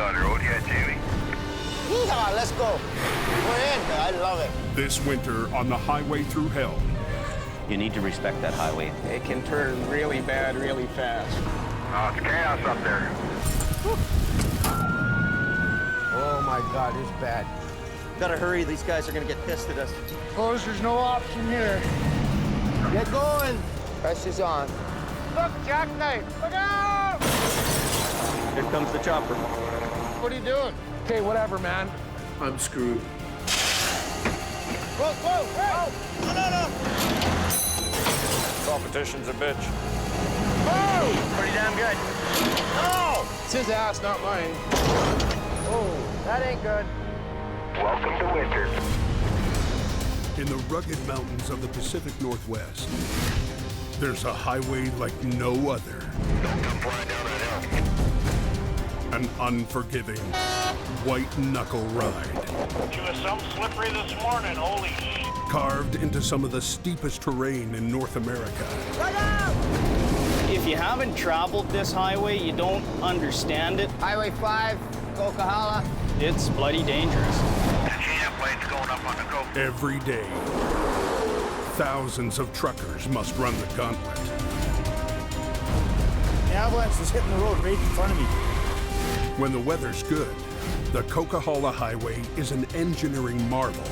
on the road yet, Jamie? Yeehaw, let's go. We're in, I love it. This winter on the highway through hell. You need to respect that highway. It can turn really bad really fast. Oh, it's chaos up there. Oh my God, it's bad. Gotta hurry, these guys are gonna get pissed at us. Close, there's no option here. Get going. Pressure's on. Look, jackknife, look out! Here comes the chopper. What are you doing? Okay, whatever, man. I'm screwed. Whoa, whoa, hey! No. Competition's a bitch. Oh! Pretty damn good. No! It's his ass, not mine. Oh, that ain't good. Welcome to winter. In the rugged mountains of the Pacific Northwest, there's a highway like no other. Don't come flying down that hill. An unforgiving, white-knuckle ride. She was some slippery this morning, holy shit. Carved into some of the steepest terrain in North America. If you haven't traveled this highway, you don't understand it. Highway 5, Coquihalla. It's bloody dangerous. The chain plane's going up on the coast. Every day, thousands of truckers must run the gauntlet. The avalanche is hitting the road right in front of me. When the weather's good, the Coquihalla Highway is an engineering marvel.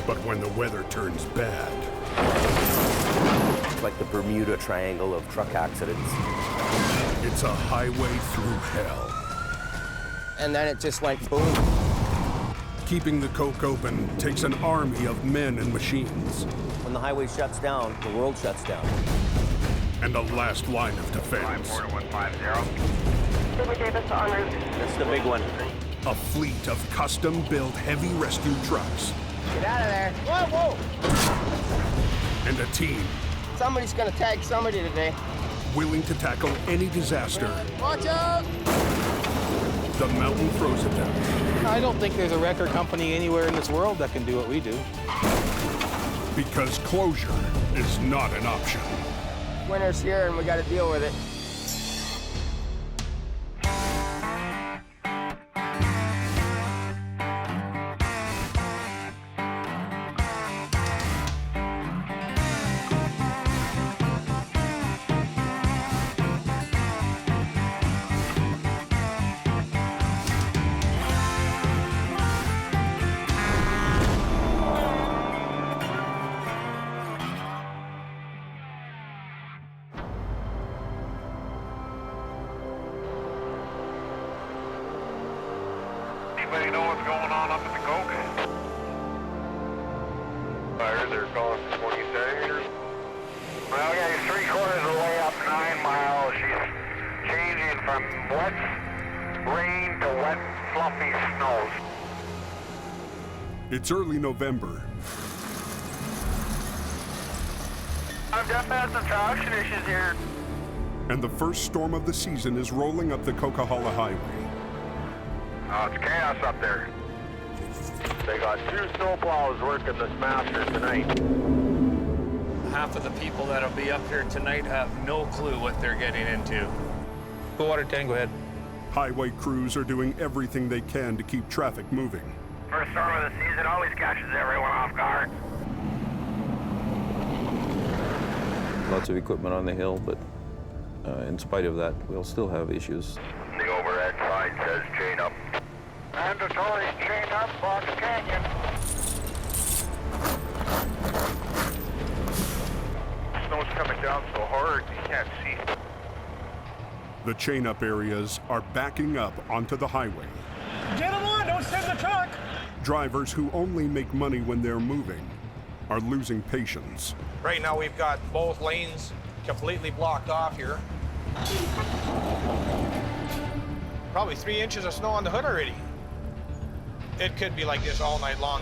But when the weather turns bad, It's like the Bermuda Triangle of truck accidents. it's a highway through hell. And then it just went boom. Keeping the coke open takes an army of men and machines. When the highway shuts down, the world shuts down. And a last line of defense. 54-150. Davis en route. That's the big one. A fleet of custom-built heavy rescue trucks. Get out of there. Whoa, whoa. And a team Somebody's gonna tag somebody today. willing to tackle any disaster Watch out! the mountain throws at them. I don't think there's a record company anywhere in this world that can do what we do. Because closure is not an option. Winter's here and we gotta deal with it. Anybody know what's going on up at the Coke? Fires are calling 20 centimeters. Well, yeah, he's 3/4 of the way up 9 miles. She's changing from wet rain to wet, fluffy snows. It's early November, I've just had some traction issues here. and the first storm of the season is rolling up the Coquihalla Highway. Oh, it's chaos up there. They got 2 snowplows working this master tonight. Half of the people that'll be up here tonight have no clue what they're getting into. Go water 10, go ahead. Highway crews are doing everything they can to keep traffic moving. First storm of the season always catches everyone off guard. Lots of equipment on the hill, but in spite of that, we'll still have issues. The overhead sign says chain up. Mandatory chain up, Fox Canyon. Snow's coming down so hard you can't see. The chain-up areas are backing up onto the highway. Get him on, don't send the truck! Drivers who only make money when they're moving are losing patience. Right now we've got both lanes completely blocked off here. Probably 3 inches of snow on the hood already. It could be like this all night long.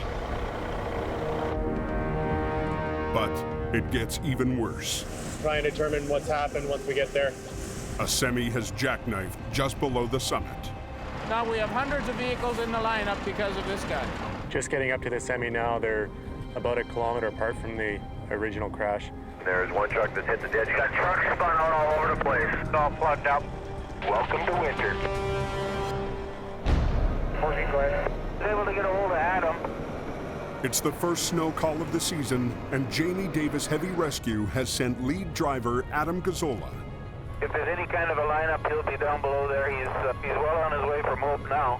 But it gets even worse. Try and determine what's happened once we get there. A semi has jackknifed just below the summit. Now we have hundreds of vehicles in the lineup because of this guy. Just getting up to the semi now. They're about a kilometer apart from the original crash. There's one truck that hit the ditch. Got trucks spun out all over the place. It's all plugged up. Welcome to winter. It's the first snow call of the season, and Jamie Davis Heavy Rescue has sent lead driver Adam Gazzola. If there's any kind of a lineup, he'll be down below there. He's well on his way from Hope now.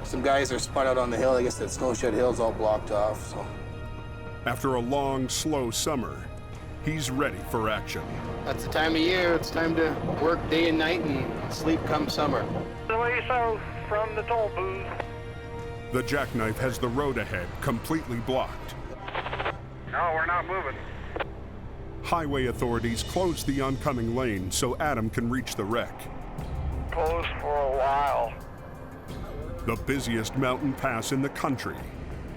Some guys are spun out on the hill. I guess that Snowshed Hill's all blocked off, so. After a long, slow summer, he's ready for action. That's the time of year. It's time to work day and night and sleep come summer. The way south from the toll booth. The Jackknife has the road ahead completely blocked. No, we're not moving. Highway authorities closed the oncoming lane so Adam can reach the wreck. Closed for a while. The busiest mountain pass in the country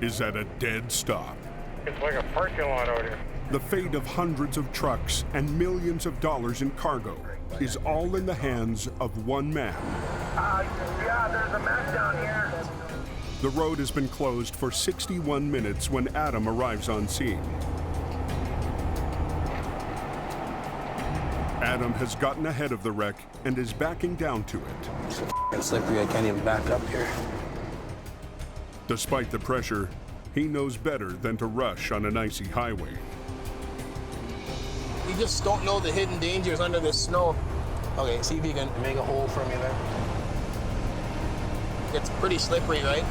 is at a dead stop. It's like a parking lot out here. The fate of hundreds of trucks and millions of dollars in cargo is all in the hands of one man. Yeah, there's a mess down here. The road has been closed for 61 minutes when Adam arrives on scene. Adam has gotten ahead of the wreck and is backing down to it. It's so f***ing slippery, I can't even back up here. Despite the pressure, he knows better than to rush on an icy highway. You just don't know the hidden dangers under this snow. Okay, see if you can make a hole for me there. It's pretty slippery, right?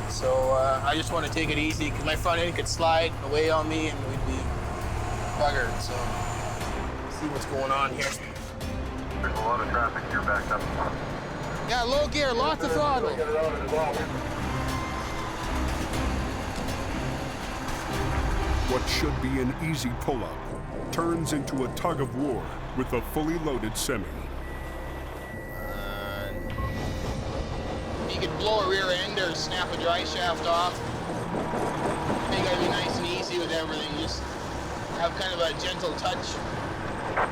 So I just want to take it easy because my front end could slide away on me and we'd be buggered. So see what's going on here. There's a lot of traffic here backed up. Yeah, low gear, lots of throttle. What should be an easy pull-up turns into a tug of war with a fully loaded semi. You could blow a rear end or snap a dry shaft off. I think I'd be nice and easy with everything. Just have kind of a gentle touch.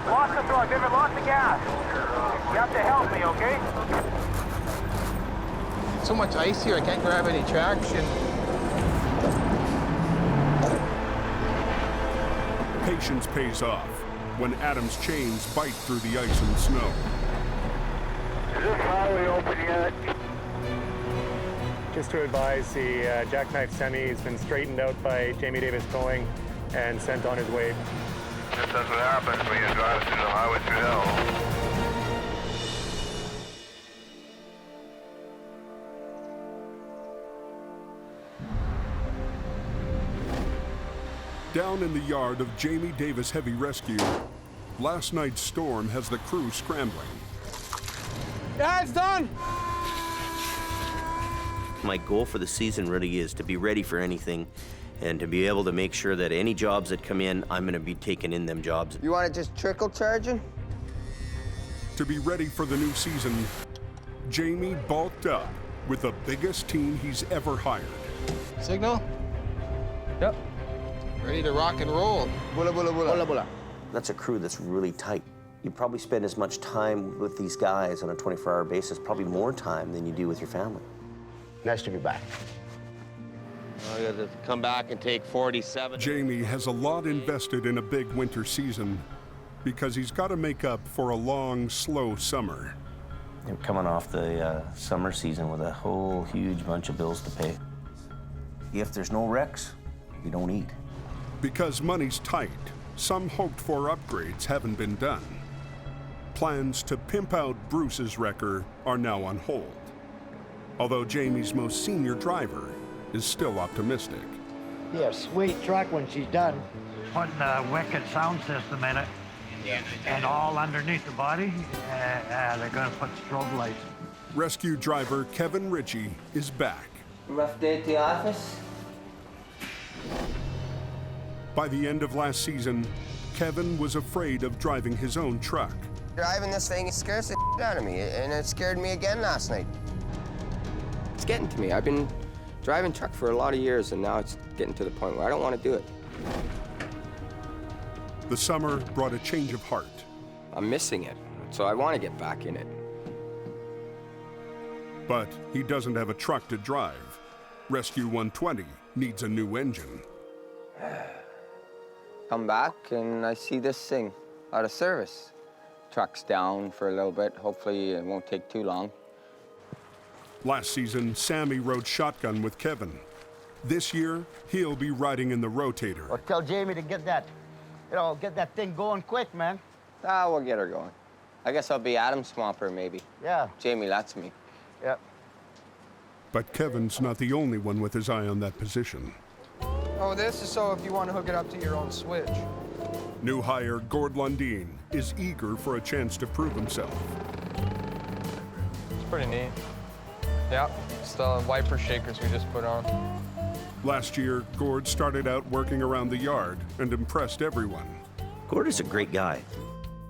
Lost the throttle, David, lost the gas. You have to help me, okay? So much ice here, I can't grab any traction. Patience pays off when Adam's chains bite through the ice and snow. Is this highway open yet? Just to advise, the Jackknife semi has been straightened out by Jamie Davis Towing and sent on his way. That's what happens when you drive through the highway through hell. Down in the yard of Jamie Davis Heavy Rescue, last night's storm has the crew scrambling. Yeah, it's done! My goal for the season really is to be ready for anything and to be able to make sure that any jobs that come in, I'm going to be taking in them jobs. You want it just trickle charging? To be ready for the new season, Jamie bulked up with the biggest team he's ever hired. Signal? Yep. Ready to rock and roll. Bula, bula, bula. Bula, bula. That's a crew that's really tight. You probably spend as much time with these guys on a 24-hour basis, probably more time than you do with your family. Nice to be back. I got to come back and take 47. Jamie has a lot invested in a big winter season because he's got to make up for a long, slow summer. You're coming off the summer season with a whole huge bunch of bills to pay. If there's no wrecks, you don't eat. Because money's tight, some hoped-for upgrades haven't been done. Plans to pimp out Bruce's wrecker are now on hold, although Jamie's most senior driver is still optimistic. Yeah, sweet truck when she's done. Putting a wicked sound system in it, and all underneath the body, they're going to put strobe lights. Rescue driver Kevin Ritchie is back. Rough day at the office? By the end of last season, Kevin was afraid of driving his own truck. Driving this thing scares the shit out of me, and it scared me again last night. It's getting to me. I've been driving truck for a lot of years, and now it's getting to the point where I don't want to do it. The summer brought a change of heart. I'm missing it, so I want to get back in it. But he doesn't have a truck to drive. Rescue 120 needs a new engine. Come back, and I see this thing out of service. Truck's down for a little bit. Hopefully it won't take too long. Last season, Sammy rode shotgun with Kevin. This year, he'll be riding in the Rotator. Or tell Jamie to get that, get that thing going quick, man. We'll get her going. I guess I'll be Adam's swamper, maybe. Yeah. Jamie lets me. Yeah. But Kevin's not the only one with his eye on that position. Oh, this is so if you want to hook it up to your own switch. New hire Gord is eager for a chance to prove himself. It's pretty neat. Yeah, it's the wiper shakers we just put on. Last year, Gord started out working around the yard and impressed everyone. Gord is a great guy.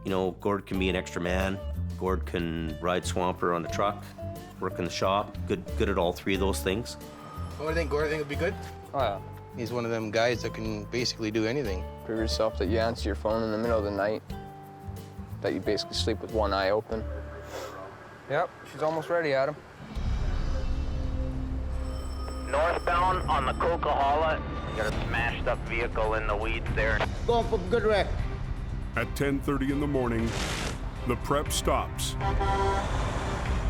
You know, Gord can be an extra man. Gord can ride swamper on the truck, work in the shop. Good at all three of those things. What do you think, Gord? Think it'd be good? Oh, yeah. He's one of them guys that can basically do anything. Prove yourself that you answer your phone in the middle of the night, that you basically sleep with one eye open. Yep, she's almost ready, Adam. Northbound on the Coquihalla. Got a smashed up vehicle in the weeds there. Going for good wreck. At 10:30 in the morning, the prep stops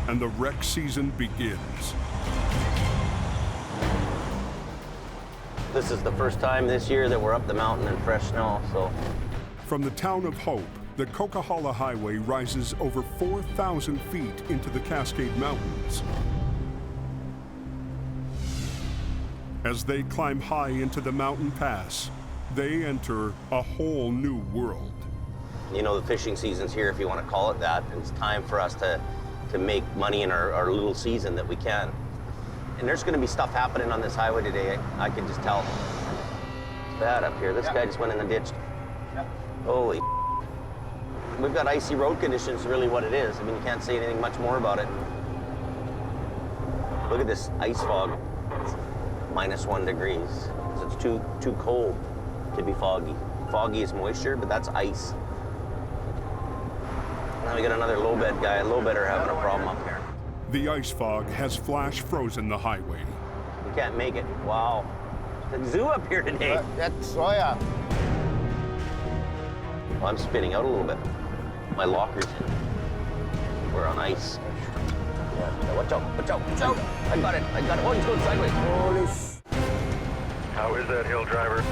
and the wreck season begins. This is the first time this year that we're up the mountain in fresh snow, so. From the town of Hope, the Coquihalla Highway rises over 4,000 feet into the Cascade Mountains. As they climb high into the mountain pass, they enter a whole new world. You know, the fishing season's here, if you want to call it that. It's time for us to make money in our little season that we can. And there's going to be stuff happening on this highway today. I can just tell. It's bad up here. This guy just went in the ditch. Holy. We've got icy road conditions, really what it is. I mean, you can't say anything much more about it. Look at this ice fog. It's -1 degrees. So it's too cold to be foggy. Foggy is moisture, but that's ice. Now we got another low bed guy. Low bedder having a problem up here. The ice fog has flash frozen the highway. We can't make it. Wow. The zoo up here today. That's, oh yeah. Well, I'm spinning out a little bit. My locker's in. We're on ice. Yeah, watch out, watch out, watch out. I got it. Oh, he's going sideways. Holy How is that, hill driver?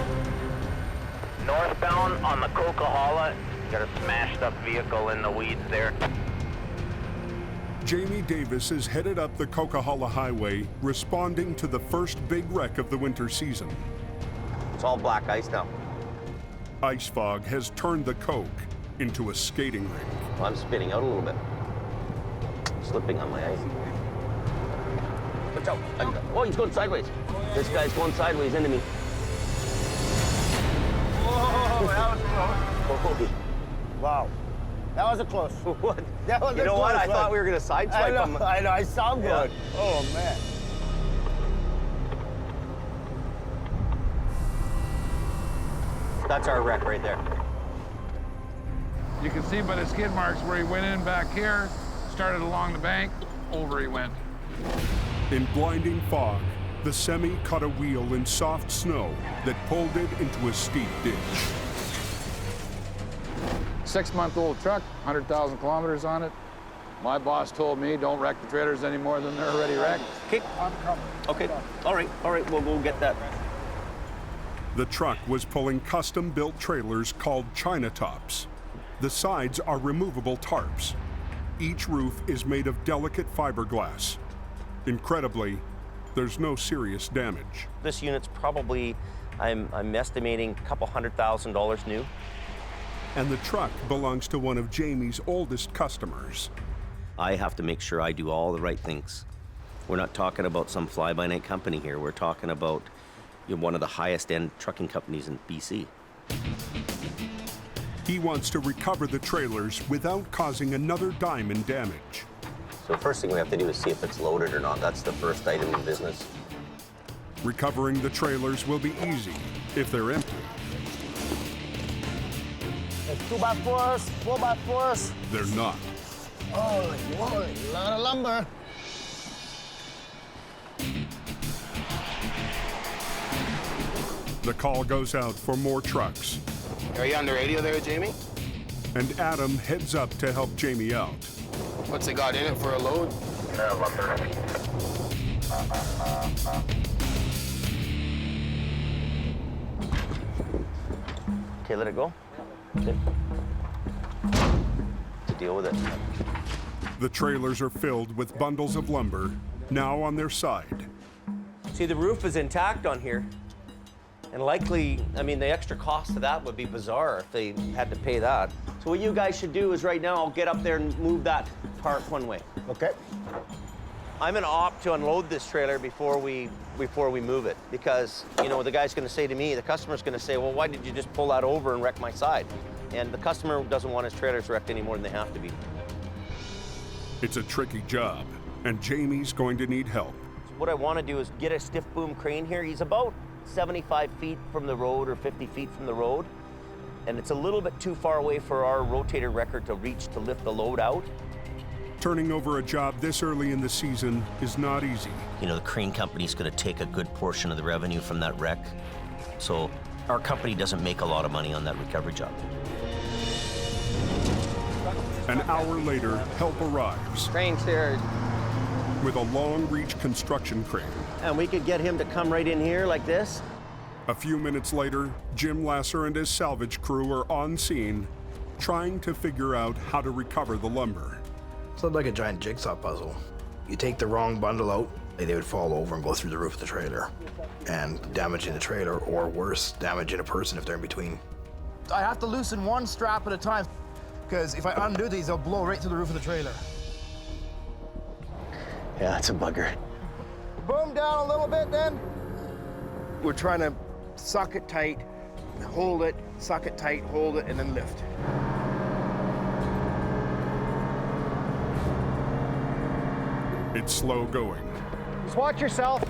Northbound on the Coquihalla. Got a smashed up vehicle in the weeds there. Jamie Davis is headed up the Coquihalla Highway, responding to the first big wreck of the winter season. It's all black ice now. Ice fog has turned the Coke into a skating rink. Well, I'm spinning out a little bit. Slipping on my ice. Watch out. Oh, he's going sideways. This guy's going sideways into me. Oh, that was close. Holy. Wow. That was a close. What? That was you know what? I thought we were going to sideswipe him. I know. I saw him good. Oh, man. That's our wreck right there. You can see by the skid marks where he went in back here, started along the bank, over he went. In blinding fog, the semi caught a wheel in soft snow that pulled it into a steep ditch. 6-month-old truck, 100,000 kilometers on it. My boss told me don't wreck the trailers any more than they're already wrecked. Okay. Okay. All right. We'll go get that. The truck was pulling custom-built trailers called China tops. The sides are removable tarps. Each roof is made of delicate fiberglass. Incredibly, there's no serious damage. This unit's probably, I'm estimating, a couple $100,000 new. And the truck belongs to one of Jamie's oldest customers. I have to make sure I do all the right things. We're not talking about some fly-by-night company here. We're talking about one of the highest-end trucking companies in BC. He wants to recover the trailers without causing another dime in damage. So the first thing we have to do is see if it's loaded or not. That's the first item in business. Recovering the trailers will be easy if they're empty. It's 2x4s, 4x4s. They're not. Holy moly, a lot of lumber. The call goes out for more trucks. Are you on the radio there, Jamie? And Adam heads up to help Jamie out. What's it got in it for a load? Okay, let it go. Okay. To deal with it. The trailers are filled with bundles of lumber, now on their side. See, the roof is intact on here. And likely, I mean, the extra cost of that would be bizarre if they had to pay that. So what you guys should do is right now, I'll get up there and move that part one way. Okay. I'm gonna opt to unload this trailer before we move it, because, you know, the guy's gonna say to me, the customer's gonna say, well, why did you just pull that over and wreck my side? And the customer doesn't want his trailers wrecked any more than they have to be. It's a tricky job, and Jamie's going to need help. So what I wanna do is get a stiff boom crane here. He's about 75 feet from the road or 50 feet from the road. And it's a little bit too far away for our rotator wrecker to reach to lift the load out. Turning over a job this early in the season is not easy. You know, the crane company's gonna take a good portion of the revenue from that wreck. So our company doesn't make a lot of money on that recovery job. An hour later, help arrives. Crane's here. With a long-reach construction crane. And we could get him to come right in here like this. A few minutes later, Jim Lasser and his salvage crew are on scene, trying to figure out how to recover the lumber. It's like a giant jigsaw puzzle. You take the wrong bundle out, they would fall over and go through the roof of the trailer and damaging the trailer, or worse, damaging a person if they're in between. I have to loosen one strap at a time, because if I undo these, they'll blow right through the roof of the trailer. Yeah, it's a bugger. Boom down a little bit then. We're trying to suck it tight, hold it, suck it tight, hold it, and then lift. It's slow going. Just watch yourself.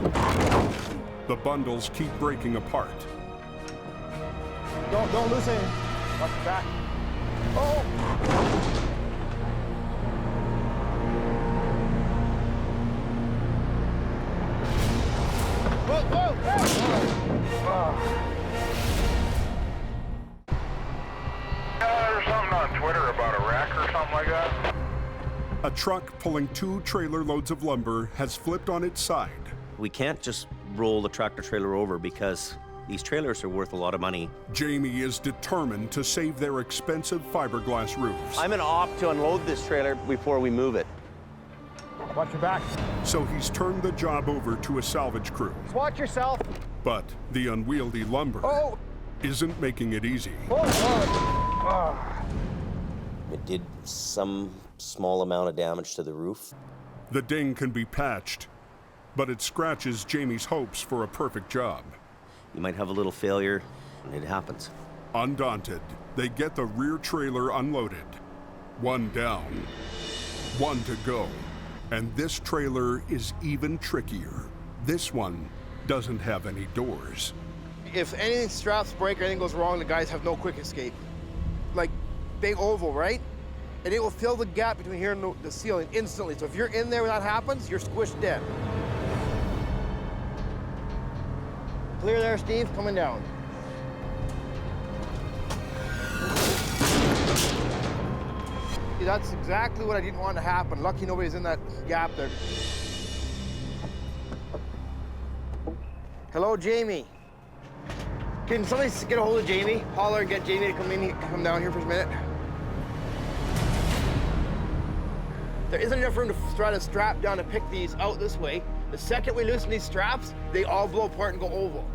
The bundles keep breaking apart. Don't loosen it. Watch your back. Oh! Whoa, whoa, whoa. There's something on Twitter about a wreck or something like that. A truck pulling 2 trailer loads of lumber has flipped on its side. We can't just roll the tractor trailer over because these trailers are worth a lot of money. Jamie is determined to save their expensive fiberglass roofs. I'm gonna opt to unload this trailer before we move it. Watch your back. So he's turned the job over to a salvage crew. Just watch yourself. But the unwieldy lumber isn't making it easy. It did some small amount of damage to the roof. The ding can be patched, but it scratches Jamie's hopes for a perfect job. You might have a little failure, and it happens. Undaunted, they get the rear trailer unloaded. 1 down, 1 to go. And this trailer is even trickier. This one doesn't have any doors. If any straps break or anything goes wrong, the guys have no quick escape. Like, big oval, right? And it will fill the gap between here and the ceiling instantly. So if you're in there when that happens, you're squished dead. Clear there, Steve, coming down. See, that's exactly what I didn't want to happen. Lucky nobody's in that gap there. Hello, Jamie. Can somebody get a hold of Jamie? Holler and get Jamie to come down here for a minute. There isn't enough room to try to strap down to pick these out this way. The second we loosen these straps, they all blow apart and go oval.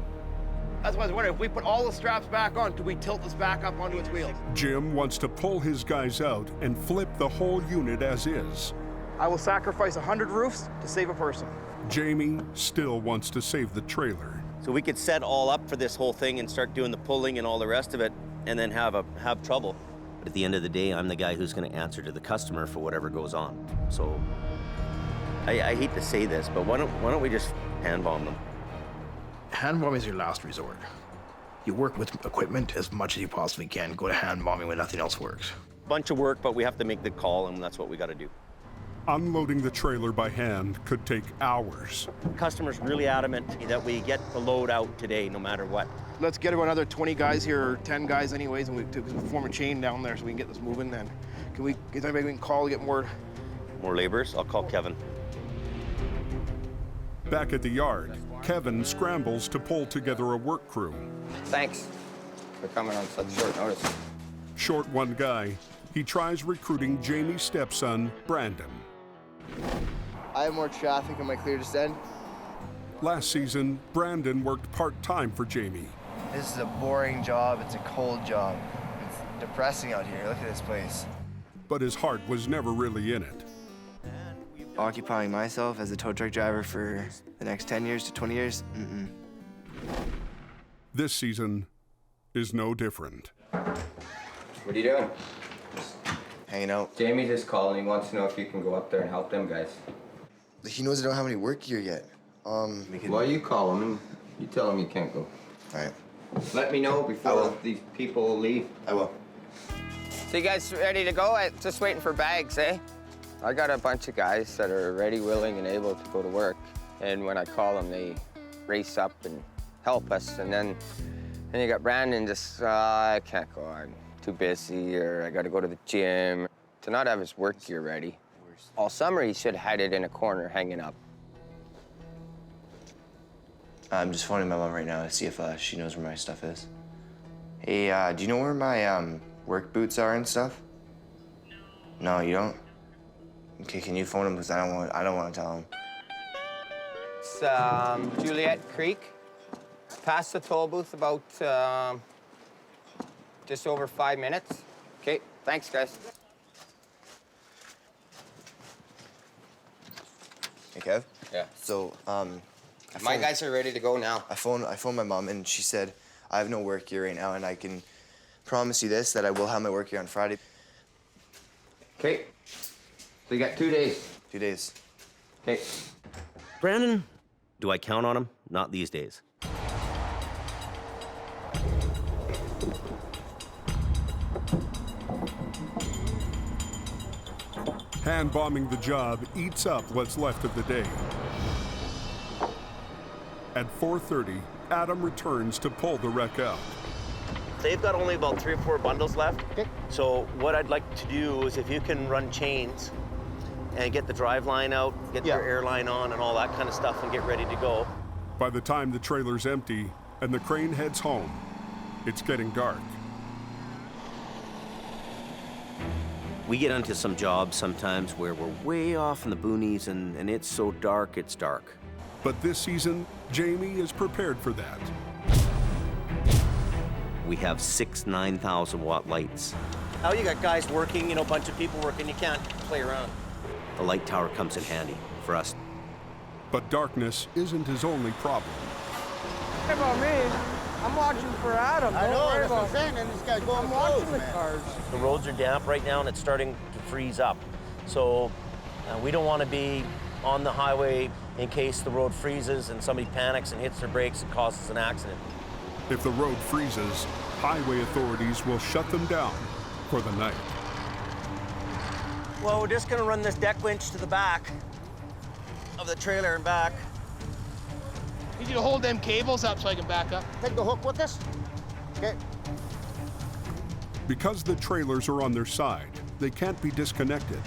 That's why I was wondering, if we put all the straps back on, could we tilt this back up onto its wheels? Jim wants to pull his guys out and flip the whole unit as is. I will sacrifice 100 roofs to save a person. Jamie still wants to save the trailer. So we could set all up for this whole thing and start doing the pulling and all the rest of it, and then have trouble. But at the end of the day, I'm the guy who's going to answer to the customer for whatever goes on. So I hate to say this, but why don't we just hand bomb them? Hand bombing is your last resort. You work with equipment as much as you possibly can. Go to hand bombing when nothing else works. Bunch of work, but we have to make the call, and that's what we got to do. Unloading the trailer by hand could take hours. Customer's really adamant that we get the load out today, no matter what. Let's get another 20 guys here, or 10 guys anyways, and we form a chain down there so we can get this moving then. Is anybody we can call to get more laborers? I'll call Kevin. Back at the yard, Kevin scrambles to pull together a work crew. Thanks. for coming on such short notice. Short one guy, he tries recruiting Jamie's stepson, Brandon. I have more traffic on my clear descent. Last season, Brandon worked part-time for Jamie. This is a boring job. It's a cold job. It's depressing out here. Look at this place. But his heart was never really in it. Occupying myself as a tow truck driver for the next 10 years to 20 years? This season is no different. What are you doing? Hanging out. Jamie just called and he wants to know if you can go up there and help them guys. He knows I don't have any work gear yet. Well, you call him and you tell him you can't go. All right. Let me know before these people leave. I will. So you guys ready to go? Just waiting for bags, eh? I got a bunch of guys that are ready, willing, and able to go to work. And when I call them, they race up and help us. And then you got Brandon just, I can't go, I'm too busy, or I gotta go to the gym. To not have his work gear ready. All summer, he should have had it in a corner hanging up. I'm just phoning my mom right now to see if she knows where my stuff is. Hey, do you know where my work boots are and stuff? No, you don't? Okay, can you phone him because I don't want to tell him. It's Juliet Creek. Past the toll booth about just over 5 minutes. Okay, thanks, guys. Hey, Kev? Yeah. So, My guys are ready to go now. I phoned my mom, and she said, I have no work gear right now, and I can promise you this, that I will have my work gear on Friday. Okay. So you got 2 days. 2 days. Okay. Brandon, do I count on him? Not these days. Hand-bombing the job eats up what's left of the day. At 4:30, Adam returns to pull the wreck out. They've got only about 3 or 4 bundles left. Okay. So what I'd like to do is if you can run chains and get the drive line out, get your airline on and all that kind of stuff and get ready to go. By the time the trailer's empty and the crane heads home, it's getting dark. We get into some jobs sometimes where we're way off in the boonies and it's so dark, it's dark. But this season, Jamie is prepared for that. We have 6 9,000 watt lights. Now you got guys working, a bunch of people working, you can't play around. The light tower comes in handy for us. But darkness isn't his only problem. What about me? I'm watching for Adam. I know, that's what I'm saying, and this guy's going watching the man. cars. The roads are damp right now and it's starting to freeze up. So we don't want to be on the highway in case the road freezes and somebody panics and hits their brakes and causes an accident. If the road freezes, highway authorities will shut them down for the night. Well, we're just gonna run this deck winch to the back of the trailer and back. Need you to hold them cables up so I can back up. Take the hook with us. Okay. Because the trailers are on their side, they can't be disconnected.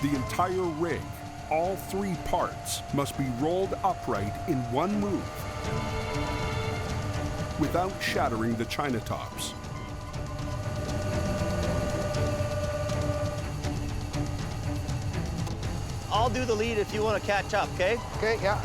The entire rig, all 3 parts, must be rolled upright in one move without shattering the china tops. I'll do the lead if you want to catch up, okay? Okay, yeah.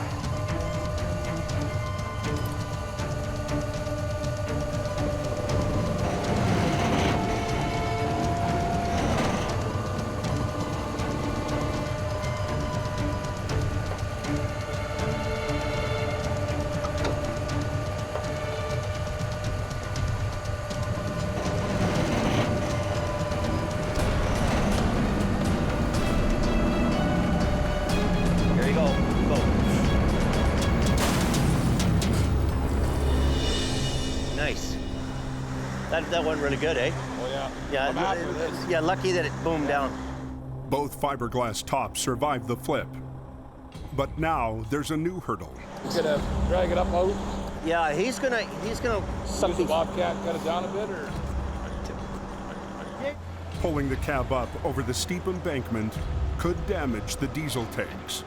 That went really good, eh? Oh, yeah. Yeah, I'm happy with this. Yeah, lucky that it boomed down. Both fiberglass tops survived the flip. But now there's a new hurdle. You gonna drag it up out? Yeah, he's gonna Use the Bobcat, cut it down a bit, or? Pulling the cab up over the steep embankment could damage the diesel tanks.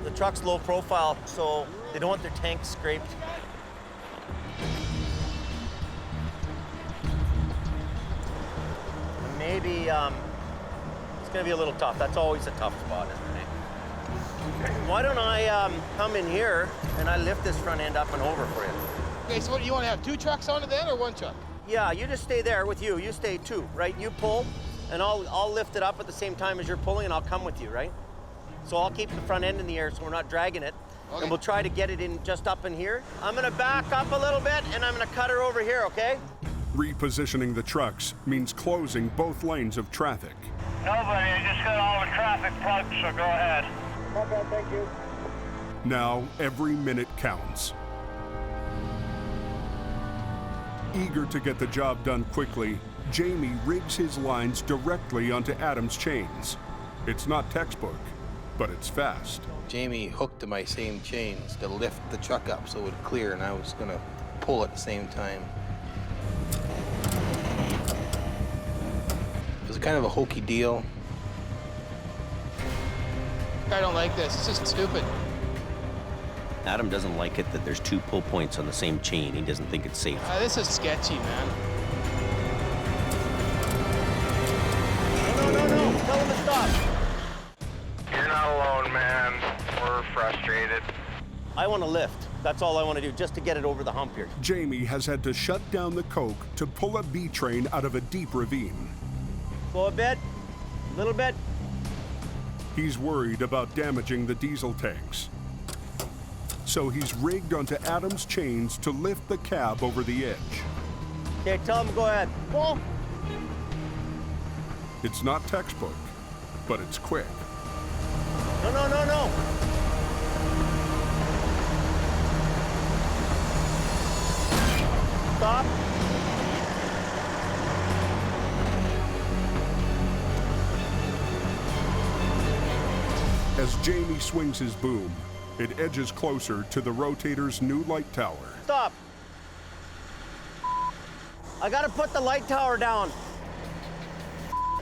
The truck's low profile, so they don't want their tanks scraped. Maybe it's gonna be a little tough. That's always a tough spot, isn't it? Why don't I come in here and I lift this front end up and over for you? Okay, so what, you want to have 2 trucks on it then, or 1 truck? Yeah, you just stay there with you. You stay 2, right? You pull, and I'll lift it up at the same time as you're pulling, and I'll come with you, right? So I'll keep the front end in the air so we're not dragging it. Okay. And we'll try to get it in just up in here. I'm gonna back up a little bit, and I'm gonna cut her over here, okay? Repositioning the trucks means closing both lanes of traffic. Nobody, I just got all the traffic plugged, so go ahead. Okay, thank you. Now every minute counts. Eager to get the job done quickly, Jamie rigs his lines directly onto Adam's chains. It's not textbook, but it's fast. Jamie hooked to my same chains to lift the truck up so it would clear, and I was gonna pull at the same time. It was kind of a hokey deal. I don't like this. It's just stupid. Adam doesn't like it that there's 2 pull points on the same chain. He doesn't think it's safe. This is sketchy, man. No. Tell him to stop. You're not alone, man. We're frustrated. I want to lift. That's all I want to do, just to get it over the hump here. Jamie has had to shut down the Coke to pull a B train out of a deep ravine. Go a bit, a little bit. He's worried about damaging the diesel tanks. So he's rigged onto Adam's chains to lift the cab over the edge. Okay, tell him go ahead. Pull. It's not textbook, but it's quick. No. Stop. As Jamie swings his boom, it edges closer to the Rotator's new light tower. Stop. I gotta put the light tower down.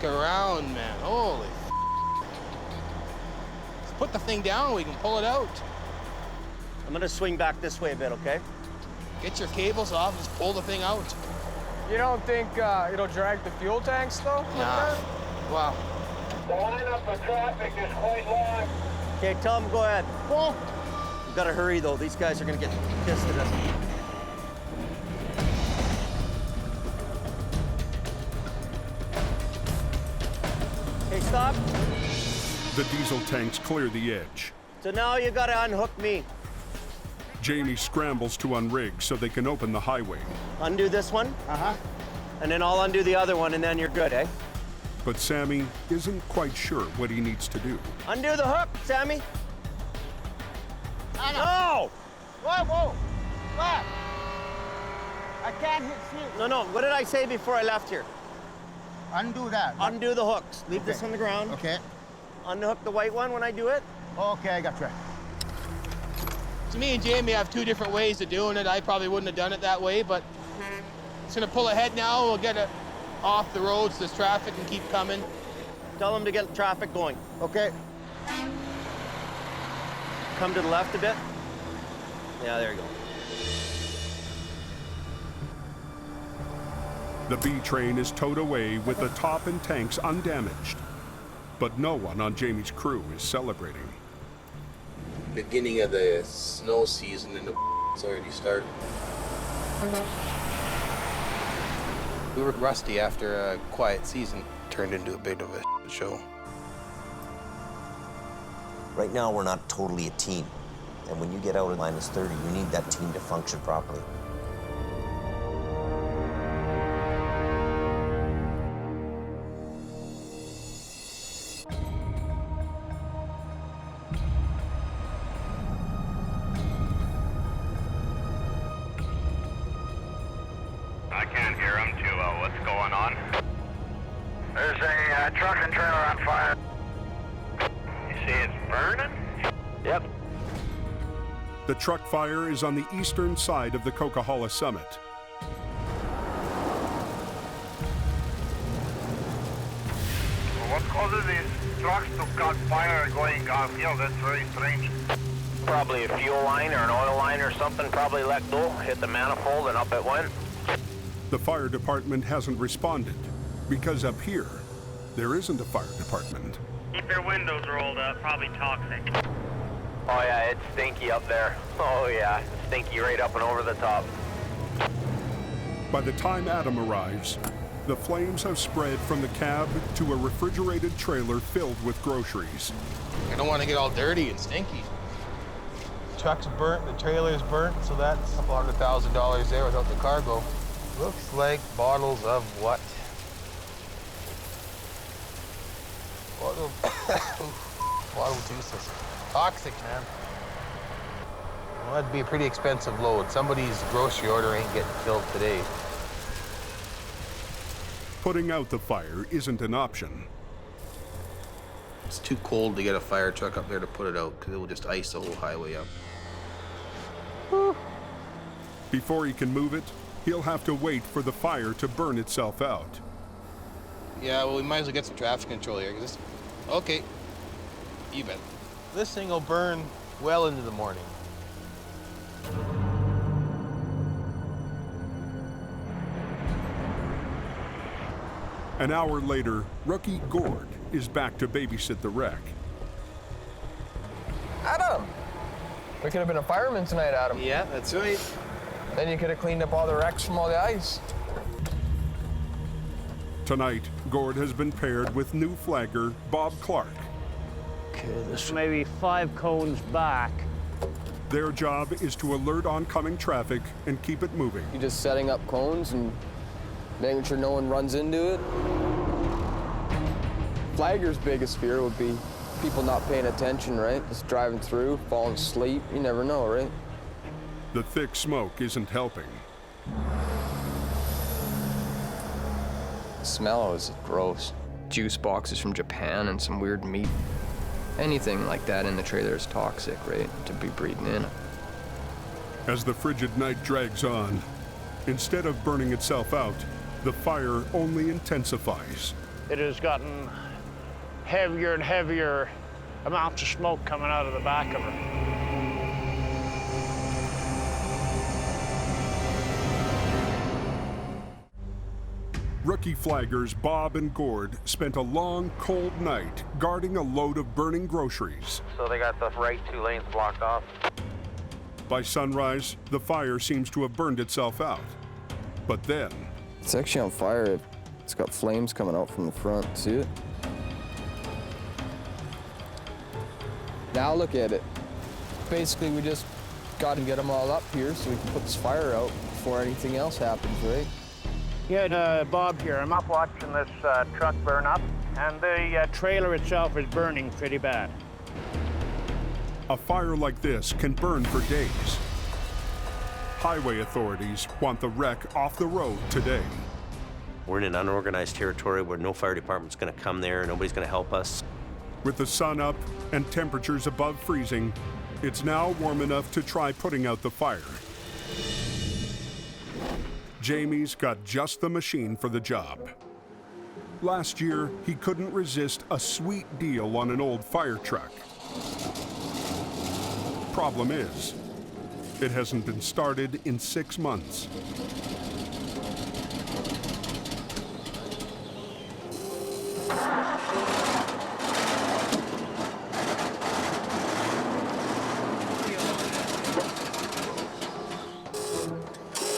Around, man. Holy. Let's put the thing down, we can pull it out. I'm gonna swing back this way a bit, okay? Get your cables off, just pull the thing out. You don't think it'll drag the fuel tanks, though? Nah. Wow. The lineup of traffic is quite long. Okay, tell him go ahead. Pull. You gotta hurry, though. These guys are gonna get pissed at us. Okay, stop. The diesel tanks clear the edge. So now you gotta unhook me. Jamie scrambles to unrig so they can open the highway. Undo this one. And then I'll undo the other one, and then you're good, eh? But Sammy isn't quite sure what he needs to do. Undo the hook, Sammy. No! Whoa! What? I can't see. No. What did I say before I left here? Undo that. Undo the hooks. Leave this on the ground. Okay. Unhook the white one when I do it. Okay, I got you. So me and Jamie have 2 different ways of doing it. I probably wouldn't have done it that way, but it's gonna pull ahead now. We'll get it off the roads, this traffic, and keep coming. Tell them to get the traffic going. Okay. Come to the left a bit. Yeah, there you go. The B train is towed away with the top and tanks undamaged. But no one on Jamie's crew is celebrating. Beginning of the snow season and it's already started. We were rusty after a quiet season. Turned into a bit of a show. Right now, we're not totally a team. And when you get out at -30, you need that team to function properly. I can't hear him too well. What's going on? There's a truck and trailer on fire. You see it's burning? Yep. The truck fire is on the eastern side of the Coquihalla summit. Well, what causes these? trucks to caught fire going off hill. That's very strange. Probably a fuel line or an oil line or something probably let go, hit the manifold, and up it went. The fire department hasn't responded because up here, there isn't a fire department. Keep your windows rolled up, probably toxic. Oh yeah, it's stinky up there. Oh yeah, it's stinky right up and over the top. By the time Adam arrives, the flames have spread from the cab to a refrigerated trailer filled with groceries. I don't want to get all dirty and stinky. Truck's burnt, the trailer's burnt, so that's a couple $100,000 there without the cargo. Looks like bottles of what? Bottle juices. Toxic, man. Well, that'd be a pretty expensive load. Somebody's grocery order ain't getting filled today. Putting out the fire isn't an option. It's too cold to get a fire truck up there to put it out because it will just ice the whole highway up. Whew. Before he can move it, he'll have to wait for the fire to burn itself out. Yeah, well, we might as well get some traffic control here. Okay, you bet. This thing will burn well into the morning. An hour later, rookie Gord is back to babysit the wreck. Adam! We could have been a fireman tonight, Adam. Yeah, that's right. Then you could have cleaned up all the wrecks from all the ice. Tonight, Gord has been paired with new flagger Bob Clark. Okay, this maybe 5 cones back. Their job is to alert oncoming traffic and keep it moving. You're just setting up cones and making sure no one runs into it. Flagger's biggest fear would be people not paying attention, right? Just driving through, falling asleep. You never know, right? The thick smoke isn't helping. The smell is gross. Juice boxes from Japan and some weird meat. Anything like that in the trailer is toxic, right? To be breathing in. As the frigid night drags on, instead of burning itself out, the fire only intensifies. It has gotten heavier and heavier amounts of smoke coming out of the back of her. Rookie flaggers Bob and Gord spent a long, cold night guarding a load of burning groceries. So they got the right 2 lanes blocked off. By sunrise, the fire seems to have burned itself out. But then... It's actually on fire. It's got flames coming out from the front. See it? Now look at it. Basically, we just got to get them all up here so we can put this fire out before anything else happens, right? Yeah, Bob here. I'm up watching this truck burn up, and the trailer itself is burning pretty bad. A fire like this can burn for days. Highway authorities want the wreck off the road today. We're in an unorganized territory where no fire department's going to come there, nobody's going to help us. With the sun up and temperatures above freezing, it's now warm enough to try putting out the fire. Jamie's got just the machine for the job. Last year, he couldn't resist a sweet deal on an old fire truck. Problem is, it hasn't been started in 6 months.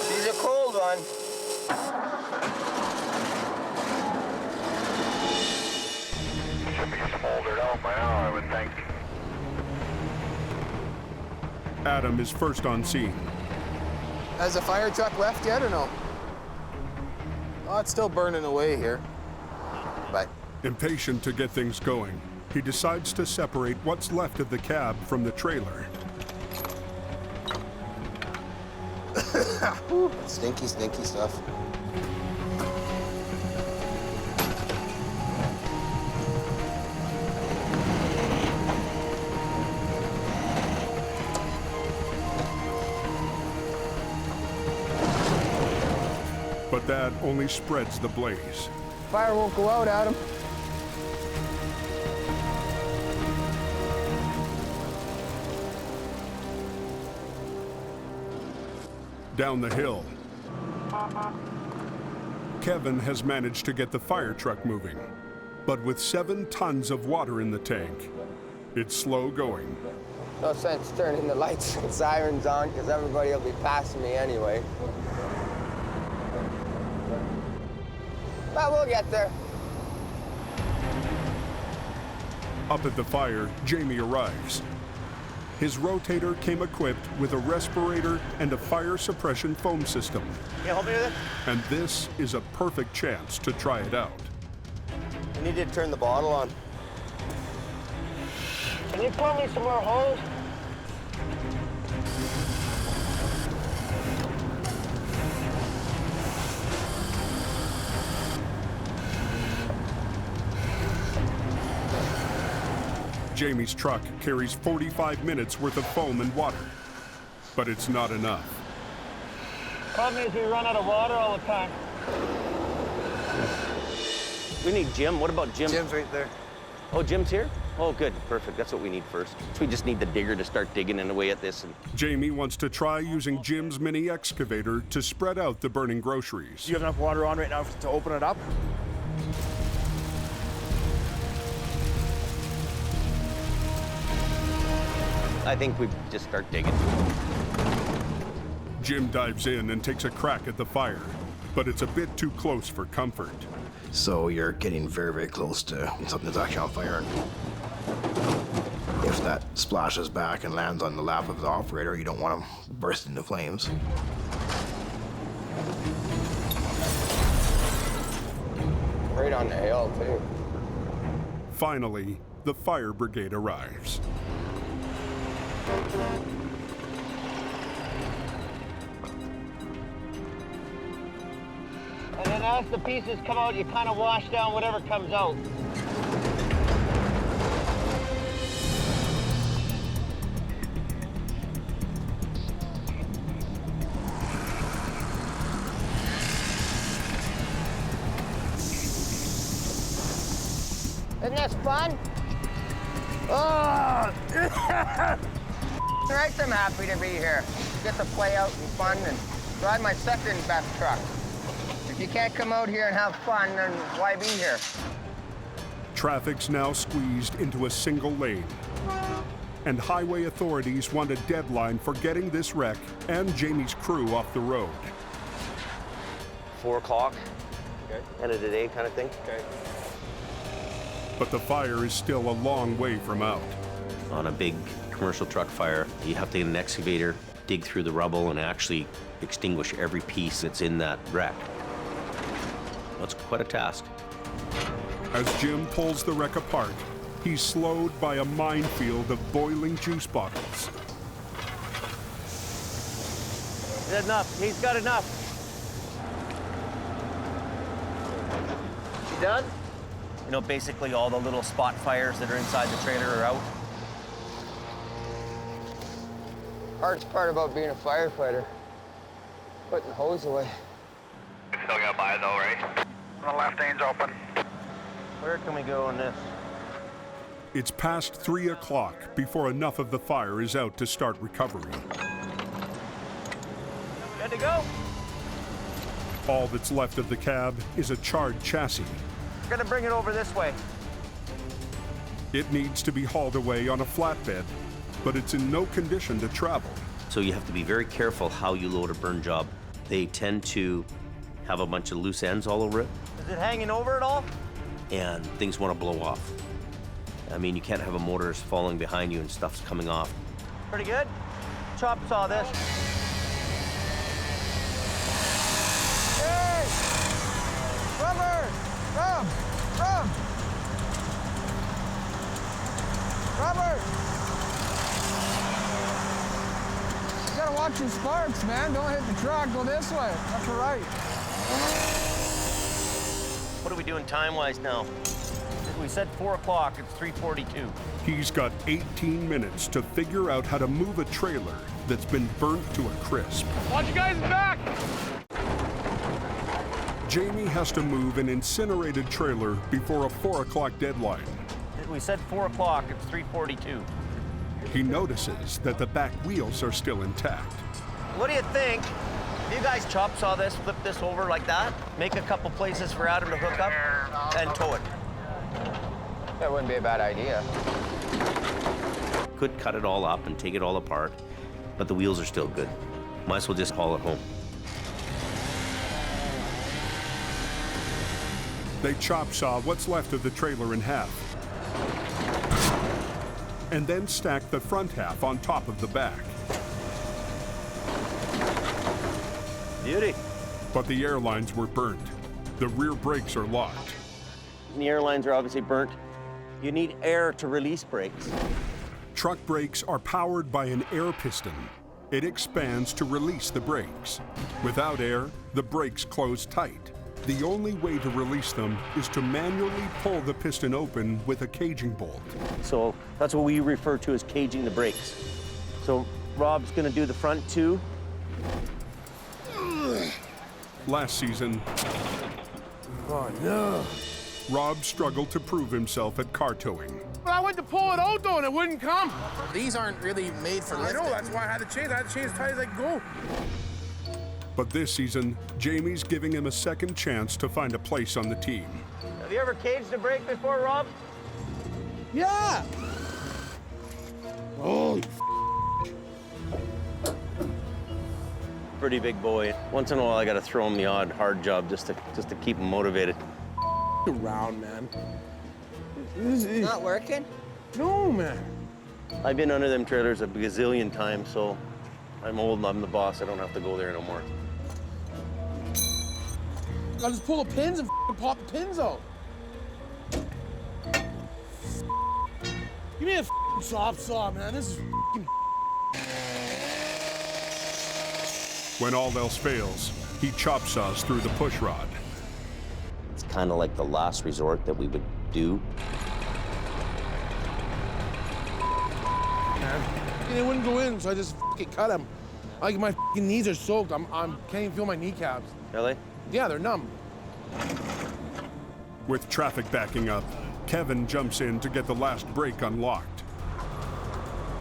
She's a cold one. Should be smoldered out by now, I would think. Adam is first on scene. Has the fire truck left yet or no? Oh, it's still burning away here. But Impatient to get things going, he decides to separate what's left of the cab from the trailer. Stinky, stinky stuff. But that only spreads the blaze. Fire won't go out, Adam. Down the hill, Kevin has managed to get the fire truck moving, but with 7 tons of water in the tank, it's slow going. No sense turning the lights and sirens on because everybody will be passing me anyway. But we'll get there. Up at the fire, Jamie arrives. His Rotator came equipped with a respirator and a fire suppression foam system. Can you help me with it? And this is a perfect chance to try it out. I need to turn the bottle on. Can you pour me some more hose? Jamie's truck carries 45 minutes worth of foam and water, but it's not enough. Problem is we run out of water all the time. We need Jim. What about Jim? Jim's right there. Oh, Jim's here? Oh, good. Perfect. That's what we need first. So we just need the digger to start digging away at this. Jamie wants to try using Jim's mini excavator to spread out the burning groceries. Do you have enough water on right now to open it up? I think we just start digging. Jim dives in and takes a crack at the fire, but it's a bit too close for comfort. So you're getting very, very close to something that's actually on fire. If that splashes back and lands on the lap of the operator, you don't want to burst into flames. Right on the hill, too. Finally, the fire brigade arrives. And then as the pieces come out, you kind of wash down whatever comes out. Isn't this fun? Oh! Right, I'm happy to be here. Get to play out and fun and drive my second best truck. If you can't come out here and have fun, then why be here? Traffic's now squeezed into a single lane. And highway authorities want a deadline for getting this wreck and Jamie's crew off the road. 4 o'clock, end of the day kind of thing. Okay. But the fire is still a long way from out. On a big commercial truck fire, you have to get an excavator, dig through the rubble, and actually extinguish every piece that's in that wreck. That's quite a task. As Jim pulls the wreck apart, he's slowed by a minefield of boiling juice bottles. Is that enough? He's got enough. You done? You know, basically all the little spot fires that are inside the trailer are out. Hardest part about being a firefighter, putting the hose away. Still got by though, right? The left lane's open. Where can we go on this? It's past 3 o'clock before enough of the fire is out to start recovery. Good to go. All that's left of the cab is a charred chassis. We're gonna bring it over this way. It needs to be hauled away on a flatbed, but it's in no condition to travel. So you have to be very careful how you load a burn job. They tend to have a bunch of loose ends all over it. Is it hanging over at all? And things want to blow off. I mean, you can't have a motor falling behind you and stuff's coming off. Pretty good. Chop saw this. Hey! Rubber! Rub! Rub! Robert! You gotta watch your sparks, man. Don't hit the truck. Go this way. That's right. What are we doing time-wise now? We said 4 o'clock. It's 3:42. He's got 18 minutes to figure out how to move a trailer that's been burnt to a crisp. Watch you guys back! Jamie has to move an incinerated trailer before a 4 o'clock deadline. We said 4 o'clock. It's 3:42. He notices that the back wheels are still intact. What do you think You guys chop saw this, flip this over like that, make a couple places for Adam to hook up, and tow it. That wouldn't be a bad idea. Could cut it all up and take it all apart, but the wheels are still good. Might as well just haul it home. They chop saw what's left of the trailer in half, and then stack the front half on top of the back. Beauty. But the airlines were burnt. The rear brakes are locked. The airlines are obviously burnt. You need air to release brakes. Truck brakes are powered by an air piston. It expands to release the brakes. Without air, the brakes close tight. The only way to release them is to manually pull the piston open with a caging bolt. So that's what we refer to as caging the brakes. So Rob's gonna do the front two. Last season, Oh, no. Rob struggled to prove himself at car towing. But I went to pull it out, though, and it wouldn't come. These aren't really made for lifting. I know, that's why I had to change. I had to change as tight as I could go. But this season, Jamie's giving him a second chance to find a place on the team. Have you ever caged a brake before, Rob? Yeah. Oh, Pretty big boy. Once in a while, I gotta throw him the odd hard job just to keep him motivated. around, man. Not working? No, man. I've been under them trailers a gazillion times, so I'm old and I'm the boss. I don't have to go there no more. I'll just pull the pins and pop the pins out. Give me a chop saw, man. This is When all else fails, he chop saws through the push rod. It's kind of like the last resort that we would do. And it wouldn't go in, so I just cut him. Like my knees are soaked. I can't even feel my kneecaps. Really? Yeah, they're numb. With traffic backing up, Kevin jumps in to get the last brake unlocked.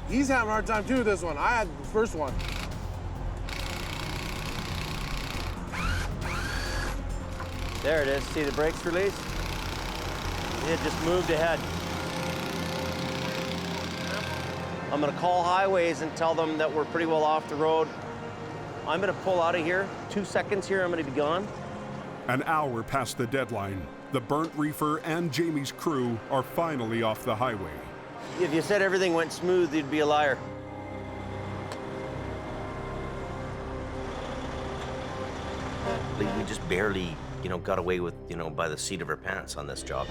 He's having a hard time too with this one. I had the first one. There it is. See the brakes release? It just moved ahead. I'm gonna call highways and tell them that we're pretty well off the road. I'm gonna pull out of here. 2 seconds here, I'm gonna be gone. An hour past the deadline, the burnt Reefer and Jamie's crew are finally off the highway. If you said everything went smooth, you'd be a liar. We just barely, got away with, by the seat of our pants on this job.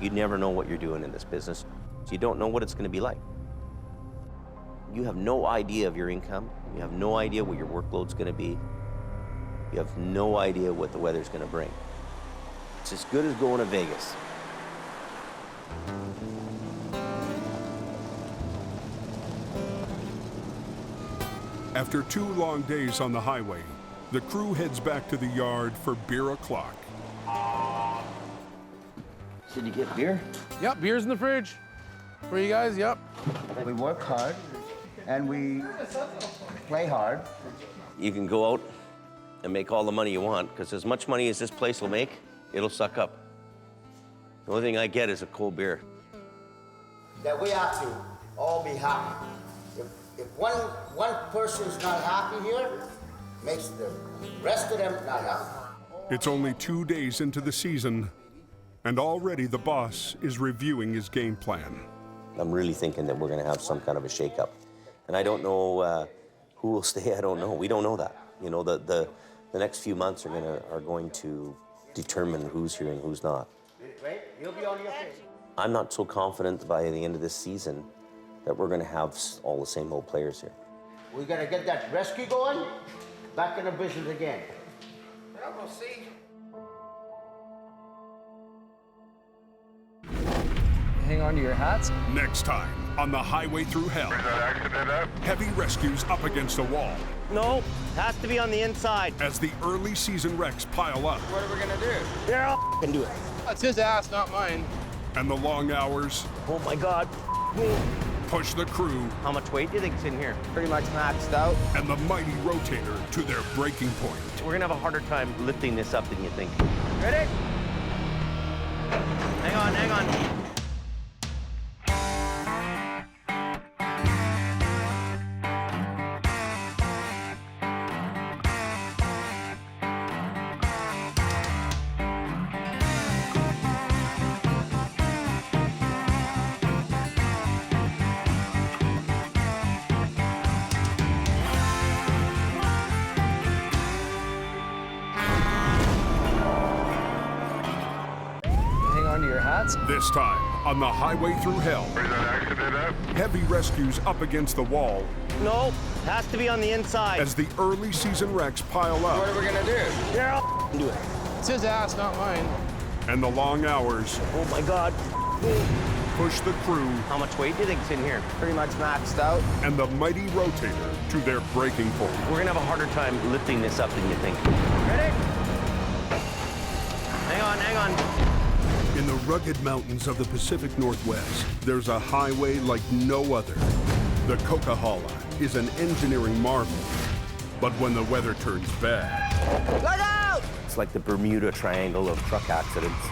You never know what you're doing in this business. So you don't know what it's going to be like. You have no idea of your income. You have no idea what your workload's going to be. You have no idea what the weather's going to bring. It's as good as going to Vegas. After 2 long days on the highway, the crew heads back to the yard for beer o'clock. Did you get beer? Yep, beer's in the fridge. For you guys, yep. We work hard and we play hard. You can go out and make all the money you want, because as much money as this place will make, it'll suck up. The only thing I get is a cold beer. That we have to all be happy. If one person's not happy here, makes the rest of them not happy. It's only 2 days into the season, and already the boss is reviewing his game plan. I'm really thinking that we're going to have some kind of a shakeup. And I don't know who will stay. I don't know. We don't know that. The next few months are going to determine who's here and who's not. Right? You'll be on your feet. I'm not so confident by the end of this season that we're going to have all the same old players here. We got to get that rescue going, back in the business again. Well, we'll see. Hang on to your hats. Next time on the highway through hell, heavy rescues up against a wall. No, has to be on the inside. As the early season wrecks pile up. What are we gonna do? There, I'll can do it. That's his ass, not mine. And the long hours. Oh my God. push the crew. How much weight do you think's in here? Pretty much maxed out. And the mighty Rotator to their breaking point. We're gonna have a harder time lifting this up than you think. Ready? Hang on, hang on. This time, on the highway through hell. Where's that accident at? Heavy rescues up against the wall. No, has to be on the inside. As the early season wrecks pile up. What are we gonna do? Yeah, I'll do it. It's his ass, not mine. And the long hours. Oh my God. Push the crew. How much weight do you think's in here? Pretty much maxed out. And the mighty Rotator to their breaking point. We're gonna have a harder time lifting this up than you think. Ready? Hang on, hang on. In the rugged mountains of the Pacific Northwest, there's a highway like no other. The Coquihalla is an engineering marvel. But when the weather turns bad... Look out! It's like the Bermuda Triangle of truck accidents.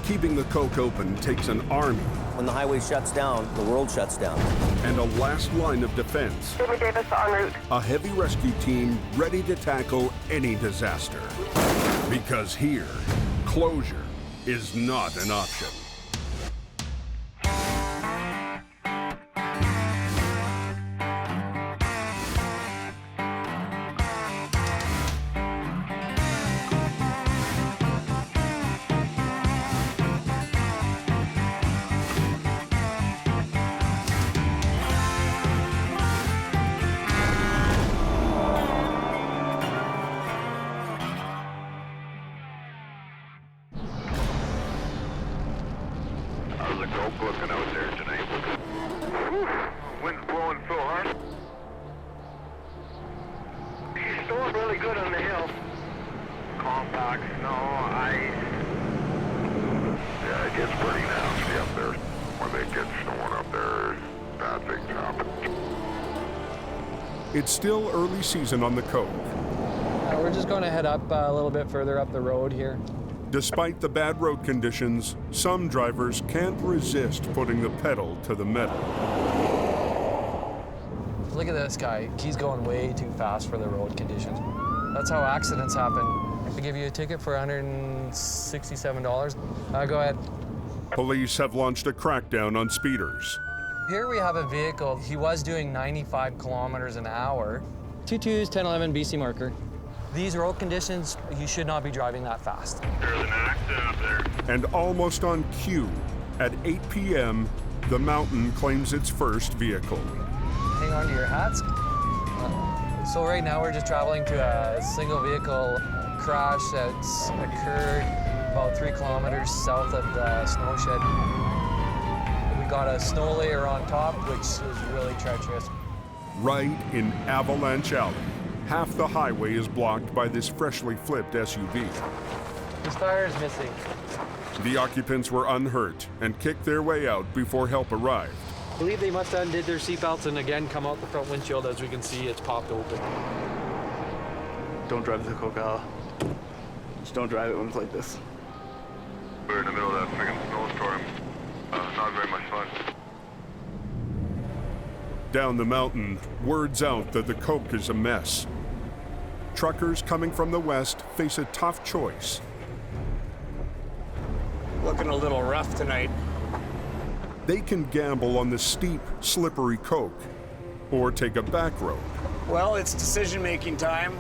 Keeping the Coke open takes an army. When the highway shuts down, the world shuts down. And a last line of defense. Jimmy Davis en route. A heavy rescue team ready to tackle any disaster. Because here, closure is not an option. Looking out there tonight. Whew. Wind's blowing so hard. She's stored really good on the hill. Compact, snow, ice. Yeah, it gets pretty nasty up there. When they get snowing up there, bad things happen. It's still early season on the Cove. We're just going to head up a little bit further up the road here. Despite the bad road conditions, some drivers can't resist putting the pedal to the metal. Look at this guy. He's going way too fast for the road conditions. That's how accidents happen. I give you a ticket for $167. Go ahead. Police have launched a crackdown on speeders. Here we have a vehicle. He was doing 95 kilometers an hour. 22's 1011 BC marker. These road conditions, you should not be driving that fast. There's an accident up there. And almost on cue, at 8 p.m., the mountain claims its first vehicle. Hang on to your hats. So right now we're just traveling to a single vehicle crash that's occurred about 3 kilometers south of the snow shed. We got a snow layer on top, which is really treacherous. Right in Avalanche Alley. Half the highway is blocked by this freshly flipped SUV. His tire is missing. The occupants were unhurt and kicked their way out before help arrived. I believe they must have undid their seatbelts and again come out the front windshield. As we can see, it's popped open. Don't drive the Coquihalla. Just don't drive it when it's like this. We're in the middle of that friggin' snowstorm. Not very much fun. Down the mountain, word's out that the Coke is a mess. Truckers coming from the west face a tough choice. Looking a little rough tonight. They can gamble on the steep, slippery Coke, or take a back road. Well, it's decision-making time.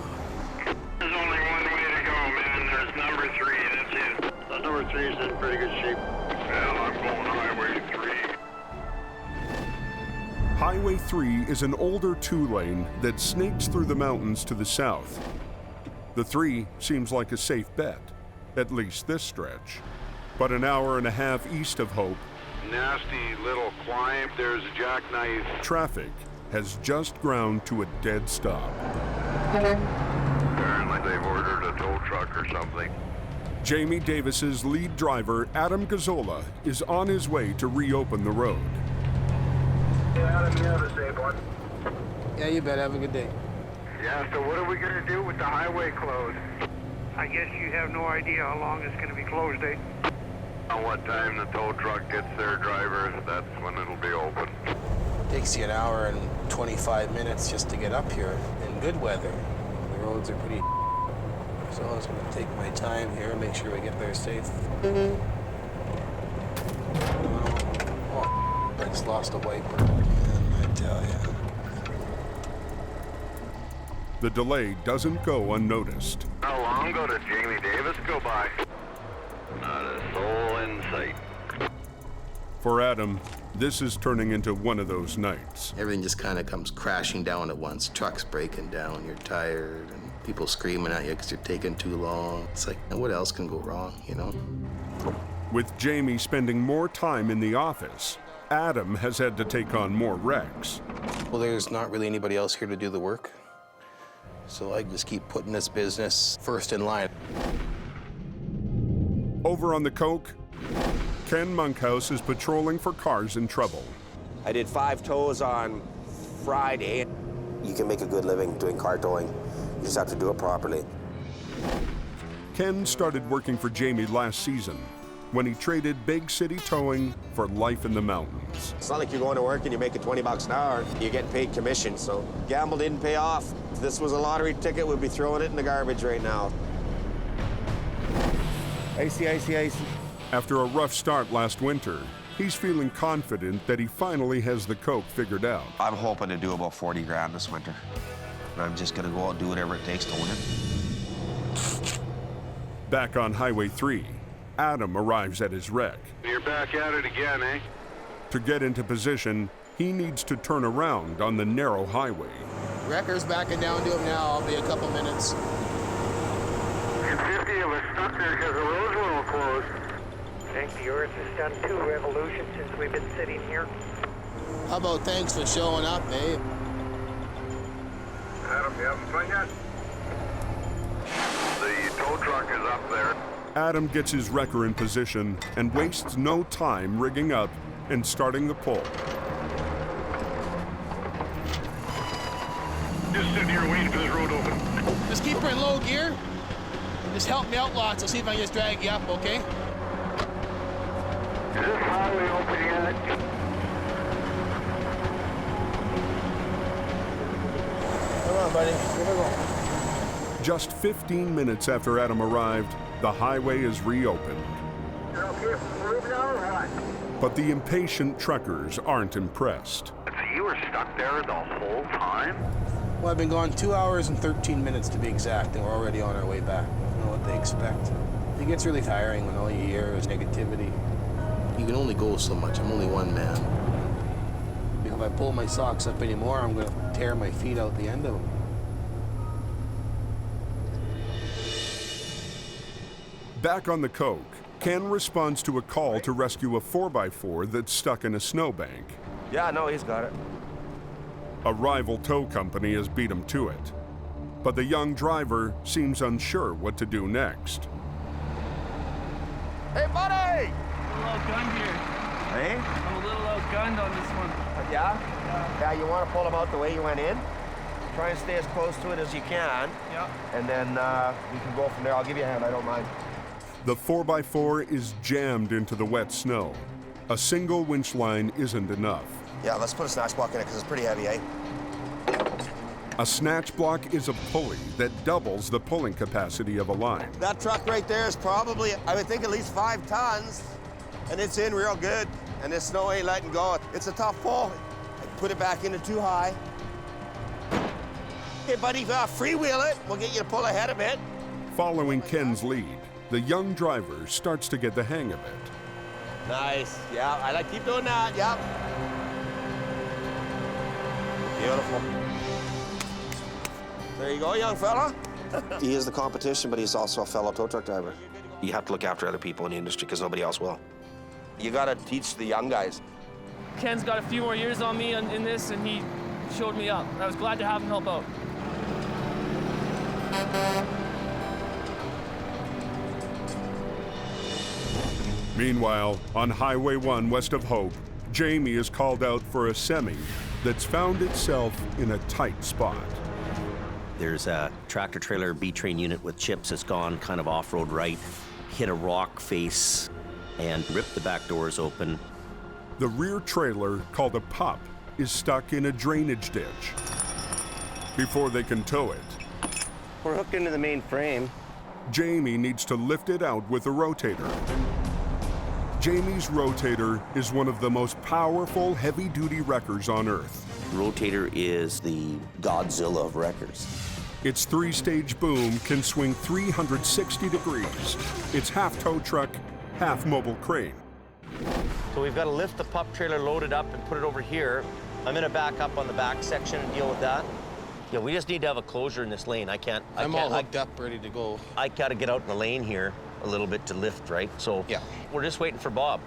There's only one way to go, man. There's number 3, that's it. Number 3 is in pretty good shape. Well, I'm going Highway 3. Highway 3 is an older 2-lane that snakes through the mountains to the south. The 3 seems like a safe bet, at least this stretch. But an hour and a half east of Hope, nasty little climb, there's a jackknife. Traffic has just ground to a dead stop. Apparently they've ordered a tow truck or something. Jamie Davis's lead driver, Adam Gazzola, is on his way to reopen the road. Adam, you have a safe one. Yeah, you bet. Have a good day. Yeah, so what are we gonna do with the highway closed? I guess you have no idea how long it's going to be closed, eh? On what time the tow truck gets their drivers, that's when it'll be open. Takes you an hour and 25 minutes just to get up here in good weather. The roads are pretty so I was going to take my time here and make sure we get there safe. Oh, I just lost a wiper, man, I tell ya. The delay doesn't go unnoticed. How long ago did Jamie Davis go by? Not a soul in sight. For Adam, this is turning into one of those nights. Everything just kind of comes crashing down at once. Trucks breaking down, you're tired, and people screaming at you because you're taking too long. It's like, what else can go wrong, you know? With Jamie spending more time in the office, Adam has had to take on more wrecks. Well, there's not really anybody else here to do the work. So I just keep putting this business first in line. Over on the Coke, Ken Monkhouse is patrolling for cars in trouble. I did 5 tows on Friday. You can make a good living doing car towing. You just have to do it properly. Ken started working for Jamie last season when he traded big city towing for life in the mountains. It's not like you're going to work and you're making 20 bucks an hour. You're getting paid commission, so gamble didn't pay off. If this was a lottery ticket, we'd be throwing it in the garbage right now. Icy, icy, icy. After a rough start last winter, he's feeling confident that he finally has the Coke figured out. I'm hoping to do about 40 grand this winter. And I'm just gonna go out and do whatever it takes to win it. Back on Highway 3, Adam arrives at his wreck. You're back at it again, eh? To get into position, he needs to turn around on the narrow highway. Wrecker's backing down to him now. I'll be a couple minutes. And 50 of us stuck there because the roads were all closed. I think the Earth has done 2 revolutions since we've been sitting here. How about thanks for showing up, eh? Adam, you having fun yet? The tow truck is up there. Adam gets his wrecker in position and wastes no time rigging up and starting the pull. Just sitting here waiting for this road to open. Just keep her in low gear. Just help me out lots. I'll see if I can just drag you up, okay? Is this highway open yet? Come on, buddy. Here we go. Just 15 minutes after Adam arrived, the highway is reopened. You're okay for the move now or what? But the impatient truckers aren't impressed. So you were stuck there the whole time? Well, I've been gone 2 hours and 13 minutes to be exact, and we're already on our way back. I don't know what they expect. It gets really tiring when all you hear is negativity. You can only go so much. I'm only one man. If I pull my socks up anymore, I'm going to tear my feet out the end of them. Back on the Coke, Ken responds to a call to rescue a 4x4 that's stuck in a snowbank. Yeah, no, he's got it. A rival tow company has beat him to it. But the young driver seems unsure what to do next. Hey, buddy! I'm a little outgunned here. Hey? I'm a little outgunned on this one. Yeah? Yeah, you want to pull him out the way you went in? Try and stay as close to it as you can. Yeah. And then we can go from there. I'll give you a hand, I don't mind. The 4x4 is jammed into the wet snow. A single winch line isn't enough. Yeah, let's put a snatch block in it because it's pretty heavy, eh? A snatch block is a pulley that doubles the pulling capacity of a line. That truck right there is probably, I would think, at least 5 tons. And it's in real good. And this snow ain't letting go. It's a tough pull. I put it back into too high. Hey, buddy, freewheel it. We'll get you to pull ahead a bit. Following Ken's lead, the young driver starts to get the hang of it. Nice. Yeah, I like keep doing that. Yep. Beautiful. There you go, young fella. He is the competition, but he's also a fellow tow truck driver. You have to look after other people in the industry because nobody else will. You got to teach the young guys. Ken's got a few more years on me in this, and he showed me up. I was glad to have him help out. Meanwhile, on Highway 1 west of Hope, Jamie is called out for a semi that's found itself in a tight spot. There's a tractor-trailer B-train unit with chips that's gone kind of off-road right, hit a rock face, and ripped the back doors open. The rear trailer, called a pup, is stuck in a drainage ditch. Before they can tow it, we're hooked into the main frame. Jamie needs to lift it out with a rotator. Jamie's Rotator is one of the most powerful heavy-duty wreckers on Earth. Rotator is the Godzilla of wreckers. Its three-stage boom can swing 360 degrees. It's half tow truck, half mobile crane. So we've got to lift the pup trailer, load it up, and put it over here. I'm gonna back up on the back section and deal with that. Yeah, we just need to have a closure in this lane. I'm all hooked up, ready to go. I gotta get out in the lane here a little bit to lift, right? So yeah, we're just waiting for Bob.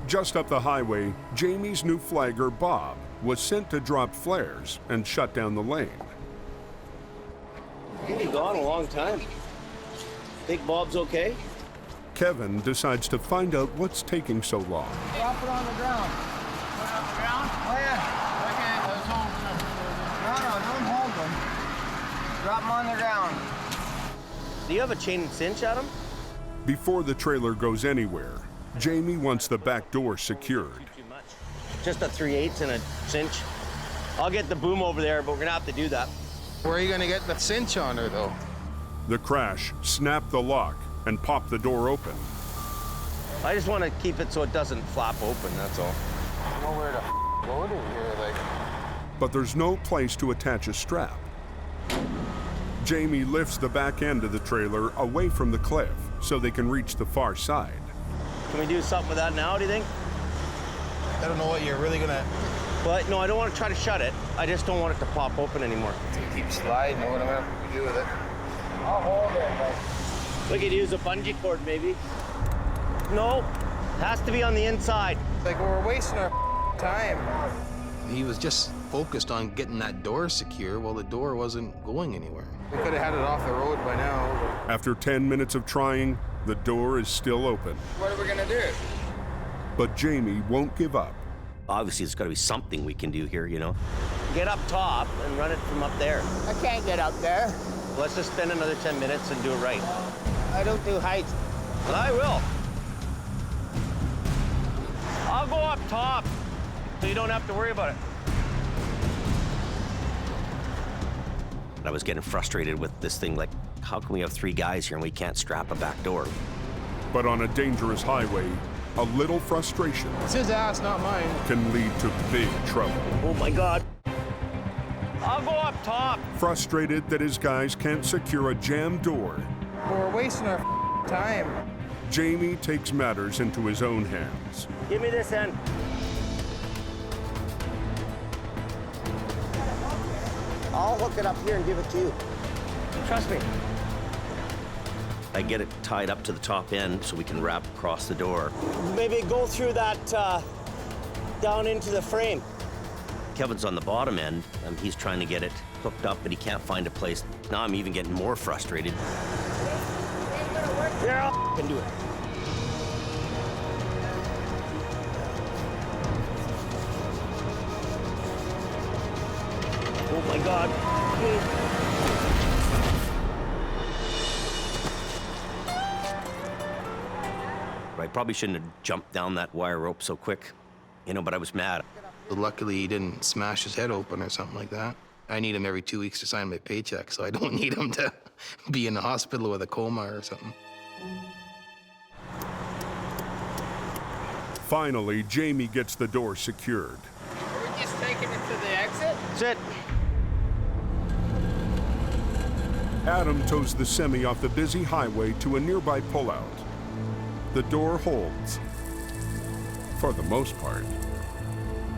Just up the highway, Jamie's new flagger, Bob, was sent to drop flares and shut down the lane. You've been gone a long time. Think Bob's okay? Kevin decides to find out what's taking so long. Drop it on the ground. Put it on the ground? Oh, yeah. Okay, let's hold them. No, don't hold them. Drop them on the ground. Do you have a chain and cinch, Adam? Before the trailer goes anywhere, Jamie wants the back door secured. Just a 3/8 and a cinch. I'll get the boom over there, but we're gonna have to do that. Where are you gonna get the cinch on her, though? The crash snapped the lock and popped the door open. I just want to keep it so it doesn't flap open, that's all. Nowhere to load in here, like. But there's no place to attach a strap. Jamie lifts the back end of the trailer away from the cliff so they can reach the far side. Can we do something with that now, do you think? I don't know what you're really gonna... Well, no, I don't want to try to shut it. I just don't want it to pop open anymore. Keep sliding, what am I gonna do with it? I'll hold it, but... We could use a bungee cord, maybe. No, it has to be on the inside. Like, we're wasting our time. He was just focused on getting that door secure while the door wasn't going anywhere. We could have had it off the road by now. After 10 minutes of trying, the door is still open. What are we gonna do? But Jamie won't give up. Obviously, there's got to be something we can do here, you know? Get up top and run it from up there. I can't get up there. Let's just spend another 10 minutes and do it right. I don't do heights. But I will. I'll go up top, so you don't have to worry about it. I was getting frustrated with this thing, like, how can we have 3 guys here and we can't strap a back door? But on a dangerous highway, a little frustration It's his ass, not mine. can lead to big trouble. Oh my God. I'll go up top. Frustrated that his guys can't secure a jammed door, We're wasting our time. Jamie takes matters into his own hands. Give me this end. I'll hook it up here and give it to you. Trust me. I get it tied up to the top end so we can wrap across the door. Maybe go through that, down into the frame. Kevin's on the bottom end, and he's trying to get it hooked up, but he can't find a place. Now I'm even getting more frustrated. Yeah, I can do it. Oh my God. I probably shouldn't have jumped down that wire rope so quick, you know, but I was mad. Luckily, he didn't smash his head open or something like that. I need him every 2 weeks to sign my paycheck, so I don't need him to be in the hospital with a coma or something. Finally, Jamie gets the door secured. Are we just taking it to the exit? That's it. Adam tows the semi off the busy highway to a nearby pullout. The door holds, for the most part.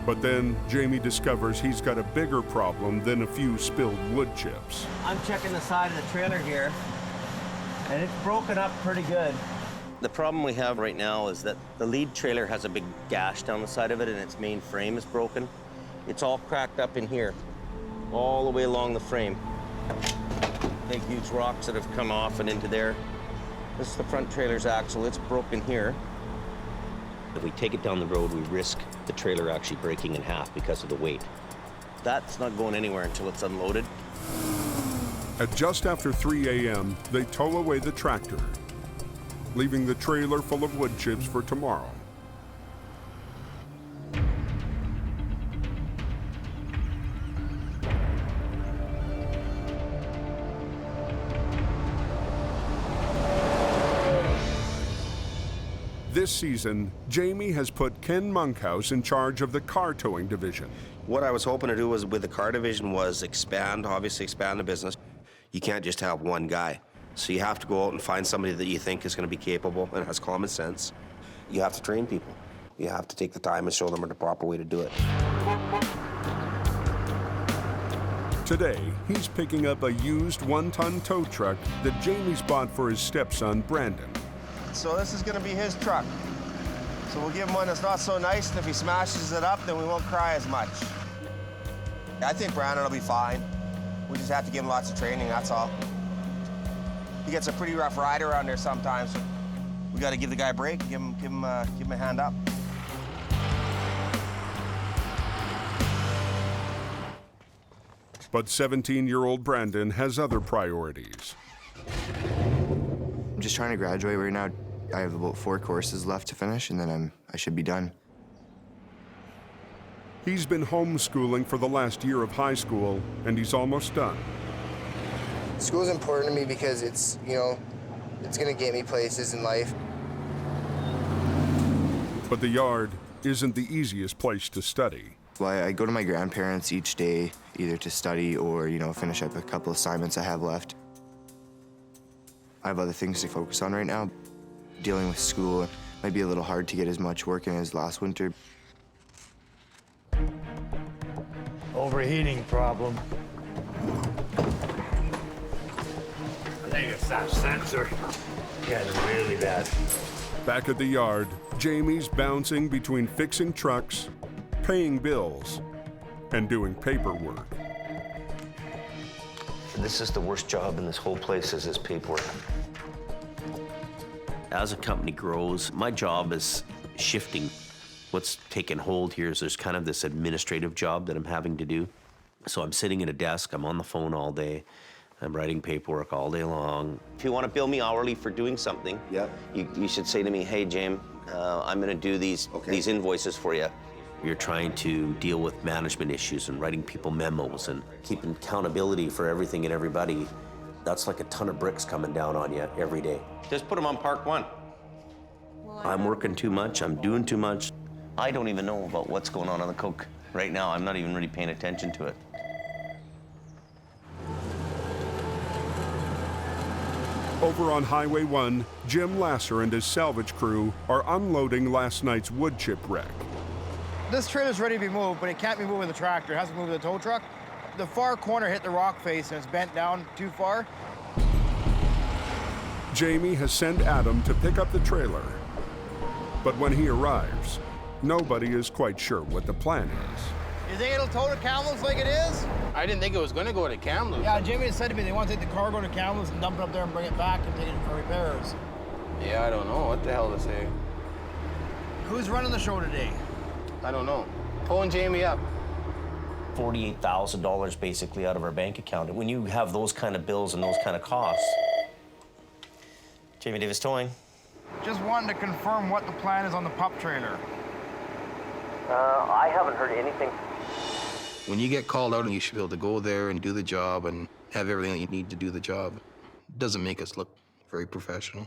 But then Jamie discovers he's got a bigger problem than a few spilled wood chips. I'm checking the side of the trailer here, and it's broken up pretty good. The problem we have right now is that the lead trailer has a big gash down the side of it, and its main frame is broken. It's all cracked up in here, all the way along the frame. Big, huge rocks that have come off and into there. This is the front trailer's axle. It's broken here. If we take it down the road, we risk the trailer actually breaking in half because of the weight. That's not going anywhere until it's unloaded. At just after 3 a.m., they tow away the tractor, leaving the trailer full of wood chips for tomorrow. This season, Jamie has put Ken Monkhouse in charge of the car towing division. What I was hoping to do was with the car division was obviously expand the business. You can't just have one guy. So you have to go out and find somebody that you think is going to be capable and has common sense. You have to train people. You have to take the time and show them the proper way to do it. Today, he's picking up a used one-ton tow truck that Jamie's bought for his stepson, Brandon. So this is going to be his truck. So we'll give him one that's not so nice, and if he smashes it up, then we won't cry as much. I think Brandon will be fine. We just have to give him lots of training, that's all. He gets a pretty rough ride around there sometimes. So we got to give the guy a break, give him a hand up. But 17-year-old Brandon has other priorities. I'm just trying to graduate right now. I have about 4 courses left to finish, and then I should be done. He's been homeschooling for the last year of high school, and he's almost done. School's important to me because it's, it's gonna get me places in life. But the yard isn't the easiest place to study. Well, I go to my grandparents each day, either to study or, finish up a couple assignments I have left. I have other things to focus on right now. Dealing with school might be a little hard to get as much work in as last winter. Overheating problem. I think it's that sensor. Getting really bad. Back at the yard, Jamie's bouncing between fixing trucks, paying bills, and doing paperwork. This is the worst job in this whole place, is this paperwork. As a company grows, my job is shifting. What's taken hold here is there's kind of this administrative job that I'm having to do. So I'm sitting at a desk, I'm on the phone all day, I'm writing paperwork all day long. If you want to bill me hourly for doing something, you should say to me, hey, James, I'm going to do these invoices for you. You're trying to deal with management issues and writing people memos and keeping accountability for everything and everybody. That's like a ton of bricks coming down on you every day. Just put them on Park 1. I'm working too much, I'm doing too much. I don't even know about what's going on the Coke right now. I'm not even really paying attention to it. Over on Highway 1, Jim Lasser and his salvage crew are unloading last night's wood chip wreck. This trailer's ready to be moved, but it can't be moved with the tractor. It has to move with the tow truck. The far corner hit the rock face and it's bent down too far. Jamie has sent Adam to pick up the trailer. But when he arrives, nobody is quite sure what the plan is. You think it'll tow to Kamloops like it is? I didn't think it was going to go to Kamloops. Yeah, Jimmy said to me they want to take the cargo to Kamloops and dump it up there and bring it back and take it for repairs. Yeah, I don't know what the hell to say. Who's running the show today? I don't know. Pulling Jamie up. $48,000 basically out of our bank account. And when you have those kind of bills and those kind of costs, Jamie Davis Towing. Just wanted to confirm what the plan is on the pup trailer. I haven't heard anything. When you get called out, you should be able to go there and do the job and have everything that you need to do the job. It doesn't make us look very professional.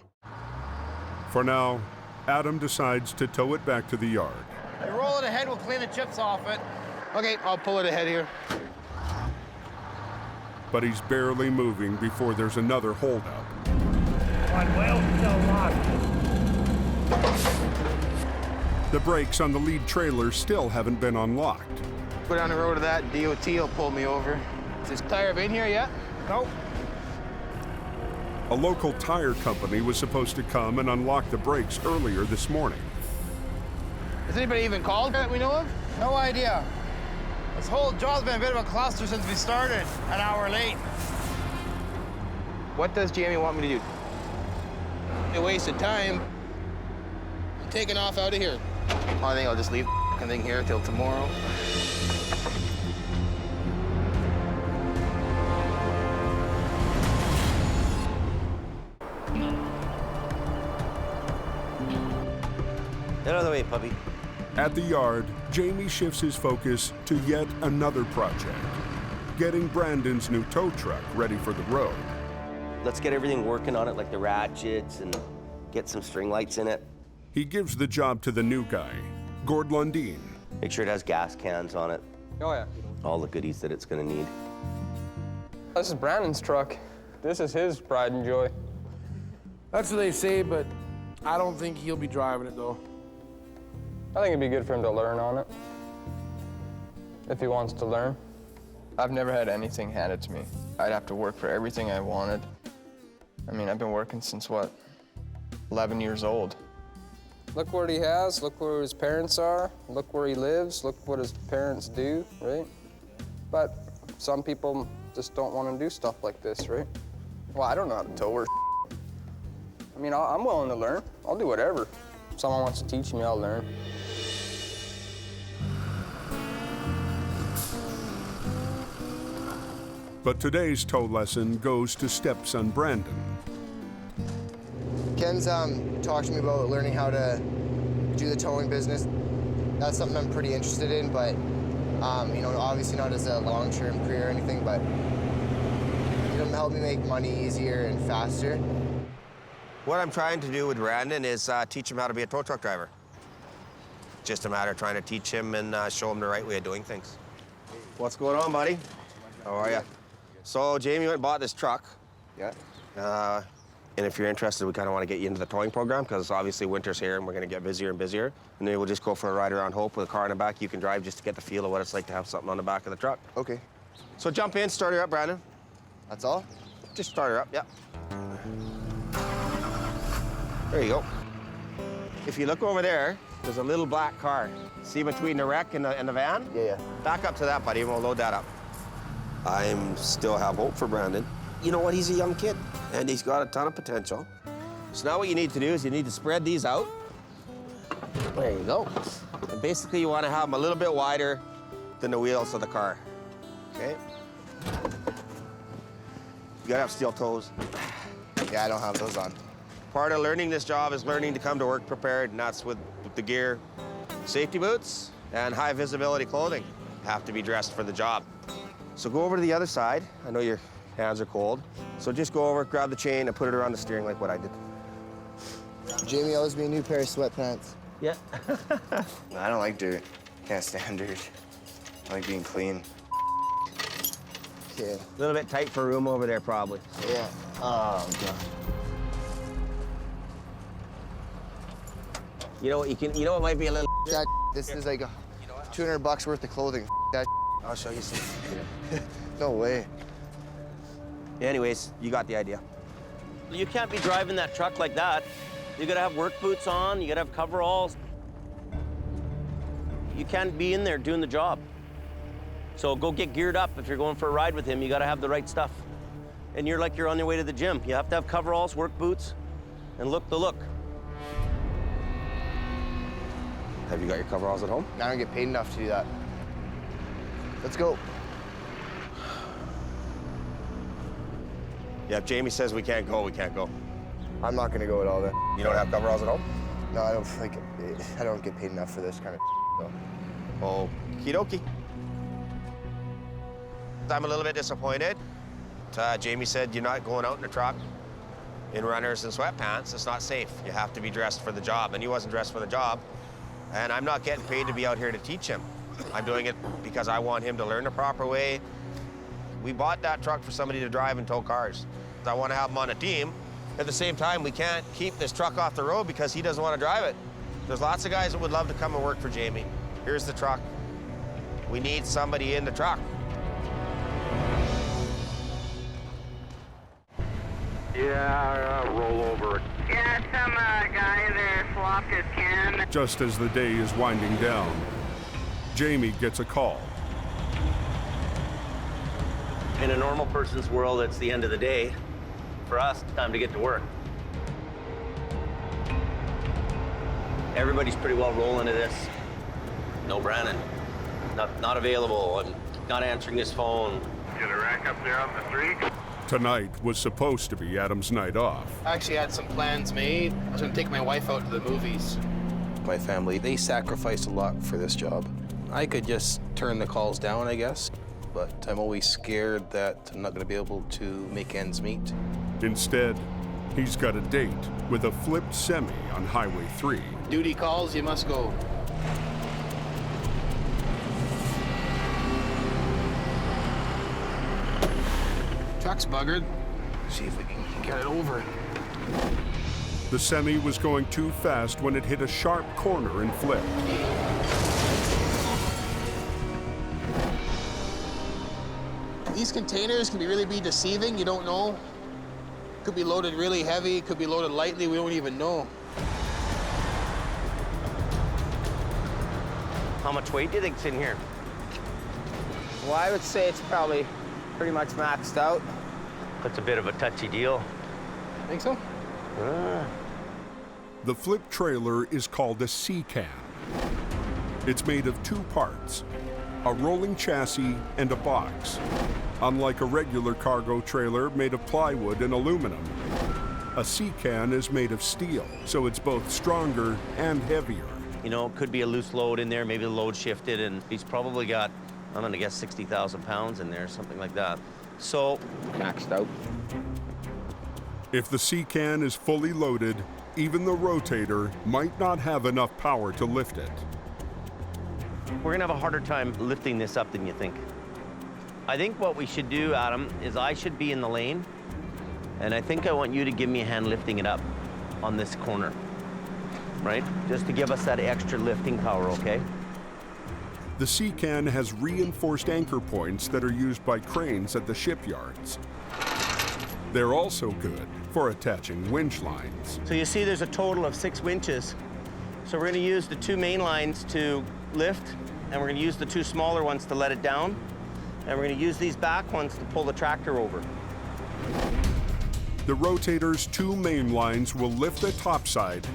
For now, Adam decides to tow it back to the yard. You roll it ahead, we'll clean the chips off it. Okay, I'll pull it ahead here. But he's barely moving before there's another holdup. One wheel still locked. The brakes on the lead trailer still haven't been unlocked. Go down the road to that, DOT will pull me over. Is this tire been here yet? Nope. A local tire company was supposed to come and unlock the brakes earlier this morning. Has anybody even called that we know of? No idea. This whole job's been a bit of a cluster since we started, an hour late. What does Jamie want me to do? A waste of time. I'm taking off out of here. I think I'll just leave the thing here till tomorrow. Get out of the way, puppy. At the yard, Jamie shifts his focus to yet another project, getting Brandon's new tow truck ready for the road. Let's get everything working on it, like the ratchets, and get some string lights in it. He gives the job to the new guy, Gord. Make sure it has gas cans on it. Oh, yeah. All the goodies that it's gonna need. This is Brandon's truck. This is his pride and joy. That's what they say, but I don't think he'll be driving it, though. I think it'd be good for him to learn on it, if he wants to learn. I've never had anything handed to me. I'd have to work for everything I wanted. I mean, I've been working since, what, 11 years old. Look what he has, look where his parents are, look where he lives, look what his parents do, right? But some people just don't want to do stuff like this, right? Well, I don't know how to tow or I mean, I'm willing to learn. I'll do whatever. If someone wants to teach me, I'll learn. But today's tow lesson goes to stepson Brandon. Ken's talked to me about learning how to do the towing business. That's something I'm pretty interested in, but you know, obviously not as a long-term career or anything, but it'll help me make money easier and faster. What I'm trying to do with Brandon is teach him how to be a tow truck driver. Just a matter of trying to teach him and show him the right way of doing things. What's going on, buddy? How are you? So Jamie went and bought this truck. Yeah. And if you're interested, we kind of want to get you into the towing program because obviously winter's here and we're going to get busier and busier. And then we'll just go for a ride around Hope with a car in the back you can drive just to get the feel of what it's like to have something on the back of the truck. Okay. So jump in, start her up, Brandon. That's all? Just start her up, yeah. There you go. If you look over there, there's a little black car. See between the wreck and the van? Yeah. Back up to that, buddy, and we'll load that up. I still have hope for Brandon. You know what, he's a young kid, and he's got a ton of potential. So now what you need to do is you need to spread these out. There you go. And basically you want to have them a little bit wider than the wheels of the car, okay? You gotta have steel toes. Yeah, I don't have those on. Part of learning this job is learning to come to work prepared, and that's with the gear. Safety boots and high visibility clothing have to be dressed for the job. So go over to the other side. I know your hands are cold. So just go over, grab the chain, and put it around the steering like what I did. Jamie owes me a new pair of sweatpants. Yeah. I don't like dirt. Can't stand dirt. I like being clean. Okay. A little bit tight for room over there, probably. Yeah. Oh, God. You know what? You know it might be a little. That, this is like $200 worth of clothing. That. I'll show you some. No way. Anyways, you got the idea. You can't be driving that truck like that. You gotta have work boots on, you gotta have coveralls. You can't be in there doing the job. So go get geared up. If you're going for a ride with him, you gotta have the right stuff. And you're like you're on your way to the gym. You have to have coveralls, work boots, and look the look. Have you got your coveralls at home? I don't get paid enough to do that. Let's go. Yeah, if Jamie says we can't go, we can't go. I'm not gonna go at all then. You don't have coveralls at home? No, I don't like. I don't get paid enough for this kind of. So. Okie dokie. I'm a little bit disappointed. Jamie said you're not going out in the truck in runners and sweatpants. It's not safe. You have to be dressed for the job, and he wasn't dressed for the job. And I'm not getting paid to be out here to teach him. I'm doing it because I want him to learn the proper way. We bought that truck for somebody to drive and tow cars. I want to have him on a team. At the same time, we can't keep this truck off the road because he doesn't want to drive it. There's lots of guys that would love to come and work for Jamie. Here's the truck. We need somebody in the truck. Yeah, roll over. Yeah, some guy there flopped his can. Just as the day is winding down, Jamie gets a call. In a normal person's world, it's the end of the day. For us, it's time to get to work. Everybody's pretty well rolling to this. No Brandon, not available. I'm not answering his phone. Get a rack up there on the street. Tonight was supposed to be Adam's night off. I actually had some plans made. I was gonna take my wife out to the movies. My family, they sacrificed a lot for this job. I could just turn the calls down, I guess, but I'm always scared that I'm not gonna be able to make ends meet. Instead, he's got a date with a flipped semi on Highway 3. Duty calls, you must go. Truck's buggered. See if we can get it over. The semi was going too fast when it hit a sharp corner and flipped. These containers can really be deceiving. You don't know. Could be loaded really heavy, could be loaded lightly. We don't even know. How much weight do you think's in here? Well, I would say it's probably pretty much maxed out. That's a bit of a touchy deal. Think so? The flip trailer is called a C-can. It's made of two parts, a rolling chassis and a box. Unlike a regular cargo trailer made of plywood and aluminum, a C-can is made of steel, so it's both stronger and heavier. You know, it could be a loose load in there, maybe the load shifted, and he's probably got, I'm gonna guess 60,000 pounds in there, something like that. So, maxed out. If the C-can is fully loaded, even the Rotator might not have enough power to lift it. we're gonna have a harder time lifting this up than you think. I think what we should do, Adam, is I should be in the lane, and I think I want you to give me a hand lifting it up on this corner, right? Just to give us that extra lifting power, okay? The C-can has reinforced anchor points that are used by cranes at the shipyards. They're also good for attaching winch lines. So you see there's a total of 6 winches. So we're gonna use the 2 main lines to lift, and we're gonna use the 2 smaller ones to let it down, and we're gonna use these back ones to pull the tractor over. The Rotator's 2 main lines will lift the topside,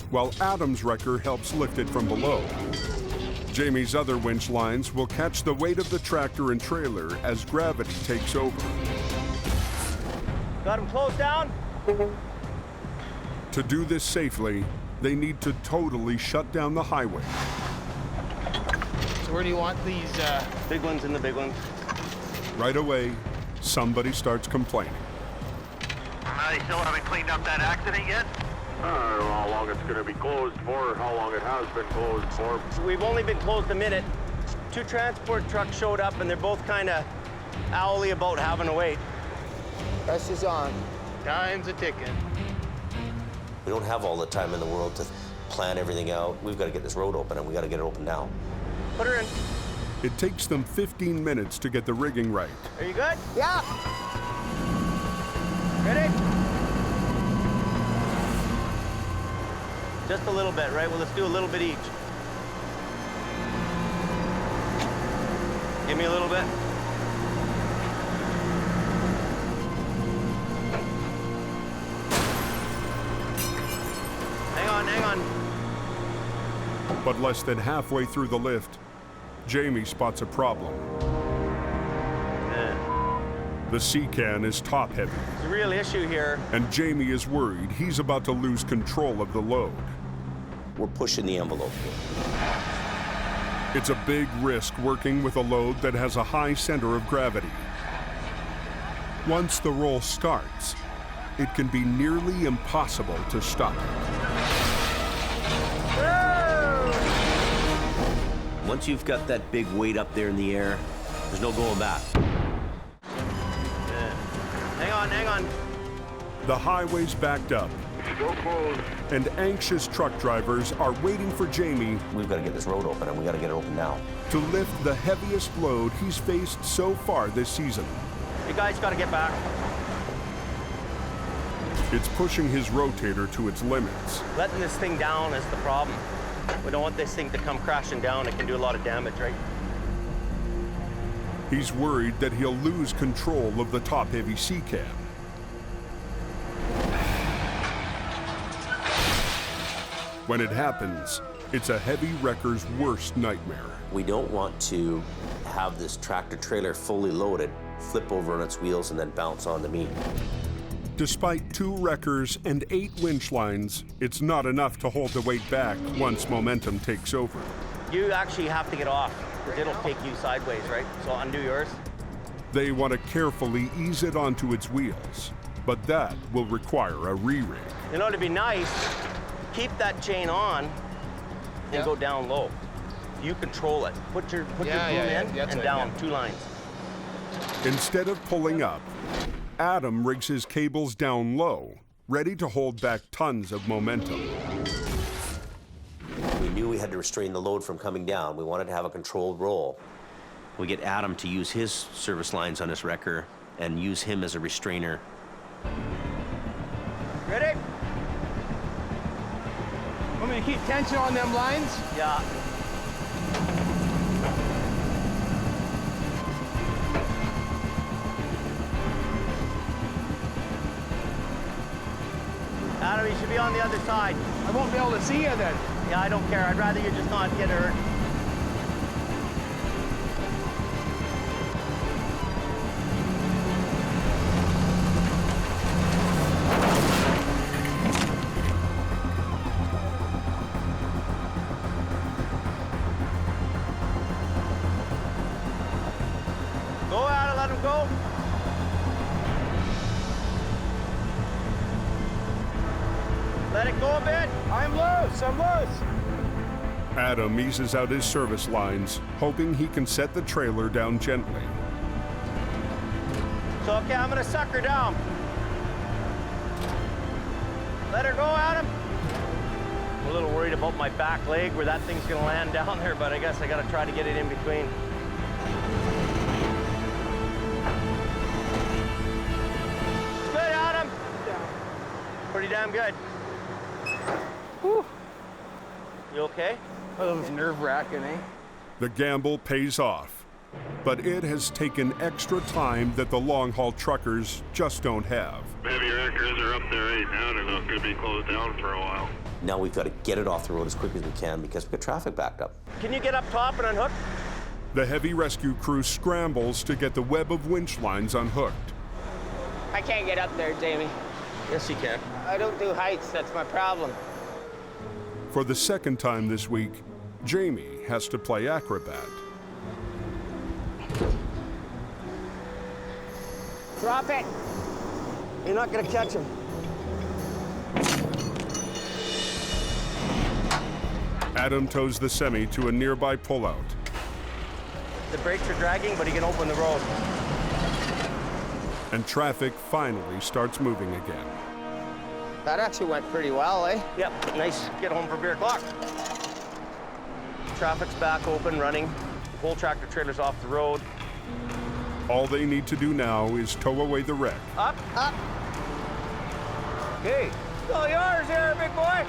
while Adam's wrecker helps lift it from below. Jamie's other winch lines will catch the weight of the tractor and trailer as gravity takes over. Got them closed down? To do this safely, they need to totally shut down the highway. So where do you want these? Big ones and the big ones. Right away, somebody starts complaining. They still haven't cleaned up that accident yet? I don't know how long it's going to be closed for, how long it has been closed for. We've only been closed a minute. 2 transport trucks showed up, and they're both kind of owly about having to wait. Pressure's on. Time's a ticking. We don't have all the time in the world to plan everything out. We've got to get this road open, and we got to get it open now. Put her in. It takes them 15 minutes to get the rigging right. Are you good? Yeah. Ready? Just a little bit, right? Well, let's do a little bit each. Give me a little bit. Hang on. But less than halfway through the lift, Jamie spots a problem. The C-can is top heavy. There's a real issue here. And Jamie is worried he's about to lose control of the load. We're pushing the envelope here. It's a big risk working with a load that has a high center of gravity. Once the roll starts, it can be nearly impossible to stop it. Once you've got that big weight up there in the air, there's no going back. Hang on. The highway's backed up, and anxious truck drivers are waiting for Jamie. We've got to get this road open, and we got to get it open now. To lift the heaviest load he's faced so far this season. You guys got to get back. It's pushing his Rotator to its limits. Letting this thing down is the problem. We don't want this thing to come crashing down. It can do a lot of damage, right? He's worried that he'll lose control of the top-heavy C-can. When it happens, it's a heavy wrecker's worst nightmare. We don't want to have this tractor trailer fully loaded, flip over on its wheels, and then bounce onto me. Despite 2 wreckers and 8 winch lines, it's not enough to hold the weight back once momentum takes over. You actually have to get off, because it'll take you sideways, right? So undo yours. They want to carefully ease it onto its wheels, but that will require a re-rig. You know, to be nice, keep that chain on and go down low. You control it. Put your boom in and down, 2 lines. Instead of pulling up, Adam rigs his cables down low, ready to hold back tons of momentum. We knew we had to restrain the load from coming down. We wanted to have a controlled roll. We get Adam to use his service lines on his wrecker and use him as a restrainer. Ready? Want me to keep tension on them lines? Yeah. Adam, you should be on the other side. I won't be able to see you then. Yeah, I don't care. I'd rather you just not get hurt. Go, Adam, let him go. Let it go a bit. I'm loose, I'm loose. Adam eases out his service lines, hoping he can set the trailer down gently. So, okay, I'm gonna suck her down. Let her go, Adam. I'm a little worried about my back leg where that thing's gonna land down there, but I guess I gotta try to get it in between. Good, Adam. Pretty damn good. Whew. You okay? That was nerve-wracking, eh? The gamble pays off, but it has taken extra time that the long-haul truckers just don't have. Heavy wreckers are up there right now. They're not going to be closed down for a while. Now we've got to get it off the road as quick as we can because we've got traffic backed up. Can you get up top and unhook? The heavy rescue crew scrambles to get the web of winch lines unhooked. I can't get up there, Jamie. Yes, you can. I don't do heights, that's my problem. For the second time this week, Jamie has to play acrobat. Drop it. You're not going to catch him. Adam tows the semi to a nearby pullout. The brakes are dragging, but he can open the road. And traffic finally starts moving again. That actually went pretty well, eh? Yep, nice. Get home for beer o'clock. Traffic's back open, running. The whole tractor trailer's off the road. All they need to do now is tow away the wreck. Up, up. Okay, it's all yours here, big boy.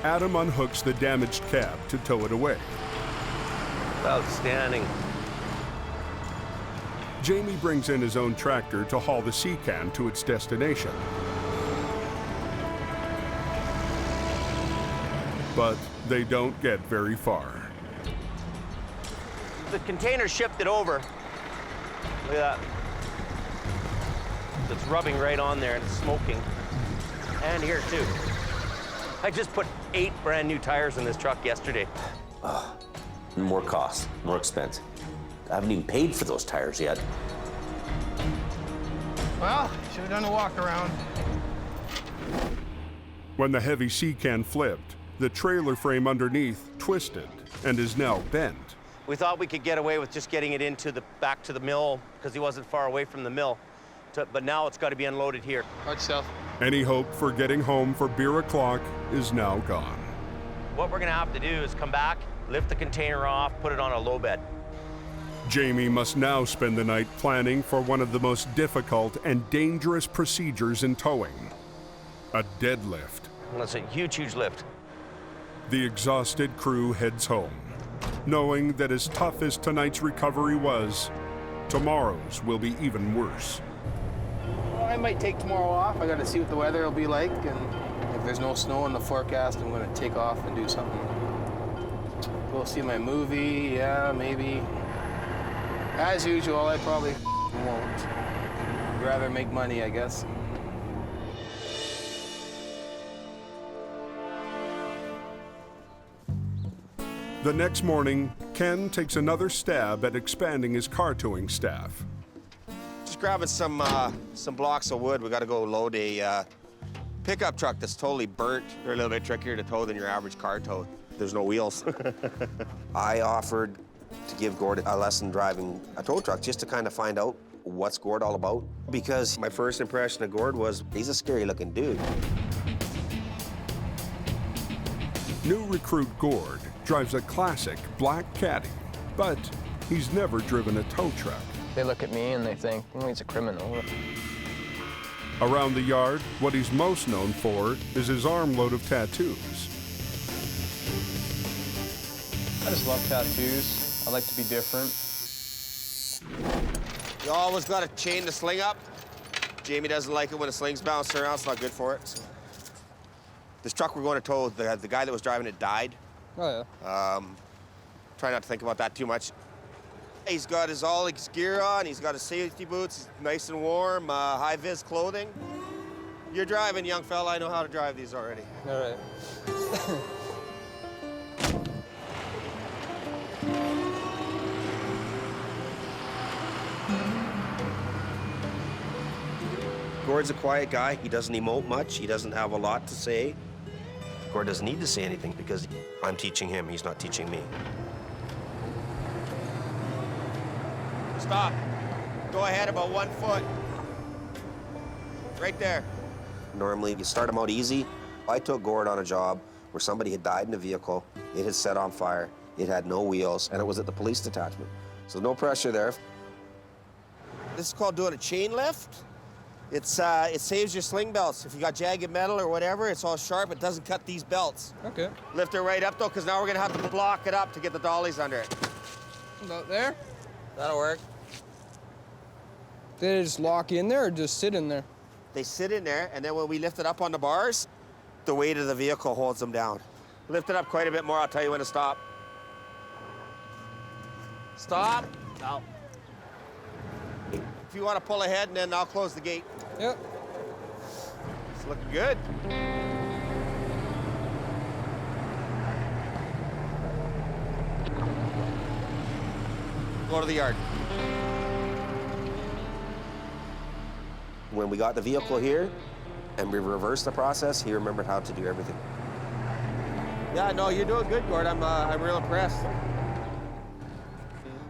Adam unhooks the damaged cab to tow it away. Outstanding. Jamie brings in his own tractor to haul the sea can to its destination. But they don't get very far. The container shifted over. Look at that. It's rubbing right on there and it's smoking. And here too. I just put 8 brand new tires in this truck yesterday. More cost, more expense. I haven't even paid for those tires yet. Well, should have done a walk around. When the heavy sea can flipped, the trailer frame underneath twisted and is now bent. We thought we could get away with just getting it back to the mill because he wasn't far away from the mill. But now it's got to be unloaded here. Watch yourself. Any hope for getting home for beer o'clock is now gone. What we're going to have to do is come back, lift the container off, put it on a low bed. Jamie must now spend the night planning for one of the most difficult and dangerous procedures in towing, a deadlift. That's a huge, huge lift. The exhausted crew heads home, knowing that as tough as tonight's recovery was, tomorrow's will be even worse. Well, I might take tomorrow off. I got to see what the weather will be like, and if there's no snow in the forecast, I'm gonna take off and do something. Go see my movie, yeah, maybe. As usual, I probably won't. I'd rather make money, I guess. The next morning, Ken takes another stab at expanding his car towing staff. Just grabbing some blocks of wood. We got to go load a pickup truck that's totally burnt. They're a little bit trickier to tow than your average car tow. There's no wheels. I offered to give Gord a lesson driving a tow truck just to kind of find out what's Gord all about. Because my first impression of Gord was he's a scary looking dude. New recruit Gord drives a classic black Caddy, but he's never driven a tow truck. They look at me and they think, oh, he's a criminal. Around the yard, what he's most known for is his armload of tattoos. I just love tattoos. I like to be different. You always got to chain the sling up. Jamie doesn't like it when the sling's bouncing around. It's not good for it. So. This truck we're going to tow, the guy that was driving it died. Oh, yeah. Try not to think about that too much. He's got all his gear on. He's got his safety boots, nice and warm, high-vis clothing. You're driving, young fella. I know how to drive these already. All right. Gord's a quiet guy. He doesn't emote much. He doesn't have a lot to say. Gord doesn't need to say anything because I'm teaching him. He's not teaching me. Stop. Go ahead about 1 foot. Right there. Normally, you start them out easy. I took Gord on a job where somebody had died in a vehicle. It had set on fire. It had no wheels, and it was at the police detachment. So no pressure there. This is called doing a chain lift. It saves your sling belts. If you got jagged metal or whatever, it's all sharp. It doesn't cut these belts. Okay. Lift it right up, though, because now we're going to have to block it up to get the dollies under it. About there? That'll work. They just lock in there or just sit in there? They sit in there, and then when we lift it up on the bars, the weight of the vehicle holds them down. Lift it up quite a bit more. I'll tell you when to stop. Stop. No. If you want to pull ahead, and then I'll close the gate. Yep. It's looking good. Go to the yard. When we got the vehicle here and we reversed the process, he remembered how to do everything. Yeah, no, you're doing good, Gord. I'm real impressed.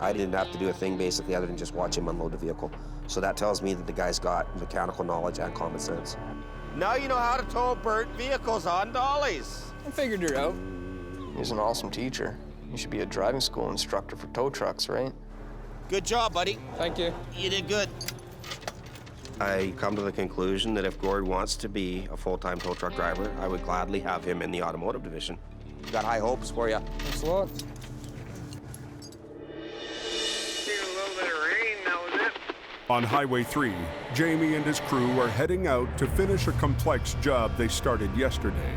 I didn't have to do a thing basically other than just watch him unload the vehicle. So that tells me that the guy's got mechanical knowledge and common sense. Now you know how to tow burnt vehicles on dollies. I figured it out. He's an awesome teacher. You should be a driving school instructor for tow trucks, right? Good job, buddy. Thank you. You did good. I come to the conclusion that if Gord wants to be a full-time tow truck driver, I would gladly have him in the automotive division. Got high hopes for you. Thanks a lot. On Highway 3, Jamie and his crew are heading out to finish a complex job they started yesterday.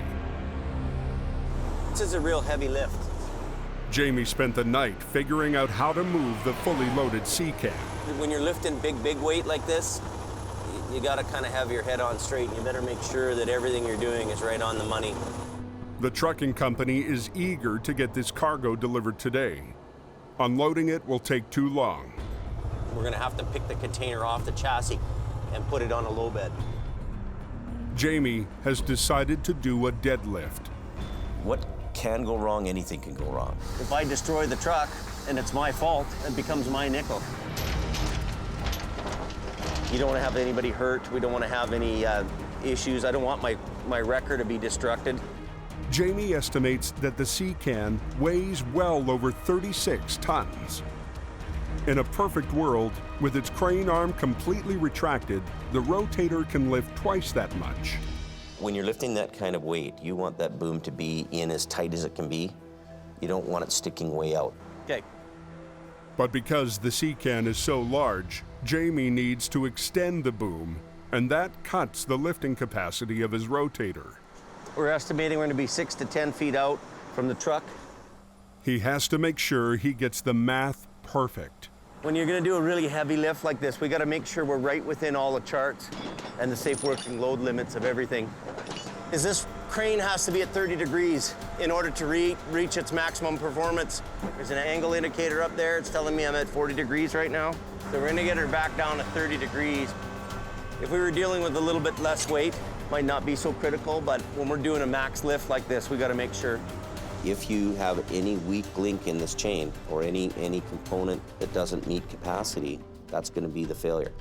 This is a real heavy lift. Jamie spent the night figuring out how to move the fully loaded C-Can. When you're lifting big weight like this, you gotta kind of have your head on straight, and you better make sure that everything you're doing is right on the money. The trucking company is eager to get this cargo delivered today. Unloading it will take too long. We're gonna have to pick the container off the chassis and put it on a low bed. Jamie has decided to do a deadlift. What can go wrong? Anything can go wrong. If I destroy the truck and it's my fault, it becomes my nickel. You don't want to have anybody hurt. We don't want to have any issues. I don't want my wrecker to be destructed. Jamie estimates that the C-Can weighs well over 36 tons. In a perfect world, with its crane arm completely retracted, the Rotator can lift twice that much. When you're lifting that kind of weight, you want that boom to be in as tight as it can be. You don't want it sticking way out. Okay. But because the C-Can is so large, Jamie needs to extend the boom, and that cuts the lifting capacity of his Rotator. We're estimating we're gonna be 6 to 10 feet out from the truck. He has to make sure he gets the math perfect. When you're gonna do a really heavy lift like this, we gotta make sure we're right within all the charts and the safe working load limits of everything. This crane has to be at 30 degrees in order to reach its maximum performance. There's an angle indicator up there. It's telling me I'm at 40 degrees right now. So we're gonna get her back down to 30 degrees. If we were dealing with a little bit less weight, might not be so critical, but when we're doing a max lift like this, we gotta make sure. If you have any weak link in this chain or any component that doesn't meet capacity, that's gonna be the failure.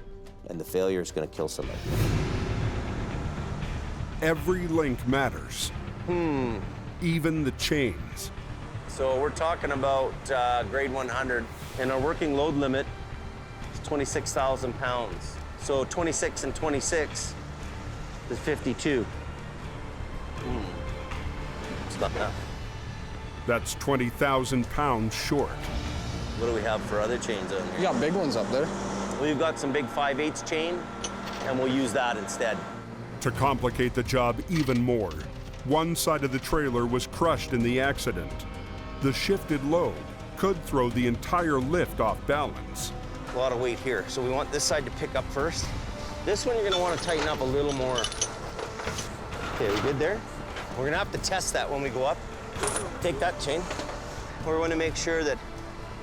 And the failure is gonna kill somebody. Every link matters. Even the chains. So we're talking about grade 100, and our working load limit is 26,000 pounds. So 26 and 26 is 52. It's not enough. That's 20,000 pounds short. What do we have for other chains on here? You got big ones up there. We've got some big 5/8 chain, and we'll use that instead. To complicate the job even more, one side of the trailer was crushed in the accident. The shifted load could throw the entire lift off balance. A lot of weight here, so we want this side to pick up first. This one you're gonna wanna tighten up a little more. Okay, we good there? We're gonna have to test that when we go up. Take that chain. We're gonna make sure that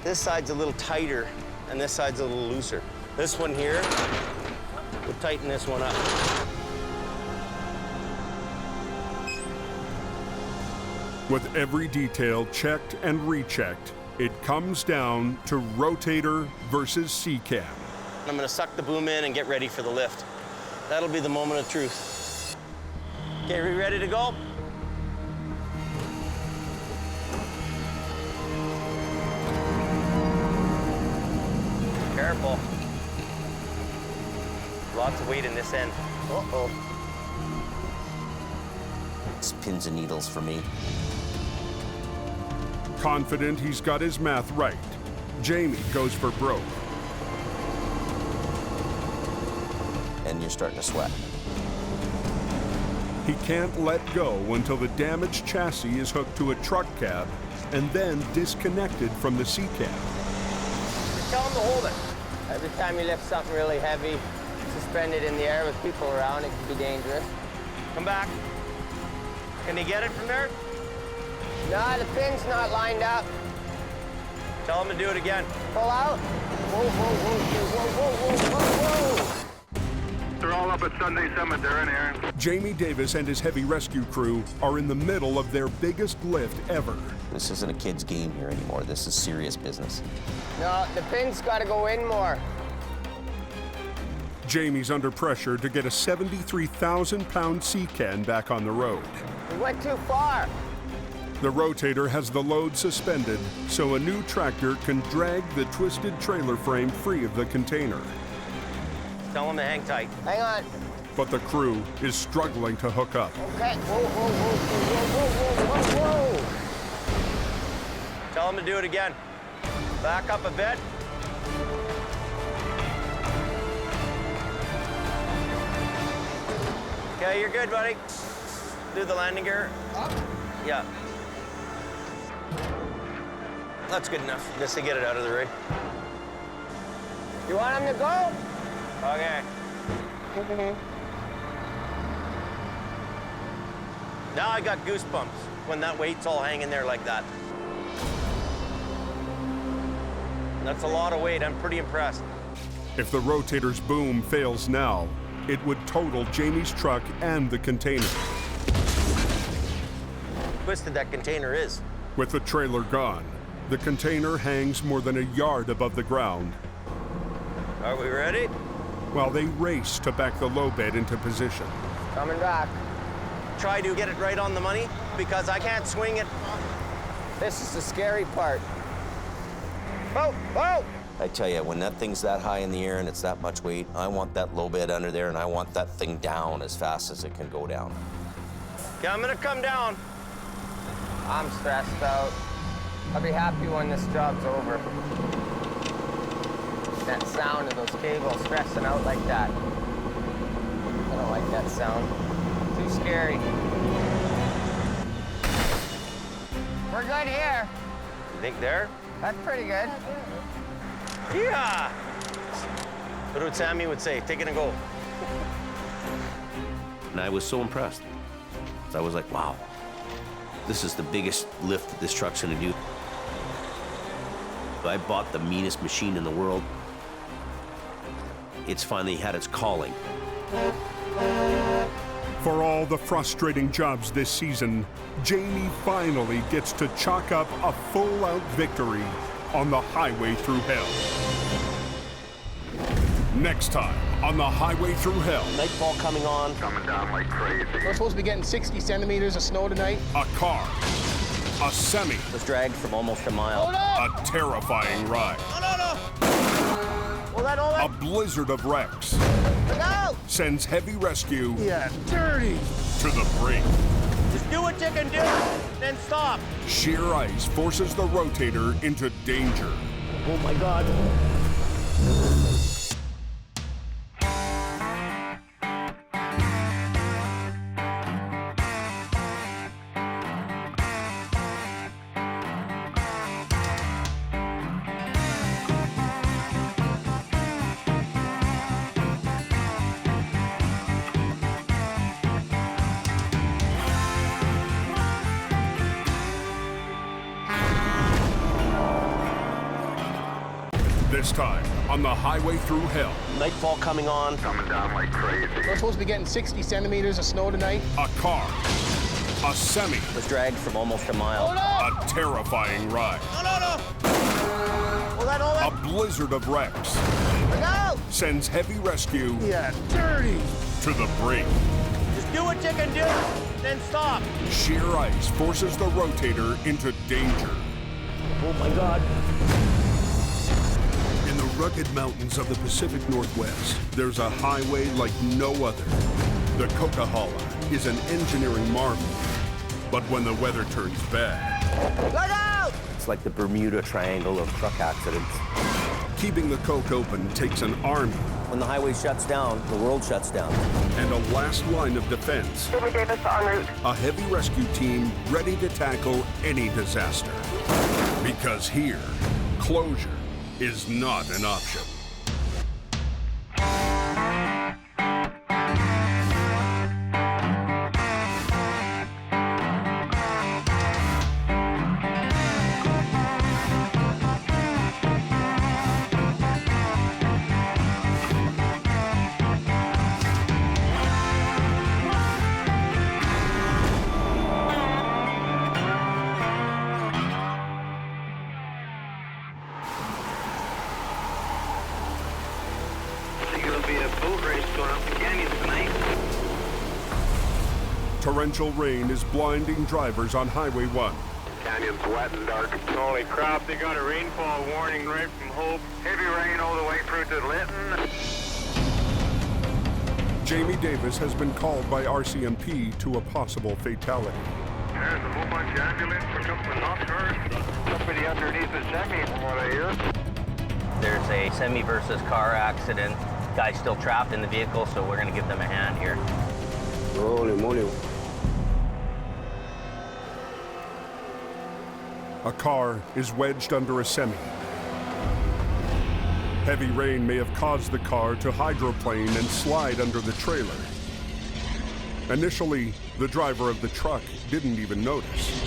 this side's a little tighter and this side's a little looser. This one here, we'll tighten this one up. With every detail checked and rechecked, it comes down to Rotator versus C-cam. I'm gonna suck the boom in and get ready for the lift. That'll be the moment of truth. Okay, are we ready to go? Careful. Lots of weight in this end. Uh-oh. It's pins and needles for me. Confident he's got his math right, Jamie goes for broke. And you're starting to sweat. He can't let go until the damaged chassis is hooked to a truck cab and then disconnected from the C-cab. Tell him to hold it. Every time you lift something really heavy, suspended in the air with people around, it can be dangerous. Come back. Can you get it from there? No, the pin's not lined up. Tell him to do it again. Pull out. Whoa, whoa, whoa, whoa, whoa, whoa, whoa. They're all up at Sunday Cemetery, Aaron. Jamie Davis and his heavy rescue crew are in the middle of their biggest lift ever. This isn't a kid's game here anymore. This is serious business. No, the pin's got to go in more. Jamie's under pressure to get a 73,000-pound C-can back on the road. We went too far. The Rotator has the load suspended, so a new tractor can drag the twisted trailer frame free of the container. Tell him to hang tight. Hang on. But the crew is struggling to hook up. Okay. Whoa, whoa, whoa, whoa, whoa, whoa, whoa. Tell him to do it again. Back up a bit. Okay, you're good, buddy. Do the landing gear. Up? Yeah. That's good enough, just to get it out of the rig. You want him to go? Okay. Now I got goosebumps when that weight's all hanging there like that. That's a lot of weight. I'm pretty impressed. If the Rotator's boom fails now, it would total Jamie's truck and the container. Twisted that container is. With the trailer gone, the container hangs more than a yard above the ground. Are we ready? While they race to back the low bed into position. Coming back. Try to get it right on the money because I can't swing it. This is the scary part. Whoa, whoa! I tell you, when that thing's that high in the air and it's that much weight, I want that low bed under there and I want that thing down as fast as it can go down. Okay, I'm gonna come down. I'm stressed out. I'll be happy when this job's over. That sound of those cables stressing out like that. I don't like that sound. Too scary. good here. You think there? That's pretty good. Yeah! What would Sammy would say? Take it and go. And I was so impressed. So I was like, wow, this is the biggest lift that this truck's gonna do. I bought the meanest machine in the world. It's finally had its calling. For all the frustrating jobs this season, Jamie finally gets to chalk up a full-out victory on the highway through hell. Next time on the highway through hell. Nightfall coming on. Coming down like crazy. We're supposed to be getting 60 centimeters of snow tonight. A car, a semi. Was dragged from almost a mile. Hold up! A terrifying ride. Hold that. A blizzard of wrecks. Look out! Sends heavy rescue Dirty. to the brink. Just do what you can do, then stop. Sheer ice forces the Rotator into danger. Oh my God. This time on the highway through hell. Nightfall coming on. Coming down like crazy. We're supposed to be getting 60 centimeters of snow tonight. A car, a semi. Was dragged from almost a mile. Hold up! A terrifying ride. Hold that. A blizzard of wrecks. Look out! Sends heavy rescue Dirty. to the brink. Just do what you can do, then stop. Sheer ice forces the Rotator into danger. Oh my God. In the rugged mountains of the Pacific Northwest, there's a highway like no other. The Coquihalla is an engineering marvel. But when the weather turns bad, Look out! It's like the Bermuda Triangle of truck accidents. keeping the coke open takes an army. When the highway shuts down, the world shuts down. And a last line of defense. Davis en route. A heavy rescue team ready to tackle any disaster. Because here, closure is not an option. Torrential rain is blinding drivers on Highway 1. Canyon's wet and dark. Holy crap, they got a rainfall warning right from Hope. Heavy rain all the way through to Lytton. Jamie Davis has been called by RCMP to a possible fatality. There's a whole bunch of ambulance for a couple of knockers. Somebody underneath the semi, from what I hear. There's a semi versus car accident. Guy's still trapped in the vehicle, so we're gonna give them a hand here. Holy moly. A car is wedged under a semi. Heavy rain may have caused the car to hydroplane and slide under the trailer. Initially, the driver of the truck didn't even notice.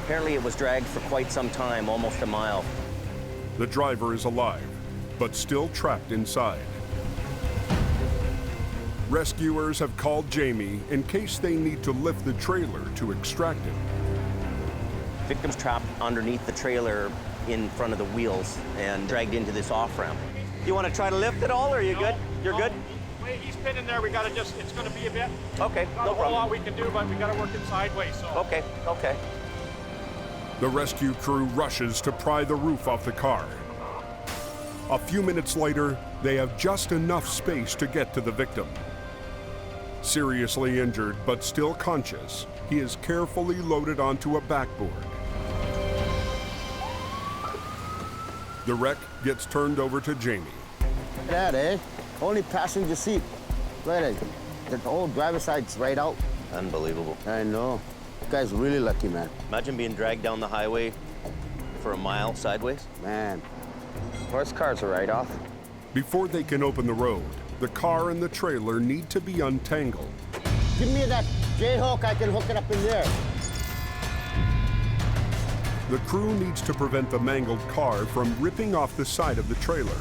Apparently it was dragged for quite some time, almost a mile. The driver is alive, but still trapped inside. Rescuers have called Jamie in case they need to lift the trailer to extract him. Victim's trapped underneath the trailer in front of the wheels and dragged into this off-ramp. You want to try to lift it all, or are you good? You're good? Wait, he's pinned there. We got to it's going to be a bit. Okay, Not no a whole problem. lot we can do, but we got to work it sideways. So. Okay. The rescue crew rushes to pry the roof off the car. A few minutes later, they have just enough space to get to the victim. Seriously injured, but still conscious, he is carefully loaded onto a backboard. The wreck gets turned over to Jamie. That, eh? Only passenger seat. Right, the whole driver's side's right out. Unbelievable. I know. guy's really lucky, man. Imagine being dragged down the highway for a mile sideways. Man. Horse cars are right off. Before they can open the road, the car and the trailer need to be untangled. Give me that J-hook, I can hook it up in there. The crew needs to prevent the mangled car from ripping off the side of the trailer.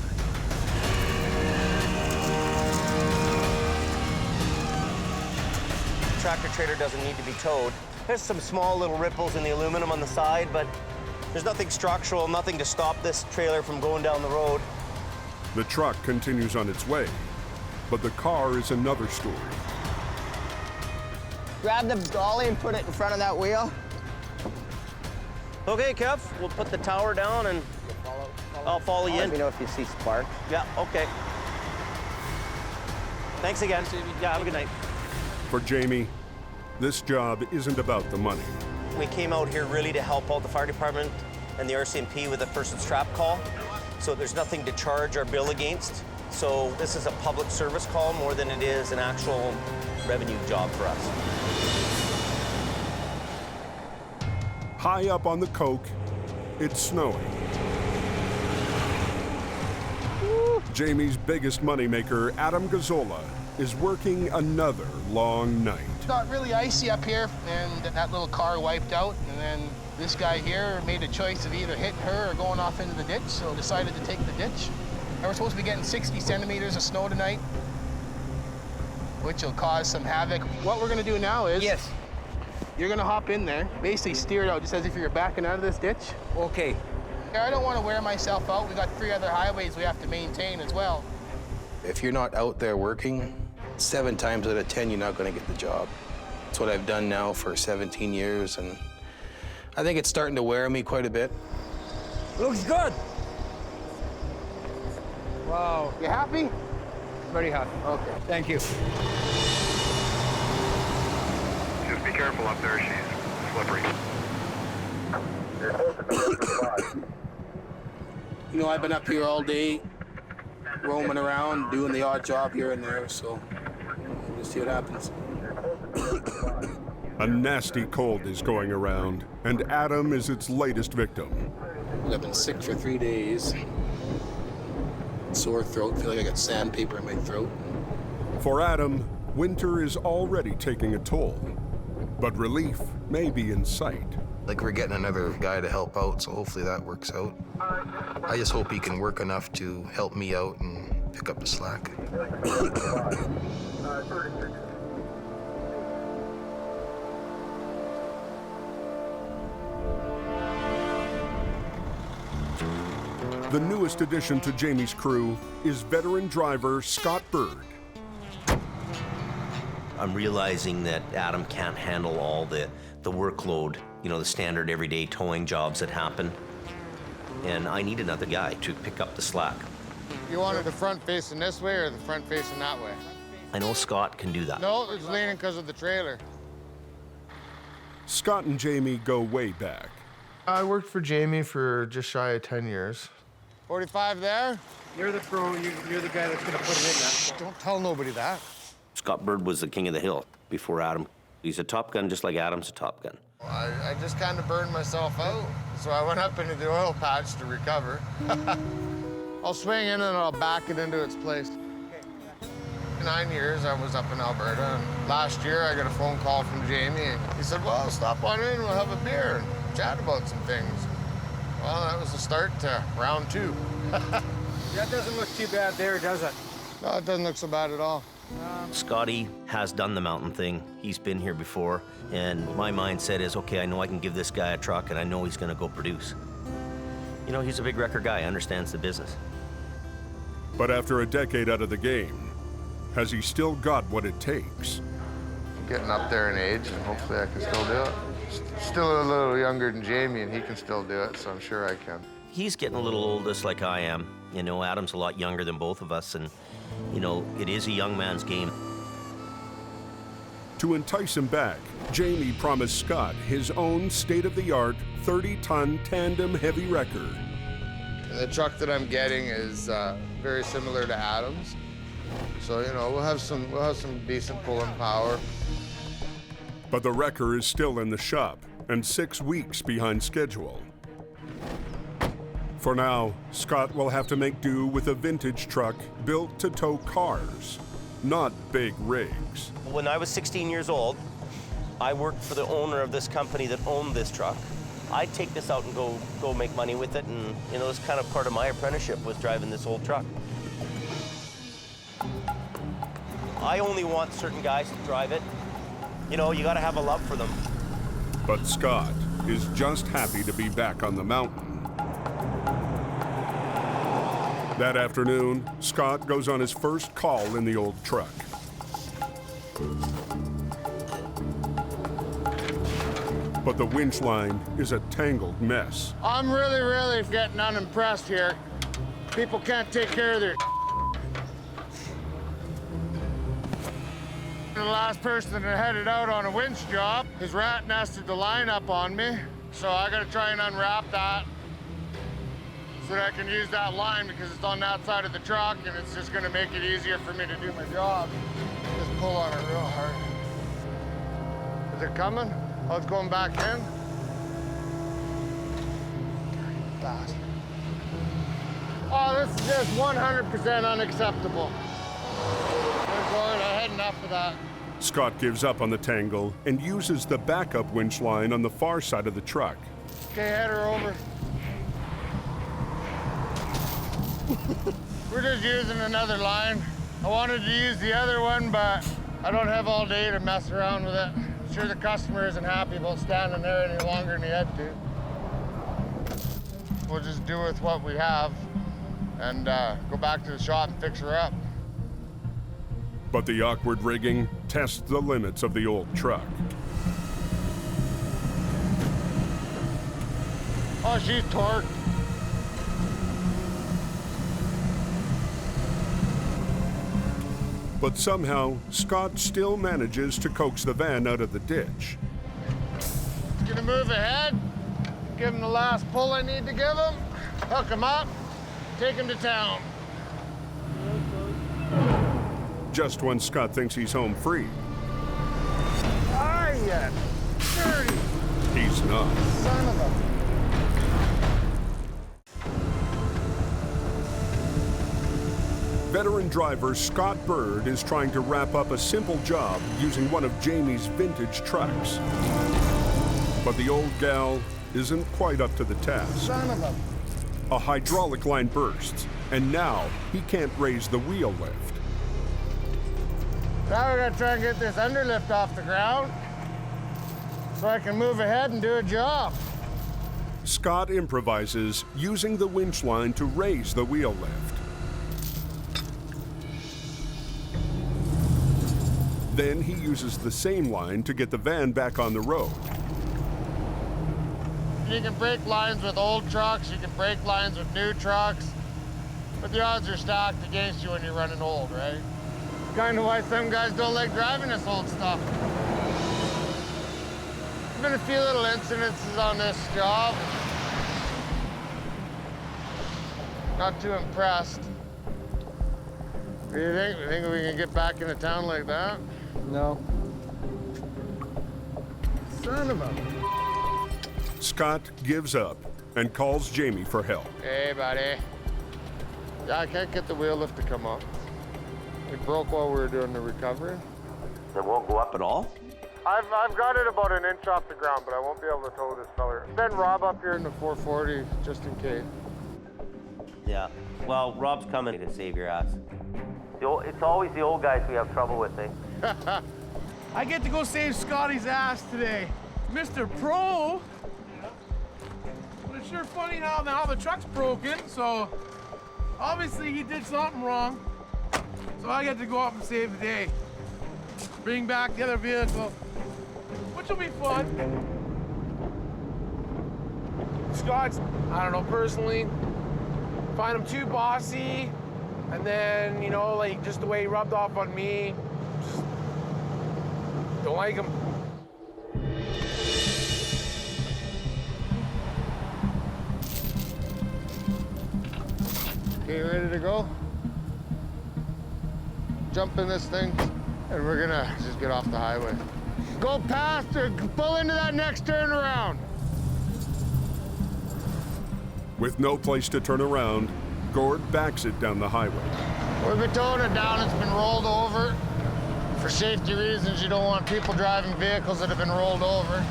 Tractor trailer doesn't need to be towed. There's some small little ripples in the aluminum on the side, but there's nothing structural, nothing to stop this trailer from going down the road. The truck continues on its way, but the car is another story. Grab the dolly and put it in front of that wheel. Okay, Kev, we'll put the tower down and I'll follow you in. Let me know if you see sparks. Yeah, okay. Thanks again. Yeah, have a good night. For Jamie, this job isn't about the money. We came out here really to help out the fire department and the RCMP with a person's trap call. So there's nothing to charge or bill against. So this is a public service call more than it is an actual revenue job for us. High up on the Coke, it's snowing. Jamie's biggest moneymaker, Adam Gazzola, is working another long night. It got really icy up here, and that little car wiped out, and then this guy here made a choice of either hitting her or going off into the ditch, so decided to take the ditch. And we're supposed to be getting 60 centimeters of snow tonight, which will cause some havoc. What we're gonna do now is... Yes. You're gonna hop in there, basically steer it out just as if you're backing out of this ditch. Okay. I don't want to wear myself out. We got 3 other highways we have to maintain as well. If you're not out there working, 7 times out of 10, you're not gonna get the job. It's what I've done now for 17 years, and I think it's starting to wear me quite a bit. Looks good. Wow. You happy? Very happy. Okay. Thank you. Just be careful up there, she's slippery. You know, I've been up here all day, roaming around, doing the odd job here and there, so we'll just see what happens. A nasty cold is going around, and Adam is its latest victim. I've been sick for 3 days. Sore throat, feel like I got sandpaper in my throat. For Adam, winter is already taking a toll, but relief may be in sight. Like, we're getting another guy to help out, so hopefully that works out. I just hope he can work enough to help me out and pick up the slack. The newest addition to Jamie's crew is veteran driver Scott Bird. I'm realizing that Adam can't handle all the workload, you know, the standard everyday towing jobs that happen. And I need another guy to pick up the slack. You wanted the front facing this way or the front facing that way? I know Scott can do that. No, it's leaning because of the trailer. Scott and Jamie go way back. I worked for Jamie for just shy of 10 years. 45 there? You're the pro, you're the guy that's gonna put it in now. Don't tell nobody that. Scott Bird was the king of the hill before Adam. He's a Top Gun just like Adam's a Top Gun. I just kind of burned myself out, so I went up into the oil patch to recover. I'll swing in and I'll back it into its place. 9 years I was up in Alberta, and last year I got a phone call from Jamie, and he said, well, stop on in, we'll have a beer and chat about some things. Well, that was the start to round 2. That doesn't look too bad there, does it? No, it doesn't look so bad at all. Scotty has done the mountain thing. He's been here before, and my mindset is, okay, I know I can give this guy a truck, and I know he's gonna go produce. You know, he's a big wrecker guy, understands the business. But after a decade out of the game, has he still got what it takes? I'm getting up there in age, and hopefully I can still do it. Still a little younger than Jamie, and he can still do it, so I'm sure I can. He's getting a little old, just like I am. You know, Adam's a lot younger than both of us, and, you know, it is a young man's game. To entice him back, Jamie promised Scott his own state-of-the-art 30-ton tandem heavy wrecker. The truck that I'm getting is very similar to Adam's. So, you know, we'll have some decent pulling power. But the wrecker is still in the shop and 6 weeks behind schedule. For now, Scott will have to make do with a vintage truck built to tow cars, not big rigs. When I was 16 years old, I worked for the owner of this company that owned this truck. I'd take this out and go make money with it, and you know, it's kind of part of my apprenticeship was driving this old truck. I only want certain guys to drive it. You know, you gotta have a love for them. But Scott is just happy to be back on the mountain. That afternoon, Scott goes on his first call in the old truck. But the winch line is a tangled mess. I'm really getting unimpressed here. People can't take care of their The last person that headed out on a winch job, his rat nested the line up on me. So I gotta try and unwrap that so that I can use that line because it's on that side of the truck and it's just gonna make it easier for me to do my job. Just pull on it real hard. Is it coming? Oh, it's going back in? Fast. Oh, this is just 100% unacceptable. Gord, I had enough of that. Scott gives up on the tangle and uses the backup winch line on the far side of the truck. Okay, head her over. We're just using another line. I wanted to use the other one, but I don't have all day to mess around with it. I'm sure the customer isn't happy about standing there any longer than he had to. We'll just do with what we have and go back to the shop and fix her up. But the awkward rigging tests the limits of the old truck. Oh, she's torqued. But somehow, Scott still manages to coax the van out of the ditch. Gonna move ahead, give him the last pull I need to give him, hook him up, take him to town. Just when Scott thinks he's home free, Ah, you dirty he's not. son of a... Veteran driver Scott Bird is trying to wrap up a simple job using one of Jamie's vintage trucks. But the old gal isn't quite up to the task. Son of a... A hydraulic line bursts, and now he can't raise the wheel lift. Now we gotta try and get this underlift off the ground so I can move ahead and do a job. Scott improvises using the winch line to raise the wheel lift. Then he uses the same line to get the van back on the road. You can break lines with old trucks, you can break lines with new trucks, but the odds are stacked against you when you're running old, right? Kind of why some guys don't like driving this old stuff. There's been a few little incidences on this job. Not too impressed. What do you think? You think we can get back into town like that? No. Son of a... Scott gives up and calls Jamie for help. Hey, buddy. Yeah, I can't get the wheel lift to come up. It broke while we were doing the recovery. It won't go up at all? I've got it about an inch off the ground, but I won't be able to tow this feller. Send Rob up here in the 440 just in case. Yeah. Well, Rob's coming to save your ass. It's always the old guys we have trouble with, eh? I get to go save Scotty's ass today. Mr. Pro. But it's sure funny how now the truck's broken, so obviously he did something wrong. So I get to go up and save the day. Bring back the other vehicle, which will be fun. Scott's, I don't know, personally, find him too bossy, and then, you know, like just the way he rubbed off on me, just don't like him. Okay, ready to go? Jump in this thing, and we're gonna just get off the highway. Go past or pull into that next turnaround. With no place to turn around, Gord backs it down the highway. We've been towing it down. It's been rolled over. For safety reasons, you don't want people driving vehicles that have been rolled over.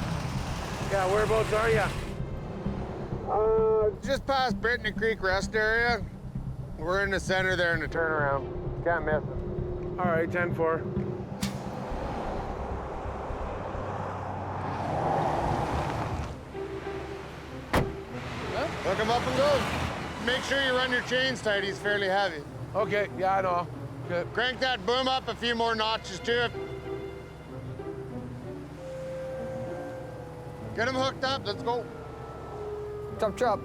Yeah, whereabouts are you? Just past Brittany Creek Rest Area. We're in the center there in the turnaround. Can't miss it. All right, 10-4. Hook him up and go. Make sure you run your chains tight. He's fairly heavy. Okay, yeah, I know. Good. Crank that boom up a few more notches too. Get him hooked up. Let's go. Chop, chop.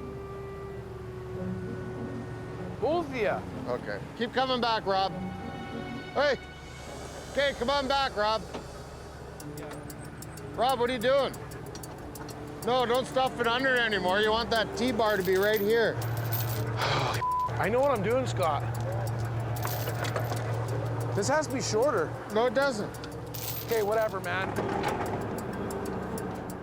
Both of you. Okay. Keep coming back, Rob. Hey. Okay, come on back, Rob. Rob, what are you doing? No, don't stuff it under anymore. You want that T-bar to be right here. I know what I'm doing, Scott. This has to be shorter. No, it doesn't. Okay, whatever, man.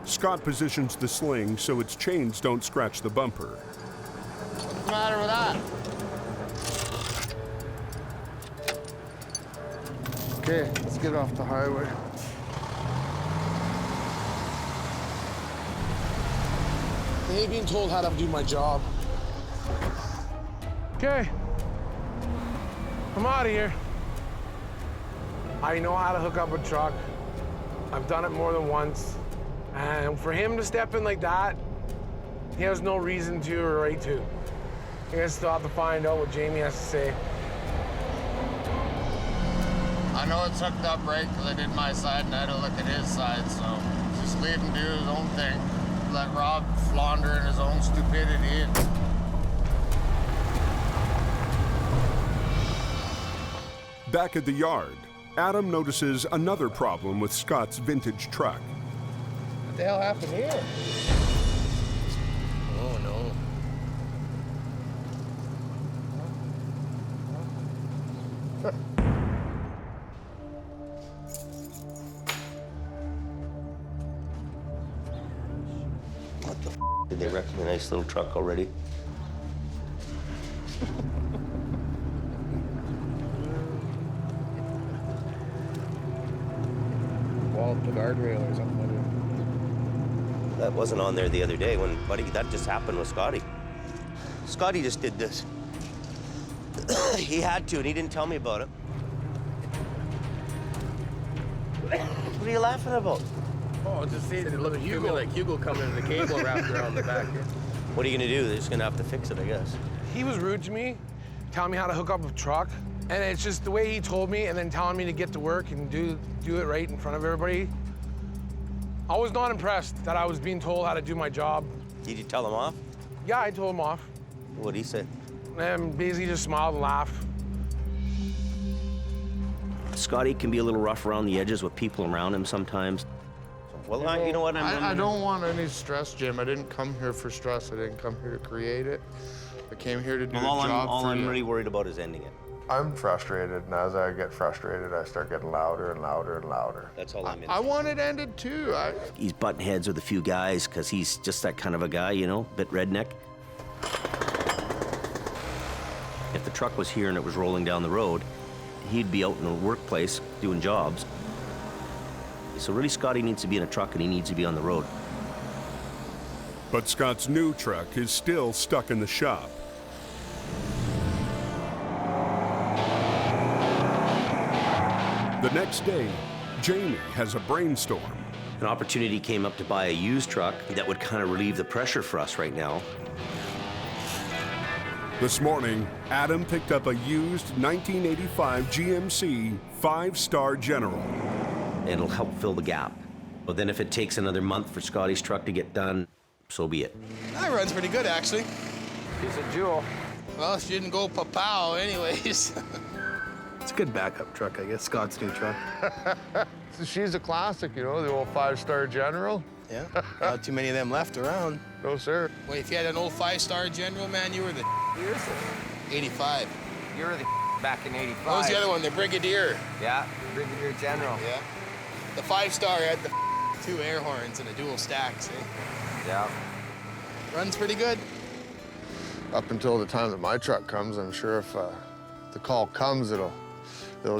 Scott positions the sling so its chains don't scratch the bumper. What's the matter with that? Okay, let's get off the highway. I hate being told how to do my job. Okay. I'm out of here. I know how to hook up a truck. I've done it more than once. And for him to step in like that, he has no reason to or right to. I guess still have to find out what Jamie has to say. I know it's hooked up right because I did my side and I had to look at his side, so just leave him do his own thing. Let Rob flounder in his own stupidity. Back at the yard, Adam notices another problem with Scott's vintage truck. What the hell happened here? Oh, no. What the f***? Did they wreck my nice little truck already? Wall the guardrail or something like that. That wasn't on there the other day when, buddy, that just happened with Scotty. Scotty just did this. He had to, and he didn't tell me about it. What are you laughing about? Oh, just see the little Hugo, like Hugo coming in the cable wrapped around the back here. What are you gonna do? They're just gonna have to fix it, I guess. He was rude to me, telling me how to hook up a truck. And it's just the way he told me and then telling me to get to work and do it right in front of everybody. I was not impressed that I was being told how to do my job. Did you tell him off? Yeah, I told him off. What'd he say? And basically just smiled and laughed. Scotty can be a little rough around the edges with people around him sometimes. Well, you know what? I don't want any stress, Jim. I didn't come here for stress. I didn't come here to create it. I came here to do a job all for I'm you. really worried about is ending it. I'm frustrated, and as I get frustrated, I start getting louder and louder and louder. That's all I'm in. I want it ended too. He's butting heads with a few guys because he's just that kind of a guy, you know, bit redneck. If the truck was here and it was rolling down the road, he'd be out in the workplace doing jobs. So really, Scotty needs to be in a truck and he needs to be on the road. But Scott's new truck is still stuck in the shop. The next day, Jamie has a brainstorm. An opportunity came up to buy a used truck that would kind of relieve the pressure for us right now. This morning, Adam picked up a used 1985 GMC 5-star General. It'll help fill the gap. But then if it takes another month for Scotty's truck to get done, so be it. That runs pretty good, actually. She's a jewel. Well, she didn't go Plow anyways. It's a good backup truck, I guess. Scott's new truck. So she's a classic, you know, the old 5-star General. Yeah, not too many of them left around. No, sir. Wait, if you had an old 5-star General, man, you were the Years 85. You were the back in 85. What was the other one, the Brigadier? Yeah, Brigadier General. Yeah. The 5-star had the 2 air horns and a dual stacks, eh? Yeah. Runs pretty good. Up until the time that my truck comes, I'm sure if the call comes, it'll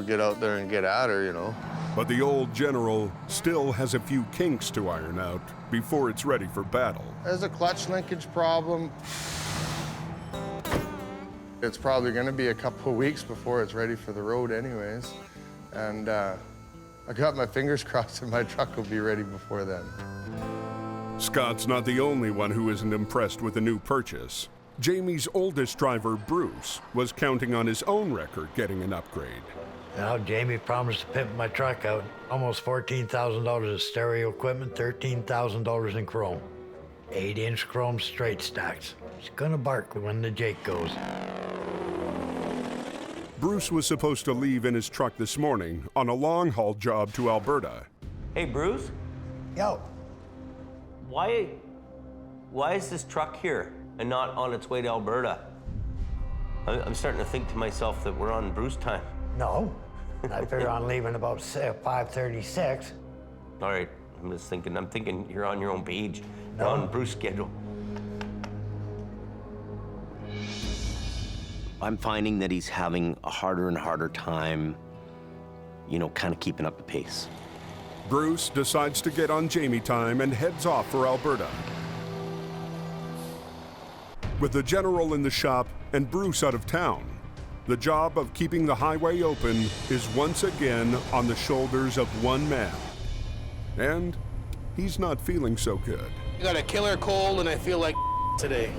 get out there and get at her, you know. But the old General still has a few kinks to iron out before it's ready for battle. There's a clutch linkage problem. It's probably going to be a couple of weeks before it's ready for the road anyways. And I got my fingers crossed that my truck will be ready before then. Scott's not the only one who isn't impressed with the new purchase. Jamie's oldest driver, Bruce, was counting on his own record getting an upgrade. Now, Jamie promised to pimp my truck out. Almost $14,000 of stereo equipment, $13,000 in chrome. 8-inch chrome straight stacks. It's gonna bark when the Jake goes. Bruce was supposed to leave in his truck this morning on a long-haul job to Alberta. Hey, Bruce? Yo. Why is this truck here and not on its way to Alberta? I'm starting to think to myself that we're on Bruce time. No. I figure on leaving about 5:36. All right, I'm thinking you're on your own page. You're on Bruce schedule. I'm finding that he's having a harder and harder time, you know, kind of keeping up the pace. Bruce decides to get on Jamie time and heads off for Alberta. With the General in the shop and Bruce out of town, the job of keeping the highway open is once again on the shoulders of one man. And he's not feeling so good. I got a killer cold and I feel like today.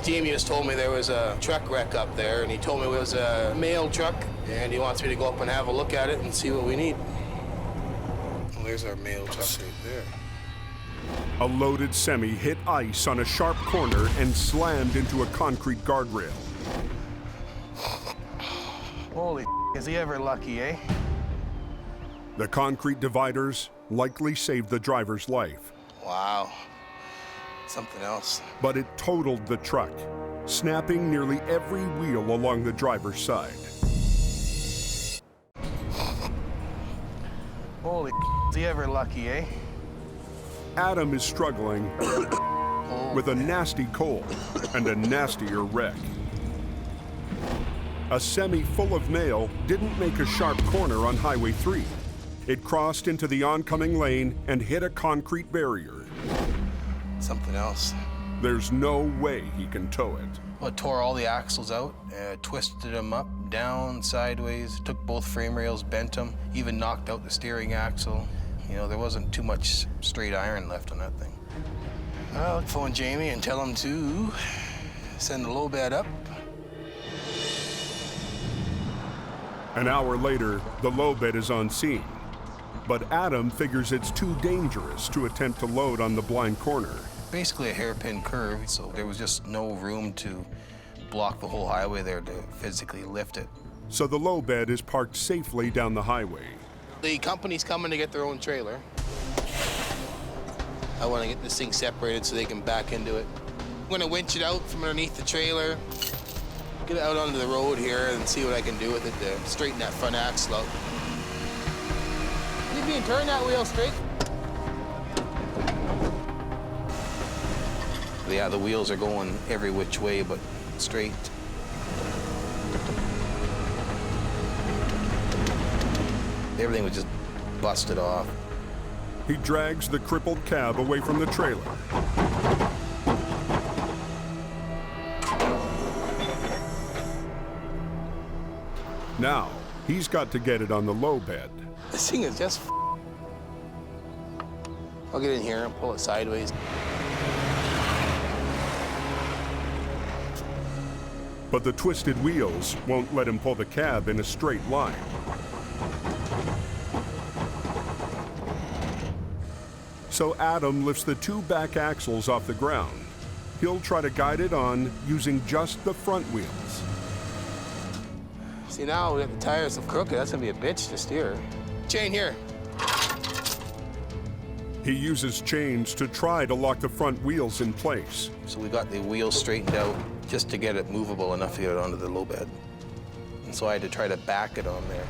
Jamie just told me there was a truck wreck up there, and he told me it was a mail truck, and he wants me to go up and have a look at it and see what we need. Well, there's our mail truck right there. A loaded semi hit ice on a sharp corner and slammed into a concrete guardrail. Holy is he ever lucky, eh? The concrete dividers likely saved the driver's life. Wow. Something else. But it totaled the truck, snapping nearly every wheel along the driver's side. Holy is he ever lucky, eh? Adam is struggling with a nasty cold and a nastier wreck. A semi full of mail didn't make a sharp corner on Highway 3. It crossed into the oncoming lane and hit a concrete barrier. Something else. There's no way he can tow it. Well, it tore all the axles out, twisted them up, down, sideways, took both frame rails, bent them, even knocked out the steering axle. You know, there wasn't too much straight iron left on that thing. I'll phone Jamie and tell him to send the low bed up. An hour later, the low bed is on scene. But Adam figures it's too dangerous to attempt to load on the blind corner. Basically a hairpin curve, so there was just no room to block the whole highway there to physically lift it. So the low bed is parked safely down the highway. The company's coming to get their own trailer. I want to get this thing separated so they can back into it. I'm going to winch it out from underneath the trailer, get it out onto the road here and see what I can do with it to straighten that front axle out. You mean turn that wheel straight? Yeah, the wheels are going every which way but straight. Everything was just busted off. He drags the crippled cab away from the trailer. Now, he's got to get it on the low bed. This thing is just I'll get in here and pull it sideways. But the twisted wheels won't let him pull the cab in a straight line. So Adam lifts the two back axles off the ground. He'll try to guide it on using just the front wheels. See, now we got the tires of crooked. That's gonna be a bitch to steer. Chain here. He uses chains to try to lock the front wheels in place. So we got the wheels straightened out just to get it movable enough to get it onto the low bed. And so I had to try to back it on there.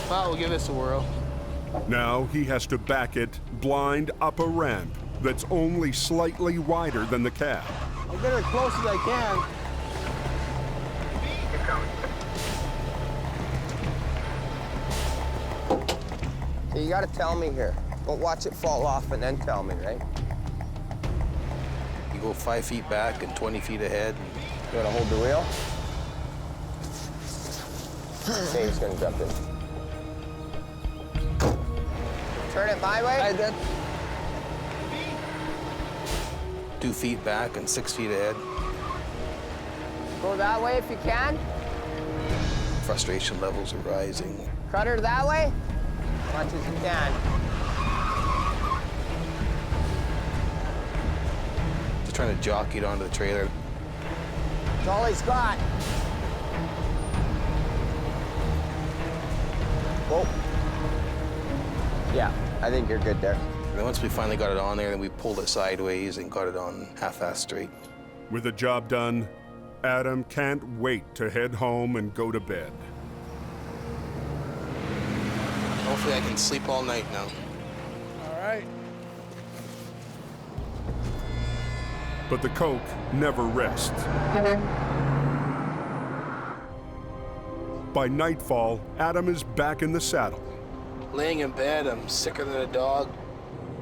Well, we'll give this a whirl. Now he has to back it blind up a ramp that's only slightly wider than the cab. I'll get as close as I can. So you gotta tell me here. Don't watch it fall off and then tell me, right? You go 5 feet back and 20 feet ahead. You wanna hold the wheel? Dave's gonna jump in. Turn it my way. I did. 2 feet back and 6 feet ahead. Go that way if you can. Frustration levels are rising. Cut her that way. As much as you can. Just trying to jockey it onto the trailer. That's all he's got. Whoa. Yeah, I think you're good there. And then once we finally got it on there, then we pulled it sideways and got it on half-assed straight. With the job done, Adam can't wait to head home and go to bed. Hopefully I can sleep all night now. All right. But the Coke never rests. By nightfall, Adam is back in the saddle. Laying in bed, I'm sicker than a dog.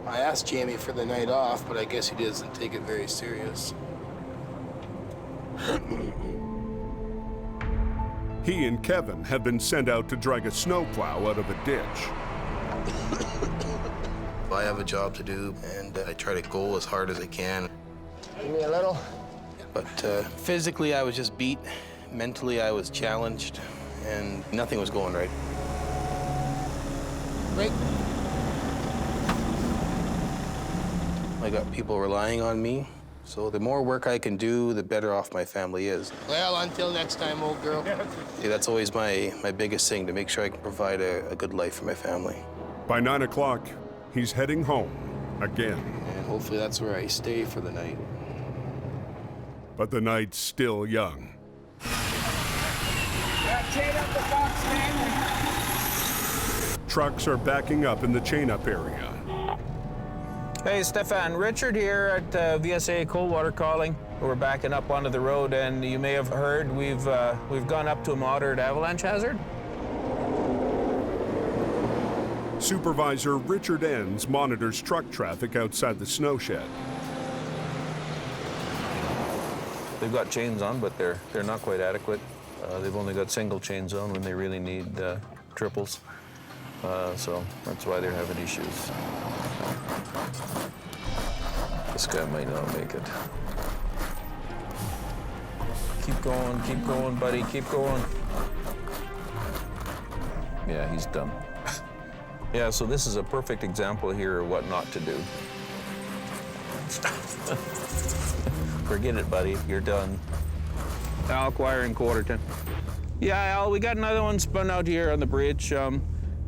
I asked Jamie for the night off, but I guess he doesn't take it very serious. He and Kevin have been sent out to drag a snowplow out of a ditch. I have a job to do, and I try to go as hard as I can. Give me a little. But physically, I was just beat. Mentally, I was challenged, and nothing was going right. Great. I got people relying on me, so the more work I can do, the better off my family is. Well, until next time, old girl. See, that's always my biggest thing, to make sure I can provide a good life for my family. By 9 o'clock, he's heading home again. And hopefully that's where I stay for the night. But the night's still young. Trucks are backing up in the chain-up area. Hey, Stefan, Richard here at VSA Coldwater calling. We're backing up onto the road, and you may have heard we've gone up to a moderate avalanche hazard. Supervisor Richard Enns monitors truck traffic outside the snow shed. They've got chains on, but they're not quite adequate. They've only got single chains on when they really need triples. So that's why they're having issues. This guy might not make it. Keep going, buddy, keep going. Yeah, he's done. Yeah, so this is a perfect example here of what not to do. Forget it, buddy, you're done. Al Quire in Quarterton. Yeah, Al, we got another one spun out here on the bridge.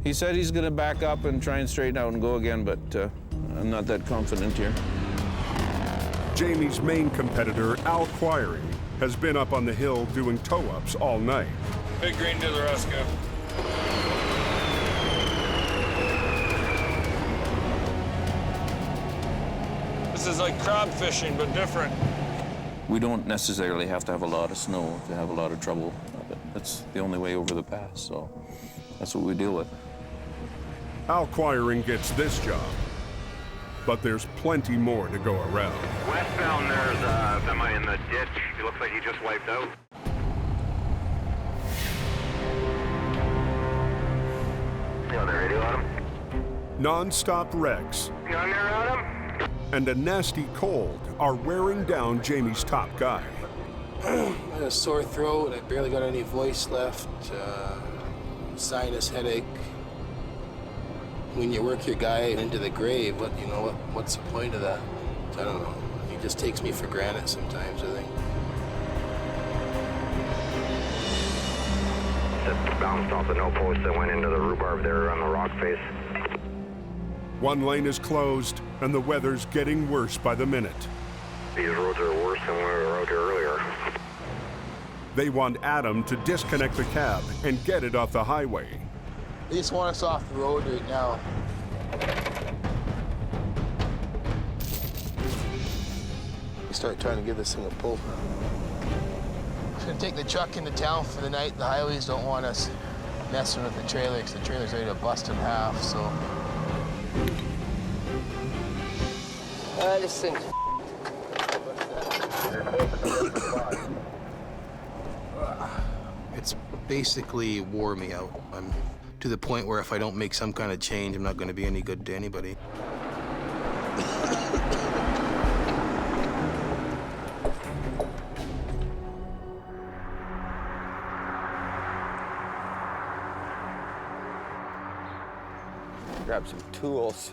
He said he's gonna back up and try and straighten out and go again, but I'm not that confident here. Jamie's main competitor, Al Quiring, has been up on the hill doing tow-ups all night. Big green to the rescue. This is like crab fishing, but different. We don't necessarily have to have a lot of snow to have a lot of trouble. That's the only way over the pass, so that's what we deal with. Al Quiring gets this job, but there's plenty more to go around. Westbound, there's a semi in the ditch. It looks like he just wiped out. You on the radio, Adam? Non-stop wrecks You on there, Adam? and a nasty cold are wearing down Jamie's top guy. I had a sore throat, I barely got any voice left, sinus headache. When you work your guy into the grave, what's the point of that? I don't know. He just takes me for granted sometimes, I think. Just bounced off the no post that went into the rhubarb there on the rock face. One lane is closed, and the weather's getting worse by the minute. These roads are worse than when we were out here earlier. They want Adam to disconnect the cab and get it off the highway. They just want us off the road right now. We start trying to give this thing a pull. We're gonna take the truck into town for the night. The highways don't want us messing with the trailer because the trailer's ready to bust in half, so. Listen. It's basically wore me out. I'm to the point where if I don't make some kind of change, I'm not going to be any good to anybody. Grab some tools.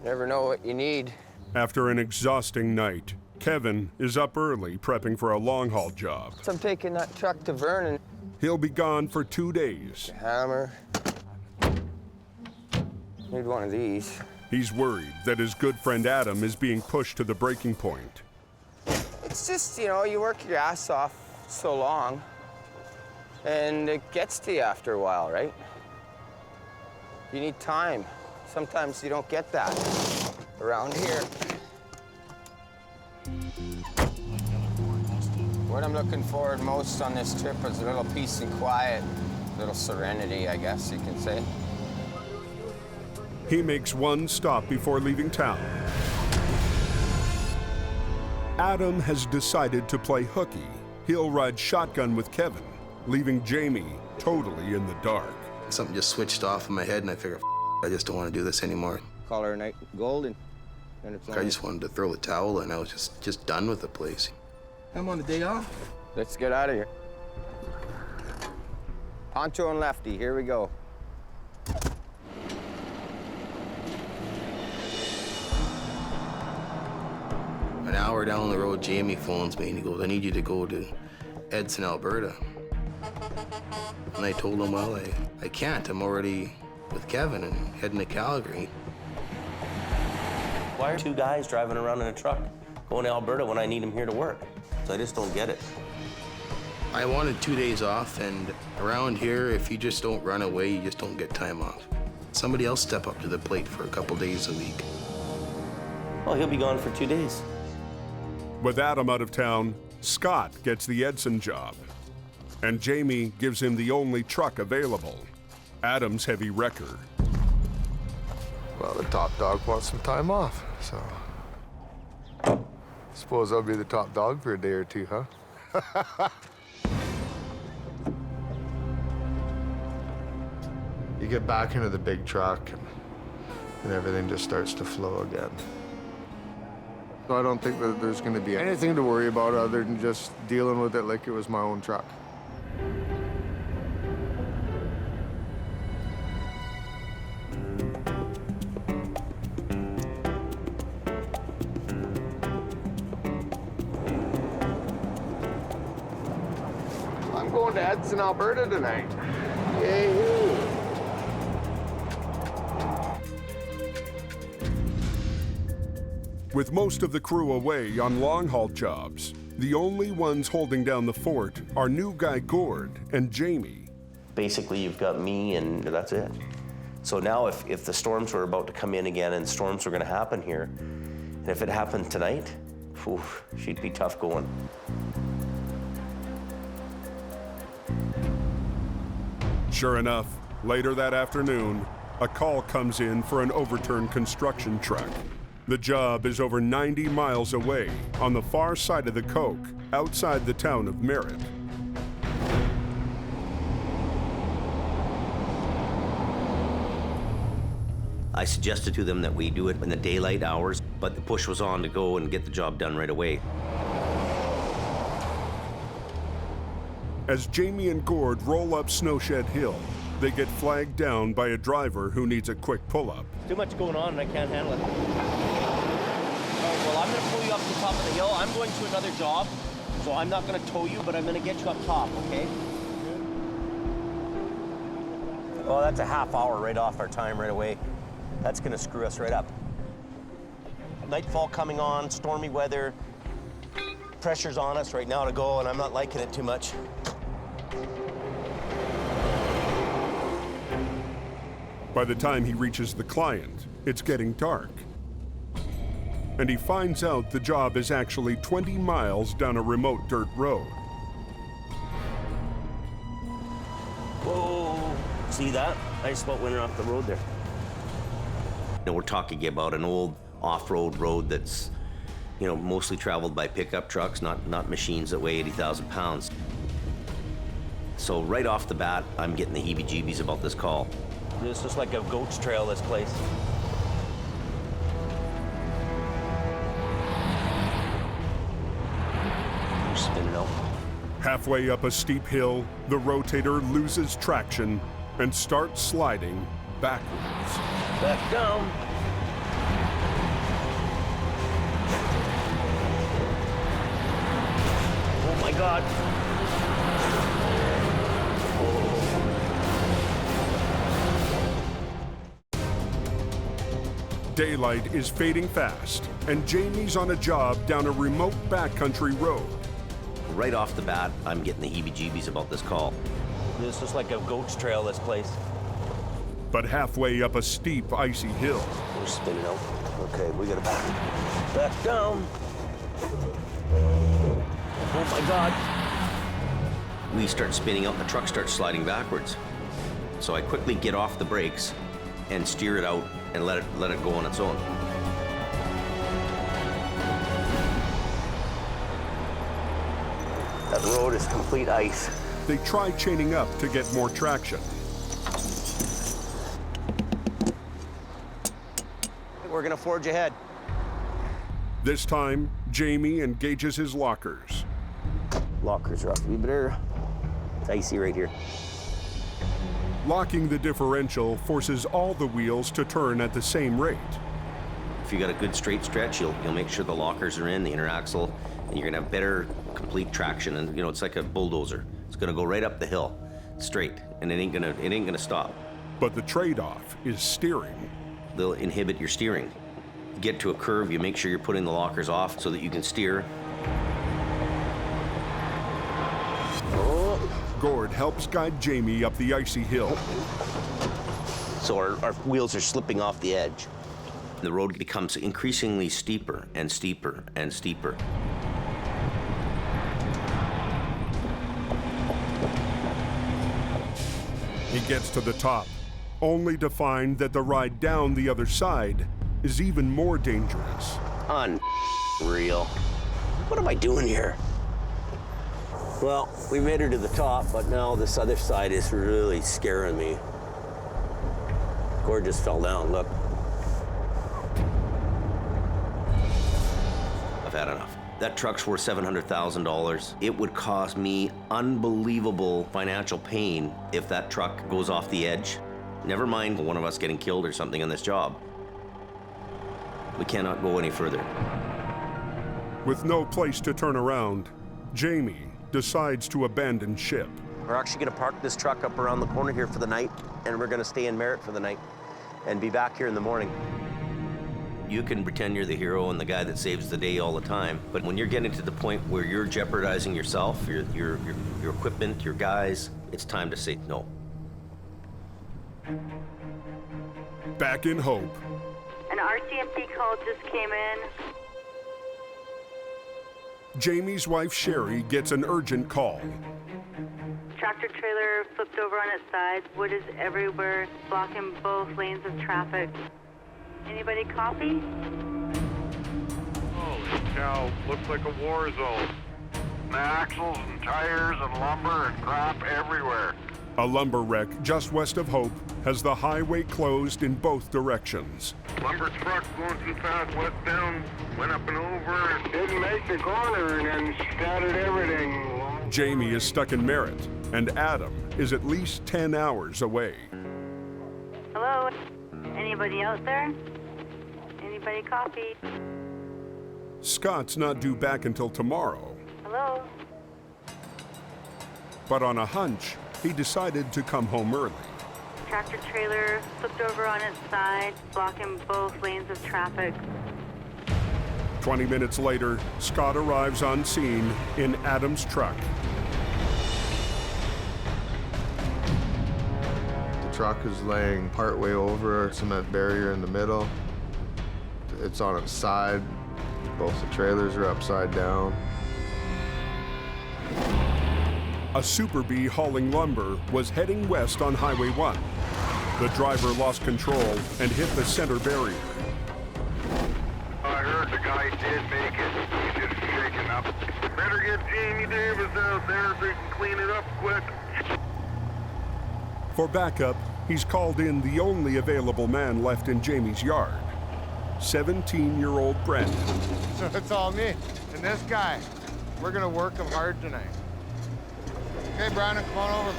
Never know what you need. After an exhausting night, Kevin is up early prepping for a long-haul job. So I'm taking that truck to Vernon. He'll be gone for 2 days. Hammer. Need one of these. He's worried that his good friend Adam is being pushed to the breaking point. It's just, you know, you work your ass off so long, and it gets to you after a while, right? You need time. Sometimes you don't get that around here. What I'm looking forward most on this trip is a little peace and quiet, a little serenity, I guess you can say. He makes one stop before leaving town. Adam has decided to play hooky. He'll ride shotgun with Kevin, leaving Jamie totally in the dark. Something just switched off in my head, and I figured, I just don't want to do this anymore. Call her night golden. And it's I just wanted to throw the towel in. I was just done with the place. I'm on the day off. Let's get out of here. Poncho and Lefty, here we go. An hour down the road, Jamie phones me and he goes, I need you to go to Edson, Alberta. And I told him, well, I can't. I'm already with Kevin and heading to Calgary. Why are two guys driving around in a truck going to Alberta when I need them here to work? So I just don't get it. I wanted 2 days off, and around here, if you just don't run away, you just don't get time off. Somebody else step up to the plate for a couple days a week. Well, he'll be gone for 2 days. With Adam out of town, Scott gets the Edson job. And Jamie gives him the only truck available, Adam's heavy wrecker. Well, the top dog wants some time off, so suppose I'll be the top dog for a day or two, huh? You get back into the big truck and everything just starts to flow again. So I don't think that there's going to be anything to worry about other than just dealing with it like it was my own truck. I'm going to Edson, Alberta tonight. Yay-hoo. With most of the crew away on long-haul jobs, the only ones holding down the fort are new guy Gord and Jamie. Basically, you've got me and that's it. So now if the storms were about to come in again and storms were gonna happen here, and if it happened tonight, she'd be tough going. Sure enough, later that afternoon, a call comes in for an overturned construction truck. The job is over 90 miles away, on the far side of the Coke, outside the town of Merritt. I suggested to them that we do it in the daylight hours, but the push was on to go and get the job done right away. As Jamie and Gord roll up Snowshed Hill, they get flagged down by a driver who needs a quick pull-up. Too much going on and I can't handle it. Well, I'm gonna pull you up to the top of the hill. I'm going to another job, so I'm not gonna tow you, but I'm gonna get you up top, okay? Oh, that's a half hour right off our time right away. That's gonna screw us right up. Nightfall coming on, stormy weather. Pressure's on us right now to go, and I'm not liking it too much. By the time he reaches the client, it's getting dark. And he finds out the job is actually 20 miles down a remote dirt road. Whoa, see that? I just about went off the road there. We're talking about an old off-road road that's, mostly traveled by pickup trucks, not machines that weigh 80,000 pounds. So right off the bat, I'm getting the heebie-jeebies about this call. This is like a goat's trail, this place. Spin it out. Halfway up a steep hill, the Rotator loses traction and starts sliding backwards. Back down. Oh my God. Daylight is fading fast, and Jamie's on a job down a remote backcountry road. Right off the bat, I'm getting the heebie-jeebies about this call. This is like a goat's trail, this place. But halfway up a steep, icy hill. We're spinning out. Okay, we gotta back down. Oh my God. We start spinning out and the truck starts sliding backwards. So I quickly get off the brakes and steer it out and let it go on its own. That road is complete ice. They try chaining up to get more traction. We're gonna forge ahead. This time, Jamie engages his lockers. Lockers are up. We better. It's icy right here. Locking the differential forces all the wheels to turn at the same rate. If you got a good straight stretch, you'll make sure the lockers are in, the inner axle, and you're gonna have better complete traction. And it's like a bulldozer. It's gonna go right up the hill, straight, and it ain't gonna stop. But the trade-off is steering. They'll inhibit your steering. You get to a curve, you make sure you're putting the lockers off so that you can steer. Gord helps guide Jamie up the icy hill. So our wheels are slipping off the edge. The road becomes increasingly steeper and steeper and steeper. He gets to the top, only to find that the ride down the other side is even more dangerous. Unreal. What am I doing here? Well, we made her to the top, but now this other side is really scaring me. Gord just fell down, look. I've had enough. That truck's worth $700,000. It would cause me unbelievable financial pain if that truck goes off the edge. Never mind one of us getting killed or something on this job. We cannot go any further. With no place to turn around, Jamie decides to abandon ship. We're actually gonna park this truck up around the corner here for the night, and we're gonna stay in Merritt for the night and be back here in the morning. You can pretend you're the hero and the guy that saves the day all the time, but when you're getting to the point where you're jeopardizing yourself, your equipment, your guys, it's time to say no. Back in Hope. An RCMP call just came in. Jamie's wife Sherry gets an urgent call. Tractor trailer flipped over on its side. Wood is everywhere, blocking both lanes of traffic. Anybody copy? Holy cow, looks like a war zone. Axles and tires and lumber and crap everywhere. A lumber wreck just west of Hope has the highway closed in both directions. Lumber truck going too fast, west down, went up and over, didn't make the corner and then scattered everything. Jamie is stuck in Merritt, and Adam is at least 10 hours away. Hello? Anybody out there? Anybody copy? Scott's not due back until tomorrow, Hello? but on a hunch, he decided to come home early. Tractor trailer flipped over on its side, blocking both lanes of traffic. 20 minutes later, Scott arrives on scene in Adam's truck. truck is laying partway over a cement barrier in the middle. It's on its side. Both the trailers are upside down. A Super Bee hauling lumber was heading west on Highway 1. The driver lost control and hit the center barrier. I heard the guy did make it. He's just shaking up. Better get Jamie Davis out there so he can clean it up quick. For backup, he's called in the only available man left in Jamie's yard, 17-year-old Brandon. So it's all me and this guy. We're gonna work him hard tonight. Okay, Brandon, come on over.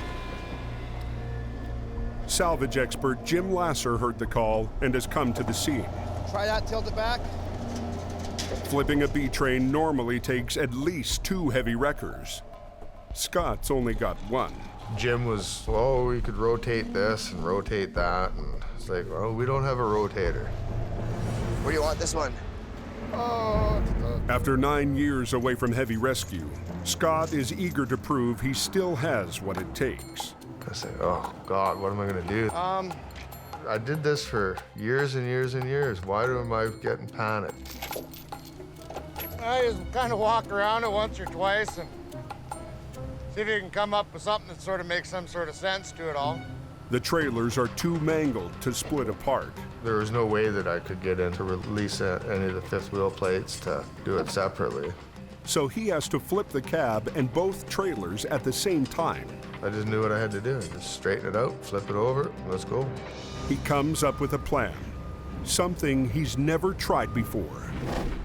Salvage expert Jim Lasser heard the call and has come to the scene. Try that, tilt it back. Flipping a B train normally takes at least 2 heavy wreckers. Scott's only got 1. Jim was, oh, we could rotate this and rotate that. And it's like, well, we don't have a rotator. Where do you want this one? After 9 years away from heavy rescue, Scott is eager to prove he still has what it takes. I say, oh, God, what am I going to do? I did this for years and years and years. Why am I getting panicked? I just kind of walk around it once or twice and see if you can come up with something that sort of makes some sort of sense to it all. The trailers are too mangled to split apart. There was no way that I could get in to release any of the fifth wheel plates to do it separately. So he has to flip the cab and both trailers at the same time. I just knew what I had to do. Just straighten it out, flip it over, let's go. He comes up with a plan, something he's never tried before.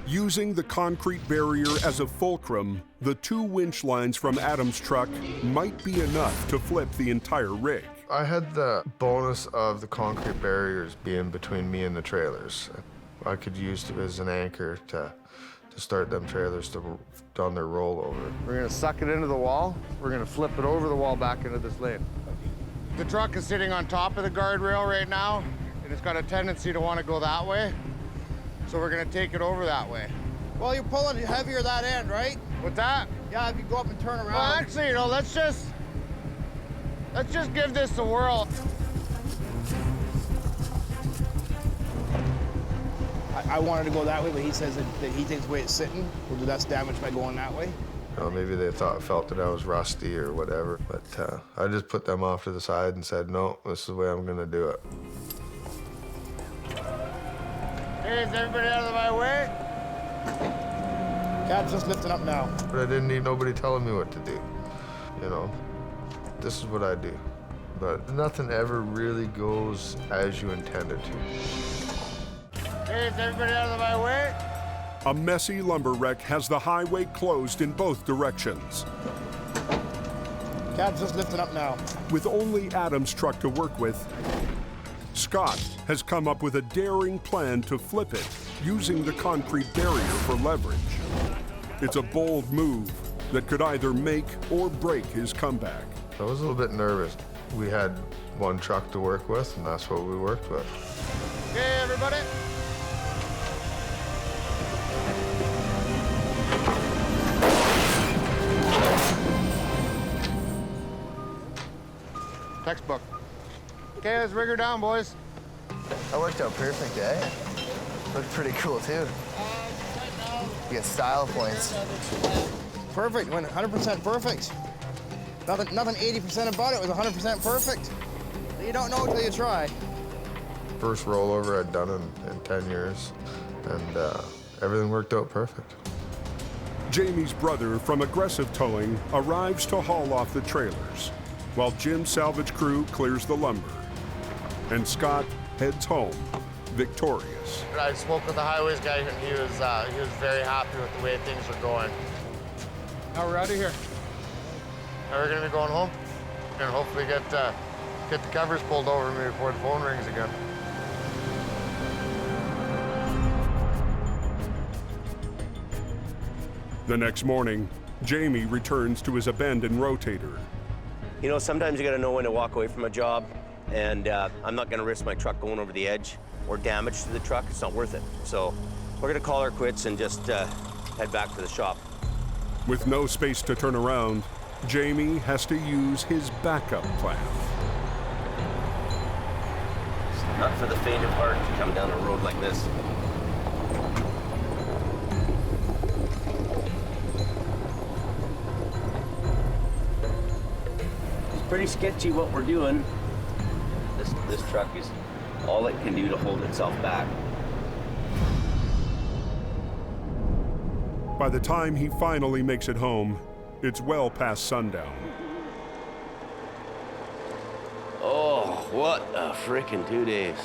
Using the concrete barrier as a fulcrum, the 2 winch lines from Adam's truck might be enough to flip the entire rig. I had the bonus of the concrete barriers being between me and the trailers. I could use it as an anchor to start them trailers on their rollover. We're gonna suck it into the wall. We're gonna flip it over the wall back into this lane. The truck is sitting on top of the guardrail right now, and it's got a tendency to want to go that way. So we're gonna take it over that way. Well, you're pulling heavier that end, right? What's that? Yeah, if you go up and turn around. Well, actually, let's just give this a whirl. I wanted to go that way, but he says that he thinks the way it's sitting will do less damage by going that way. Well, maybe they felt that I was rusty or whatever, but I just put them off to the side and said, no, this is the way I'm gonna do it. Hey, is everybody out of my way? Cab's just lifting up now. But I didn't need nobody telling me what to do, you know? This is what I do. But nothing ever really goes as you intended to. Hey, is everybody out of my way? A messy lumber wreck has the highway closed in both directions. Cab's just lifting up now. With only Adam's truck to work with, Scott has come up with a daring plan to flip it using the concrete barrier for leverage. It's a bold move that could either make or break his comeback. I was a little bit nervous. We had 1 truck to work with, and that's what we worked with. Okay, everybody. Textbook. Okay, let's rig her down, boys. That worked out perfect, eh? Looked pretty cool, too. You get style points. Perfect, went 100% perfect. Nothing 80% about it was 100% perfect. You don't know until you try. First rollover I'd done in 10 years, and everything worked out perfect. Jamie's brother from Aggressive Towing arrives to haul off the trailers, while Jim's salvage crew clears the lumber. And Scott heads home, victorious. I spoke with the highways guy, and he was very happy with the way things were going. Now we're out of here. Now we're gonna be going home, and hopefully get the covers pulled over me before the phone rings again. The next morning, Jamie returns to his abandoned Rotator. You know, sometimes you gotta know when to walk away from a job, and I'm not gonna risk my truck going over the edge or damage to the truck. It's not worth it. So we're gonna call our quits and just head back to the shop. With no space to turn around, Jamie has to use his backup plan. Not for the faint of heart to come down a road like this. It's pretty sketchy what we're doing. This truck is all it can do to hold itself back. By the time he finally makes it home, it's well past sundown. Oh, what a frickin' 2 days.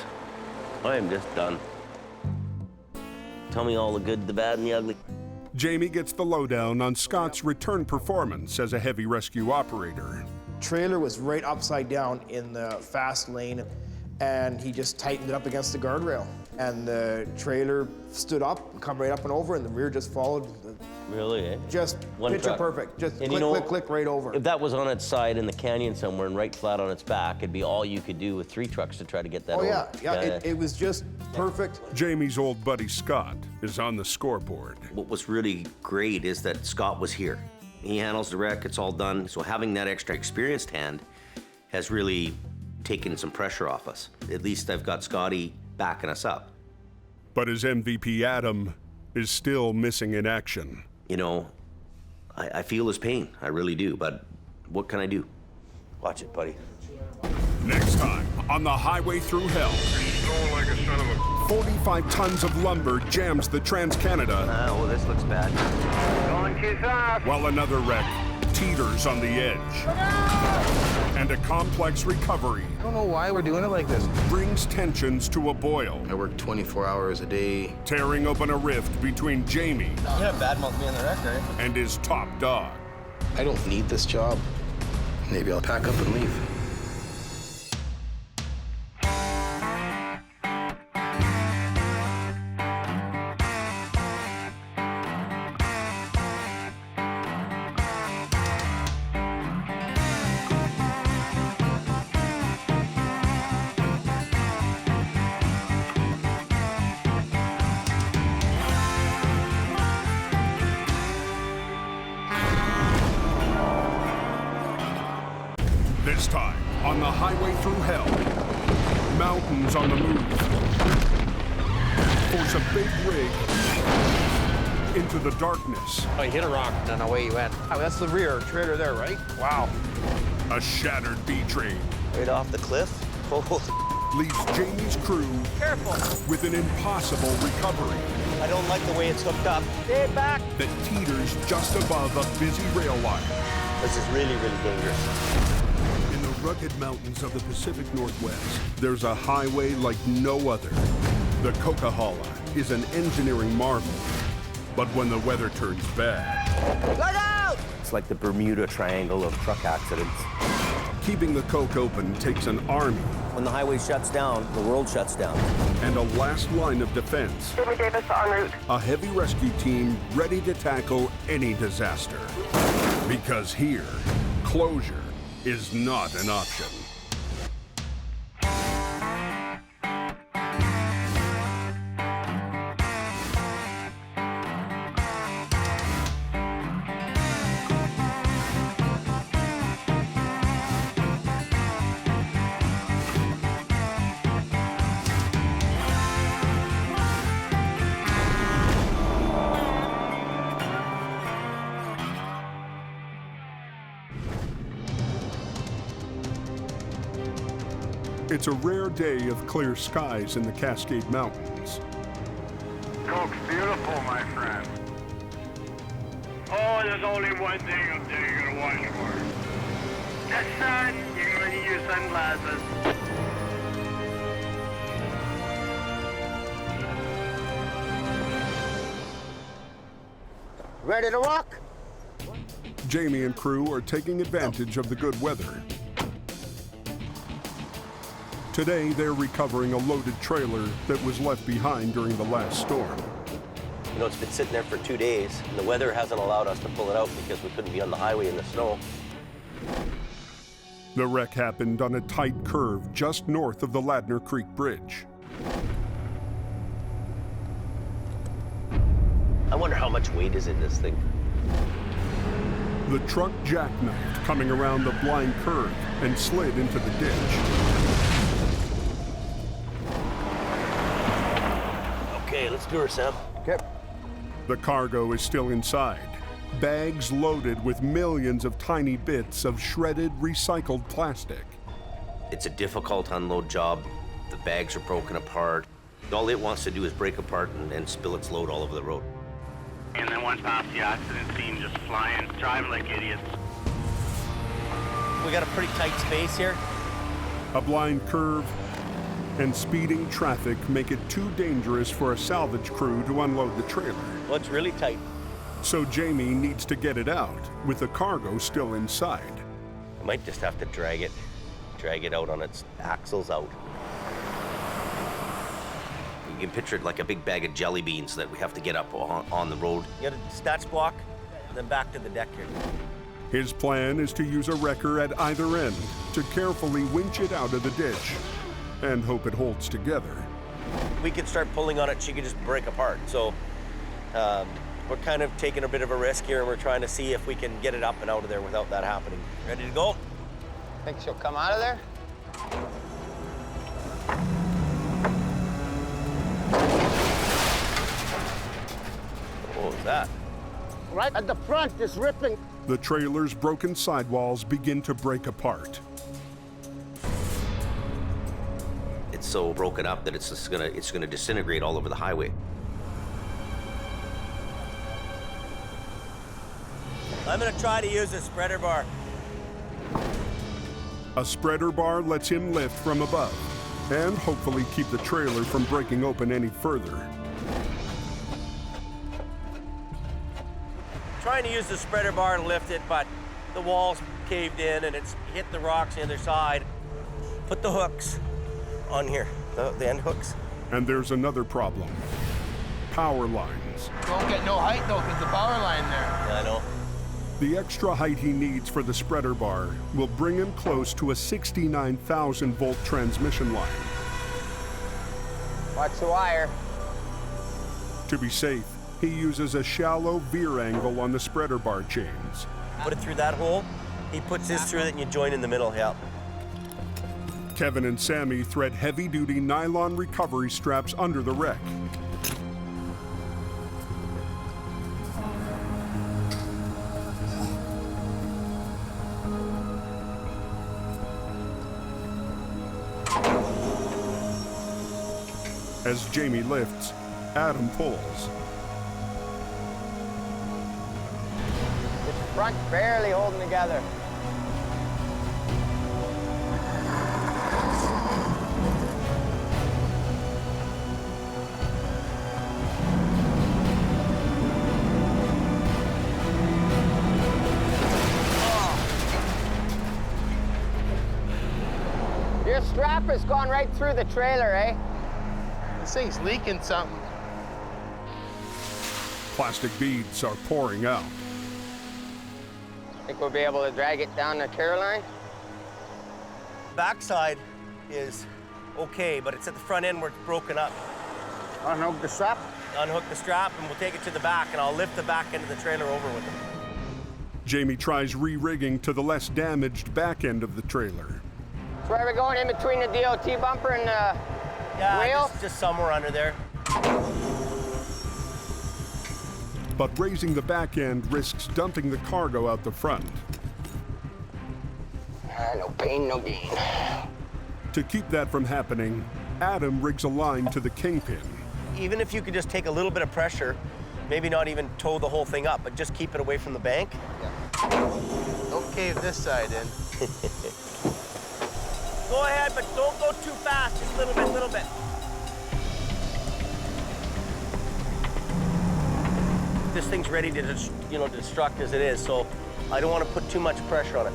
I am just done. Tell me all the good, the bad, and the ugly. Jamie gets the lowdown on Scott's return performance as a heavy rescue operator. Trailer was right upside down in the fast lane, and he just tightened it up against the guardrail. And the trailer stood up, come right up and over, and the rear just followed. Really, eh? Just picture perfect. Just click, click, right over. If that was on its side in the canyon somewhere and right flat on its back, it'd be all you could do with 3 trucks to try to get that over. Yeah, it was just perfect. Jamie's old buddy Scott is on the scoreboard. What was really great is that Scott was here. He handles the wreck, it's all done. So having that extra experienced hand has really taken some pressure off us. At least I've got Scotty backing us up. But his MVP Adam is still missing in action. You know, I feel his pain, I really do, but what can I do? Watch it, buddy. Next time on the highway through hell. He's going like a son of a... 45 tons of lumber jams the Trans-Canada. Oh, this looks bad. Going too fast. While another wreck teeters on the edge. And a complex recovery. I don't know why we're doing it like this. Brings tensions to a boil. I work 24 hours a day. Tearing open a rift between Jamie You're gonna badmouth me on the wreck, right? and his top dog. I don't need this job. Maybe I'll pack up and leave. This time, on the highway through hell, mountains on the move. Force a big rig into the darkness. Oh, you hit a rock and then away you went. Oh, that's the rear trailer there, right? Wow. A shattered B train Right off the cliff? leaves Jamie's crew with an impossible recovery I don't like the way it's hooked up. Stay back. that teeters just above a busy rail line. This is really, really dangerous. In the rugged mountains of the Pacific Northwest, there's a highway like no other. The Coquihalla is an engineering marvel. But when the weather turns bad, Look out! It's like the Bermuda Triangle of truck accidents. keeping the Coke open takes an army When the highway shuts down, the world shuts down. and a last line of defense. Jimmy Davis en route. A heavy rescue team ready to tackle any disaster. Because here, closure is not an option. It's a rare day of clear skies in the Cascade Mountains. Coke's beautiful, my friend. Oh, there's only one thing up there you're gonna watch for. The sun. You're gonna need your sunglasses. Ready to rock? Jamie and crew are taking advantage of the good weather. Today, they're recovering a loaded trailer that was left behind during the last storm. You know, it's been sitting there for 2 days, and the weather hasn't allowed us to pull it out because we couldn't be on the highway in the snow. The wreck happened on a tight curve just north of the Ladner Creek Bridge. I wonder how much weight is in this thing. The truck jackknifed coming around the blind curve and slid into the ditch. Okay, let's do her, Sam. Okay. The cargo is still inside, bags loaded with millions of tiny bits of shredded, recycled plastic. It's a difficult unload job. The bags are broken apart. All it wants to do is break apart and spill its load all over the road. And then once past the accident scene, just flying, driving like idiots. We got a pretty tight space here. A blind curve and speeding traffic make it too dangerous for a salvage crew to unload the trailer. Well, it's really tight. So Jamie needs to get it out with the cargo still inside. I might just have to drag it out on its axles out. You can picture it like a big bag of jelly beans that we have to get up on the road. You got a snatch block, and then back to the deck here. His plan is to use a wrecker at either end to carefully winch it out of the ditch and hope it holds together. We could start pulling on it, she could just break apart. So we're kind of taking a bit of a risk here, and we're trying to see if we can get it up and out of there without that happening. Ready to go? Think she'll come out of there? What was that? Right at the front, it's ripping. The trailer's broken sidewalls begin to break apart. It's so broken up that it's gonna disintegrate all over the highway. I'm gonna try to use a spreader bar. A spreader bar lets him lift from above and hopefully keep the trailer from breaking open any further. Trying to use the spreader bar to lift it, but the walls caved in and it's hit the rocks on the other side. Put the hooks on here, the end hooks. And there's another problem. Power lines. Don't get no height though, because the power line there. Yeah, I know. The extra height he needs for the spreader bar will bring him close to a 69,000 volt transmission line. Watch the wire. To be safe, he uses a shallow veer angle on the spreader bar chains. Put it through that hole. He puts his through it and you join in the middle, yeah. Kevin and Sammy thread heavy-duty nylon recovery straps under the wreck. As Jamie lifts, Adam pulls. This front barely holding together. Your strap has gone right through the trailer, eh? This thing's leaking something. Plastic beads are pouring out. Think we'll be able to drag it down to Caroline? Backside is okay, but it's at the front end where it's broken up. Unhook the strap? Unhook the strap and we'll take it to the back and I'll lift the back end of the trailer over with it. Jamie tries re-rigging to the less damaged back end of the trailer. So where are we going, in between the DOT bumper and the wheel? Just somewhere under there. But raising the back end risks dumping the cargo out the front. No pain, no gain. To keep that from happening, Adam rigs a line to the kingpin. Even if you could just take a little bit of pressure, maybe not even tow the whole thing up, but just keep it away from the bank. Don't cave this side in. Go ahead, but don't go too fast. Just a little bit, little bit. This thing's ready to, destruct as it is, so I don't want to put too much pressure on it.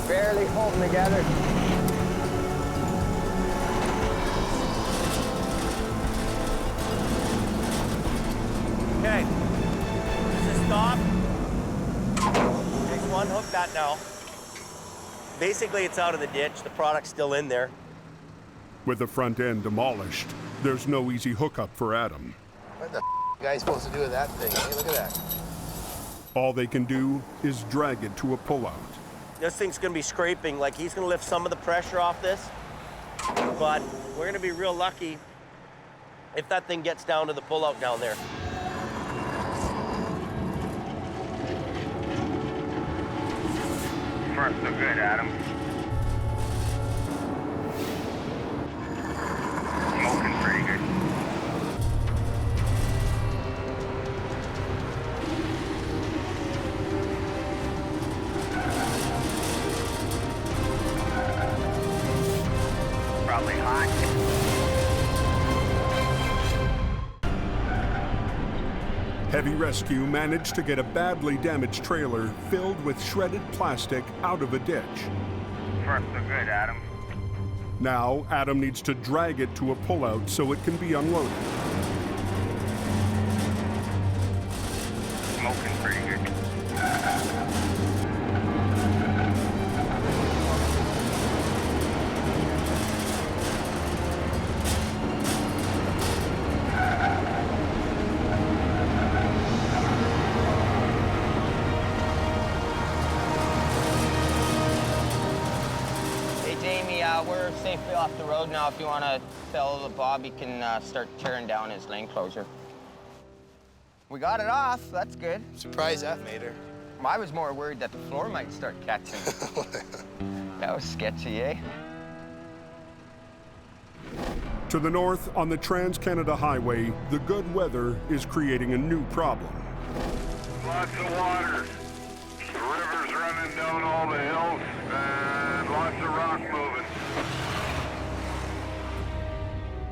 Barely holding together. Okay, just stop. Just unhook that now. Basically, it's out of the ditch. The product's still in there. With the front end demolished, there's no easy hookup for Adam. What the guy supposed to do with that thing? Hey, look at that. All they can do is drag it to a pullout. This thing's gonna be scraping, like he's gonna lift some of the pressure off this, but we're gonna be real lucky if that thing gets down to the pullout down there. First, so good, Adam. Smoking pretty good. Probably hot. Heavy rescue managed to get a badly damaged trailer filled with shredded plastic out of a ditch. First, so good, Adam. Now, Adam needs to drag it to a pullout so it can be unloaded. Smoking pretty good. We're safely off the road now. If you want to tell Bob, he can start tearing down his lane closure. We got it off. That's good. Surprised that made her. I was more worried that the floor might start catching. That was sketchy, eh? To the north, on the Trans-Canada Highway, the good weather is creating a new problem. Lots of water. The river's running down all the hills, and lots of rock moving.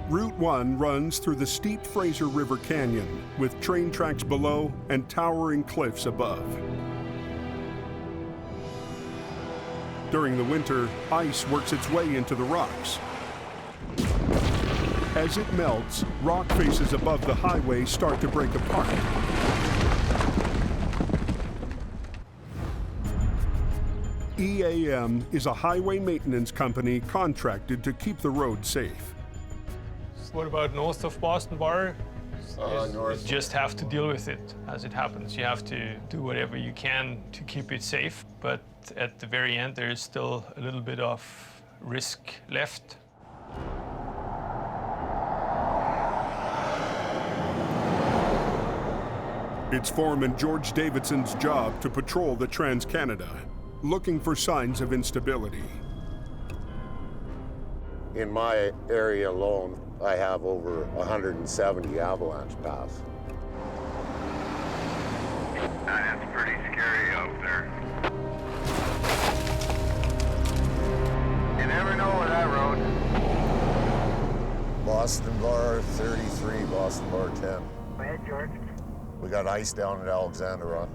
Route 1 runs through the steep Fraser River Canyon, with train tracks below and towering cliffs above. During the winter, ice works its way into the rocks. As it melts, rock faces above the highway start to break apart. EAM is a highway maintenance company contracted to keep the road safe. What about north of Boston Bar? North. You just have to deal with it as it happens. You have to do whatever you can to keep it safe, but at the very end, there is still a little bit of risk left. It's Foreman George Davidson's job to patrol the Trans-Canada, looking for signs of instability. In my area alone, I have over 170 avalanche paths. That's pretty scary out there. You never know where that road. Boston Bar 33, Boston Bar 10. Go ahead, George. We got ice down at Alexander Run.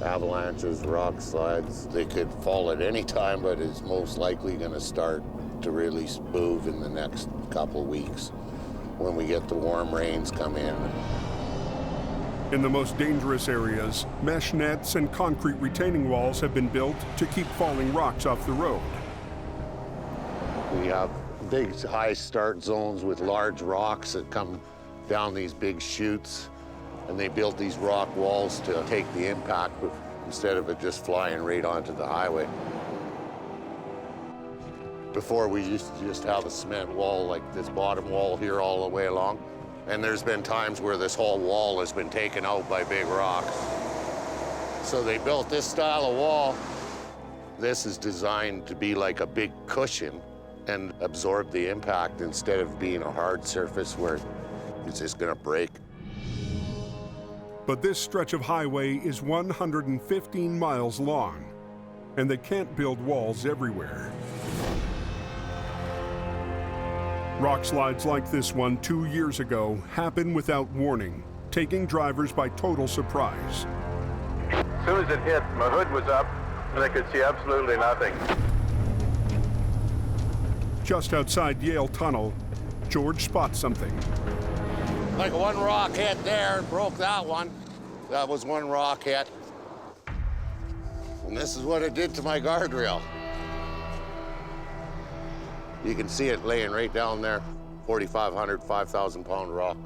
Avalanches, rock slides, they could fall at any time, but it's most likely going to start to really move in the next couple weeks when we get the warm rains come in. In the most dangerous areas, mesh nets and concrete retaining walls have been built to keep falling rocks off the road. We have big high start zones with large rocks that come down these big chutes, and they built these rock walls to take the impact instead of it just flying right onto the highway. Before, we used to just have a cement wall like this bottom wall here all the way along, and there's been times where this whole wall has been taken out by big rocks. So they built this style of wall. This is designed to be like a big cushion and absorb the impact instead of being a hard surface where it's just gonna break. But this stretch of highway is 115 miles long, and they can't build walls everywhere. Rock slides like this one 2 years ago happened without warning, taking drivers by total surprise. As soon as it hit, my hood was up, and I could see absolutely nothing. Just outside Yale Tunnel, George spots something. Like one rock hit there, broke that one. That was one rock hit. And this is what it did to my guardrail. You can see it laying right down there, 4,500, 5,000 pound rock.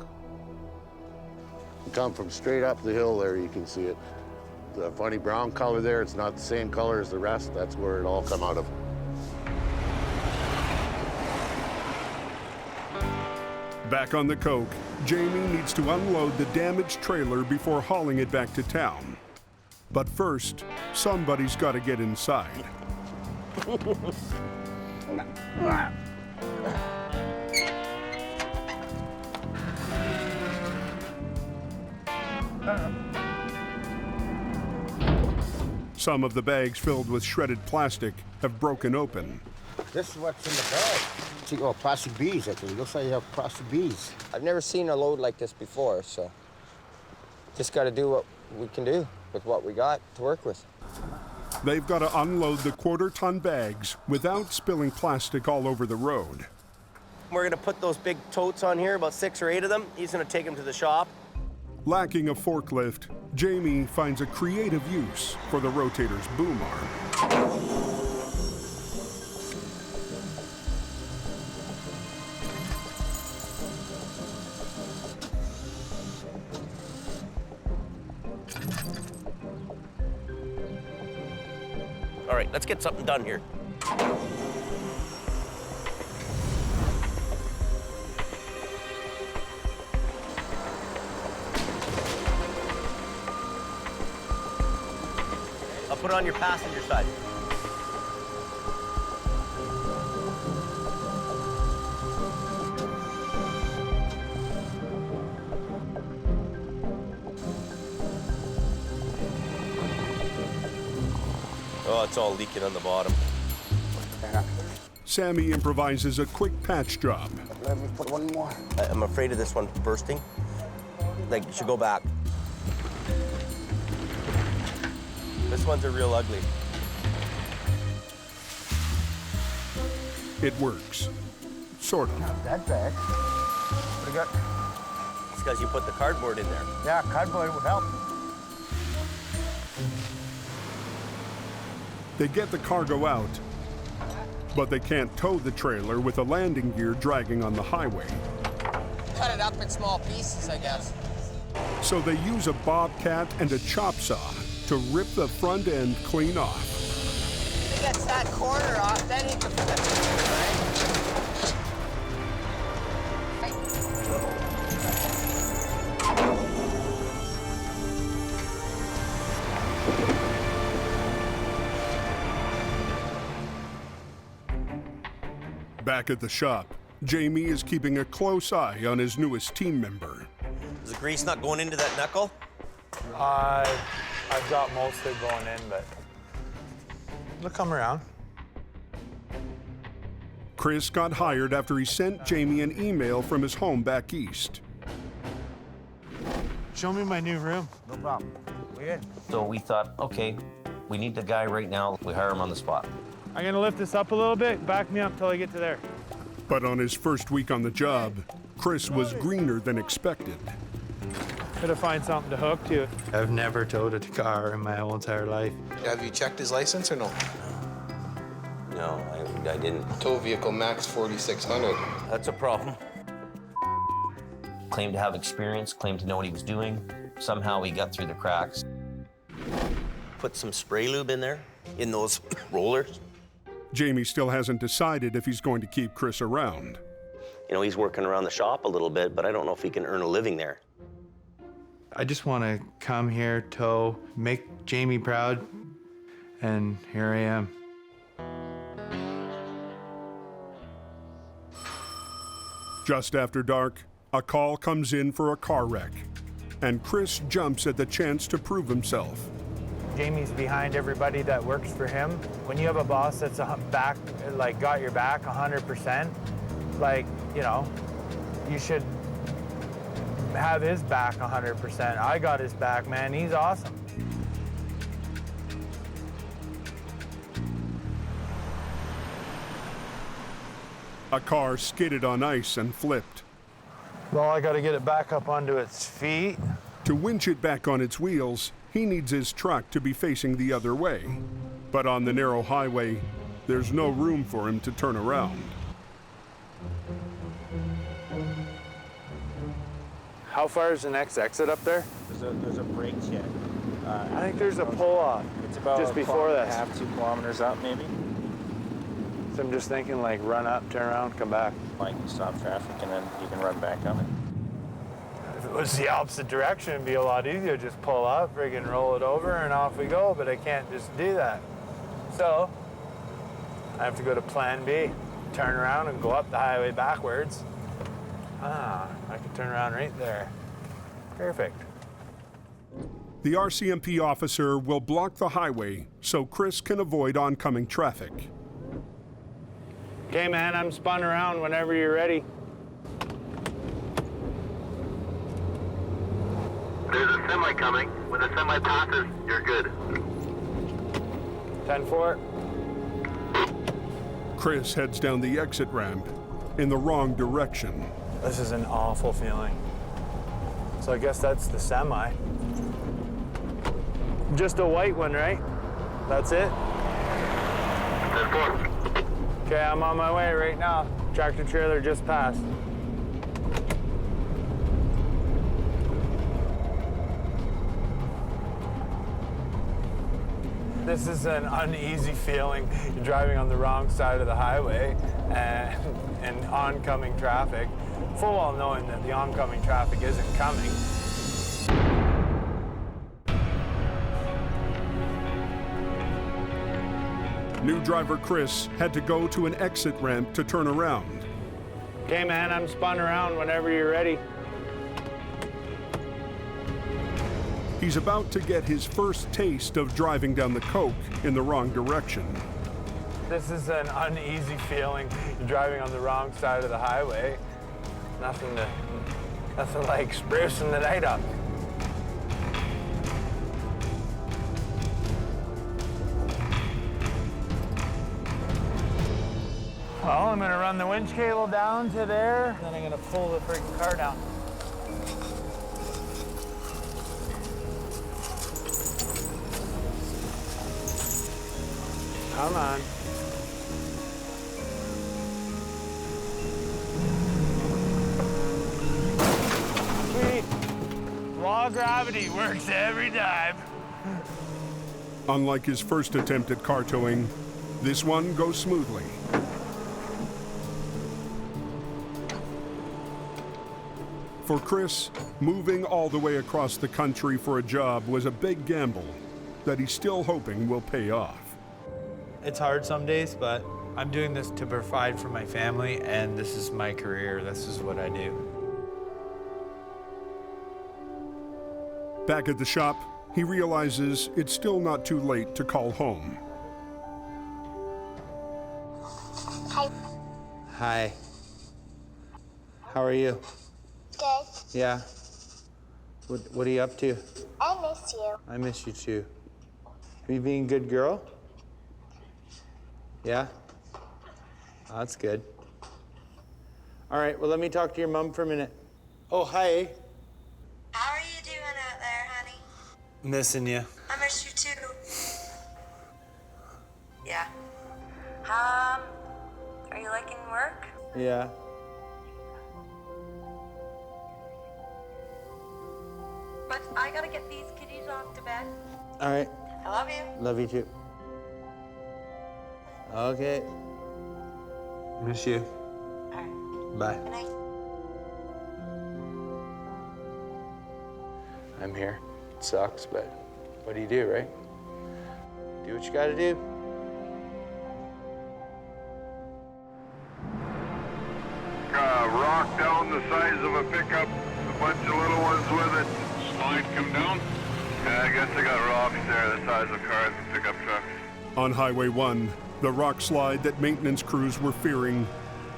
Come from straight up the hill there, you can see it. The funny brown color there, it's not the same color as the rest. That's where it all come out of. Back on the Coke, Jamie needs to unload the damaged trailer before hauling it back to town. But first, somebody's got to get inside. Some of the bags filled with shredded plastic have broken open. This is what's in the bag. See, oh, plastic beads, I think. Looks like you have plastic beads. I've never seen a load like this before, so just got to do what we can do with what we got to work with. They've got to unload the quarter-ton bags without spilling plastic all over the road. We're gonna put those big totes on here, about 6 or 8 of them. He's gonna take them to the shop. Lacking a forklift, Jamie finds a creative use for the Rotator's boom arm. All right, let's get something done here. I'll put it on your passenger side. Oh, it's all leaking on the bottom. Sammy improvises a quick patch job. Let me put one more. I'm afraid of this one bursting. Like, you should go back. This one's a real ugly. It works. Sort of. Not that bad. What do you got? It's because you put the cardboard in there. Yeah, cardboard would help. They get the cargo out, but they can't tow the trailer with the landing gear dragging on the highway. Cut it up in small pieces, I guess. So they use a bobcat and a chop saw to rip the front end clean off. If he gets that corner off, then he can flip it, Back at the shop, Jamie is keeping a close eye on his newest team member. Is the grease not going into that knuckle? I've got most of it going in, but it'll come around. Chris got hired after he sent Jamie an email from his home back east. Show me my new room. No problem. We in. So we thought, okay, we need the guy right now. We hire him on the spot. I'm gonna lift this up a little bit, back me up till I get to there. But on his first week on the job, Chris was greener than expected. Gotta find something to hook to. I've never towed a car in my whole entire life. Have you checked his license or no? No, I didn't. Tow vehicle max 4,600. That's a problem. Claimed to have experience, claimed to know what he was doing. Somehow he got through the cracks. Put some spray lube in there, in those rollers. Jamie still hasn't decided if he's going to keep Chris around. You know, he's working around the shop a little bit, but I don't know if he can earn a living there. I just want to come here, tow, make Jamie proud, and here I am. Just after dark, a call comes in for a car wreck, and Chris jumps at the chance to prove himself. Jamie's behind everybody that works for him. When you have a boss that's back, like got your back 100%, like, you know, you should have his back 100%. I got his back, man. He's awesome. A car skidded on ice and flipped. Well, I got to get it back up onto its feet. To winch it back on its wheels, he needs his truck to be facing the other way. But on the narrow highway, there's no room for him to turn around. How far is the next exit up there? There's a break shed. I think there's a pull-off. It's about just before a that. half, 2 kilometers up, maybe. So I'm just thinking, like, run up, turn around, come back. Like, stop traffic, and then you can run back up it. If it was the opposite direction, it'd be a lot easier. Just pull up, friggin' roll it over, and off we go. But I can't just do that. So I have to go to plan B, turn around and go up the highway backwards. I can turn around right there. Perfect. The RCMP officer will block the highway so Chris can avoid oncoming traffic. Okay, man, I'm spun around whenever you're ready. There's a semi coming. When the semi passes, you're good. 10-4. Chris heads down the exit ramp in the wrong direction. This is an awful feeling. So I guess that's the semi. Just a white one, right? That's it? 10-4. Okay, I'm on my way right now. Tractor trailer just passed. This is an uneasy feeling. You're driving on the wrong side of the highway and oncoming traffic, full well knowing that the oncoming traffic isn't coming. New driver Chris had to go to an exit ramp to turn around. Okay, man, I'm spun around whenever you're ready. He's about to get his first taste of driving down the Coke in the wrong direction. This is an uneasy feeling. You're driving on the wrong side of the highway. Nothing like sprucing the night up. Well, I'm gonna run the winch cable down to there, then I'm gonna pull the freaking car down. Come on. Sweet. Law of gravity works every time. Unlike his first attempt at car towing, this one goes smoothly. For Chris, moving all the way across the country for a job was a big gamble that he's still hoping will pay off. It's hard some days, but I'm doing this to provide for my family, and this is my career. This is what I do. Back at the shop, he realizes it's still not too late to call home. Hi. Hi. How are you? Good. Yeah. What are you up to? I miss you. I miss you too. Are you being a good girl? Yeah? Oh, that's good. All right, well, let me talk to your mom for a minute. Oh, hi. How are you doing out there, honey? Missing you. I miss you too. Yeah. Are you liking work? Yeah. But I gotta get these kitties off to bed. All right. I love you. Love you too. Okay. Miss you. All right. Bye. Good night. I'm here. It sucks, but what do you do, right? Do what you gotta do. Rock down the size of a pickup, a bunch of little ones with it. Slide come down? Yeah, I guess they got rocks there the size of cars and pickup trucks. On Highway 1, the rock slide that maintenance crews were fearing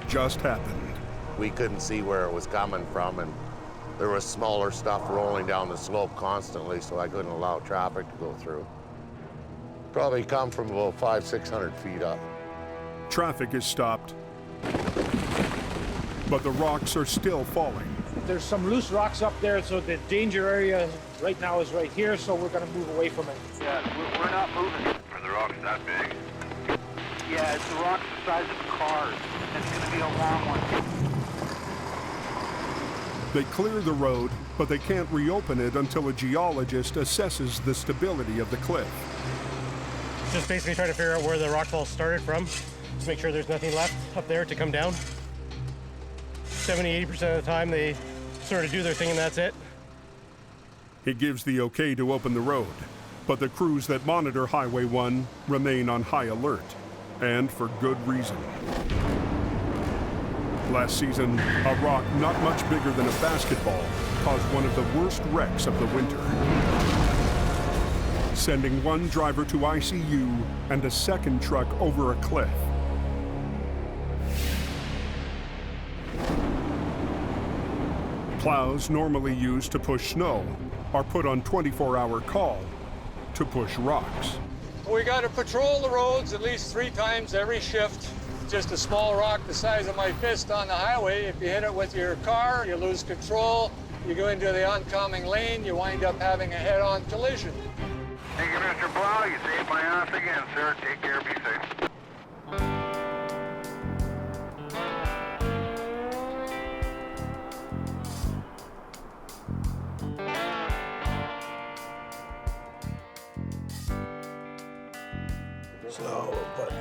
just happened. We couldn't see where it was coming from, and there was smaller stuff rolling down the slope constantly, so I couldn't allow traffic to go through. Probably come from about 500-600 feet up. Traffic is stopped, but the rocks are still falling. There's some loose rocks up there, so the danger area right now is right here, so we're gonna move away from it. Yeah, we're not moving. Are the rocks that big? Yeah, it's the rocks the size of cars. It's gonna be a long one. They clear the road, but they can't reopen it until a geologist assesses the stability of the cliff. Just basically trying to figure out where the rock fall started from, to make sure there's nothing left up there to come down. 70–80% of the time they sort of do their thing and that's it. He gives the okay to open the road, but the crews that monitor Highway 1 remain on high alert, and for good reason. Last season, a rock not much bigger than a basketball caused one of the worst wrecks of the winter, sending one driver to ICU and a second truck over a cliff. Plows normally used to push snow are put on 24-hour call to push rocks. We got to patrol the roads at least 3 times every shift. Just a small rock the size of my fist on the highway. If you hit it with your car, you lose control. You go into the oncoming lane, you wind up having a head-on collision. Thank you, Mr. Plow. You saved my ass again, sir. Take care. Be safe. So, put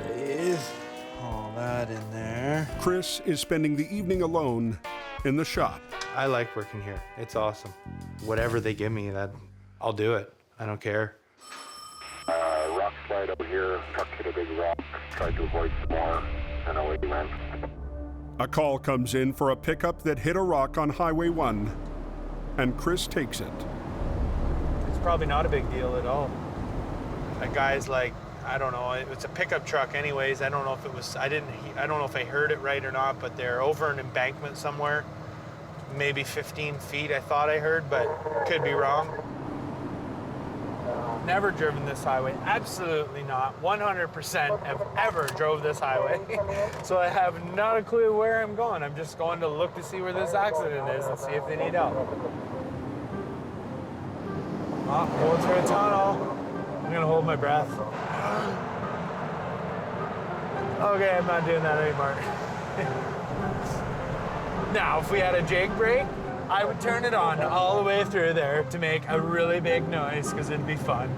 all that in there. Chris is spending the evening alone in the shop. I like working here. It's awesome. Whatever they give me, I'll do it. I don't care. Rock slide over here. Truck hit a big rock. Tried to avoid some more, and away he went. A call comes in for a pickup that hit a rock on Highway 1, and Chris takes it. It's probably not a big deal at all. A guy's like, I don't know, it's a pickup truck anyways. I don't know if it was, I don't know if I heard it right or not, but they're over an embankment somewhere, maybe 15 feet I thought I heard, but could be wrong. Never driven this highway, absolutely not. 100% have ever drove this highway. So I have not a clue where I'm going. I'm just going to look to see where this accident is and see if they need help. Oh, going through a tunnel. I'm gonna hold my breath. Okay, I'm not doing that anymore. Now, if we had a jake brake, I would turn it on all the way through there to make a really big noise, because it'd be fun.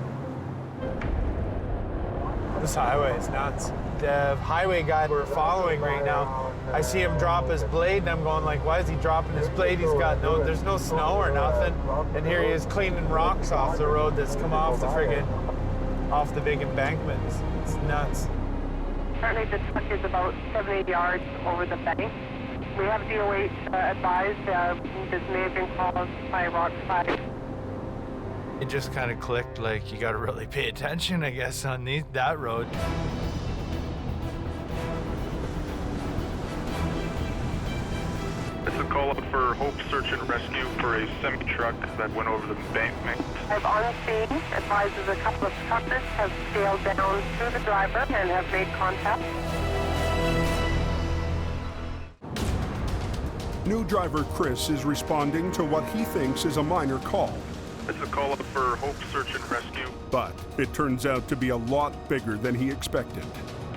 This highway is nuts. The highway guy we're following right now, I see him drop his blade, and I'm going like, why is he dropping his blade? There's no snow or nothing. And here he is cleaning rocks off the road that's come off off the big embankments. It's nuts. Currently, the truck is about 70 yards over the bank. We have DOH advised this may have been caused by a rock slide. It just kind of clicked, like you got to really pay attention, I guess, on that road. It's a call out for Hope Search and Rescue for a semi-truck that went over the embankment. I've on scene advises a couple of truckers have sailed down to the driver and have made contact. New driver Chris is responding to what he thinks is a minor call. It's a call out for Hope Search and Rescue. But it turns out to be a lot bigger than he expected.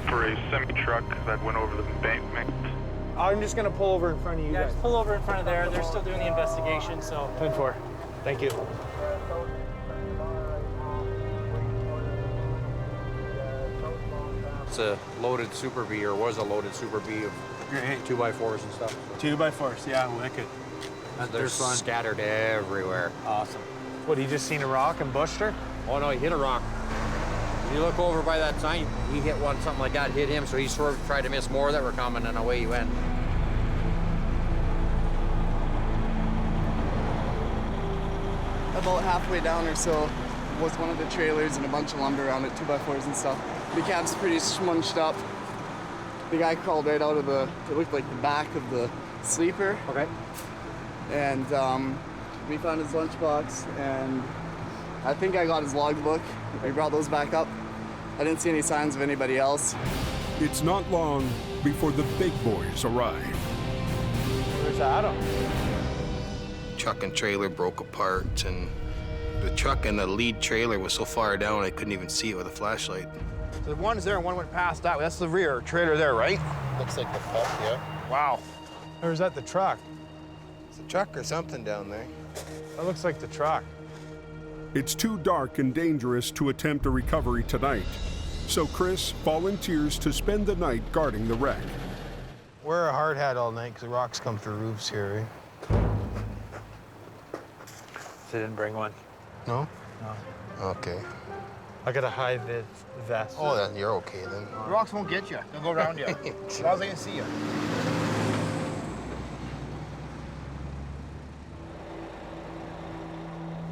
For a semi-truck that went over the embankment. I'm just gonna pull over in front of you guys. Just pull over in front of there. They're still doing the investigation, so. 10-4. Thank you. It's a loaded Super B, or was a loaded Super B of 2x4s and stuff. 2x4s, yeah, wicked. They're scattered everywhere. Awesome. What, he just seen a rock and bushed her? Oh no, he hit a rock. If you look over by that sign, he hit one, something like that hit him, so he sort of tried to miss more that were coming, and away he went. About halfway down or so was one of the trailers and a bunch of lumber around it, 2x4s and stuff. The cab's pretty smunched up. The guy crawled right out of it looked like the back of the sleeper. Okay. And we found his lunchbox, and I think I got his logbook. We brought those back up. I didn't see any signs of anybody else. It's not long before the big boys arrive. Where's Adam? Truck and trailer broke apart, and the truck and the lead trailer was so far down I couldn't even see it with a flashlight. So one's there and one went past that way. That's the rear trailer there, right? Looks like the front, yeah. Wow. Or is that the truck? It's a truck or something down there. That looks like the truck. It's too dark and dangerous to attempt a recovery tonight, so Chris volunteers to spend the night guarding the wreck. Wear a hard hat all night because the rocks come through roofs here, eh? They didn't bring one. No? No. Okay. I got a high-vis vest. Oh, then you're okay then. The rocks won't get you. They'll go around you. As long as they can see you.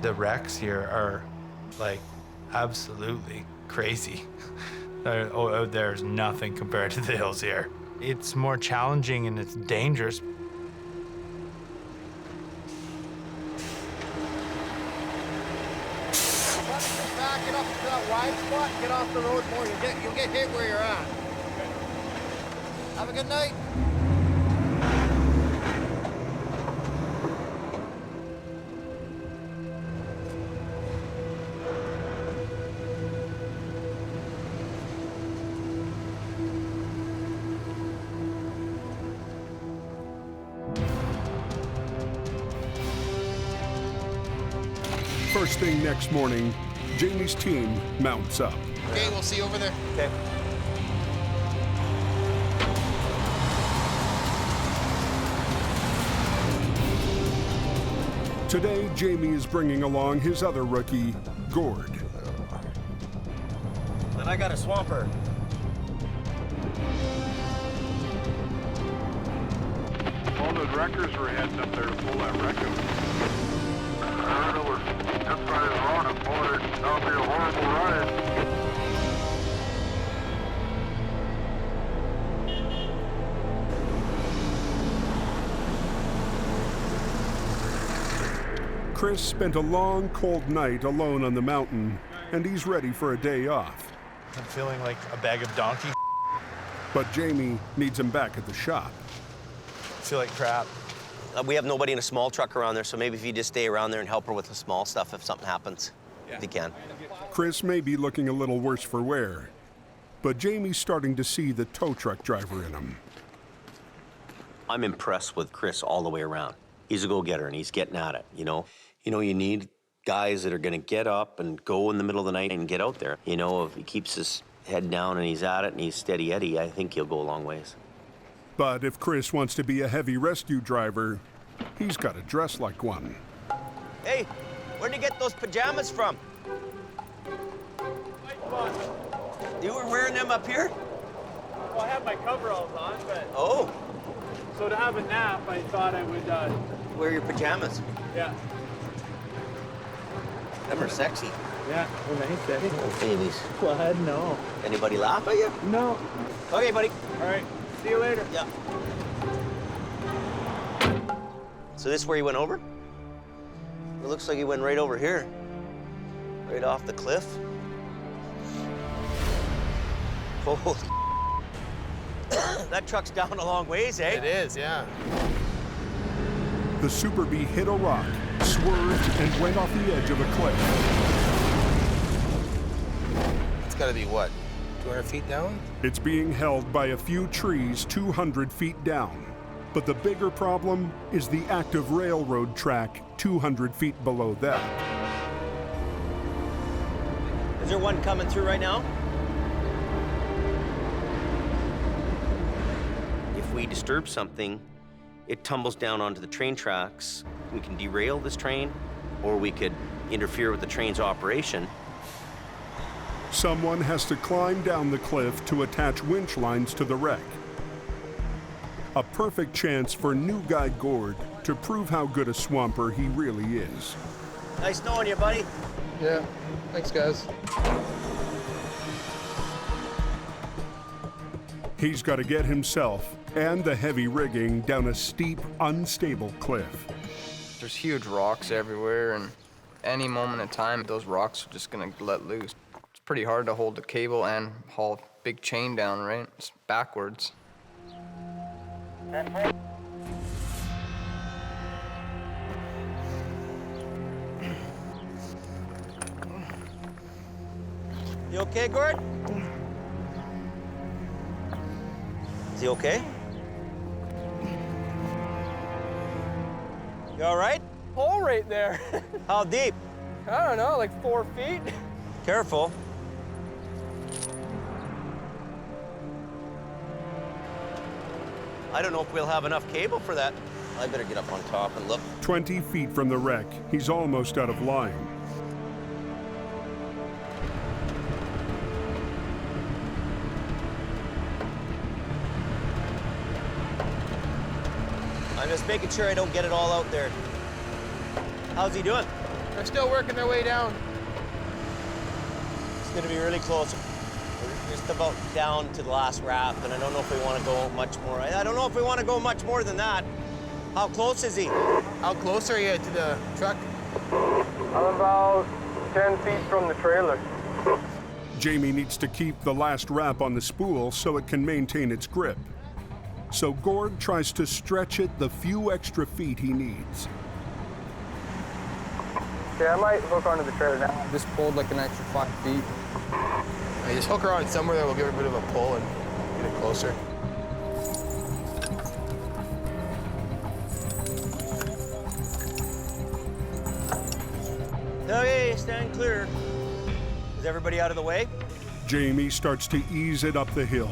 The wrecks here are like absolutely crazy. There's nothing compared to the hills here. It's more challenging and it's dangerous. Back it up to that wide spot and get off the road more. You'll get hit where you're at. Have a good night. First thing next morning, Jamie's team mounts up. Okay, we'll see you over there. Okay. Today, Jamie is bringing along his other rookie, Gord. And I got a swamper. All those wreckers were heading up there to pull that wreck out. I don't know, that's right around it, boy. That'll be a horrible ride. Chris spent a long, cold night alone on the mountain, and he's ready for a day off. I'm feeling like a bag of donkey. But Jamie needs him back at the shop. I feel like crap. We have nobody in a small truck around there, so maybe if you just stay around there and help her with the small stuff if something happens, if you can. Chris may be looking a little worse for wear, but Jamie's starting to see the tow truck driver in him. I'm impressed with Chris all the way around. He's a go-getter, and he's getting at it, you know? You need guys that are going to get up and go in the middle of the night and get out there. You know, if he keeps his head down and he's at it and he's steady Eddie, I think he'll go a long ways. But if Chris wants to be a heavy rescue driver, he's got to dress like one. Hey, where'd you get those pajamas from? You were wearing them up here? Well, I have my coveralls on, but... Oh. So to have a nap, I thought I would... Wear your pajamas. Yeah. Them are sexy. Yeah, they're nice, Daddy. Oh, babies. What? No. Anybody laugh at you? No. Okay, buddy. All right. See you later. Yeah. So this is where he went over? It looks like he went right over here. Right off the cliff. Holy that truck's down a long ways, eh? It is, yeah. The Super Bee hit a rock, swerved, and went off the edge of a cliff. It's got to be, what, 200 feet down? It's being held by a few trees 200 feet down. But the bigger problem is the active railroad track 200 feet below that. Is there one coming through right now? If we disturb something, it tumbles down onto the train tracks. We can derail this train, or we could interfere with the train's operation. Someone has to climb down the cliff to attach winch lines to the wreck. A perfect chance for new guy Gord to prove how good a swamper he really is. Nice knowing you, buddy. Yeah, thanks, guys. He's got to get himself and the heavy rigging down a steep, unstable cliff. There's huge rocks everywhere, and any moment in time, those rocks are just gonna let loose. It's pretty hard to hold the cable and haul a big chain down, right? It's backwards. You okay, Gord? Is he okay? You all right? Hole right there. How deep? I don't know, like 4 feet. Careful. I don't know if we'll have enough cable for that. I better get up on top and look. 20 feet from the wreck, he's almost out of line. I'm just making sure I don't get it all out there. How's he doing? They're still working their way down. It's gonna be really close. We're just about down to the last raft, and I don't know if we want to go much more. I don't know if we want to go much more than that. How close is he? How close are you to the truck? I'm about 10 feet from the trailer. Jamie needs to keep the last wrap on the spool so it can maintain its grip. So Gord tries to stretch it the few extra feet he needs. Yeah, I might hook onto the trailer now. Just pulled like an extra 5 feet. I just hook her on somewhere that will give her a bit of a pull and get it closer. Okay, stand clear. Is everybody out of the way? Jamie starts to ease it up the hill,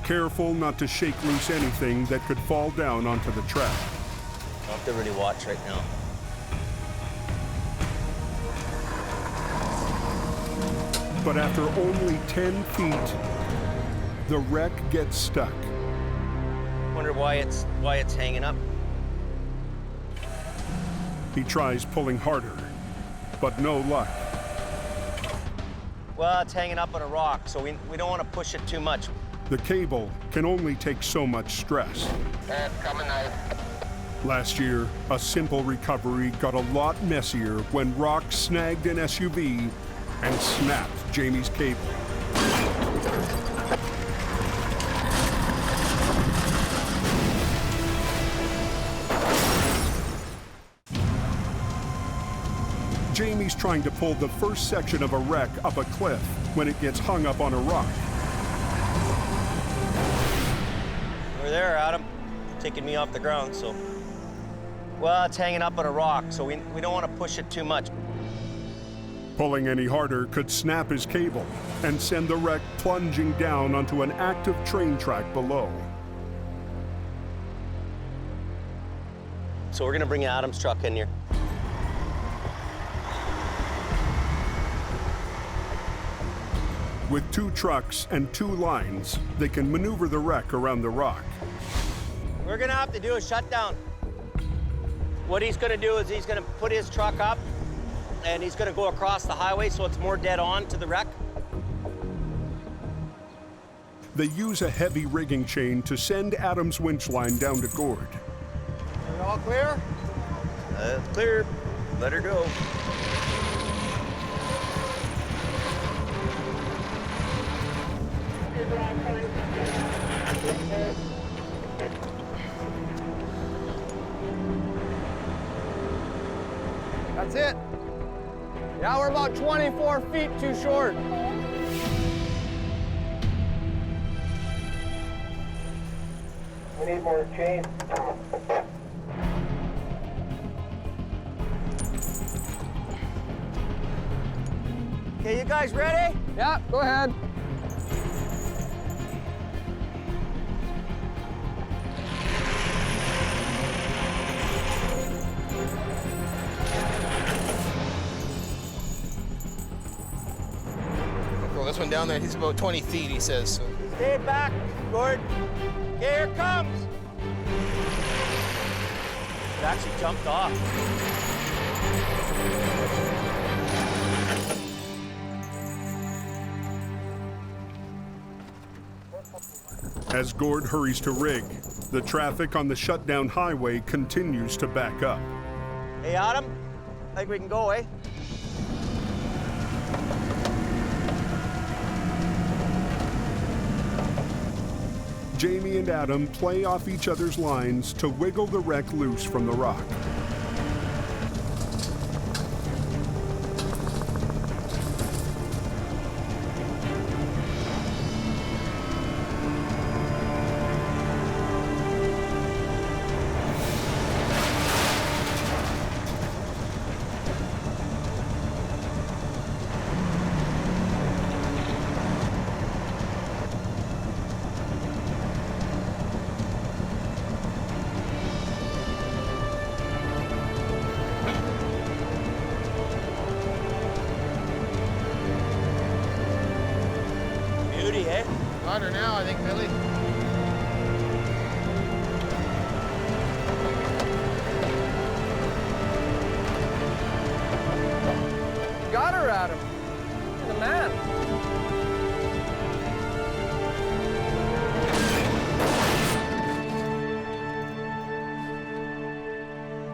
careful not to shake loose anything that could fall down onto the track. I'll have to really watch right now. But after only 10 feet, the wreck gets stuck. Wonder why it's hanging up. He tries pulling harder, but no luck. Well, it's hanging up on a rock, so we don't want to push it too much. The cable can only take so much stress. Coming out. Last year, a simple recovery got a lot messier when rocks snagged an SUV and snapped Jamie's cable. Jamie's trying to pull the first section of a wreck up a cliff when it gets hung up on a rock. Over there, Adam, taking me off the ground, so. Well, it's hanging up on a rock, so we don't want to push it too much. Pulling any harder could snap his cable and send the wreck plunging down onto an active train track below. So we're gonna bring Adam's truck in here. With 2 trucks and 2 lines, they can maneuver the wreck around the rock. We're gonna have to do a shutdown. What he's gonna do is he's gonna put his truck up and he's gonna go across the highway so it's more dead on to the wreck. They use a heavy rigging chain to send Adam's winch line down to Gord. Are we all clear? Clear. Let her go. That's it. Yeah, we're about 24 feet too short. We need more chain. Okay, you guys ready? Yeah, go ahead. Throw this one down there. He's about 20 feet, he says. So. Stay back, Gord. Okay, here it comes. It actually jumped off. As Gord hurries to rig, the traffic on the shutdown highway continues to back up. Hey, Adam, I think we can go, eh? Jamie and Adam play off each other's lines to wiggle the wreck loose from the rock. duty, eh? Got her now, I think, Billy. Got her, Adam. You're the man.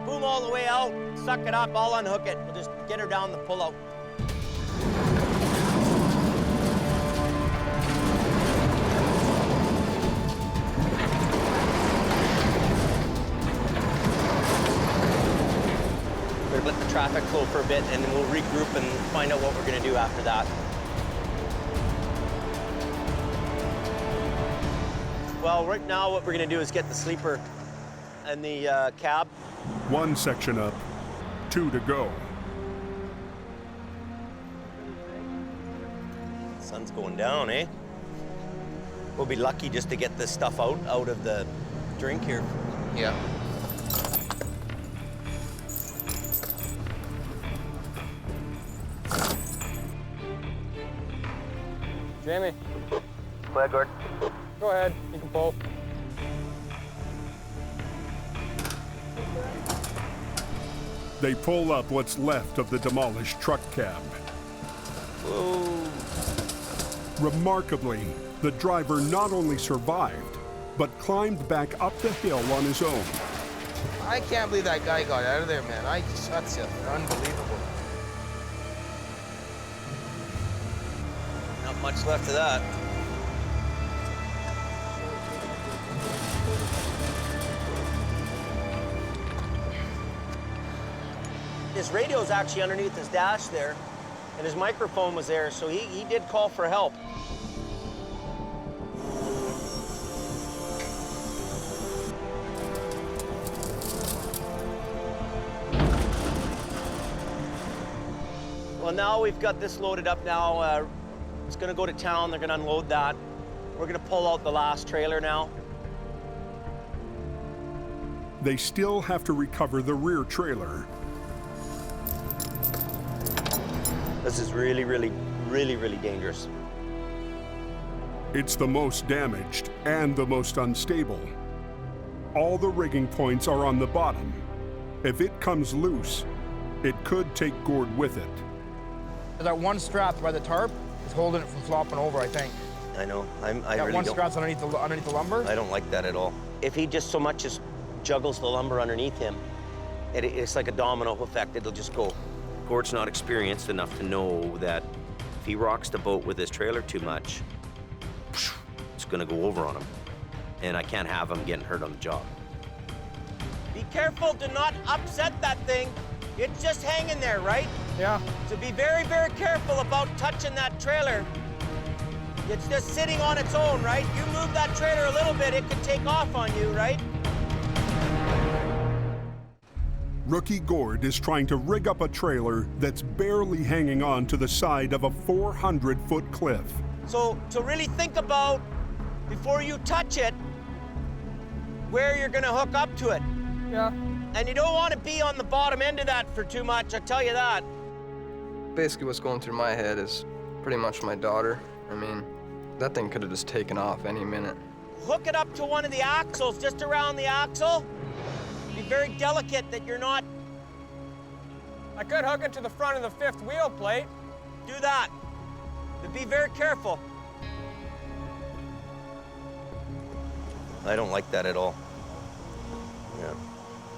Boom all the way out, suck it up, I'll unhook it. We'll just get her down the pull-out. We're gonna let the traffic flow for a bit, and then we'll regroup and find out what we're gonna do after that. Well, right now what we're gonna do is get the sleeper and the cab. One section up, 2 to go. Sun's going down, eh? We'll be lucky just to get this stuff out of the drink here. Yeah. Jamie. Go ahead, Gord. Go ahead. You can pull. They pull up what's left of the demolished truck cab. Whoa. Remarkably, the driver not only survived, but climbed back up the hill on his own. I can't believe that guy got out of there, man. That's unbelievable. Not much left of that. His radio's actually underneath his dash there, and his microphone was there, so he did call for help. Well, now we've got this loaded up now. It's gonna go to town, they're gonna unload that. We're gonna pull out the last trailer now. They still have to recover the rear trailer. This is really, really, really, really dangerous. It's the most damaged and the most unstable. All the rigging points are on the bottom. If it comes loose, it could take Gord with it. That one strap by the tarp is holding it from flopping over, I think. I know. I That really one don't. strap's underneath the lumber. I don't like that at all. If he just so much as juggles the lumber underneath him, it's like a domino effect. It'll just go. Gord's not experienced enough to know that if he rocks the boat with his trailer too much, it's gonna go over on him. And I can't have him getting hurt on the job. Be careful to not upset that thing. It's just hanging there, right? Yeah. So be very, very careful about touching that trailer. It's just sitting on its own, right? You move that trailer a little bit, it could take off on you, right? Rookie Gord is trying to rig up a trailer that's barely hanging on to the side of a 400-foot cliff. So really think about, before you touch it, where you're gonna hook up to it. Yeah. And you don't want to be on the bottom end of that for too much, I'll tell you that. Basically, what's going through my head is pretty much my daughter. I mean, that thing could have just taken off any minute. Hook it up to one of the axles, just around the axle. Be very delicate that you're not... I could hook it to the front of the fifth wheel plate. Do that. But be very careful. I don't like that at all. Yeah.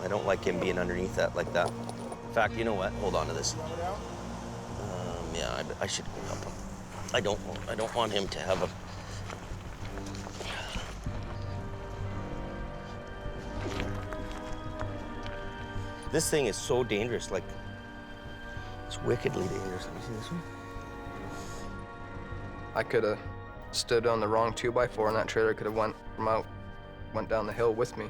I don't like him being underneath that like that. In fact, you know what? Hold on to this. Yeah, I should go help him. I don't want him to have a... This thing is so dangerous, like, it's wickedly dangerous. Let me see this one. I could have stood on the wrong 2x4 and that trailer could have went down the hill with me.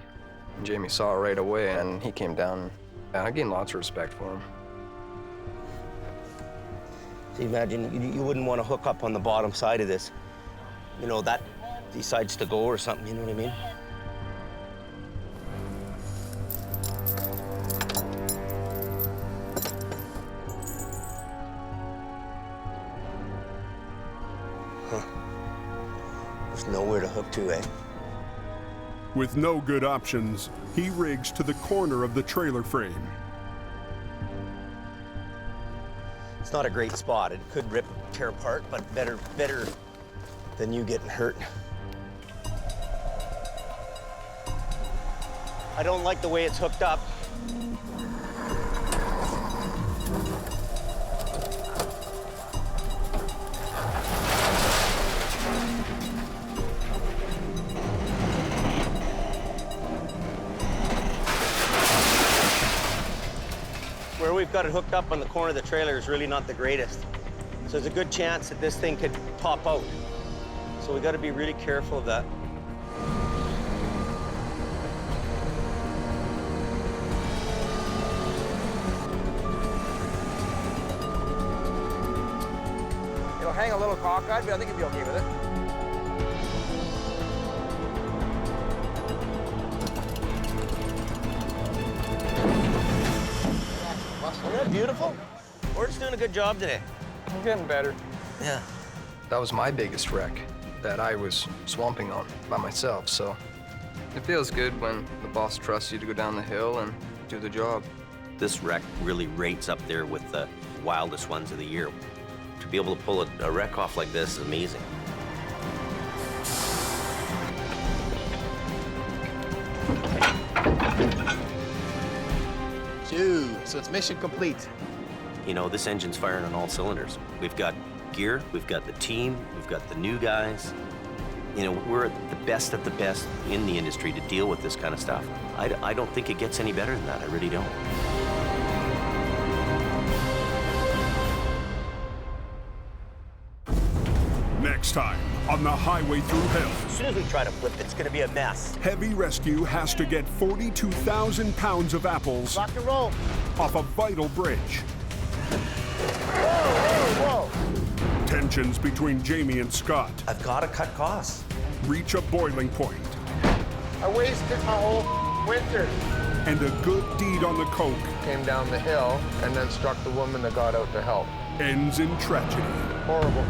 And Jamie saw it right away and he came down. And I gained lots of respect for him. So imagine you wouldn't want to hook up on the bottom side of this. You know, that decides to go or something, you know what I mean? There's nowhere to hook to, eh? With no good options, he rigs to the corner of the trailer frame. It's not a great spot. It could rip, tear apart, but better than you getting hurt. I don't like the way it's hooked up. Where we've got it hooked up on the corner of the trailer is really not the greatest. So there's a good chance that this thing could pop out. So we got to be really careful of that. It'll hang a little cockeyed, but I think you'll be okay with it. Isn't that beautiful? Gord's doing a good job today. I'm getting better. Yeah. That was my biggest wreck that I was swamping on by myself, so it feels good when the boss trusts you to go down the hill and do the job. This wreck really rates up there with the wildest ones of the year. To be able to pull a wreck off like this is amazing. So it's mission complete. You know, this engine's firing on all cylinders. We've got gear, we've got the team, we've got the new guys. You know, we're the best of the best in the industry to deal with this kind of stuff. I don't think it gets any better than that. I really don't. Next time on the highway through hell. As soon as we try to flip, it's going to be a mess. Heavy Rescue has to get 42,000 pounds of apples Rock and roll. off a vital bridge. Whoa. Tensions between Jamie and Scott I've got to cut costs. reach a boiling point, I wasted my whole winter. and a good deed on the coke Came down the hill and then struck the woman that got out to help. ends in tragedy. Horrible.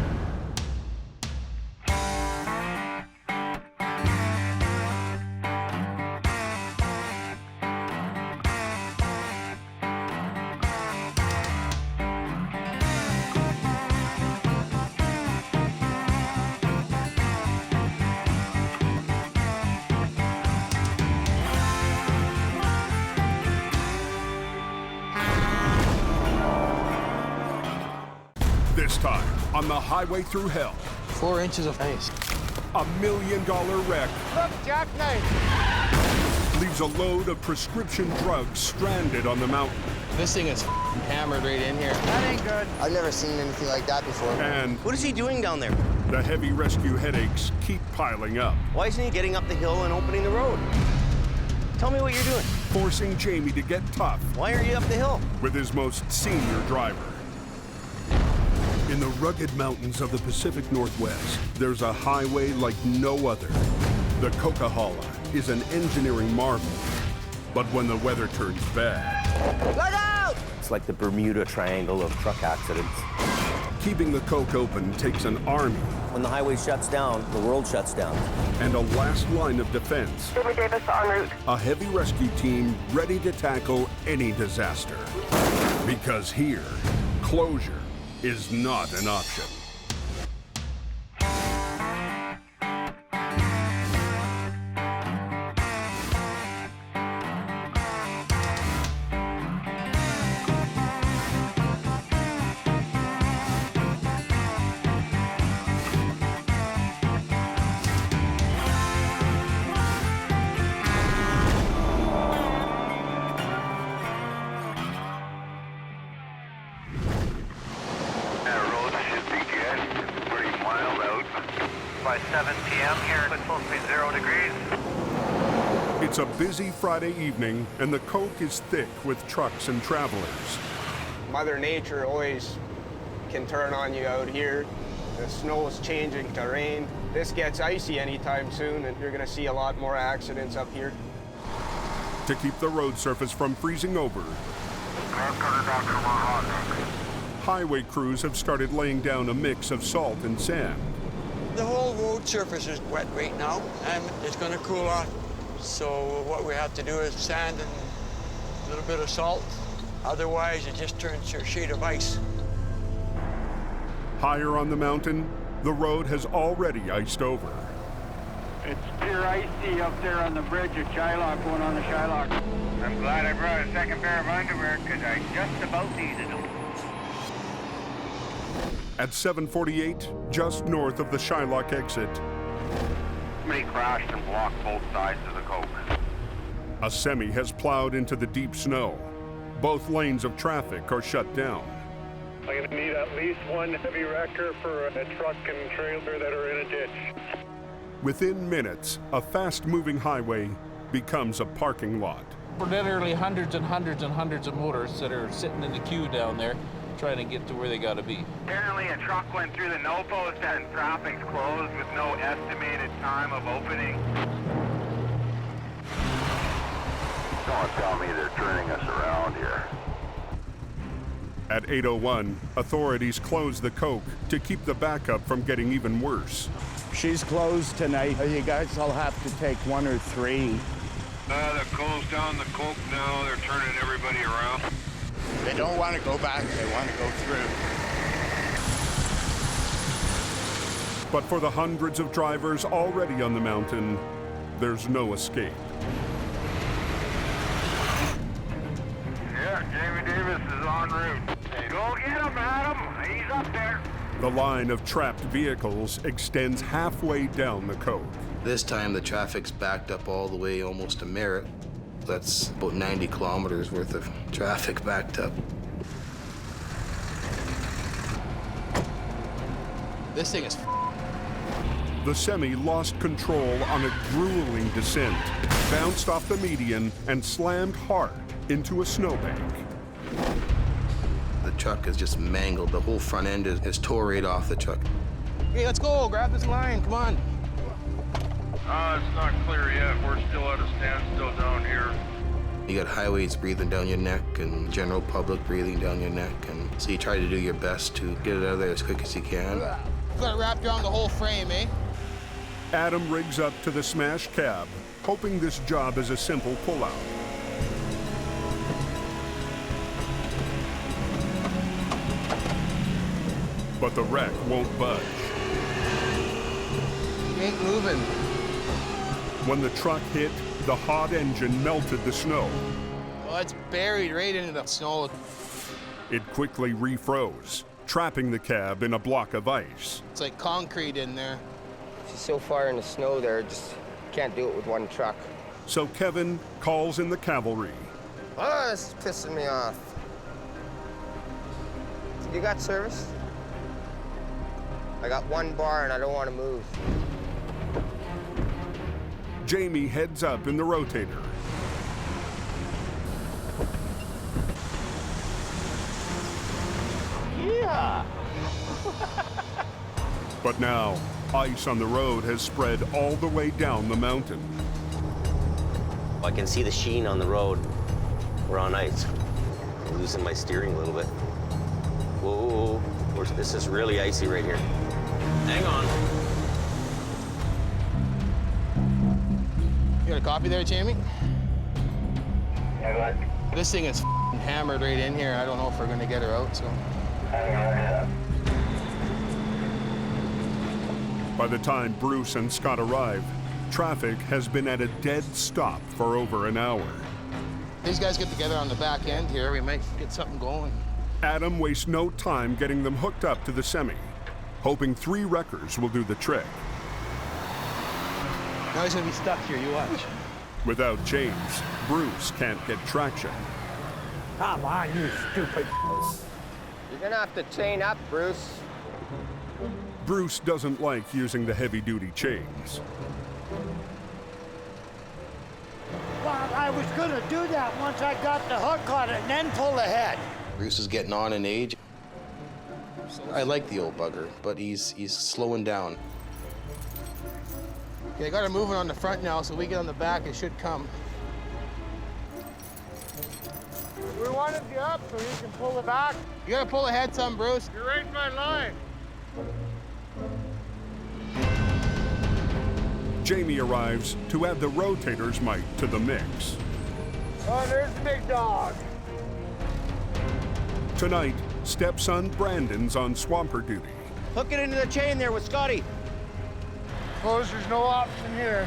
This time on the highway through hell, 4 inches of ice. $1 million wreck Look, jackknife. leaves a load of prescription drugs stranded on the mountain. This thing is hammered right in here. That ain't good. I've never seen anything like that before. And What is he doing down there? the heavy rescue headaches keep piling up, Why isn't he getting up the hill and opening the road? Tell me what you're doing. forcing Jamie to get tough Why are you up the hill? with his most senior driver. In the rugged mountains of the Pacific Northwest, there's a highway like no other. The Coquihalla is an engineering marvel. But when the weather turns bad, Look out! It's like the Bermuda Triangle of truck accidents. keeping the coke open takes an army When the highway shuts down, the world shuts down. and a last line of defense. Jimmy Davis en route. A heavy rescue team ready to tackle any disaster. Because here, closure is not an option. By 7 p.m. here, it's supposed to be 0 degrees. It's a busy Friday evening, and the coke is thick with trucks and travelers. Mother Nature always can turn on you out here. The snow is changing to rain. This gets icy anytime soon, and you're gonna see a lot more accidents up here. To keep the road surface from freezing over, highway crews have started laying down a mix of salt and sand. The whole road surface is wet right now, and it's going to cool off. So what we have to do is sand and a little bit of salt. Otherwise, it just turns to a sheet of ice. Higher on the mountain, the road has already iced over. It's pure icy up there on the bridge at Shylock, going on the Shylock. I'm glad I brought a second pair of underwear because I just about needed them. At 7:48, just north of the Shylock exit, Somebody crashed and blocked both sides of the Coke. a semi has plowed into the deep snow. Both lanes of traffic are shut down. I'm going to need at least one heavy wrecker for a truck and trailer that are in a ditch. Within minutes, a fast-moving highway becomes a parking lot. For literally hundreds and hundreds and hundreds of motors that are sitting in the queue down there trying to get to where they got to be. Apparently a truck went through the no post and traffic's closed with no estimated time of opening. Don't tell me they're turning us around here. At 8:01, authorities close the Coke to keep the backup from getting even worse. She's closed tonight. You guys all have to take 1 or 3. They're closed down the Coke now. They're turning everybody around. They don't want to go back. They want to go through. But for the hundreds of drivers already on the mountain, there's no escape. Yeah, Jamie Davis is en route. Go get him, Adam. He's up there. The line of trapped vehicles extends halfway down the Coke. This time the traffic's backed up all the way almost to Merritt. That's about 90 kilometers worth of traffic backed up. This thing is The semi lost control on a grueling descent, bounced off the median, and slammed hard into a snowbank. The truck is just mangled. The whole front end is tore right off the truck. Hey, let's go. Grab this line. Come on. It's not clear yet. We're still at a standstill down here. You got highways breathing down your neck and general public breathing down your neck. And so you try to do your best to get it out of there as quick as you can. Got it wrapped around the whole frame, eh? Adam rigs up to the smashed cab, hoping this job is a simple pullout. But the wreck won't budge. Ain't moving. When the truck hit, the hot engine melted the snow. Well, it's buried right into the snow. It quickly refroze, trapping the cab in a block of ice. It's like concrete in there. She's so far in the snow there, just can't do it with one truck. So Kevin calls in the cavalry. Oh, this is pissing me off. You got service? I got one bar and I don't want to move. Jamie heads up in the Rotator. Yeah. But now, ice on the road has spread all the way down the mountain. I can see the sheen on the road. We're on ice. I'm losing my steering a little bit. Whoa, this is really icy right here. Hang on. You got a copy there, Jamie? Yeah, This thing is hammered right in here. I don't know if we're gonna get her out, so. By the time Bruce and Scott arrive, traffic has been at a dead stop for over an hour. These guys get together on the back end here. We might get something going. Adam wastes no time getting them hooked up to the semi, hoping 3 wreckers will do the trick. Now he's gonna be stuck here, you watch. Without James, Bruce can't get traction. Come on, you stupid. You're gonna have to chain up, Bruce. Bruce doesn't like using the heavy-duty chains. Well, I was gonna do that once I got the hook on it and then pull ahead. Bruce is getting on in age. I like the old bugger, but he's slowing down. Okay, I got her moving on the front now, so we get on the back, it should come. We wanted you up so you can pull it back. You gotta pull ahead some, Bruce. You're right in my line. Jamie arrives to add the Rotator's might to the mix. Oh, there's the big dog. Tonight, stepson Brandon's on swamper duty. Hook it into the chain there with Scotty. Close, there's no option here.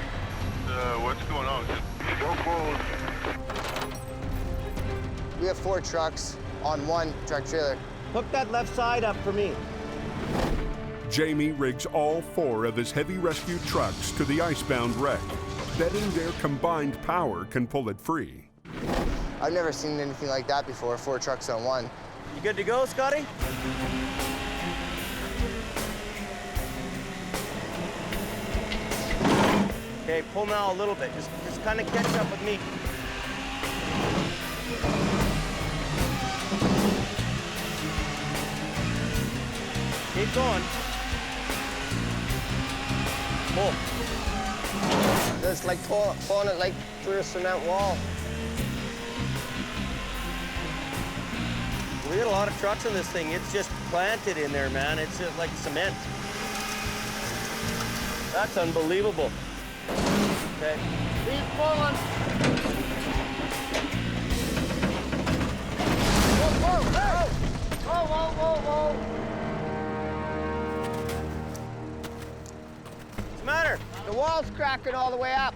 What's going on? Go close. We have 4 trucks on one truck trailer. Hook that left side up for me. Jamie rigs all 4 of his heavy rescue trucks to the icebound wreck, betting their combined power can pull it free. I've never seen anything like that before, 4 trucks on one. You good to go, Scotty? Okay, pull now a little bit. Just kind of catch up with me. Keep going. Pull. It's like pulling it like through a cement wall. We got a lot of trucks in this thing. It's just planted in there, man. It's just like cement. That's unbelievable. Okay. Keep pulling. Whoa, whoa, whoa! Whoa, whoa, whoa, whoa! What's the matter? The wall's cracking all the way up.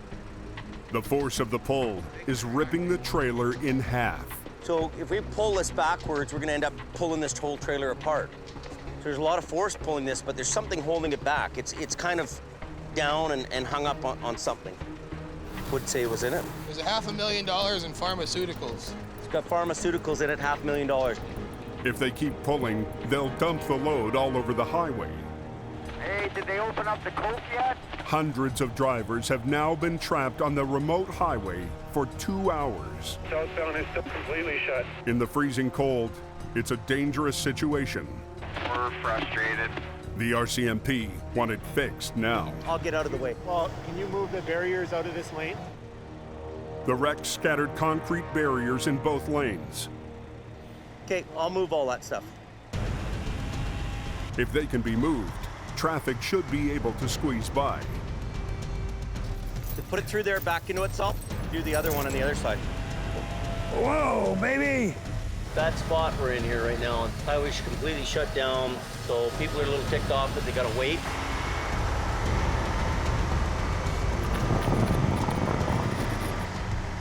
The force of the pull is ripping the trailer in half. So if we pull this backwards, we're gonna end up pulling this whole trailer apart. So there's a lot of force pulling this, but there's something holding it back. It's kind of down and hung up on something. Would say was in it. There's $500,000 in pharmaceuticals. It's got pharmaceuticals in it, $500,000. If they keep pulling, they'll dump the load all over the highway. Hey, did they open up the coke yet? Hundreds of drivers have now been trapped on the remote highway for 2 hours. Southbound is still completely shut. In the freezing cold, it's a dangerous situation. We're frustrated. The RCMP want it fixed now. I'll get out of the way. Well, can you move the barriers out of this lane? The wreck scattered concrete barriers in both lanes. Okay, I'll move all that stuff. If they can be moved, traffic should be able to squeeze by. To put it through there, back into itself, do the other one on the other side. Whoa, baby! Bad spot we're in here right now. Highway's completely shut down, so people are a little ticked off that they gotta wait.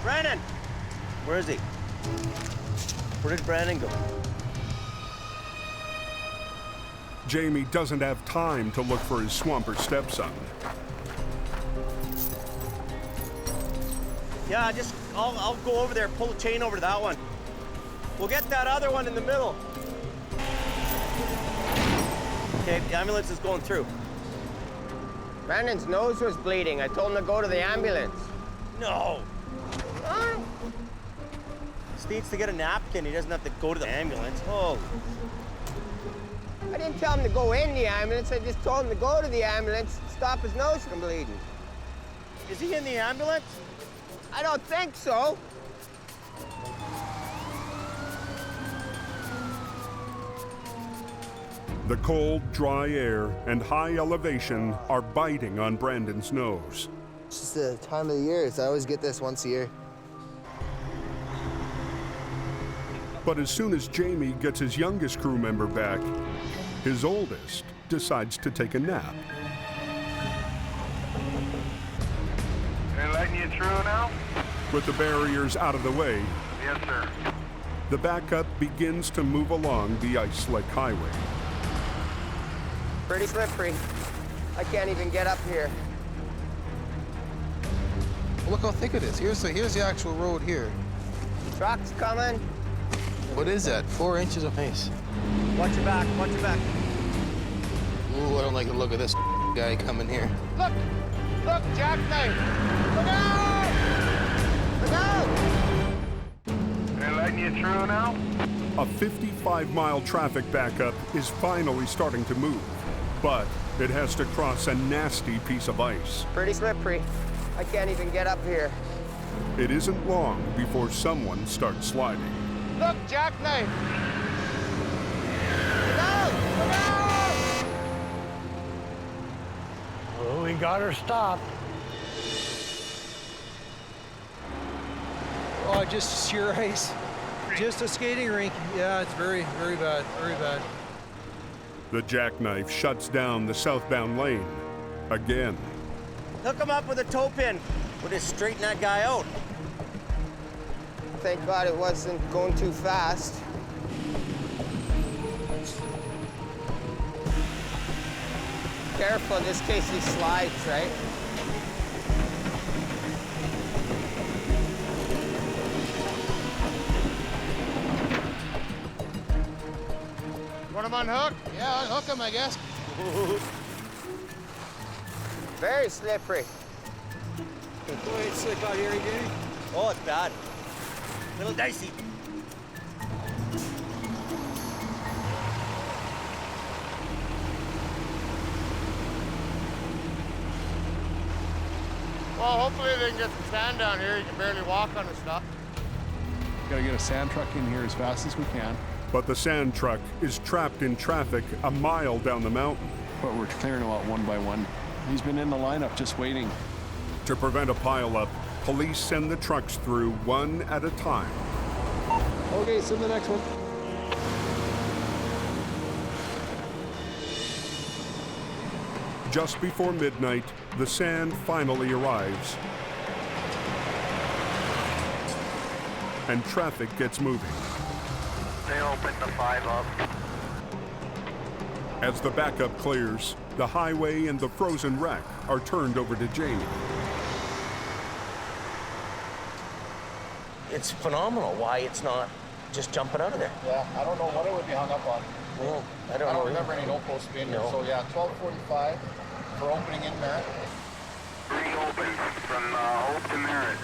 Brandon! Where is he? Where did Brandon go? Jamie doesn't have time to look for his swamper stepson. Yeah, I'll go over there, pull the chain over to that one. We'll get that other one in the middle. Okay, the ambulance is going through. Brandon's nose was bleeding. I told him to go to the ambulance. No. Just needs to get a napkin. He doesn't have to go to the ambulance. Oh. I didn't tell him to go in the ambulance. I just told him to go to the ambulance, stop his nose from bleeding. Is he in the ambulance? I don't think so. The cold, dry air and high elevation are biting on Brandon's nose. It's just the time of the year. I always get this once a year. But as soon as Jamie gets his youngest crew member back, his oldest decides to take a nap. They're letting you through now? With the barriers out of the way, Yes, sir. the backup begins to move along the ice-slick highway. Pretty slippery. I can't even get up here. Look how thick it is. Here's the actual road here. Trucks coming. What is that? 4 inches of ice. Watch your back, watch your back. Ooh, I don't like the look of this guy coming here. Look! Look, jackknife! Look out! Look out! They're letting you through now? A 55-mile traffic backup is finally starting to move, but it has to cross a nasty piece of ice. Pretty slippery. I can't even get up here. It isn't long before someone starts sliding. Look, jackknife! Look out! Look out! Well, we got her stopped. Oh, just sheer ice. Just a skating rink. Yeah, it's very, very bad, very bad. The Jackknife shuts down the southbound lane again. Hook him up with a toe pin. We'll just straighten that guy out. Thank God it wasn't going too fast. Careful, just in case he slides, right? Want him unhooked? Yeah, unhook him, I guess. Very slippery. Oh, it's slick out here, Jamie. Oh, it's bad. A little dicey. Well, hopefully they can get some sand down here. You can barely walk on the stuff. Gotta get a sand truck in here as fast as we can. But the sand truck is trapped in traffic a mile down the mountain. But we're clearing them out one by one. He's been in the lineup just waiting. To prevent a pileup, police send the trucks through one at a time. Okay, send the next one. Just before midnight, the sand finally arrives. And traffic gets moving. They opened the 5 up. As the backup clears, the highway and the frozen wreck are turned over to Jamie. It's phenomenal why it's not just jumping out of there. Yeah, I don't know what it would be hung up on. Well, I don't remember any no post being here. So yeah, 12:45 for opening in Merritt. Reopened from Hope to Merritt.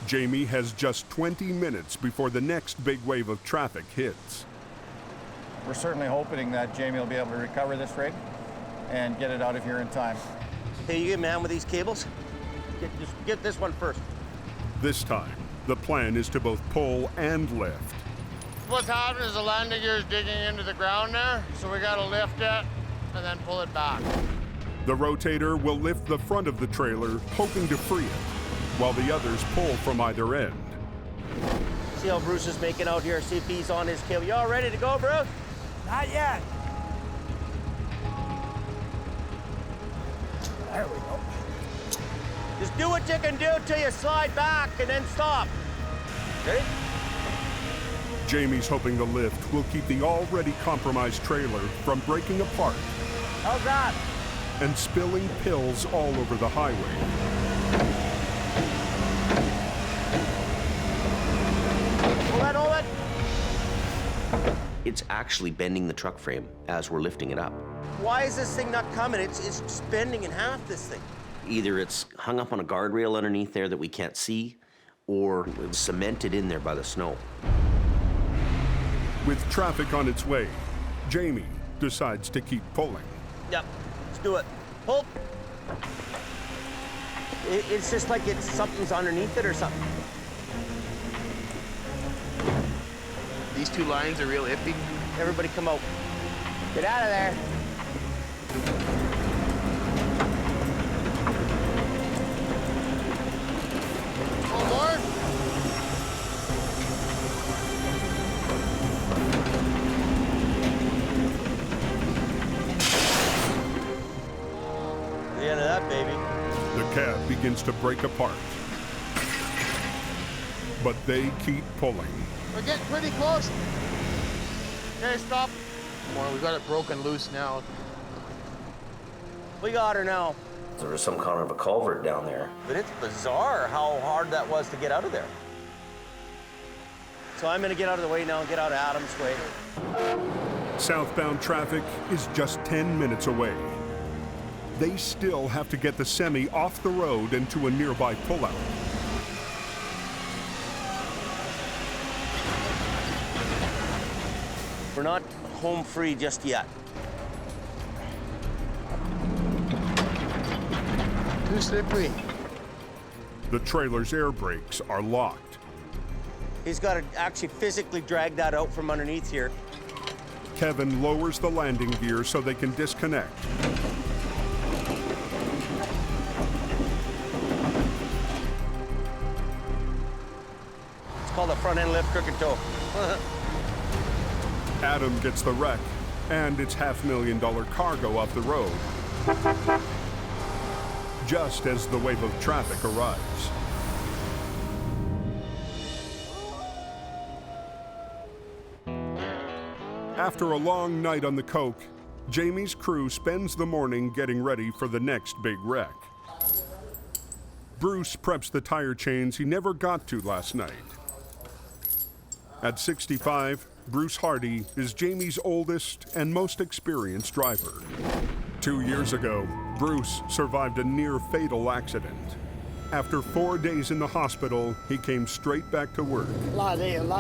Jamie has just 20 minutes before the next big wave of traffic hits. We're certainly hoping that Jamie will be able to recover this rig and get it out of here in time. Hey, you get man with these cables? Get this one first. This time, the plan is to both pull and lift. What's happening is the landing gear is digging into the ground there, so we got to lift it and then pull it back. The Rotator will lift the front of the trailer, hoping to free it, while the others pull from either end. See how Bruce is making out here? See if he's on his cable. You all ready to go, Bruce? Not yet. There we go. Just do what you can do till you slide back and then stop. Ready? Jamie's hoping the lift will keep the already compromised trailer from breaking apart How's that? and spilling pills all over the highway. Hold it. It's actually bending the truck frame as we're lifting it up. Why is this thing not coming? It's just bending in half, this thing. Either it's hung up on a guardrail underneath there that we can't see, or it's cemented in there by the snow. With traffic on its way, Jamie decides to keep pulling. Yep, let's do it. Pull. It's just like something's underneath it or something. These two lines are real iffy. Everybody come out. Get out of there. One more. The end of that, baby. The cab begins to break apart. But they keep pulling. We're getting pretty close. Okay, stop. More, we got it broken loose now. We got her now. There was some kind of a culvert down there. But it's bizarre how hard that was to get out of there. So I'm gonna get out of the way now and get out of Adam's way. Southbound traffic is just 10 minutes away. They still have to get the semi off the road and to a nearby pullout. We're not home free just yet. Too slippery. The trailer's air brakes are locked. He's got to actually physically drag that out from underneath here. Kevin lowers the landing gear so they can disconnect. called a front end lift crooked toe. Adam gets the wreck and its $500,000 cargo off the road, just as the wave of traffic arrives. After a long night on the coke, Jamie's crew spends the morning getting ready for the next big wreck. Bruce preps the tire chains he never got to last night. At 65, Bruce Hardy is Jamie's oldest and most experienced driver. 2 years ago, Bruce survived a near-fatal accident. After 4 days in the hospital, he came straight back to work. A lot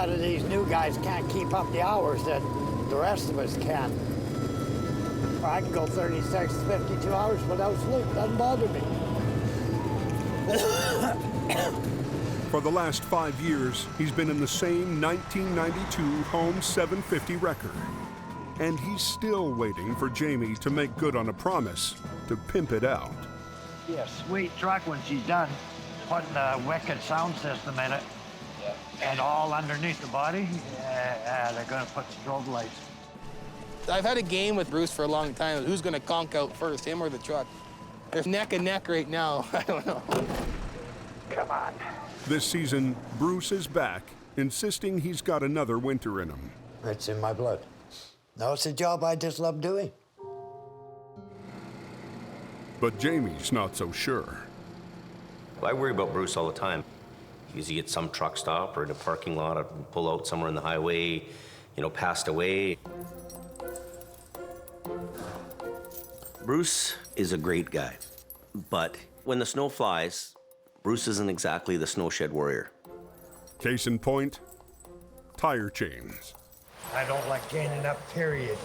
of these new guys can't keep up the hours that the rest of us can. I can go 36, 52 hours without sleep. Doesn't bother me. For the last 5 years, he's been in the same 1992 Home 750 record. And he's still waiting for Jamie to make good on a promise to pimp it out. Be a sweet truck when she's done putting a wicked sound system in it. And all underneath the body, they're gonna put strobe lights. I've had a game with Bruce for a long time. Who's gonna conk out first, him or the truck? They're neck and neck right now. I don't know. Come on. This season, Bruce is back, insisting he's got another winter in him. It's in my blood. No, it's a job I just love doing. But Jamie's not so sure. I worry about Bruce all the time. He usually gets some truck stop or in a parking lot or pull out somewhere in the highway, passed away. Bruce is a great guy, but when the snow flies, Bruce isn't exactly the snow shed warrior. Case in point, tire chains. I don't like chaining up, period.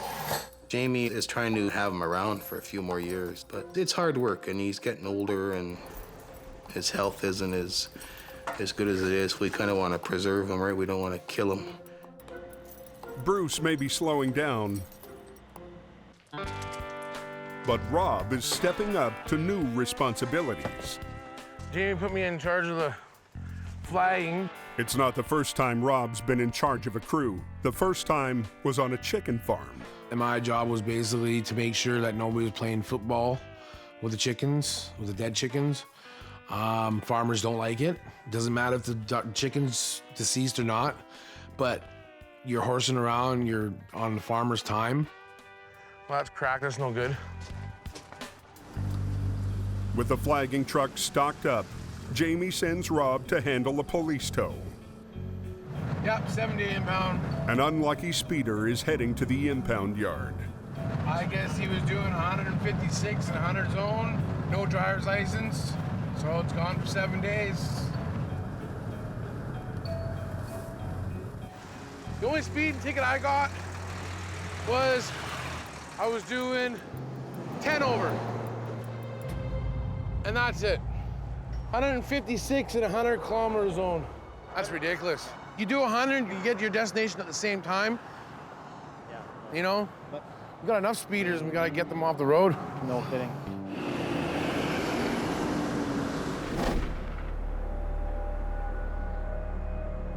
Jamie is trying to have him around for a few more years, but it's hard work, and he's getting older, and his health isn't as good as it is. We kind of want to preserve him, right? We don't want to kill him. Bruce may be slowing down, but Rob is stepping up to new responsibilities. Jamie put me in charge of the flagging. It's not the first time Rob's been in charge of a crew. The first time was on a chicken farm. And my job was basically to make sure that nobody was playing football with the chickens, with the dead chickens. Farmers don't like it. Doesn't matter if the chicken's deceased or not, but you're horsing around, you're on the farmer's time. Well, that's cracked, that's no good. With the flagging truck stocked up, Jamie sends Rob to handle a police tow. Yep, 70 impound. An unlucky speeder is heading to the impound yard. I guess he was doing 156 in 100 zone, no driver's license, so it's gone for 7 days. The only speeding ticket I got was I was doing 10 over. And that's it. 156 in a 100-kilometer zone. That's ridiculous. You do 100, you get to your destination at the same time. You know? We've got enough speeders, and we gotta get them off the road. No kidding.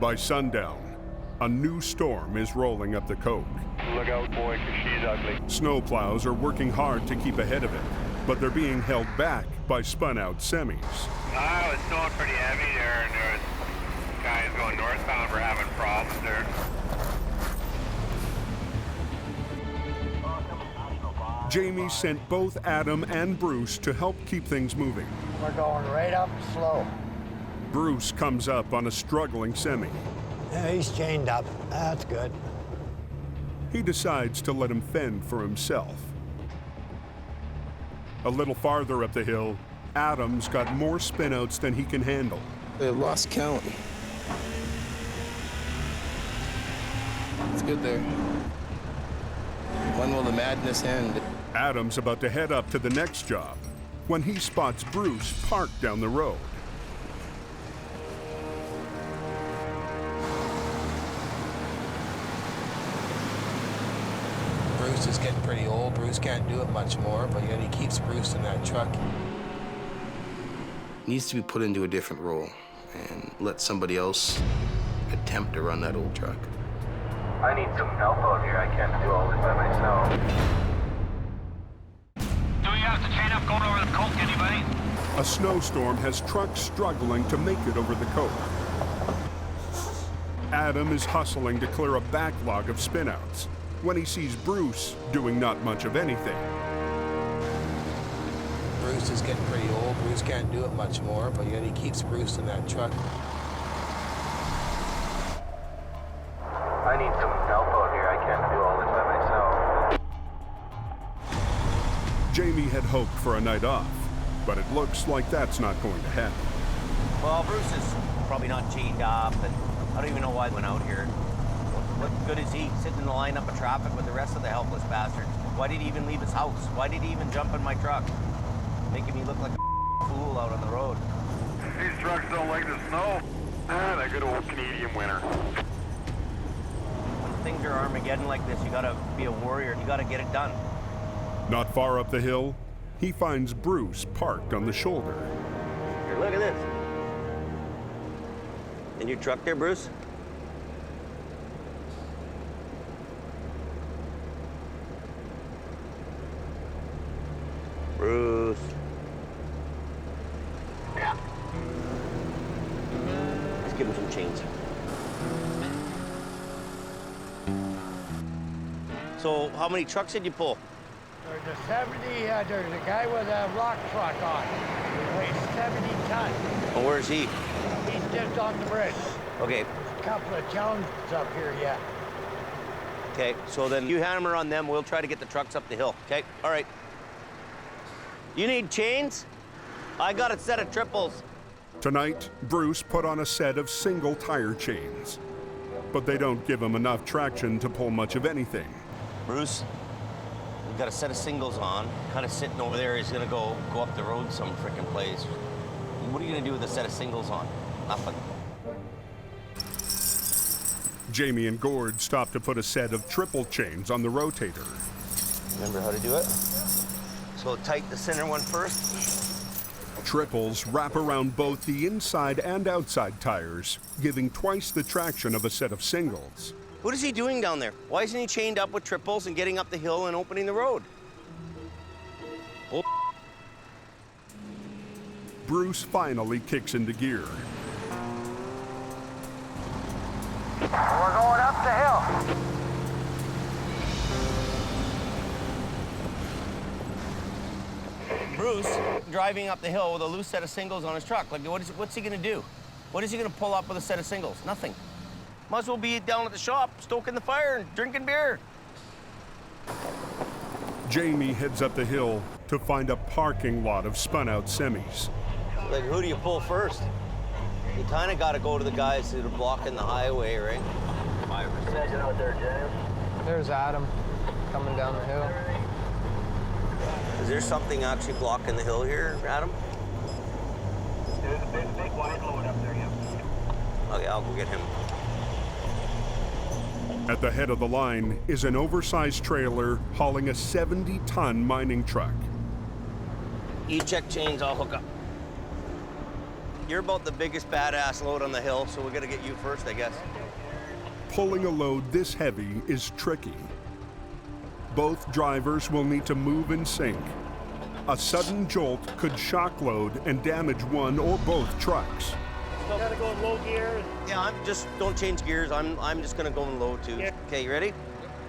By sundown, a new storm is rolling up the coke. Look out, boy, 'cause she's ugly. Snowplows are working hard to keep ahead of it, but they're being held back by spun-out semis. It's snowing pretty heavy there, and there's guys going northbound. We're having problems there. Jamie sent both Adam and Bruce to help keep things moving. We're going right up slow. Bruce comes up on a struggling semi. Yeah, he's chained up. That's good. He decides to let him fend for himself. A little farther up the hill, Adam's got more spinouts than he can handle. They lost count. It's good there. When will the madness end? Adam's about to head up to the next job when he spots Bruce parked down the road. Bruce is getting pretty old. Bruce can't do it much more, but yet he keeps Bruce in that truck. Needs to be put into a different role and let somebody else attempt to run that old truck. I need some help out here. I can't do all this by myself. Do we have to chain up going over the coke, anybody? A snowstorm has trucks struggling to make it over the coke. Adam is hustling to clear a backlog of spinouts when he sees Bruce doing not much of anything. Bruce is getting pretty old. Bruce can't do it much more, but yet he keeps Bruce in that truck. I need some help out here. I can't do all this by myself. Jamie had hoped for a night off, but it looks like that's not going to happen. Well, Bruce is probably not chained up, and I don't even know why he went out here. What good is he sitting in the lineup of traffic with the rest of the helpless bastards? Why did he even leave his house? Why did he even jump in my truck? Making me look like a fool out on the road. These trucks don't like the snow. That good old Canadian winter. When things are Armageddon like this, you gotta be a warrior. You gotta get it done. Not far up the hill, he finds Bruce parked on the shoulder. Here, look at this. In your truck there, Bruce? Bruce. Yeah. Let's give him some chains. So, how many trucks did you pull? There's a 70, there's a guy with a rock truck on. He weighs 70 tons. Oh, where's he? He's just on the bridge. Okay. There's a couple of towns up here, yeah. Okay, so then you hammer on them. We'll try to get the trucks up the hill. Okay, all right. You need chains? I got a set of triples. Tonight, Bruce put on a set of single tire chains, but they don't give him enough traction to pull much of anything. Bruce, we've got a set of singles on, kind of sitting over there. He's gonna go up the road some frickin' place. What are you gonna do with a set of singles on? Nothing. Jamie and Gord stop to put a set of triple chains on the Rotator. Remember how to do it? So tight the center one first. Triples wrap around both the inside and outside tires, giving twice the traction of a set of singles. What is he doing down there? Why isn't he chained up with triples and getting up the hill and opening the road? Oh. Bruce finally kicks into gear. We're going up the hill. Bruce driving up the hill with a loose set of singles on his truck. Like, what's he gonna do? What is he gonna pull up with a set of singles? Nothing. Might as well be down at the shop, stoking the fire and drinking beer. Jamie heads up the hill to find a parking lot of spun-out semis. Like, who do you pull first? You kind of got to go to the guys that are blocking the highway, right? Imagine out there, James. There's Adam coming down the hill. Is there something actually blocking the hill here, Adam? There's a big wide load up there, yeah. Okay, I'll go get him. At the head of the line is an oversized trailer hauling a 70-ton mining truck. You check chains, I'll hook up. You're about the biggest badass load on the hill, so we're gonna get you first, I guess. Pulling a load this heavy is tricky. Both drivers will need to move in sync. A sudden jolt could shock load and damage one or both trucks. You gotta go in low gear. Yeah, don't change gears. I'm just gonna go in low too. Yeah. Okay, you ready?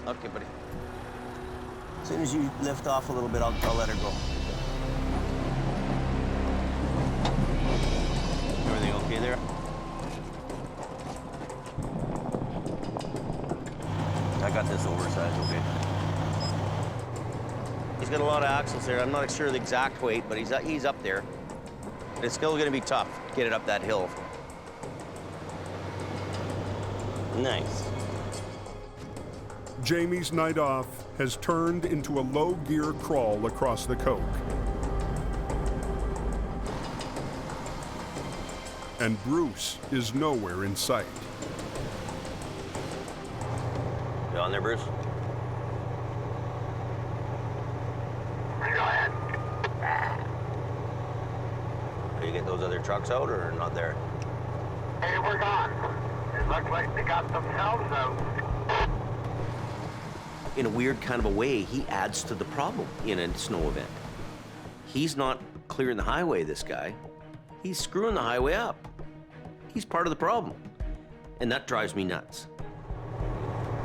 Okay, buddy. As soon as you lift off a little bit, I'll let her go. Everything okay there? I got this oversized, okay. He's got a lot of axles there. I'm not sure the exact weight, but he's up there. But it's still gonna be tough to get it up that hill. Nice. Jamie's night off has turned into a low gear crawl across the coke. And Bruce is nowhere in sight. You on there, Bruce? Are you get those other trucks out or not there? Hey, we're gone. It looks like they got themselves out. In a weird kind of a way, he adds to the problem in a snow event. He's not clearing the highway, this guy. He's screwing the highway up. He's part of the problem. And that drives me nuts.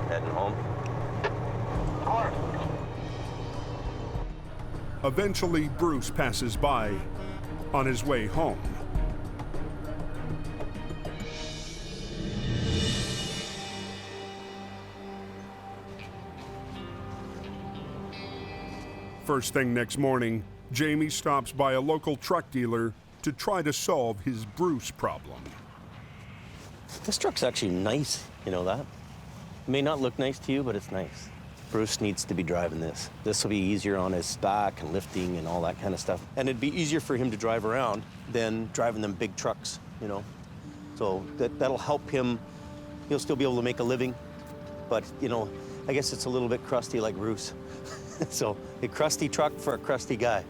Heading home. Eventually, Bruce passes by on his way home. First thing next morning, Jamie stops by a local truck dealer to try to solve his Bruce problem. This truck's actually nice, you know that? It may not look nice to you, but it's nice. Bruce needs to be driving this. This will be easier on his back and lifting and all that kind of stuff. And it'd be easier for him to drive around than driving them big trucks, you know? So that'll help him. He'll still be able to make a living, but, you know, I guess it's a little bit crusty like Bruce. So, a crusty truck for a crusty guy.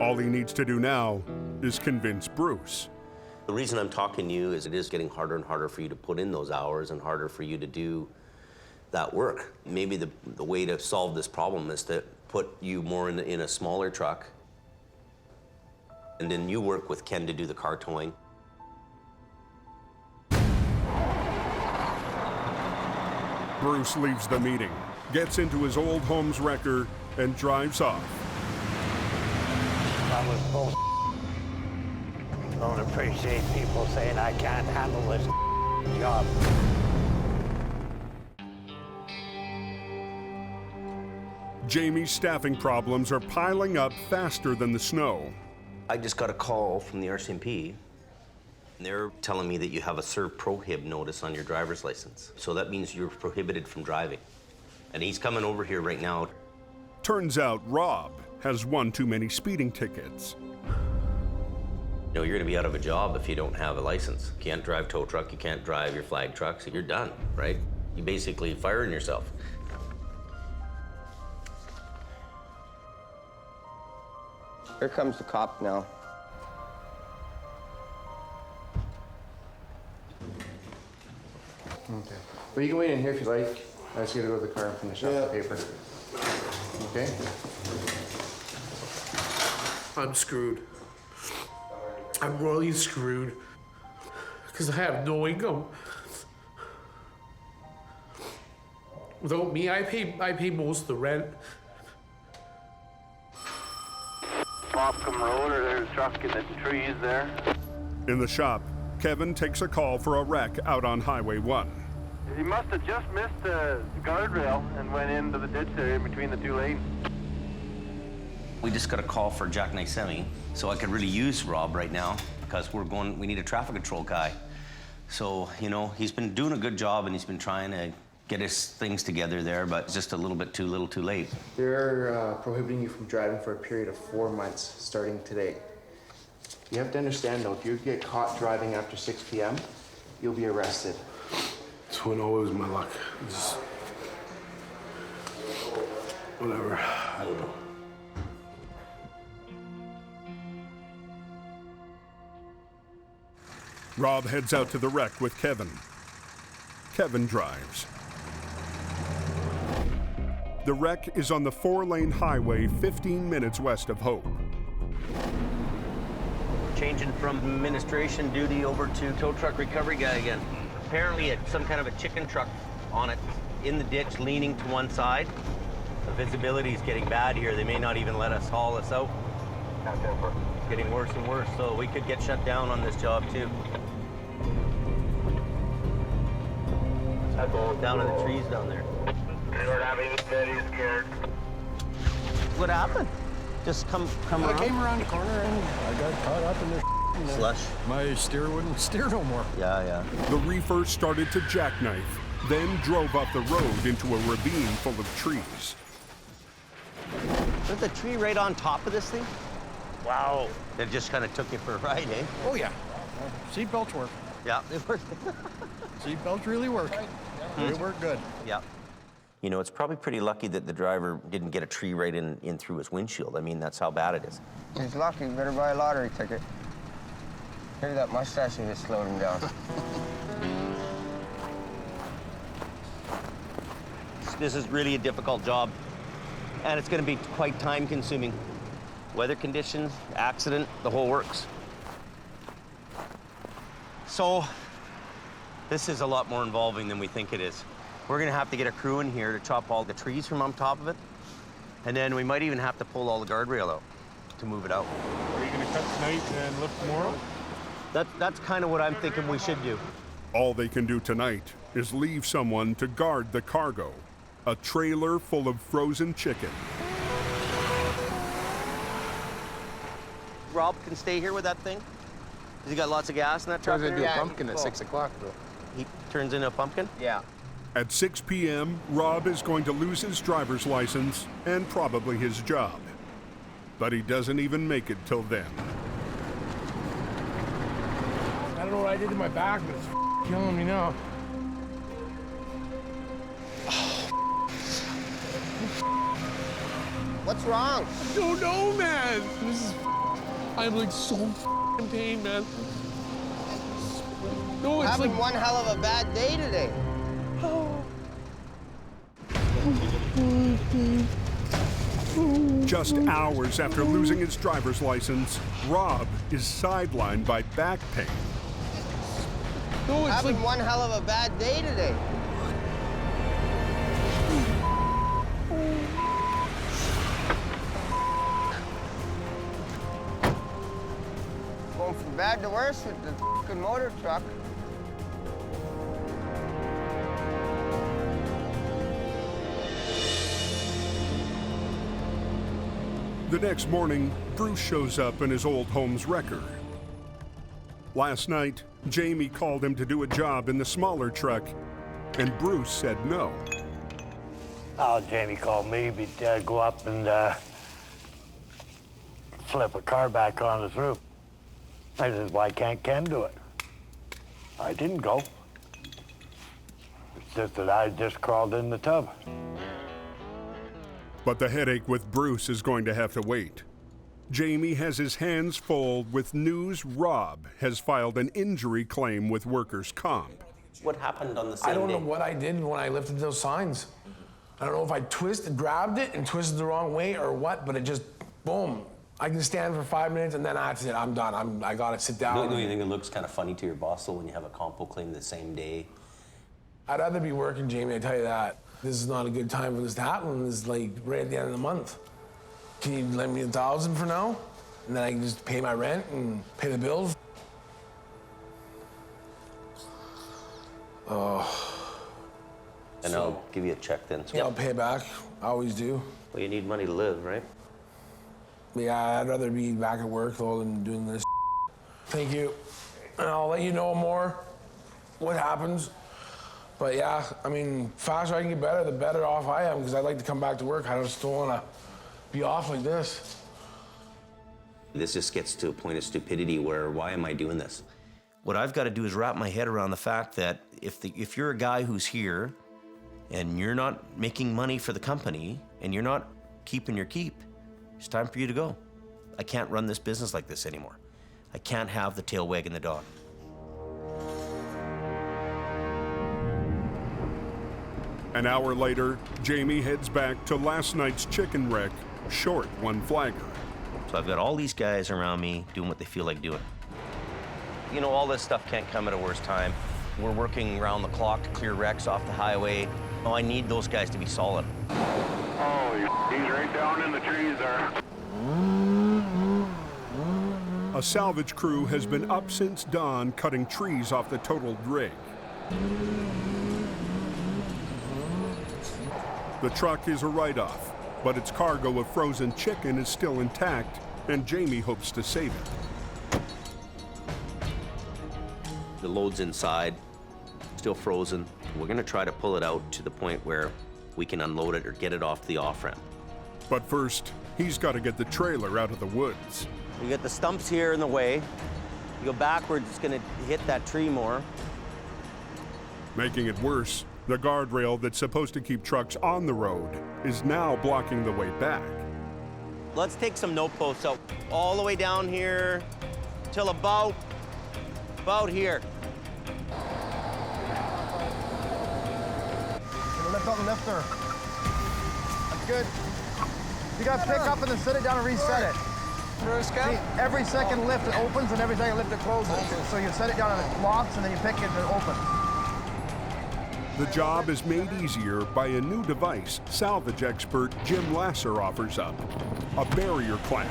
All he needs to do now is convince Bruce. The reason I'm talking to you is it is getting harder and harder for you to put in those hours and harder for you to do that work. Maybe the way to solve this problem is to put you more in a smaller truck, and then you work with Ken to do the car towing. Bruce leaves the meeting, gets into his old Holmes wrecker, and drives off. That was bull. Don't appreciate people saying I can't handle this job. Jamie's staffing problems are piling up faster than the snow. I just got a call from the RCMP. They're telling me that you have a serve prohib notice on your driver's license. So that means you're prohibited from driving. And he's coming over here right now. Turns out Rob has one too many speeding tickets. You know, you're gonna be out of a job if you don't have a license. You can't drive tow truck, you can't drive your flag truck, so you're done, right? You basically firing yourself. Here comes the cop now. Okay. Well, you can wait in here if you like. I just gotta go to the car and finish up the paper. Okay? I'm screwed. I'm royally screwed. Because I have no income. Without me, I pay most of the rent. Bobcombe Road, or there's a truck in the trees there. In the shop, Kevin takes a call for a wreck out on Highway 1. He must have just missed the guardrail and went into the ditch there in between the two lanes. We just got a call for Jackknife Semi, so I could really use Rob right now because we need a traffic control guy. So, you know, he's been doing a good job and he's been trying to get his things together there, but it's just a little bit too little too late. They're prohibiting you from driving for a period of 4 months starting today. You have to understand, though, if you get caught driving after 6 p.m., you'll be arrested. So it always my luck. Just whatever. I don't know. Rob heads out to the wreck with Kevin. Kevin drives. The wreck is on the 4-lane highway 15 minutes west of Hope. Changing from administration duty over to tow truck recovery guy again. Apparently it's some kind of a chicken truck on it in the ditch leaning to one side. The visibility is getting bad here. They may not even let us haul us out. It's getting worse and worse, so we could get shut down on this job too. Down in the trees down there. We're having very scared. What happened? Just come around? I came around the corner and I got caught up in the slush. My steer wouldn't steer no more. Yeah. The Reefer started to jackknife, then drove up the road into a ravine full of trees. There's a tree right on top of this thing? Wow. That just kind of took you for a ride, eh? Oh, yeah. Seat belts work. Yeah, they work. Seat belts really work. They work good. Yeah. You know, it's probably pretty lucky that the driver didn't get a tree right in through his windshield. I mean, that's how bad it is. He's lucky. Better buy a lottery ticket. Maybe that mustache just slowed him down. This is really a difficult job, and it's going to be quite time-consuming. Weather conditions, accident, the whole works. So, this is a lot more involving than we think it is. We're going to have to get a crew in here to chop all the trees from on top of it, and then we might even have to pull all the guardrail out to move it out. Are you going to cut tonight and lift tomorrow? That's kind of what I'm thinking we should do. All they can do tonight is leave someone to guard the cargo, a trailer full of frozen chicken. Rob can stay here with that thing? Has he got lots of gas in that truck? Turns into a pumpkin at 6 o'clock, though. He turns into a pumpkin? Yeah. At 6 p.m., Rob is going to lose his driver's license and probably his job. But he doesn't even make it till then. I don't know what I did to my back, but it's killing me now. What's wrong? I don't know, man. I'm like so in pain, man. No, it's having like one hell of a bad day today. Just hours after losing his driver's license, Rob is sidelined by back pain. No, it's having like one hell of a bad day today. Going from bad to worse with the fucking motor truck. The next morning, Bruce shows up in his old home's wrecker. Last night, Jamie called him to do a job in the smaller truck, and Bruce said no. Oh, Jamie called me, but go up and flip a car back on his roof. I said, why can't Ken do it? I didn't go. It's just that I just crawled in the tub. But the headache with Bruce is going to have to wait. Jamie has his hands full with news Rob has filed an injury claim with workers' comp. What happened on the same I don't day? know what I did when I lifted those signs. I don't know if I grabbed it and twisted the wrong way or what, but it just, boom. I can stand for 5 minutes and then that's it, I'm done. I gotta sit down. Don't you think it looks kind of funny to your boss though when you have a compo claim the same day? I'd rather be working, Jamie, I tell you that. This is not a good time for this to happen. This is like right at the end of the month. Can you lend me $1,000 for now? And then I can just pay my rent and pay the bills? Oh. And I'll give you a check then. Yeah, I'll pay it back. I always do. Well, you need money to live, right? Yeah, I'd rather be back at work though than doing this. Thank you. And I'll let you know more what happens. But yeah, I mean, faster I can get better, the better off I am, because I'd like to come back to work. I just don't want to be off like this. This just gets to a point of stupidity where, why am I doing this? What I've got to do is wrap my head around the fact that if you're a guy who's here and you're not making money for the company and you're not keeping your keep, it's time for you to go. I can't run this business like this anymore. I can't have the tail wagging the dog. An hour later, Jamie heads back to last night's chicken wreck, short one flagger. So I've got all these guys around me doing what they feel like doing. You know, all this stuff can't come at a worse time. We're working around the clock to clear wrecks off the highway. Oh, I need those guys to be solid. Oh, he's right down in the trees there. A salvage crew has been up since dawn cutting trees off the totaled rig. The truck is a write-off, but its cargo of frozen chicken is still intact, and Jamie hopes to save it. The load's inside, still frozen. We're gonna try to pull it out to the point where we can unload it or get it off the off-ramp. But first, he's got to get the trailer out of the woods. You got the stumps here in the way. You go backwards, it's gonna hit that tree more. Making it worse, the guardrail that's supposed to keep trucks on the road is now blocking the way back. Let's take some note posts out all the way down here till about About here. Lift on the lifter. That's good. You got to pick up and then set it down and reset it. See, every second lift it opens and every second lift it closes. So you set it down and it locks and then you pick it and it opens. The job is made easier by a new device salvage expert Jim Lasser offers up, a barrier clamp.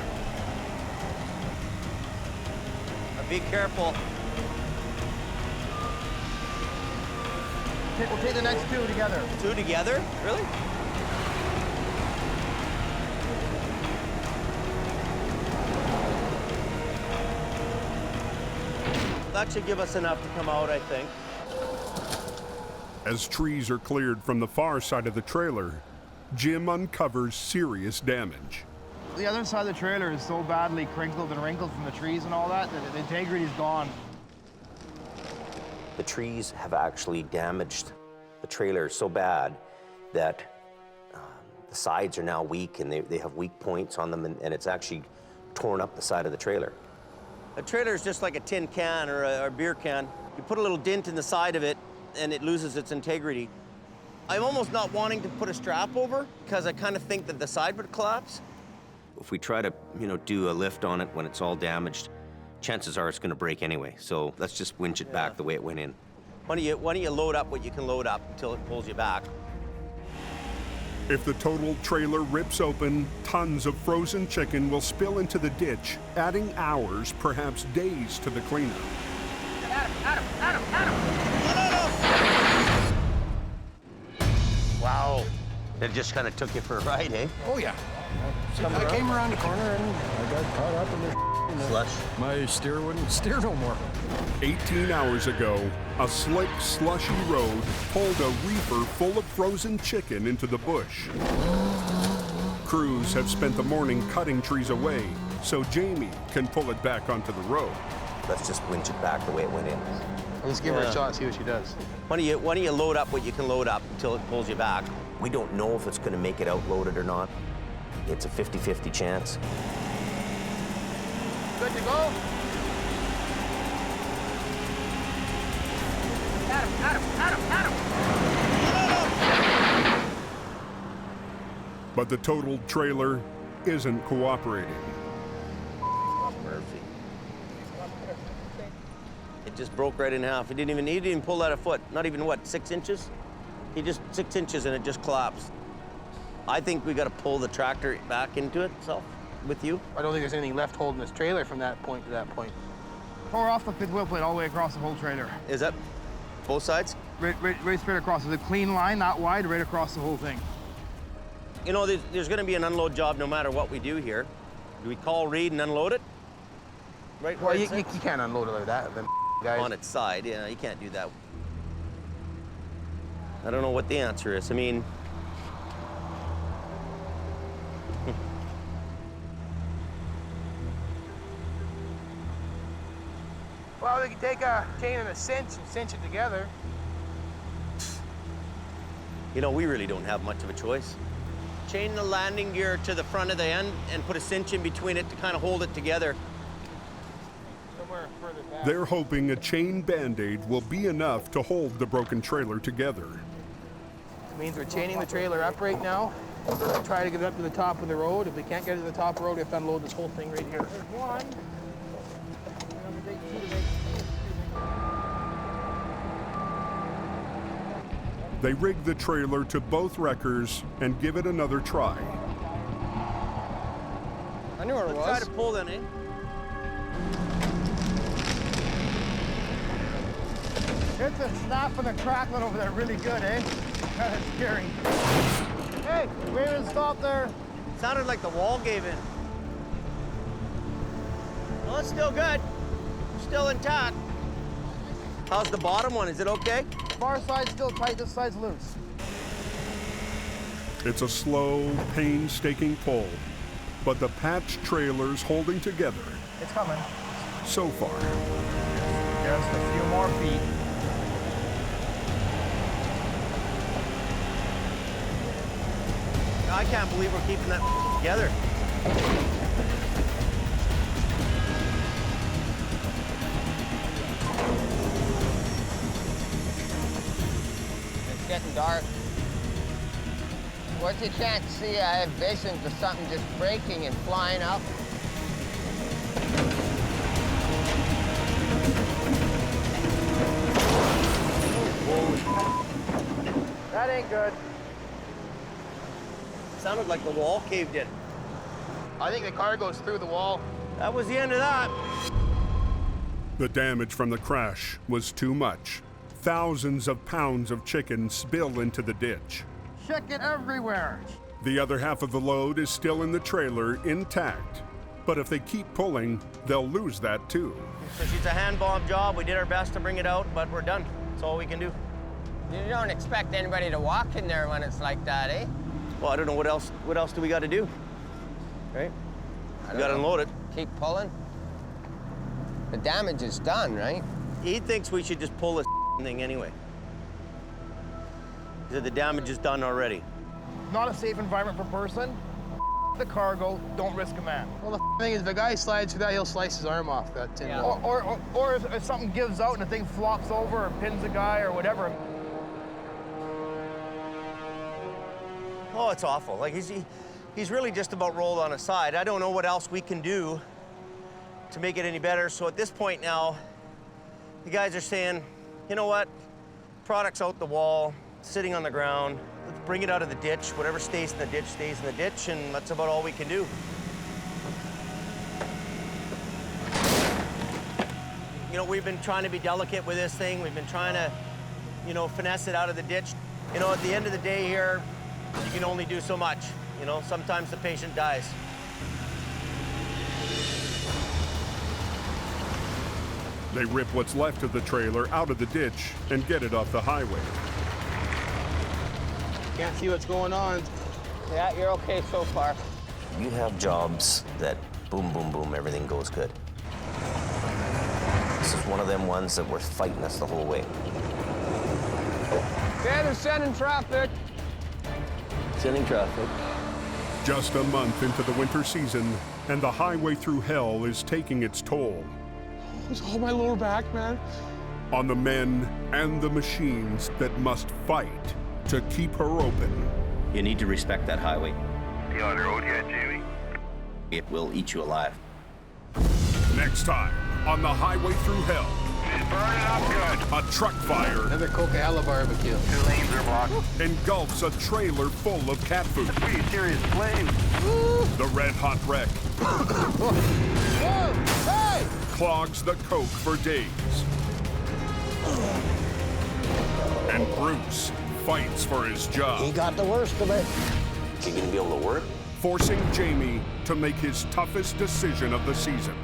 Be careful. We'll take the next two together. Two together? Really? That should give us enough to come out, I think. As trees are cleared from the far side of the trailer, Jim uncovers serious damage. The other side of the trailer is so badly crinkled and wrinkled from the trees and all that the integrity's gone. The trees have actually damaged the trailer so bad that the sides are now weak and they have weak points on them and it's actually torn up the side of the trailer. A trailer is just like a tin can or a beer can. You put a little dent in the side of it and it loses its integrity. I'm almost not wanting to put a strap over because I kind of think that the side would collapse. If we try to, do a lift on it when it's all damaged, chances are it's going to break anyway. So let's just winch it back the way it went in. Why don't you load up what you can load up until it pulls you back? If the total trailer rips open, tons of frozen chicken will spill into the ditch, adding hours, perhaps days, to the cleanup. Wow. It just kind of took you for a ride, eh? Oh, yeah. I came around the corner and I got caught up in the slush. My steer wouldn't steer no more. 18 hours ago, a slick, slushy road pulled a reefer full of frozen chicken into the bush. Crews have spent the morning cutting trees away, so Jamie can pull it back onto the road. Let's just winch it back the way it went in. Let's give her a shot, see what she does. Why don't you load up what you can load up until it pulls you back? We don't know if it's going to make it out loaded or not. It's a 50-50 chance. Good to go? But the totaled trailer isn't cooperating. Murphy. It just broke right in half. He didn't even pull that a foot. Not even, 6 inches? He just 6 inches and it just collapsed. I think we got to pull the tractor back into it itself with you. I don't think there's anything left holding this trailer from that point to that point. Pour off the fifth wheel plate all the way across the whole trailer. Is that both sides? Right straight across. It's a clean line, not wide, right across the whole thing. There's going to be an unload job no matter what we do here. Do we call Reed and unload it? Right. Well, you can't unload it like that. Them guys. On its side, yeah, you can't do that. I don't know what the answer is. I mean, well, they can take a chain and a cinch and cinch it together. we really don't have much of a choice. Chain the landing gear to the front of the end and put a cinch in between it to kind of hold it together. Somewhere further back. They're hoping a chain Band-Aid will be enough to hold the broken trailer together. It means we're chaining the trailer up right now. We're going to try to get it up to the top of the road. If we can't get it to the top of the road, we have to unload this whole thing right here. There's one. They rig the trailer to both wreckers and give it another try. I knew where it was. Try to pull then, eh? It's a snapping and crackling over there really good, eh? Kind of scary. Hey, wait and stop there. Sounded like the wall gave in. Well, it's still good. Still intact. How's the bottom one? Is it okay? Far side's still tight, this side's loose. It's a slow, painstaking pull, but the patched trailer's holding together. It's coming. So far. Just a few more feet. I can't believe we're keeping that together. What you can't see, I have visions of something just breaking and flying up. That ain't good. Sounded like the wall caved in. I think the car goes through the wall. That was the end of that. The damage from the crash was too much. Thousands of pounds of chicken spill into the ditch. Chicken everywhere. The other half of the load is still in the trailer intact. But if they keep pulling, they'll lose that too. So it's a hand bomb job. We did our best to bring it out, but we're done. That's all we can do. You don't expect anybody to walk in there when it's like that, eh? Well, I don't know what else do we got to do, right? We got to unload it. Keep pulling. The damage is done, right? He thinks we should just pull this thing anyway. He said the damage is done already. Not a safe environment for person. The cargo, don't risk a man. Well, the thing is, if the guy slides through that, he'll slice his arm off that tin wall. Or if something gives out and the thing flops over or pins a guy or whatever. Oh, it's awful. Like, he's really just about rolled on his side. I don't know what else we can do to make it any better. So at this point now, the guys are saying, you know what? Product's out the wall, sitting on the ground. Let's bring it out of the ditch. Whatever stays in the ditch stays in the ditch, and that's about all we can do. You know, we've been trying to be delicate with this thing. We've been trying to, you know, finesse it out of the ditch. You know, at the end of the day here, you can only do so much. You know, sometimes the patient dies. They rip what's left of the trailer out of the ditch and get it off the highway. Can't see what's going on. Yeah, you're okay so far. You have jobs that boom, boom, boom, everything goes good. This is one of them ones that were fighting us the whole way. Okay, they're sending traffic. Sending traffic. Just a month into the winter season, and the highway through hell is taking its toll. It's all my lower back, man. On the men and the machines that must fight to keep her open. You need to respect that highway. You on the road yet, Jamie? It will eat you alive. Next time on the highway through hell. She's burning up good. A truck fire. Another Coquihalla barbecue. 2 lanes are blocked. Engulfs a trailer full of cat food. That's pretty serious flames. The red hot wreck. Whoa! Hey! Clogs the coke for days. And Bruce fights for his job. He got the worst of it. Is he gonna be able to work? Forcing Jamie to make his toughest decision of the season.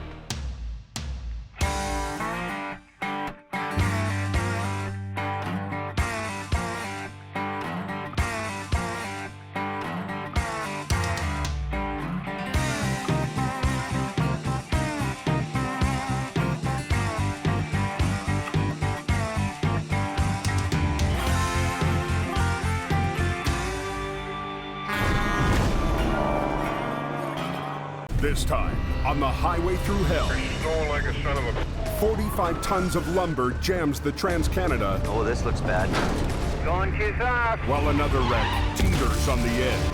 This time, on the highway through hell, He's going like a son of a... 45 tons of lumber jams the Trans-Canada. Oh, this looks bad. Going too fast. While another wreck teeters on the edge.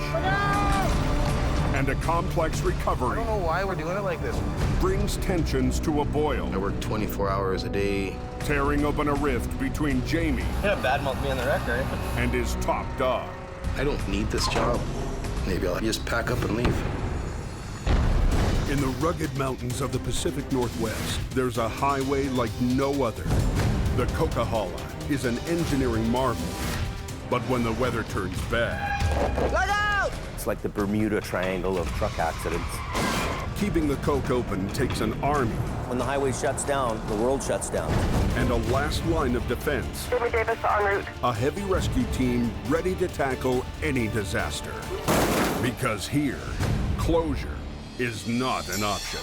And a complex recovery. I don't know why we're doing it like this. Brings tensions to a boil. I work 24 hours a day. Tearing open a rift between Jamie Yeah, bad mouth being the wreck, right? and his top dog. I don't need this job. Maybe I'll just pack up and leave. In the rugged mountains of the Pacific Northwest, there's a highway like no other. The Coquihalla is an engineering marvel. But when the weather turns bad... Look out! It's like the Bermuda Triangle of truck accidents. Keeping the coke open takes an army. When the highway shuts down, the world shuts down. And a last line of defense. Jimmy Davis en route. A heavy rescue team ready to tackle any disaster. Because here, closure is not an option.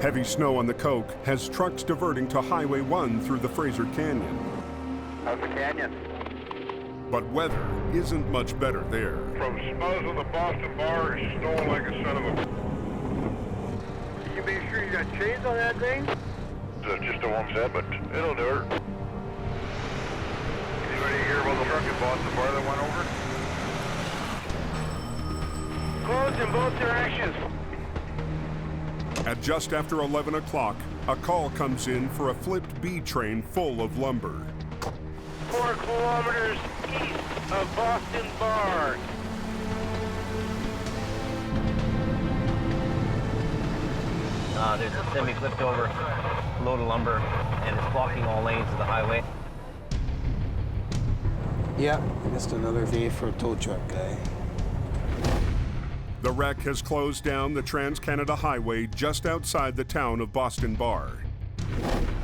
Heavy snow on the Coke has trucks diverting to Highway 1 through the Fraser Canyon. How's the canyon? But weather isn't much better there. From Spuzz of the Boston Bar, it's snowing like a son of a... You make sure you got chains on that thing? Just a one set, but it'll do it. Anybody hear about the truck at Boston Bar that went over? Closed in both directions. At just after 11 o'clock, a call comes in for a flipped bead train full of lumber. 4 kilometers east of Boston Bar. There's a semi flipped over load of lumber, and it's blocking all lanes of the highway. Yeah, just another day for a tow truck guy. The wreck has closed down the Trans-Canada Highway just outside the town of Boston Bar.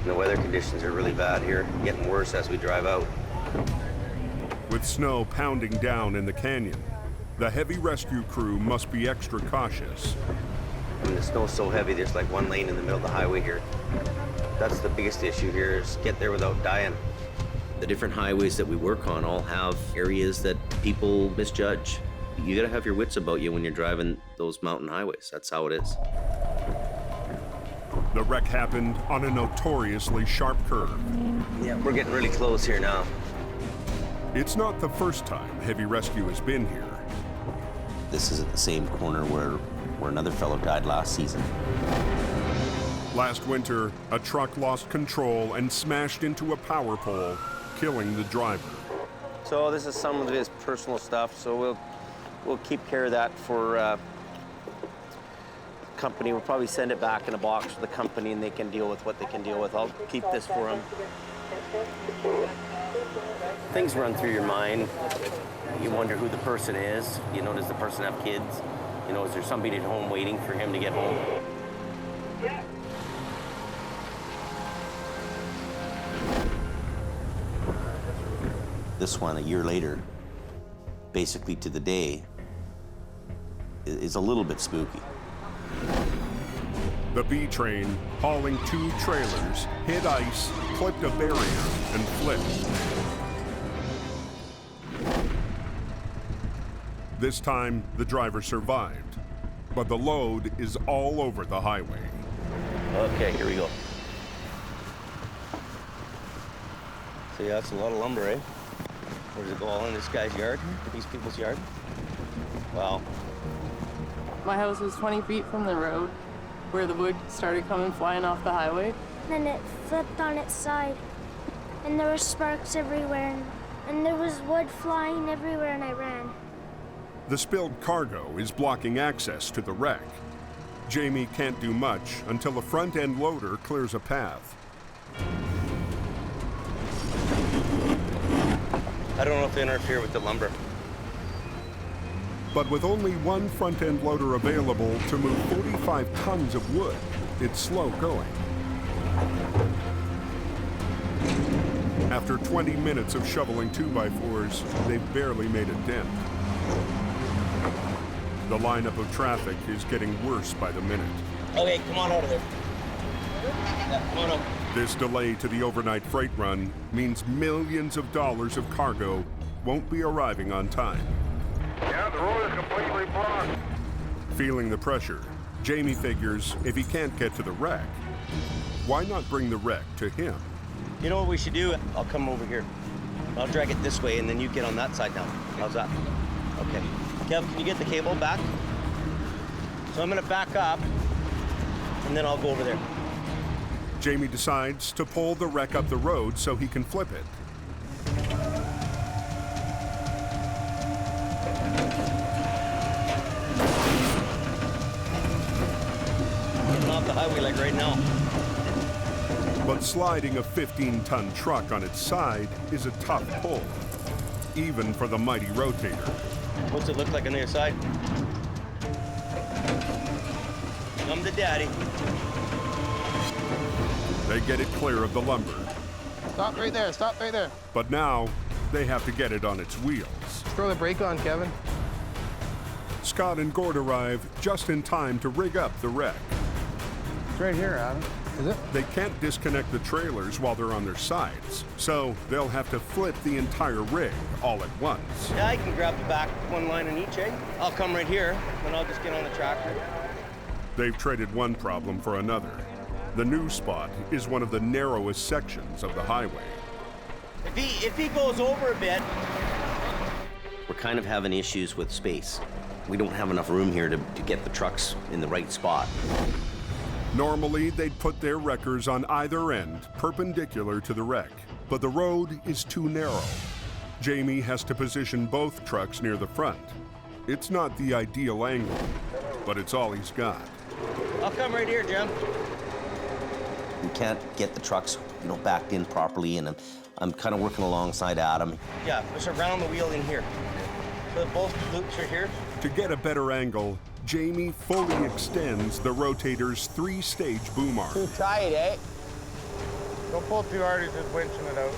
The weather conditions are really bad here, getting worse as we drive out. With snow pounding down in the canyon, the heavy rescue crew must be extra cautious. I mean, the snow's so heavy, there's like one lane in the middle of the highway here. That's the biggest issue here, is get there without dying. The different highways that we work on all have areas that people misjudge. You gotta have your wits about you when you're driving those mountain highways. That's how it is. The wreck happened on a notoriously sharp curve. Yeah, we're getting really close here now. It's not the first time heavy rescue has been here. This is at the same corner where another fellow died last season. Last winter, a truck lost control and smashed into a power pole, killing the driver. So this is some of his personal stuff, so we'll keep care of that for company. We'll probably send it back in a box for the company and they can deal with what they can deal with. I'll keep this for them. Things run through your mind. You wonder who the person is. You know, does the person have kids? You know, is there somebody at home waiting for him to get home? This one, a year later, basically to the day, is a little bit spooky. The B train, hauling 2 trailers, hit ice, clipped a barrier, and flipped. This time, the driver survived, but the load is all over the highway. Okay, here we go. So yeah, that's a lot of lumber, eh? Where does it go, all in this guy's yard? These people's yard? Wow. My house was 20 feet from the road where the wood started coming flying off the highway. Then it flipped on its side, and there were sparks everywhere, and there was wood flying everywhere, and I ran. The spilled cargo is blocking access to the wreck. Jamie can't do much until a front-end loader clears a path. I don't know if they interfere with the lumber. But with only one front-end loader available to move 45 tons of wood, it's slow going. After 20 minutes of shoveling 2x4s, they've barely made a dent. The lineup of traffic is getting worse by the minute. Okay, come on out of there. Yeah, come on out. This delay to the overnight freight run means millions of dollars of cargo won't be arriving on time. Yeah, the road is completely blocked. Feeling the pressure, Jamie figures if he can't get to the wreck, why not bring the wreck to him? You know what we should do? I'll come over here. I'll drag it this way and then you get on that side now. How's that? Okay. Kev, can you get the cable back? So I'm gonna back up and then I'll go over there. Jamie decides to pull the wreck up the road so he can flip it. Getting off the highway like right now. But sliding a 15-ton truck on its side is a tough pull, even for the mighty Rotator. What's it look like on the other side? I'm the daddy. They get it clear of the lumber. Stop right there, stop right there. But now, they have to get it on its wheels. Throw the brake on, Kevin. Scott and Gord arrive just in time to rig up the wreck. It's right here, Adam. Is it? They can't disconnect the trailers while they're on their sides, so they'll have to flip the entire rig all at once. Yeah, I can grab the back one line in each, eh? I'll come right here, then I'll just get on the tractor. They've traded one problem for another. The new spot is one of the narrowest sections of the highway. If he goes over a bit... We're kind of having issues with space. We don't have enough room here to get the trucks in the right spot. Normally, they'd put their wreckers on either end, perpendicular to the wreck, but the road is too narrow. Jamie has to position both trucks near the front. It's not the ideal angle, but it's all he's got. I'll come right here, Jim. We can't get the trucks, backed in properly, and I'm kind of working alongside Adam. Yeah, just around the wheel in here. So both loops are here. To get a better angle, Jamie fully extends the Rotator's 3-stage boom arm. Too tight, eh? Don't pull too hard, he's just winching it out.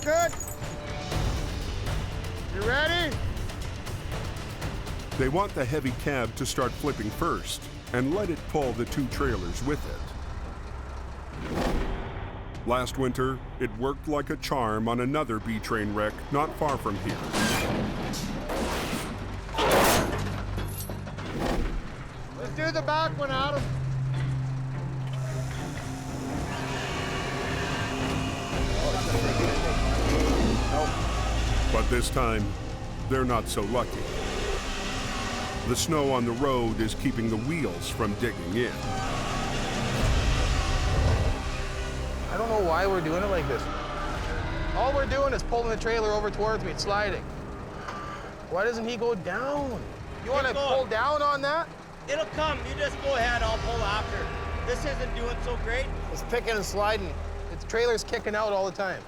Good. You ready? They want the heavy cab to start flipping first and let it pull the two trailers with it. Last winter, it worked like a charm on another B-train wreck not far from here. Let's do the back one, Adam. But this time, they're not so lucky. The snow on the road is keeping the wheels from digging in. I don't know why we're doing it like this. All we're doing is pulling the trailer over towards me. It's sliding. Why doesn't he go down? You want to pull down on that? It'll come. You just go ahead. I'll pull after. This isn't doing so great. It's picking and sliding. The trailer's kicking out all the time.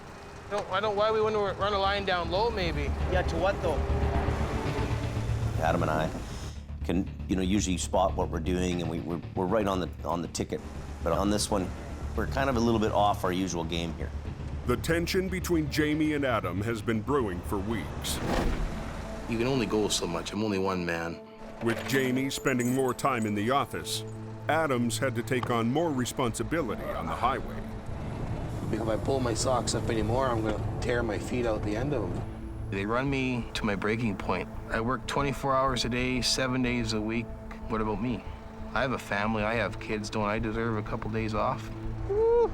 I don't why we want to run a line down low, maybe. Yeah, to what, though? Adam and I can, usually spot what we're doing, and we're right on the ticket. But on this one, we're kind of a little bit off our usual game here. The tension between Jamie and Adam has been brewing for weeks. You can only go so much. I'm only one man. With Jamie spending more time in the office, Adam's had to take on more responsibility on the highway. If I pull my socks up anymore, I'm going to tear my feet out the end of them. They run me to my breaking point. I work 24 hours a day, 7 days a week. What about me? I have a family, I have kids. Don't I deserve a couple days off? Woo.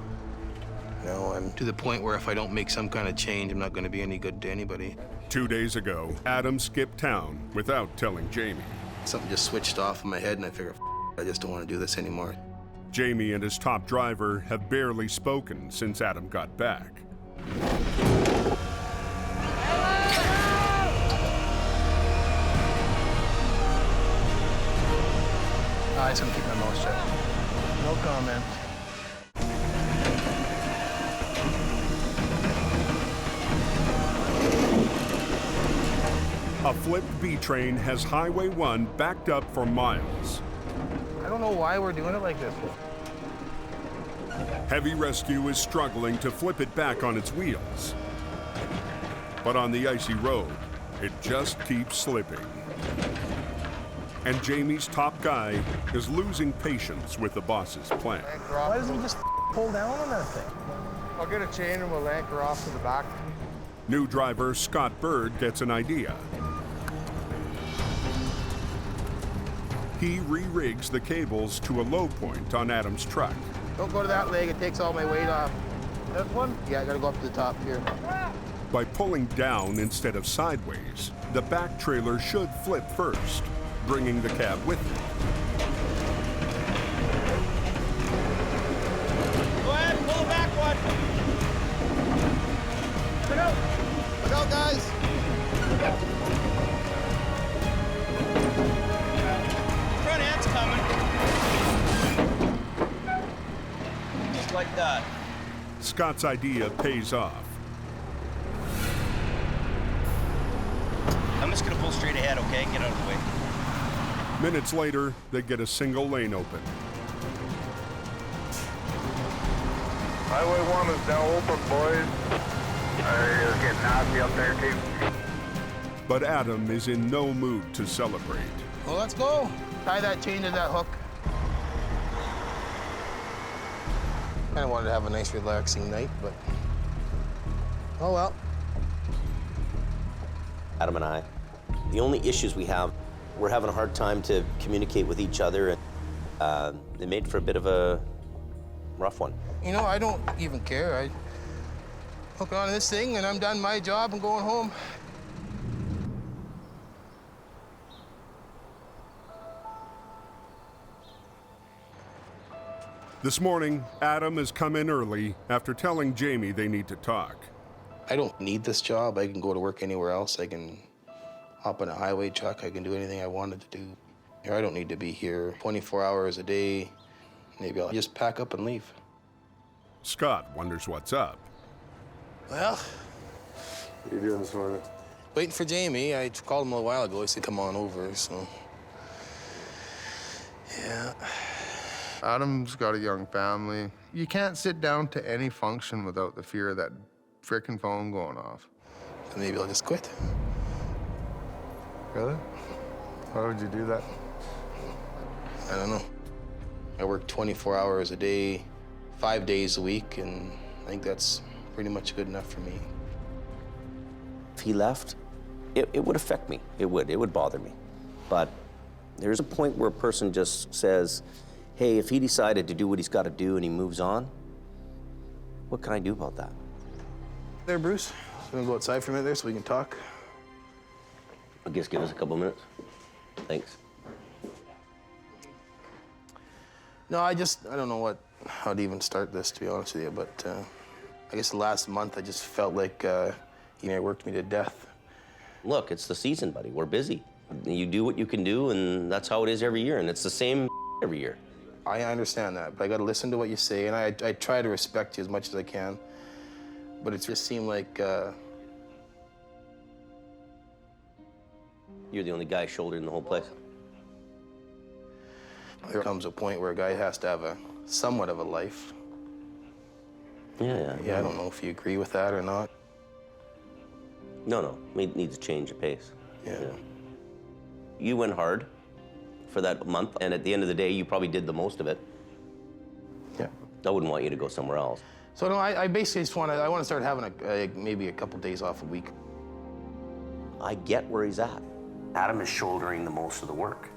No, I'm to the point where if I don't make some kind of change, I'm not going to be any good to anybody. 2 days ago, Adam skipped town without telling Jamie. Something just switched off in my head, and I figured, I just don't want to do this anymore. Jamie and his top driver have barely spoken since Adam got back. I just gonna keep my mouth shut. No comment. A flipped B-train has Highway 1 backed up for miles. I don't know why we're doing it like this. Heavy Rescue is struggling to flip it back on its wheels. But on the icy road, it just keeps slipping. And Jamie's top guy is losing patience with the boss's plan. Why doesn't he just pull down on that thing? I'll get a chain and we'll anchor off to the back. New driver Scott Bird gets an idea. He re-rigs the cables to a low point on Adam's truck. Don't go to that leg, it takes all my weight off. This one? Yeah, I gotta go up to the top here. By pulling down instead of sideways, the back trailer should flip first, bringing the cab with it. Go ahead, pull the back one. Look out! Look out, guys! Front end's coming. Just like that. Scott's idea pays off. I'm just gonna pull straight ahead, okay? Get out of the way. Minutes later, they get a single lane open. Highway 1 is now open, boys. It's getting nasty up there, too. But Adam is in no mood to celebrate. Well, let's go. Tie that chain to that hook. Kind of wanted to have a nice, relaxing night, but oh well. Adam and I, the only issues we have, we're having a hard time to communicate with each other, and it made for a bit of a rough one. You know, I don't even care. I hook on this thing, and I'm done my job and going home. This morning, Adam has come in early after telling Jamie they need to talk. I don't need this job. I can go to work anywhere else. I can hop in a highway truck. I can do anything I wanted to do. I don't need to be here 24 hours a day. Maybe I'll just pack up and leave. Scott wonders what's up. Well, what are you doing this morning? Waiting for Jamie. I called him a while ago. He said, come on over, so. Yeah. Adam's got a young family. You can't sit down to any function without the fear of that frickin' phone going off. Maybe I'll just quit. Really? Why would you do that? I don't know. I work 24 hours a day, 5 days a week, and I think that's pretty much good enough for me. If he left, it would affect me. It would bother me. But there's a point where a person just says, hey, if he decided to do what he's got to do and he moves on, what can I do about that? There, Bruce. You want to go outside for a minute there so we can talk? I guess give us a couple minutes. Thanks. No, I don't know how to even start this, to be honest with you, but I guess the last month I just felt like, it worked me to death. Look, it's the season, buddy. We're busy. You do what you can do, and that's how it is every year, and it's the same every year. I understand that, but I got to listen to what you say, and I try to respect you as much as I can. But it just seemed like... You're the only guy shouldering the whole place. There comes a point where a guy has to have somewhat of a life. Yeah, I don't know if you agree with that or not. No. It needs a change of pace. Yeah. You went hard for that month, and at the end of the day, you probably did the most of it. Yeah. I wouldn't want you to go somewhere else. So no, I basically just want to start having maybe a couple days off a week. I get where he's at. Adam is shouldering the most of the work.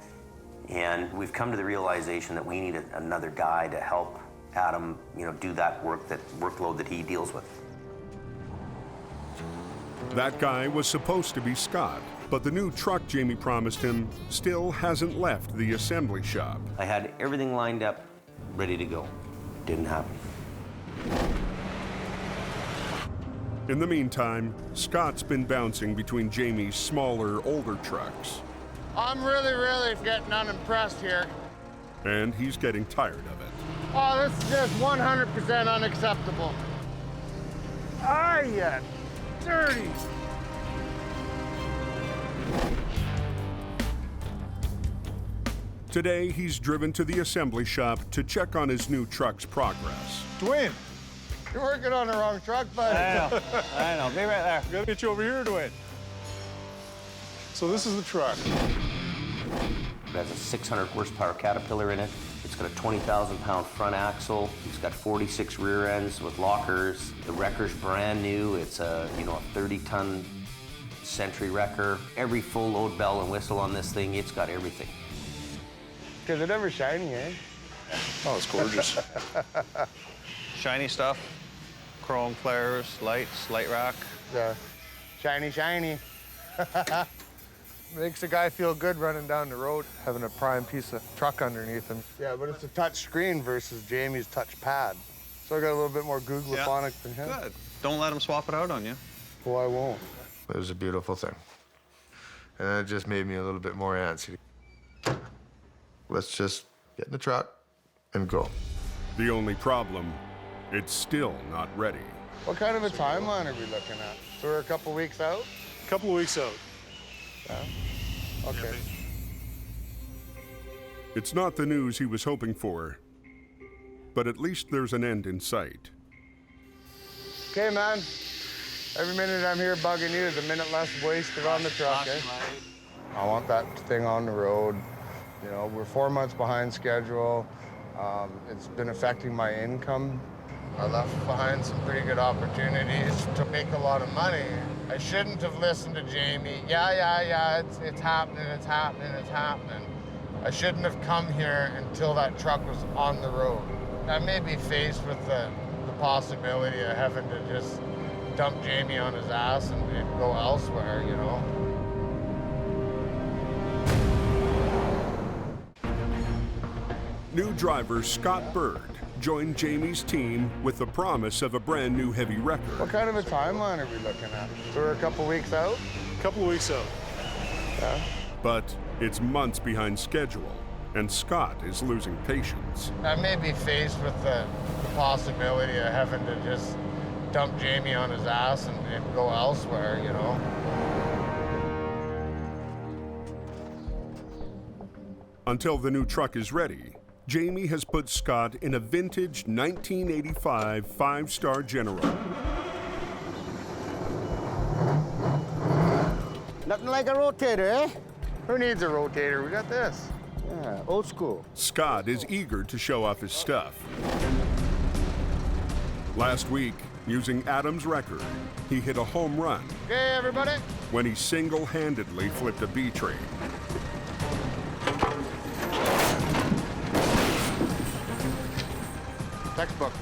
And we've come to the realization that we need another guy to help Adam, do that workload that he deals with. That guy was supposed to be Scott, but the new truck Jamie promised him still hasn't left the assembly shop. I had everything lined up, ready to go. Didn't happen. In the meantime, Scott's been bouncing between Jamie's smaller, older trucks. I'm really getting unimpressed here. And he's getting tired of it. Oh, this is just 100% unacceptable. Ah, yeah, dirty. Today, he's driven to the assembly shop to check on his new truck's progress. Dwayne, you're working on the wrong truck, buddy. I know. Be right there. Gotta get you over here, Dwayne. So this is the truck. It has a 600 horsepower Caterpillar in it. It's got a 20,000-pound front axle. It's got 46 rear ends with lockers. The wrecker's brand new. It's a 30-ton Century wrecker. Every full load bell and whistle on this thing, it's got everything. Because it never shiny, eh? Oh, it's gorgeous. Shiny stuff. Chrome flares, lights, light rack. Yeah. Shiny. Makes a guy feel good running down the road, having a prime piece of truck underneath him. Yeah, but it's a touch screen versus Jamie's touch pad. So I got a little bit more Googleophonic than him. Good. Don't let him swap it out on you. Well, I won't. It was a beautiful thing. And it just made me a little bit more antsy. Let's just get in the truck and go. The only problem, it's still not ready. What kind of a timeline are we looking at? So we're a couple weeks out? A couple of weeks out. Yeah. Okay. It's not the news he was hoping for, but at least there's an end in sight. Okay, man. Every minute I'm here bugging you is a minute less wasted on the truck, eh? I want that thing on the road You know, we're 4 months behind schedule. It's been affecting my income. I left behind some pretty good opportunities to make a lot of money. I shouldn't have listened to Jamie. Yeah, it's happening, it's happening, it's happening. I shouldn't have come here until that truck was on the road. I may be faced with the possibility of having to just dump Jamie on his ass and go elsewhere, you know. New driver Scott Bird joined Jamie's team with the promise of a brand new heavy record. What kind of a timeline are we looking at? We're a couple weeks out? A couple of weeks out. Yeah. But it's months behind schedule, and Scott is losing patience. I may be faced with the possibility of having to just dump Jamie on his ass and go elsewhere, you know. Until the new truck is ready, Jamie has put Scott in a vintage 1985 5-star General. Nothing like a rotator, eh? Who needs a rotator? We got this. Yeah, old school. Scott is eager to show off his stuff. Last week, using Adam's record, he hit a home run. Okay, everybody. When he single-handedly flipped a B train. Textbook.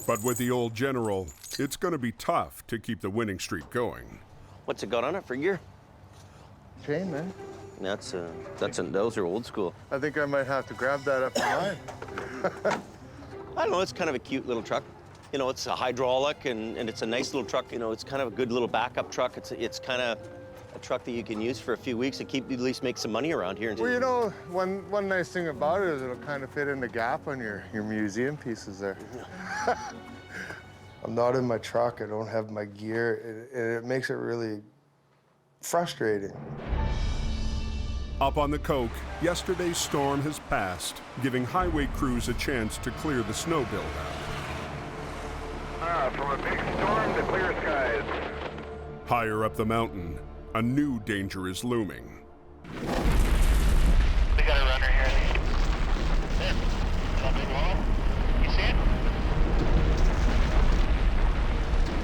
But with the old General, it's going to be tough to keep the winning streak going. What's it got on it for gear? Chain, man. Those are old school. I think I might have to grab that up in mine. I don't know, it's kind of a cute little truck. You know, it's a hydraulic and it's a nice little truck. You know, it's kind of a good little backup truck. It's kind of a truck that you can use for a few weeks and at least make some money around here. Well, you know, one nice thing about it is it'll kind of fit in the gap on your museum pieces there. I'm not in my truck, I don't have my gear, it makes it really frustrating. Up on the Coke, yesterday's storm has passed, giving highway crews a chance to clear the snow buildup. From a big storm to clear skies. Higher up the mountain, a new danger is looming. We got a runner here. There. That big wall. You see it?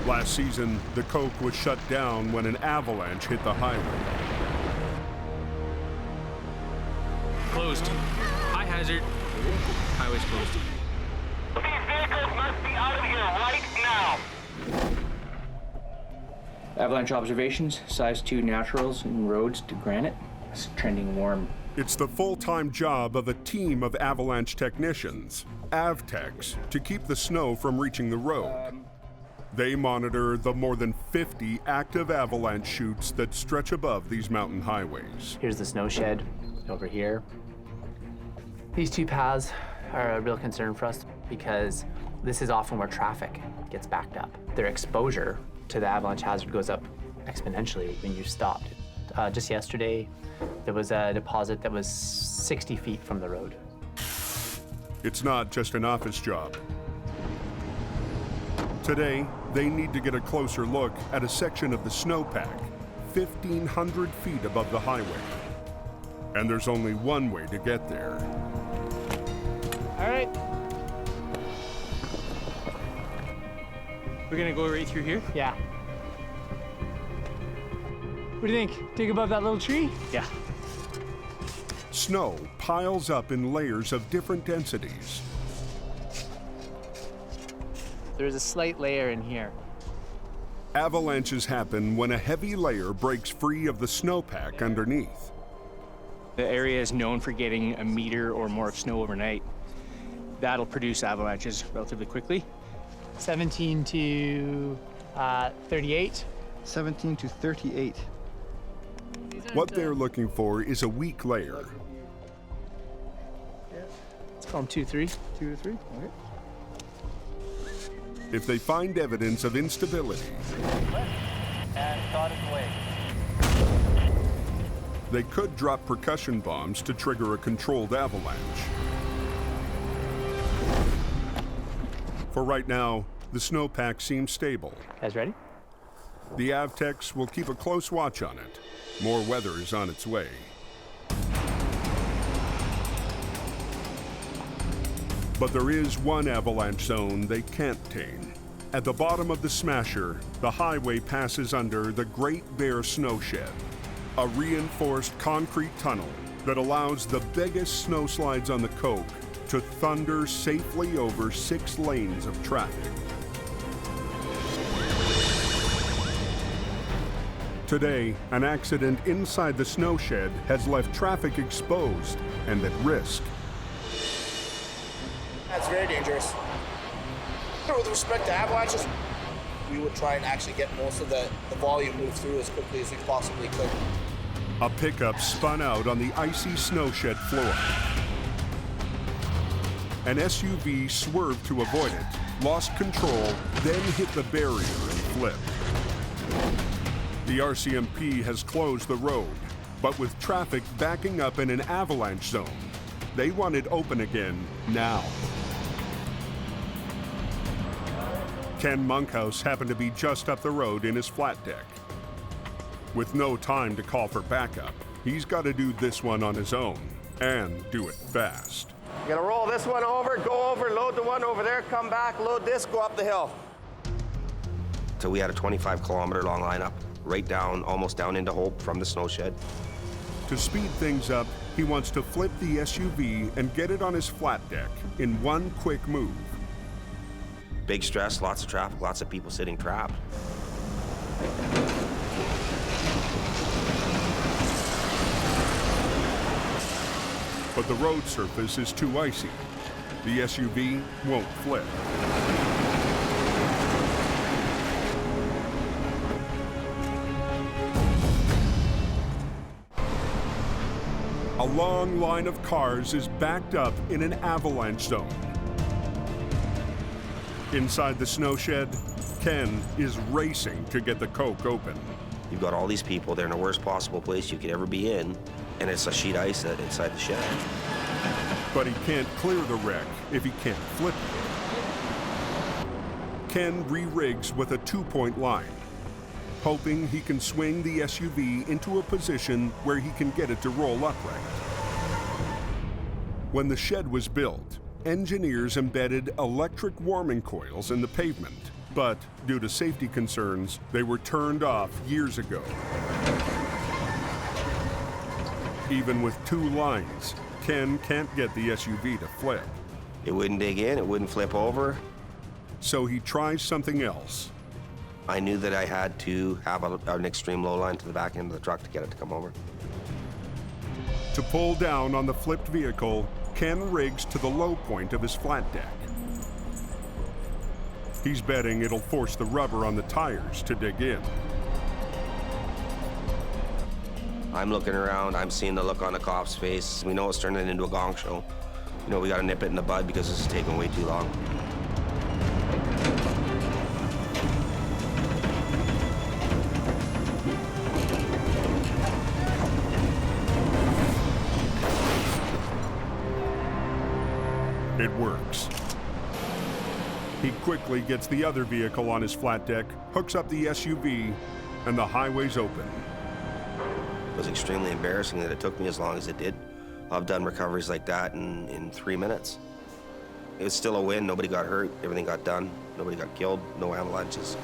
Last season, the Coke was shut down when an avalanche hit the highway. Closed. High hazard. Highway's closed. These vehicles must be out of here right now. Avalanche observations, size 2 naturals and roads to granite. It's trending warm. It's the full-time job of a team of avalanche technicians, AvTechs, to keep the snow from reaching the road. They monitor the more than 50 active avalanche chutes that stretch above these mountain highways. Here's the snow shed over here. These two paths are a real concern for us because this is often where traffic gets backed up. Their exposure to the avalanche hazard goes up exponentially when you're stopped. Just yesterday, there was a deposit that was 60 feet from the road. It's not just an office job. Today, they need to get a closer look at a section of the snowpack, 1,500 feet above the highway. And there's only one way to get there. All right. We're gonna go right through here? Yeah. What do you think? Dig above that little tree? Yeah. Snow piles up in layers of different densities. There's a slight layer in here. Avalanches happen when a heavy layer breaks free of the snowpack underneath. The area is known for getting a meter or more of snow overnight. That'll produce avalanches relatively quickly. 17 to 38. 17 to 38. What they're looking for is a weak layer. Let's call them 2-3. 2 to 3, okay. If they find evidence of instability, And start it away. they could drop percussion bombs to trigger a controlled avalanche. For right now, the snowpack seems stable. Guys ready? The Avtex will keep a close watch on it. More weather is on its way. But there is one avalanche zone they can't tame. At the bottom of the Smasher, the highway passes under the Great Bear Snow Shed, a reinforced concrete tunnel that allows the biggest snowslides on the Coke to thunder safely over 6 lanes of traffic. Today, an accident inside the snow shed has left traffic exposed and at risk. That's very dangerous. With respect to avalanches, we would try and actually get most of the volume moved through as quickly as we possibly could. A pickup spun out on the icy snow shed floor. An SUV swerved to avoid it, lost control, then hit the barrier and flipped. The RCMP has closed the road, but with traffic backing up in an avalanche zone, they want it open again now. Ken Monkhouse happened to be just up the road in his flat deck. With no time to call for backup, he's got to do this one on his own, and do it fast. You're gonna roll this one over, go over, load the one over there, come back, load this, go up the hill. So we had a 25-kilometer long lineup, right down, almost down into Hope from the snow shed. To speed things up, he wants to flip the SUV and get it on his flat deck in one quick move. Big stress, lots of traffic, lots of people sitting trapped. But the road surface is too icy. The SUV won't flip. A long line of cars is backed up in an avalanche zone. Inside the snow shed, Ken is racing to get the Coke open. You've got all these people, they're in the worst possible place you could ever be in, and it's a sheet ice inside the shed. But he can't clear the wreck if he can't flip it. Ken re-rigs with a 2-point line, hoping he can swing the SUV into a position where he can get it to roll upright. When the shed was built, engineers embedded electric warming coils in the pavement, but due to safety concerns, they were turned off years ago. Even with 2 lines, Ken can't get the SUV to flip. It wouldn't dig in, it wouldn't flip over. So he tries something else. I knew that I had to have an extreme low line to the back end of the truck to get it to come over. To pull down on the flipped vehicle, Ken rigs to the low point of his flat deck. He's betting it'll force the rubber on the tires to dig in. I'm looking around, I'm seeing the look on the cop's face. We know it's turning into a gong show. You know, we gotta nip it in the bud because this is taking way too long. It works. He quickly gets the other vehicle on his flat deck, hooks up the SUV, and the highway's open. It was extremely embarrassing that it took me as long as it did. I've done recoveries like that in 3 minutes. It was still a win. Nobody got hurt. Everything got done. Nobody got killed. No avalanches.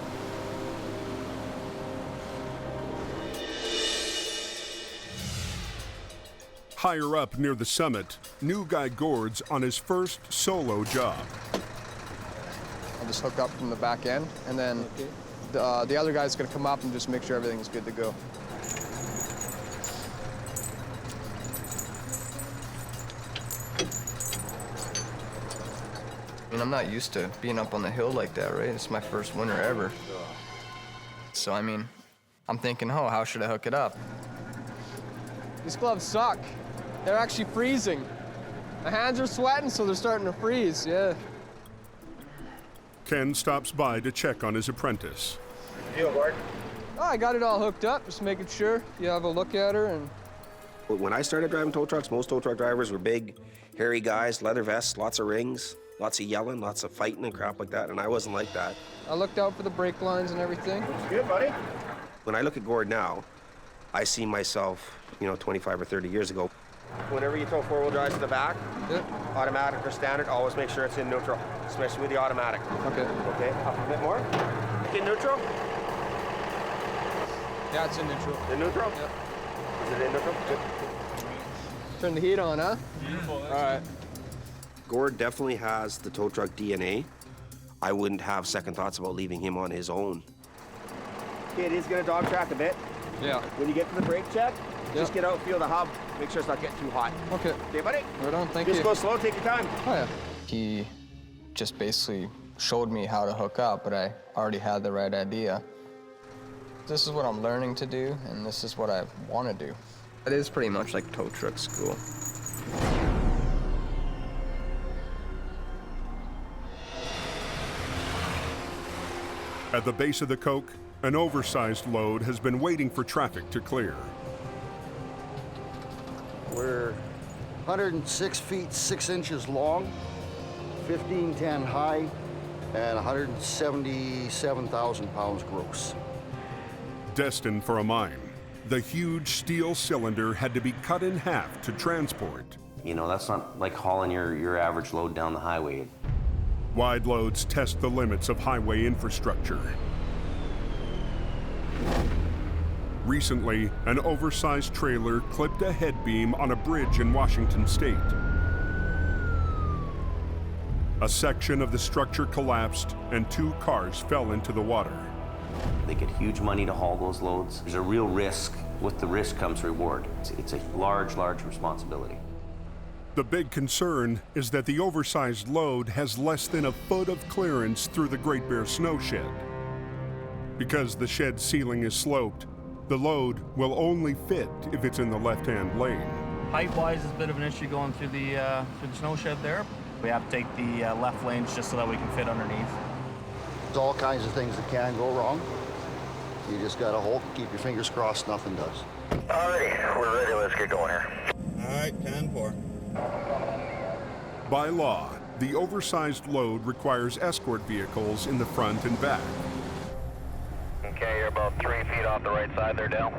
Higher up near the summit, new guy Gord's on his first solo job. I'll just hook up from the back end, and then the other guy's gonna come up and just make sure everything's good to go. I mean, I'm not used to being up on the hill like that, right? It's my first winter ever. So, I mean, I'm thinking, oh, how should I hook it up? These gloves suck. They're actually freezing. My hands are sweating, so they're starting to freeze, yeah. Ken stops by to check on his apprentice. You, Gord? Oh, I got it all hooked up, just making sure you have a look at her. And When I started driving tow trucks, most tow truck drivers were big, hairy guys, leather vests, lots of rings. Lots of yelling, lots of fighting and crap like that, and I wasn't like that. I looked out for the brake lines and everything. Looks good, buddy. When I look at Gord now, I see myself, 25 or 30 years ago. Whenever you throw four-wheel drives to the back, automatic or standard, always make sure it's in neutral, especially with the automatic. Okay. Okay, up a bit more. In neutral? Yeah, it's in neutral. In neutral? Yep. Is it in neutral? Good. Turn the heat on, huh? Beautiful. All right. Gord definitely has the tow truck DNA. I wouldn't have second thoughts about leaving him on his own. Okay, it is going to dog track a bit. Yeah. When you get to the brake check, just get out, feel the hub, make sure it's not getting too hot. Okay. Okay, buddy? Right on, thank you. Just go slow, take your time. Oh, yeah. He just basically showed me how to hook up, but I already had the right idea. This is what I'm learning to do, and this is what I want to do. It is pretty much like tow truck school. At the base of the Coke, an oversized load has been waiting for traffic to clear. We're 106 feet 6 inches long, 1510 high, and 177,000 pounds gross. Destined for a mine, the huge steel cylinder had to be cut in half to transport. That's not like hauling your average load down the highway. Wide loads test the limits of highway infrastructure. Recently, an oversized trailer clipped a head beam on a bridge in Washington state. A section of the structure collapsed and 2 cars fell into the water. They get huge money to haul those loads. There's a real risk. With the risk comes reward. It's a large, large responsibility. The big concern is that the oversized load has less than a foot of clearance through the Great Bear snow shed. Because the shed ceiling is sloped, the load will only fit if it's in the left-hand lane. Height-wise is a bit of an issue going through the snow shed there. We have to take the left lanes just so that we can fit underneath. There's all kinds of things that can go wrong. You just gotta keep your fingers crossed, nothing does. Alrighty, we're ready, let's get going here. All right, 10-4. By law, the oversized load requires escort vehicles in the front and back. Okay, you're about 3 feet off the right side there, Dale.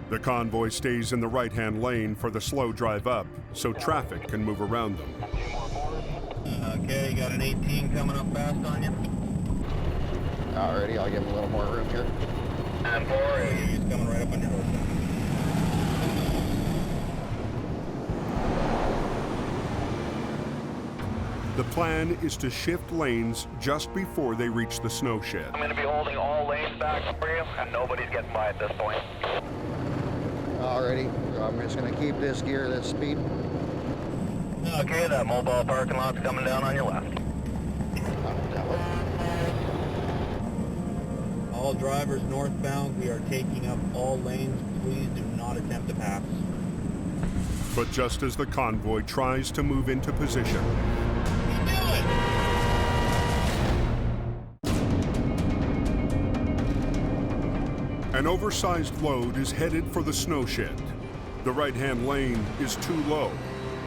The convoy stays in the right-hand lane for the slow drive up, so traffic can move around them. Okay, you got an 18 coming up fast on you. Alrighty, I'll give him a little more room here. 10-4. He's coming right up on your road. The plan is to shift lanes just before they reach the snow shed. I'm going to be holding all lanes back for you, and nobody's getting by at this point. Alrighty, I'm just going to keep this gear at this speed. Okay, that mobile parking lot's coming down on your left. All drivers northbound, we are taking up all lanes. Please do not attempt to pass. But just as the convoy tries to move into position, an oversized load is headed for the snow shed. The right-hand lane is too low,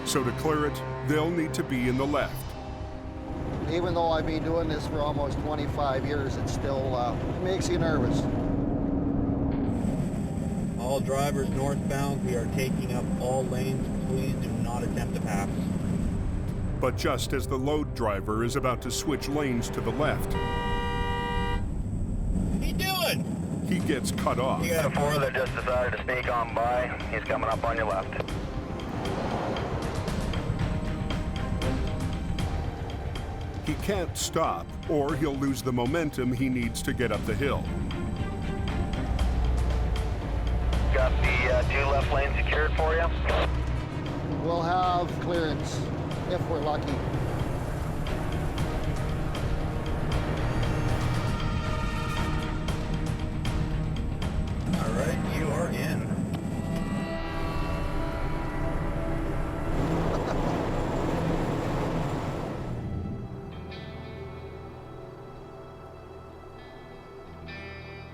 so to clear it, they'll need to be in the left. Even though I've been doing this for almost 25 years, it still makes you nervous. All drivers northbound, we are taking up all lanes. Please do not attempt to pass. But just as the load driver is about to switch lanes to the left, What are you doing? he gets cut off. You got a 4 that just decided to sneak on by. He's coming up on your left. He can't stop, or he'll lose the momentum he needs to get up the hill. Got the 2 left lanes secured for you. We'll have clearance if we're lucky. All right, you are in.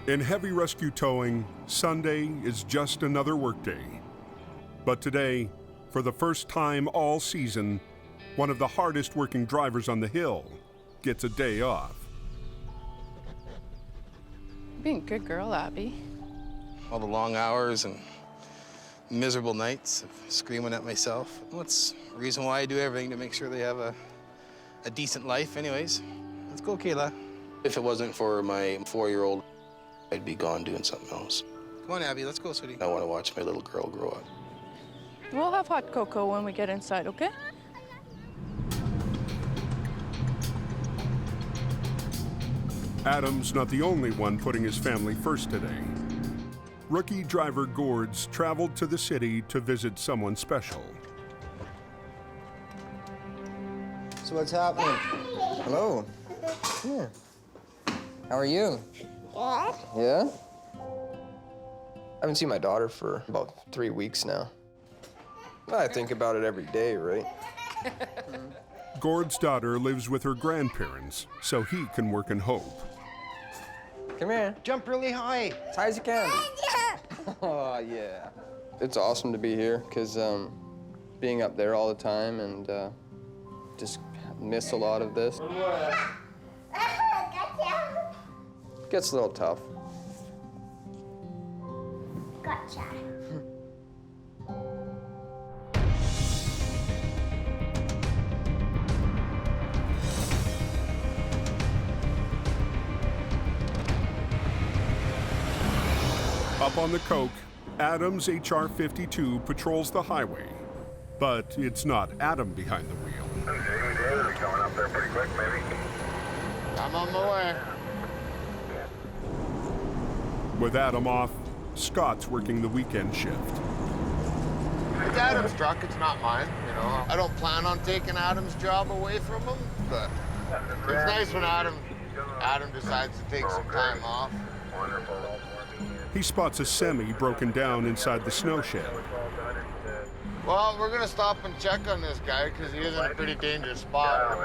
In heavy rescue towing, Sunday is just another workday. But today, for the first time all season, one of the hardest working drivers on the hill, gets a day off. Being a good girl, Abby. All the long hours and miserable nights of screaming at myself. That's the reason why I do everything, to make sure they have a decent life anyways. Let's go, Kayla. If it wasn't for my 4-year-old, I'd be gone doing something else. Come on, Abby, let's go, sweetie. I want to watch my little girl grow up. We'll have hot cocoa when we get inside, okay? Adam's not the only one putting his family first today. Rookie driver Gord's traveled to the city to visit someone special. So what's happening? Hello. Come here. How are you? Good. Yeah? I haven't seen my daughter for about 3 weeks now. I think about it every day, right? Gord's daughter lives with her grandparents, so he can work in Hope. Come here. Jump really high. As high as you can. Oh, yeah. It's awesome to be here, because being up there all the time and just miss a lot of this. Gets a little tough. Gotcha. Up on the Coke, Adam's HR-52 patrols the highway. But it's not Adam behind the wheel. Jamie Davis coming up there pretty quick, maybe. I'm on my way. With Adam off, Scott's working the weekend shift. It's Adam's truck, it's not mine, you know. I don't plan on taking Adam's job away from him, but it's nice when Adam decides to take some time off. Wonderful. He spots a semi broken down inside the snow shed. Well, we're gonna stop and check on this guy because he is in a pretty dangerous spot.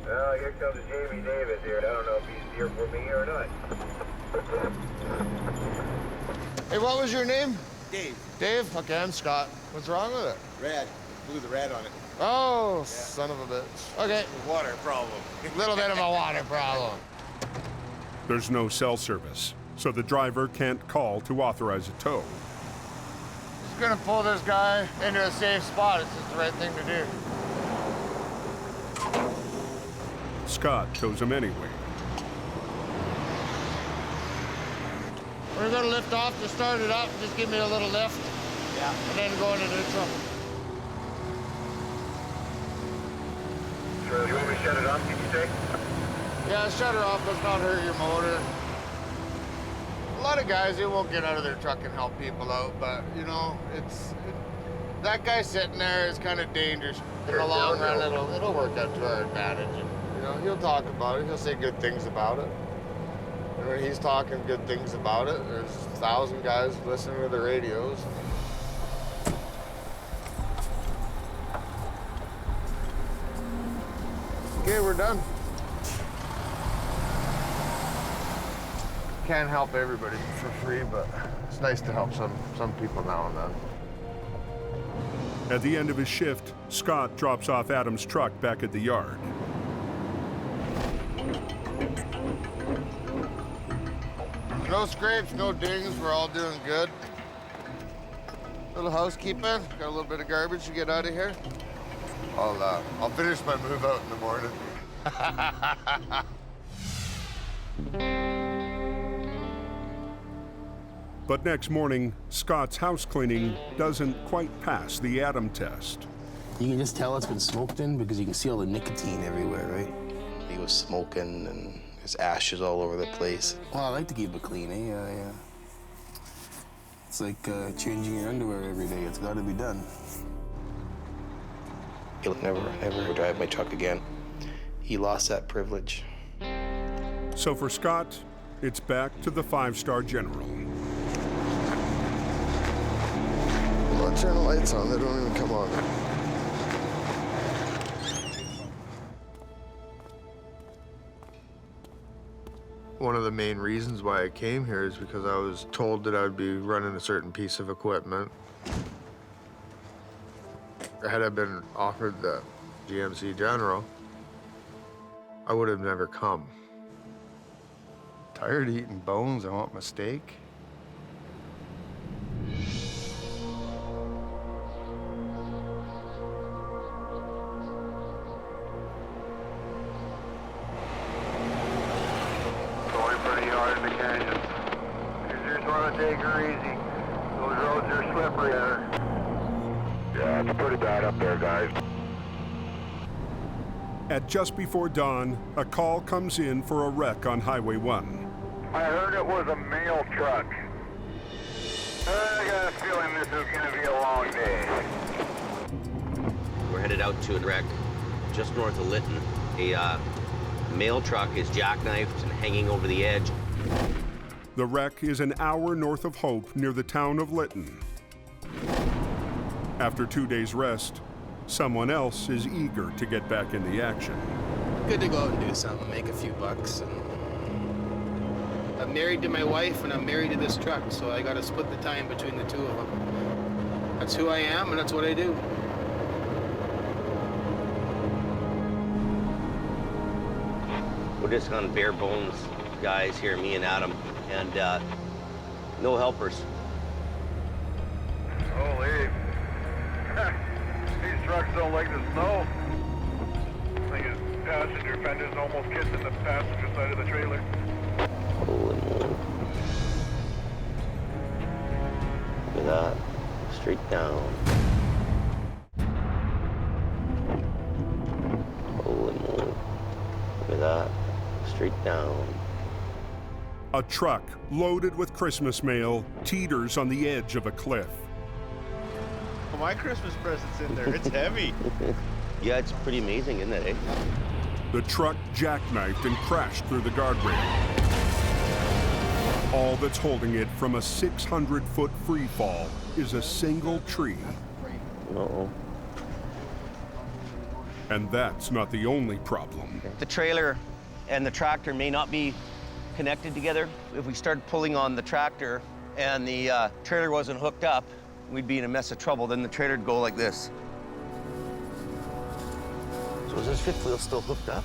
Well, here comes Jamie Davis here. I don't know if he's here for me or not. Hey, what was your name? Dave. Dave? Okay, I'm Scott. What's wrong with it? Red. Blew the red on it. Oh, son of a bitch. Okay. Water problem. Little bit of a water problem. There's no cell service, so the driver can't call to authorize a tow. Just gonna pull this guy into a safe spot. It's just the right thing to do. Scott tows him anyway. We're gonna lift off to start it up. Just give me a little lift. Yeah. And then go into neutral. Sure, you want me to shut it off, did you say? Yeah, shut her off. Let's not hurt your motor. A lot of guys, they won't get out of their truck and help people out, but, you know, that guy sitting there is kind of dangerous. In the long run, it'll work out to our advantage. And, you know, he'll talk about it. He'll say good things about it. And when he's talking good things about it, there's 1,000 guys listening to the radios. Okay, we're done. Can't help everybody for free, but it's nice to help some people now and then. At the end of his shift, Scott drops off Adam's truck back at the yard. No scrapes, no dings, we're all doing good. Little housekeeping, got a little bit of garbage to get out of here. I'll finish my move out in the morning. But next morning, Scott's house cleaning doesn't quite pass the Adam test. You can just tell it's been smoked in because you can see all the nicotine everywhere, right? He was smoking and there's ashes all over the place. Well, I like to keep it clean, eh? Yeah. It's like changing your underwear every day. It's got to be done. He'll never drive my truck again. He lost that privilege. So for Scott, it's back to the 5-star general. I'll turn the lights on, they don't even come on. One of the main reasons why I came here is because I was told that I would be running a certain piece of equipment. Had I been offered the GMC General, I would have never come. Tired of eating bones, I want my steak. Going pretty hard in the canyon. You just want to take her easy. Those roads are slippery there. Yeah, it's pretty bad up there, guys. At just before dawn, a call comes in for a wreck on Highway 1. I heard it was a mail truck. I got a feeling this is going to be a long day. We're headed out to a wreck just north of Lytton. A mail truck is jackknifed and hanging over the edge. The wreck is an hour north of Hope near the town of Lytton. After 2 days' rest, someone else is eager to get back in the action. Good to go out and do something, make a few bucks. And I'm married to my wife and I'm married to this truck, so I got to split the time between the two of them. That's who I am and that's what I do. We're just on bare bones, guys here, me and Adam, and no helpers. Holy. These trucks don't like the snow. I think his passenger fender's almost kissing the passenger side of the trailer. Holy moly. Look at that. Straight down. Holy moly. Look at that. Straight down. A truck loaded with Christmas mail teeters on the edge of a cliff. Well, my Christmas present's in there. It's heavy. Yeah, it's pretty amazing, isn't it, eh? The truck jackknifed and crashed through the guardrail. All that's holding it from a 600-foot free fall is a single tree. Uh-oh. And that's not the only problem. The trailer and the tractor may not be connected together. If we started pulling on the tractor and the trailer wasn't hooked up, we'd be in a mess of trouble. Then the trailer would go like this. So is this fifth wheel still hooked up?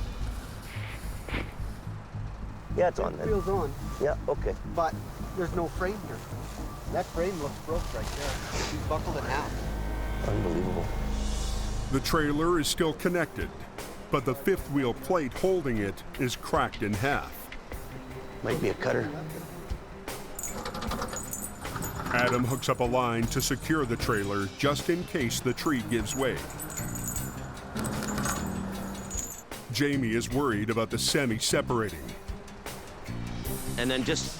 Yeah, it's on then. Wheel's on. Yeah, okay. But there's no frame here. That frame looks broke right there. He's buckled in half. Unbelievable. The trailer is still connected, but the fifth wheel plate holding it is cracked in half. Might be a cutter. Adam hooks up a line to secure the trailer just in case the tree gives way. Jamie is worried about the semi separating. And then just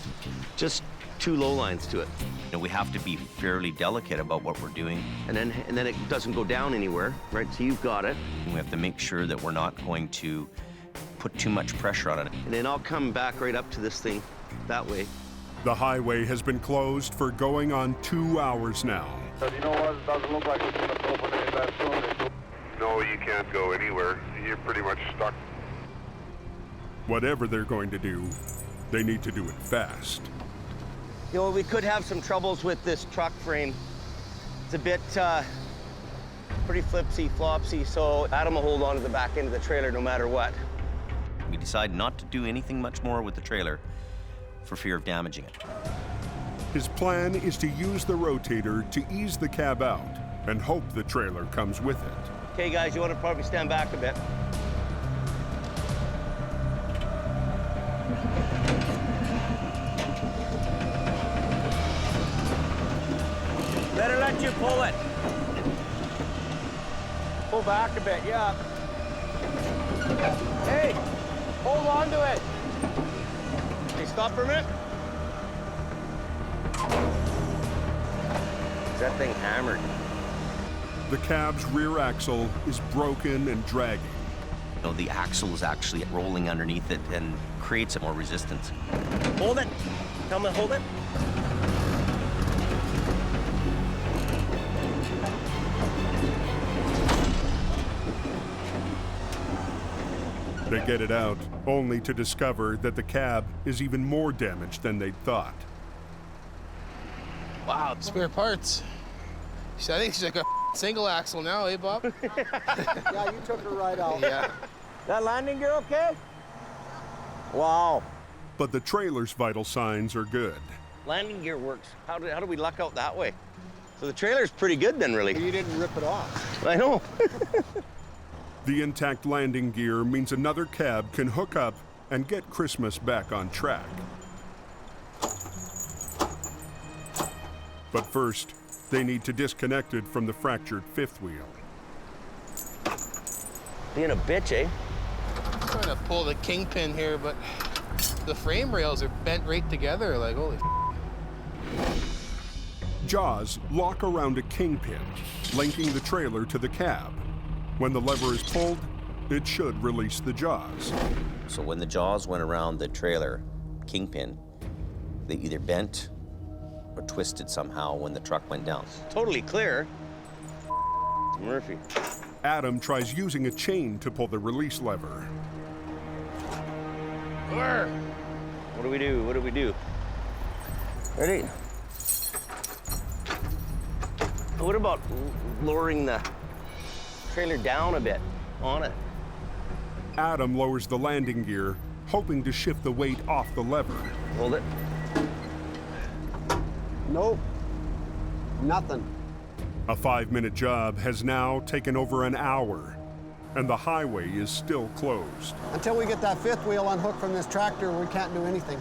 two low lines to it. You know, we have to be fairly delicate about what we're doing, and then it doesn't go down anywhere, right? So you've got it. And we have to make sure that we're not going to put too much pressure on it. And then I'll come back right up to this thing that way. The highway has been closed for going on 2 hours now. But you know what? It doesn't look like it's going to open anytime soon. No, you can't go anywhere. You're pretty much stuck. Whatever they're going to do, they need to do it fast. You know, we could have some troubles with this truck frame. It's a bit pretty flipsy-flopsy, so Adam will hold on to the back end of the trailer no matter what. We decided not to do anything much more with the trailer for fear of damaging it. His plan is to use the rotator to ease the cab out and hope the trailer comes with it. Okay, guys, you want to probably stand back a bit. Better let you pull it. Pull back a bit, yeah. Hey, hold on to it. Hey, stop for a minute. Is that thing hammered? The cab's rear axle is broken and dragging. You know, the axle is actually rolling underneath it and creates more resistance. Hold it. Tell me to hold it. They get it out, only to discover that the cab is even more damaged than they'd thought. Wow, spare parts. I think she's like a Single axle now, eh, Bob? Yeah, you took her right out. Yeah. That landing gear okay? Wow. But the trailer's vital signs are good. Landing gear works. How do we luck out that way? So the trailer's pretty good then, really. You didn't rip it off. I know. The intact landing gear means another cab can hook up and get Christmas back on track. But first, they need to disconnect it from the fractured fifth wheel. Being a bitch, eh? I'm trying to pull the kingpin here, but the frame rails are bent right together. Like, holy Jaws lock around a kingpin, linking the trailer to the cab. When the lever is pulled, it should release the jaws. So when the jaws went around the trailer kingpin, they either bent or twisted somehow when the truck went down. Totally clear. Murphy. Adam tries using a chain to pull the release lever. What do we do? What do we do? Ready? What about lowering the trailer down a bit on it? Adam lowers the landing gear, hoping to shift the weight off the lever. Hold it. Nope. Nothing. A 5-minute job has now taken over an hour, and the highway is still closed. Until we get that fifth wheel unhooked from this tractor, we can't do anything.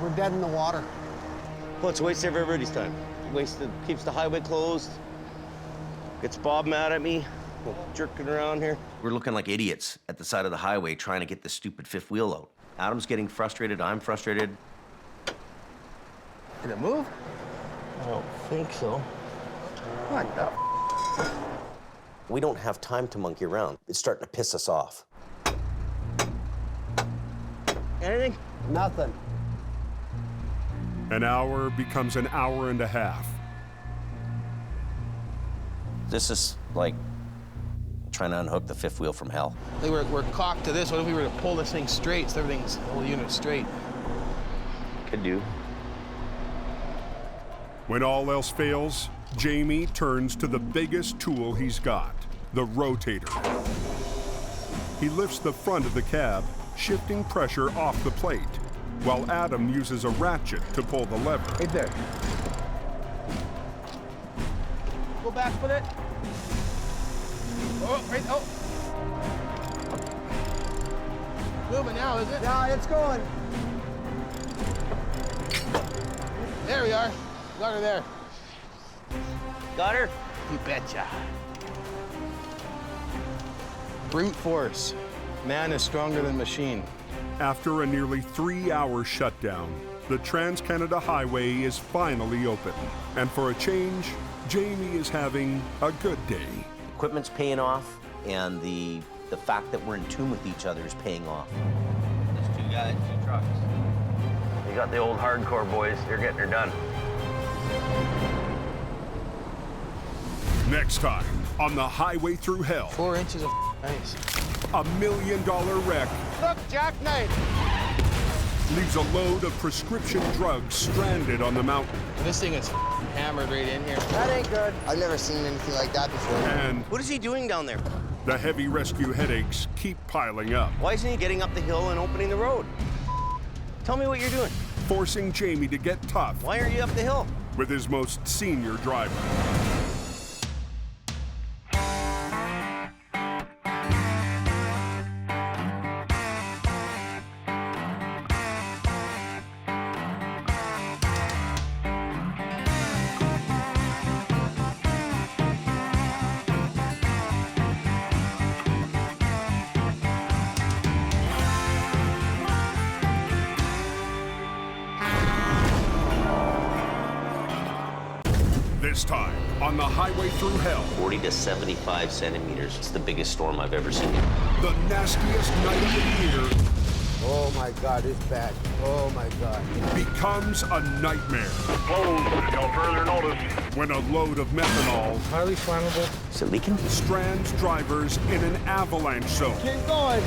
We're dead in the water. Well, it's a waste of everybody's time. Keeps the highway closed. Gets Bob mad at me. We're jerking around here. We're looking like idiots at the side of the highway trying to get the stupid fifth wheel out. Adam's getting frustrated, I'm frustrated. Did it move? I don't think so. What the? We don't have time to monkey around. It's starting to piss us off. Anything? Nothing. An hour becomes an hour and a half. This is like trying to unhook the fifth wheel from hell. We're cocked to this. What if we were to pull this thing straight so everything's, the whole unit straight? Could do. When all else fails, Jamie turns to the biggest tool he's got, the rotator. He lifts the front of the cab, shifting pressure off the plate, while Adam uses a ratchet to pull the lever. Right there. Go back with it. Oh, right, oh. Moving now, is it? Yeah, it's going. There we are. Got her there. Got her? You betcha. Brute force. Man is stronger than machine. After a nearly 3-hour shutdown, the Trans-Canada Highway is finally open. And for a change, Jamie is having a good day. Equipment's paying off, and the fact that we're in tune with each other is paying off. There's 2 guys, 2 trucks. You got the old hardcore boys. They're getting her done. Next time on the highway through hell. 4 inches of ice. $1 million wreck Look, jackknife. leaves a load of prescription drugs stranded on the mountain. This thing is hammered right in here. That ain't good. I've never seen anything like that before. And What is he doing down there? the heavy rescue headaches keep piling up, Why isn't he getting up the hill and opening the road? Tell me what you're doing. forcing Jamie to get tough Why are you up the hill? with his most senior driver. This time on the highway through hell, 40 to 75 centimeters. It's the biggest storm I've ever seen. the nastiest night of the year Oh my God, it's bad. Oh my God. becomes a nightmare. Closed until further notice. When a load of methanol Highly flammable. Is it leaking? strands drivers in an avalanche zone. Keep going.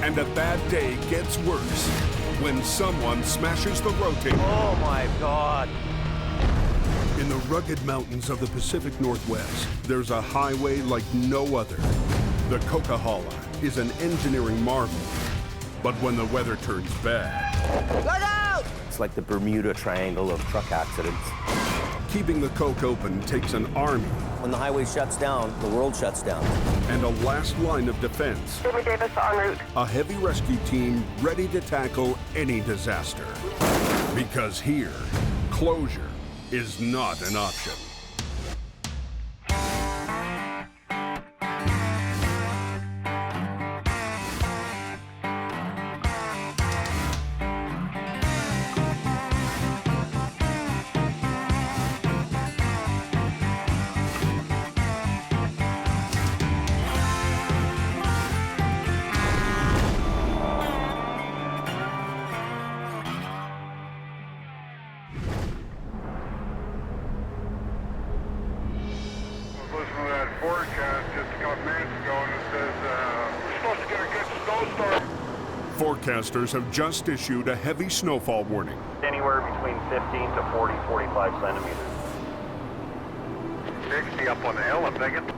And a bad day gets worse when someone smashes the rotator. Oh my God. In the rugged mountains of the Pacific Northwest, there's a highway like no other. The Coquihalla is an engineering marvel. But when the weather turns bad... Look out! It's like the Bermuda Triangle of truck accidents. Keeping the Coke open takes an army. When the highway shuts down, the world shuts down. And a last line of defense. David Davis en route. A heavy rescue team ready to tackle any disaster. Because here, closure is not an option. Forecasters have just issued a heavy snowfall warning. Anywhere between 15 to 40, 45 centimeters. 60 up on the hill, I'm thinking.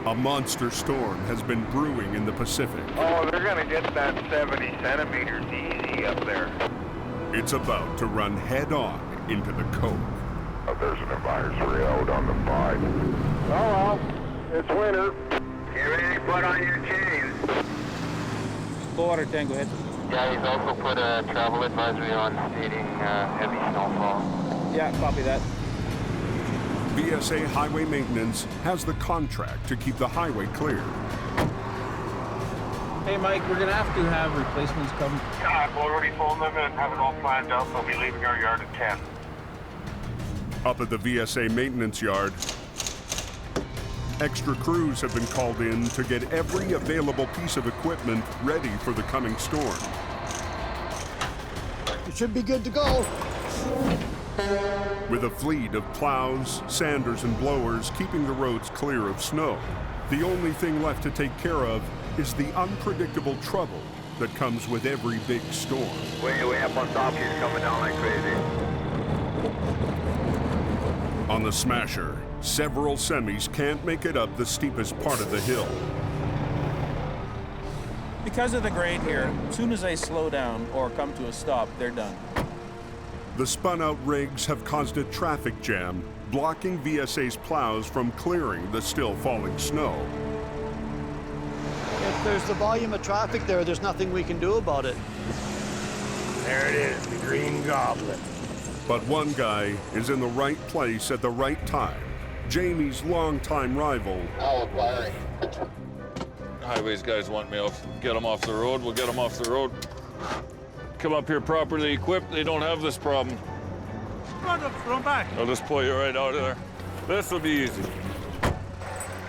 A monster storm has been brewing in the Pacific. Oh, they're gonna get that 70 centimeters easy up there. It's about to run head-on into the Coke. There's an advisory out on the 5. Oh well, it's winter. Get ready to put on your chains. Water tango head. Yeah, he's also put a travel advisory on stating heavy snowfall. Yeah, copy that. VSA Highway Maintenance has the contract to keep the highway clear. Hey Mike, we're gonna have replacements come. Yeah, I've already told them and have it all planned out. They'll be leaving our yard at 10. Up at the VSA maintenance yard, extra crews have been called in to get every available piece of equipment ready for the coming storm. You should be good to go. With a fleet of plows, sanders, and blowers keeping the roads clear of snow, the only thing left to take care of is the unpredictable trouble that comes with every big storm. Way up on top, she's coming down like crazy. On the Smasher, several semis can't make it up the steepest part of the hill. Because of the grade here, as soon as they slow down or come to a stop, they're done. The spun-out rigs have caused a traffic jam, blocking VSA's plows from clearing the still falling snow. If there's the volume of traffic there, there's nothing we can do about it. There it is, the Green Goblin. But one guy is in the right place at the right time. Jamie's longtime rival. Highways guys want me off, get them off the road, we'll get them off the road. Come up here properly equipped, they don't have this problem. Run back. I'll just pull you right out of there. This will be easy.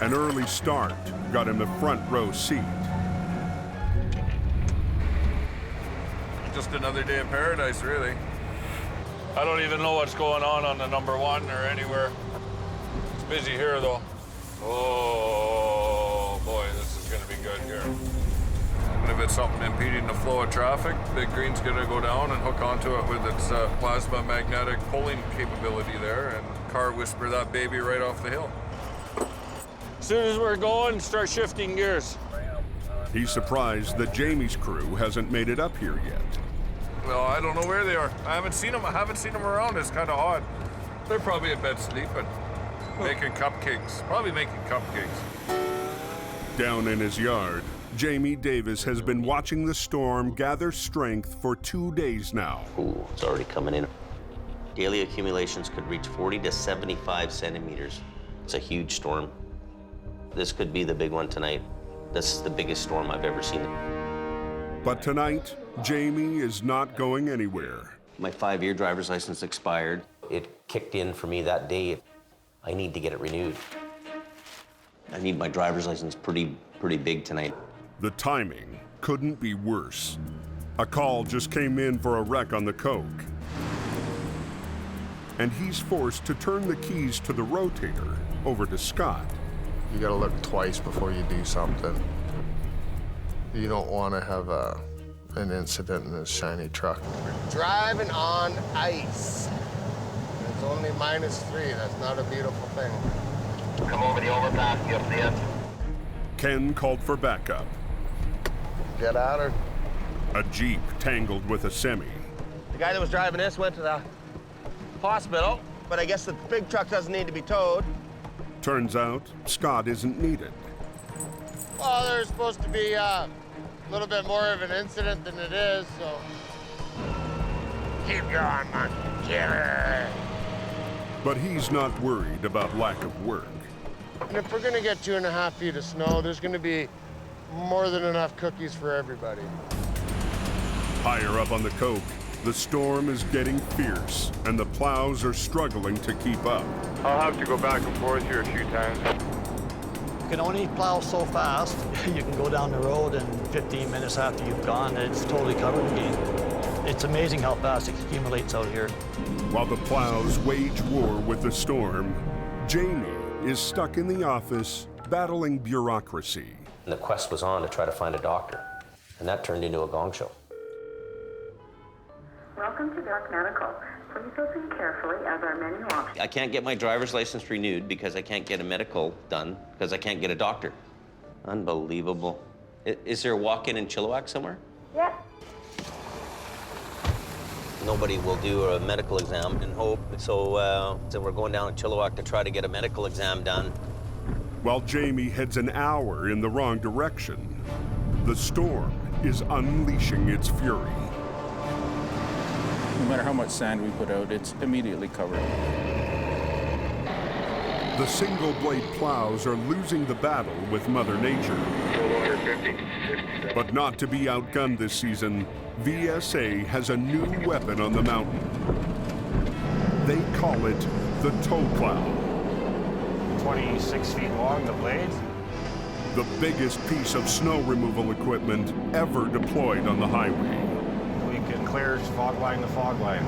An early start got him a front row seat. Just another day in paradise, really. I don't even know what's going on the number 1 or anywhere. It's busy here, though. Oh, boy, this is going to be good here. And if it's something impeding the flow of traffic, Big Green's going to go down and hook onto it with its plasma magnetic pulling capability there and car whisper that baby right off the hill. As soon as we're going, start shifting gears. He's surprised that Jamie's crew hasn't made it up here yet. Well, I don't know where they are. I haven't seen them around. It's kind of odd. They're probably in bed sleeping, making cupcakes. Probably making cupcakes. Down in his yard, Jamie Davis has been watching the storm gather strength for 2 days now. Ooh, it's already coming in. Daily accumulations could reach 40 to 75 centimeters. It's a huge storm. This could be the big one tonight. This is the biggest storm I've ever seen. But tonight, Jamie is not going anywhere. My 5-year driver's license expired. It kicked in for me that day. I need to get it renewed. I need my driver's license pretty big tonight. The timing couldn't be worse. A call just came in for a wreck on the Coke. And he's forced to turn the keys to the Rotator over to Scott. You gotta look twice before you do something. You don't want to have an incident in a shiny truck. Driving on ice. It's only -3. That's not a beautiful thing. Come over the overpass, you'll see it. Ken called for backup. Get at her. A Jeep tangled with a semi. The guy that was driving this went to the hospital, but I guess the big truck doesn't need to be towed. Turns out, Scott isn't needed. Well, there's supposed to be a little bit more of an incident than it is, so... Keep going, monkey. Get her. But he's not worried about lack of work. And if we're gonna get 2.5 feet of snow, there's gonna be more than enough cookies for everybody. Higher up on the Coke, the storm is getting fierce, and the plows are struggling to keep up. I'll have to go back and forth here a few times. You can only plow so fast. You can go down the road and 15 minutes after you've gone, it's totally covered again. It's amazing how fast it accumulates out here. While the plows wage war with the storm, Jamie is stuck in the office battling bureaucracy. And the quest was on to try to find a doctor, and that turned into a gong show. Welcome to Doc Medical. Please listen carefully as our menu options. I can't get my driver's license renewed because I can't get a medical done because I can't get a doctor. Unbelievable. Is there a walk-in in Chilliwack somewhere? Yep. Nobody will do a medical exam in Hope, so we're going down to Chilliwack to try to get a medical exam done. While Jamie heads an hour in the wrong direction, the storm is unleashing its fury. No matter how much sand we put out, it's immediately covered. The single-blade plows are losing the battle with Mother Nature. But not to be outgunned this season, VSA has a new weapon on the mountain. They call it the tow plow. 26 feet long, the blades. The biggest piece of snow removal equipment ever deployed on the highway. We can clear fog line to fog line.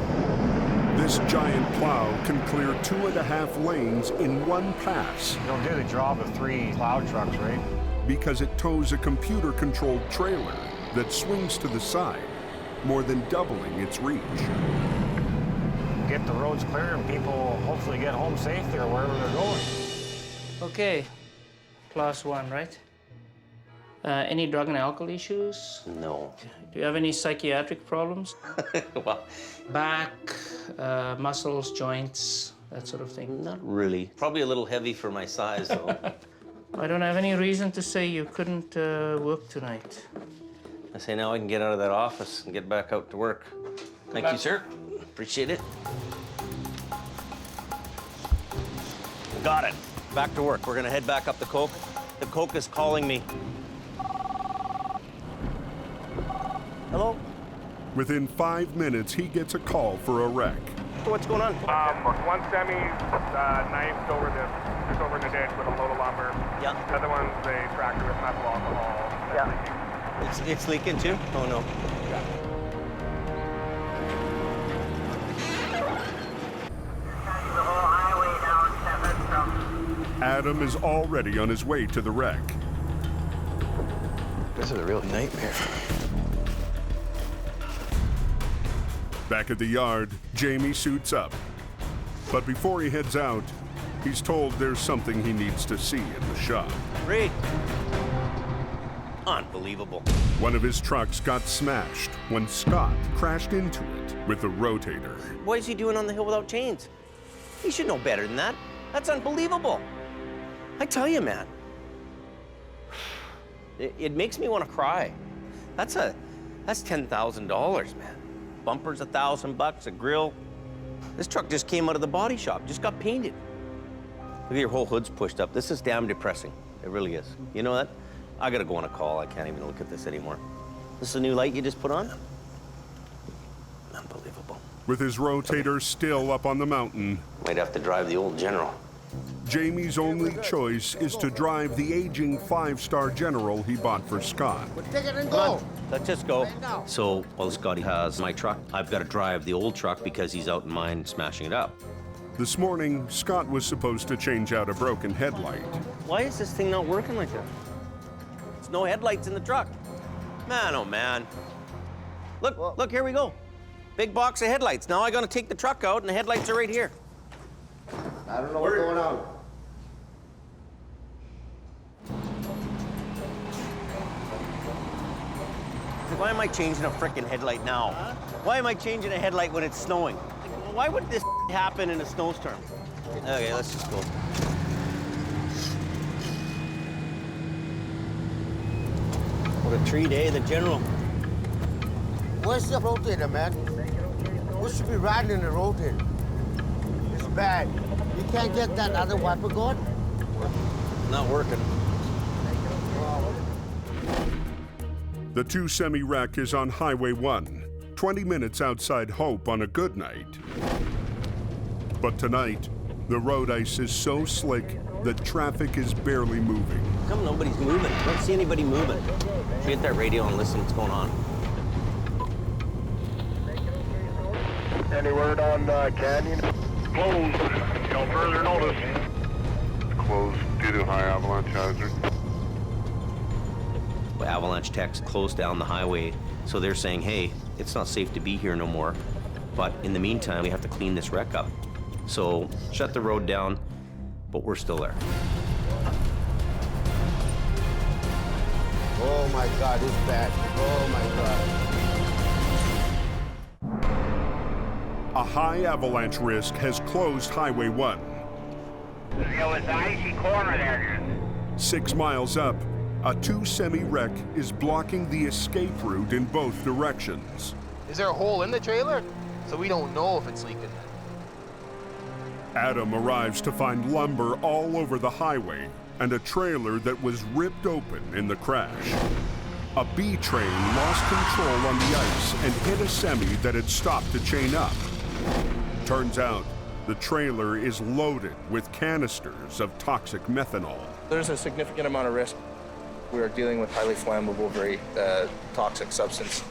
This giant plow can clear 2.5 lanes in one pass. It'll do the job of 3 plow trucks, right? Because it tows a computer-controlled trailer that swings to the side, more than doubling its reach. Get the roads clear and people hopefully get home safe there wherever they're going. Okay, class 1, right? Any drug and alcohol issues? No. Do you have any psychiatric problems? Well, Back, muscles, joints, that sort of thing? not really. Probably a little heavy for my size, though. I don't have any reason to say you couldn't work tonight. I say now I can get out of that office and get back out to work. Thank you, sir. Appreciate it. Got it. Back to work. We're gonna head back up the Coke. The Coke is calling me. Hello? Within 5 minutes, he gets a call for a wreck. What's going on? One semi knifed over in the ditch with a load of lumber. Yeah. The other one's a tractor with methyl alcohol. Yeah. It's leaking too? Oh no. Adam is already on his way to the wreck. This is a real nightmare. Back at the yard, Jamie suits up. But before he heads out, he's told there's something he needs to see in the shop. Reed. Unbelievable. One of his trucks got smashed when Scott crashed into it with the Rotator. What is he doing on the hill without chains? He should know better than that. That's unbelievable. I tell you, man. It makes me want to cry. That's $10,000, man. Bumper's $1,000, a grill. This truck just came out of the body shop, just got painted. Look at your whole hood's pushed up. This is damn depressing. It really is. You know what? I gotta go on a call. I can't even look at this anymore. This is a new light you just put on? Unbelievable. With his Rotator still up on the mountain, Might have to drive the old General. Jamie's only choice is to drive the aging 5-star General he bought for Scott. Take it and Come go. on, let's just go. So, while Scotty has my truck, I've got to drive the old truck because he's out in mine smashing it up. This morning, Scott was supposed to change out a broken headlight. Why is this thing not working like that? There's no headlights in the truck. Man, oh man. Look, here we go. Big box of headlights. Now I gotta take the truck out and the headlights are right here. I don't know what's going on. Why am I changing a frickin' headlight now? Why am I changing a headlight when it's snowing? Why would this happen in a snowstorm? Okay, let's just go. What a treat, eh, the General? Where's the rotator, man? We should be riding in the rotator. It's bad. You can't get that other wiper Gord? Not working. The two semi-wreck is on Highway 1, 20 minutes outside Hope on a good night. But tonight, the road ice is so slick that traffic is barely moving. How come nobody's moving? I don't see anybody moving. Should we get that radio and listen what's going on? Any word on Canyon? Closed. No further notice. Closed due to high avalanche hazard. Avalanche techs closed down the highway, so they're saying, hey, it's not safe to be here no more. But in the meantime, we have to clean this wreck up. So shut the road down, but we're still there. Oh my God, it's bad. Oh my God. A high avalanche risk has closed Highway 1. It was the icy corner there. 6 miles up, a two semi-wreck is blocking the escape route in both directions. Is there a hole in the trailer? So we don't know if it's leaking. Adam arrives to find lumber all over the highway and a trailer that was ripped open in the crash. A B train lost control on the ice and hit a semi that had stopped to chain up. Turns out, the trailer is loaded with canisters of toxic methanol. There's a significant amount of risk. We are dealing with highly flammable, very toxic substance.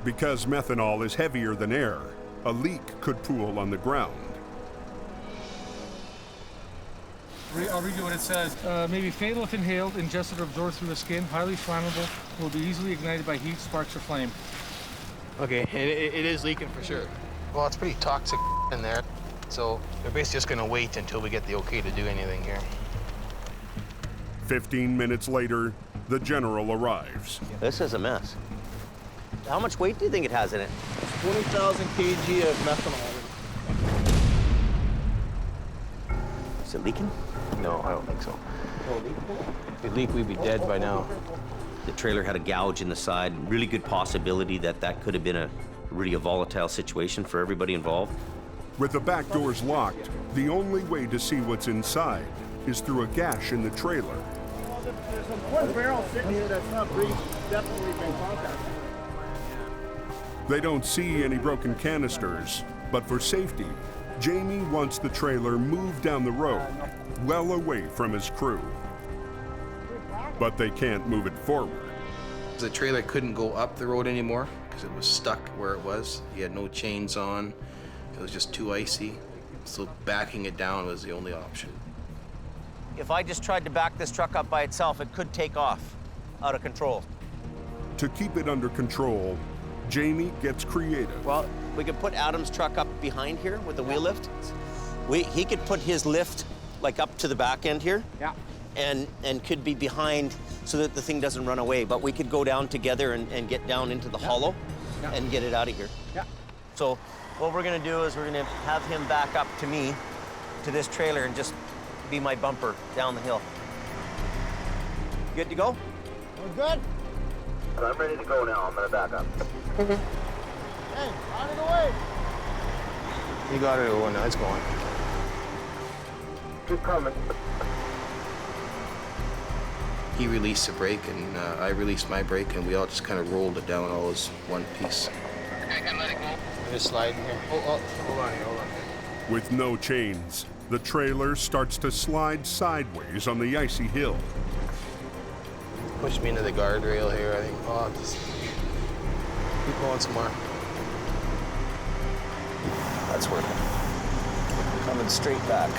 Because methanol is heavier than air, a leak could pool on the ground. I'll read you what it says. May be fatal if inhaled, ingested, or absorbed through the skin. Highly flammable. Will be easily ignited by heat, sparks, or flame. Okay, it is leaking for sure. Well, it's pretty toxic in there. So we're basically just gonna wait until we get the okay to do anything here. 15 minutes later, the General arrives. This is a mess. How much weight do you think it has in it? 20,000 kg of methanol. Is it leaking? No, I don't think so. If it leaked, we'd be dead by now. The trailer had a gouge in the side. Really good possibility that that could have been a really volatile situation for everybody involved. With the back doors locked, the only way to see what's inside is through a gash in the trailer. There's one barrel sitting here that's not breached. Definitely been contacted. They don't see any broken canisters, but for safety, Jamie wants the trailer moved down the road, well away from his crew. But they can't move it forward. The trailer couldn't go up the road anymore because it was stuck where it was. He had no chains on. It was just too icy. So backing it down was the only option. If I just tried to back this truck up by itself, it could take off out of control. To keep it under control, Jamie gets creative. Well, we could put Adam's truck up behind here with the wheel lift. He could put his lift like up to the back end here. Yeah. And could be behind so that the thing doesn't run away. But we could go down together and get down into the hollow and get it out of here. Yeah. So what we're gonna do is we're gonna have him back up to me, to this trailer, and just be my bumper down the hill. Good to go? We're good? I'm ready to go now. I'm gonna back up. Hey, out of the way. You got it. Oh, no, it's going. Keep coming. He released the brake and I released my brake and we all just kind of rolled it down all as one piece. Just sliding here. Oh, hold on here, hold on. With no chains, the trailer starts to slide sideways on the icy hill. Pushed me into the guardrail here, I think. Oh, just keep going some more. That's working. Coming straight back.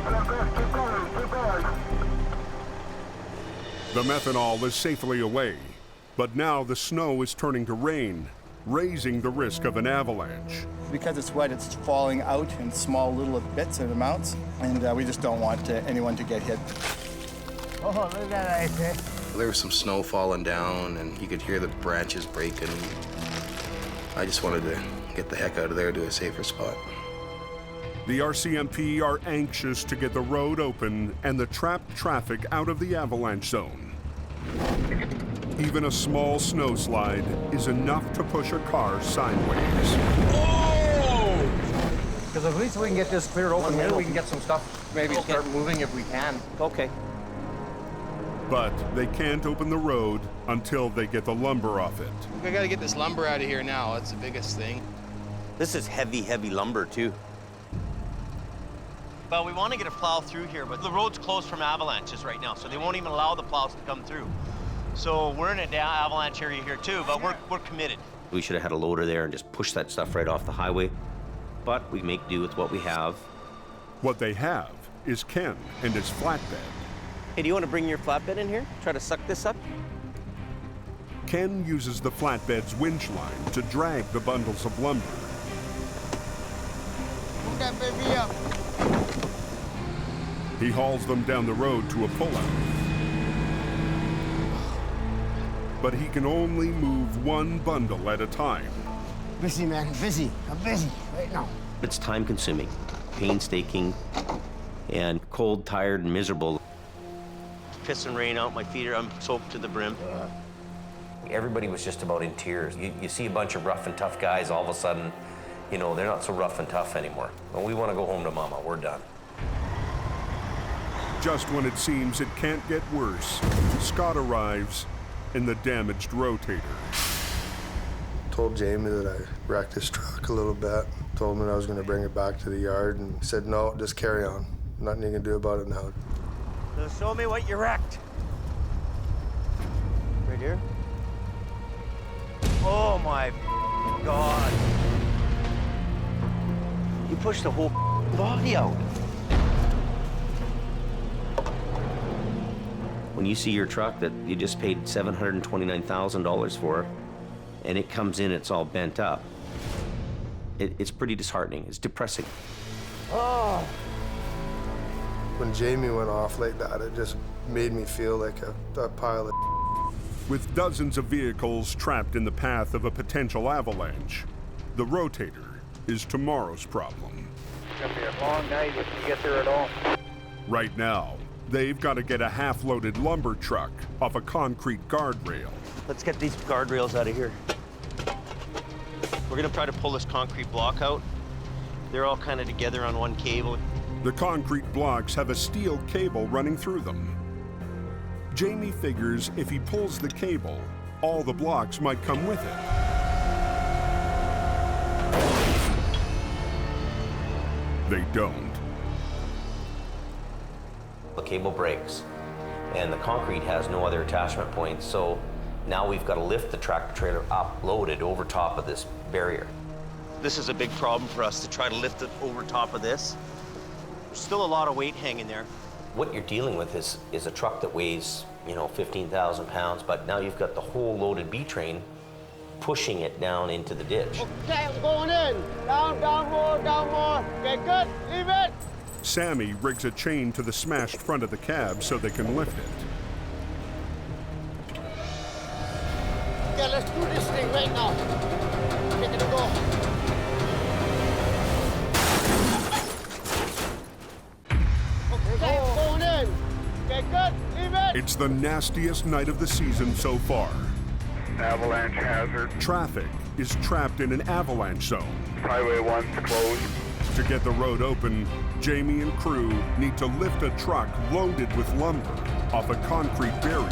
Keep going. The methanol is safely away, but now the snow is turning to rain, raising the risk of an avalanche. Because it's wet, it's falling out in small little bits and amounts, and we just don't want anyone to get hit. Oh, look at that ice, eh? There was some snow falling down, and you could hear the branches breaking. I just wanted to get the heck out of there to a safer spot. The RCMP are anxious to get the road open and the trapped traffic out of the avalanche zone. Even a small snowslide is enough to push a car sideways. Because at least we can get this cleared open, maybe we can get some stuff, maybe start moving if we can. Okay. But they can't open the road until they get the lumber off it. We gotta get this lumber out of here now. That's the biggest thing. This is heavy, heavy lumber, too. Well, we want to get a plow through here, but the road's closed from avalanches right now, so they won't even allow the plows to come through. So we're in an avalanche area here, too, but we're committed. We should have had a loader there and just push that stuff right off the highway, but we make do with what we have. What they have is Ken and his flatbed. Hey, do you want to bring your flatbed in here? Try to suck this up? Ken uses the flatbed's winch line to drag the bundles of lumber. Move that baby up. He hauls them down the road to a pullout. But he can only move one bundle at a time. Busy, man, busy. I'm busy right now. It's time-consuming, painstaking, and cold, tired, and miserable. Piss and rain out, my feet I'm soaked to the brim. Everybody was just about in tears. You see a bunch of rough and tough guys, all of a sudden, you know, they're not so rough and tough anymore. Well, we want to go home to mama, we're done. Just when it seems it can't get worse, Scott arrives in the damaged Rotator. Told Jamie that I wrecked his truck a little bit. Told him that I was going to bring it back to the yard, and he said, no, just carry on. Nothing you can do about it now. So show me what you wrecked. Right here? Oh my God. You pushed the whole body out. When you see your truck that you just paid $729,000 for, and it comes in, it's all bent up, it's pretty disheartening. It's depressing. Oh. When Jamie went off like that, it just made me feel like a pile of. With dozens of vehicles trapped in the path of a potential avalanche, the Rotator is tomorrow's problem. It's gonna be a long night if you get there at all. Right now, they've got to get a half-loaded lumber truck off a concrete guardrail. Let's get these guardrails out of here. We're gonna try to pull this concrete block out. They're all kind of together on one cable. The concrete blocks have a steel cable running through them. Jamie figures if he pulls the cable, all the blocks might come with it. They don't. The cable breaks, and the concrete has no other attachment points, so now we've got to lift the tractor trailer up, loaded over top of this barrier. This is a big problem for us to try to lift it over top of this. There's still a lot of weight hanging there. What you're dealing with is a truck that weighs, you know, 15,000 pounds, but now you've got the whole loaded B train pushing it down into the ditch. Okay, I'm going in. Down more. Okay, good. Leave it. Sammy rigs a chain to the smashed front of the cab so they can lift it. Okay, let's do this thing right now. Take it to go. Okay, I'm going in. Okay, good. Leave it. It's the nastiest night of the season so far. Avalanche hazard. Traffic is trapped in an avalanche zone. Highway 1's closed. To get the road open, Jamie and crew need to lift a truck loaded with lumber off a concrete barrier.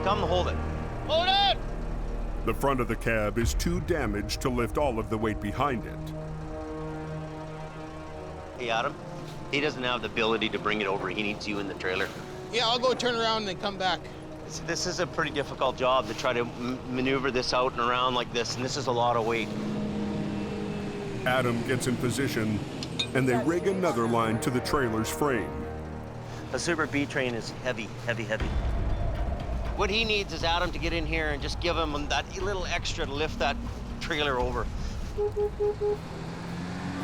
Come hold it. Hold it! The front of the cab is too damaged to lift all of the weight behind it. Hey, Adam, he doesn't have the ability to bring it over. He needs you in the trailer. Yeah, I'll go turn around and then come back. This is a pretty difficult job to try to maneuver this out and around like this, and this is a lot of weight. Adam gets in position, and they rig another line to the trailer's frame. A Super B train is heavy, heavy, heavy. What he needs is Adam to get in here and just give him that little extra to lift that trailer over.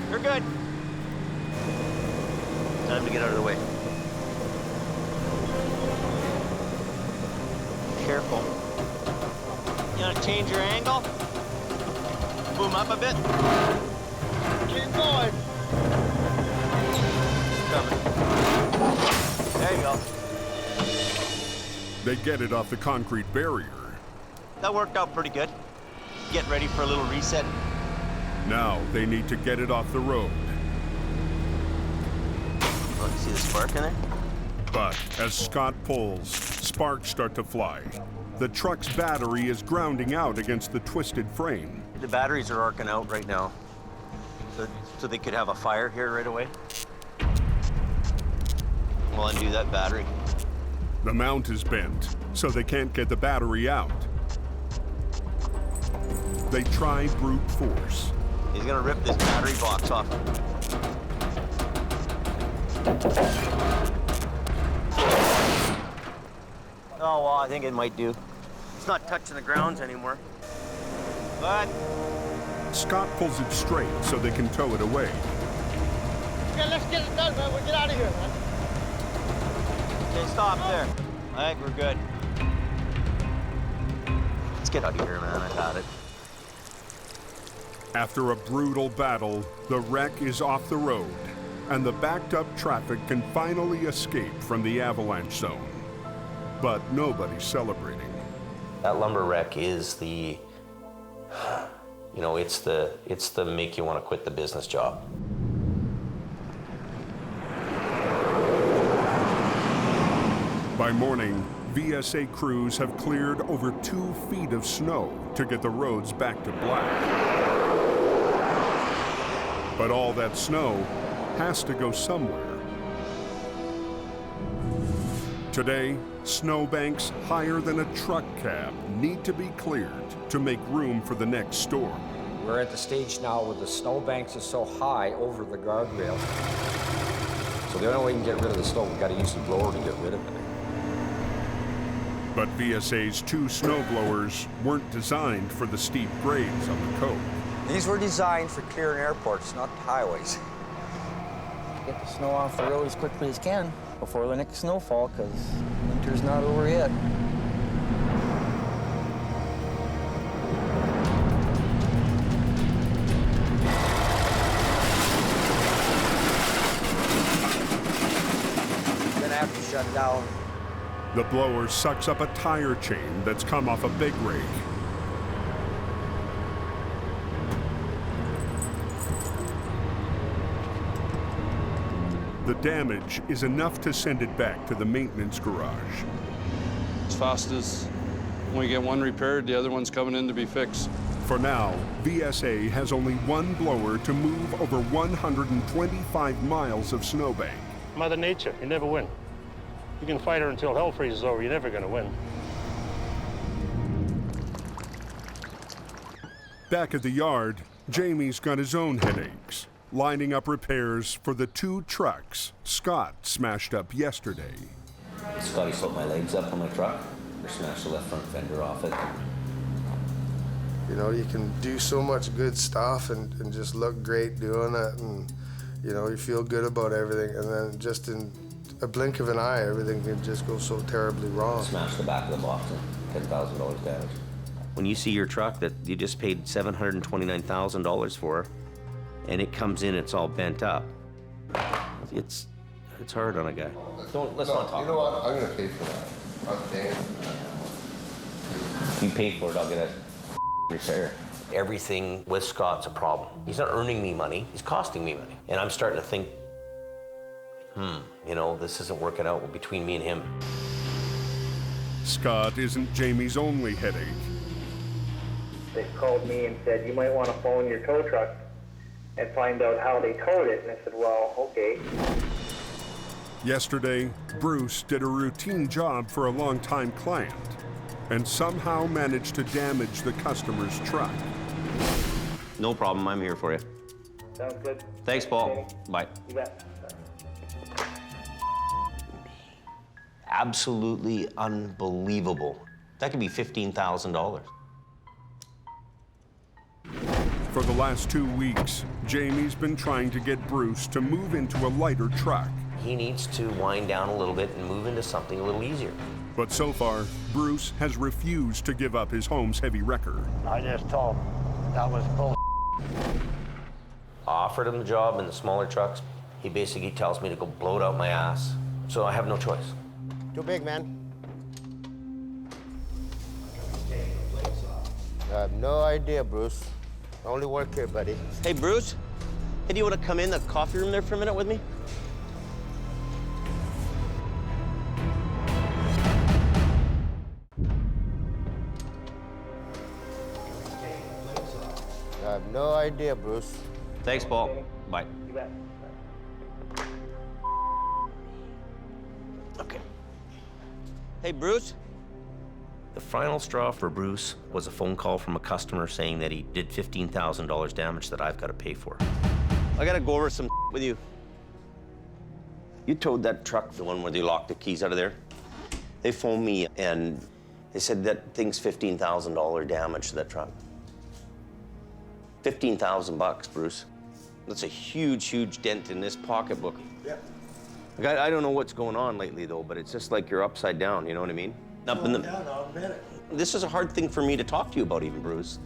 You're good. Time to get out of the way. Careful. You want to change your angle? Boom up a bit. Keep going. There you go. They get it off the concrete barrier. That worked out pretty good. Get ready for a little reset. Now they need to get it off the road. Oh, you see the spark in there? But as Scott pulls, sparks start to fly. The truck's battery is grounding out against the twisted frame. The batteries are arcing out right now. So they could have a fire here right away. We'll undo that battery. The mount is bent, so they can't get the battery out. They try brute force. He's gonna rip this battery box off. Oh, well, I think it might do. It's not touching the grounds anymore. But Scott pulls it straight so they can tow it away. Okay, let's get it done, man. We'll get out of here, man. Okay, stop there. I think we're good. Let's get out of here, man. I've had it. After a brutal battle, the wreck is off the road, and the backed-up traffic can finally escape from the avalanche zone. But nobody's celebrating. That lumber wreck is the, you know, it's the make you want to quit the business job. By morning, VSA crews have cleared over 2 feet of snow to get the roads back to black. But all that snow has to go somewhere. Today, snowbanks higher than a truck cab need to be cleared to make room for the next storm. We're at the stage now where the snowbanks are so high over the guardrail. So the only way we can get rid of the snow, we've got to use the blower to get rid of it. But VSA's 2 snowblowers weren't designed for the steep grades on the cove. These were designed for clearing airports, not highways. Get the snow off the road as quickly as can before the next snowfall, because winter's not over yet. We're gonna have to shut down. The blower sucks up a tire chain that's come off a big rake. The damage is enough to send it back to the maintenance garage. As fast as when we get one repaired, the other one's coming in to be fixed. For now, VSA has only 1 blower to move over 125 miles of snowbank. Mother Nature, you never win. You can fight her until hell freezes over, you're never gonna win. Back at the yard, Jamie's got his own headaches, lining up repairs for the 2 trucks Scott smashed up yesterday. Scotty slipped my legs up on my truck, or smashed the left front fender off it. You know, you can do so much good stuff and just look great doing it, and, you know, you feel good about everything, and then just in a blink of an eye, everything can just go so terribly wrong. Smashed the back of the box and $10,000 damage. When you see your truck that you just paid $729,000 for, and it comes in, it's all bent up, it's hard on a guy. Let's not talk. You know what? I'm gonna pay for that. I'm paying for that. If you pay for it, I'll get a repair. Everything with Scott's a problem. He's not earning me money, he's costing me money. And I'm starting to think, you know, this isn't working out between me and him. Scott isn't Jamie's only headache. They called me and said, you might want to phone your tow truck and find out how they towed it. And I said, well, okay. Yesterday, Bruce did a routine job for a longtime client and somehow managed to damage the customer's truck. No problem, I'm here for you. Sounds good. Thanks, Paul. Bye. You bet. absolutely unbelievable. That could be $15,000. For the last 2 weeks, Jamie's been trying to get Bruce to move into a lighter truck. He needs to wind down a little bit and move into something a little easier. But so far, Bruce has refused to give up his home's heavy wrecker. I just told him that was bull. I offered him the job in the smaller trucks. He basically tells me to go blow it out my ass. So I have no choice. Too big, man. I have no idea, Bruce. I only work here, buddy. Hey, Bruce, hey, do you want to come in the coffee room there for a minute with me? I have no idea, Bruce. Thanks, Paul. Bye. You bet. Okay. Hey, Bruce? The final straw for Bruce was a phone call from a customer saying that he did $15,000 damage that I've got to pay for. I gotta go over some with you. You towed that truck, the one where they locked the keys out of there. They phoned me and they said that thing's $15,000 damage to that truck. 15,000 bucks, Bruce. That's a huge, huge dent in this pocketbook. Yeah. I don't know what's going on lately, though, but it's just like you're upside down, you know what I mean? Up in the... down, I'll admit it. This is a hard thing for me to talk to you about, even, Bruce.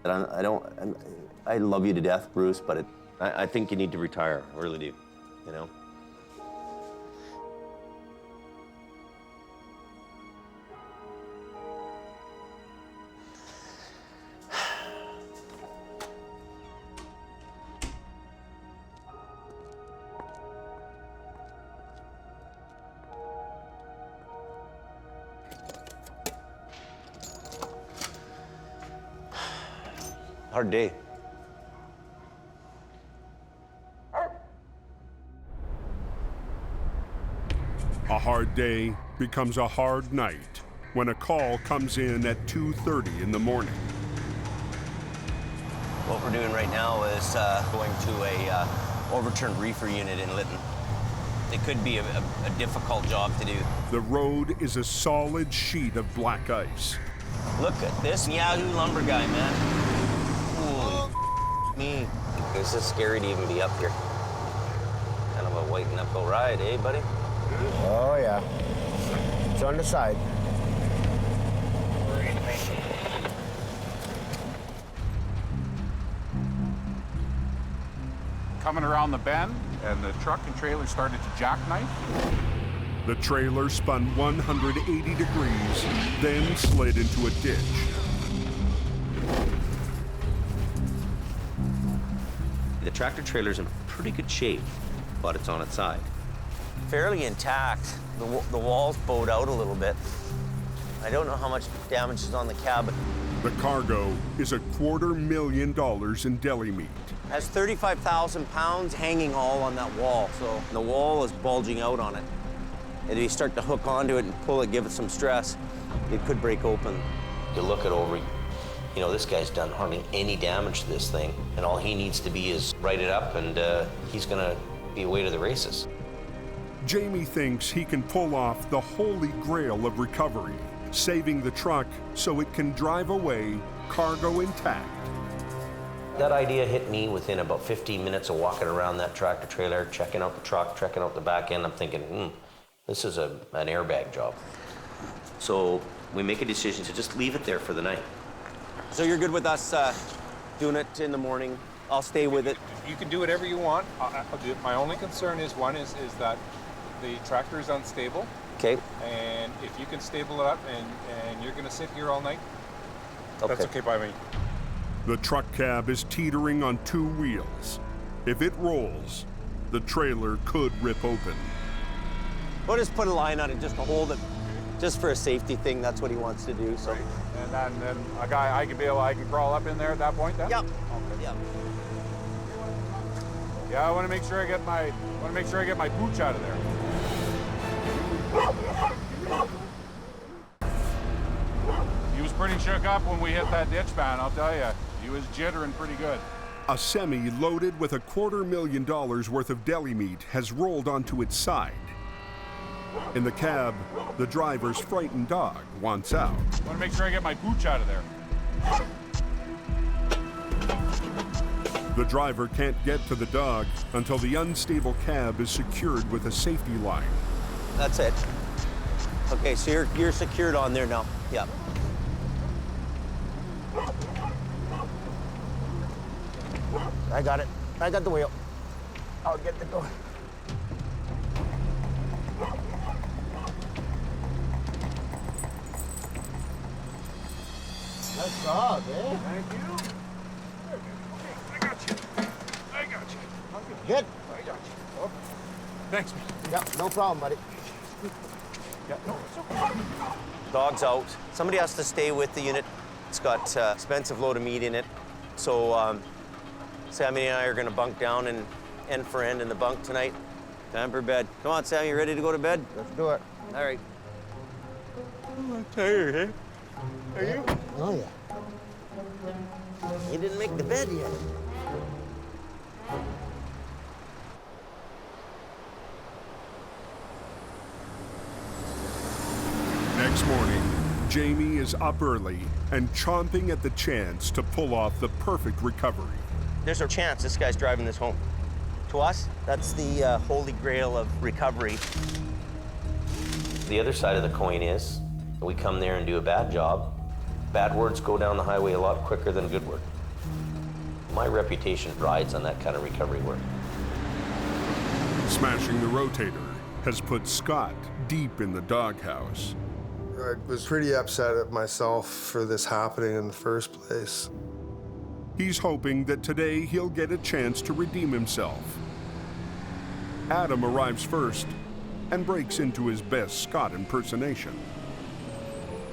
I love you to death, Bruce, but I think you need to retire. I really do, you know? Hard day. A hard day becomes a hard night when a call comes in at 2:30 in the morning. What we're doing right now is going to a overturned reefer unit in Lytton. It could be a difficult job to do. The road is a solid sheet of black ice. Look at this Yahoo lumber guy, man. Holy me. This is scary to even be up here. Kind of a white-knuckle ride, eh, buddy? Oh, yeah. It's on the side. Coming around the bend, and the truck and trailer started to jackknife. The trailer spun 180 degrees, then slid into a ditch. The tractor trailer's in pretty good shape, but it's on its side. Fairly intact. The walls bowed out a little bit. I don't know how much damage is on the cab. The cargo is $250,000 in deli meat. Has 35,000 pounds hanging all on that wall, so the wall is bulging out on it. And if you start to hook onto it and pull it, give it some stress, it could break open. You look it over, you know, this guy's done hardly any damage to this thing, and all he needs to be is write it up, and he's gonna be away to the races. Jamie thinks he can pull off the holy grail of recovery, saving the truck so it can drive away, cargo intact. That idea hit me within about 15 minutes of walking around that tractor trailer, checking out the truck, checking out the back end. I'm thinking, this is an airbag job. So we make a decision to just leave it there for the night. So you're good with us doing it in the morning? I'll stay with it. You can do whatever you want. My only concern is that the tractor is unstable. Okay. And if you can stable it up and you're gonna sit here all night, okay. That's okay by me. The truck cab is teetering on two wheels. If it rolls, the trailer could rip open. We'll just put a line on it just to hold it, just for a safety thing. That's what he wants to do. So. Right. And then a guy, I can crawl up in there at that point then? Yep. Okay. Yep. Yeah, I want to make sure I get my pooch out of there. He was pretty shook up when we hit that ditch, man, I'll tell you. He was jittering pretty good. A semi loaded with $250,000 worth of deli meat has rolled onto its side. In the cab, the driver's frightened dog wants out. I want to make sure I get my pooch out of there. The driver can't get to the dog until the unstable cab is secured with a safety line. That's it. Okay, so you're secured on there now. Yeah. I got it. I got the wheel. I'll get the door. Nice dog, eh? Thank you. I got you. Good. I got you. Oh. Thanks, man. Yep, no problem, buddy. Yeah, no, it's okay. Dog's out. Somebody has to stay with the unit. It's got expensive load of meat in it. So Sammy and I are gonna bunk down and end for end in the bunk tonight. Time for bed. Come on, Sammy, you ready to go to bed? Let's do it. All right. I'm tired, eh? Are you? Oh, yeah. You didn't make the bed yet. Next morning, Jamie is up early and chomping at the chance to pull off the perfect recovery. There's a chance this guy's driving this home. To us, that's the holy grail of recovery. The other side of the coin is we come there and do a bad job. Bad words go down the highway a lot quicker than good word. My reputation rides on that kind of recovery work. Smashing the Rotator has put Scott deep in the doghouse. I was pretty upset at myself for this happening in the first place. He's hoping that today he'll get a chance to redeem himself. Adam arrives first and breaks into his best Scott impersonation.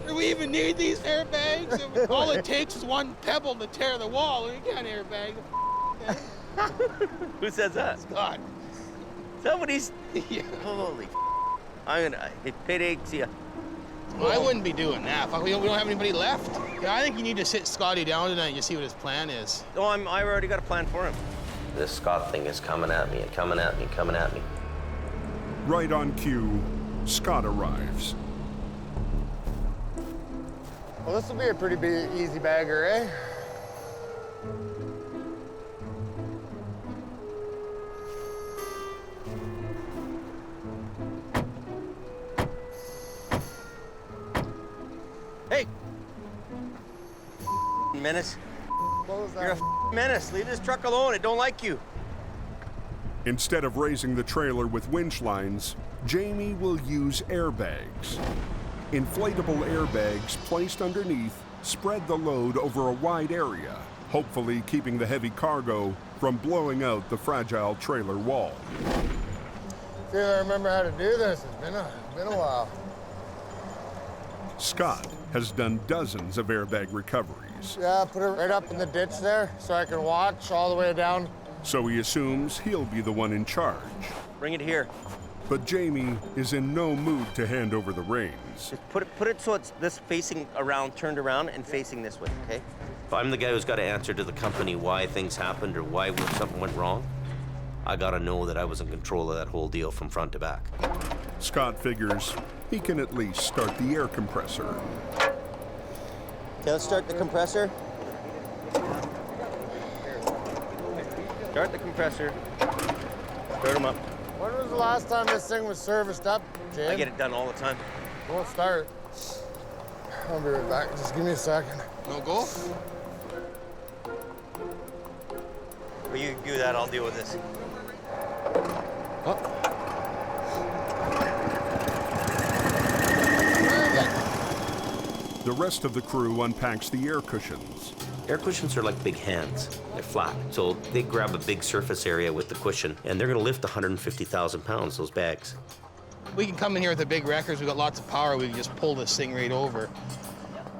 Do we even need these airbags? All it takes is one pebble to tear the wall. We can't airbag the Who says that? Scott. Somebody's... Yeah. Holy it headaches you. Well, I wouldn't be doing that. Fuck, we don't have anybody left. Yeah, I think you need to sit Scotty down tonight and just see what his plan is. Oh, I already got a plan for him. This Scott thing is coming at me and coming at me and coming at me. Right on cue, Scott arrives. Well, this will be a pretty big, easy bagger, eh? Hey! Menace. You're a menace. Leave this truck alone. It don't like you. Instead of raising the trailer with winch lines, Jamie will use airbags. Inflatable airbags placed underneath spread the load over a wide area, hopefully keeping the heavy cargo from blowing out the fragile trailer wall. I feel I remember how to do this. It's been a while. Scott has done dozens of airbag recoveries. Yeah, put it right up in the ditch there so I can watch all the way down. So he assumes he'll be the one in charge. Bring it here. But Jamie is in no mood to hand over the reins. Just put it so it's this facing around, turned around, and facing this way, okay? If I'm the guy who's got to answer to the company why things happened or why something went wrong, I got to know that I was in control of that whole deal from front to back. Scott figures he can at least start the air compressor. Okay, let's start the compressor. Start the compressor. Start them up. When was the last time this thing was serviced up, Jim? I get it done all the time. We'll start. I'll be right back. Just give me a second. No go? Well, you do that, I'll deal with this. The rest of the crew unpacks the air cushions. Air cushions are like big hands. They're flat. So they grab a big surface area with the cushion, and they're gonna lift 150,000 pounds, those bags. We can come in here with the big wreckers. We've got lots of power. We can just pull this thing right over.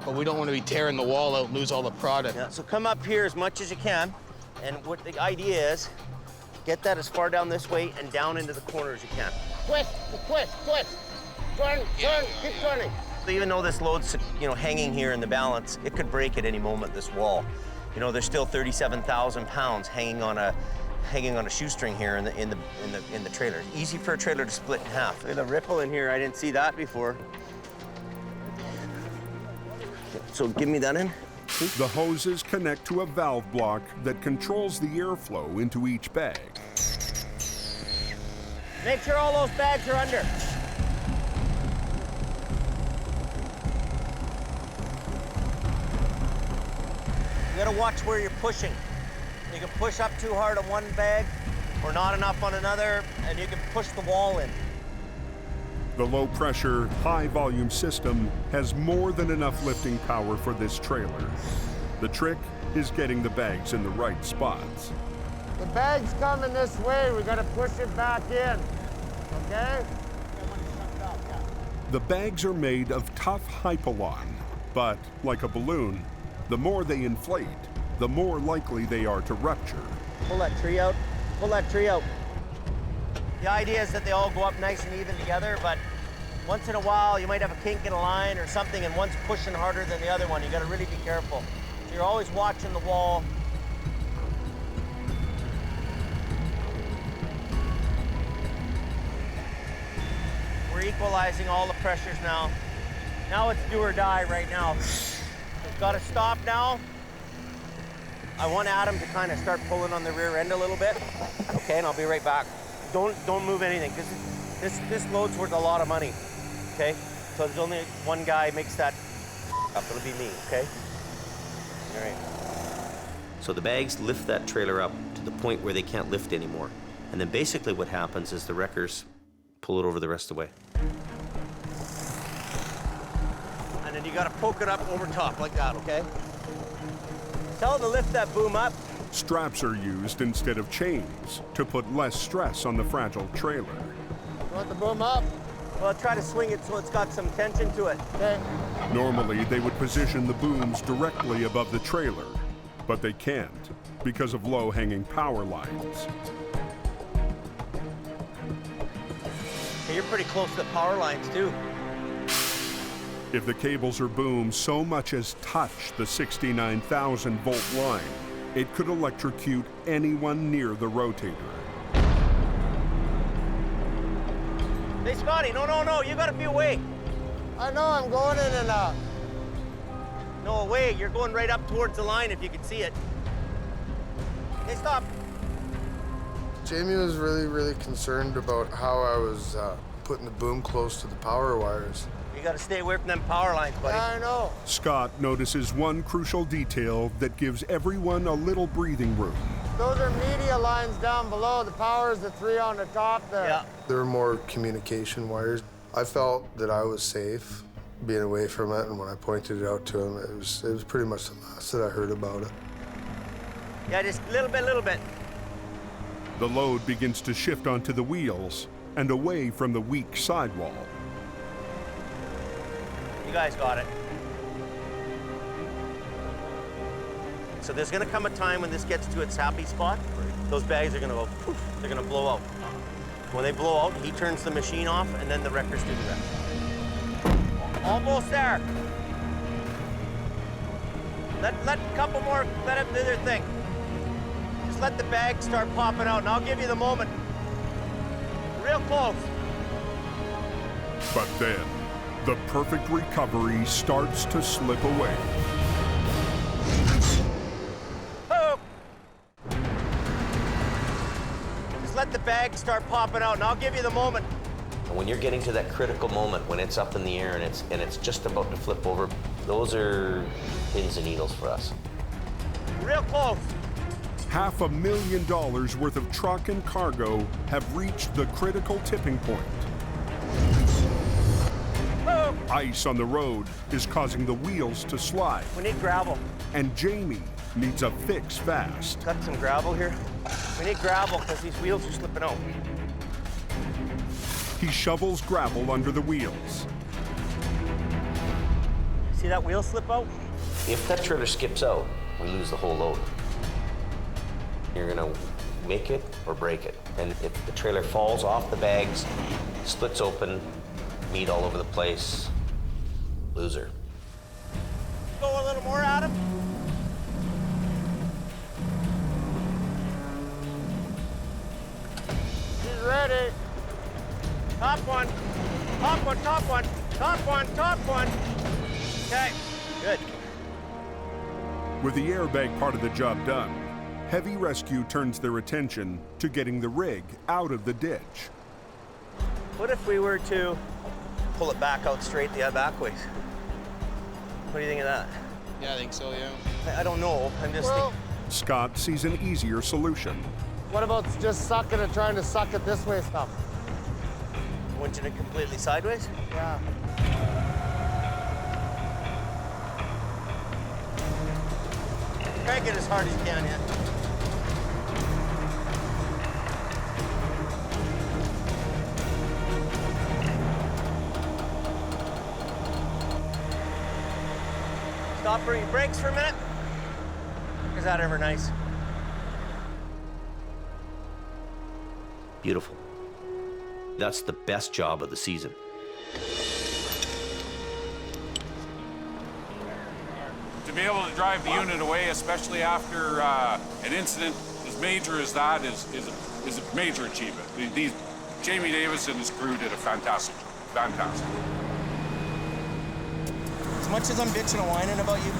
But we don't want to be tearing the wall out and lose all the product. Yeah, so come up here as much as you can. And what the idea is, get that as far down this way and down into the corner as you can. Twist, twist, twist. Turn, turn, keep turning. So even though this load's, hanging here in the balance, it could break at any moment, this wall. You know, there's still 37,000 pounds hanging on a shoestring here in the trailer. Easy for a trailer to split in half. Look at the ripple in here. I didn't see that before. So give me that in. The hoses connect to a valve block that controls the airflow into each bag. Make sure all those bags are under. You gotta watch where you're pushing. You can push up too hard on one bag or not enough on another, and you can push the wall in. The low-pressure, high-volume system has more than enough lifting power for this trailer. The trick is getting the bags in the right spots. The bag's coming this way. We gotta push it back in, okay? The bags are made of tough hypalon, but like a balloon, the more they inflate, the more likely they are to rupture. Pull that tree out. Pull that tree out. The idea is that they all go up nice and even together, but once in a while you might have a kink in a line or something, and one's pushing harder than the other one. You gotta really be careful. So you're always watching the wall. We're equalizing all the pressures now. Now it's do or die right now. We've got to stop now. I want Adam to kind of start pulling on the rear end a little bit. Okay, and I'll be right back. Don't move anything, because this load's worth a lot of money. Okay? So there's only one guy makes that up. It'll be me, okay? All right. So the bags lift that trailer up to the point where they can't lift anymore. And then basically what happens is the wreckers pull it over the rest of the way. And then you gotta poke it up over top like that, okay? Tell them to lift that boom up. Straps are used instead of chains to put less stress on the fragile trailer. You want the boom up? Well, try to swing it so it's got some tension to it. Okay. Normally, they would position the booms directly above the trailer, but they can't because of low-hanging power lines. Hey, you're pretty close to the power lines, too. If the cables or booms so much as touch the 69,000-volt line, it could electrocute anyone near the rotator. Hey, Scotty, no, you gotta be away. I know, I'm going in and out. No, away, you're going right up towards the line if you can see it. Hey, stop. Jamie was really concerned about how I was putting the boom close to the power wires. You gotta stay away from them power lines, buddy. Yeah, I know. Scott notices one crucial detail that gives everyone a little breathing room. Those are media lines down below. The power is the 3 on the top there. Yeah. There were more communication wires. I felt that I was safe being away from it, and when I pointed it out to him, it was pretty much the last that I heard about it. Yeah, just a little bit. The load begins to shift onto the wheels and away from the weak sidewall. You guys got it. So there's gonna come a time when this gets to its happy spot. Those bags are gonna go poof, they're gonna blow out. When they blow out, he turns the machine off, and then the wreckers do the rest. Almost there. Let a couple more, let them do their thing. Just let the bags start popping out, and I'll give you the moment. Real close. But then, the perfect recovery starts to slip away. Oh. Just let the bags start popping out, and I'll give you the moment. When you're getting to that critical moment, when it's up in the air and it's just about to flip over, those are pins and needles for us. Real close. $500,000 worth of truck and cargo have reached the critical tipping point. Ice on the road is causing the wheels to slide. We need gravel. And Jamie needs a fix fast. Got some gravel here? We need gravel because these wheels are slipping out. He shovels gravel under the wheels. See that wheel slip out? If that trailer skips out, we lose the whole load. You're gonna make it or break it. And if the trailer falls off the bags, splits open, meat all over the place, loser. Go a little more, Adam. top one, top one, top one. Okay, good. With the airbag part of the job done, heavy rescue turns their attention to getting the rig out of the ditch. What if we were to pull it back out straight the back ways? What do you think of that? Yeah, I think so, yeah. I don't know, I'm just thinking. Scott sees an easier solution. What about just sucking and trying to suck it this way stuff? Winching it completely sideways? Yeah. Crank it as hard as you can, yeah. Stop for your brakes for a minute. Is that ever nice? Beautiful. That's the best job of the season. To be able to drive the unit away, especially after an incident as major as that, is a major achievement. Jamie Davis and his crew did a fantastic job. Fantastic. As much as I'm bitching and whining about you,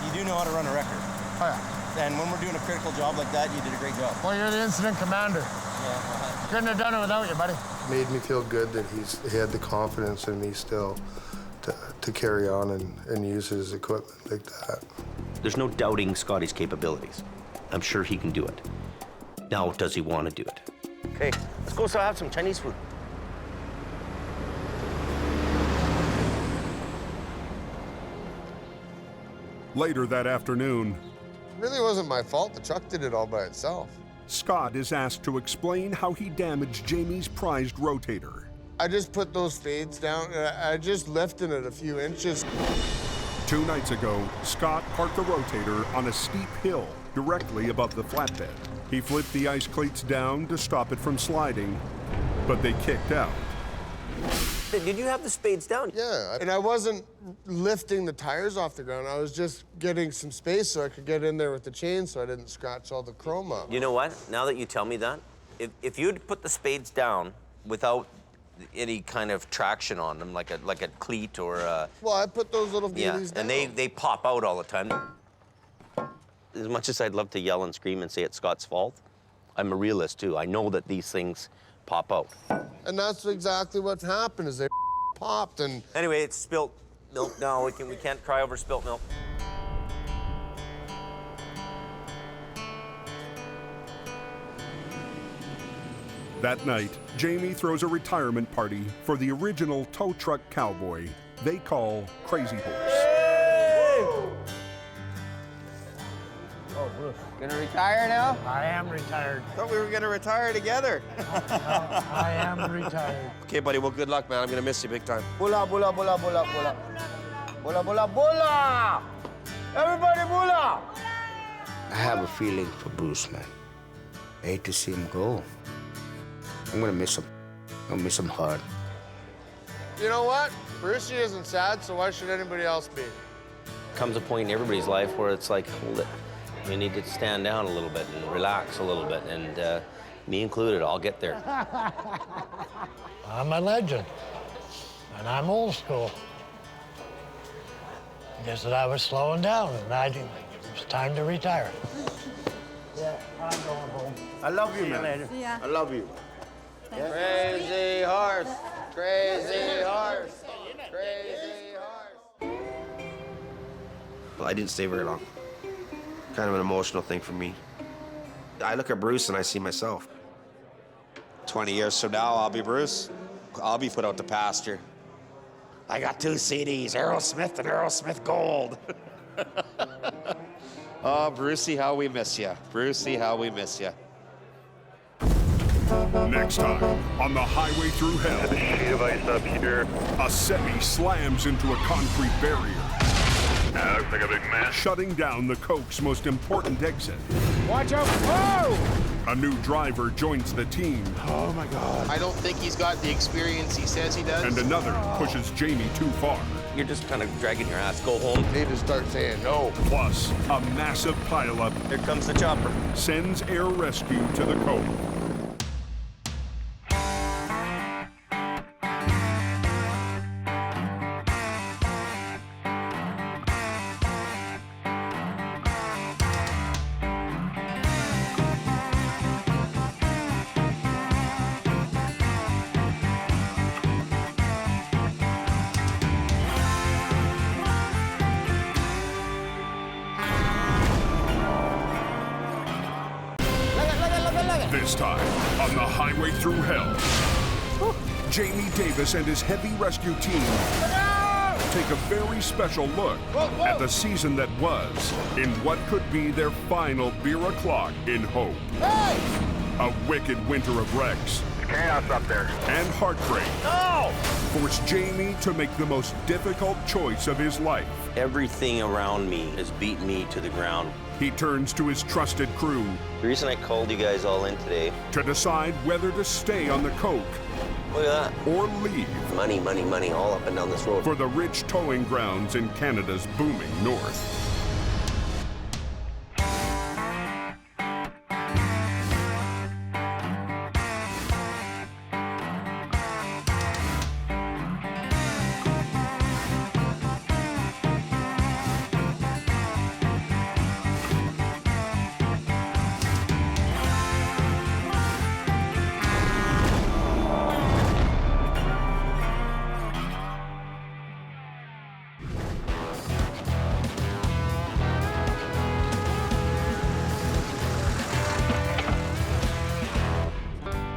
you do know how to run a record. Oh, yeah. And when we're doing a critical job like that, you did a great job. Well, you're the incident commander. Yeah. Couldn't have done it without you, buddy. Made me feel good that he had the confidence in me still to carry on and use his equipment like that. There's no doubting Scotty's capabilities. I'm sure he can do it. Now, does he want to do it? Okay, let's go have some Chinese food. Later that afternoon, It really wasn't my fault. The truck did it all by itself. Scott is asked to explain how he damaged Jamie's prized rotator. I just put those spades down, and I just lifted it a few inches. 2 nights ago, Scott parked the rotator on a steep hill directly above the flatbed. He flipped the ice cleats down to stop it from sliding, but they kicked out. Did you have the spades down? Yeah, and I wasn't lifting the tires off the ground. I was just getting some space so I could get in there with the chain so I didn't scratch all the chrome up. You know what? Now that you tell me that, if you'd put the spades down without any kind of traction on them, like a cleat or a... Well, I put those little beanies down. And they pop out all the time. As much as I'd love to yell and scream and say it's Scott's fault, I'm a realist too. I know that these things pop out. And that's exactly what happened, is they popped and... Anyway, it's spilt milk now. We can't cry over spilt milk. That night, Jamie throws a retirement party for the original tow truck cowboy they call Crazy Horse. Oh, Bruce. Gonna retire now? I am retired. Thought we were gonna retire together. I am retired. Okay, buddy, well, good luck, man. I'm gonna miss you big time. Bula, bula, bula, bula, bula. Bula, bula, bula! Everybody bula! I have a feeling for Bruce, man. I hate to see him go. I'm gonna miss him. I'm gonna miss him hard. You know what? Brucey isn't sad, so why should anybody else be? Comes a point in everybody's life where it's like, hold it. You need to stand down a little bit and relax a little bit, and me included, I'll get there. I'm a legend, and I'm old school. Guess that I was slowing down, and it was time to retire. Yeah, I'm going home. I love you, man. Later. Yeah. I love you. Crazy horse, crazy horse, crazy horse. Well, I didn't stay very long. Kind of an emotional thing for me. I look at Bruce and I see myself. 20 years from now, I'll be Bruce. I'll be put out to pasture. I got 2 CDs, Aerosmith and Aerosmith Gold. Oh, Brucey, how we miss you. Brucey, how we miss you. Next time on the highway through hell, a sheet of ice up here. A semi slams into a concrete barrier. That looks like a big mess. Shutting down the Coke's most important exit. Watch out! Whoa! A new driver joins the team. Oh my God. I don't think he's got the experience he says he does. And another pushes Jamie too far. You're just kind of dragging your ass. Go home. Need to start saying no. Plus, a massive pileup. Here comes the chopper. Sends air rescue to the Cove. This time, on the highway through hell, Jamie Davis and his heavy rescue team take a very special look at the season that was in what could be their final beer o'clock in hope. A wicked winter of wrecks. Chaos up there. And heartbreak. No! Forced Jamie to make the most difficult choice of his life. Everything around me has beaten me to the ground. He turns to his trusted crew. The reason I called you guys all in today. To decide whether to stay on the Coke. Look at that. Or leave. Money, money, money all up and down this road. For the rich towing grounds in Canada's booming north.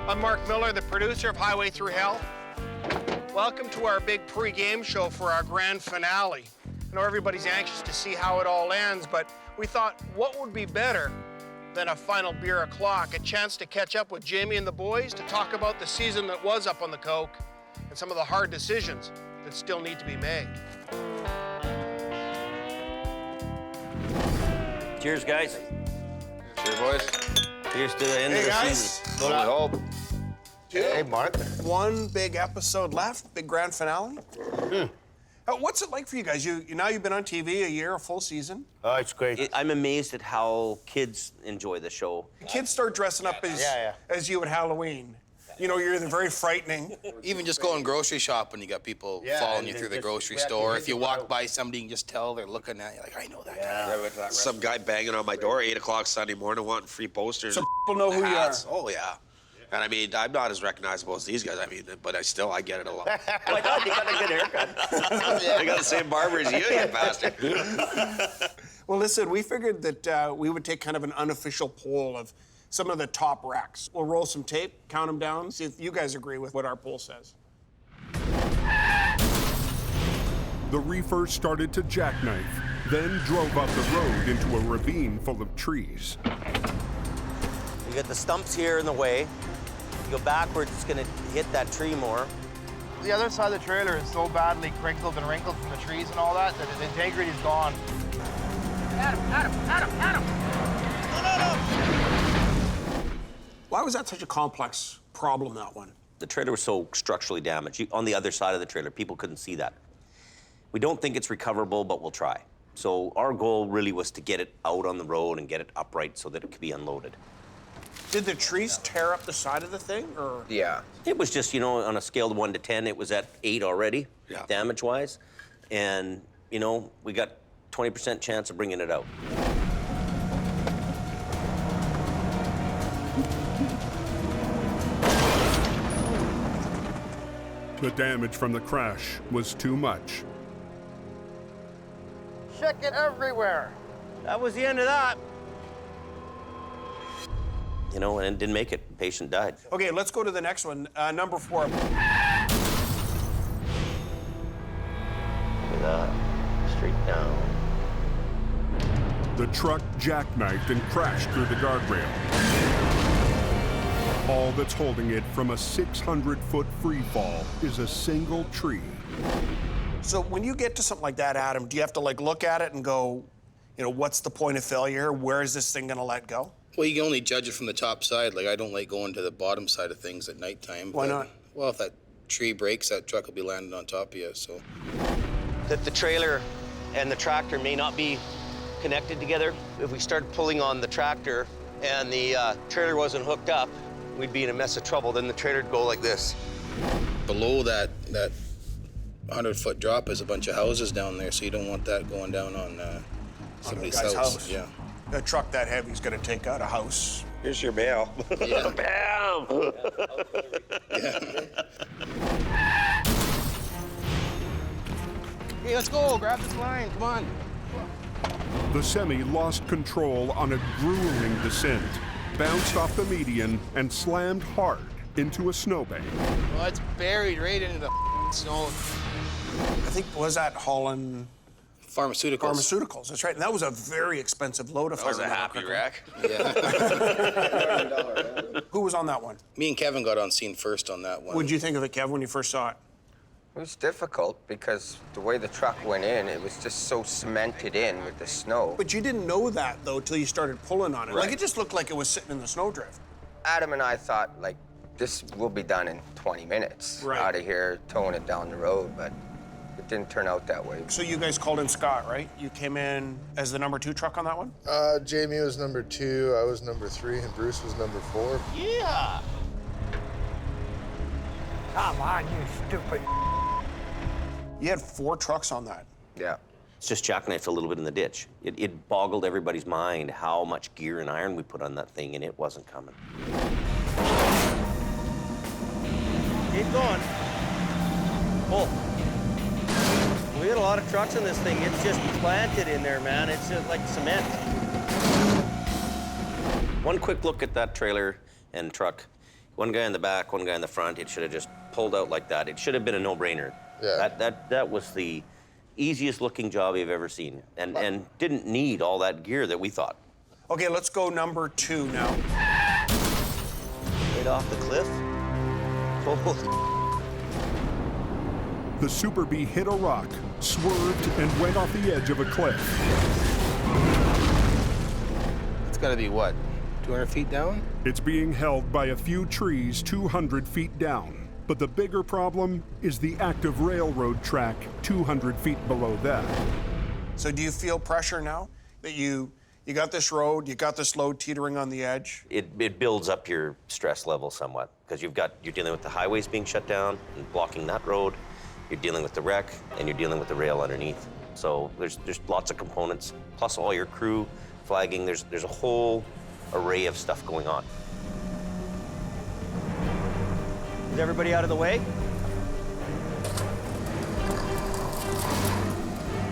I'm Mark Miller, the producer of Highway Through Hell. Welcome to our big pre-game show for our grand finale. I know everybody's anxious to see how it all ends, but we thought, what would be better than a final beer o'clock, a chance to catch up with Jamie and the boys, to talk about the season that was up on the Coke and some of the hard decisions that still need to be made. Cheers, guys. Cheers, boys. Cheers to the end of the season. I hope. Hey, Mark. One big episode left, big grand finale. What's it like for you guys? Now you've been on TV a year, a full season. Oh, it's great. I'm amazed at how kids enjoy the show. Kids start dressing up as you at Halloween. You know, you're either very frightening. Even just going grocery shopping, you got people following you through the grocery store. If you walk by somebody, you can just tell they're looking at you like, I know that guy. Some guy banging on my door 8 o'clock Sunday morning wanting free posters. So people know who you are. Oh, yeah. And I mean, I'm not as recognizable as these guys. I mean, but I get it a lot. My God, you got a good haircut. I got the same barber as you bastard. Well, listen, we figured that we would take kind of an unofficial poll of some of the top wrecks. We'll roll some tape, count them down, see if you guys agree with what our poll says. The Reefer started to jackknife, then drove up the road into a ravine full of trees. You got the stumps here in the way. You go backwards, it's gonna hit that tree more. The other side of the trailer is so badly crinkled and wrinkled from the trees and all that that the integrity's gone. Adam! Why was that such a complex problem, that one? The trailer was so structurally damaged. On the other side of the trailer, people couldn't see that. We don't think it's recoverable, but we'll try. So our goal really was to get it out on the road and get it upright so that it could be unloaded. Did the trees tear up the side of the thing, or? Yeah. It was just, you know, on a scale of 1 to 10, it was at 8 already, damage-wise. And, you know, we got 20% chance of bringing it out. The damage from the crash was too much. Chicken everywhere. That was the end of that. You know, and didn't make it. The patient died. Okay, let's go to the next one. Number 4. Look at that. Straight down. The truck jackknifed and crashed through the guardrail. All that's holding it from a 600-foot free fall is a single tree. So when you get to something like that, Adam, do you have to like look at it and go, you know, what's the point of failure? Where is this thing gonna let go? Well, you can only judge it from the top side. Like, I don't like going to the bottom side of things at nighttime. Why not? Well, if that tree breaks, that truck will be landing on top of you, so. That the trailer and the tractor may not be connected together. If we started pulling on the tractor and the trailer wasn't hooked up, we'd be in a mess of trouble. Then the trailer would go like this. Below that 100-foot drop is a bunch of houses down there, so you don't want that going down on somebody's house. Yeah. A truck that heavy is going to take out a house. Here's your mail. Yeah. Bam! Hey, let's go. Grab this line. Come on. The semi lost control on a grueling descent. bounced off the median and slammed hard into a snowbank. Well, it's buried right into the snow. I think, was that Holland? Pharmaceuticals, that's right. And that was a very expensive load of That was a happy wreck. Who was on that one? Me and Kevin got on scene first on that one. What did you think of it, Kev, when you first saw it? It was difficult because the way the truck went in, it was just so cemented in with the snow. But you didn't know that, though, till you started pulling on it. Right. Like, it just looked like it was sitting in the snowdrift. Adam and I thought, like, this will be done in 20 minutes. Right. Out of here, towing it down the road, but it didn't turn out that way. So you guys called in Scott, right? You came in as the number 2 truck on that one? Jamie was number 2, I was number 3, and Bruce was number 4. Yeah. Come on, you stupid. You had 4 trucks on that. Yeah. It's just jackknifed a little bit in the ditch. It boggled everybody's mind how much gear and iron we put on that thing, and it wasn't coming. Keep going. Pull. We had a lot of trucks in this thing. It's just planted in there, man. It's just like cement. One quick look at that trailer and truck. One guy in the back, one guy in the front. It should have just pulled out like that. It should have been a no-brainer. Yeah. That was the easiest looking job you've ever seen, and didn't need all that gear that we thought. Okay, let's go number 2 now. Right off the cliff. The Super Bee hit a rock, swerved, and went off the edge of a cliff. It's got to be, what, 200 feet down? It's being held by a few trees 200 feet down. But the bigger problem is the active railroad track 200 feet below that. So do you feel pressure now that you got this road, you got this load teetering on the edge? It builds up your stress level somewhat, because you're dealing with the highways being shut down and blocking that road. You're dealing with the wreck, and you're dealing with the rail underneath. So there's lots of components, plus all your crew, flagging. There's a whole array of stuff going on. Is everybody out of the way?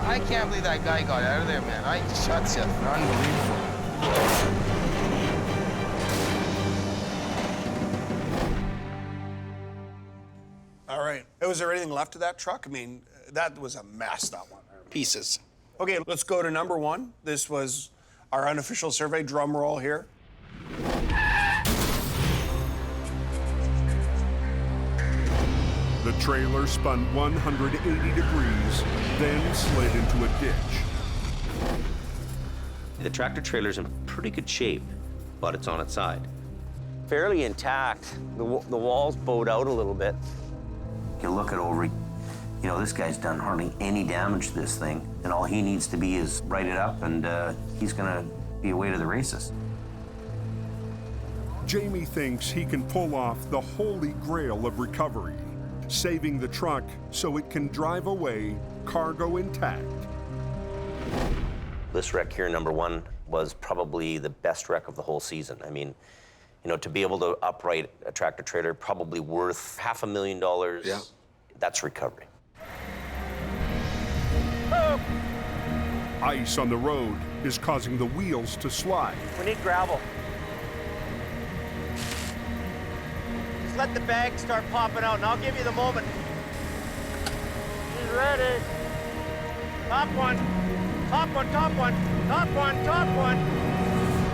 I can't believe that guy got out of there, man. I shot you. Unbelievable. All right. Was there anything left of that truck? I mean, that was a mess, that one. Pieces. Okay, let's go to number 1. This was our unofficial survey. Drum roll here. The trailer spun 180 degrees, then slid into a ditch. The tractor trailer's in pretty good shape, but it's on its side. Fairly intact. The walls bowed out a little bit. You look it over, this guy's done hardly any damage to this thing, and all he needs to be is write it up, and he's gonna be away to the races. Jamie thinks he can pull off the holy grail of recovery, saving the truck so it can drive away, cargo intact. This wreck here, number 1, was probably the best wreck of the whole season. I mean, to be able to upright a tractor trailer, probably worth $500,000. Yeah. That's recovery. Ice on the road is causing the wheels to slide. We need gravel. Just let the bag start popping out, and I'll give you the moment. She's ready. Top one. Top one, top one. Top one, top one.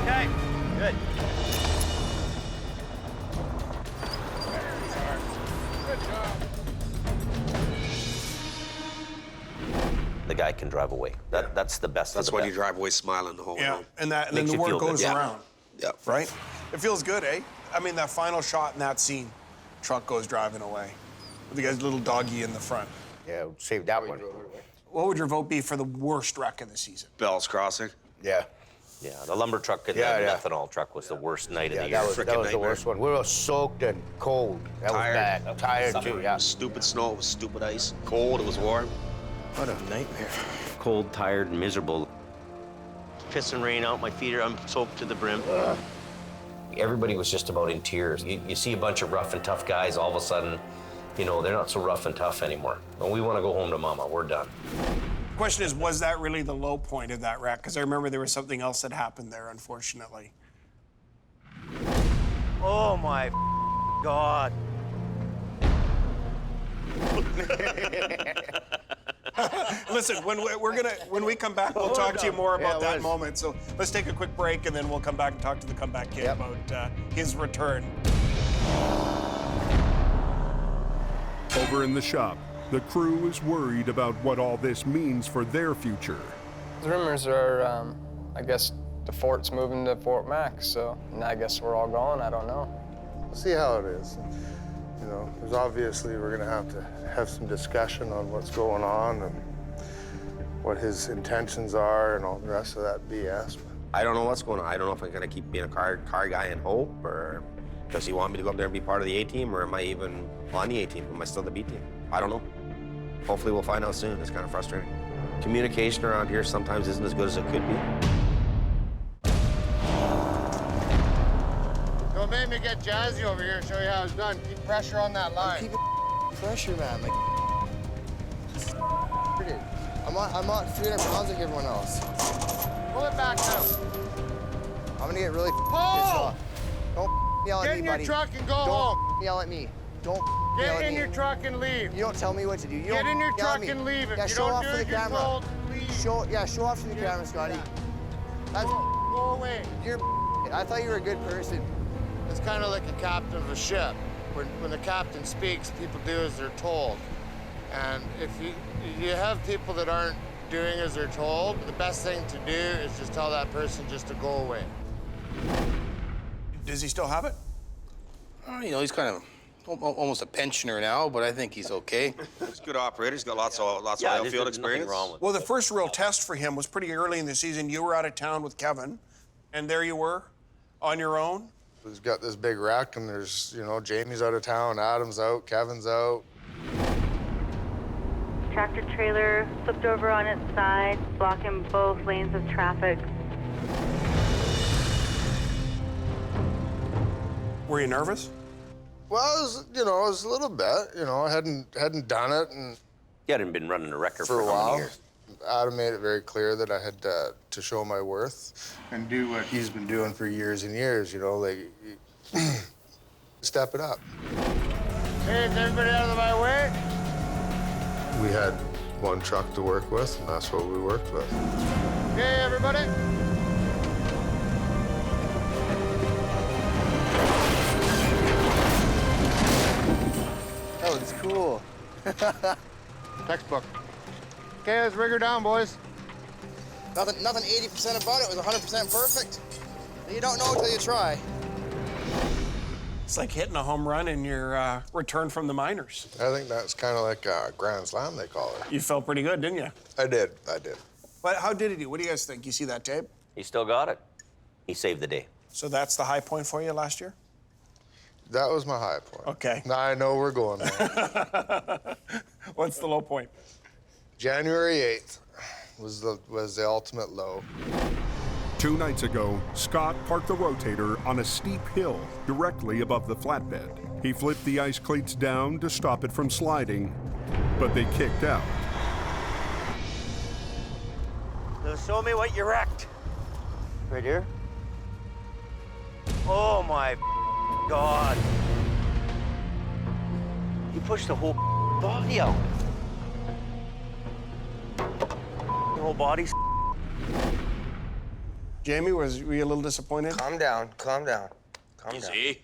Okay, good. Good job. The guy can drive away. That's the best. That's of the when best. you drive away smiling the whole way. And then Makes the you word feel good. goes Yeah. around. Yeah. Right? It feels good, eh? I mean, that final shot in that scene, truck goes driving away. With the guy's little doggy in the front. Yeah, save that one. What would your vote be for the worst wreck of the season? Bell's Crossing. Yeah. Yeah, the lumber truck and the methanol truck was the worst night of the year. That was the worst one. We were soaked and cold. That Tired. was bad. Tired too, yeah. Stupid snow, it was stupid ice. Cold, it was warm. What a nightmare. Cold, tired, and miserable. Piss and rain out my feet. I'm soaked to the brim. Everybody was just about in tears. You see a bunch of rough and tough guys, all of a sudden, they're not so rough and tough anymore. Well, we want to go home to mama. We're done. The question is, was that really the low point of that wreck? Because I remember there was something else that happened there, unfortunately. Oh my God. Listen, when we come back, we'll talk to you more about that moment. So let's take a quick break, and then we'll come back and talk to the comeback kid about his return. Over in the shop, the crew is worried about what all this means for their future. The rumors are, I guess, the fort's moving to Fort Max, so I guess we're all going. I don't know. We'll see how it is. You know, there's obviously we're going to have some discussion on what's going on and what his intentions are and all the rest of that BS. I don't know what's going on. I don't know if I'm gonna keep being a car guy in Hope, or does he want me to go up there and be part of the A team, or am I even on the A team? Am I still the B team? I don't know. Hopefully we'll find out soon. It's kind of frustrating. Communication around here sometimes isn't as good as it could be. Don't make me get jazzy over here and show you how it's done. Keep pressure on that line. Keep pressure, man. Like, I'm not 300 pounds like everyone else. Pull it back now. I'm gonna get really pissed off. Don't yell at me, buddy. Get in your truck and go home. Don't yell at me. Don't yell at me. Get in your truck and leave. You don't tell me what to do. Get in your truck and leave. If you don't do it, you're told, leave. Show off to the camera, Scotty. That's go away. I thought you were a good person. It's kind of like a captain of a ship. When the captain speaks, people do as they're told. And if you have people that aren't doing as they're told, the best thing to do is just tell that person just to go away. Does he still have it? You know, he's kind of almost a pensioner now, but I think he's okay. He's a good operator. He's got lots of oil field experience. Well, the first real test for him was pretty early in the season. You were out of town with Kevin, and there you were on your own. He's got this big wreck, and there's, you know, Jamie's out of town, Adam's out, Kevin's out. Tractor trailer flipped over on its side, blocking both lanes of traffic. Were you nervous? Well, I was a little bit. You know, I hadn't done it, and You hadn't been running a record for a how many while. years? Adam made it very clear that I had to show my worth and do what he's been doing for years and years. You know, like step it up. Hey, is everybody out of my way? We had one truck to work with, and that's what we worked with. Okay, everybody. That was cool. Textbook. Okay, let's rig her down, boys. Nothing 80% about it was 100% perfect. You don't know until you try. It's like hitting a home run in your return from the minors. I think that's kind of like a grand slam, they call it. You felt pretty good, didn't you? I did. But how did he do? What do you guys think? You see that tape? He still got it. He saved the day. So that's the high point for you last year? That was my high point. Okay. Now I know we're going there. What's the low point? January 8th was the ultimate low. 2 nights ago, Scott parked the Rotator on a steep hill directly above the flatbed. He flipped the ice cleats down to stop it from sliding, but they kicked out. Now show me what you wrecked. Right here. Oh my God. You pushed the whole body out. The whole body's. Jamie, were you a little disappointed? Calm down. Easy.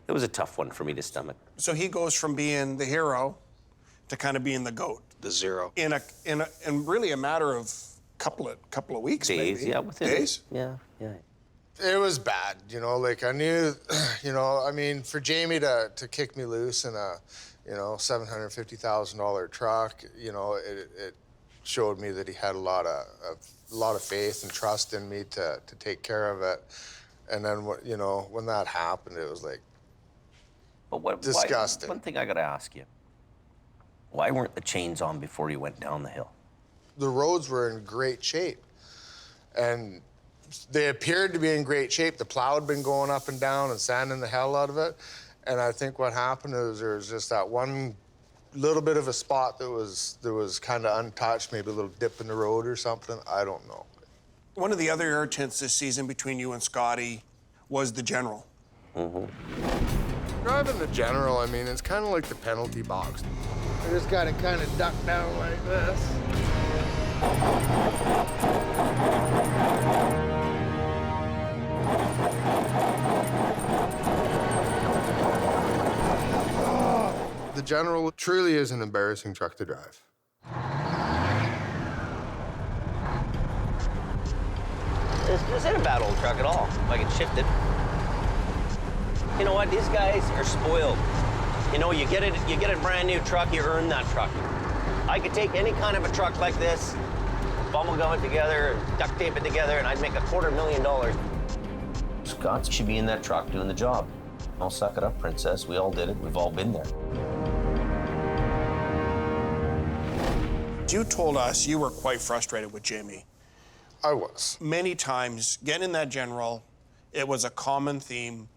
It was a tough one for me to stomach. So he goes from being the hero to kind of being the GOAT. The zero. In really a matter of couple of weeks, Days, maybe. yeah, within days. Yeah. It was bad, you know, like I knew, you know, I mean, for Jamie to kick me loose in a, you know, $750,000 truck, you know, it showed me that he had a lot of faith and trust in me to take care of it. And then, you know, when that happened, it was like disgusting. One thing I gotta ask you. Why weren't the chains on before you went down the hill? The roads were in great shape. And they appeared to be in great shape. The plow had been going up and down and sanding the hell out of it. And I think what happened is there was just that one little bit of a spot that was kind of untouched, maybe a little dip in the road or something. I don't know. One of the other irritants this season between you and Scotty was the general. Driving the General, I mean, it's kind of like the penalty box. I just got to kind of duck down like this. The General truly is an embarrassing truck to drive. This ain't a bad old truck at all, if I can shift it. You know what, these guys are spoiled. You know, you get a brand new truck, you earn that truck. I could take any kind of a truck like this, bubble gum it together, duct tape it together, and I'd make $250,000. Scott should be in that truck doing the job. I'll suck it up, princess. We all did it. We've all been there. You told us you were quite frustrated with Jamie. I was. Many times, getting in that General, it was a common theme.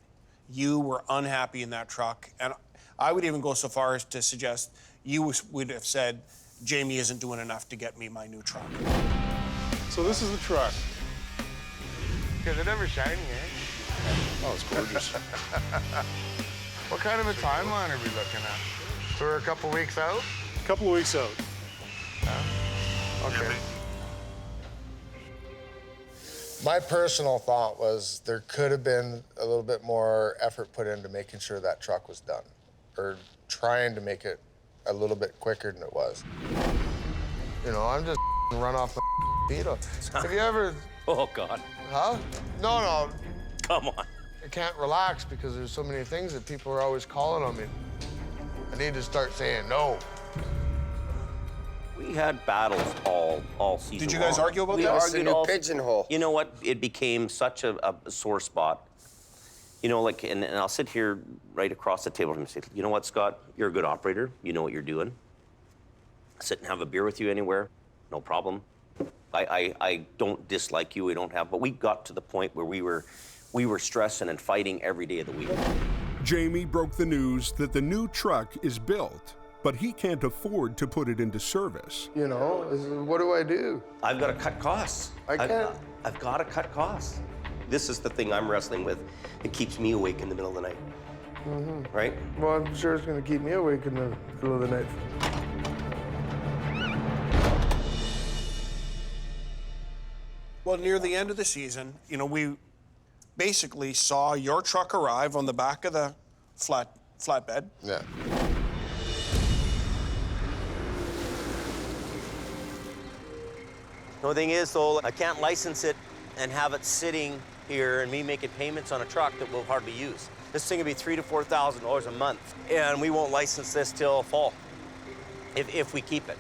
You were unhappy in that truck. And I would even go so far as to suggest you would have said, Jamie isn't doing enough to get me my new truck. So this is the truck. Is it ever shiny, eh? Oh, it's gorgeous. What kind of a timeline are we looking at? So we're a couple weeks out? A couple of weeks out. Okay. My personal thought was there could have been a little bit more effort put into making sure that truck was done, or trying to make it a little bit quicker than it was. You know, I'm just run off the beetle. Have you ever... Oh, God. Huh? No. Come on. I can't relax because there's so many things that people are always calling on me. I need to start saying no. We had battles all season Did you guys long. argue about We that? argued all pigeonhole. You know what? It became such a sore spot. You know, like, and I'll sit here right across the table from him and say, you know what, Scott? You're a good operator. You know what you're doing. Sit and have a beer with you anywhere. No problem. I don't dislike you. We don't have, but we got to the point where we were stressing and fighting every day of the week. Jamie broke the news that the new truck is built, but he can't afford to put it into service. You know, what do I do? I've got to cut costs. I can't. I've got to cut costs. This is the thing I'm wrestling with. It keeps me awake in the middle of the night. Mm-hmm. Right? Well, I'm sure it's going to keep me awake in the middle of the night. Well, near the end of the season, you know, we basically saw your truck arrive on the back of the flatbed. Yeah. The only thing is, though, I can't license it and have it sitting here and me making payments on a truck that we'll hardly use. This thing will be $3,000 to $4,000 a month, and we won't license this till fall, if we keep it.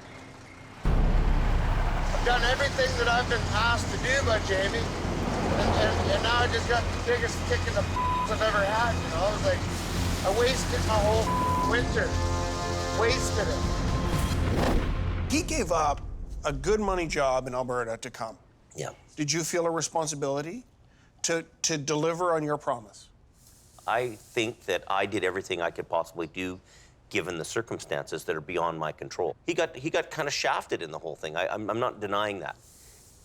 I've done everything that I've been asked to do by Jamie, and now I just got the biggest kick in the I've ever had, you know? It was like, I wasted my whole winter. Wasted it. He gave up a good money job in Alberta to come. Yeah. Did you feel a responsibility to deliver on your promise? I think that I did everything I could possibly do, given the circumstances that are beyond my control. He got kind of shafted in the whole thing. I'm not denying that.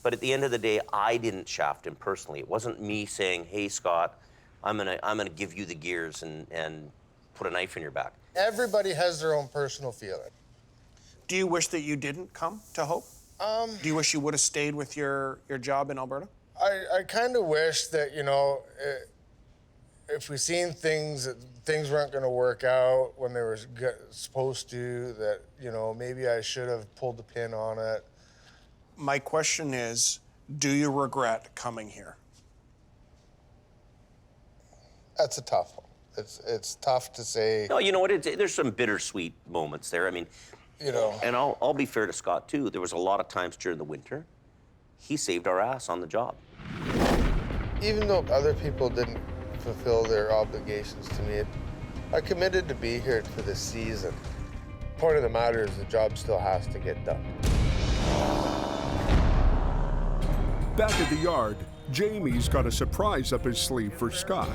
But at the end of the day, I didn't shaft him personally. It wasn't me saying, hey, Scott, I'm gonna give you the gears and put a knife in your back. Everybody has their own personal feeling. Do you wish that you didn't come to Hope? Do you wish you would have stayed with your job in Alberta? I kind of wish that, you know, if we seen things that things weren't going to work out when they were supposed to, that, you know, maybe I should have pulled the pin on it. My question is, do you regret coming here? That's a tough one. It's tough to say. No, you know what? There's some bittersweet moments there. I mean, you know. And I'll be fair to Scott, too. There was a lot of times during the winter, he saved our ass on the job. Even though other people didn't fulfill their obligations to me, I committed to be here for the season. Point of the matter is the job still has to get done. Back at the yard, Jamie's got a surprise up his sleeve for Scott.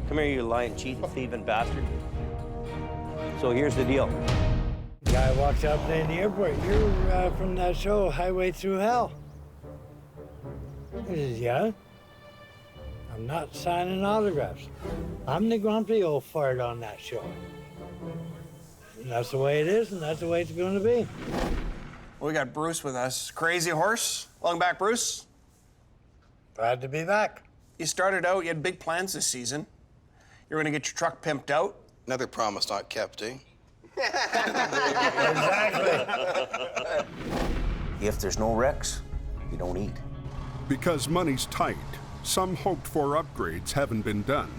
Come here, you lying, cheating, thieving bastard. So here's the deal. Guy walks up in the airport. You're from that show, Highway Through Hell. He says, yeah. I'm not signing autographs. I'm the grumpy old fart on that show. And that's the way it is, and that's the way it's going to be. We got Bruce with us. Crazy horse. Welcome back, Bruce. Glad to be back. You started out, you had big plans this season. You're gonna get your truck pimped out. Another promise not kept, eh? Exactly. If there's no wrecks, you don't eat. Because money's tight, some hoped-for upgrades haven't been done.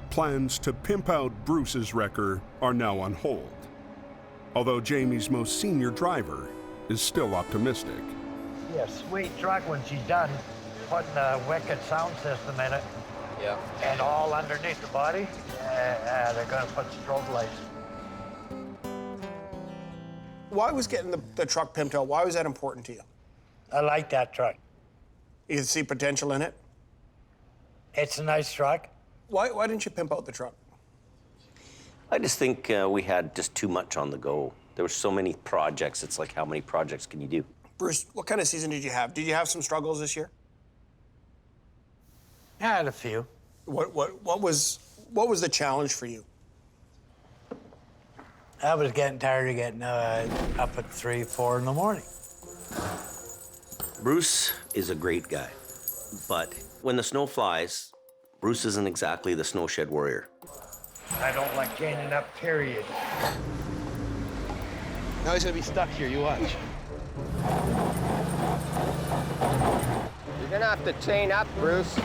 Plans to pimp out Bruce's wrecker are now on hold, although Jamie's most senior driver is still optimistic. Yeah, sweet truck when she's done putting a wicked sound system in it. Yeah. And all underneath the body, they're gonna put strobe lights. Why was getting the truck pimped out, why was that important to you? I like that truck. You see potential in it? It's a nice truck. Why didn't you pimp out the truck? I just think we had just too much on the go. There were so many projects. It's like, how many projects can you do? Bruce, what kind of season did you have? Did you have some struggles this year? I had a few. What was the challenge for you? I was getting tired of getting up at 3, 4 in the morning. Bruce is a great guy, but when the snow flies, Bruce isn't exactly the snow shed warrior. I don't like chaining up, period. Now he's gonna be stuck here, you watch. You're gonna have to chain up, Bruce.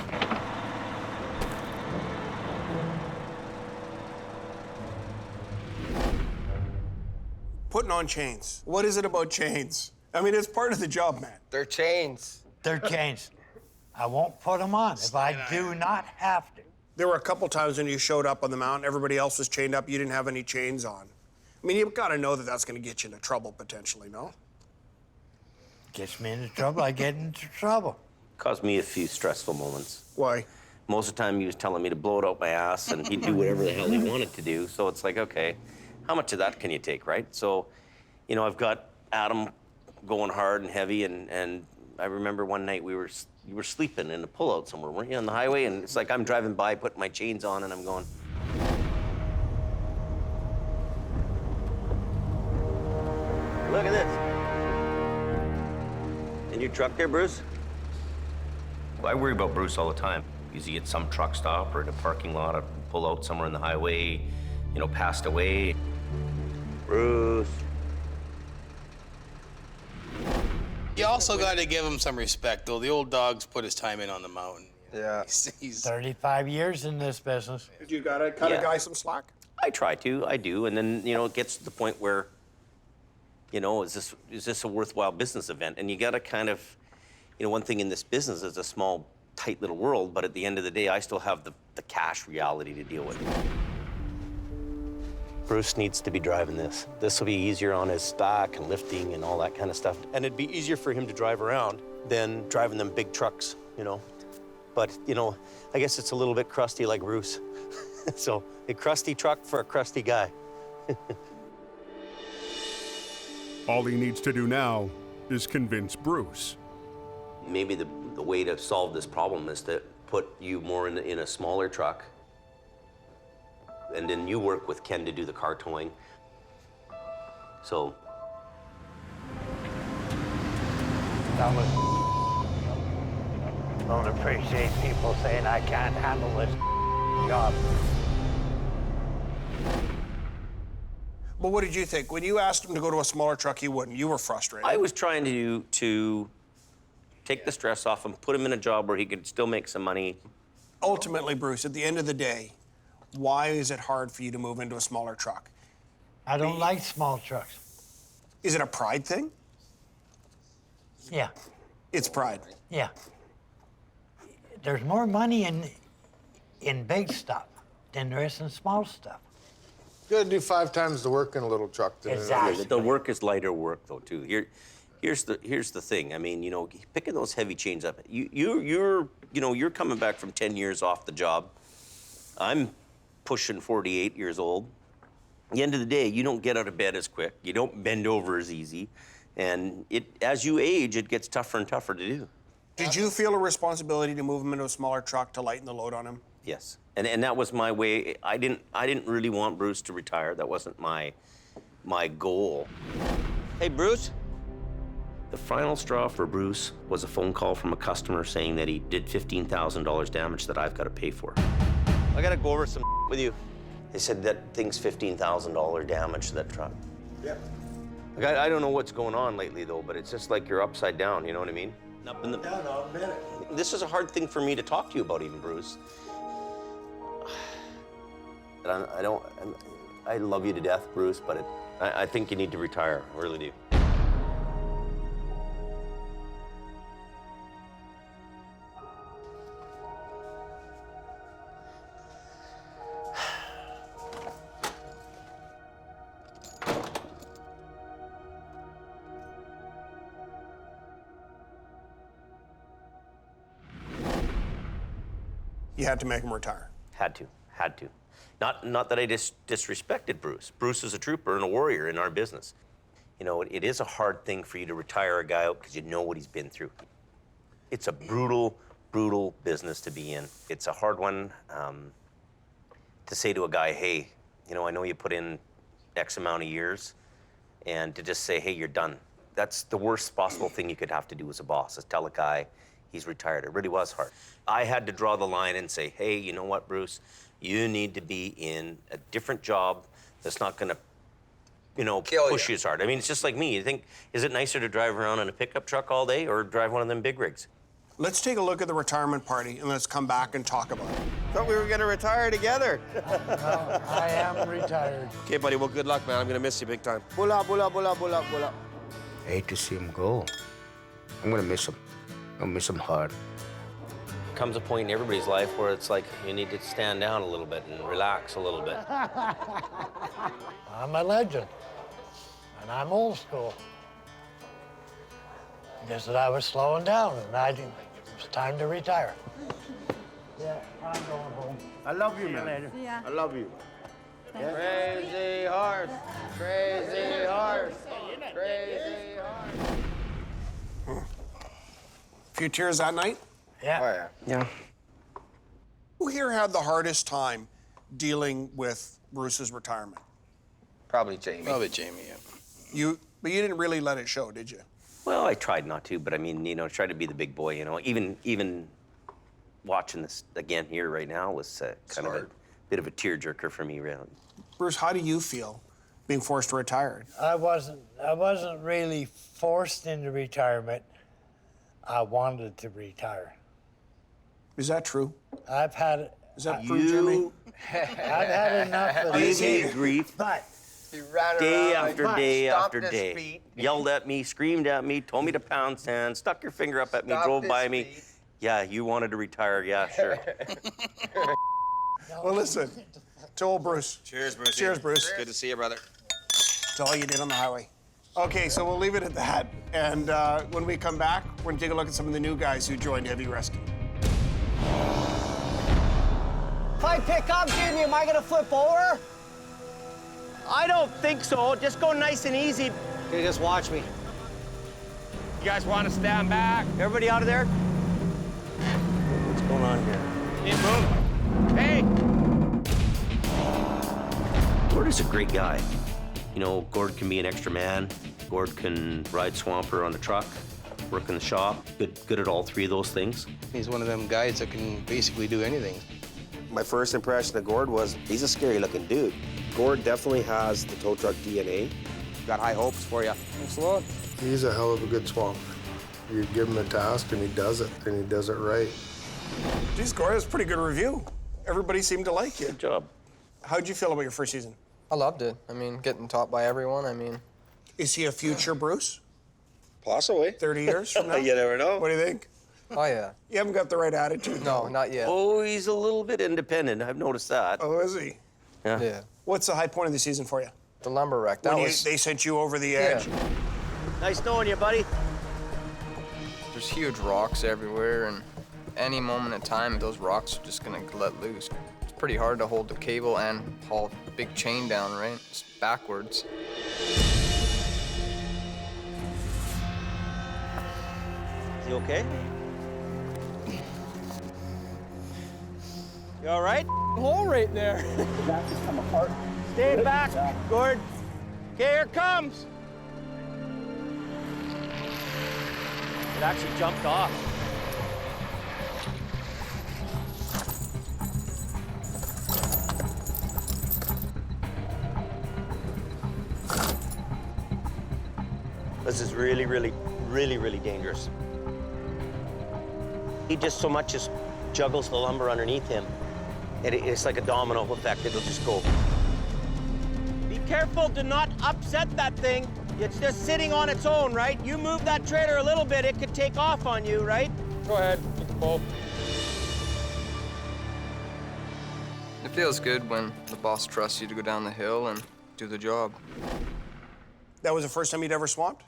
Putting on chains. What is it about chains? I mean, it's part of the job, man. They're chains. They're chains. I won't put them on if I do not have to. There were a couple times when you showed up on the mountain, everybody else was chained up, you didn't have any chains on. I mean, you've got to know that that's going to get you into trouble, potentially, no? Gets me into trouble, I get into trouble. Caused me a few stressful moments. Why? Most of the time he was telling me to blow it out my ass and he'd do whatever the hell he wanted to do. So it's like, okay, how much of that can you take, right? So, you know, I've got Adam going hard and heavy, and I remember one night you were sleeping in a pullout somewhere, weren't you, on the highway? And it's like I'm driving by, putting my chains on, and I'm going, look at this. In your truck there, Bruce? I worry about Bruce all the time. Because he gets some truck stop or in a parking lot or pull out somewhere in the highway, you know, passed away. Bruce. You also got to give him some respect, though. The old dog's put his time in on the mountain. Yeah. He's 35 years in this business. You got to cut a guy some slack? I try to, I do. And then, you know, it gets to the point where, you know, is this a worthwhile business event? And you got to kind of, you know, one thing in this business is a small, tight little world, but at the end of the day, I still have the cash reality to deal with. Bruce needs to be driving this. This will be easier on his back and lifting and all that kind of stuff. And it'd be easier for him to drive around than driving them big trucks, you know. But, you know, I guess it's a little bit crusty like Bruce. So, a crusty truck for a crusty guy. All he needs to do now is convince Bruce. Maybe the way to solve this problem is to put you more in a smaller truck, and then you work with Ken to do the car towing. So. Don't appreciate people saying I can't handle this job. But what did you think? When you asked him to go to a smaller truck, he wouldn't. You were frustrated. I was trying to take the stress off him, put him in a job where he could still make some money. Ultimately, Bruce, at the end of the day, why is it hard for you to move into a smaller truck? I don't like small trucks. Is it a pride thing? Yeah. It's pride. Yeah. There's more money in big stuff than there is in small stuff. You gotta do 5 times the work in a little truck. Exactly. The work is lighter work, though, too. Here's the thing. I mean, you know, picking those heavy chains up. You're coming back from 10 years off the job. I'm pushing 48 years old. At the end of the day, you don't get out of bed as quick. You don't bend over as easy, and as you age, it gets tougher and tougher to do. Did you feel a responsibility to move him into a smaller truck to lighten the load on him? Yes, and that was my way. I didn't really want Bruce to retire. That wasn't my goal. Hey, Bruce. The final straw for Bruce was a phone call from a customer saying that he did $15,000 damage that I've got to pay for. I gotta go over some with you. They said that thing's $15,000 damage to that truck. Yeah. Like, I don't know what's going on lately, though, but it's just like you're upside down, you know what I mean? Up in the... Yeah, no, admit it. This is a hard thing for me to talk to you about, even, Bruce. I love you to death, Bruce, but I think you need to retire. I really do. You had to make him retire. Had to. Not that I disrespected Bruce. Bruce is a trooper and a warrior in our business. You know, it is a hard thing for you to retire a guy out because you know what he's been through. It's a brutal, brutal business to be in. It's a hard one to say to a guy, hey, you know, I know you put in X amount of years, and to just say, hey, you're done. That's the worst possible thing you could have to do as a boss, is tell a guy he's retired. It really was hard. I had to draw the line and say, hey, you know what, Bruce? You need to be in a different job that's not gonna, you know, push you as hard. I mean, it's just like me. You think, is it nicer to drive around in a pickup truck all day or drive one of them big rigs? Let's take a look at the retirement party and let's come back and talk about it. Thought we were gonna retire together. Well, I am retired. Okay, buddy, well, good luck, man. I'm gonna miss you big time. Pull up. I hate to see him go. I'm gonna miss him. I'll miss him hard. Comes a point in everybody's life where it's like you need to stand down a little bit and relax a little bit. I'm a legend, and I'm old school. Guess that I was slowing down, and it was time to retire. Yeah, I'm going home. I love you, See you man. later. I love you. Yeah. Crazy horse, crazy horse, crazy horse. Few tears that night? Yeah. Oh, yeah. Who here had the hardest time dealing with Bruce's retirement? Probably Jamie. Probably Jamie, yeah. But you didn't really let it show, did you? Well, I tried not to, but I mean, you know, try to be the big boy, you know. Even watching this again here right now was kind of a bit of a tearjerker for me, really. Bruce, how do you feel being forced to retire? I wasn't really forced into retirement. I wanted to retire. Is that true? I've had it. Is that true, Jimmy? I've had enough of Gave me this. grief. But Day after day after day. Yelled at me, screamed at me, told me to pound sand, stuck your finger up at me, drove by me. Yeah, you wanted to retire. Yeah, sure. Well, listen, to old Bruce. Cheers, Bruce. Cheers, Bruce. Good to see you, brother. To all you did on the highway. Okay, so we'll leave it at that. And when we come back, we're gonna take a look at some of the new guys who joined Heavy Rescue. If I pick up, Jimmy, am I gonna flip over? I don't think so. Just go nice and easy. You just watch me. You guys want to stand back? Everybody out of there? What's going on here? Keep moving. Hey! Gord is a great guy. You know, Gord can be an extra man. Gord can ride Swamper on the truck, work in the shop. Good at all three of those things. He's one of them guys that can basically do anything. My first impression of Gord was he's a scary-looking dude. Gord definitely has the tow truck DNA. Got high hopes for you. Thanks a lot. He's a hell of a good swamp. You give him a task and he does it, and he does it right. Geez, Gord, that's a pretty good review. Everybody seemed to like you. Good job. How'd you feel about your first season? I loved it. I mean, getting taught by everyone, I mean. Is he a future Bruce? Possibly. 30 years from now? You never know. What do you think? Oh, yeah. You haven't got the right attitude. No, not yet. Oh, he's a little bit independent. I've noticed that. Oh, is he? Yeah. Yeah. What's the high point of the season for you? The lumber wreck. That When was. they sent you over the edge. Yeah. Nice knowing you, buddy. There's huge rocks everywhere, and any moment in time, those rocks are just gonna let loose. It's pretty hard to hold the cable and haul a big chain down, right? It's backwards. You okay? You all right? Hole right there. That just come apart. Stay back, Gord. Okay, here it comes. It actually jumped off. This is really, really, really, really dangerous. He just so much as juggles the lumber underneath him. It's like a domino effect. It'll just go. Be careful to not upset that thing. It's just sitting on its own, right? You move that trailer a little bit, it could take off on you, right? Go ahead, get the bolt. It feels good when the boss trusts you to go down the hill and do the job. That was the first time you'd ever swamped?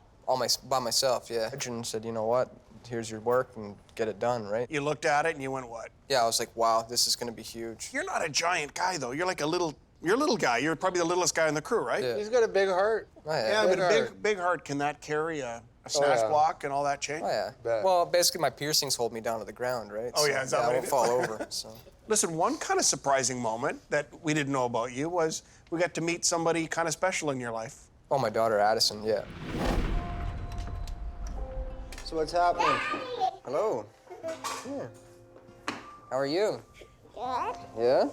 By myself, yeah. Adrian said, you know what? Here's your work and get it done, right? You looked at it and you went, what? Yeah, I was like, wow, this is gonna be huge. You're not a giant guy, though. You're like you're a little guy. You're probably the littlest guy in the crew, right? Yeah. He's got a big heart. Oh, yeah, But a big heart, can that carry a snatch block and all that chain? Oh, yeah. Well, basically, my piercings hold me down to the ground, right? Oh, yeah, is that what I it won't is? fall over, so. Listen, one kind of surprising moment that we didn't know about you was we got to meet somebody kind of special in your life. Oh, my daughter, Addison, yeah. So what's happening? Hello. Yeah. How are you? Good. Yeah?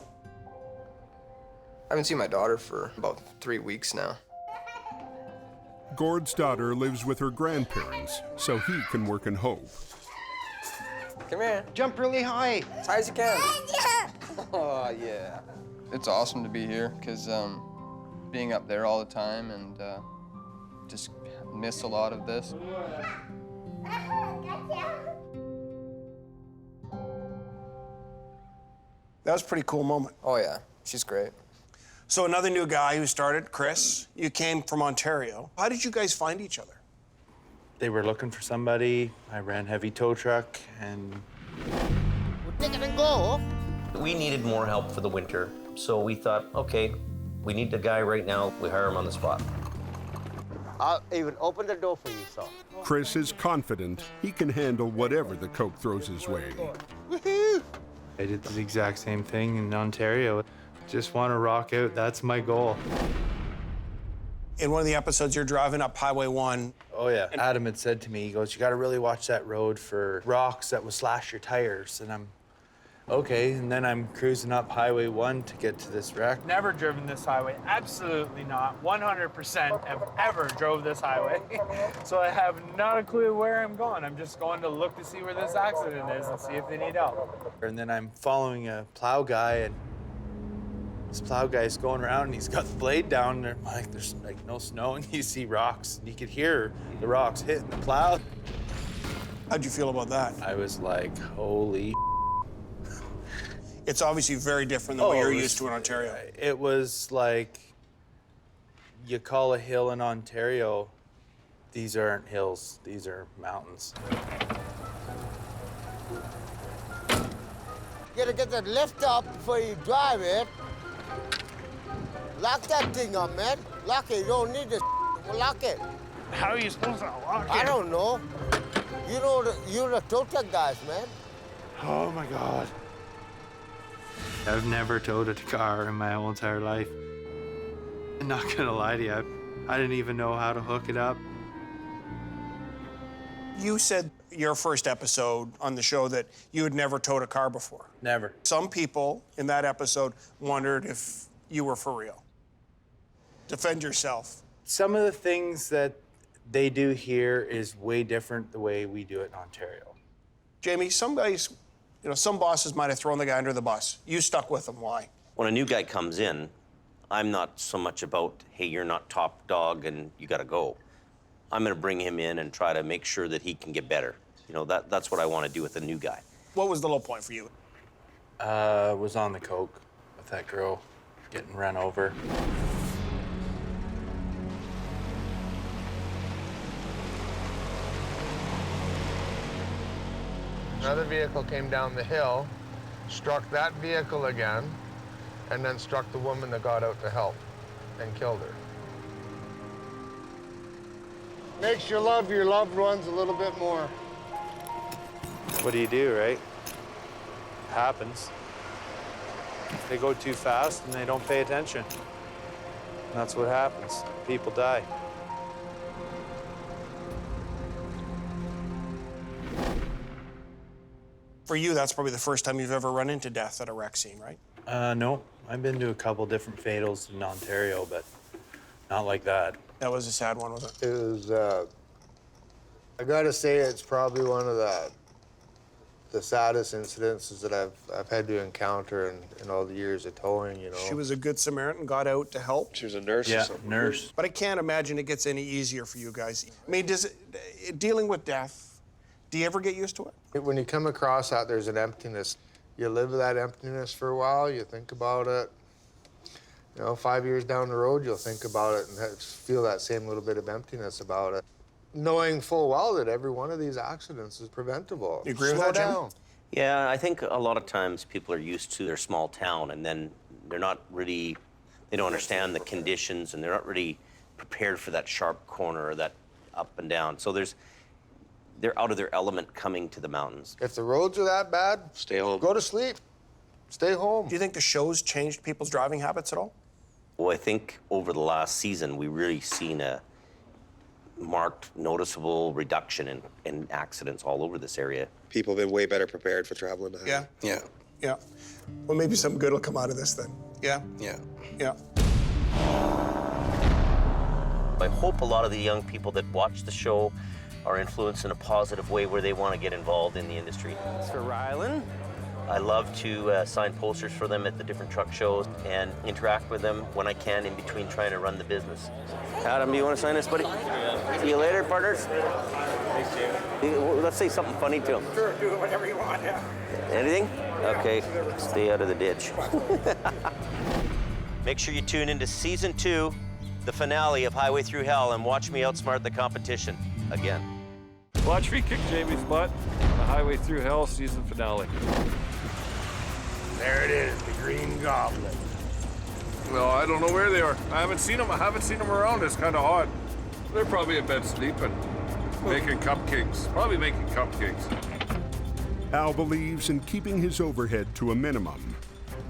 I haven't seen my daughter for about 3 weeks now. Gord's daughter lives with her grandparents, so he can work in Hope. Come here. Jump really high. As high as you can. Oh, yeah. It's awesome to be here, because being up there all the time and just miss a lot of this. That was a pretty cool moment. Oh, yeah. She's great. So another new guy who started, Chris, you came from Ontario. How did you guys find each other? They were looking for somebody. I ran heavy tow truck, and... We'll take it and go. We needed more help for the winter, so we thought, okay, we need a guy right now. We hire him on the spot. I'll even open the door for you, sir. Chris is confident he can handle whatever the Coke throws his way. Woohoo! I did the exact same thing in Ontario. Just want to rock out, that's my goal. In one of the episodes, you're driving up Highway 1. Oh, yeah. Adam had said to me, he goes, you got to really watch that road for rocks that will slash your tires. And I'm, okay. And then I'm cruising up Highway 1 to get to this wreck. Never driven this highway, absolutely not. 100% have ever drove this highway. So I have not a clue where I'm going. I'm just going to look to see where this accident is and see if they need help. And then I'm following a plow guy, and this plow guy's going around and he's got the blade down there. Like, there's like no snow, and you see rocks, and you could hear the rocks hitting the plow. How'd you feel about that? I was like, holy. It's obviously very different than what you're used to in Ontario. It was like, you call a hill in Ontario, these aren't hills, these are mountains. You gotta get that lift up before you drive it. Lock that thing up, man. Lock it. You don't need this. Lock it. How are you supposed to lock it? I don't know. You're the tow truck guys, man. Oh my God. I've never towed a car in my whole entire life. I'm not gonna lie to you, I didn't even know how to hook it up. You said your first episode on the show that you had never towed a car before. Never. Some people in that episode wondered if you were for real. Defend yourself. Some of the things that they do here is way different the way we do it in Ontario. Jamie, some guys, some bosses might have thrown the guy under the bus. You stuck with them. Why? When a new guy comes in, I'm not so much about, hey, you're not top dog and you gotta go. I'm gonna bring him in and try to make sure that he can get better. That's what I want to do with a new guy. What was the low point for you? Was on the Coke with that girl getting run over. Another vehicle came down the hill, struck that vehicle again, and then struck the woman that got out to help and killed her. Makes you love your loved ones a little bit more. What do you do, right? Happens. They go too fast and they don't pay attention. And that's what happens. People die. For you, that's probably the first time you've ever run into death at a wreck scene, right? No. I've been to a couple different fatals in Ontario, but not like that. That was a sad one, wasn't it? It was, I gotta say, it's probably one of the saddest incidences that I've had to encounter in all the years of towing, you know. She was a good Samaritan, got out to help. She was a nurse or something. Nurse. But I can't imagine it gets any easier for you guys. I mean, dealing with death, do you ever get used to it? When you come across that, there's an emptiness. You live with that emptiness for a while, you think about it. You know, 5 years down the road, you'll think about it and feel that same little bit of emptiness about it. Knowing full well that every one of these accidents is preventable. You agree with that, Jim? Yeah, I think a lot of times people are used to their small town and then they're not really, they don't understand the conditions and they're not really prepared for that sharp corner or that up and down. So they're out of their element coming to the mountains. If the roads are that bad, stay home. Go to sleep. Stay home. Do you think the show's changed people's driving habits at all? Well, I think over the last season, we really seen a marked, noticeable reduction in accidents all over this area. People have been way better prepared for traveling the highway. Yeah. Yeah. Well, maybe something good will come out of this then. Yeah? Yeah. Yeah. I hope a lot of the young people that watch the show are influenced in a positive way where they want to get involved in the industry. Thanks for Rylan. I love to sign posters for them at the different truck shows and interact with them when I can in between trying to run the business. Adam, do you want to sign this, buddy? See you later, partners. Thanks, Jamie. Let's say something funny to him. Sure, do whatever you want, yeah. Anything? Okay, stay out of the ditch. Make sure you tune into Season 2, the finale of Highway Through Hell, and watch me outsmart the competition again. Watch me kick Jamie's butt on the Highway Through Hell season finale. There it is, the Green Goblin. Well, I don't know where they are. I haven't seen them around. It's kind of odd. They're probably in bed sleeping, making cupcakes. Probably making cupcakes. Al believes in keeping his overhead to a minimum.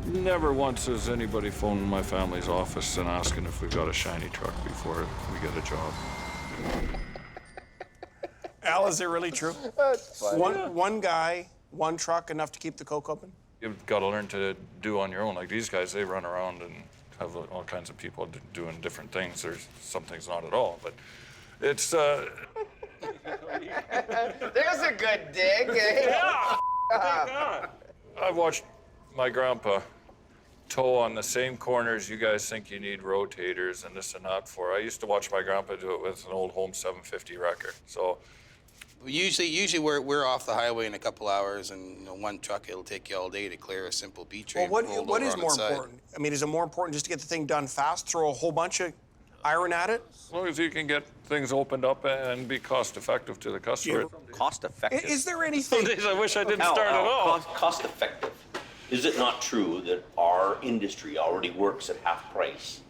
Never once has anybody phoned my family's office and asking if we've got a shiny truck before we get a job. Al, is it really true? That's funny. One guy, one truck, enough to keep the Coke open? You've got to learn to do on your own. Like these guys, they run around and have all kinds of people doing different things. There's some things not at all, but it's... There's a good dig. Yeah. I've watched my grandpa tow on the same corners you guys think you need rotators and this and that for. I used to watch my grandpa do it with an old Home 750 wrecker. So Usually we're off the highway in a couple hours, and one truck, it'll take you all day to clear a simple B train. Well, what is more important? I mean, is it more important just to get the thing done fast, throw a whole bunch of iron at it? As long as you can get things opened up and be cost-effective to the customer. Cost-effective? Is there anything... Some days I wish I didn't start at all. Cost-effective. Is it not true that our industry already works at half price?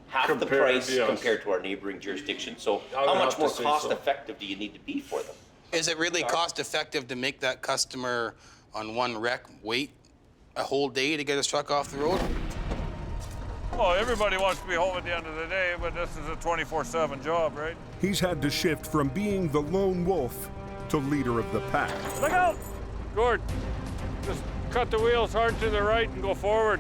Half the price compared to our neighboring jurisdictions. So how much more cost-effective do you need to be for them? Is it really cost-effective to make that customer on one wreck wait a whole day to get his truck off the road? Oh, everybody wants to be home at the end of the day, but this is a 24/7 job, right? He's had to shift from being the lone wolf to leader of the pack. Look out! Gord, just cut the wheels hard to the right and go forward.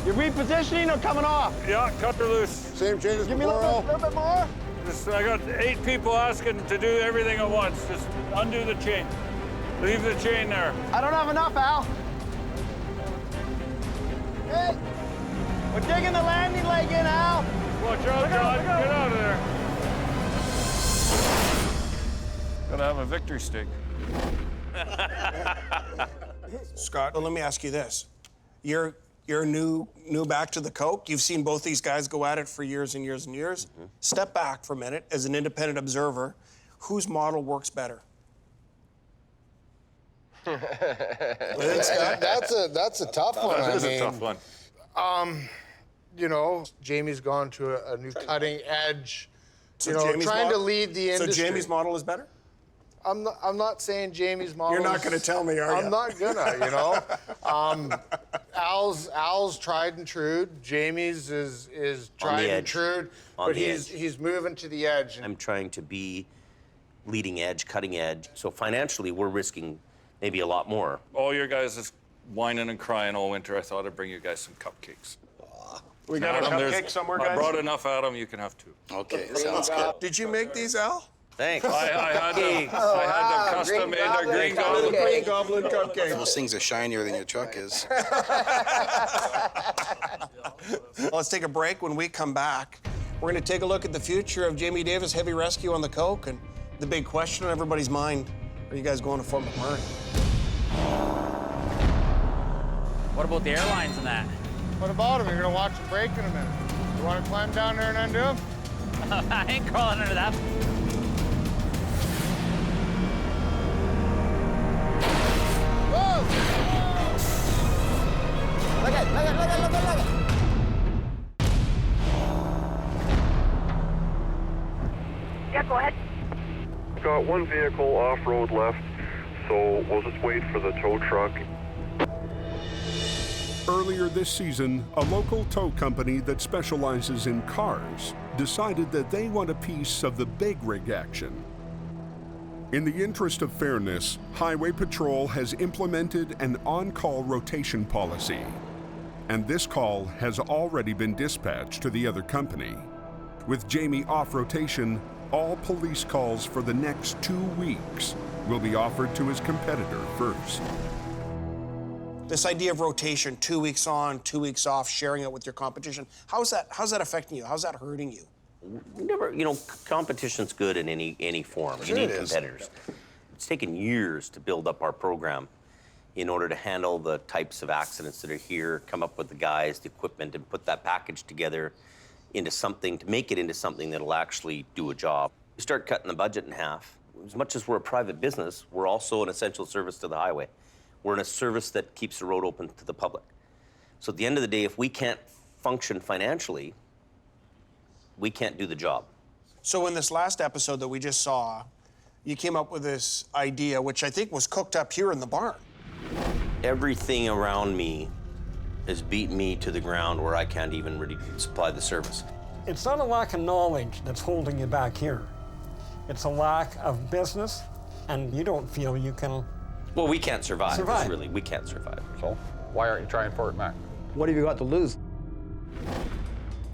You're repositioning or coming off? Yeah, cut her loose. Same change as Give me a little bit more. I got 8 people asking to do everything at once. Just undo the chain. Leave the chain there. I don't have enough, Al. Hey, we're digging the landing leg in, Al. Watch out, John. Get out of there. Gotta have a victory stick. Scott, let me ask you this. You're new back to the Coke. You've seen both these guys go at it for years and years and years. Mm-hmm. Step back for a minute as an independent observer. Whose model works better? That's a tough one. That is a tough one. You know, Jamie's gone to a new cutting edge. So you know, Jamie's trying to lead the industry. So Jamie's model is better? I'm not saying Jamie's model. You're not going to tell me, are you? I'm not gonna. You know, Al's tried and true. Jamie's is tried and true, but he's moving to the edge. I'm trying to be leading edge, cutting edge. So financially, we're risking maybe a lot more. All your guys is whining and crying all winter. I thought I'd bring you guys some cupcakes. We got a cupcake somewhere, guys? I brought enough, Adam. You can have 2. Okay, sounds good. Did you make these, Al? Thanks. I had them custom made. They're green goblin. Green goblin cupcake. Those things are shinier than your truck is. Let's take a break. When we come back, we're going to take a look at the future of Jamie Davis Heavy Rescue on the Coke, and the big question on everybody's mind, are you guys going to Fort McMurray? What about the airlines and that? What about him? You're gonna watch him break in a minute. You want to climb down there and undo him? I ain't crawling under that. Whoa! Look at, look at, look at, look at, look at. Yeah, go ahead. Got one vehicle off-road left, so we'll just wait for the tow truck. Earlier this season, a local tow company that specializes in cars decided that they want a piece of the big rig action. In the interest of fairness, Highway Patrol has implemented an on-call rotation policy, and this call has already been dispatched to the other company. With Jamie off rotation, all police calls for the next 2 weeks will be offered to his competitor first. This idea of rotation, 2 weeks on, 2 weeks off, sharing it with your competition, how's that affecting you? How's that hurting you? Never, competition's good in any form. Sure you need it is. competitors. It's taken years to build up our program in order to handle the types of accidents that are here, come up with the guys, the equipment, and put that package together into something, to make it into something that'll actually do a job. You start cutting the budget in half. As much as we're a private business, we're also an essential service to the highway. We're in a service that keeps the road open to the public. So at the end of the day, if we can't function financially, we can't do the job. So in this last episode that we just saw, you came up with this idea, which I think was cooked up here in the barn. Everything around me has beat me to the ground where I can't even really supply the service. It's not a lack of knowledge that's holding you back here. It's a lack of business, and you don't feel you can. Well, we can't survive. Really, we can't survive. So, why aren't you trying Fort Mac? What have you got to lose?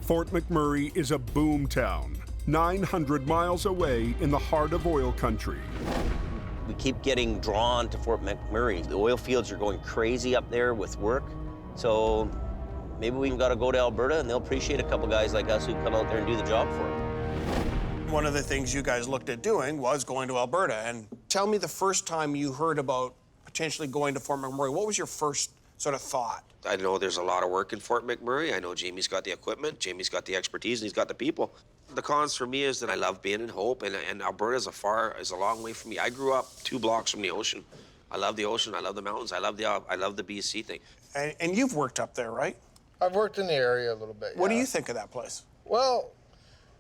Fort McMurray is a boom town, 900 miles away in the heart of oil country. We keep getting drawn to Fort McMurray. The oil fields are going crazy up there with work. So maybe we got to go to Alberta, and they'll appreciate a couple guys like us who come out there and do the job for them. One of the things you guys looked at doing was going to Alberta. And tell me the first time you heard about potentially going to Fort McMurray. What was your first sort of thought? I know there's a lot of work in Fort McMurray. I know Jamie's got the equipment, Jamie's got the expertise, and he's got the people. The cons for me is that I love being in Hope, and Alberta is a long way from me. I grew up 2 blocks from the ocean. I love the ocean, I love the mountains, I love the BC thing. And you've worked up there, right? I've worked in the area a little bit. What do you think of that place? Well,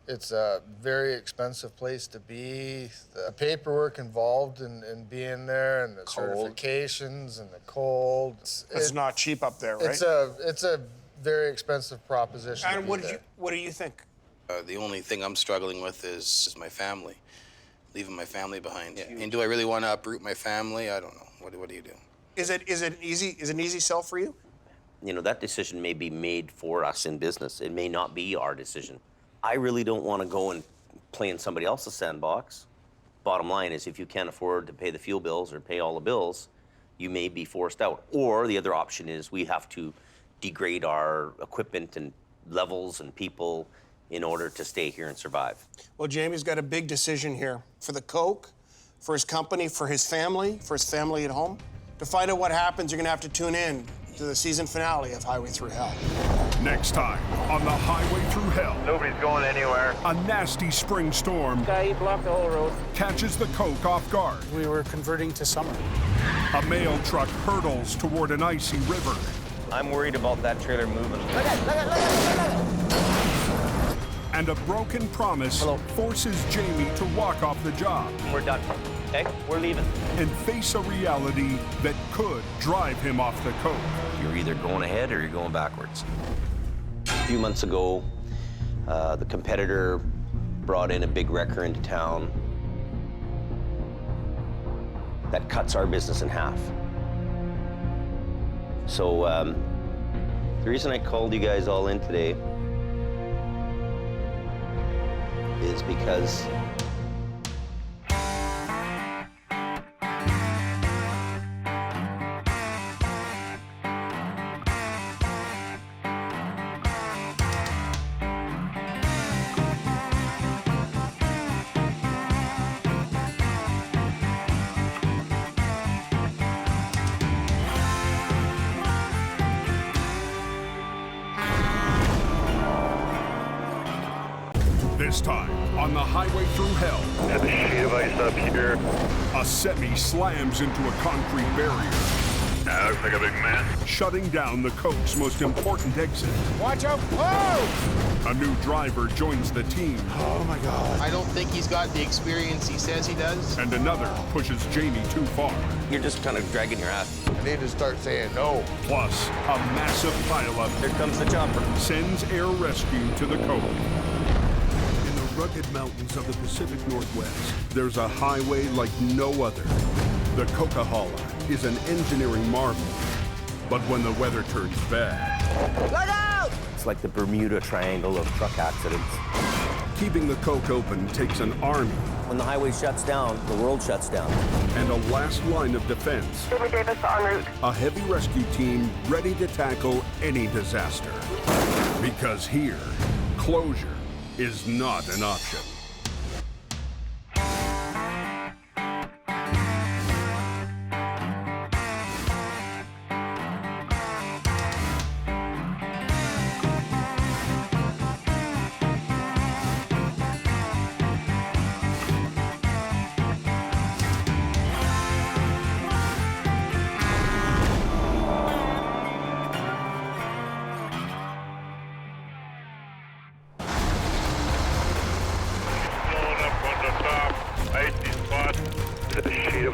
it's a very expensive place to be. The paperwork involved in being there, and the certifications, and the cold. It's not cheap up there, right? It's a very expensive proposition. And what do you think? The only thing I'm struggling with is my family, leaving my family behind. Yeah. And do I really want to uproot my family? I don't know. What do you do? Is it an easy sell for you? That decision may be made for us in business. It may not be our decision. I really don't want to go and play in somebody else's sandbox. Bottom line is, if you can't afford to pay the fuel bills or pay all the bills, you may be forced out. Or the other option is we have to degrade our equipment and levels and people in order to stay here and survive. Well, Jamie's got a big decision here for the Coke, for his company, for his family at home. To find out what happens, you're going to have to tune in to the season finale of Highway Through Hell. Next time on the Highway Through Hell. Nobody's going anywhere. A nasty spring storm Guy blocked the whole road. catches the Coke off guard. We were converting to summer. A mail truck hurtles toward an icy river. I'm worried about that trailer moving. And a broken promise forces Jamie to walk off the job. We're done. Okay, we're leaving. And face a reality that could drive him off the coke. You're either going ahead or you're going backwards. A few months ago, the competitor brought in a big wrecker into town that cuts our business in half. So the reason I called you guys all in today is because This time, on the highway through hell, and a sheet of ice up here. A semi slams into a concrete barrier. That looks like a big mess. Shutting down the coke's most important exit. Watch out. Oh! A new driver joins the team. Oh my God. I don't think he's got the experience he says he does. And another pushes Jamie too far. you're just kind of dragging your ass. I need to start saying no. Plus, a massive pileup. Here comes the chopper. Sends air rescue to the coke. In the rugged mountains of the Pacific Northwest, there's a highway like no other. The Coquihalla is an engineering marvel. But when the weather turns bad... Look out! It's like the Bermuda Triangle of truck accidents. Keeping the coke open takes an army. When the highway shuts down, the world shuts down. And a last line of defense. David Davis en route. A heavy rescue team ready to tackle any disaster. Because here, closure is not an option.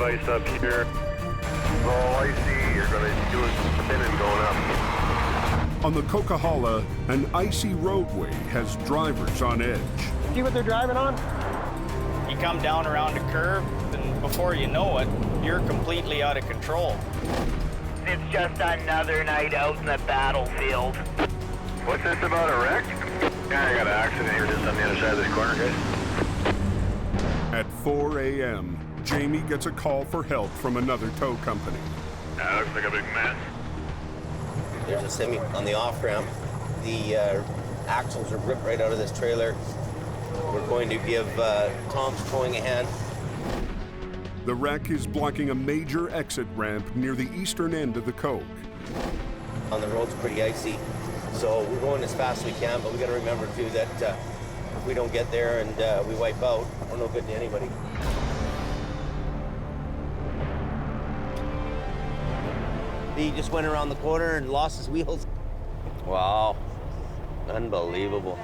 Ice up here. All I see, you're going to do is spinning going up. On the Coquihalla, an icy roadway has drivers on edge. See what they're driving on? You come down around a curve, and before you know it, you're completely out of control. It's just another night out in the battlefield. What's this about a wreck? Yeah, I got an accident here just on the other side of this corner, guys. At 4 a.m., Jamie gets a call for help from another tow company. That looks like a big mess. There's a semi on the off-ramp. The axles are ripped right out of this trailer. We're going to give Tom's towing a hand. The wreck is blocking a major exit ramp near the eastern end of the coke. On the road's pretty icy, so we're going as fast as we can, but we got to remember too that if we don't get there and we wipe out, we're no good to anybody. He just went around the corner and lost his wheels. Wow, unbelievable.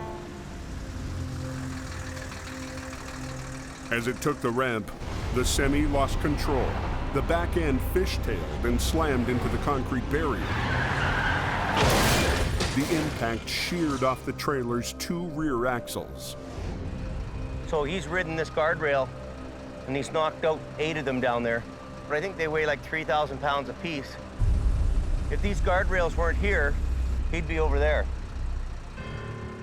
As it took the ramp, the semi lost control. The back end fishtailed and slammed into the concrete barrier. The impact sheared off the trailer's two rear axles. So he's ridden this guardrail and he's knocked out 8 of them down there. But I think they weigh like 3,000 pounds apiece. If these guardrails weren't here, he'd be over there.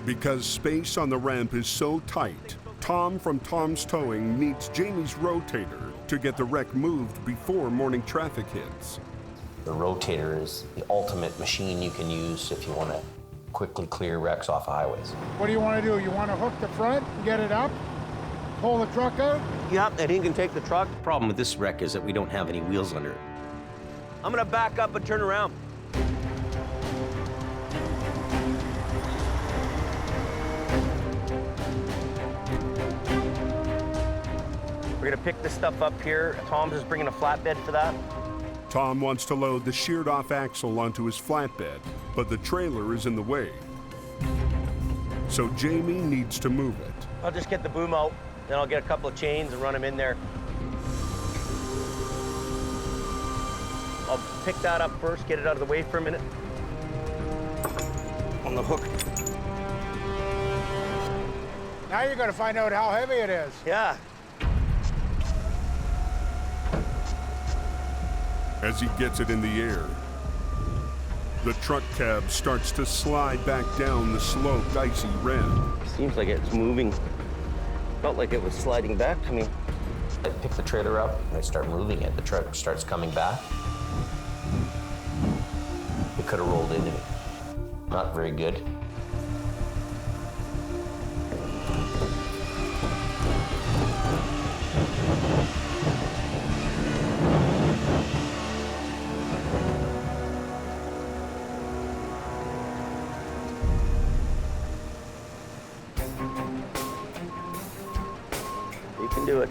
Because space on the ramp is so tight, Tom from Tom's Towing needs Jamie's Rotator to get the wreck moved before morning traffic hits. The Rotator is the ultimate machine you can use if you want to quickly clear wrecks off of highways. What do you want to do? You want to hook the front, get it up, pull the truck out? Yep, and he can take the truck. The problem with this wreck is that we don't have any wheels under it. I'm gonna back up and turn around. We're gonna pick this stuff up here. Tom's is bringing a flatbed for that. Tom wants to load the sheared off axle onto his flatbed, but the trailer is in the way. So Jamie needs to move it. I'll just get the boom out, then I'll get a couple of chains and run them in there. I'll pick that up first, get it out of the way for a minute. On the hook. Now you're going to find out how heavy it is. Yeah. As he gets it in the air, the truck cab starts to slide back down the sloped, icy ramp. Seems like it's moving. Felt like it was sliding back to me. I pick the trailer up and I start moving it. The truck starts coming back. It could have rolled into me. Not very good. You can do it.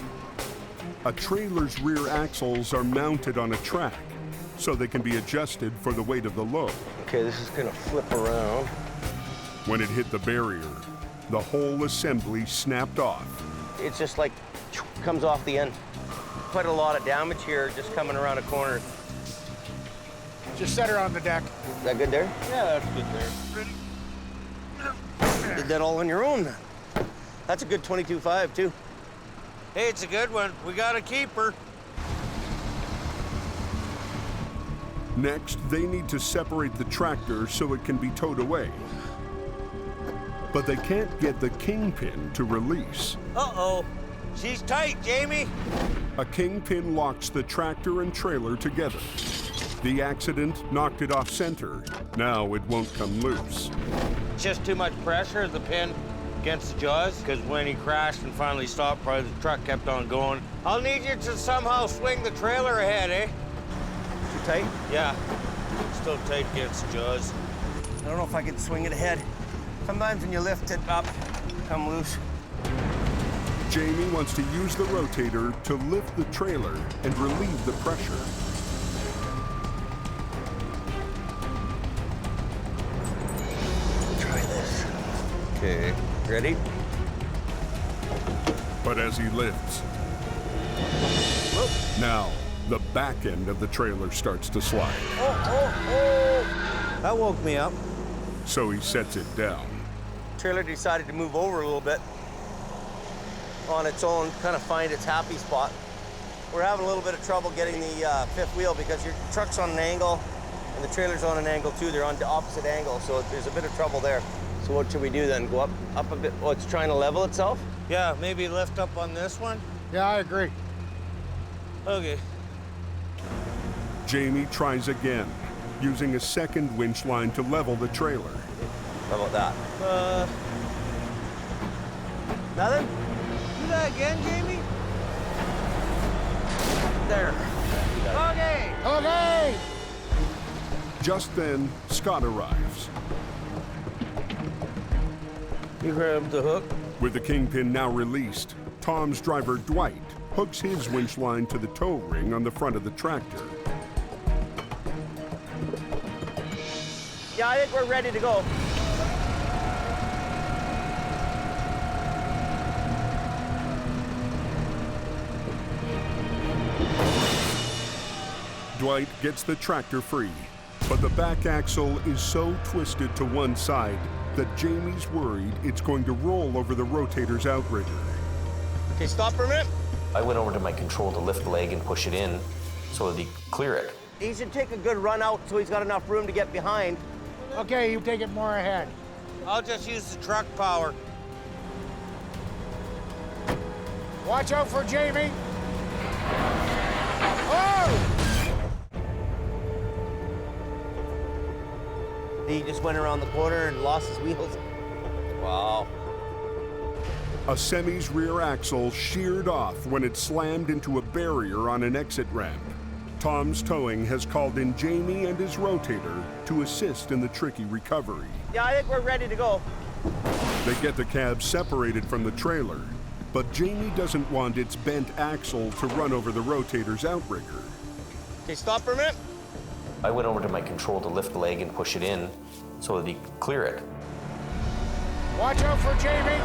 A trailer's rear axles are mounted on a track, so they can be adjusted for the weight of the load. Okay, this is gonna flip around. When it hit the barrier, the whole assembly snapped off. It's just like comes off the end. Quite a lot of damage here just coming around a corner. Just set her on the deck. Is that good there? Yeah, that's good there. Did that all on your own. That's a good 22.5 too. Hey, it's a good one. We got a keeper. Next, they need to separate the tractor so it can be towed away. But they can't get the kingpin to release. Uh-oh. She's tight, Jamie. A kingpin locks the tractor and trailer together. The accident knocked it off center. Now it won't come loose. Just too much pressure, the pin against the jaws, because when he crashed and finally stopped, probably the truck kept on going. I'll need you to somehow swing the trailer ahead, eh? Too tight? Yeah. Still tight against the jaws. I don't know if I can swing it ahead. Sometimes when you lift it up, come loose. Jamie wants to use the rotator to lift the trailer and relieve the pressure. Try this. Okay, ready? But as he lifts, now the back end of the trailer starts to slide. Oh! That woke me up. So he sets it down. Trailer decided to move over a little bit on its own, kind of find its happy spot. We're having a little bit of trouble getting the fifth wheel because your truck's on an angle and the trailer's on an angle too. They're on the opposite angle, so there's a bit of trouble there. So what should we do then? Go up a bit? Oh, it's trying to level itself? Yeah, maybe lift up on this one. Yeah, I agree. Okay. Jamie tries again, using a second winch line to level the trailer. How about that? Nothing? Do that again, Jamie. There. Okay. Okay. Just then, Scott arrives. You grabbed the hook. With the kingpin now released, Tom's driver Dwight hooks his winch line to the tow ring on the front of the tractor. Yeah, I think we're ready to go. Dwight gets the tractor free, but the back axle is so twisted to one side that Jamie's worried it's going to roll over the rotator's outrigger. Okay, stop for a minute. I went over to my control to lift the leg and push it in so that he could clear it. He should take a good run out so he's got enough room to get behind. Okay, you take it more ahead. I'll just use the truck power. Watch out for Jamie. Oh! He just went around the corner and lost his wheels. Wow. A semi's rear axle sheared off when it slammed into a barrier on an exit ramp. Tom's Towing has called in Jamie and his rotator to assist in the tricky recovery. Yeah, I think we're ready to go. They get the cab separated from the trailer, but Jamie doesn't want its bent axle to run over the rotator's outrigger. Okay, stop for a minute. I went over to my control to lift the leg and push it in so that he could clear it. Watch out for Jamie.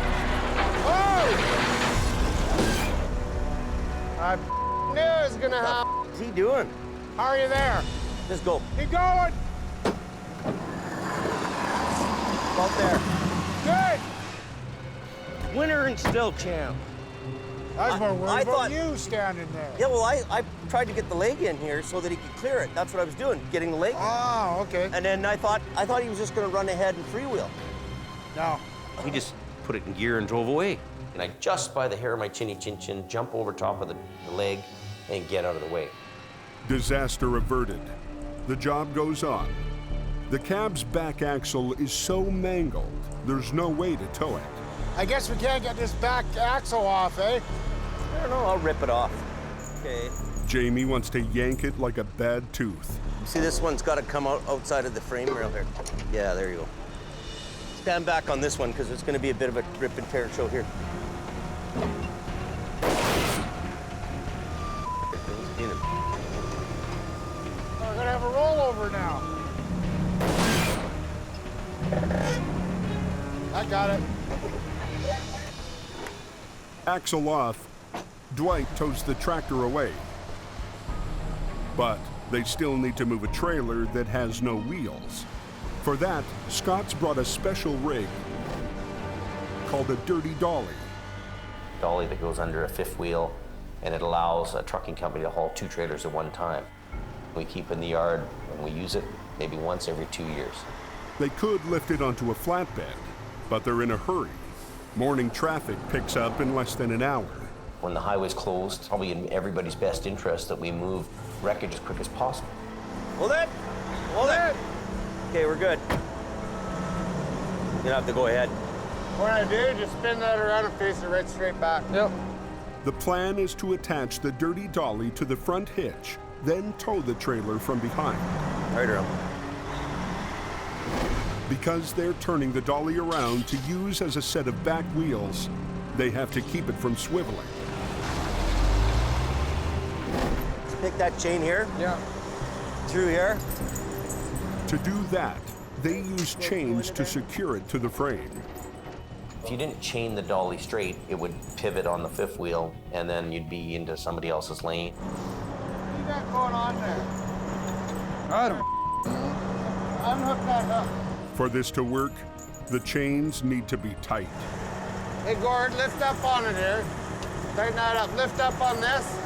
Oh! I knew it was gonna happen. What's he doing? How are you there? Just go. Keep going. About there. Good. Winner and still champ. I was more worried I about thought- you standing there. Yeah, well, I tried to get the leg in here so that he could clear it. That's what I was doing, getting the leg in. Oh, okay. And then I thought he was just gonna run ahead and freewheel. No. He just put it in gear and drove away. And I just by the hair of my chinny chin chin jump over top of the leg and get out of the way. Disaster averted. The job goes on. The cab's back axle is so mangled, there's no way to tow it. I guess we can't get this back axle off, eh? I don't know, I'll rip it off. Okay. Jamie wants to yank it like a bad tooth. See, this one's got to come out outside of the frame rail here. Yeah, there you go. Stand back on this one because it's going to be a bit of a rip and tear show here. We're gonna have a rollover now. I got it. Axle off, Dwight tows the tractor away. But they still need to move a trailer that has no wheels. For that, Scott's brought a special rig called a dirty dolly. Dolly that goes under a fifth wheel, and it allows a trucking company to haul 2 trailers at one time. We keep in the yard and we use it maybe once every 2 years. They could lift it onto a flatbed, but they're in a hurry. Morning traffic picks up in less than an hour. When the highway's closed, probably in everybody's best interest that we move wreckage as quick as possible. Hold it! Hold it! Okay, we're good. You don't have to go ahead. What I do, just spin that around and face it right straight back. Yep. The plan is to attach the dirty dolly to the front hitch, then tow the trailer from behind. Right around. Because they're turning the dolly around to use as a set of back wheels, they have to keep it from swiveling. Pick that chain here. Yeah. Through here. To do that, they use chains to secure it to the frame. If you didn't chain the dolly straight, it would pivot on the fifth wheel, and then you'd be into somebody else's lane. What you got going on there? I don't. Unhook that hook. For this to work, the chains need to be tight. Hey, Gord, lift up on it here. Tighten that up. Lift up on this.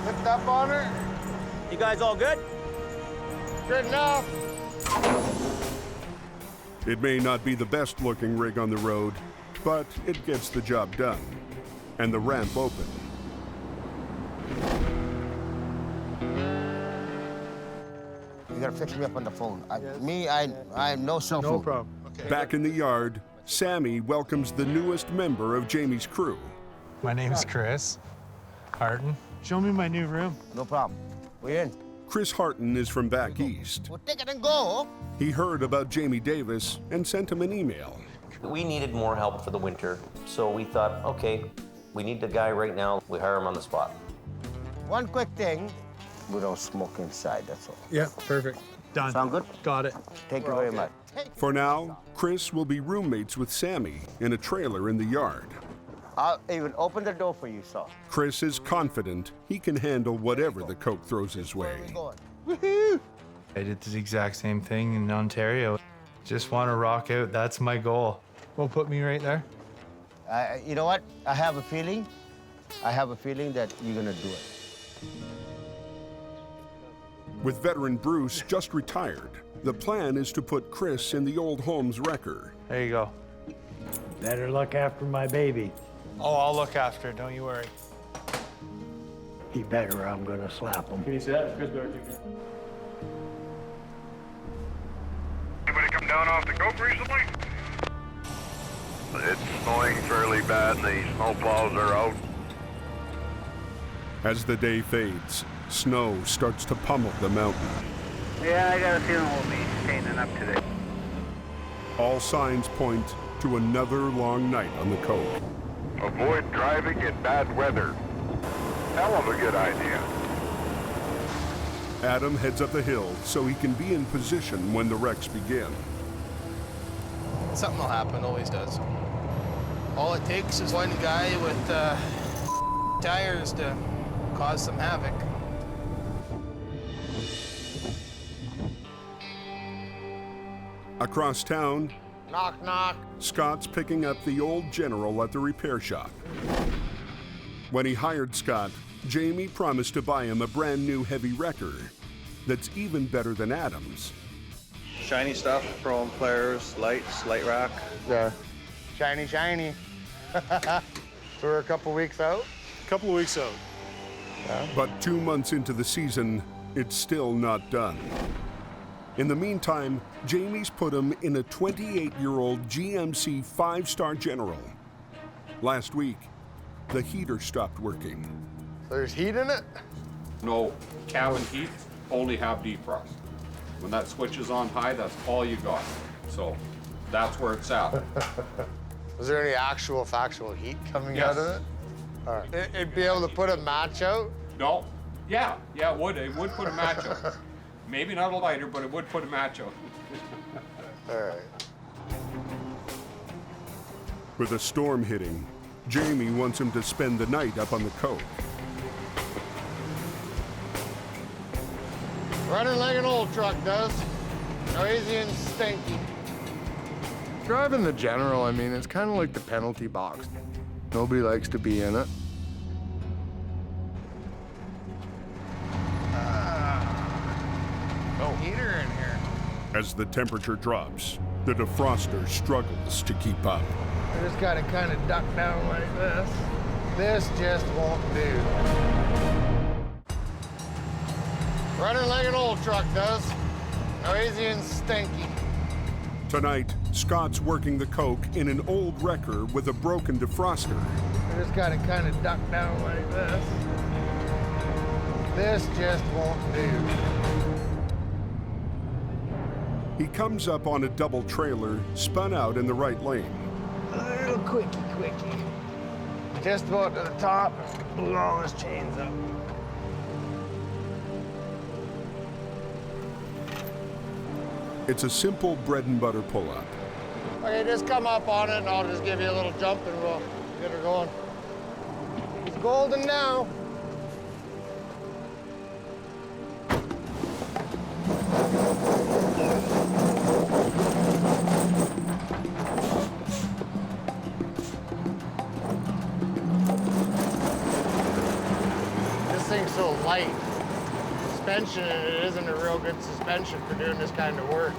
Lift up on it. You guys all good? Good enough. It may not be the best looking rig on the road, but it gets the job done. And the ramp open. You gotta fix me up on the phone. I have no cell phone. No problem. Okay. Back in the yard, Sammy welcomes the newest member of Jamie's crew. My name's Chris Harton. Show me my new room. No problem. We're in. Chris Harton is from back east. We'll take it and go. He heard about Jamie Davis and sent him an email. We needed more help for the winter, so we thought, okay, we need the guy right now. We hire him on the spot. One quick thing. We don't smoke inside, that's all. Yeah, perfect. Done. Sound good? Got it. Thank you very much. For now, Chris will be roommates with Sammy in a trailer in the yard. I'll even open the door for you, sir. Chris is confident he can handle whatever the Coke throws his way. Woohoo! I did the exact same thing in Ontario. Just want to rock out. That's my goal. Will put me right there. You know what? I have a feeling that you're gonna do it. With veteran Bruce just retired, the plan is to put Chris in the old Holmes wrecker. There you go. Better look after my baby. Oh, I'll look after it. Don't you worry. He better, or I'm gonna slap him. Can you see that? Chris Bear. Anybody come down off the Coke recently? It's snowing fairly bad and the snow plows are out. As the day fades, snow starts to pummel the mountain. Yeah, I got a feeling we'll be staying up today. All signs point to another long night on the Coke. Avoid driving in bad weather. Hell of a good idea. Adam heads up the hill so he can be in position when the wrecks begin. Something will happen, always does. All it takes is one guy with tires to cause some havoc. Across town, Knock, knock. Scott's picking up the old General at the repair shop. When he hired Scott, Jamie promised to buy him a brand new heavy wrecker that's even better than Adam's. Shiny stuff, chrome flares, lights, light rack. Yeah, shiny, shiny. So we're a couple weeks out? Couple of weeks out. Yeah. But 2 months into the season, it's still not done. In the meantime, Jamie's put him in a 28-year-old GMC 5-star General. Last week, the heater stopped working. There's heat in it? No, cabin heat, only have defrost. When that switch is on high, that's all you got. So that's where it's at. Was there any actual factual heat coming Yes. out of it? All right. It'd be able to put a match out? No, yeah, it would. It would put a match out. Maybe not a lighter, but it would put a match out. All right. With a storm hitting, Jamie wants him to spend the night up on the coast. Running like an old truck does. Noisy and stinky. Driving the General, I mean, it's kind of like the penalty box. Nobody likes to be in it. No heater in here. As the temperature drops, the defroster struggles to keep up. I just gotta kind of duck down like this. This just won't do. Running like an old truck does. Noisy and stinky. Tonight, Scott's working the coke in an old wrecker with a broken defroster. I just gotta kind of duck down like this. This just won't do. He comes up on a double trailer, spun out in the right lane. A little quickie. Just about to the top, blew all his chains up. It's a simple bread and butter pull-up. Okay, just come up on it and I'll just give you a little jump and we'll get her going. It's golden now. This thing's so light. Suspension, it isn't a real good suspension for doing this kind of work.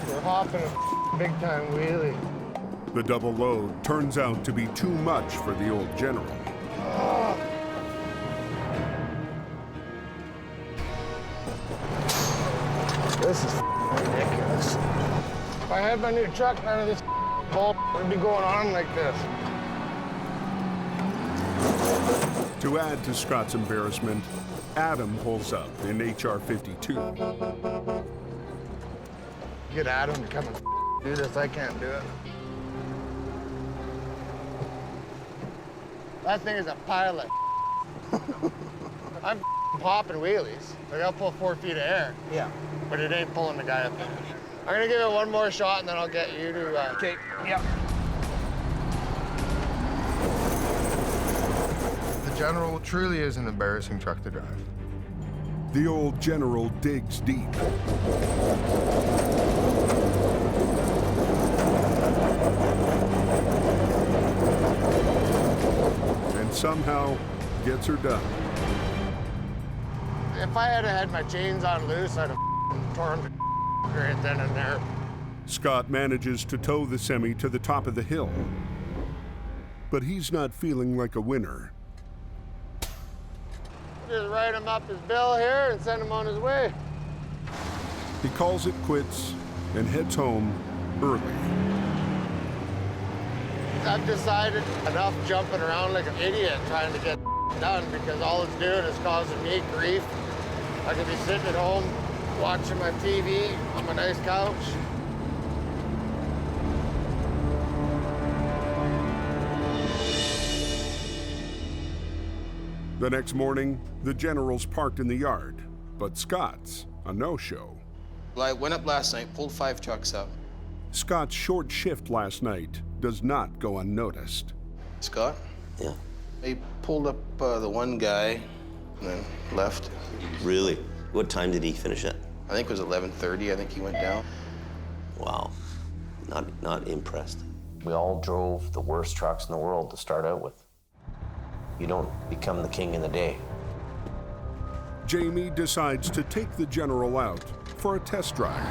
We're hopping a big time wheelie. The double load turns out to be too much for the old General. This is ridiculous. If I had my new truck, none of this bull would be going on like this. To add to Scott's embarrassment, Adam pulls up in HR 52. Get Adam to come and do this. I can't do it. That thing is a pile of I'm popping wheelies. Like I'll pull 4 feet of air. Yeah. But it ain't pulling the guy up there. I'm gonna give it one more shot and then I'll get you to. Okay. Yep. The General truly is an embarrassing truck to drive. The old General digs deep. And somehow gets her done. If I had my chains on loose, I'd have torn them to right then and there. Scott manages to tow the semi to the top of the hill. But he's not feeling like a winner. Just write him up his bill here and send him on his way. He calls it quits and heads home early. I've decided enough jumping around like an idiot trying to get done because all it's doing is causing me grief. I could be sitting at home watching my TV on my nice couch. The next morning, the General's parked in the yard, but Scott's a no-show. Well, I went up last night, pulled 5 trucks up. Scott's short shift last night does not go unnoticed. Scott? Yeah. I pulled up the one guy and then left. Really? What time did he finish it? I think it was 11:30. I think he went down. Wow, not impressed. We all drove the worst trucks in the world to start out with. You don't become the king in a day. Jamie decides to take the General out for a test drive.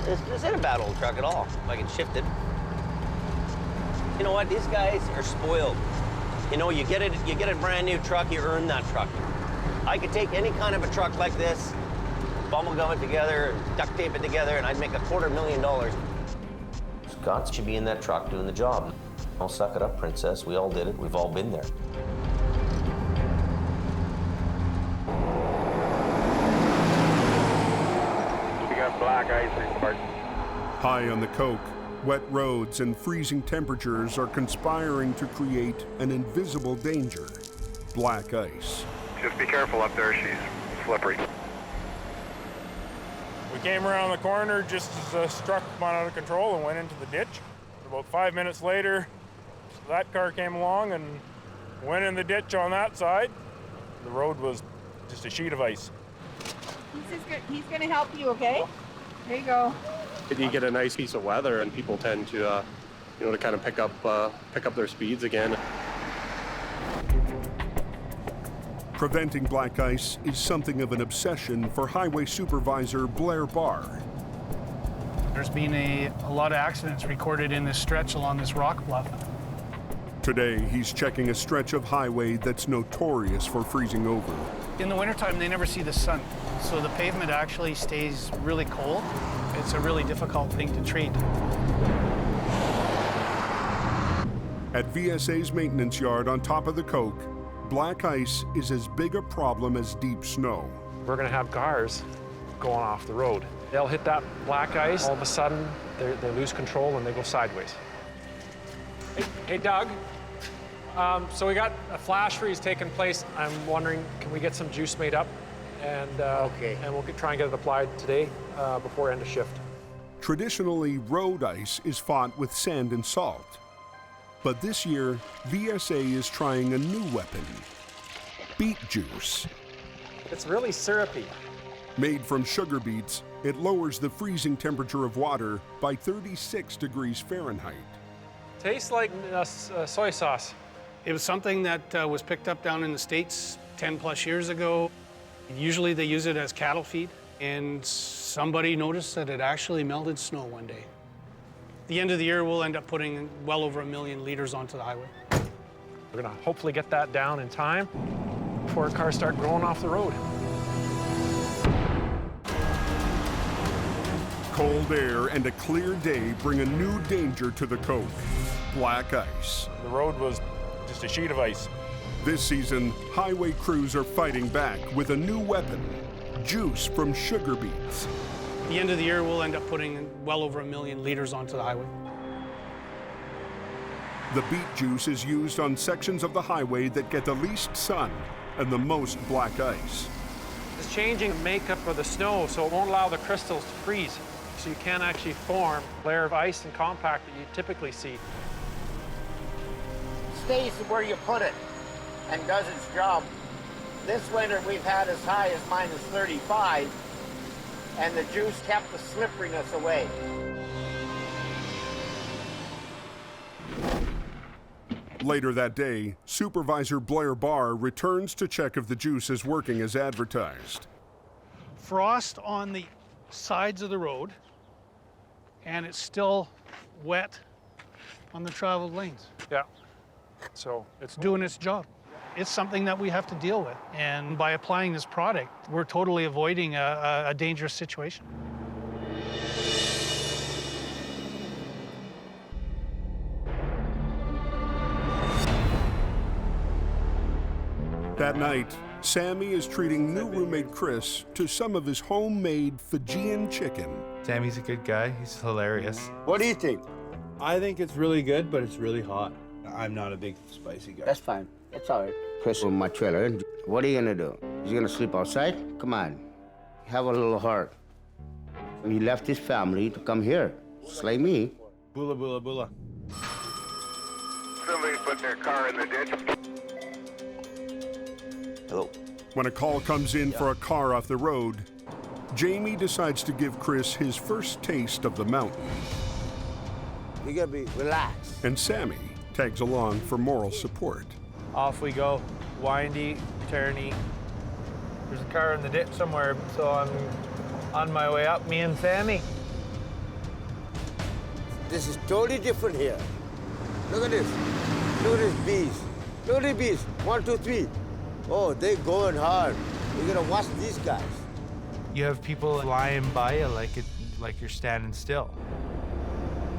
This isn't a bad old truck at all, if I can shift it. You know what, these guys are spoiled. You know, you get a brand new truck, you earn that truck. I could take any kind of a truck like this, bubble gum it together, duct tape it together, and I'd make $250,000. Scott should be in that truck doing the job. Don't suck it up, princess. We all did it. We've all been there. We got black ice report. High on the coke, wet roads and freezing temperatures are conspiring to create an invisible danger, black ice. Just be careful up there, she's slippery. We came around the corner just as the truck went out of control and went into the ditch. About 5 minutes later, that car came along and went in the ditch on that side. The road was just a sheet of ice. He's going to help you, okay? There you go. You get a nice piece of weather, and people tend to, to kind of pick up their speeds again. Preventing black ice is something of an obsession for Highway Supervisor Blair Barr. There's been a lot of accidents recorded in this stretch along this rock bluff. Today, he's checking a stretch of highway that's notorious for freezing over. In the wintertime, they never see the sun, so the pavement actually stays really cold. It's a really difficult thing to treat. At VSA's maintenance yard on top of the coke, black ice is as big a problem as deep snow. We're going to have cars going off the road. They'll hit that black ice, all of a sudden they lose control and they go sideways. Hey Doug, so we got a flash freeze taking place. I'm wondering, can we get some juice made up? And we'll try and get it applied today before end of shift. Traditionally, road ice is fought with sand and salt. But this year, VSA is trying a new weapon, beet juice. It's really syrupy. Made from sugar beets, it lowers the freezing temperature of water by 36 degrees Fahrenheit. Tastes like soy sauce. It was something that was picked up down in the States 10 plus years ago. Usually they use it as cattle feed, and somebody noticed that it actually melted snow one day. At the end of the year, we'll end up putting well over 1 million liters onto the highway. We're gonna hopefully get that down in time before cars start going off the road. Cold air and a clear day bring a new danger to the coke, black ice. The road was just a sheet of ice. This season, highway crews are fighting back with a new weapon, juice from sugar beets. At the end of the year, we'll end up putting well over 1 million liters onto the highway. The beet juice is used on sections of the highway that get the least sun and the most black ice. It's changing the makeup of the snow, so it won't allow the crystals to freeze. So you can't actually form a layer of ice and compact that you typically see. Stays where you put it and does its job. This winter we've had as high as minus 35, and the juice kept the slipperiness away. Later that day, Supervisor Blair Barr returns to check if the juice is working as advertised. Frost on the sides of the road, and it's still wet on the traveled lanes. Yeah, so it's doing its job. It's something that we have to deal with, and by applying this product, we're totally avoiding a dangerous situation. That night, Sammy is treating new roommate Chris to some of his homemade Fijian chicken. Sammy's a good guy. He's hilarious. What do you think? I think it's really good, but it's really hot. I'm not a big spicy guy. That's fine. That's all right. Chris in my trailer. What are you gonna do? He's gonna sleep outside? Come on. Have a little heart. He left his family to come here. Just like me. Bula, bula, bula. Somebody's putting their car in the ditch. Hello. When a call comes in for a car off the road, Jamie decides to give Chris his first taste of the mountain. You gotta be relaxed. And Sammy tags along for moral support. Off we go. Windy, turny. There's a car in the ditch somewhere, so I'm on my way up, me and Sammy. This is totally different here. Look at this. Look at these bees. Look at these bees. 1, 2, 3. Oh, they're going hard. You gotta watch these guys. You have people flying by you like you're standing still.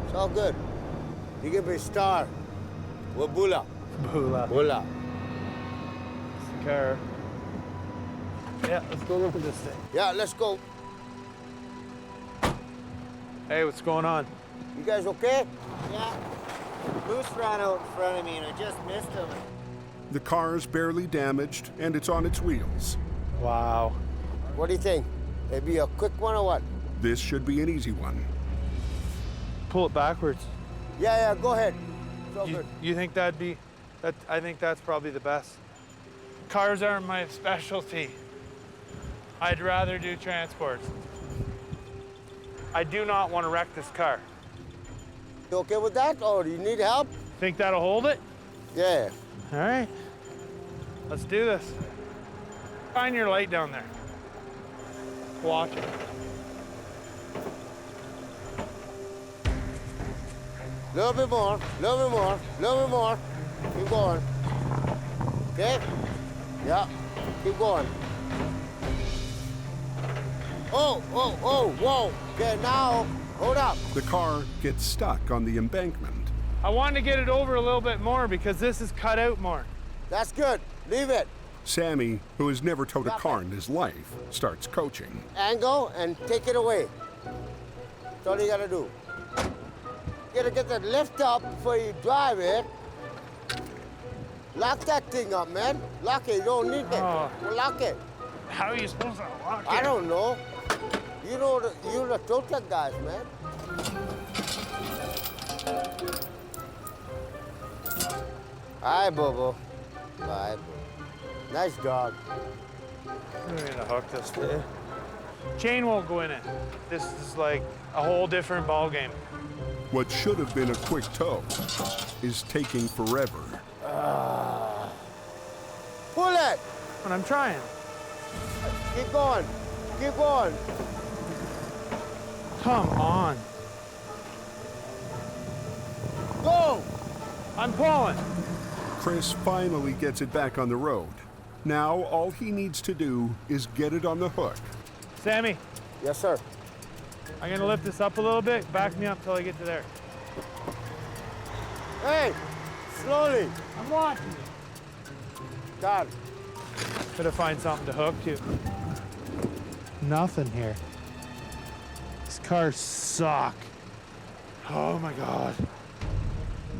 It's all good. You give me a star. Wabula. Bula. Bula. It's the car. Yeah, let's go look at this thing. Yeah, let's go. Hey, what's going on? You guys okay? Yeah. Moose ran out in front of me and I just missed him. The car's barely damaged and it's on its wheels. Wow. What do you think? Maybe a quick one or what? This should be an easy one. Pull it backwards. Yeah, go ahead. It's all good. You think that'd be, I think that's probably the best. Cars aren't my specialty. I'd rather do transports. I do not want to wreck this car. You okay with that, or do you need help? Think that'll hold it? Yeah. All right. Let's do this. Find your light down there. Watch it. Little bit more, little bit more, little bit more. Keep going. Okay? Yeah, keep going. Oh, whoa. Okay, now, hold up. The car gets stuck on the embankment. I wanted to get it over a little bit more because this is cut out more. That's good. Leave it. Sammy, who has never towed a car in his life, starts coaching. Angle and take it away. That's all you gotta do. You gotta get the lift up before you drive it. Lock that thing up, man. Lock it. You don't need it. Oh. Well, lock it. How are you supposed to lock it? I don't know. You're the tow truck guys, man. Hi, Bobo. Bye, Bobo. Nice dog. I'm gonna hook this thing. Chain won't go in it. This is like a whole different ball game. What should have been a quick tow is taking forever. Pull it! But I'm trying. Keep going. Keep going. Come on. Go! I'm pulling. Chris finally gets it back on the road. Now all he needs to do is get it on the hook. Sammy. Yes, sir. I'm gonna lift this up a little bit. Back me up till I get to there. Hey, slowly. I'm watching you. Got it. Gotta find something to hook to. Nothing here. These cars suck. Oh my God.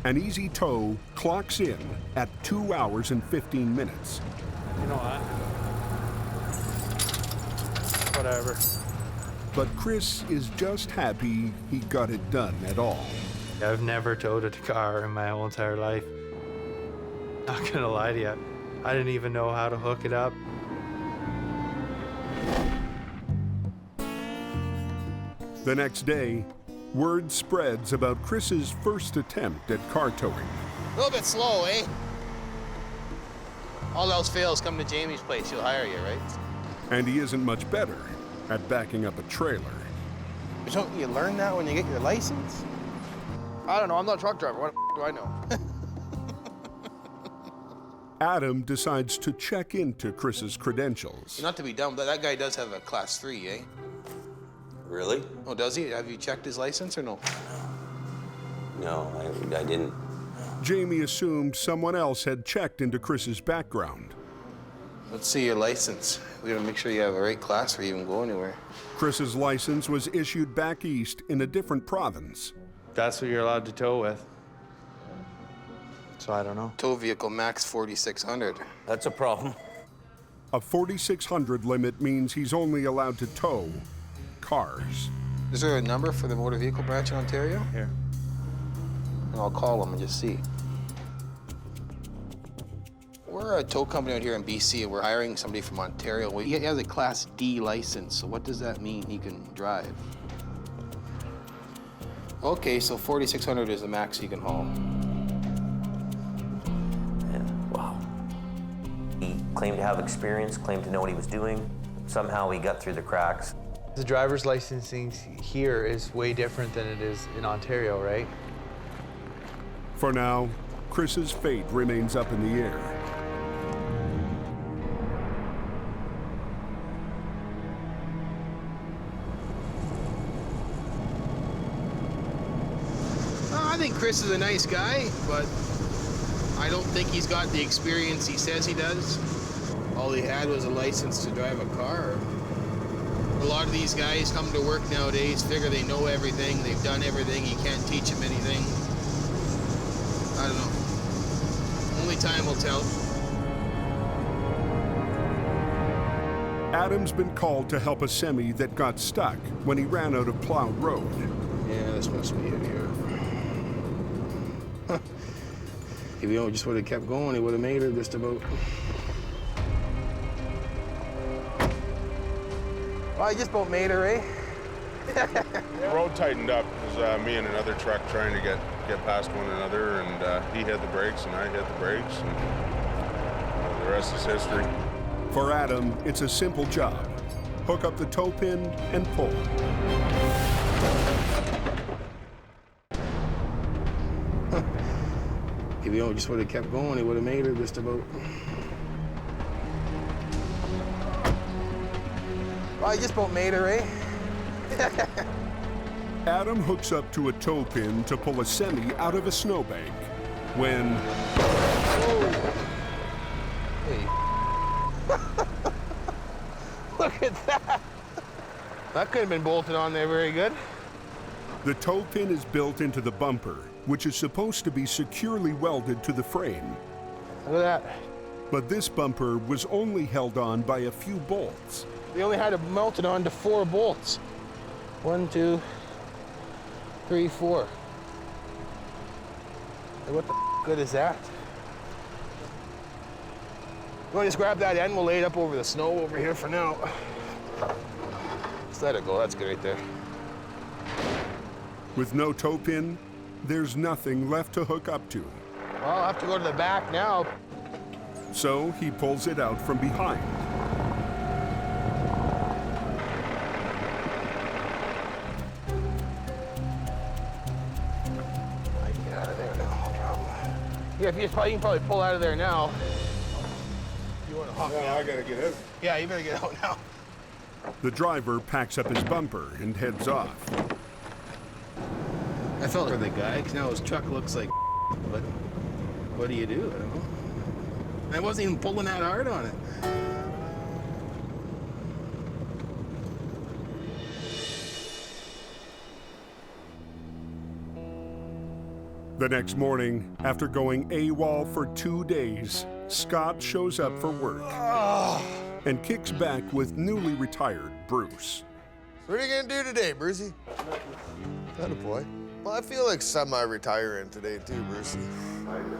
An easy tow clocks in at 2 hours and 15 minutes. You know what? Whatever. But Chris is just happy he got it done at all. I've never towed a car in my whole entire life. Not gonna lie to you. I didn't even know how to hook it up. The next day, word spreads about Chris's first attempt at car towing. A little bit slow, eh? All else fails, come to Jamie's place. He'll hire you, right? And he isn't much better at backing up a trailer. Don't you learn that when you get your license? I don't know. I'm not a truck driver. What do I know? Adam decides to check into Chris's credentials. Not to be dumb, but that guy does have a class 3, eh? Really? Oh, does he? Have you checked his license or no? No, I didn't. Jamie assumed someone else had checked into Chris's background. Let's see your license. We gotta make sure you have a right class for you even go anywhere. Chris's license was issued back east in a different province. That's what you're allowed to tow with. So I don't know. Tow vehicle max 4,600. That's a problem. A 4,600 limit means he's only allowed to tow cars. Is there a number for the motor vehicle branch in Ontario? Here. And I'll call them and just see. We're a tow company out here in BC. We're hiring somebody from Ontario. Well, he has a Class D license, so what does that mean he can drive? Okay, so 4,600 is the max he can haul. Yeah, wow. He claimed to have experience, claimed to know what he was doing. Somehow he got through the cracks. The driver's licensing here is way different than it is in Ontario, right? For now, Chris's fate remains up in the air. I think Chris is a nice guy, but I don't think he's got the experience he says he does. All he had was a license to drive a car. A lot of these guys come to work nowadays, figure they know everything, they've done everything, you can't teach them anything. I don't know. Only time will tell. Adam's been called to help a semi that got stuck when he ran out of Plow Road. Yeah, this must be it here. If he just would have kept going, he would have made it just about. Well, I just about made her, eh? The road tightened up. It was me and another truck trying to get past one another, and he hit the brakes and I hit the brakes, and the rest is history. For Adam, it's a simple job. Hook up the tow pin and pull. If he just would have kept going, he would have made it just about. Well, I just about made her, eh? Adam hooks up to a tow pin to pull a semi out of a snowbank when... Hey. Look at that. That could have been bolted on there very good. The tow pin is built into the bumper, which is supposed to be securely welded to the frame. Look at that. But this bumper was only held on by a few bolts. They only had it melted onto 4 bolts. 1, 2, 3, 4. Hey, what the good is that? You want to just grab that end? We'll lay it up over the snow over here for now. Just let it go. That's good right there. With no tow pin, there's nothing left to hook up to. Well, I'll have to go to the back now. So he pulls it out from behind. I can get out of there now, no problem. Yeah, if you can probably pull out of there now. You want to hop I gotta get in. Yeah, you better get out now. The driver packs up his bumper and heads off. I felt for the guy, because now his truck looks like but what do you do? I don't know. I wasn't even pulling that hard on it. The next morning, after going AWOL for 2 days, Scott shows up for work and kicks back with newly retired Bruce. What are you gonna do today, Brucey? That a boy. Well, I feel like semi-retiring today too, Brucey.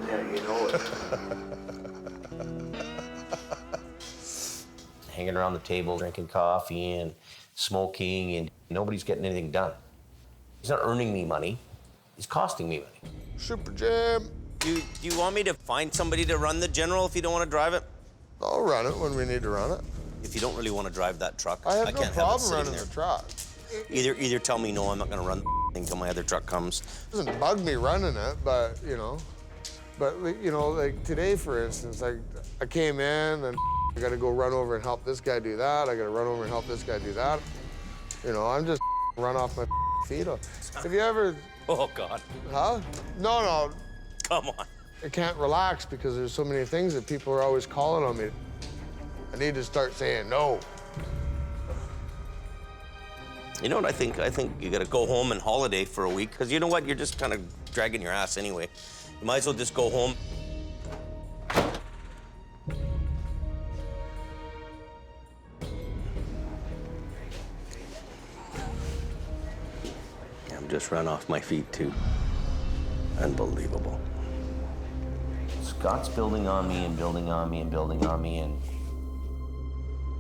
Yeah, you know it. Hanging around the table, drinking coffee and smoking, and nobody's getting anything done. He's not earning me money. He's costing me money. Super Jam. Do you want me to find somebody to run the General if you don't want to drive it? I'll run it when we need to run it. If you don't really want to drive that truck, I have no can't problem have it sitting running there. the truck. Either tell me no, I'm not going to run the thing until my other truck comes. It doesn't bug me running it, but you know, like today, for instance, I came in and I got to go run over and help this guy do that. I got to run over and help this guy do that. You know, I'm just run off my feet. Have you ever? Oh God. Huh? No. Come on. I can't relax because there's so many things that people are always calling on me. I need to start saying no. You know what I think? I think you got to go home and holiday for a week, because you know what? You're just kind of dragging your ass anyway. You might as well just go home. I'm just run off my feet too. Unbelievable. Scott's building on me and building on me and building on me, and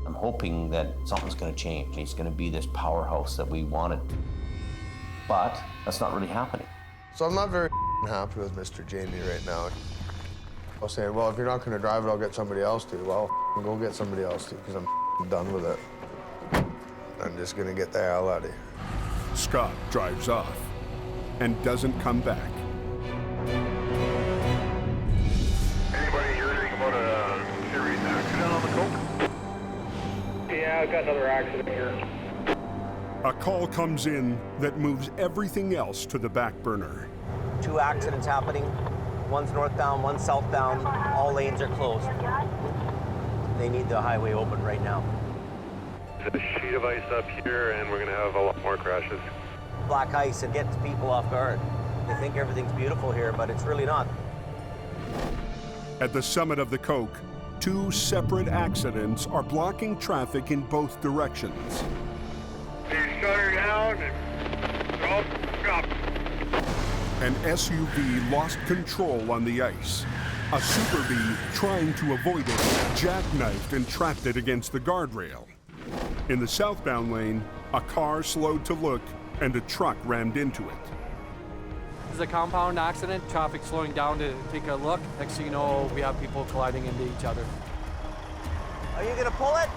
I'm hoping that something's gonna change. He's gonna be this powerhouse that we wanted. But that's not really happening. So I'm not very happy with Mr. Jamie right now. I'll say, well, if you're not gonna drive it, I'll get somebody else to. Well, go get somebody else to, because I'm done with it. I'm just gonna get the hell out of here. Scott drives off and doesn't come back. Anybody hear anything about a serious accident on the Coke? Yeah, I've got another accident here. A call comes in that moves everything else to the back burner. 2 accidents happening. One's northbound, one's southbound. All lanes are closed. They need the highway open right now. There's a sheet of ice up here, and we're going to have a lot more crashes. Black ice, it gets people off guard. They think everything's beautiful here, but it's really not. At the summit of the Coke, 2 separate accidents are blocking traffic in both directions. They shut her down and all stopped. An SUV lost control on the ice. A Super B, trying to avoid it, jackknifed and trapped it against the guardrail. In the southbound lane, a car slowed to look and a truck rammed into it. This is a compound accident, traffic slowing down to take a look. Next thing you know, we have people colliding into each other. Are you gonna pull it?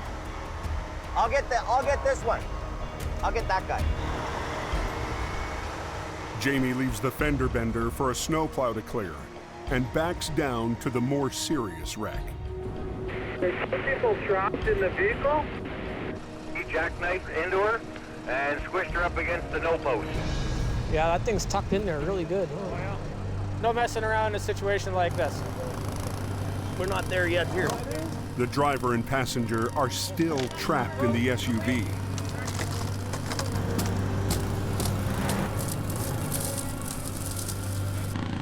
I'll get this one. I'll get that guy. Jamie leaves the fender bender for a snowplow to clear and backs down to the more serious wreck. There's some people trapped in the vehicle. He jackknifed into her and squished her up against the no post. Yeah, that thing's tucked in there really good. Oh, yeah. No messing around in a situation like this. We're not there yet here. The driver and passenger are still trapped in the SUV.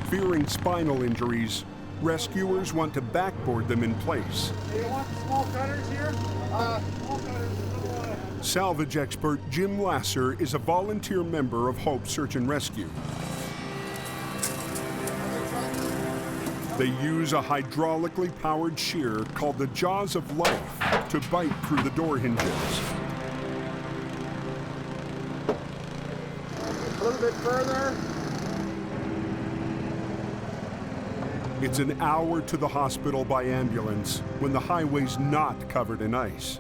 Fearing spinal injuries, rescuers want to backboard them in place. Do you want small cutters here? Small cutters. Salvage expert Jim Lasser is a volunteer member of Hope Search and Rescue. They use a hydraulically powered shear called the Jaws of Life to bite through the door hinges. A little bit further. It's an hour to the hospital by ambulance when the highway's not covered in ice.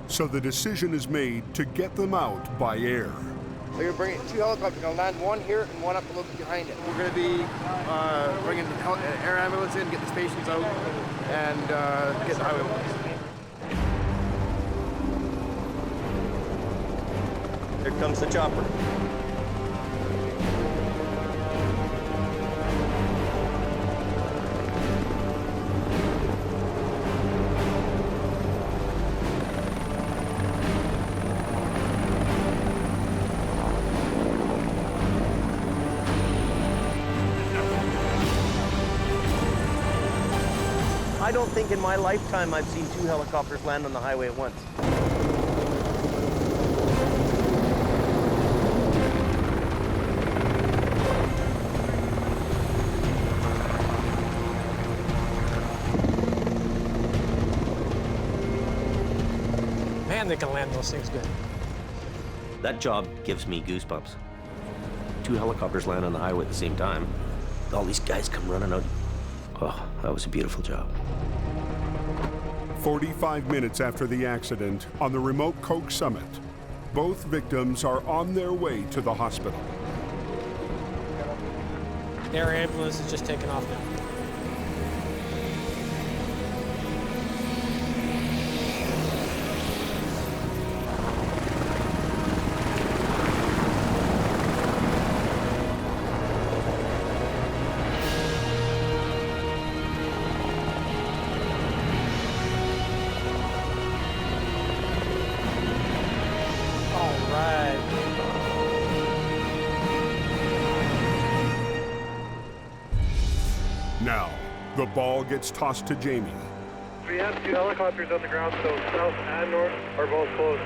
So the decision is made to get them out by air. We're going to bring 2 helicopters. We're going to land one here and one up a little bit behind it. We're going to be bringing an air ambulance in, get these patients out, and get the highway open. Here comes the chopper. I don't think in my lifetime I've seen 2 helicopters land on the highway at once. Man, they can land those things good. That job gives me goosebumps. 2 helicopters land on the highway at the same time. All these guys come running out. Oh, that was a beautiful job. 45 minutes after the accident on the remote Coke summit, both victims are on their way to the hospital. Air ambulance is just taking off now. Now, the ball gets tossed to Jamie. We have 2 helicopters on the ground, so south and north are both closed.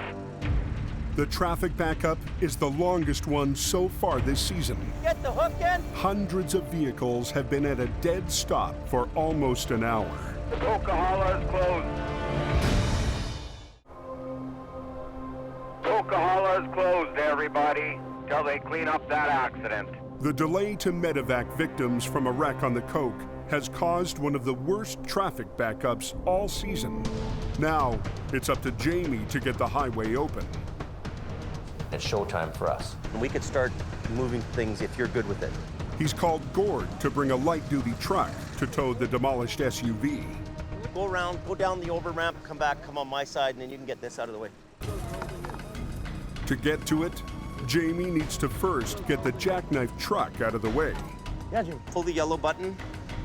The traffic backup is the longest one so far this season. Get the hook in. Hundreds of vehicles have been at a dead stop for almost an hour. Coquihalla is closed. Coquihalla is closed, everybody, till they clean up that accident. The delay to medevac victims from a wreck on the Coke has caused one of the worst traffic backups all season. Now, it's up to Jamie to get the highway open. It's showtime for us. We could start moving things if you're good with it. He's called Gord to bring a light-duty truck to tow the demolished SUV. Go around, go down the over ramp, come back, come on my side, and then you can get this out of the way. To get to it, Jamie needs to first get the jackknife truck out of the way. Yeah, Jim. Pull the yellow button,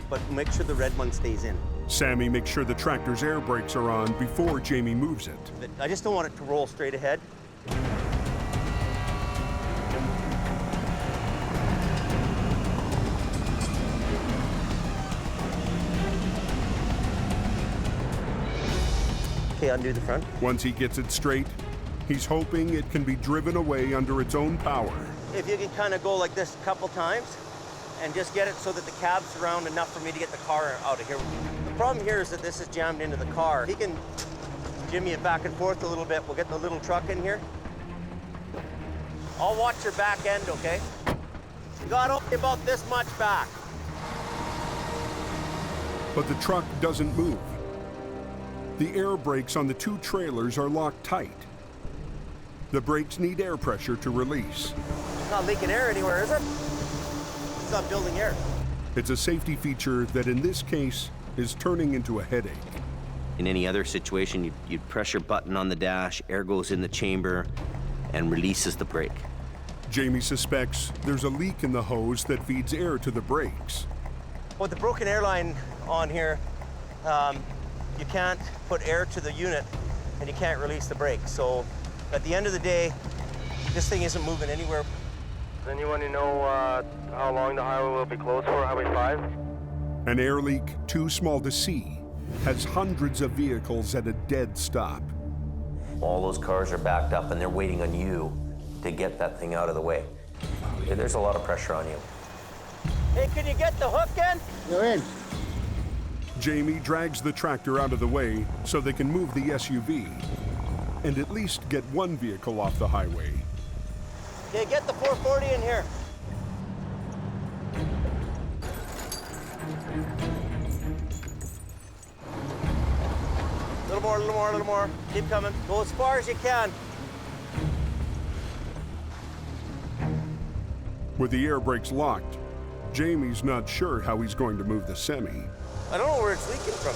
but make sure the red one stays in. Sammy makes sure the tractor's air brakes are on before Jamie moves it. I just don't want it to roll straight ahead. Okay, undo the front. Once he gets it straight, he's hoping it can be driven away under its own power. If you can kind of go like this a couple times and just get it so that the cab's around enough for me to get the car out of here. The problem here is that this is jammed into the car. He can jimmy it back and forth a little bit. We'll get the little truck in here. I'll watch your back end, okay? You got only about this much back. But the truck doesn't move. The air brakes on the two trailers are locked tight. The brakes need air pressure to release. It's not leaking air anywhere, is it? It's not building air. It's a safety feature that in this case is turning into a headache. In any other situation, you'd press your button on the dash, air goes in the chamber, and releases the brake. Jamie suspects there's a leak in the hose that feeds air to the brakes. With the broken airline on here, you can't put air to the unit and you can't release the brake. So at the end of the day, this thing isn't moving anywhere. Does anyone know how long the highway will be closed for, Highway 5? An air leak too small to see has hundreds of vehicles at a dead stop. All those cars are backed up and they're waiting on you to get that thing out of the way. There's a lot of pressure on you. Hey, can you get the hook in? You're in. Jamie drags the tractor out of the way so they can move the SUV and at least get one vehicle off the highway. Okay, get the 440 in here. A little more, a little more, a little more. Keep coming. Go as far as you can. With the air brakes locked, Jamie's not sure how he's going to move the semi. I don't know where it's leaking from.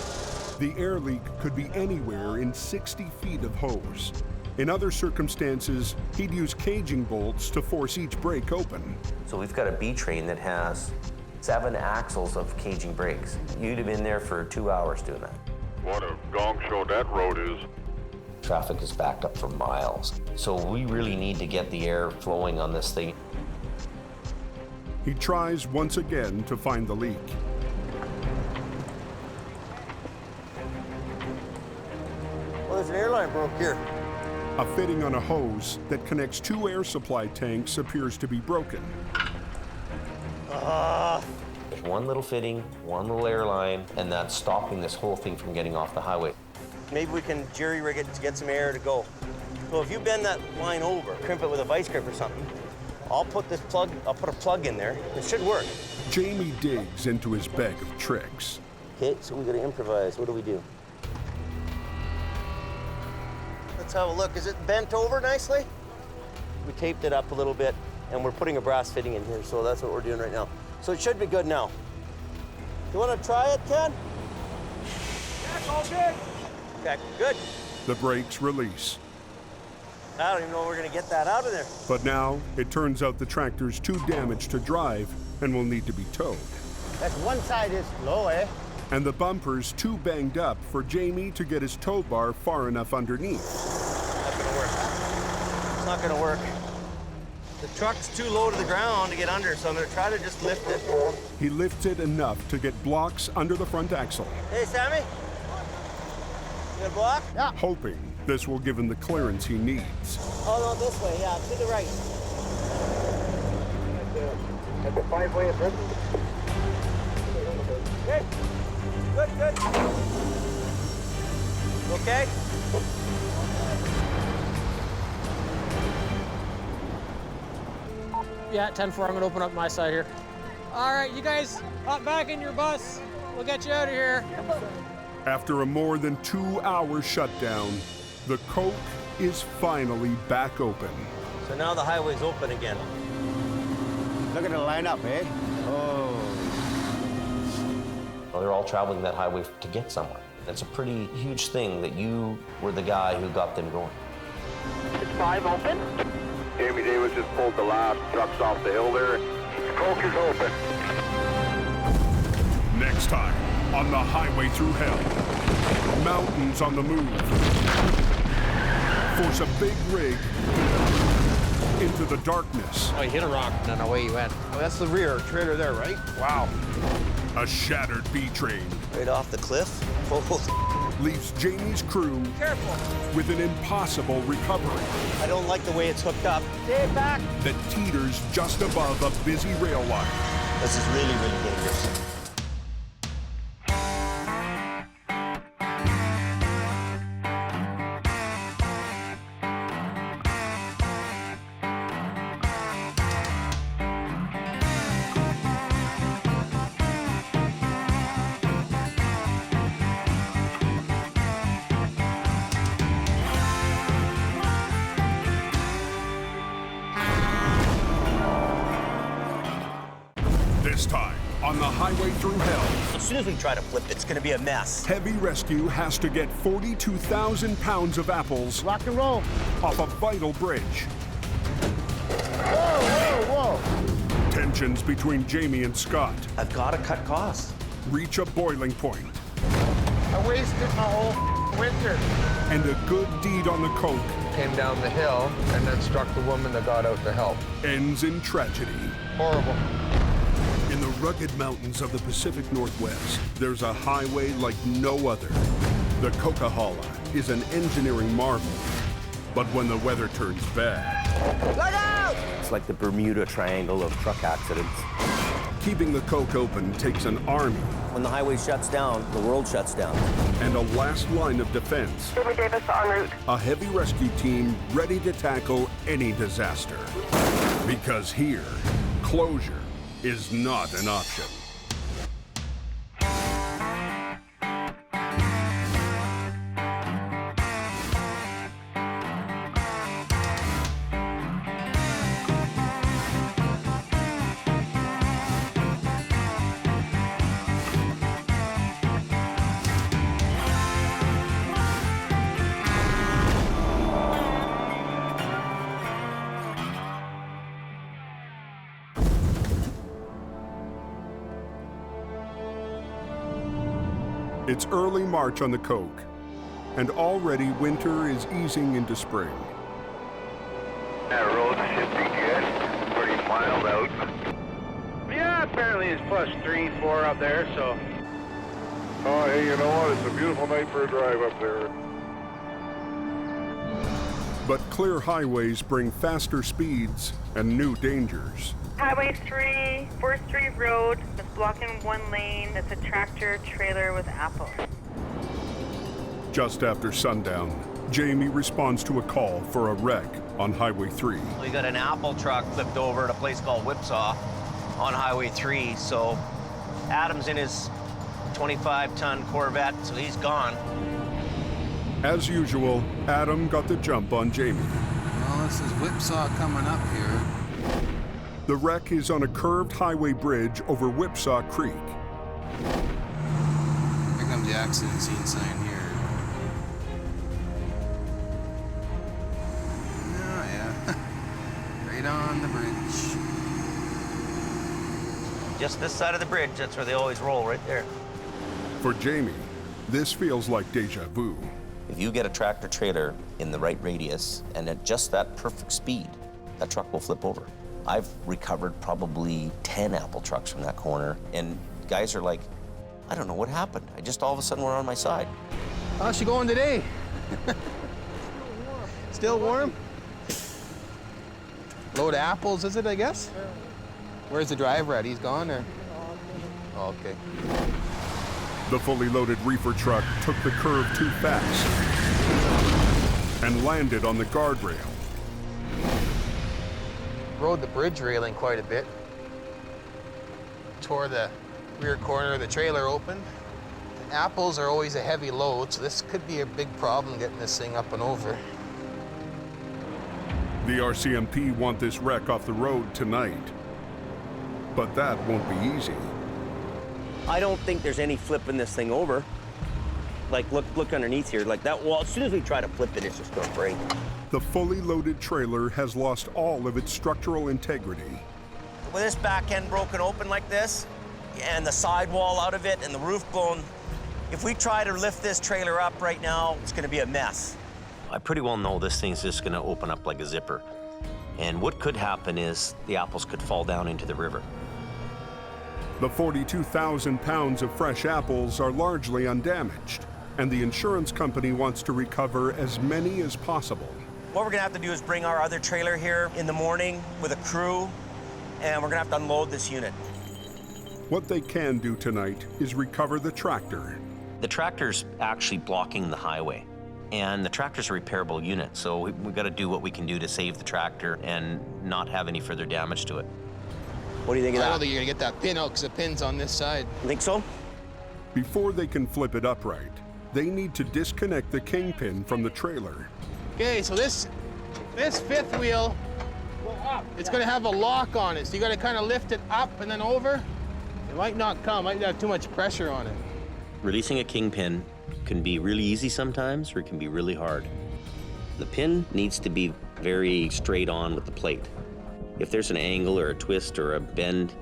The air leak could be anywhere in 60 feet of hose. In other circumstances, he'd use caging bolts to force each brake open. So we've got a B train that has 7 axles of caging brakes. You'd have been there for 2 hours doing that. What a gong show that road is. Traffic is backed up for miles. So we really need to get the air flowing on this thing. He tries once again to find the leak. Well, there's an airline broke here. A fitting on a hose that connects 2 air supply tanks appears to be broken. There's one little fitting, one little airline, and that's stopping this whole thing from getting off the highway. Maybe we can jerry-rig it to get some air to go. So if you bend that line over, crimp it with a vice grip or something, I'll put a plug in there. It should work. Jamie digs into his bag of tricks. Okay, so we gotta improvise. What do we do? Let's have a look. Is it bent over nicely? We taped it up a little bit, and we're putting a brass fitting in here, so that's what we're doing right now. So it should be good now. You wanna try it, Ken? Yeah, it's all good. Okay, good. The brakes release. I don't even know if we're gonna get that out of there. But now, it turns out the tractor's too damaged to drive and will need to be towed. That's one side is low, eh? And the bumper's too banged up for Jamie to get his tow bar far enough underneath. Not gonna work. It's not gonna work. The truck's too low to the ground to get under, so I'm gonna try to just lift it. He lifts it enough to get blocks under the front axle. Hey, Sammy? You got a block? Yeah. Hoping this will give him the clearance he needs. Oh, no, this way, yeah, to the right. At the 5-way at Britain. Good. Good, good. Okay? Yeah, 10-4, I'm gonna open up my side here. All right, you guys hop back in your bus. We'll get you out of here. After a more than 2-hour shutdown, the Coke is finally back open. So now the highway's open again. Look at the lineup, eh? Oh. Well, they're all traveling that highway to get somewhere. That's a pretty huge thing that you were the guy who got them going. It's 5 open. Jamie Davis just pulled the last trucks off the hill there. Coke is open. Next time on the highway through hell, mountains on the move. Force a big rig into the darkness. Oh, you hit a rock and away you went. Oh, that's the rear trailer there, right? Wow. A shattered B train Right off the cliff. leaves Jamie's crew with an impossible recovery I don't like the way it's hooked up. Stay back. that teeters just above a busy rail line. This is really, really dangerous. This time on the highway through hell, As soon as we try to flip it, it's gonna be a mess. Heavy Rescue has to get 42,000 pounds of apples Rock and roll. off a vital bridge. Whoa, whoa, whoa. Tensions between Jamie and Scott I've gotta cut costs. reach a boiling point, I wasted my whole winter. and a good deed on the Coke Came down the hill and then struck the woman that got out to help. ends in tragedy. Horrible. In the rugged mountains of the Pacific Northwest, there's a highway like no other. The Coquihalla is an engineering marvel. But when the weather turns bad, Look out! It's like the Bermuda Triangle of truck accidents. keeping the Coke open takes an army When the highway shuts down, the world shuts down. and a last line of defense. Jamie Davis en route. A heavy rescue team ready to tackle any disaster. Because here, closure is not an option. It's early March on the Coke, and already winter is easing into spring. That road's shifting good. Pretty mild out. Yeah, apparently it's +3, 4 up there, so. Oh, hey, you know what? It's a beautiful night for a drive up there. But clear highways bring faster speeds and new dangers. Highway 3, 4th Street Road, it's blocking one lane. It's a tractor trailer with apples. Just after sundown, Jamie responds to a call for a wreck on Highway 3. We got an apple truck flipped over at a place called Whipsaw on Highway 3. So Adam's in his 25-ton Corvette, so he's gone. As usual, Adam got the jump on Jamie. Well, this is Whipsaw coming up here. The wreck is on a curved highway bridge over Whipsaw Creek. Here comes the accident scene sign here. Oh, yeah. Right on the bridge. Just this side of the bridge, that's where they always roll, right there. For Jamie, this feels like deja vu. If you get a tractor trailer in the right radius and at just that perfect speed, that truck will flip over. I've recovered probably 10 apple trucks from that corner, and guys are like, I don't know what happened. I just all of a sudden were on my side. How's she going today? Still warm? Load of apples, is it, I guess? Where's the driver at? He's gone, or? Oh, okay. The fully loaded reefer truck took the curve too fast and landed on the guardrail. Rode the bridge railing quite a bit. Tore the rear corner of the trailer open. Apples are always a heavy load, so this could be a big problem getting this thing up and over. The RCMP want this wreck off the road tonight, but that won't be easy. I don't think there's any flipping this thing over. Like, look underneath here. Like that wall, as soon as we try to flip it, it's just gonna break. The fully loaded trailer has lost all of its structural integrity. With this back end broken open like this, and the sidewall out of it, and the roof blown, if we try to lift this trailer up right now, it's gonna be a mess. I pretty well know this thing's just gonna open up like a zipper. And what could happen is the apples could fall down into the river. The 42,000 pounds of fresh apples are largely undamaged, and the insurance company wants to recover as many as possible. What we're gonna have to do is bring our other trailer here in the morning with a crew, and we're gonna have to unload this unit. What they can do tonight is recover the tractor. The tractor's actually blocking the highway, and the tractor's a repairable unit, so we've got to do what we can do to save the tractor and not have any further damage to it. What do you think of that? I don't think you're gonna get that pin out because the pin's on this side. You think so? Before they can flip it upright, they need to disconnect the kingpin from the trailer. Okay, so this fifth wheel, it's gonna have a lock on it, so you gotta kind of lift it up and then over. It might not come, might have too much pressure on it. Releasing a kingpin can be really easy sometimes, or it can be really hard. The pin needs to be very straight on with the plate. If there's an angle or a twist or a bend,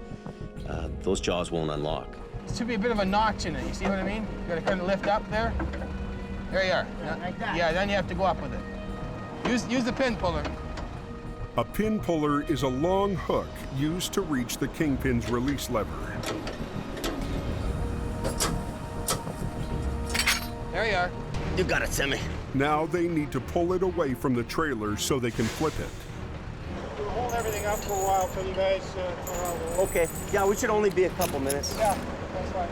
those jaws won't unlock. There should be a bit of a notch in it, you see what I mean? You gotta kind of lift up there. There you are. Like that? Yeah, then you have to go up with it. Use the pin puller. A pin puller is a long hook used to reach the kingpin's release lever. There you are. You got it, Sammy. Now they need to pull it away from the trailer so they can flip it. We'll hold everything up for a while till you guys are out of the way. Okay, yeah, we should only be a couple minutes. Yeah, that's fine.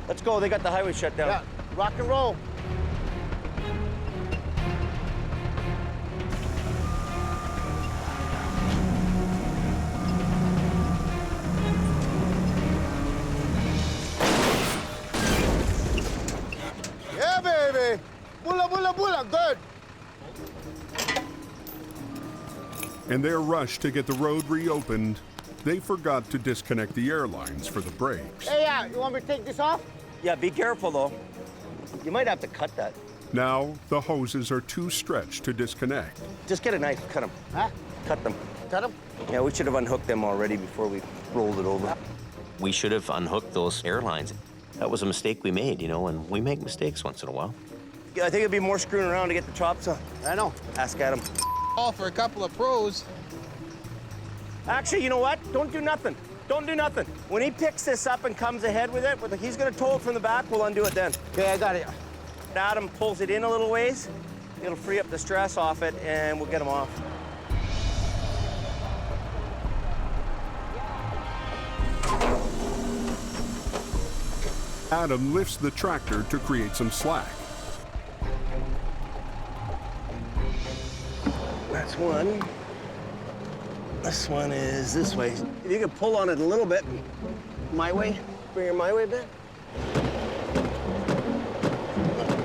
Let's go, they got the highway shut down. Yeah, rock and roll. Yeah, baby. Bula, bula, bula, good. In their rush to get the road reopened, they forgot to disconnect the air lines for the brakes. Hey, you want me to take this off? Yeah, be careful though. You might have to cut that. Now, the hoses are too stretched to disconnect. Just get a knife, cut them. Huh? Cut them. Cut them? Yeah, we should have unhooked them already before we rolled it over. We should have unhooked those air lines. That was a mistake we made, you know, and we make mistakes once in a while. Yeah, I think it'd be more screwing around to get the chops on. I know. Ask Adam. All for a couple of pros. Actually, you know what? Don't do nothing. Don't do nothing. When he picks this up and comes ahead with it, he's gonna tow it from the back, we'll undo it then. Okay, I got it. Adam pulls it in a little ways, it'll free up the stress off it, and we'll get him off. Adam lifts the tractor to create some slack. That's one. This one is this way. If you can pull on it a little bit, my way, bring her my way a bit.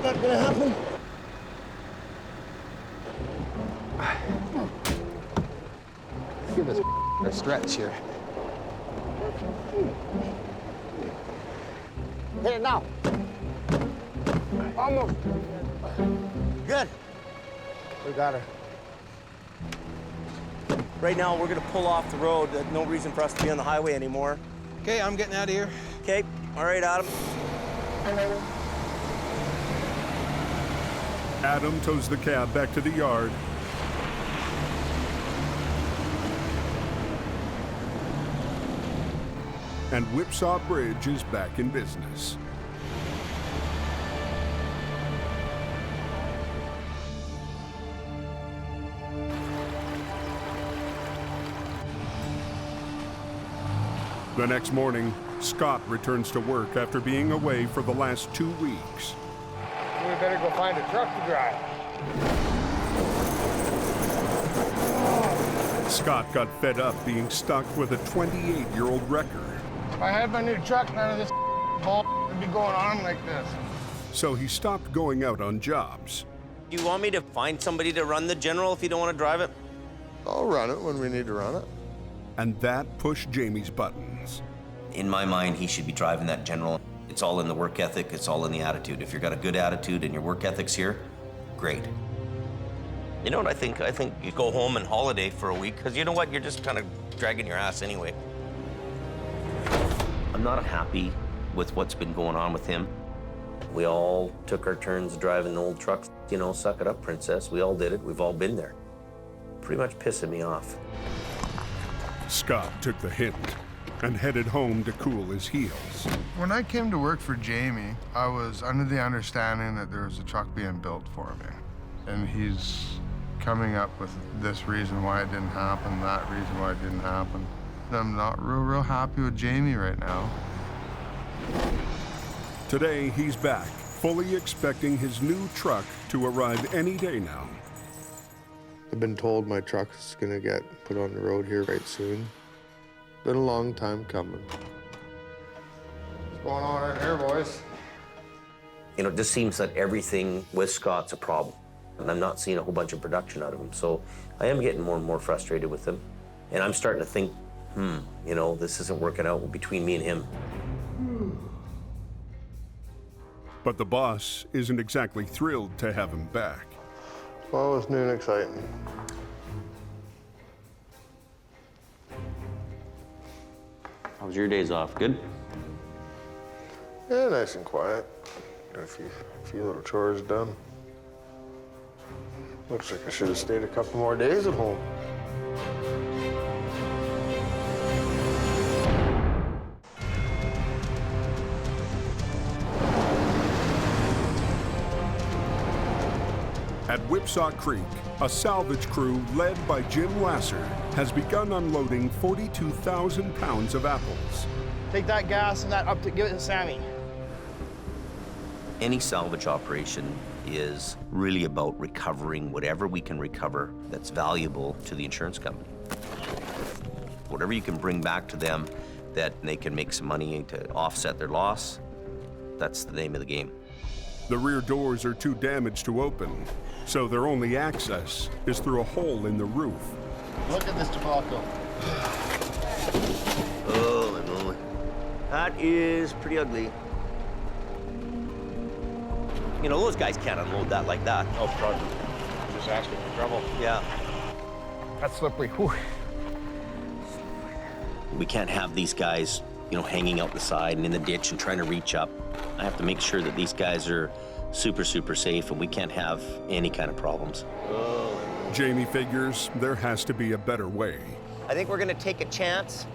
Not gonna happen. Give this a stretch here. Hit it now. Almost. Good. We got her. Right now, we're gonna pull off the road. There's no reason for us to be on the highway anymore. Okay, I'm getting out of here. Okay, all right, Adam. Adam tows the cab back to the yard. And Whipsaw Bridge is back in business. The next morning, Scott returns to work after being away for the last 2 weeks. We better go find a truck to drive. Scott got fed up being stuck with a 28-year-old wrecker. If I had my new truck, none of this bull would be going on like this. So he stopped going out on jobs. Do you want me to find somebody to run the General if you don't want to drive it? I'll run it when we need to run it. And that pushed Jamie's buttons. In my mind, he should be driving that General. It's all in the work ethic, it's all in the attitude. If you've got a good attitude and your work ethic's here, great. You know what I think? I think you go home and holiday for a week, because you know what? You're just kind of dragging your ass anyway. I'm not happy with what's been going on with him. We all took our turns driving the old trucks. You know, suck it up, princess. We all did it. We've all been there. Pretty much pissing me off. Scott took the hint and headed home to cool his heels. When I came to work for Jamie, I was under the understanding that there was a truck being built for me. And he's coming up with this reason why it didn't happen, that reason why it didn't happen. I'm not real happy with Jamie right now. Today, he's back, fully expecting his new truck to arrive any day now. I've been told my truck is gonna get put on the road here right soon. Been a long time coming. What's going on in here, boys? You know, it just seems that everything with Scott's a problem. And I'm not seeing a whole bunch of production out of him. So I am getting more and more frustrated with him. And I'm starting to think, you know, this isn't working out between me and him. But the boss isn't exactly thrilled to have him back. Well, it's new and exciting. How was your days off? Good? Yeah, nice and quiet. Got a few little chores done. Looks like I should have stayed a couple more days at home. At Whipsaw Creek, a salvage crew led by Jim Lasser has begun unloading 42,000 pounds of apples. Take that gas and that up to give it to Sammy. Any salvage operation is really about recovering whatever we can recover that's valuable to the insurance company. Whatever you can bring back to them that they can make some money to offset their loss, that's the name of the game. The rear doors are too damaged to open, so their only access is through a hole in the roof. Look at this tobacco. Oh, my moly. That is pretty ugly. You know, those guys can't unload that like that. Oh, God. I'm just asking for trouble. Yeah. That's slippery. Whew. We can't have these guys, you know, hanging out the side and in the ditch and trying to reach up. I have to make sure that these guys are super, super safe and we can't have any kind of problems. Jamie figures there has to be a better way. I think we're gonna take a chance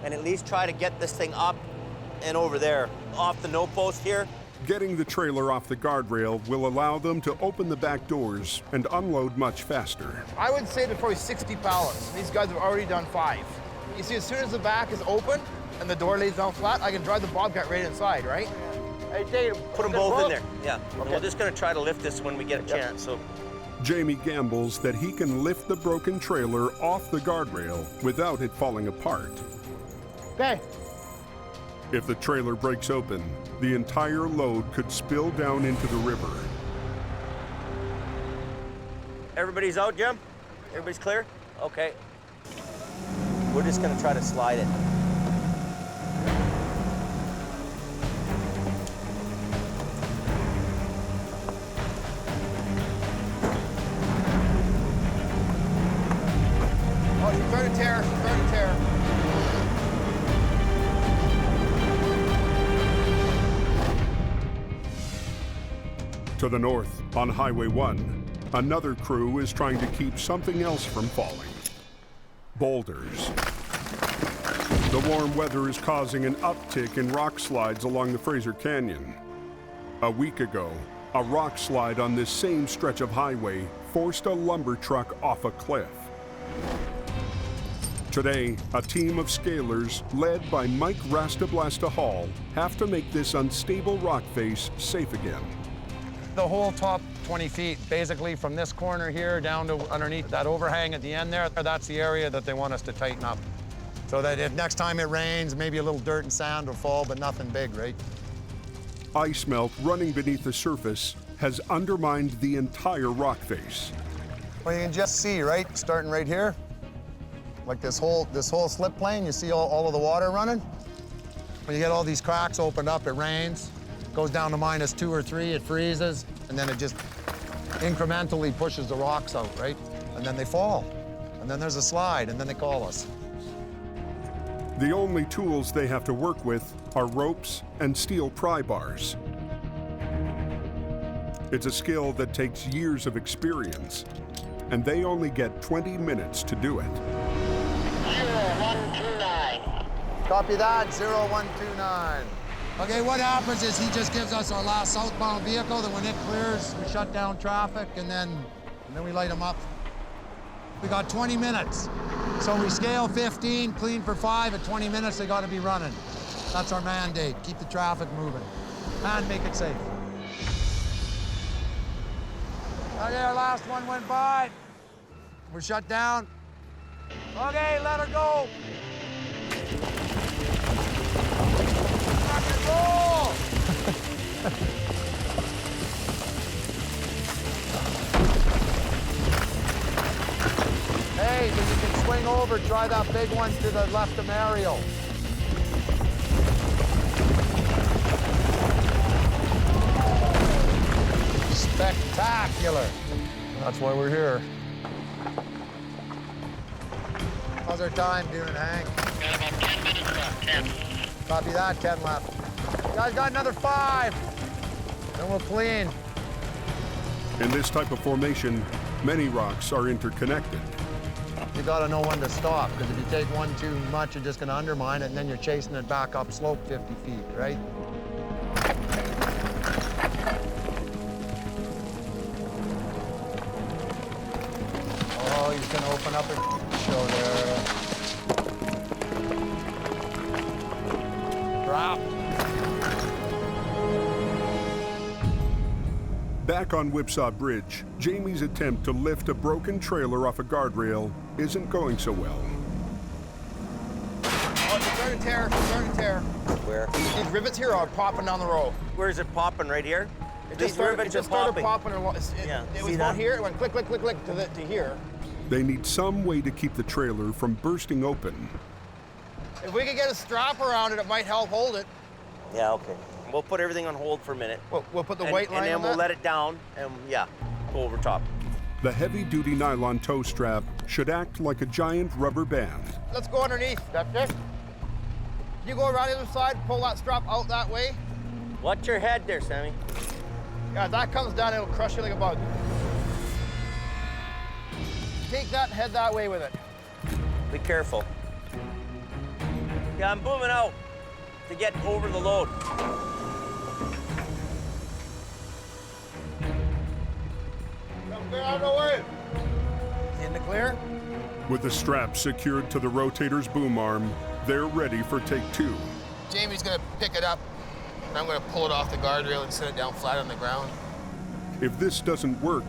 and at least try to get this thing up and over there, off the no post here. Getting the trailer off the guardrail will allow them to open the back doors and unload much faster. I would say there's probably 60 pallets. These guys have already done 5. You see, as soon as the back is open and the door lays down flat, I can drive the Bobcat right inside, right? Hey, Dave, put them both in there. Yeah. Okay. We're just gonna try to lift this when we get a chance. So. Jamie gambles that he can lift the broken trailer off the guardrail without it falling apart. Okay. If the trailer breaks open, the entire load could spill down into the river. Everybody's out, Jim? Everybody's clear? Okay. We're just gonna try to slide it. Oh, she's trying to tear, she's trying to tear. To the north, on Highway 1, another crew is trying to keep something else from falling. Boulders. The warm weather is causing an uptick in rock slides along the Fraser Canyon. A week ago, a rock slide on this same stretch of highway forced a lumber truck off a cliff. Today, a team of scalers led by Mike Rastablasta Hall have to make this unstable rock face safe again. The whole top 20 feet, basically from this corner here down to underneath that overhang at the end there, that's the area that they want us to tighten up. So that if next time it rains, maybe a little dirt and sand will fall, but nothing big, right? Ice melt running beneath the surface has undermined the entire rock face. Well, you can just see, right, starting right here, like this whole slip plane, you see all of the water running? When you get all these cracks opened up, it rains, goes down to -2 or 3, it freezes, and then it just incrementally pushes the rocks out, right? And then they fall, and then there's a slide, and then they call us. The only tools they have to work with are ropes and steel pry bars. It's a skill that takes years of experience, and they only get 20 minutes to do it. 0129. Copy that, 0129. Okay, what happens is he just gives us our last southbound vehicle, then when it clears, we shut down traffic, and then we light them up. We got 20 minutes. So we scale 15, clean for 5, at 20 minutes they gotta be running. That's our mandate, keep the traffic moving, and make it safe. Okay, our last one went by. We're shut down. Okay, let her go. Rock and roll! Hey, so you can swing over, try that big one to the left of Mario. Spectacular. That's why we're here. How's our time doing, Hank? Got about 10 minutes left, 10. Copy that, 10 left. You guys got another 5. Then we'll clean. In this type of formation, many rocks are interconnected. You gotta know when to stop, because if you take one too much, you're just gonna undermine it, and then you're chasing it back up slope 50 feet, right? Oh, he's gonna open up a show there. Drop. Back on Whipsaw Bridge, Jamie's attempt to lift a broken trailer off a guardrail isn't going so well. Oh, it's starting to tear, it's starting to tear. Where? These rivets here are popping down the road. Where is it popping? Right here? It These just started, rivets it just are started popping. popping. It was going here, it went click, click, click, click to here. They need some way to keep the trailer from bursting open. If we could get a strap around it, it might help hold it. Yeah, okay. We'll put everything on hold for a minute. We'll put the weight line and then on we'll that? let it down, and yeah, go over top. The heavy-duty nylon tow strap should act like a giant rubber band. Let's go underneath, Deputy. You go around the other side, pull that strap out that way. Watch your head there, Sammy. Yeah, if that comes down, it'll crush you like a bug. Take that and head that way with it. Be careful. Yeah, I'm booming out to get over the load. Clear out of the way. In the clear? With the strap secured to the Rotator's boom arm, they're ready for take 2. Jamie's gonna pick it up, and I'm gonna pull it off the guardrail and set it down flat on the ground. If this doesn't work,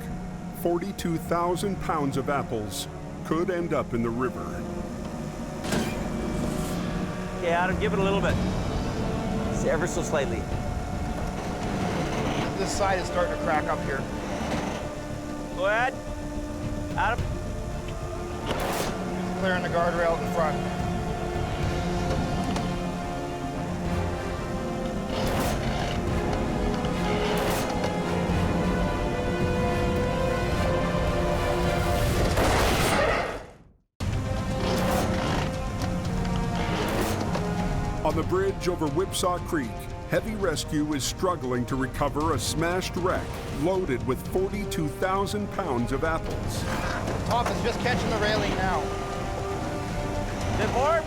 42,000 pounds of apples could end up in the river. Okay, Adam, give it a little bit. Just ever so slightly. This side is starting to crack up here. Go ahead. Adam. Clearing the guardrail in front. On the bridge over Whipsaw Creek, Heavy Rescue is struggling to recover a smashed wreck loaded with 42,000 pounds of apples. Top is just catching the railing now. Bit more?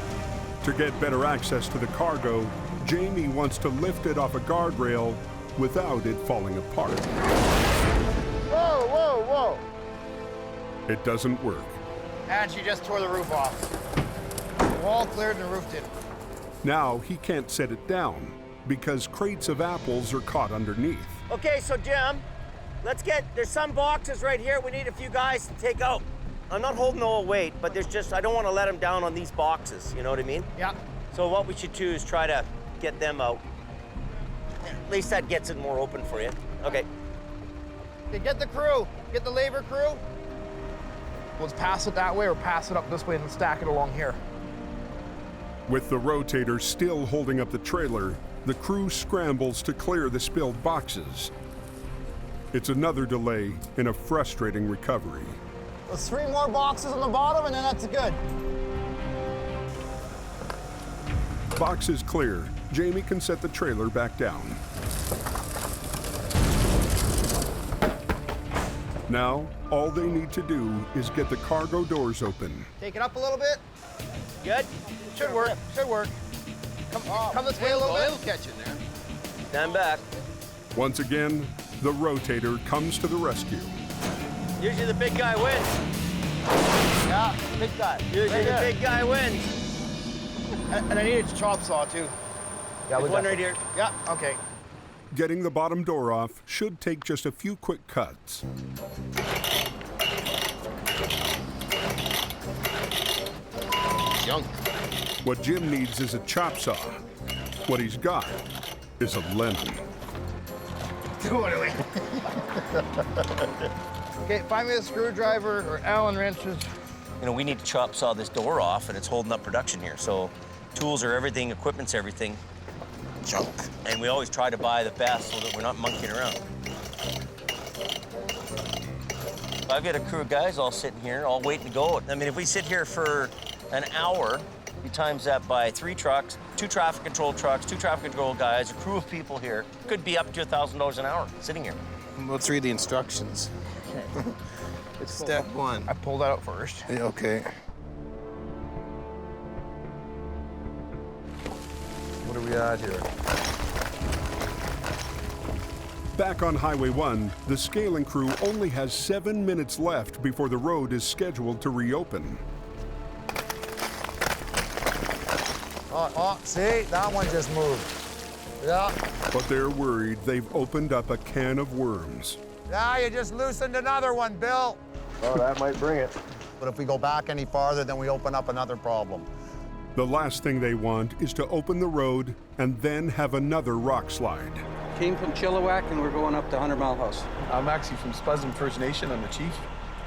To get better access to the cargo, Jamie wants to lift it off a guardrail without it falling apart. Whoa, whoa, whoa. It doesn't work. And she just tore the roof off. wall cleared and the roof didn't. Now he can't set it down because crates of apples are caught underneath. Okay, so Jim, there's some boxes right here we need a few guys to take out. I'm not holding all weight, but I don't want to let them down on these boxes, you know what I mean? Yeah. So what we should do is try to get them out. At least that gets it more open for you. Okay. Okay, get the crew, get the labor crew. Let's pass it that way or pass it up this way and stack it along here. With the rotator still holding up the trailer, the crew scrambles to clear the spilled boxes. It's another delay in a frustrating recovery. There's 3 more boxes on the bottom and then that's good. Boxes clear, Jamie can set the trailer back down. Now, all they need to do is get the cargo doors open. Take it up a little bit. Good. Should work. Should work. Come this way a little bit. It'll catch in there. Stand back. Once again, the rotator comes to the rescue. Usually the big guy wins. Yeah, big guy. Usually the big guy wins. And I need a chop saw too. Yeah, there's one right here. Yeah, okay. Getting the bottom door off should take just a few quick cuts. Junk. What Jim needs is a chop saw. What he's got is a lemon. Totally. Okay, find me a screwdriver or Allen wrenches. You know, we need to chop saw this door off, and it's holding up production here. So tools are everything, equipment's everything. Junk. And we always try to buy the best so that we're not monkeying around. I've got a crew of guys all sitting here, all waiting to go. I mean, if we sit here for an hour, you times that by 3 trucks, 2 traffic control trucks, 2 traffic control guys, a crew of people here. Could be up to $1,000 an hour sitting here. Let's read the instructions. It's step 1. I pulled that out first. Yeah, okay. What are we at here? Back on Highway 1, the scaling crew only has 7 minutes left before the road is scheduled to reopen. See? That one just moved. Yeah. But they're worried they've opened up a can of worms. Yeah, you just loosened another one, Bill. Oh, that might bring it. But if we go back any farther, then we open up another problem. The last thing they want is to open the road and then have another rock slide. Came from Chilliwack and we're going up to 100 Mile House. I'm actually from Spuzzum First Nation. I'm the chief,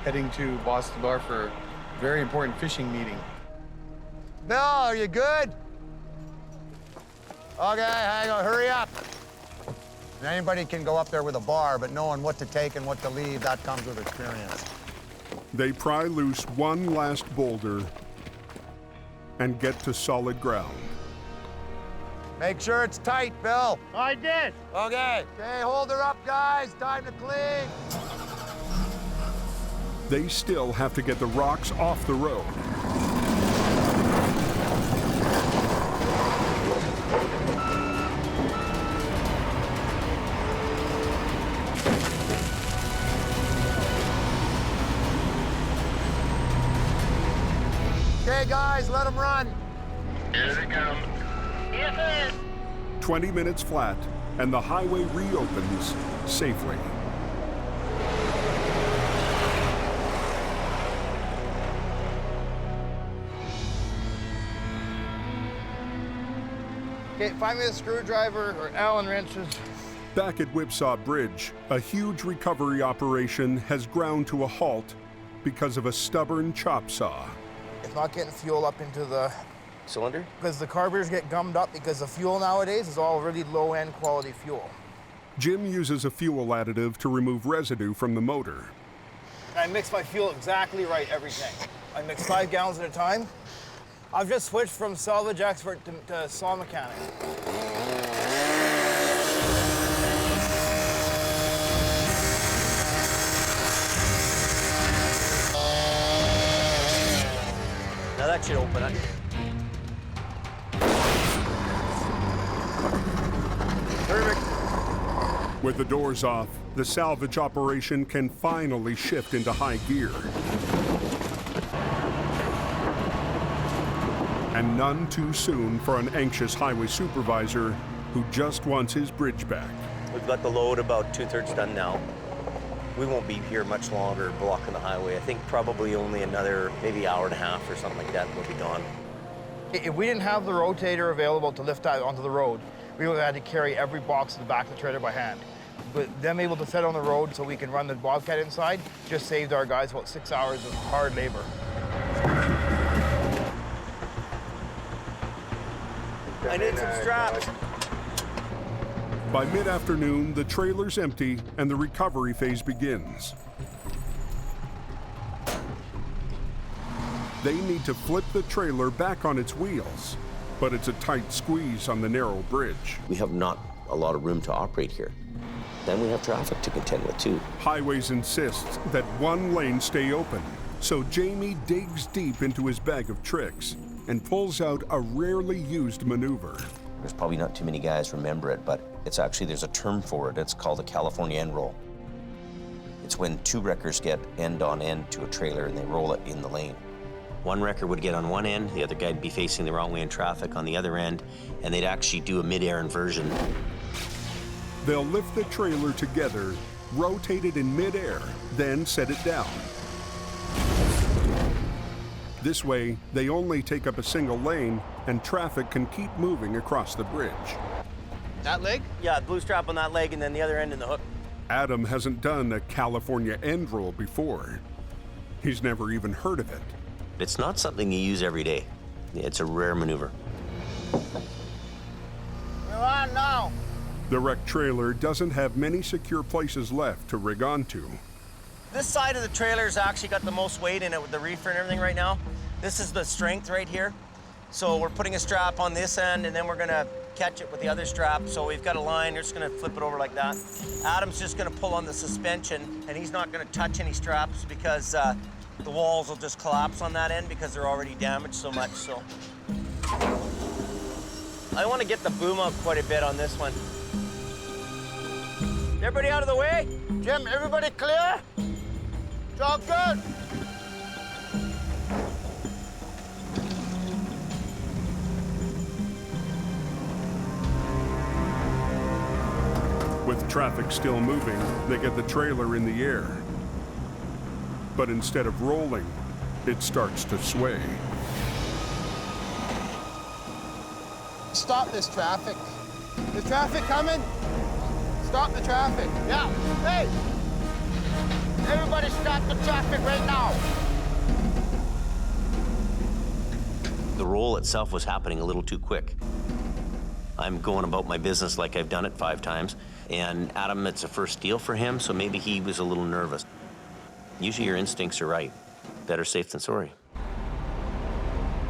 heading to Boston Bar for a very important fishing meeting. Bill, are you good? Okay, hang on, hurry up. And anybody can go up there with a bar, but knowing what to take and what to leave, that comes with experience. They pry loose one last boulder and get to solid ground. Make sure it's tight, Bill. I did. Okay. Okay, hold her up, guys. Time to clean. They still have to get the rocks off the road. Okay, guys, let them run. Here they come. Yes, 20 minutes flat, and the highway reopens safely. Okay, find me a screwdriver or Allen wrenches. Back at Whipsaw Bridge, a huge recovery operation has ground to a halt because of a stubborn chop saw. It's not getting fuel up into the cylinder? Because the carburetors get gummed up because the fuel nowadays is all really low-end quality fuel. Jim uses a fuel additive to remove residue from the motor. I mix my fuel exactly right every tank. I mix 5 gallons at a time. I've just switched from salvage expert to saw mechanic. Now that should open it. Perfect. With the doors off, the salvage operation can finally shift into high gear. And none too soon for an anxious highway supervisor who just wants his bridge back. We've got the load about 2/3 done now. We won't be here much longer blocking the highway. I think probably only another maybe hour and a half or something like that we'll be gone. If we didn't have the rotator available to lift that onto the road, we would have had to carry every box to the back of the trailer by hand. But them able to set on the road so we can run the Bobcat inside just saved our guys about 6 hours of hard labor. I need some straps. By mid-afternoon, the trailer's empty and the recovery phase begins. They need to flip the trailer back on its wheels, but it's a tight squeeze on the narrow bridge. We have not a lot of room to operate here. Then we have traffic to contend with too. Highways insists that one lane stay open, so Jamie digs deep into his bag of tricks and pulls out a rarely used maneuver. There's probably not too many guys remember it, but it's actually, there's a term for it. It's called a California end roll. It's when two wreckers get end on end to a trailer and they roll it in the lane. One wrecker would get on one end, the other guy'd be facing the wrong way in traffic on the other end, and they'd actually do a mid-air inversion. They'll lift the trailer together, rotate it in mid-air, then set it down. This way, they only take up a single lane and traffic can keep moving across the bridge. That leg? Yeah, blue strap on that leg and then the other end in the hook. Adam hasn't done a California end roll before. He's never even heard of it. It's not something you use every day. It's a rare maneuver. We're on now. The wrecked trailer doesn't have many secure places left to rig onto. This side of the trailer's actually got the most weight in it with the reefer and everything right now. This is the strength right here. So we're putting a strap on this end and then we're gonna catch it with the other strap. So we've got a line, we're just gonna flip it over like that. Adam's just gonna pull on the suspension and he's not gonna touch any straps because the walls will just collapse on that end because they're already damaged so much, so. I wanna get the boom up quite a bit on this one. Everybody out of the way? Jim, everybody clear? It's all good. With traffic still moving, they get the trailer in the air. But instead of rolling, it starts to sway. Stop this traffic. The traffic coming? Stop the traffic. Yeah, hey! Everybody stop the traffic right now. The roll itself was happening a little too quick. I'm going about my business like I've done it 5 times, and Adam, it's a first deal for him, so maybe he was a little nervous. Usually your instincts are right. Better safe than sorry.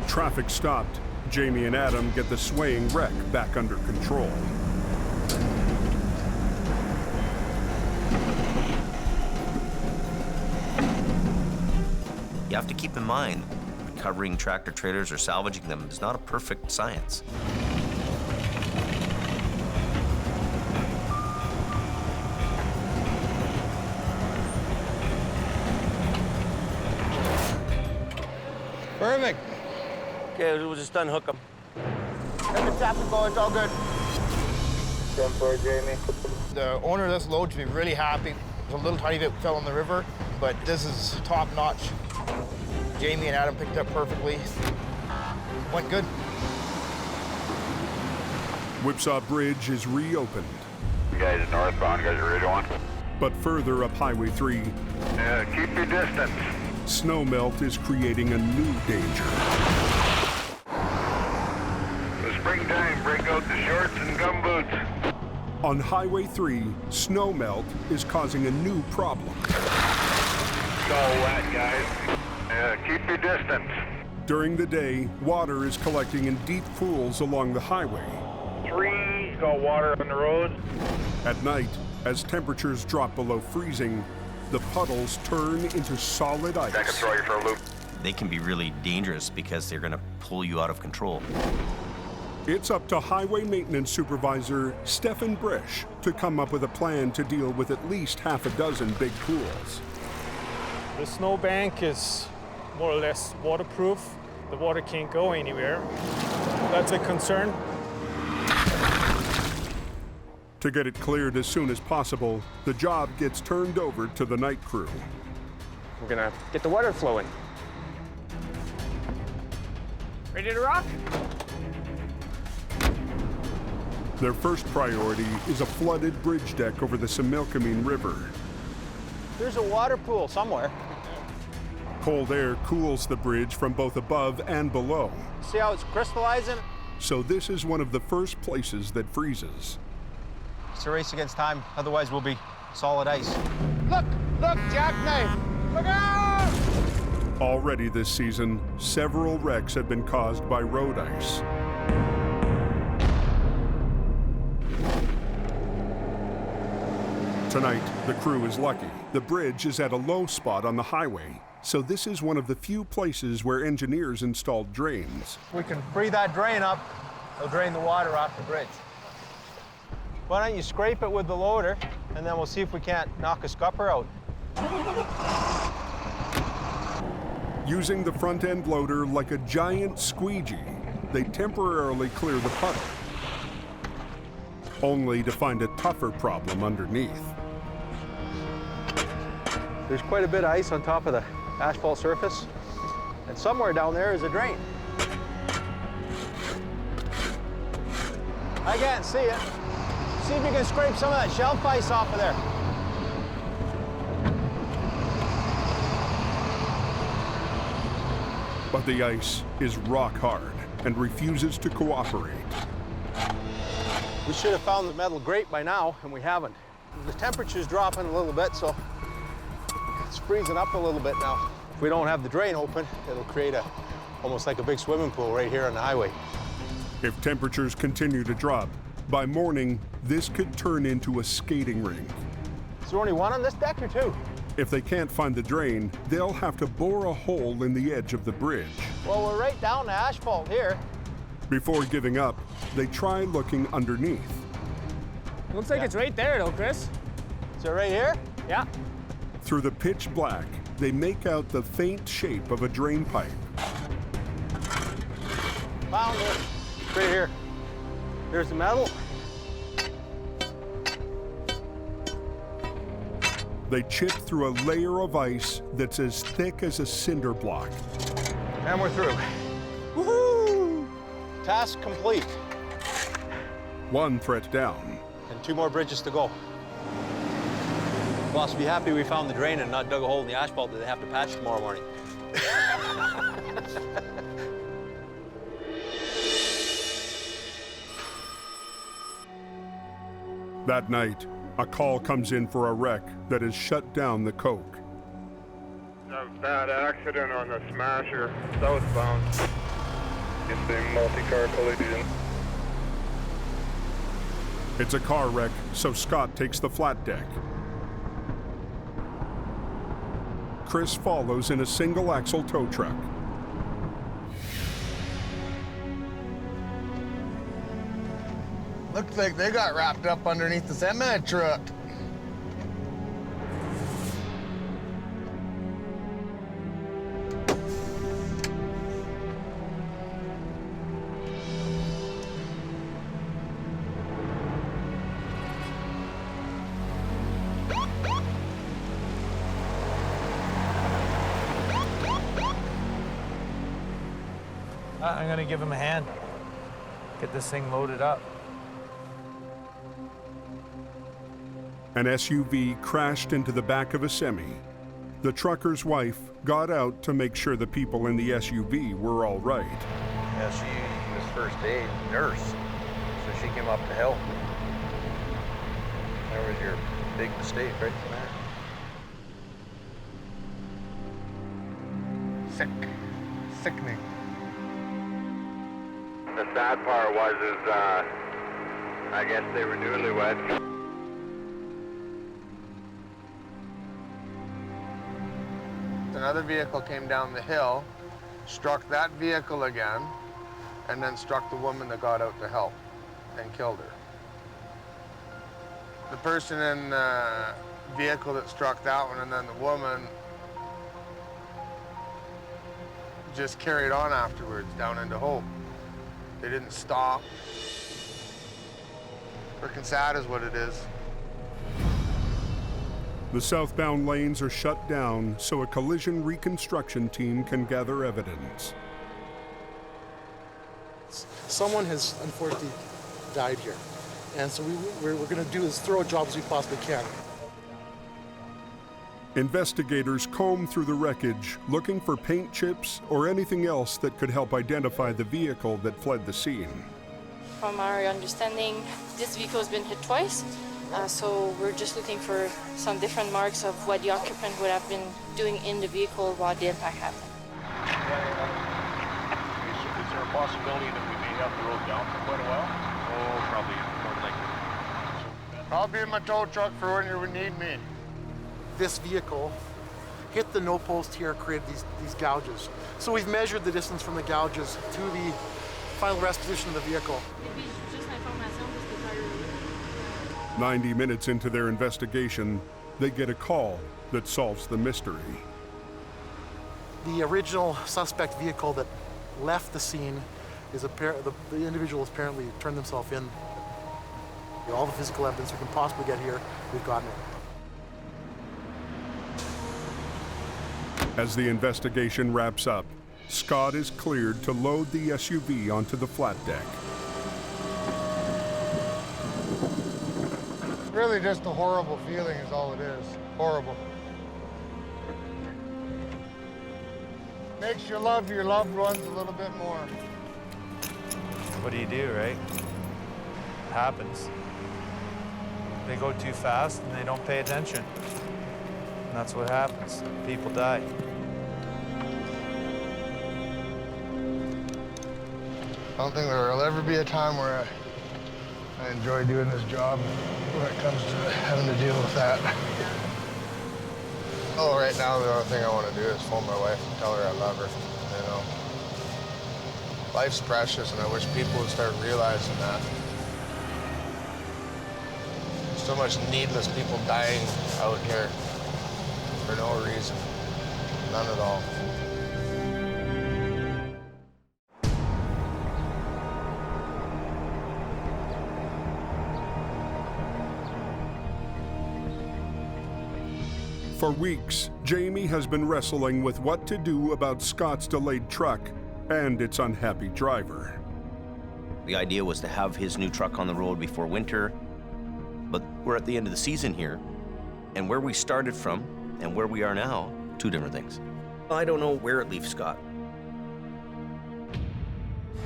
Traffic stopped. Jamie and Adam get the swaying wreck back under control. You have to keep in mind, recovering tractor trailers or salvaging them is not a perfect science. Perfect. Okay, we'll just unhook them. Let the traffic go, it's all good. 10-4, Jamie. The owner of this load should be really happy. There's a little tiny bit fell in the river, but this is top notch. Jamie and Adam picked up perfectly. Went good. Whipsaw Bridge is reopened. You guys are northbound, you guys are ready to one? But further up Highway 3, keep your distance. snowmelt is creating a new danger. The springtime, break out the shorts and gumboots. On Highway 3, snowmelt is causing a new problem. It's all wet, guys. Keep your distance. During the day, water is collecting in deep pools along the highway. 3, got water on the road. At night, as temperatures drop below freezing, the puddles turn into solid ice. I can throw you for a loop. They can be really dangerous because they're going to pull you out of control. It's up to Highway Maintenance Supervisor Stefan Bresch to come up with a plan to deal with at least half a dozen big pools. The snowbank is more or less waterproof. The water can't go anywhere. That's a concern. To get it cleared as soon as possible, the job gets turned over to the night crew. We're gonna get the water flowing. Ready to rock? Their first priority is a flooded bridge deck over the Similkameen River. There's a water pool somewhere. Cold air cools the bridge from both above and below. See how it's crystallizing? So this is one of the first places that freezes. It's a race against time, otherwise we'll be solid ice. Look, jackknife! Look out! Already this season, several wrecks have been caused by road ice. Tonight, the crew is lucky. The bridge is at a low spot on the highway, so this is one of the few places where engineers installed drains. We can free that drain up, it'll drain the water off the bridge. Why don't you scrape it with the loader, and then we'll see if we can't knock a scupper out. Using the front end loader like a giant squeegee, they temporarily clear the puddle, only to find a tougher problem underneath. There's quite a bit of ice on top of the asphalt surface, and somewhere down there is a drain. I can't see it. See if you can scrape some of that shelf ice off of there. But the ice is rock hard and refuses to cooperate. We should have found the metal grate by now, and we haven't. The temperature's dropping a little bit, so it's freezing up a little bit now. If we don't have the drain open, it'll create almost like a big swimming pool right here on the highway. If temperatures continue to drop, by morning, this could turn into a skating rink. Is there only one on this deck or two? If they can't find the drain, they'll have to bore a hole in the edge of the bridge. Well, we're right down the asphalt here. Before giving up, they try looking underneath. Looks like it's right there, though, Chris. Is it right here? Yeah. Through the pitch black, they make out the faint shape of a drain pipe. Found it. Right here. There's the metal. They chip through a layer of ice that's as thick as a cinder block. And we're through. Woohoo! Task complete. One threat down. And 2 more bridges to go. Boss, be happy we found the drain and not dug a hole in the asphalt that they have to patch tomorrow morning. That night, a call comes in for a wreck that has shut down the coke. A bad accident on the Smasher, southbound. It's a multi-car collision. It's a car wreck, so Scott takes the flat deck. Chris follows in a single-axle tow truck. Looks like they got wrapped up underneath the cement truck. I'm gonna give him a hand. Get this thing loaded up. An SUV crashed into the back of a semi. The trucker's wife got out to make sure the people in the SUV were all right. Yeah, she was first aid nurse, so she came up to help. There was your big mistake right there. Sick. Sickening. The sad part was I guess they were newlyweds. Another vehicle came down the hill, struck that vehicle again, and then struck the woman that got out to help and killed her. The person in the vehicle that struck that one and then the woman just carried on afterwards down into Hope. They didn't stop. Freaking sad is what it is. The southbound lanes are shut down so a collision reconstruction team can gather evidence. Someone has unfortunately died here. And so we're going to do as thorough a job as we possibly can. Investigators comb through the wreckage, looking for paint chips or anything else that could help identify the vehicle that fled the scene. From our understanding, this vehicle has been hit twice, so we're just looking for some different marks of what the occupant would have been doing in the vehicle while the impact happened. Is there a possibility that we may have the road down for quite a while? Oh, probably more likely. I'll be in my tow truck for when you would need me. This vehicle hit the no post here, created these gouges. So we've measured the distance from the gouges to the final rest position of the vehicle. 90 minutes into their investigation, they get a call that solves the mystery. The original suspect vehicle that left the scene is the individual has apparently turned themselves in. All the physical evidence we can possibly get here, we've gotten it. As the investigation wraps up, Scott is cleared to load the SUV onto the flat deck. Really just a horrible feeling is all it is. Horrible. Makes you love your loved ones a little bit more. What do you do, right? It happens. They go too fast and they don't pay attention. And that's what happens. People die. I don't think there will ever be a time where I enjoy doing this job when it comes to having to deal with that. Oh, right now the only thing I want to do is phone my wife and tell her I love her, you know. Life's precious and I wish people would start realizing that. So much needless people dying out here for no reason, none at all. For weeks, Jamie has been wrestling with what to do about Scott's delayed truck and its unhappy driver. The idea was to have his new truck on the road before winter, but we're at the end of the season here, and where we started from and where we are now, two different things. I don't know where it leaves Scott.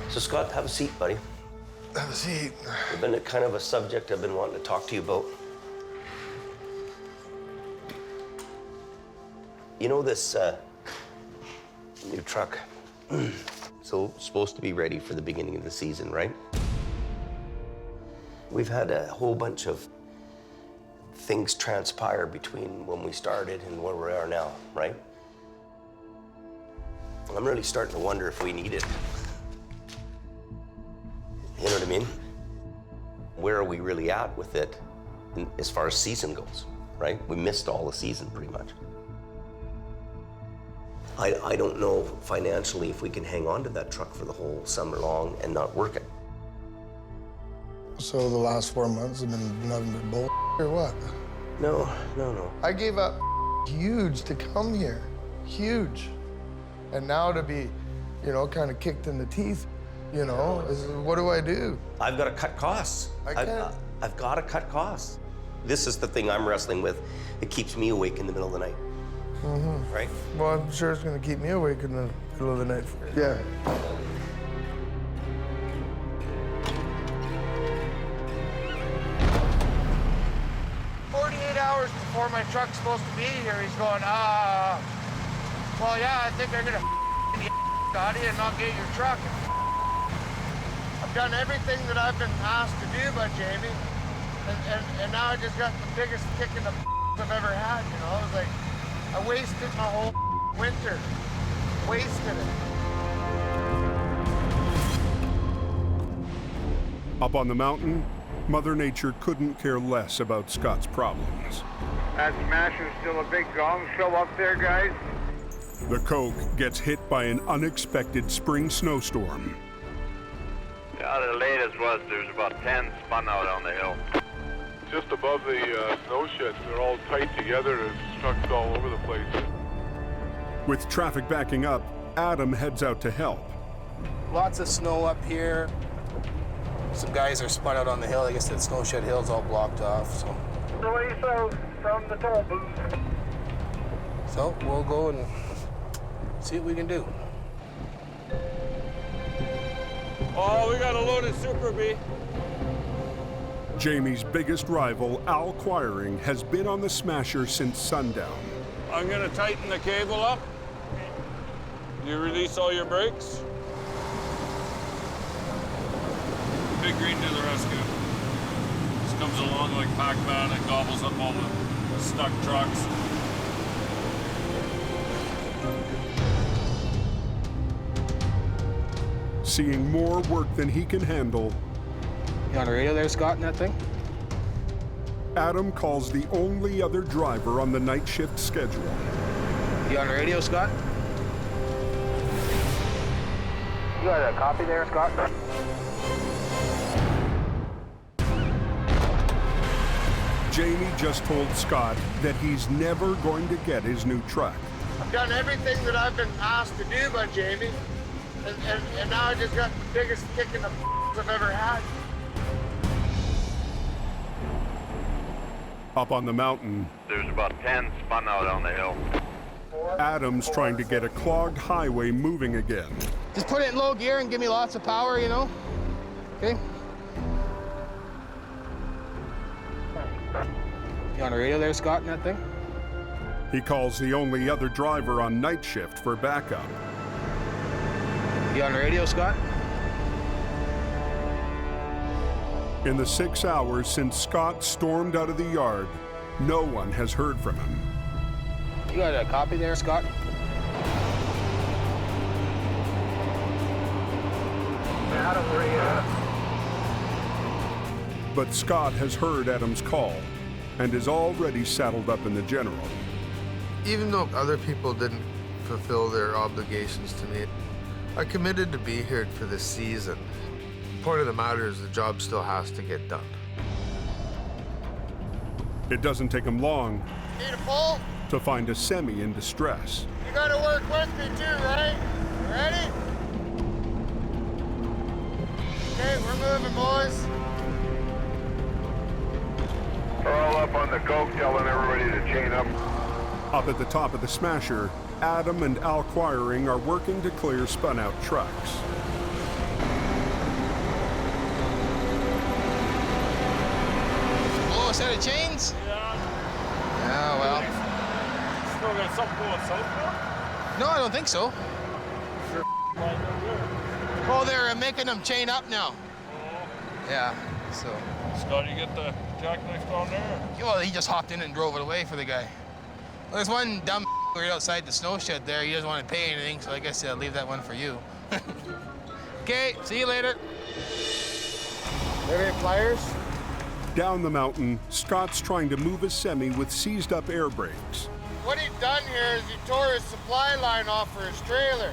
So Scott, have a seat, buddy. Have a seat. It's been kind of a subject I've been wanting to talk to you about. You know this new truck, so supposed to be ready for the beginning of the season, right? We've had a whole bunch of things transpire between when we started and where we are now, right? I'm really starting to wonder if we need it. You know what I mean? Where are we really at with it as far as season goes, right? We missed all the season pretty much. I don't know financially if we can hang on to that truck for the whole summer long and not work it. So the last 4 months have been nothing but bull or what? No. I gave up huge to come here, huge. And now to be, you know, kind of kicked in the teeth, you know, what do I do? I've got to cut costs. I've got to cut costs. This is the thing I'm wrestling with. It keeps me awake in the middle of the night. Mm-hmm. Right? Well, I'm sure it's going to keep me awake in the middle of the night. Yeah. Hours before my truck's supposed to be here, he's going, well, yeah, I think they're gonna got you and not get your truck. I've done everything that I've been asked to do by Jamie, and now I just got the biggest kick in the I've ever had, you know? It was like, I wasted my whole winter. Wasted it. Up on the mountain, Mother Nature couldn't care less about Scott's problems. That smasher's still a big gong show up there, guys. The Coke gets hit by an unexpected spring snowstorm. Yeah, the latest was there's about 10 spun out on the hill. Just above the snow sheds, they're all tight together. There's trucks all over the place. With traffic backing up, Adam heads out to help. Lots of snow up here. Some guys are spun out on the hill. I guess that snow shed hill's all blocked off, so. Away south from the toll booth. So we'll go and see what we can do. Oh, we got a loaded Super B. Jamie's biggest rival, Al Quiring, has been on the Smasher since sundown. I'm gonna tighten the cable up. You release all your brakes. Big Green to the rescue. This comes along like Pac-Man and gobbles up all the stuck trucks. Seeing more work than he can handle, You on the radio there, Scott, in that thing? Adam calls the only other driver on the night shift schedule. You on the radio, Scott? You got a copy there, Scott? Jamie just told Scott that he's never going to get his new truck. I've done everything that I've been asked to do by Jamie, and now I just got the biggest kick in the I've ever had. Up on the mountain, There's about 10 spun out on the hill. Adam's trying to get a clogged highway moving again. Just put it in low gear and give me lots of power, you know? Okay? You on the radio there, Scott, in that thing? He calls the only other driver on night shift for backup. You on the radio, Scott? In the 6 hours since Scott stormed out of the yard, no one has heard from him. You got a copy there, Scott? But Scott has heard Adam's call and is already saddled up in the General. Even though other people didn't fulfill their obligations to me, I committed to be here for this season. Point of the matter is the job still has to get done. It doesn't take him long Need a pull? to find a semi in distress. You gotta work with me too, right? Ready? Okay, we're moving, boys. They're all up on the Coke, telling everybody to chain up. Up at the top of the Smasher, Adam and Al Quiring are working to clear spun-out trucks. Blow a set of chains? Yeah, well. Still got something going south? No, I don't think so. Oh, they're making them chain up now. Yeah, so. Scott, you get the jackknife down there? Well, he just hopped in and drove it away for the guy. Well, there's one dumb right outside the snow shed there. He doesn't want to pay anything, so I guess I'll leave that one for you. Okay, see you later. Maybe pliers? Down the mountain, Scott's trying to move a semi with seized up air brakes. What he done here is he tore his supply line off for his trailer.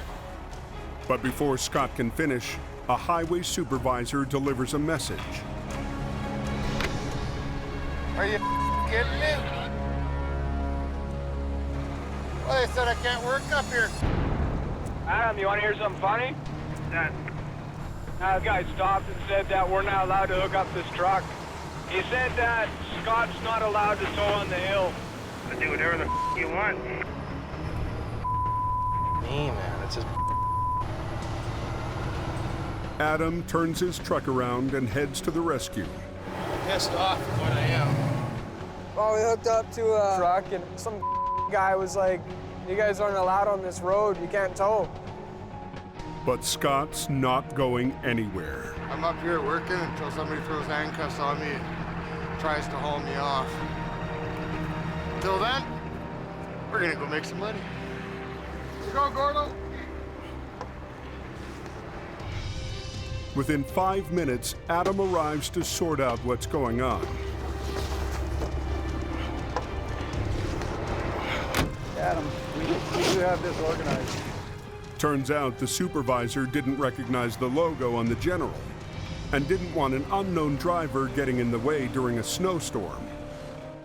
But before Scott can finish, a highway supervisor delivers a message. Are you kidding me? Well, they said I can't work up here. Adam, you want to hear something funny? That guy stopped and said that we're not allowed to hook up this truck. He said that Scott's not allowed to tow on the hill. To do whatever the you want. Me, man, it's just. Adam turns his truck around and heads to the rescue. Pissed off is what I am. Well, we hooked up to a truck, and some guy was like, "You guys aren't allowed on this road. You can't tow." But Scott's not going anywhere. I'm up here working until somebody throws handcuffs on me and tries to haul me off. Until then, we're gonna go make some money. Let's go, Gordo. Within 5 minutes, Adam arrives to sort out what's going on. Yeah, Adam, we do have this organized. Turns out the supervisor didn't recognize the logo on the General and didn't want an unknown driver getting in the way during a snowstorm.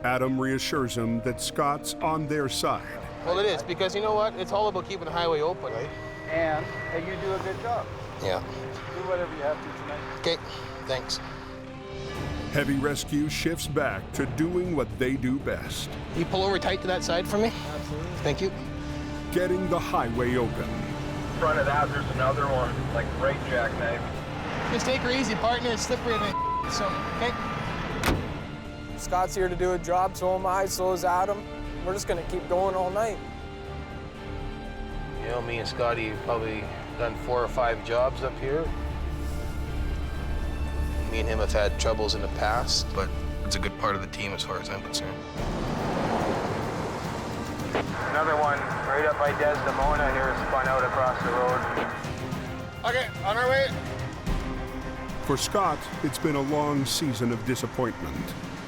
Adam reassures him that Scott's on their side. Well, it is, because you know what? It's all about keeping the highway open, right? And you do a good job. Yeah. Do whatever you have to tonight. Okay, thanks. Heavy Rescue shifts back to doing what they do best. You pull over tight to that side for me? Absolutely. Thank you. Getting the highway open. In front of that, there's another one, like right jackknife. Just take her easy, partner. It's slippery and so, okay? Scott's here to do a job, so am I, so is Adam. We're just gonna keep going all night. You know, me and Scotty have probably done 4 or 5 jobs up here. Me and him have had troubles in the past, but it's a good part of the team as far as I'm concerned. Another one right up by Desdemona here spun out across the road. Okay, on our way. For Scott, it's been a long season of disappointment.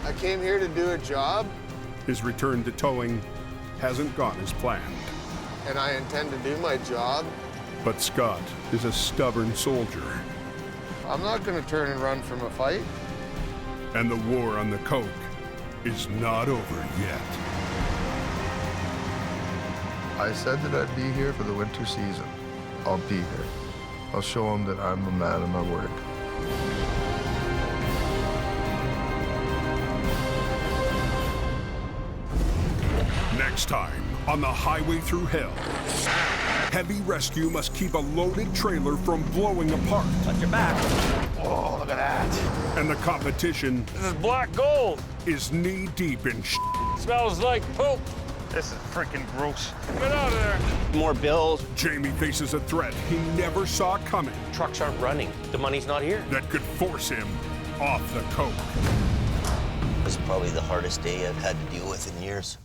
I came here to do a job, His return to towing hasn't gone as planned. and I intend to do my job. But Scott is a stubborn soldier. I'm not going to turn and run from a fight. And the war on the coke is not over yet. I said that I'd be here for the winter season. I'll be here. I'll show them that I'm a man of my word. Next time on the highway through hell, Heavy Rescue must keep a loaded trailer from blowing apart. Touch your back. Oh, look at that. And the competition This is black gold. is knee-deep in Smells like poop. This is freaking gross. Get out of there. More bills. Jamie faces a threat he never saw coming. Trucks aren't running. The money's not here. That could force him off the coke. This is probably the hardest day I've had to deal with in years.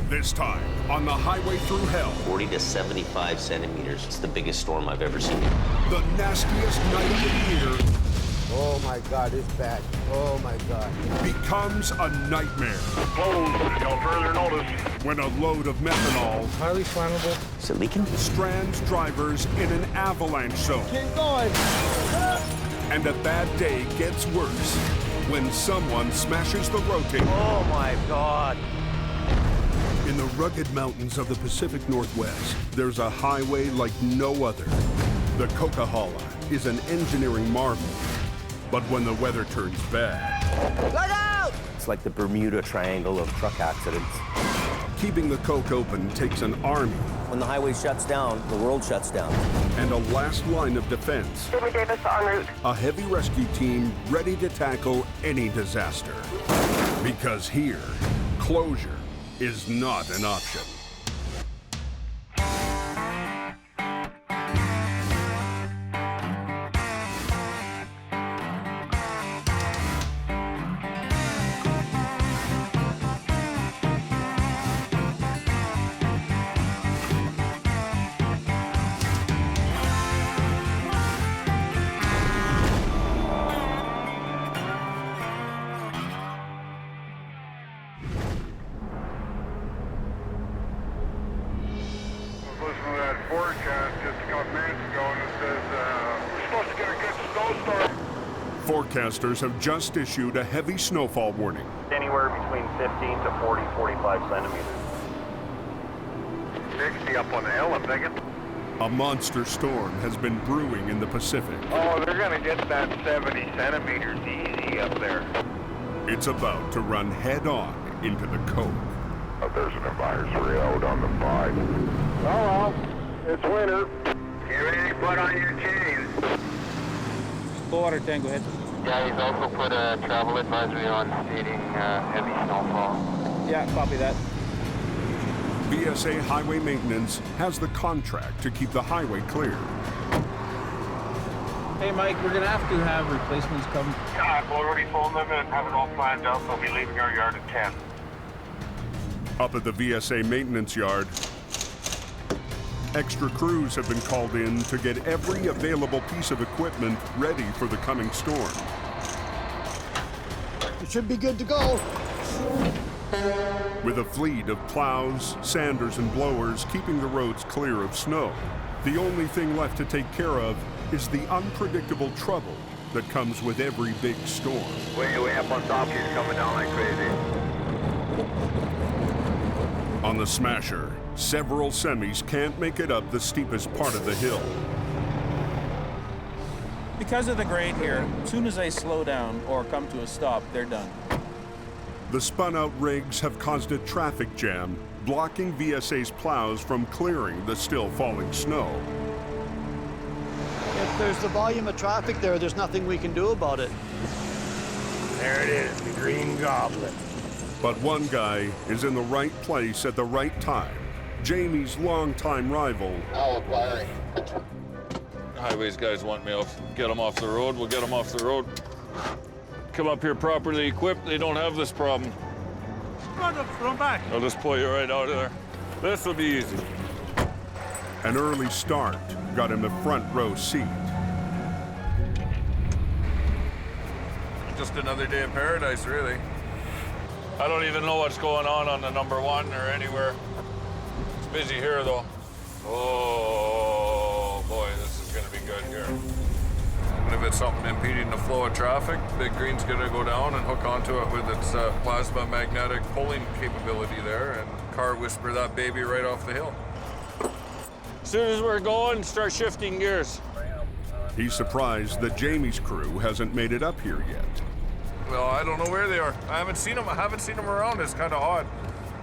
This time on the highway through hell, 40 to 75 centimeters. It's the biggest storm I've ever seen. the nastiest night of the year Oh my God, it's bad. Oh my God. becomes a nightmare. Close until further notice. When a load of methanol Highly flammable. Is it leaking? strands drivers in an avalanche zone. Keep going. And a bad day gets worse when someone smashes the rotator. Oh my God. In the rugged mountains of the Pacific Northwest, there's a highway like no other. The Coquihalla is an engineering marvel. But when the weather turns bad, Look out! It's like the Bermuda Triangle of truck accidents. keeping the coke open takes an army When the highway shuts down, the world shuts down. and a last line of defense. Jimmy Davis en route. A heavy rescue team ready to tackle any disaster. Because here, closure is not an option. Listen to that forecast just a couple minutes ago, and it says we're supposed to get a good snowstorm. Forecasters have just issued a heavy snowfall warning. Anywhere between 15 to 40, 45 centimeters. 60 up on the hill, I'm thinking. A monster storm has been brewing in the Pacific. Oh, they're going to get that 70 centimeters easy up there. It's about to run head-on into the coke. There's an advisory out on the 5. Hello, it's winter. Get ready to put on your chains. Full water tank, go ahead. Yeah, he's also put a travel advisory on stating heavy snowfall. Yeah, copy that. VSA Highway Maintenance has the contract to keep the highway clear. Hey, Mike, we're going to have replacements come. Yeah, I've already phoned them and have it all planned out. They'll be leaving our yard at 10. Up at the VSA maintenance yard, extra crews have been called in to get every available piece of equipment ready for the coming storm. It should be good to go. With a fleet of plows, sanders, and blowers keeping the roads clear of snow, the only thing left to take care of is the unpredictable trouble that comes with every big storm. Way up on top, he's coming down like crazy. On the Smasher, several semis can't make it up the steepest part of the hill. Because of the grade here, as soon as they slow down or come to a stop, they're done. The spun-out rigs have caused a traffic jam, blocking VSA's plows from clearing the still falling snow. If there's the volume of traffic there, there's nothing we can do about it. There it is, the Green Goblin. But one guy is in the right place at the right time. Jamie's longtime rival. Highways guys want me off, get them off the road. We'll get them off the road. Come up here properly equipped. They don't have this problem. Run back. I'll just pull you right out of there. This will be easy. An early start got him a front row seat. Just another day in paradise, really. I don't even know what's going on the number one or anywhere. It's busy here, though. Oh, boy, this is going to be good here. And if it's something impeding the flow of traffic, Big Green's going to go down and hook onto it with its plasma magnetic pulling capability there and car whisper that baby right off the hill. As soon as we're going, start shifting gears. He's surprised that Jamie's crew hasn't made it up here yet. Well, I don't know where they are. I haven't seen them around. It's kind of odd.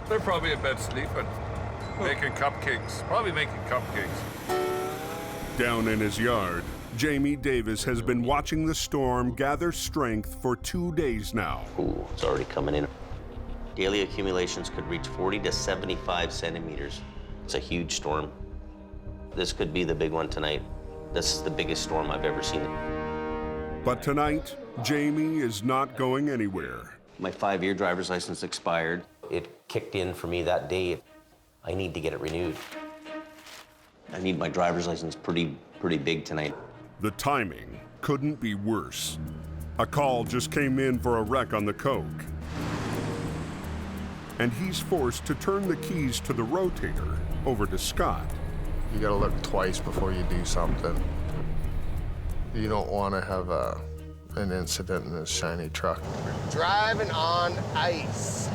They're probably in bed sleeping, making cupcakes. Probably making cupcakes. Down in his yard, Jamie Davis has been watching the storm gather strength for 2 days now. Ooh, it's already coming in. Daily accumulations could reach 40 to 75 centimeters. It's a huge storm. This could be the big one tonight. This is the biggest storm I've ever seen. But tonight, Jamie is not going anywhere. My 5-year driver's license expired. It kicked in for me that day. I need to get it renewed. I need my driver's license pretty big tonight. The timing couldn't be worse. A call just came in for a wreck on the Coke. And he's forced to turn the keys to the Rotator over to Scott. You gotta look twice before you do something. You don't want to have an incident in this shiny truck. We're driving on ice.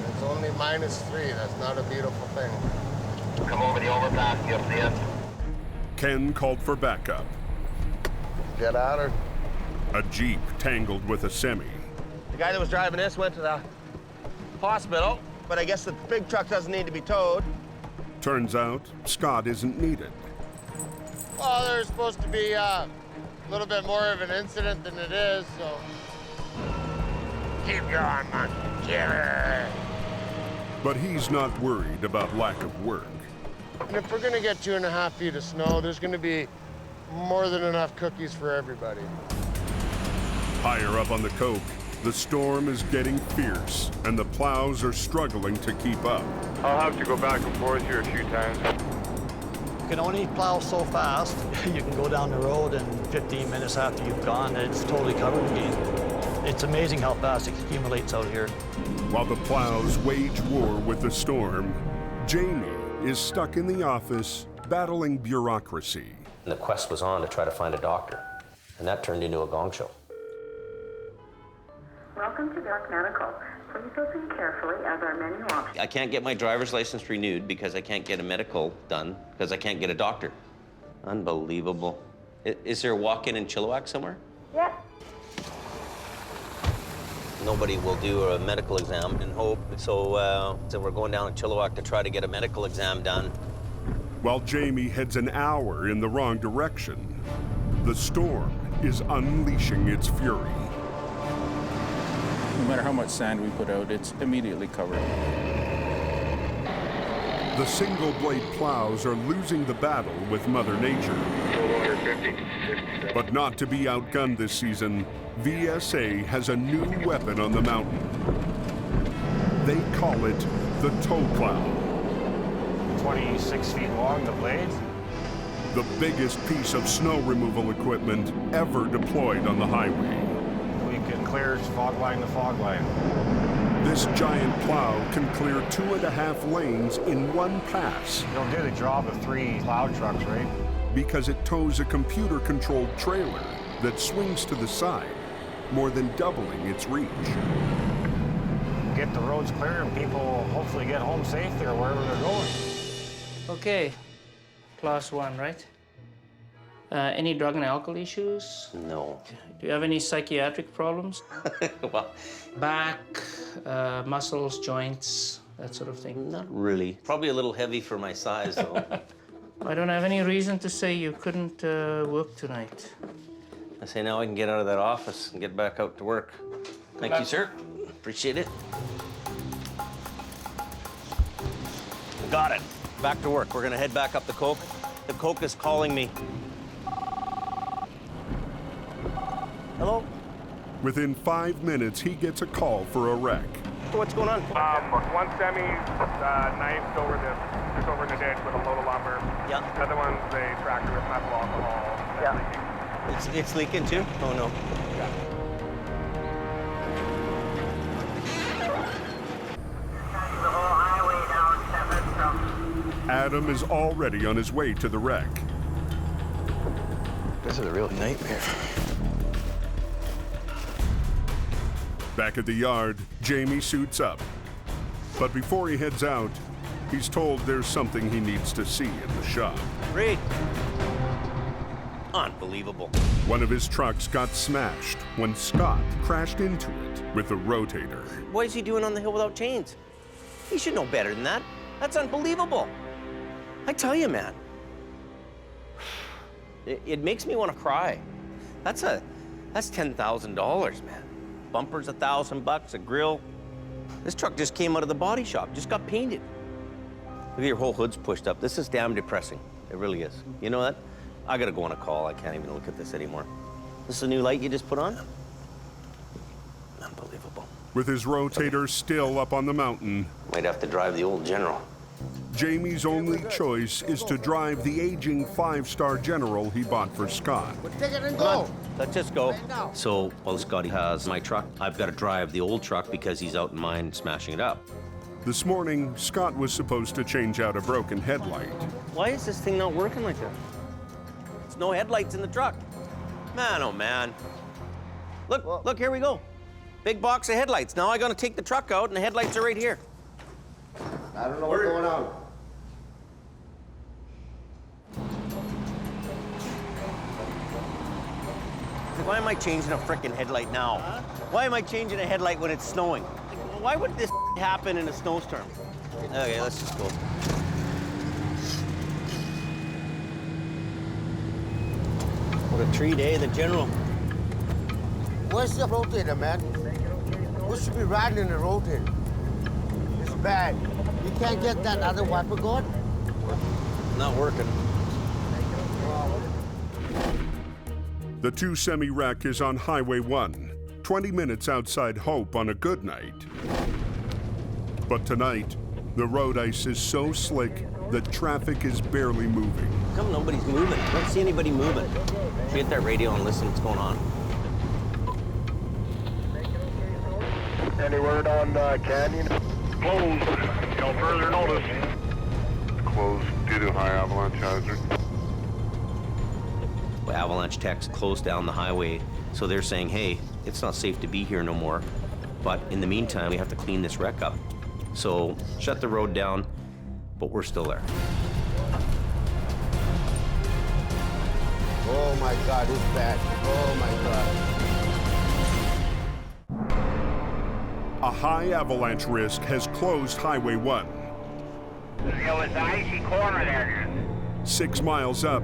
It's only -3. That's not a beautiful thing. Come over the overpass, you'll see it. Ken called for backup. Get at her. A Jeep tangled with a semi. The guy that was driving this went to the hospital, but I guess the big truck doesn't need to be towed. Turns out, Scott isn't needed. Well, there's supposed to be a little bit more of an incident than it is, so. Keep going, monkey. Killer. But he's not worried about lack of work. And if we're gonna get 2.5 feet of snow, there's gonna be more than enough cookies for everybody. Higher up on the Coke, the storm is getting fierce, and the plows are struggling to keep up. I'll have to go back and forth here a few times. You can only plow so fast. You can go down the road and 15 minutes after you've gone, it's totally covered again. It's amazing how fast it accumulates out here. While the plows wage war with the storm, Jamie is stuck in the office battling bureaucracy. And the quest was on to try to find a doctor, and that turned into a gong show. Welcome to Dark Medical. Please listen carefully as our menu options. I can't get my driver's license renewed because I can't get a medical done because I can't get a doctor. Unbelievable. Is there a walk-in Chilliwack somewhere? Yeah. Nobody will do a medical exam in Hope, so we're going down to Chilliwack to try to get a medical exam done. While Jamie heads an hour in the wrong direction, the storm is unleashing its fury. No matter how much sand we put out, it's immediately covered. The single-blade plows are losing the battle with Mother Nature. But not to be outgunned this season, VSA has a new weapon on the mountain. They call it the tow plow. 26 feet long, the blades. The biggest piece of snow removal equipment ever deployed on the highway. We can clear fog line to fog line. This giant plow can clear 2.5 lanes in one pass. It'll do the job of 3 plow trucks, right? Because it tows a computer-controlled trailer that swings to the side, more than doubling its reach. Get the roads clear and people hopefully get home safe there wherever they're going. Okay, class 1, right? Any drug and alcohol issues? No. Do you have any psychiatric problems? Well, Back, muscles, joints, that sort of thing? not really. Probably a little heavy for my size, though. I don't have any reason to say you couldn't work tonight. I say now I can get out of that office and get back out to work. Thank you, sir. Appreciate it. Got it. Back to work. We're gonna head back up the Coke. The Coke is calling me. Hello? Within 5 minutes, he gets a call for a wreck. What's going on? One semi knifed over in the ditch with a load of lumber. Yeah. The other one's a tractor with methyl alcohol. Yeah. It's leaking too? Oh no. Adam is already on his way to the wreck. This is a real nightmare. Back at the yard, Jamie suits up. But before he heads out, he's told there's something he needs to see in the shop. Great. Unbelievable. One of his trucks got smashed when Scott crashed into it with a rotator. What is he doing on the hill without chains? He should know better than that. That's unbelievable. I tell you, man. It makes me want to cry. That's $10,000, man. Bumpers $1,000, a grill. This truck just came out of the body shop, just got painted. Look at your whole hood's pushed up. This is damn depressing. It really is. You know what? I gotta go on a call. I can't even look at this anymore. This is a new light you just put on? Unbelievable. With his rotator still up on the mountain, Might have to drive the old General. Jamie's only choice is to drive the aging 5-star General he bought for Scott. Take it and Come go. on, let's just go. Right now. So, while Scotty has my truck, I've got to drive the old truck because he's out in mine smashing it up. This morning, Scott was supposed to change out a broken headlight. Why is this thing not working like that? There's no headlights in the truck. Man, oh man. Look, here we go. Big box of headlights. Now I gotta take the truck out and the headlights are right here. I don't know what's going on. Why am I changing a frickin' headlight now? Why am I changing a headlight when it's snowing? Why would this happen in a snowstorm? Okay, let's just go. What a treat, eh, the General? Where's the rotator, man? We should be riding in the rotator. It's bad. You can't get that other wiper going? Not working. The 2 semi-wreck is on Highway 1, 20 minutes outside Hope on a good night. But tonight, the road ice is so slick that traffic is barely moving. How come nobody's moving? I don't see anybody moving. Should we get that radio and listen what's going on? Any word on Canyon? Closed. No further notice. Closed due to high avalanche hazard. Avalanche techs closed down the highway, so they're saying, hey, it's not safe to be here no more. But in the meantime, we have to clean this wreck up. So shut the road down, but we're still there. Oh my God, it's bad. Oh my God. A high avalanche risk has closed Highway 1. It was the icy corner there. 6 miles up,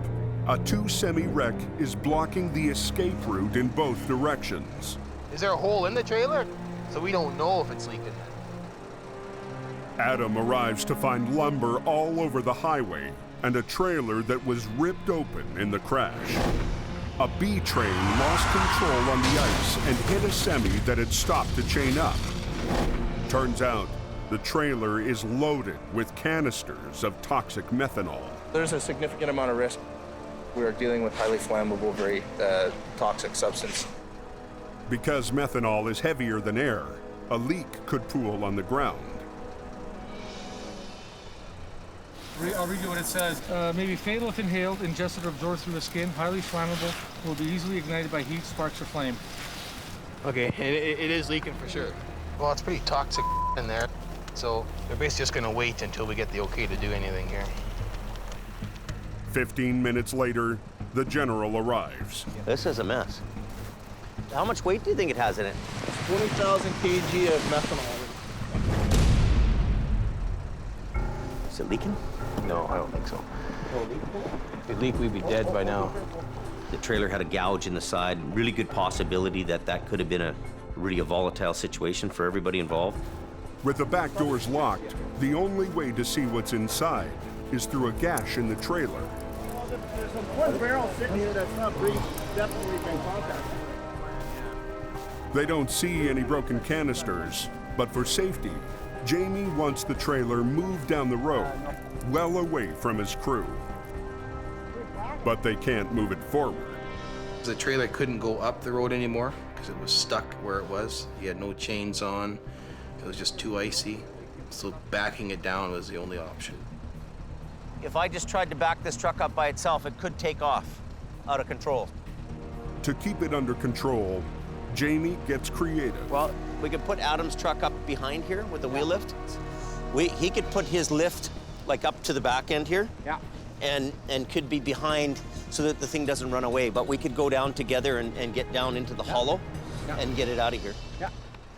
a 2 semi-wreck is blocking the escape route in both directions. Is there a hole in the trailer? So we don't know if it's leaking. Adam arrives to find lumber all over the highway and a trailer that was ripped open in the crash. A B train lost control on the ice and hit a semi that had stopped to chain up. Turns out the trailer is loaded with canisters of toxic methanol. There's a significant amount of risk. We are dealing with highly flammable, very toxic substance. Because methanol is heavier than air, a leak could pool on the ground. I'll read you what it says. May be fatal if inhaled, ingested, or absorbed through the skin. Highly flammable. Will be easily ignited by heat, sparks, or flame. Okay, it is leaking for sure. Well, it's pretty toxic in there. So they're basically just going to wait until we get the okay to do anything here. 15 minutes later, the general arrives. This is a mess. How much weight do you think it has in it? 20,000 kg of methanol. Is it leaking? No, I don't think so. If it leaked, we'd be dead by now. The trailer had a gouge in the side. Really good possibility that that could have been a really volatile situation for everybody involved. With the back doors locked, the only way to see what's inside is through a gash in the trailer. There's one barrel sitting here that's not definitely been contacted. They don't see any broken canisters, but for safety, Jamie wants the trailer moved down the road, well away from his crew. But they can't move it forward. The trailer couldn't go up the road anymore because it was stuck where it was. He had no chains on. It was just too icy. So backing it down was the only option. If I just tried to back this truck up by itself, it could take off out of control. To keep it under control, Jamie gets creative. Well, we could put Adam's truck up behind here with the wheel lift. He could put his lift like up to the back end here. Yeah. And could be behind so that the thing doesn't run away. But we could go down together and get down into the hollow and get it out of here. Yeah.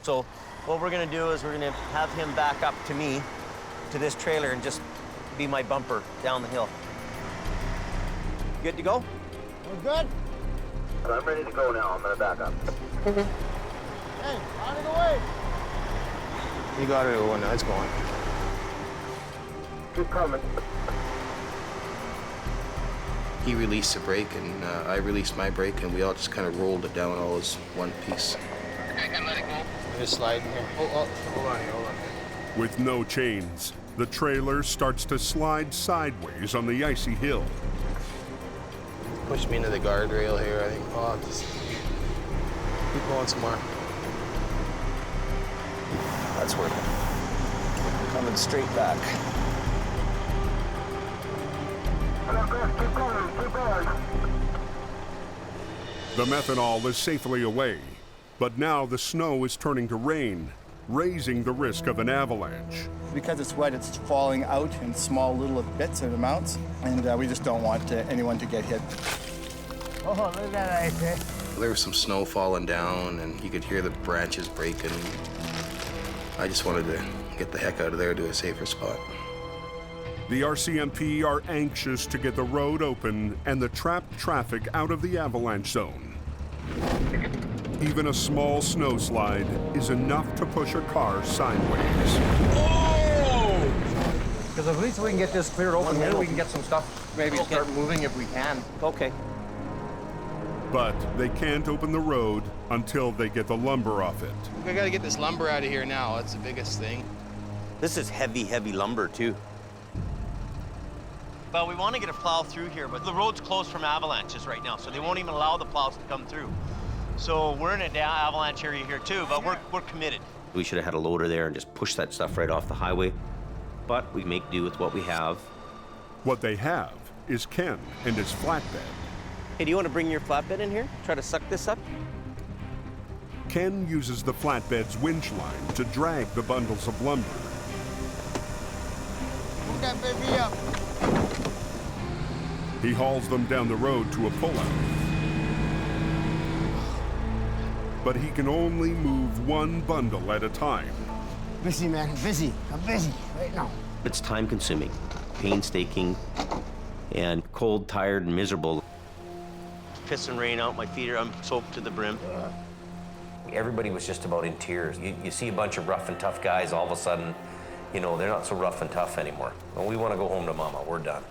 So what we're gonna do is we're gonna have him back up to me, to this trailer, and just be my bumper down the hill. Good to go? We're good? I'm ready to go now. I'm gonna back up. Hey, on it away. You got it, Owen. It's going. Keep coming. He released the brake, and I released my brake, and we all just kind of rolled it down all as one piece. I can let it go. Just sliding here. Oh, hold on here, hold on. With no chains, the trailer starts to slide sideways on the icy hill. Pushed me into the guardrail here, I think. Oh, just keep going some more. That's working. Coming straight back. Keep going. The methanol is safely away, but now the snow is turning to rain, raising the risk of an avalanche. Because it's wet, it's falling out in small little bits and amounts, and we just don't want anyone to get hit. Oh, look at that ice, eh? There was some snow falling down, and you could hear the branches breaking. I just wanted to get the heck out of there to a safer spot. The RCMP are anxious to get the road open and the trapped traffic out of the avalanche zone. Even a small snowslide is enough to push a car sideways. Oh! Because at least we can get this cleared open, maybe we can get some stuff, maybe start moving if we can. Okay. But they can't open the road until they get the lumber off it. We gotta get this lumber out of here now. That's the biggest thing. This is heavy, heavy lumber too. Well, we want to get a plow through here, but the road's closed from avalanches right now, so they won't even allow the plows to come through. So we're in an avalanche area here too, but we're committed. We should have had a loader there and just push that stuff right off the highway, but we make do with what we have. What they have is Ken and his flatbed. Hey, do you want to bring your flatbed in here? Try to suck this up? Ken uses the flatbed's winch line to drag the bundles of lumber. Move that baby up. He hauls them down the road to a pullout. But he can only move one bundle at a time. Busy, man, busy. I'm busy right now. It's time-consuming, painstaking, and cold, tired, and miserable. Piss and rain out my feet, I'm soaked to the brim. Everybody was just about in tears. You see a bunch of rough and tough guys all of a sudden, You know, they're not so rough and tough anymore. And we want to go home to mama. We're done.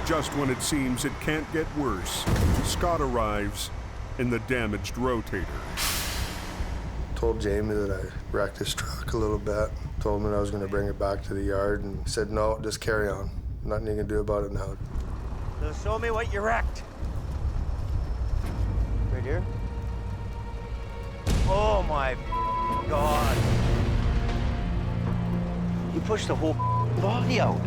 Just when it seems it can't get worse, Scott arrives in the damaged Rotator. Told Jamie that I wrecked his truck a little bit. Told him that I was going to bring it back to the yard, and he said, no, just carry on. Nothing you can do about it now. So show me what you wrecked. Right here? Oh my God. You pushed the whole body out.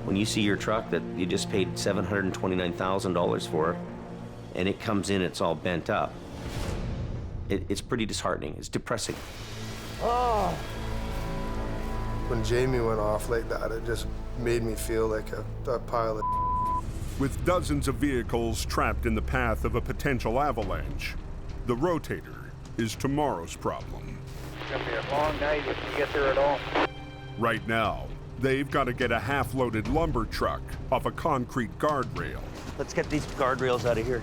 When you see your truck that you just paid $729,000 for, and it comes in, it's all bent up, it's pretty disheartening. It's depressing. Oh. When Jamie went off like that, it just made me feel like a pile of. With dozens of vehicles trapped in the path of a potential avalanche, the Rotator is tomorrow's problem. It's gonna be a long night if you get there at all. Right now, they've got to get a half-loaded lumber truck off a concrete guardrail. Let's get these guardrails out of here.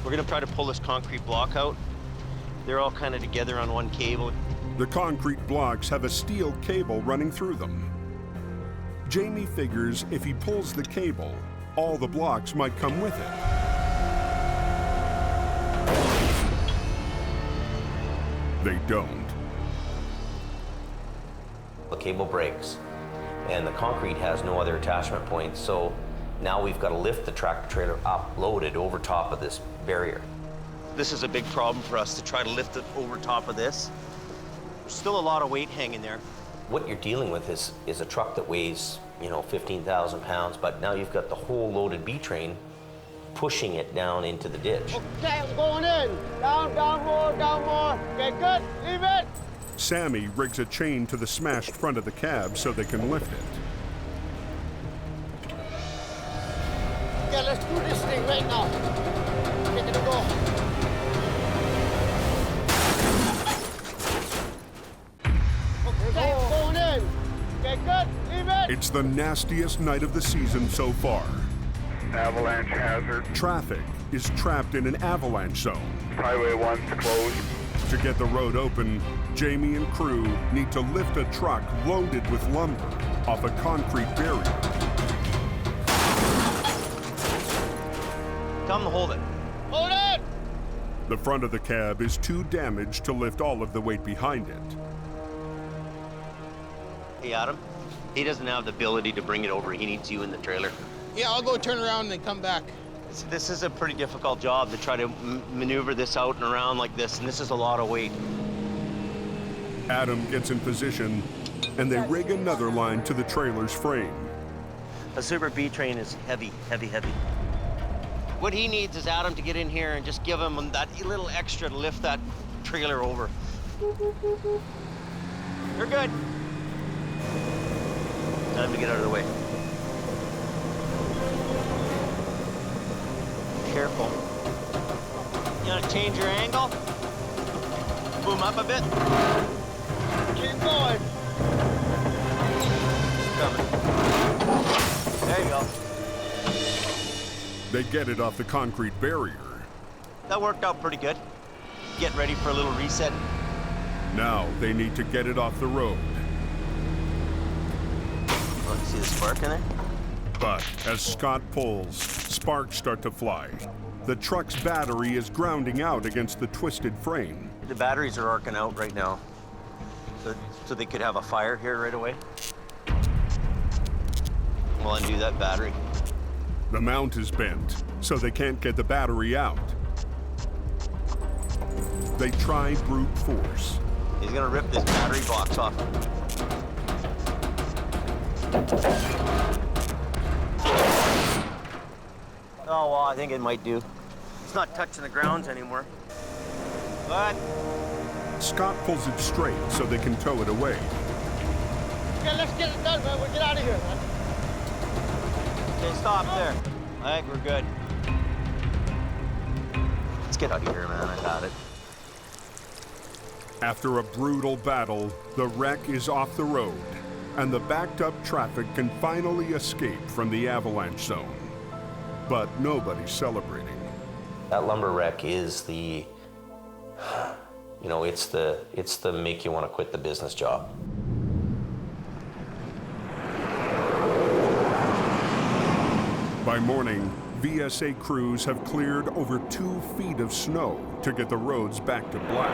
We're gonna try to pull this concrete block out. They're all kind of together on one cable. The concrete blocks have a steel cable running through them. Jamie figures if he pulls the cable, all the blocks might come with it. They don't. The cable breaks, and the concrete has no other attachment points, so now we've got to lift the tractor trailer up, loaded over top of this barrier. This is a big problem for us to try to lift it over top of this. There's still a lot of weight hanging there. What you're dealing with is a truck that weighs, 15,000 pounds, but now you've got the whole loaded B train pushing it down into the ditch. Okay, I'm going in. Down more. Okay, good. Leave it. Sammy rigs a chain to the smashed front of the cab so they can lift it. Okay, let's do this thing right now. Get it to go. Okay, I'm going in. Okay, good. Leave it. It's the nastiest night of the season so far. Avalanche hazard. Traffic is trapped in an avalanche zone. Highway 1's closed. To get the road open, Jamie and crew need to lift a truck loaded with lumber off a concrete barrier. Tell them to hold it. Hold it! The front of the cab is too damaged to lift all of the weight behind it. Hey, Adam, he doesn't have the ability to bring it over. He needs you in the trailer. Yeah, I'll go turn around and then come back. This is a pretty difficult job to try to maneuver this out and around like this, and this is a lot of weight. Adam gets in position, and they rig another line to the trailer's frame. A Super B train is heavy. What he needs is Adam to get in here and just give him that little extra to lift that trailer over. You're good. Time to get out of the way. Careful. You want to change your angle? Boom up a bit. Keep going. Coming. There you go. They get it off the concrete barrier. That worked out pretty good. Get ready for a little reset. Now they need to get it off the road. Want to see the spark in there? But as Scott pulls, sparks start to fly. The truck's battery is grounding out against the twisted frame. The batteries are arcing out right now. So they could have a fire here right away. We'll undo that battery. The mount is bent, so they can't get the battery out. They try brute force. He's gonna rip this battery box off. Oh, well, I think it might do. It's not touching the grounds anymore. But Scott pulls it straight so they can tow it away. Okay, let's get it done, man. We'll get out of here, man. Okay, stop there. I think we're good. Let's get out of here, man. I got it. After a brutal battle, the wreck is off the road, and the backed-up traffic can finally escape from the avalanche zone. But nobody's celebrating. That lumber wreck is the You know, it's the make you want to quit the business job. By morning, VSA crews have cleared over 2 feet of snow to get the roads back to black.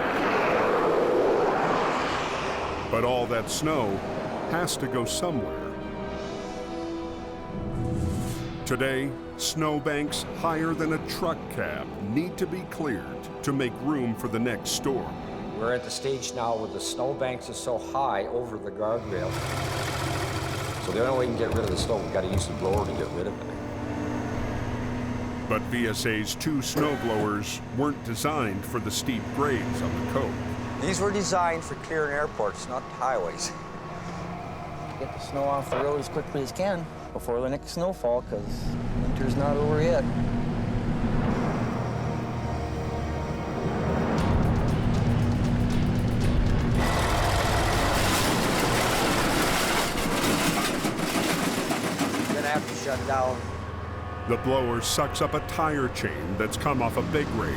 But all that snow has to go somewhere. Today, snowbanks higher than a truck cab need to be cleared to make room for the next storm. We're at the stage now where the snowbanks are so high over the guardrail. So the only way we can get rid of the snow, we've got to use the blower to get rid of it. But VSA's 2 snowblowers weren't designed for the steep grades on the Coke. These were designed for clearing airports, not highways. Get the snow off the road as quickly as can before the next snowfall, because winter's not over yet. You're gonna have to shut down. The blower sucks up a tire chain that's come off a big rake.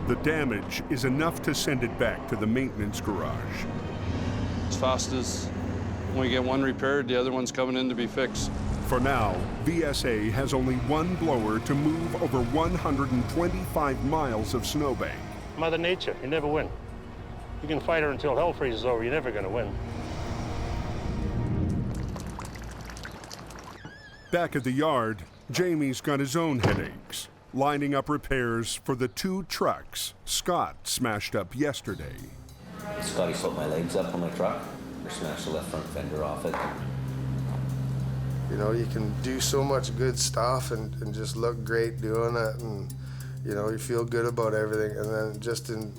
The damage is enough to send it back to the maintenance garage. As fast as when we get one repaired, the other one's coming in to be fixed. For now, VSA has only 1 blower to move over 125 miles of snowbank. Mother Nature, you never win. You can fight her until hell freezes over, you're never gonna win. Back at the yard, Jamie's got his own headaches, lining up repairs for the 2 trucks Scott smashed up yesterday. Scotty slipped my legs up on my truck, or smashed the left front fender off it. You know, you can do so much good stuff and just look great doing it, and you know, you feel good about everything, and then just in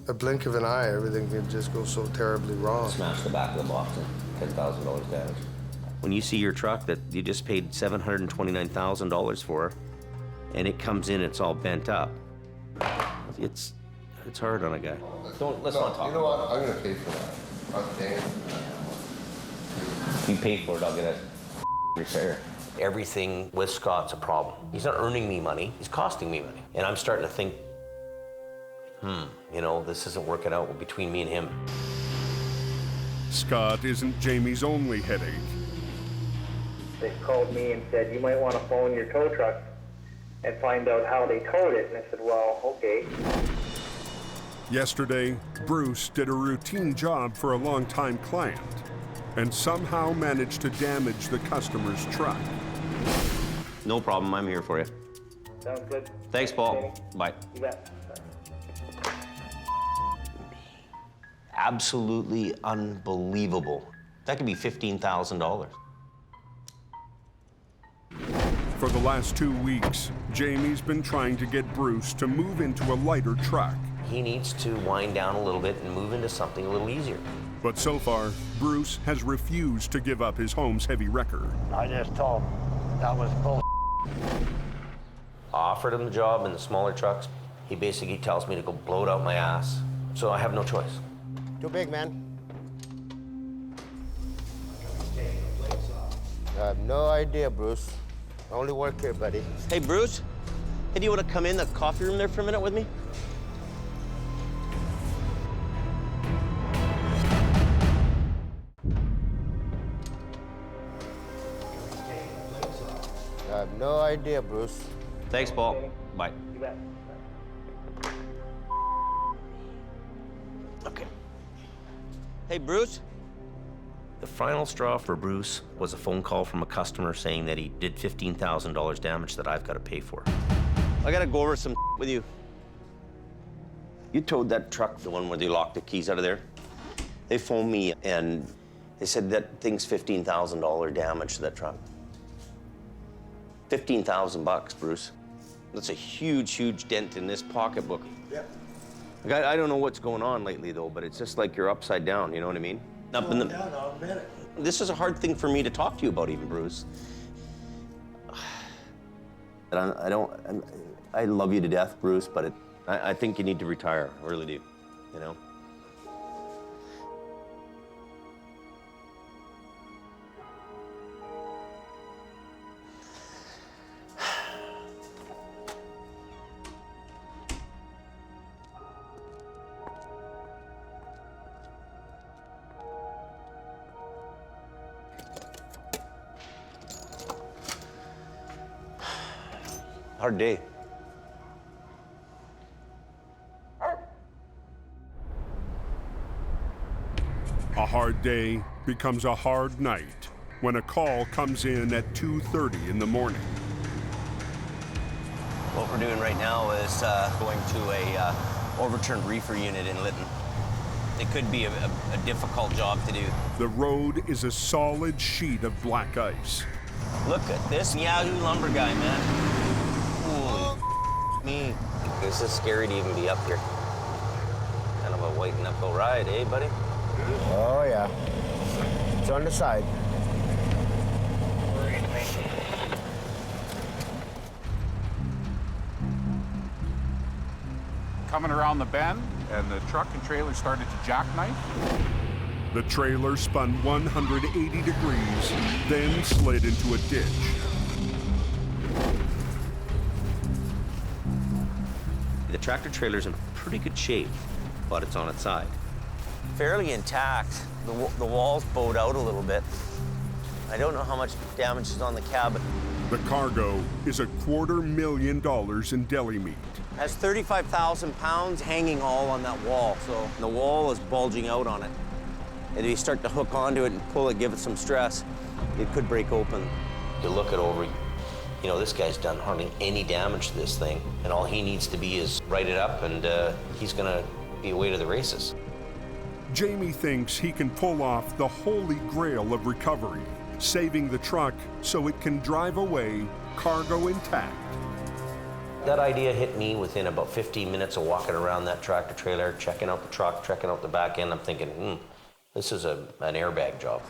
a blink of an eye, everything can just go so terribly wrong. Smashed the back of the box and $10,000 damage. When you see your truck that you just paid $729,000 for, and it comes in, it's all bent up, it's hard on a guy. Let's not talk. You know what? I'm gonna pay for that. I'm paying for that. If you pay for it, I'll get it repaired. Everything with Scott's a problem. He's not earning me money, he's costing me money. And I'm starting to think, you know, this isn't working out between me and him. Scott isn't Jamie's only headache. They called me and said, you might want to phone your tow truck and find out how they towed it. And I said, well, okay. Yesterday, Bruce did a routine job for a longtime client and somehow managed to damage the customer's truck. No problem, I'm here for you. Sounds good. Thanks, Paul. Bye. You bet. Absolutely unbelievable. That could be $15,000. For the last 2 weeks, Jamie's been trying to get Bruce to move into a lighter truck. He needs to wind down a little bit and move into something a little easier. But so far, Bruce has refused to give up his home's heavy wrecker. I just told him that was bull. I offered him the job in the smaller trucks. He basically tells me to go blow it out my ass. So I have no choice. Too big, man. I have no idea, Bruce. I only work here, buddy. Hey, Bruce. Hey, do you want to come in the coffee room there for a minute with me? I have no idea, Bruce. Thanks, Paul. Bye. You bet. Okay. Hey, Bruce. The final straw for Bruce was a phone call from a customer saying that he did $15,000 damage that I've got to pay for. I got to go over some with you. You towed that truck, the one where they locked the keys out of there. They phoned me and they said that thing's $15,000 damage to that truck. 15,000 bucks, Bruce. That's a huge, huge dent in this pocketbook. Yep. I don't know what's going on lately, though, but it's just like you're upside down, you know what I mean? Up in the... down, I'll admit it. This is a hard thing for me to talk to you about, even, Bruce. I love you to death, Bruce, but I think you need to retire. I really do, you know? Hard day. A hard day becomes a hard night when a call comes in at 2:30 in the morning. What we're doing right now is going to a overturned reefer unit in Lytton. It could be a difficult job to do. The road is a solid sheet of black ice. Look at this Yahoo lumber guy, man. Holy me. This is scary to even be up here. Kind of a white-knuckle ride, eh, buddy? Oh, yeah. It's on the side. Coming around the bend, and the truck and trailer started to jackknife. The trailer spun 180 degrees, then slid into a ditch. The tractor trailer's in pretty good shape, but it's on its side. Fairly intact. The wall's bowed out a little bit. I don't know how much damage is on the cab. The cargo is $250,000 in deli meat. Has 35,000 pounds hanging all on that wall, so the wall is bulging out on it. And if you start to hook onto it and pull it, give it some stress, it could break open. You look it over, you know, this guy's done hardly any damage to this thing, and all he needs to be is write it up, and he's gonna be away to the races. Jamie thinks he can pull off the holy grail of recovery, saving the truck so it can drive away, cargo intact. That idea hit me within about 15 minutes of walking around that tractor trailer, checking out the truck, checking out the back end. I'm thinking, this is an airbag job.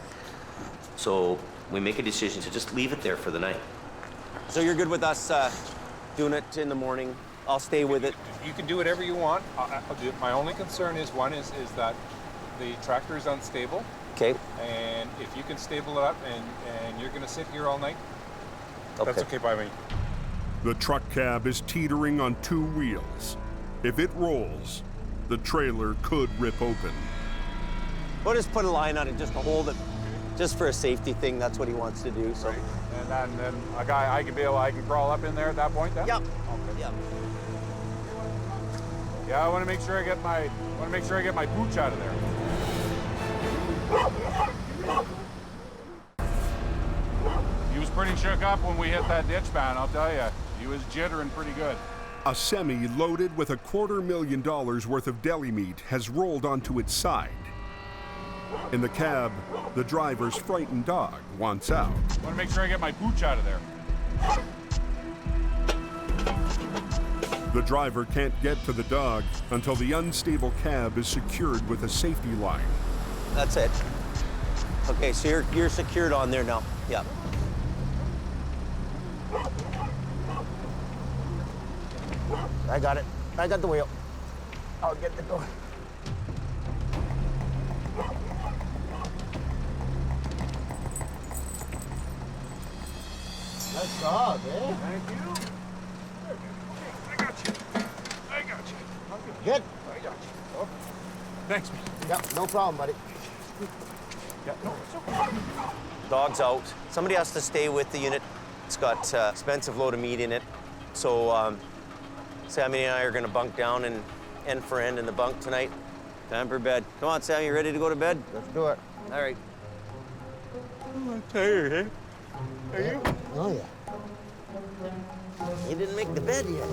So we make a decision to just leave it there for the night. So you're good with us doing it in the morning? I'll stay with it. You can do whatever you want. My only concern is, one is that the tractor is unstable. Okay. And if you can stable it up and you're gonna sit here all night, that's okay by me. The truck cab is teetering on two wheels. If it rolls, the trailer could rip open. We'll just put a line on it just to hold it, just for a safety thing. That's what he wants to do. So. Right. And then a guy, I can crawl up in there at that point then? Yep. Okay. Yep. Yeah, I want to make sure I get my pooch out of there. He was pretty shook up when we hit that ditch, man, I'll tell you. He was jittering pretty good. A semi loaded with $250,000 worth of deli meat has rolled onto its side. In the cab, the driver's frightened dog wants out. I want to make sure I get my pooch out of there. The driver can't get to the dog until the unstable cab is secured with a safety line. That's it. Okay, so you're secured on there now. Yeah. I got it. I got the wheel. I'll get the door. Nice job, eh? Thank you. I got you. Good. I got you. Oh. Thanks, man. Yep, no problem, buddy. Yeah, no, it's okay. Dog's out. Somebody has to stay with the unit. It's got expensive load of meat in it. So Sammy and I are gonna bunk down and end for end in the bunk tonight. Time for bed. Come on, Sammy, you ready to go to bed? Let's do it. All right. I'm tired, eh? Are you? Oh, yeah. You didn't make the bed yet.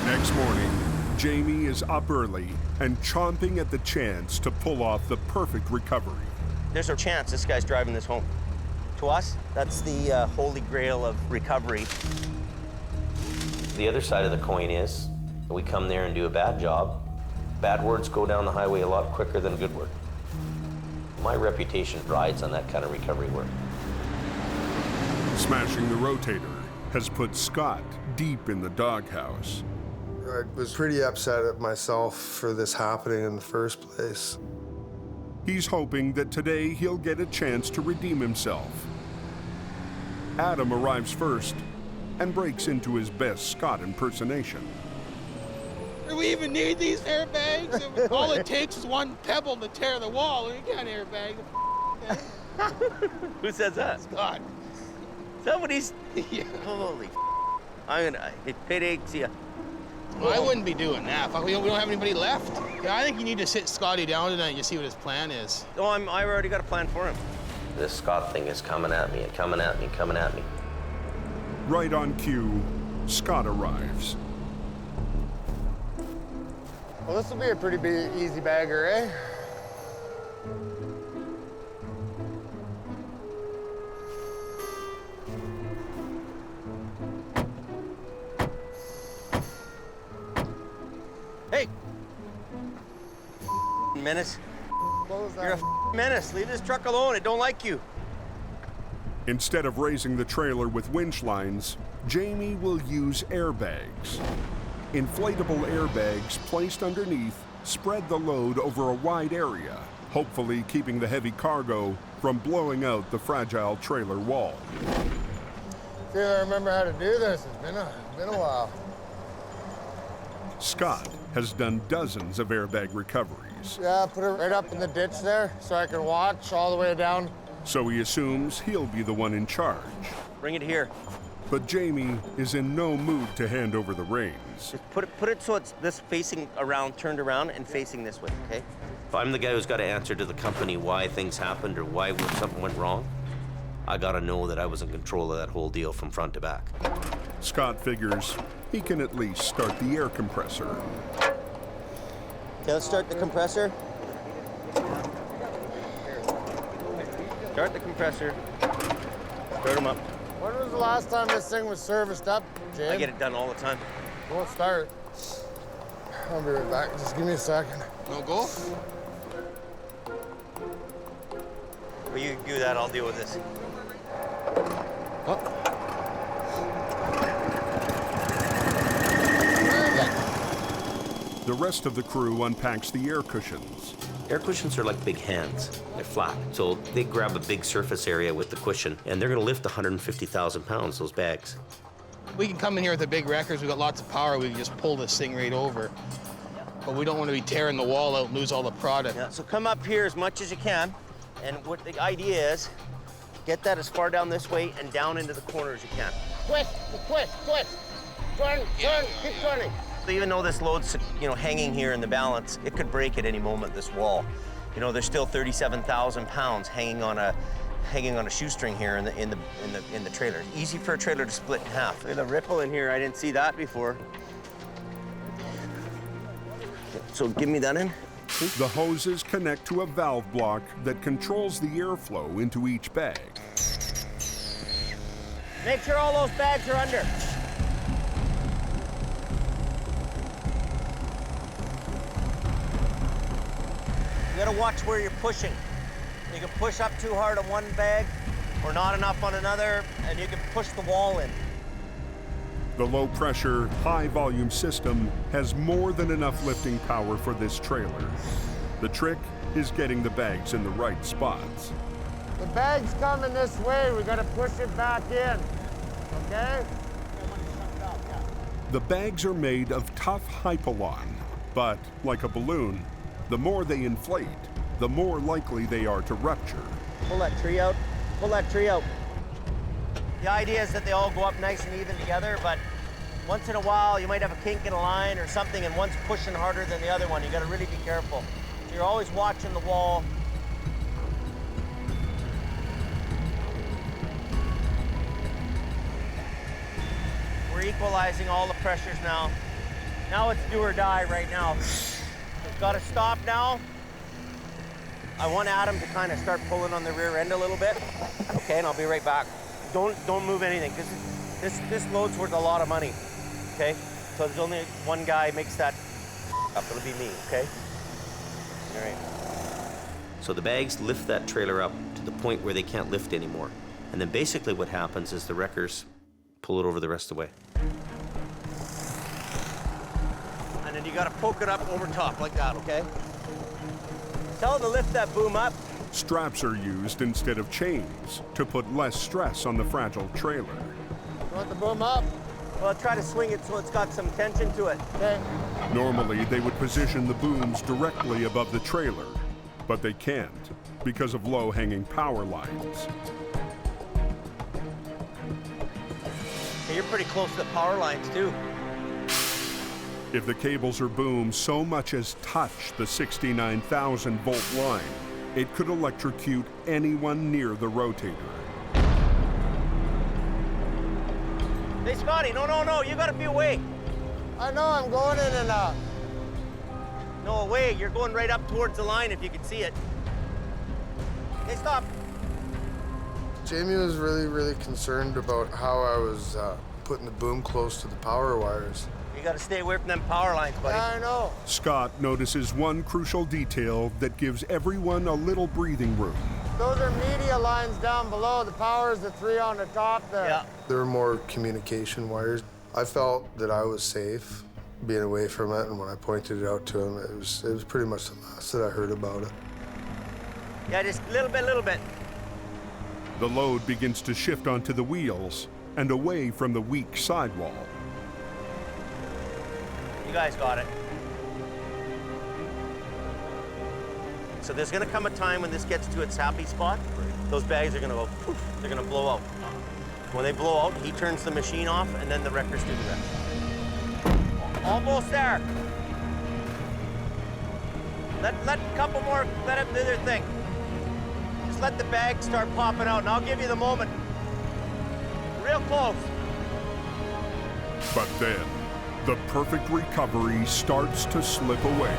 Next morning, Jamie is up early and chomping at the chance to pull off the perfect recovery. There's a chance this guy's driving this home. To us, that's the holy grail of recovery. The other side of the coin is, we come there and do a bad job. Bad words go down the highway a lot quicker than good word. My reputation rides on that kind of recovery work. Smashing the rotator has put Scott deep in the doghouse. I was pretty upset at myself for this happening in the first place. He's hoping that today he'll get a chance to redeem himself. Adam arrives first and breaks into his best Scott impersonation. Do we even need these airbags? All it takes is one pebble to tear the wall, and you can't airbag the Who says that? Scott. Somebody's... Yeah. Holy it headaches you. Well, I wouldn't be doing that. Fuck, we don't have anybody left. Yeah, I think you need to sit Scotty down tonight and you see what his plan is. Oh, I already got a plan for him. This Scott thing is coming at me and coming at me and coming at me. Right on cue, Scott arrives. Well, this will be a pretty easy bagger, eh? Hey! Menace. You're a menace. Leave this truck alone. It don't like you. Instead of raising the trailer with winch lines, Jamie will use airbags. Inflatable airbags placed underneath spread the load over a wide area, hopefully keeping the heavy cargo from blowing out the fragile trailer wall. See if I remember how to do this. It's been a while. Scott has done dozens of airbag recoveries. Yeah, put it right up in the ditch there so I can watch all the way down. So he assumes he'll be the one in charge. Bring it here. But Jamie is in no mood to hand over the reins. Just put it so it's this facing around, turned around, and facing this way, okay? If I'm the guy who's got to answer to the company why things happened or why something went wrong, I got to know that I was in control of that whole deal from front to back. Scott figures he can at least start the air compressor. Okay, let's start the compressor. Start the compressor. Start them up. When was the last time this thing was serviced up, Jim? I get it done all the time. We'll start. I'll be right back. Just give me a second. No go? Well, you do that, I'll deal with this. Oh. The rest of the crew unpacks the air cushions. Air cushions are like big hands. They're flat. So they grab a big surface area with the cushion, and they're going to lift 150,000 pounds, those bags. We can come in here with the big wreckers. We've got lots of power. We can just pull this thing right over. But we don't want to be tearing the wall out and lose all the product. Yeah, so come up here as much as you can. And what the idea is, get that as far down this way and down into the corner as you can. Twist, twist, twist. Turn, keep turning. So even though this load's, hanging here in the balance, it could break at any moment, this wall. There's still 37,000 pounds hanging on a shoestring here in the trailer. Easy for a trailer to split in half. Look at the ripple in here. I didn't see that before. So give me that in. The hoses connect to a valve block that controls the airflow into each bag. Make sure all those bags are under. You gotta watch where you're pushing. You can push up too hard on one bag or not enough on another, and you can push the wall in. The low-pressure, high-volume system has more than enough lifting power for this trailer. The trick is getting the bags in the right spots. The bag's coming this way. We gotta push it back in, okay? The bags are made of tough hypalon, but like a balloon, the more they inflate, the more likely they are to rupture. Pull that tree out. Pull that tree out. The idea is that they all go up nice and even together, but once in a while you might have a kink in a line or something, and one's pushing harder than the other one. You gotta really be careful. So you're always watching the wall. We're equalizing all the pressures now. Now it's do or die right now. It's got to stop now. I want Adam to kind of start pulling on the rear end a little bit. Okay, and I'll be right back. Don't move anything, because this load's worth a lot of money. Okay? So there's only one guy makes that up. It'll be me, okay? All right. So the bags lift that trailer up to the point where they can't lift anymore. And then basically what happens is the wreckers pull it over the rest of the way. And then you gotta poke it up over top like that, okay? Tell them to lift that boom up. Straps are used instead of chains to put less stress on the fragile trailer. You want the boom up? Well, try to swing it so it's got some tension to it. Okay. Normally, they would position the booms directly above the trailer, but they can't because of low-hanging power lines. Hey, you're pretty close to the power lines, too. If the cables or booms so much as touch the 69,000 volt line, it could electrocute anyone near the rotator. Hey, Scotty, no, you gotta be away. I know, I'm going in and out. No, away, you're going right up towards the line if you can see it. Hey, stop. Jamie was really concerned about how I was putting the boom close to the power wires. You gotta stay away from them power lines, buddy. Yeah, I know. Scott notices one crucial detail that gives everyone a little breathing room. Those are media lines down below. The power is the 3 on the top there. Yeah. There were more communication wires. I felt that I was safe being away from it, and when I pointed it out to him, it was pretty much the last that I heard about it. Yeah, just a little bit. The load begins to shift onto the wheels and away from the weak sidewall. You guys got it. So there's gonna come a time when this gets to its happy spot. Those bags are gonna go poof, they're gonna blow out. When they blow out, he turns the machine off and then the wreckers do the rest. Almost there. Let a couple more, let them do their thing. Just let the bags start popping out and I'll give you the moment. Real close. But then, the perfect recovery starts to slip away.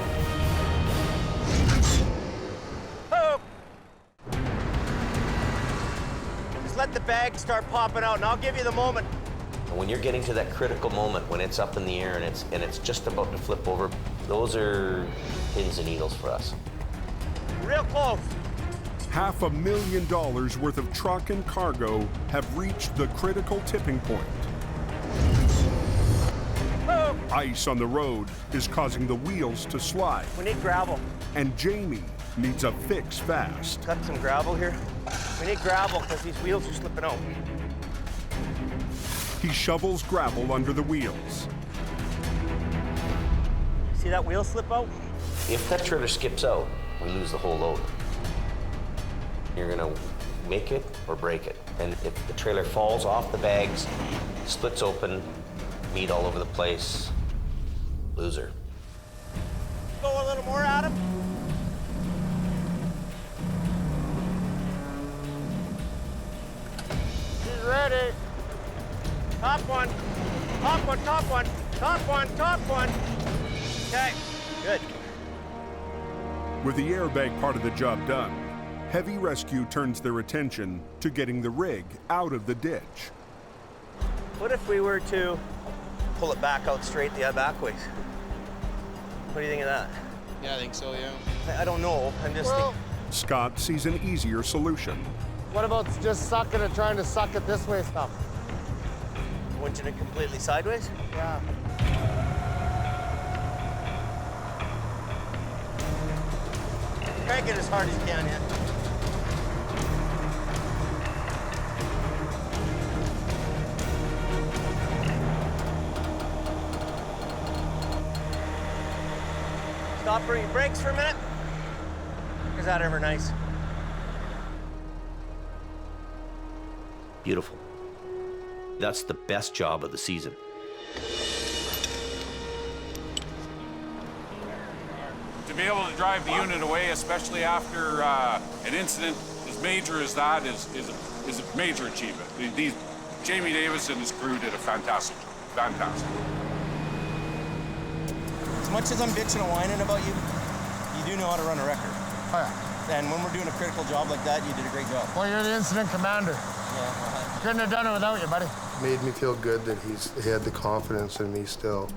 Oh. Just let the bags start popping out and I'll give you the moment. When you're getting to that critical moment when it's up in the air and it's just about to flip over, those are pins and needles for us. Real close. $500,000 worth of truck and cargo have reached the critical tipping point. Oh. Ice on the road is causing the wheels to slide. We need gravel. And Jamie needs a fix fast. Got some gravel here? We need gravel because these wheels are slipping out. He shovels gravel under the wheels. See that wheel slip out? If that trailer skips out, we lose the whole load. You're gonna make it or break it. And if the trailer falls off the bags, splits open, meat all over the place, loser. Go a little more, Adam. He's ready. Top one, top one, top one, top one, top one. Okay, good. With the airbag part of the job done, Heavy Rescue turns their attention to getting the rig out of the ditch. What if we were to pull it back out straight the back ways? What do you think of that? Yeah, I think so, yeah. I don't know, I'm just thinking. Scott sees an easier solution. What about just sucking it, trying to suck it this way stuff? Winching it completely sideways? Yeah. Crank it as hard as you can, yeah. Stop for your brakes for a minute. Is that ever nice? Beautiful. That's the best job of the season. To be able to drive the unit away, especially after an incident as major as that, is a major achievement. Jamie Davis and his crew did a fantastic job. Fantastic. As much as I'm bitching and whining about you, you do know how to run a record. Oh, yeah. And when we're doing a critical job like that, you did a great job. Well, you're the incident commander. Yeah. Couldn't have done it without you, buddy. Made me feel good that he had the confidence in me still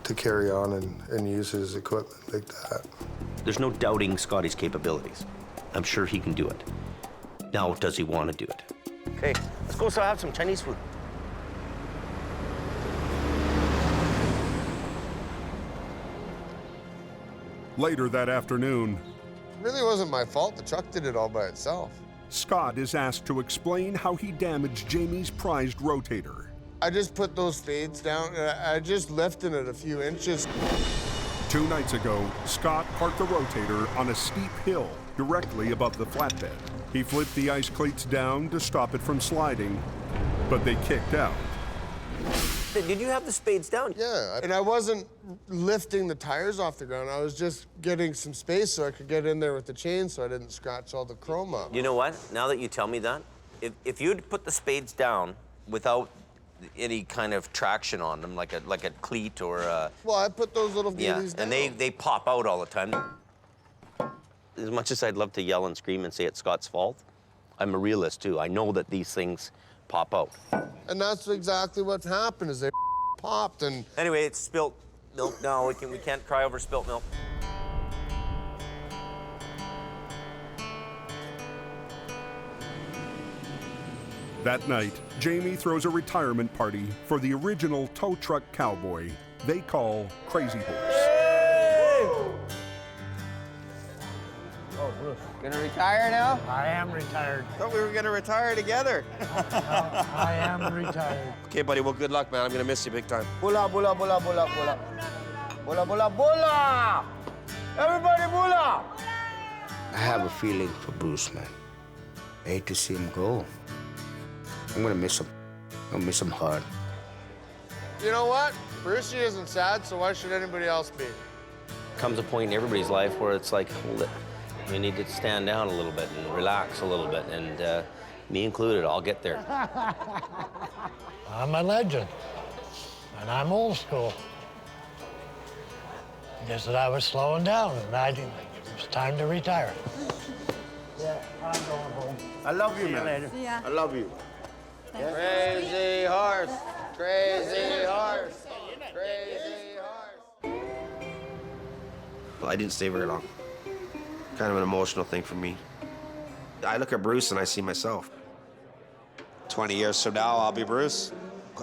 to carry on and use his equipment like that. There's no doubting Scotty's capabilities. I'm sure he can do it. Now, does he want to do it? Okay, let's go have some Chinese food. Later that afternoon, It really wasn't my fault. The truck did it all by itself. Scott is asked to explain how he damaged Jamie's prized rotator. I just put those fades down, and I just lifted it a few inches. 2 nights ago, Scott parked the Rotator on a steep hill directly above the flatbed. He flipped the ice cleats down to stop it from sliding, but they kicked out. Did you have the spades down? Yeah, and I wasn't lifting the tires off the ground. I was just getting some space so I could get in there with the chain so I didn't scratch all the chrome up. You know what? Now that you tell me that, if you'd put the spades down without any kind of traction on them, like a cleat or a... Well, I put those little wheelies down. And they pop out all the time. As much as I'd love to yell and scream and say it's Scott's fault, I'm a realist too. I know that these things pop out. And that's exactly what happened, is they popped and... Anyway, it's spilt milk now. We can't cry over spilt milk. That night, Jamie throws a retirement party for the original tow truck cowboy they call Crazy Horse. Oh, Bruce, gonna retire now? I am retired. Thought we were gonna retire together. I am retired. Okay, buddy, well, good luck, man. I'm gonna miss you big time. Bula, bula, bula, bula, bula. Bula, bula, bula! Everybody bula! I have a feeling for Bruce, man. I hate to see him go. I'm gonna miss him. I'll miss him hard. You know what? Brucey isn't sad, so why should anybody else be? Comes a point in everybody's life where it's like, hold it. You need to stand down a little bit and relax a little bit, and me included, I'll get there. I'm a legend, and I'm old school. Just that I was slowing down, and it was time to retire. Yeah, I'm going home. I love you, See you man. later. Yeah. I love you. Crazy horse, crazy horse, crazy horse. Well, I didn't stay very long. Kind of an emotional thing for me. I look at Bruce and I see myself. 20 years from now, I'll be Bruce.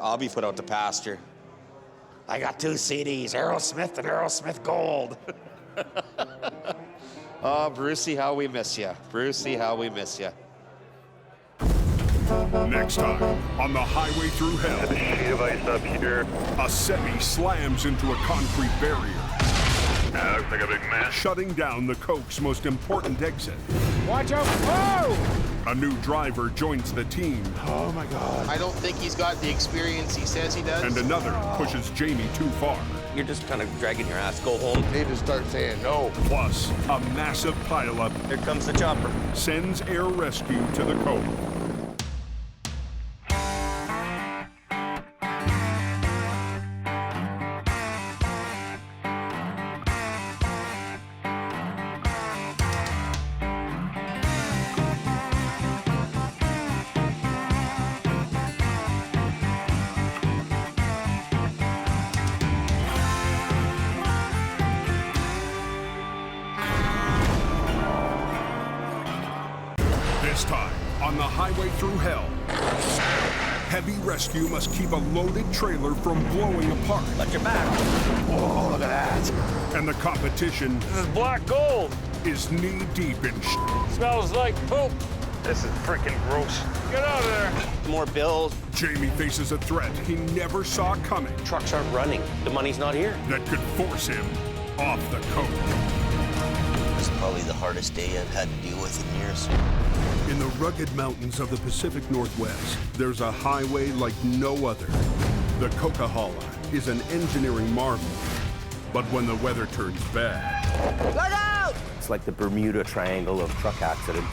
I'll be put out to pasture. I got 2 CDs, Aerosmith and Aerosmith Gold. Oh, Brucey, how we miss you. Brucey, how we miss you. Next time on the highway through hell, a sheet of ice up here. a semi slams into a concrete barrier, Looks like a big mess. shutting down the Coke's most important exit. Watch out! Whoa! A new driver joins the team. Oh my God. I don't think he's got the experience he says he does. And another pushes Jamie too far. You're just kind of dragging your ass. Go home. Need to start saying no. Plus, a massive pileup. Here comes the chopper. Sends air rescue to the Cove. This time, on the highway through hell, heavy rescue must keep a loaded trailer from blowing apart. Watch your back. Oh, look at that. And the competition This is black gold. is knee-deep in Smells like poop. This is freaking gross. Get out of there. More bills. Jamie faces a threat he never saw coming. Trucks aren't running. The money's not here. That could force him off the coast. This is probably the hardest day I've had to deal with in years. In the rugged mountains of the Pacific Northwest, there's a highway like no other. The Coquihalla is an engineering marvel. But when the weather turns bad... Look out! It's like the Bermuda Triangle of truck accidents.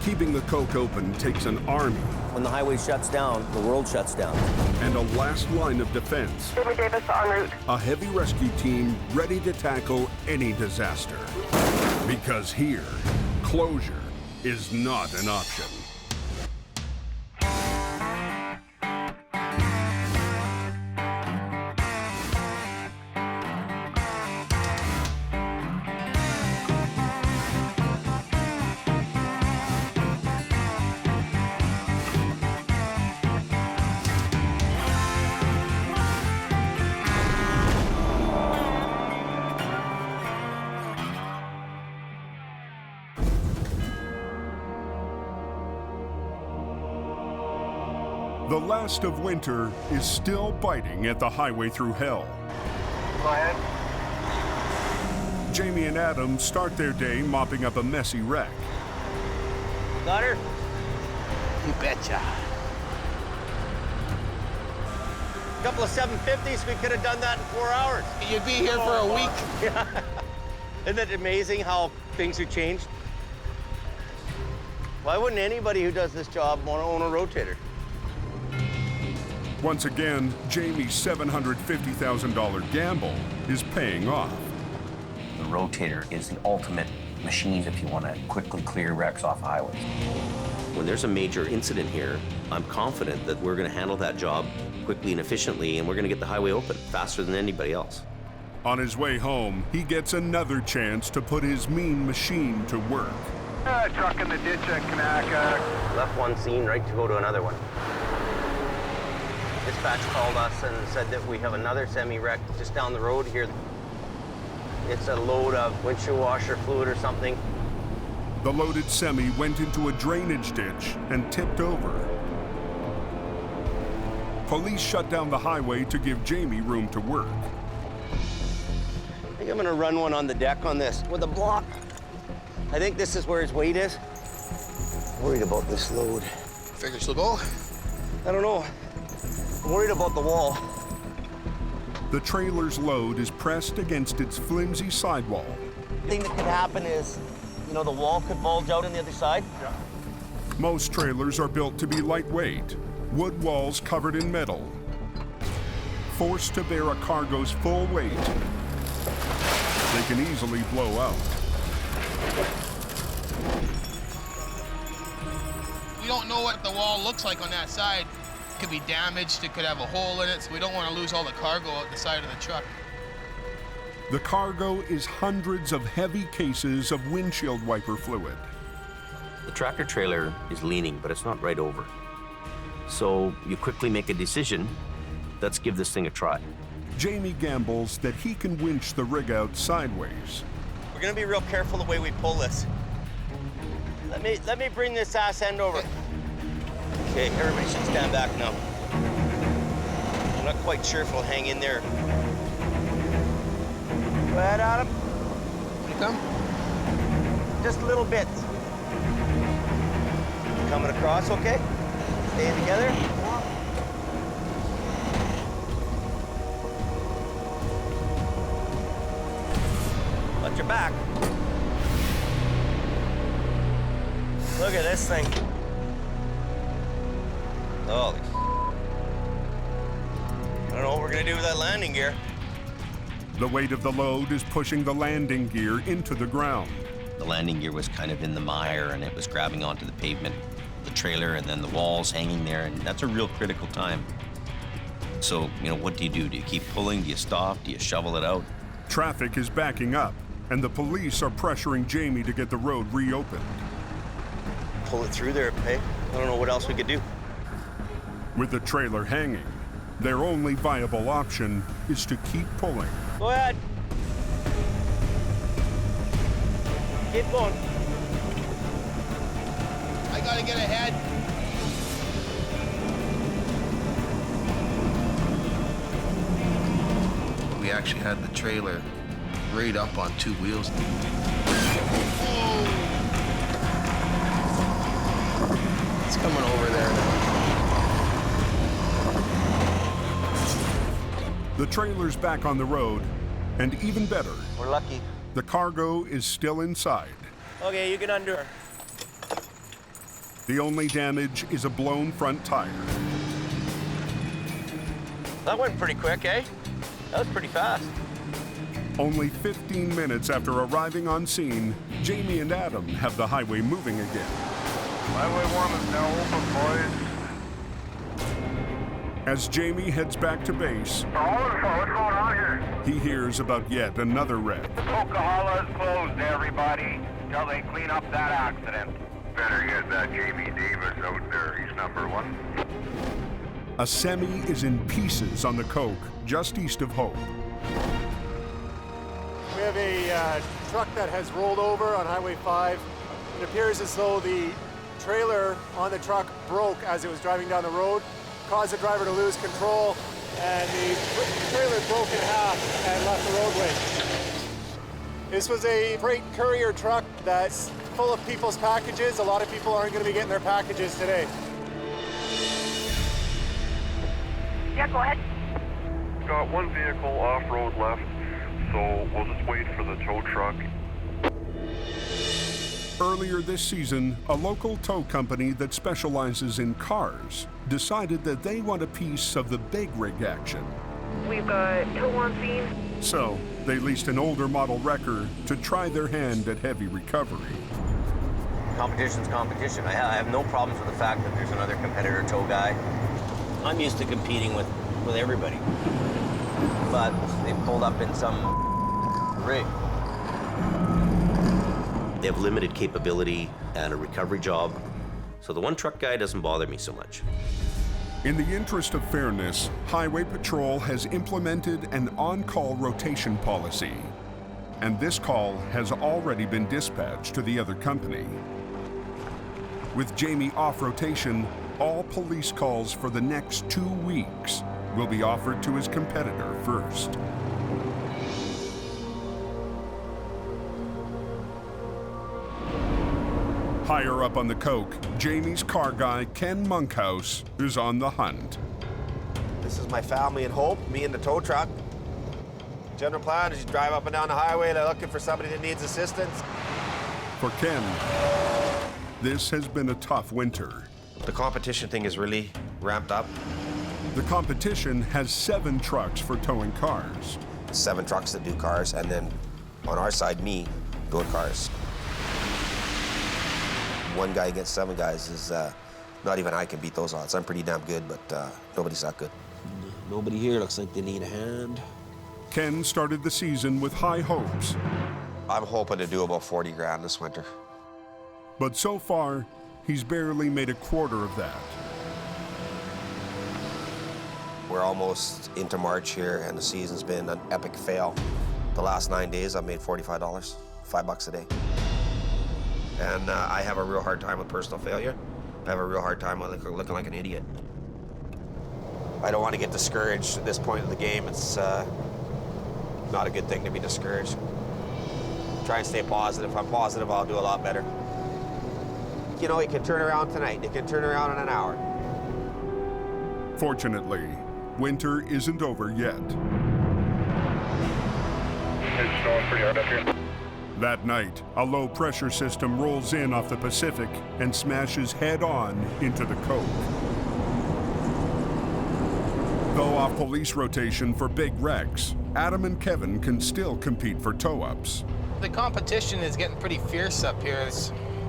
Keeping the Coke open takes an army. When the highway shuts down, the world shuts down. And a last line of defense. Jamie Davis en route. A heavy rescue team ready to tackle any disaster. Because here, closure is not an option. The last of winter is still biting at the highway through hell. Go ahead. Jamie and Adam start their day mopping up a messy wreck. Got her? You betcha. A couple of 750s, we could have done that in 4 hours. You'd be here for a week. Yeah. Isn't it amazing how things have changed? Why wouldn't anybody who does this job want to own a rotator? Once again, Jamie's $750,000 gamble is paying off. The rotator is the ultimate machine if you want to quickly clear wrecks off highways. When there's a major incident here, I'm confident that we're going to handle that job quickly and efficiently, and we're going to get the highway open faster than anybody else. On his way home, he gets another chance to put his mean machine to work. Truck in the ditch at Kanaka. Left one scene right to go to another one. Dispatch called us and said that we have another semi-wreck just down the road here. It's a load of windshield washer fluid or something. The loaded semi went into a drainage ditch and tipped over. Police shut down the highway to give Jamie room to work. I think I'm gonna run one on the deck on this with a block. I think this is where his weight is. Worried about this load. Figures the ball? I don't know. I'm worried about the wall. The trailer's load is pressed against its flimsy sidewall. The thing that could happen is, you know, the wall could bulge out on the other side. Yeah. Most trailers are built to be lightweight, wood walls covered in metal. Forced to bear a cargo's full weight, they can easily blow out. We don't know what the wall looks like on that side. It could be damaged, it could have a hole in it, so we don't want to lose all the cargo out the side of the truck. The cargo is hundreds of heavy cases of windshield wiper fluid. The tractor trailer is leaning, but it's not right over. So you quickly make a decision, let's give this thing a try. Jamie gambles that he can winch the rig out sideways. We're gonna be real careful the way we pull this. Let me bring this ass end over. Okay, everybody should stand back now. I'm not quite sure if we'll hang in there. Go ahead, Adam. You come? Just a little bit. Coming across, okay? Staying together. Watch your back. Look at this thing. Holy. I don't know what we're gonna do with that landing gear. The weight of the load is pushing the landing gear into the ground. The landing gear was kind of in the mire and it was grabbing onto the pavement, the trailer, and then the walls hanging there, and that's a real critical time. So, you know, what do? Do you keep pulling? Do you stop? Do you shovel it out? Traffic is backing up, and the police are pressuring Jamie to get the road reopened. Pull it through there, hey? I don't know what else we could do. With the trailer hanging, their only viable option is to keep pulling. Go ahead. Keep going. I gotta get ahead. We actually had the trailer right up on two wheels. It's coming over there now. The trailer's back on the road, and even better, we're lucky. The cargo is still inside. Okay, you can undo her. The only damage is a blown front tire. That went pretty quick, eh? That was pretty fast. Only 15 minutes after arriving on scene, Jamie and Adam have the highway moving again. Highway 1 is now open, boys. As Jamie heads back to base, What's going on here? he hears about yet another wreck. Coquihalla is closed, everybody, until they clean up that accident. Better get that Jamie Davis out there. He's number 1. A semi is in pieces on the Coke, just east of Hope. We have a truck that has rolled over on Highway 5. It appears as though the trailer on the truck broke as it was driving down the road. caused the driver to lose control, and the trailer broke in half and left the roadway. This was a freight courier truck that's full of people's packages. A lot of people aren't going to be getting their packages today. Yeah, go ahead. Got one vehicle off-road left, so we'll just wait for the tow truck. Earlier this season, a local tow company that specializes in cars decided that they want a piece of the big rig action. We've got tow on scene. So, they leased an older model wrecker to try their hand at heavy recovery. Competition's competition. I have no problems with the fact that there's another competitor tow guy. I'm used to competing with everybody. But they pulled up in some rig. They have limited capability and a recovery job, so the one truck guy doesn't bother me so much. In the interest of fairness, Highway Patrol has implemented an on-call rotation policy, and this call has already been dispatched to the other company. With Jamie off rotation, all police calls for the next 2 weeks will be offered to his competitor first. Higher up on the Coke, Jamie's car guy, Ken Monkhouse, is on the hunt. This is my family and hope, me and the tow truck. General plan is you drive up and down the highway, they're looking for somebody that needs assistance. For Ken, this has been a tough winter. The competition thing is really ramped up. The competition has 7 trucks for towing cars. 7 trucks that do cars, and then on our side, me doing cars. 1 guy against 7 guys is, not even I can beat those odds. I'm pretty damn good, but nobody's that good. Nobody here looks like they need a hand. Ken started the season with high hopes. I'm hoping to do about 40 grand this winter. But so far, he's barely made a quarter of that. We're almost into March here, and the season's been an epic fail. The last 9 days, I've made $45, $5 a day. And I have a real hard time with personal failure. I have a real hard time with looking like an idiot. I don't want to get discouraged at this point of the game. It's not a good thing to be discouraged. Try and stay positive. If I'm positive, I'll do a lot better. You know, it can turn around tonight. It can turn around in an hour. Fortunately, winter isn't over yet. It's snowing pretty hard up here. That night, a low-pressure system rolls in off the Pacific and smashes head-on into the Coke. Though off police rotation for big wrecks, Adam and Kevin can still compete for tow-ups. The competition is getting pretty fierce up here.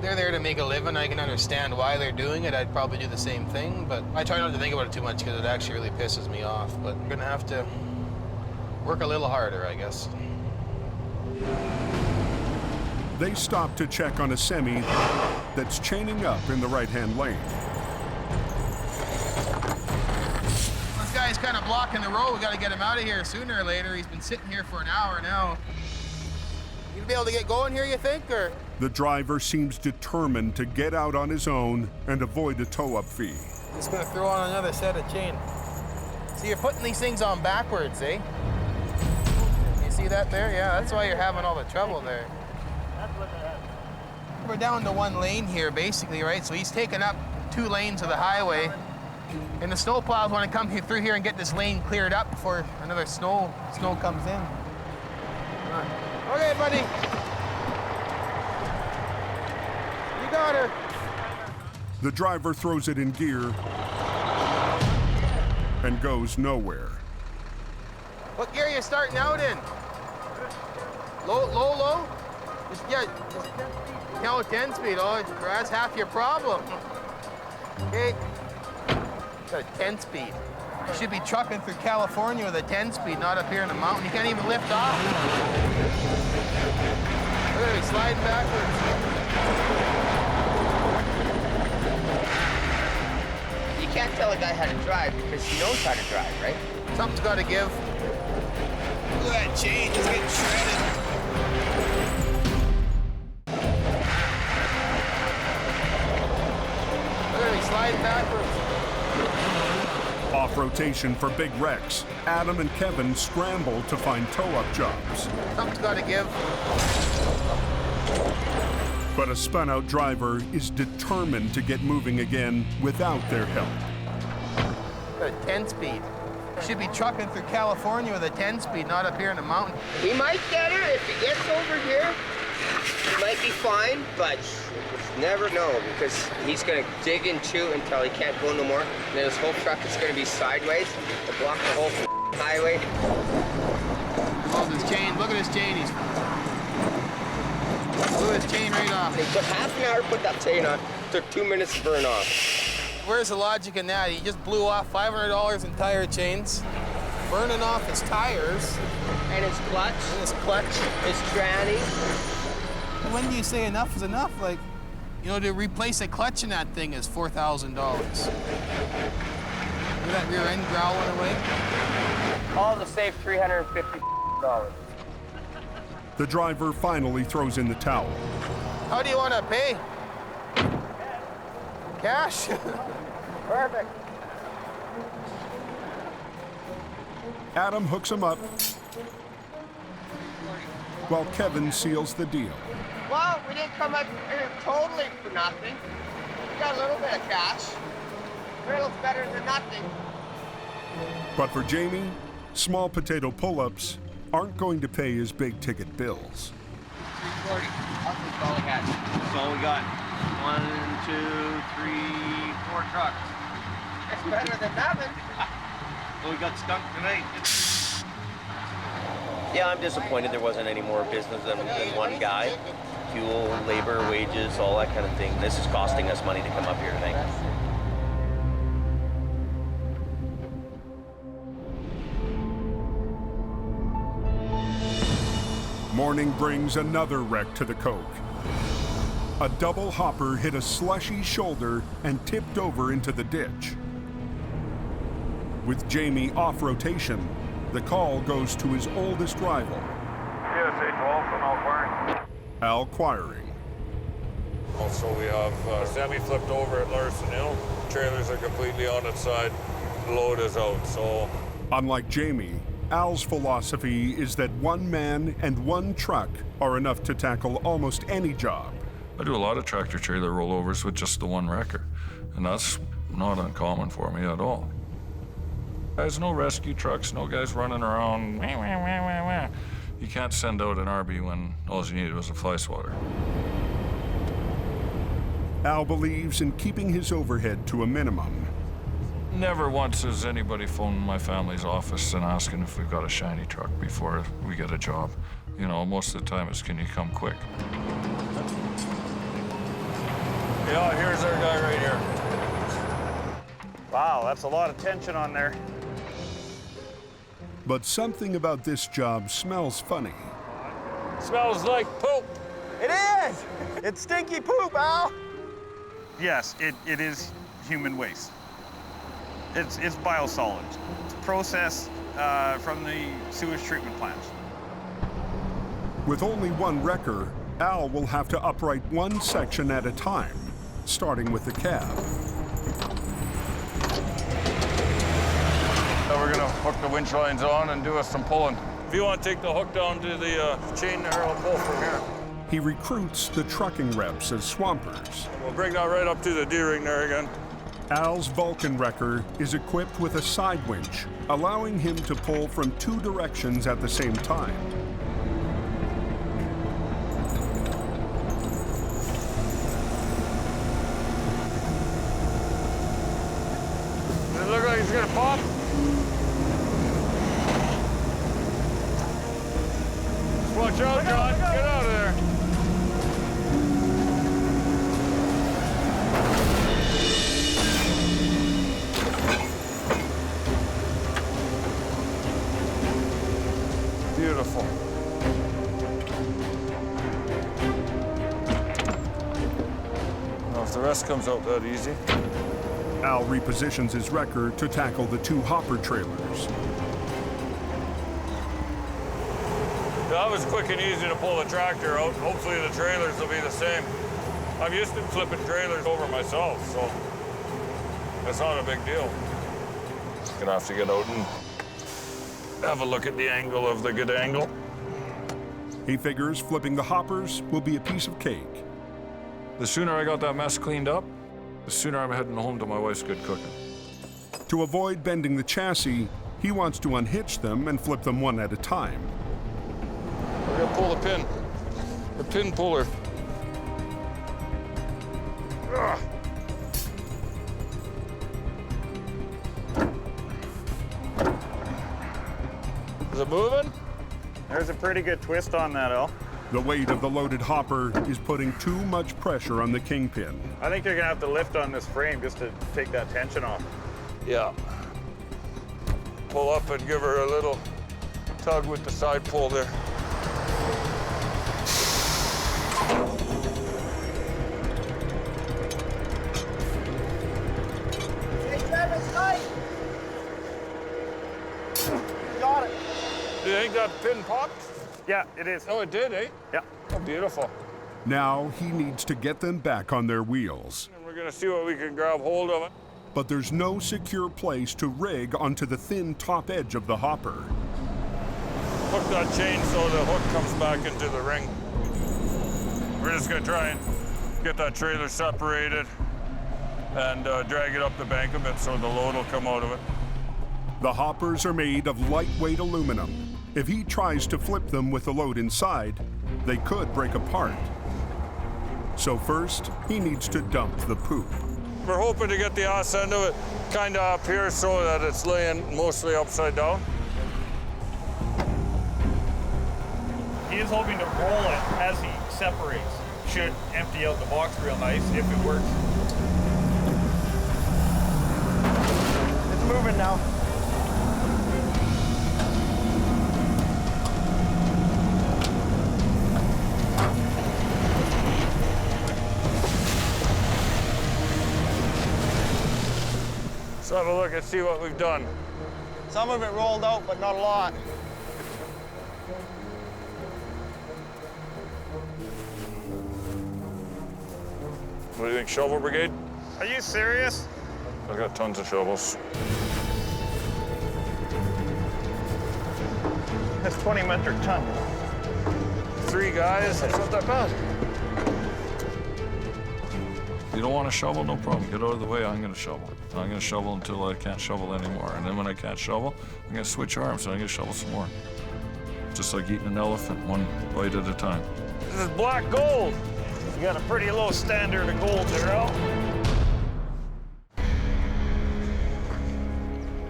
They're there to make a living. I can understand why they're doing it. I'd probably do the same thing, but I try not to think about it too much because it actually really pisses me off. But I'm gonna have to work a little harder, I guess. They stop to check on a semi that's chaining up in the right-hand lane. This guy's kind of blocking the road. We got to get him out of here sooner or later. He's been sitting here for an hour now. You gonna be able to get going here, you think, or? The driver seems determined to get out on his own and avoid a tow-up fee. Just gonna throw on another set of chain. See, you're putting these things on backwards, eh? You see that there? Yeah, that's why you're having all the trouble there. We're down to 1 lane here, basically, right? So he's taken up 2 lanes of the highway. And the snow plows want to come through here and get this lane cleared up before another snow comes in. Okay, buddy. You got her. The driver throws it in gear and goes nowhere. What gear are you starting out in? Low? Just 10 speed. Oh, that's half your problem. Okay. Got a 10 speed. You should be trucking through California with a 10 speed, not up here in the mountain. You can't even lift off. Look at me sliding backwards. You can't tell a guy how to drive because he knows how to drive, right? Something's got to give. Look at that chain, it's getting shredded. Look at me sliding backwards. Off rotation for big wrecks, Adam and Kevin scramble to find tow-up jobs. Something's got to give. But a spun-out driver is determined to get moving again without their help. A 10-speed. Should be trucking through California with a 10-speed, not up here in the mountain. We might get her if he gets over here. It might be fine, but you never know because he's gonna dig and chew until he can't go no more. And then his whole truck is gonna be sideways to block the whole highway. Oh, this chain! Look at this chain. Look at his chain right off. It took half an hour to put that chain on. It took 2 minutes to burn off. Where's the logic in that? He just blew off $500 in tire chains, burning off his tires. And his clutch. And his clutch. His tranny. And when do you say enough is enough? Like, you know, to replace a clutch in that thing is $4,000. Look at that rear end growling away. All to save $350. The driver finally throws in the towel. How do you want to pay? Cash? Perfect. Adam hooks him up, while Kevin seals the deal. Well, we didn't come up here totally for nothing. We got a little bit of cash. Riddle's better than nothing. But for Jamie, small potato pull-ups aren't going to pay his big-ticket bills. 340. I'll take all I got. That's all we got. 1, 2, 3, 4 trucks. That's better than nothing. Well, we got skunk tonight. Yeah, I'm disappointed there wasn't any more business than one guy. Fuel, labor, wages, all that kind of thing. This is costing us money to come up here tonight. Morning brings another wreck to the Coke. A double hopper hit a slushy shoulder and tipped over into the ditch. With Jamie off rotation, the call goes to his oldest rival. USA 12 from Al Quiring. Al Quiring. Also, we have semi flipped over at Larson Hill. Trailers are completely on its side. The load is out, so. Unlike Jamie, Al's philosophy is that one man and one truck are enough to tackle almost any job. I do a lot of tractor-trailer rollovers with just the one wrecker, and that's not uncommon for me at all. There's no rescue trucks, no guys running around. Wah, wah, wah, wah, wah. You can't send out an RB when all you needed was a fly swatter. Al believes in keeping his overhead to a minimum. Never once has anybody phoned my family's office and asking if we've got a shiny truck before we get a job. You know, most of the time it's, can you come quick? Yeah, here's our guy right here. Wow, that's a lot of tension on there. But something about this job smells funny. Smells like poop. It is! It's stinky poop, Al! Yes, it is human waste. It's biosolids. It's processed from the sewage treatment plants. With only one wrecker, Al will have to upright one section at a time, starting with the cab. Now we're gonna hook the winch lines on and do us some pulling. If you want to take the hook down to the chain there, I'll pull from here. He recruits the trucking reps as swampers. We'll bring that right up to the D-ring there again. Al's Vulcan wrecker is equipped with a side winch, allowing him to pull from two directions at the same time. Does it look like it's gonna pop? Watch out, John. Get out of there. Beautiful. Now, if the rest comes out that easy. Al repositions his wrecker to tackle the two hopper trailers. That was quick and easy to pull the tractor out. Hopefully the trailers will be the same. I'm used to flipping trailers over myself, so that's not a big deal. Gonna have to get out and have a look at the angle of the good angle. He figures flipping the hoppers will be a piece of cake. The sooner I got that mess cleaned up, the sooner I'm heading home to my wife's good cooking. To avoid bending the chassis, he wants to unhitch them and flip them one at a time. We're gonna pull the pin puller. Ugh. Is it moving? There's a pretty good twist on that, Al. The weight of the loaded hopper is putting too much pressure on the kingpin. I think you're gonna have to lift on this frame just to take that tension off. Yeah. Pull up and give her a little tug with the side pull there. Hey, Travis, tight! Got it. Do you think that pin popped? Yeah, it is. Oh, it did, eh? Yeah. Oh, beautiful. Now he needs to get them back on their wheels. And we're gonna see what we can grab hold of it. But there's no secure place to rig onto the thin top edge of the hopper. Hook that chain so the hook comes back into the ring. We're just gonna try and get that trailer separated and drag it up the bank a bit so the load will come out of it. The hoppers are made of lightweight aluminum. If he tries to flip them with the load inside, they could break apart. So first, he needs to dump the poop. We're hoping to get the ass end of it kind of up here so that it's laying mostly upside down. He is hoping to roll it as he separates. Should empty out the box real nice if it works. It's moving now. Let's have a look and see what we've done. Some of it rolled out, but not a lot. What do you think, shovel brigade? Are you serious? I got tons of shovels. That's 20 metric ton. 3 guys, that's not that bad. You don't want to shovel? No problem. Get out of the way, I'm going to shovel. I'm going to shovel until I can't shovel anymore. And then when I can't shovel, I'm going to switch arms and I'm going to shovel some more. Just like eating an elephant, one bite at a time. This is black gold. You got a pretty low standard of gold there, Al.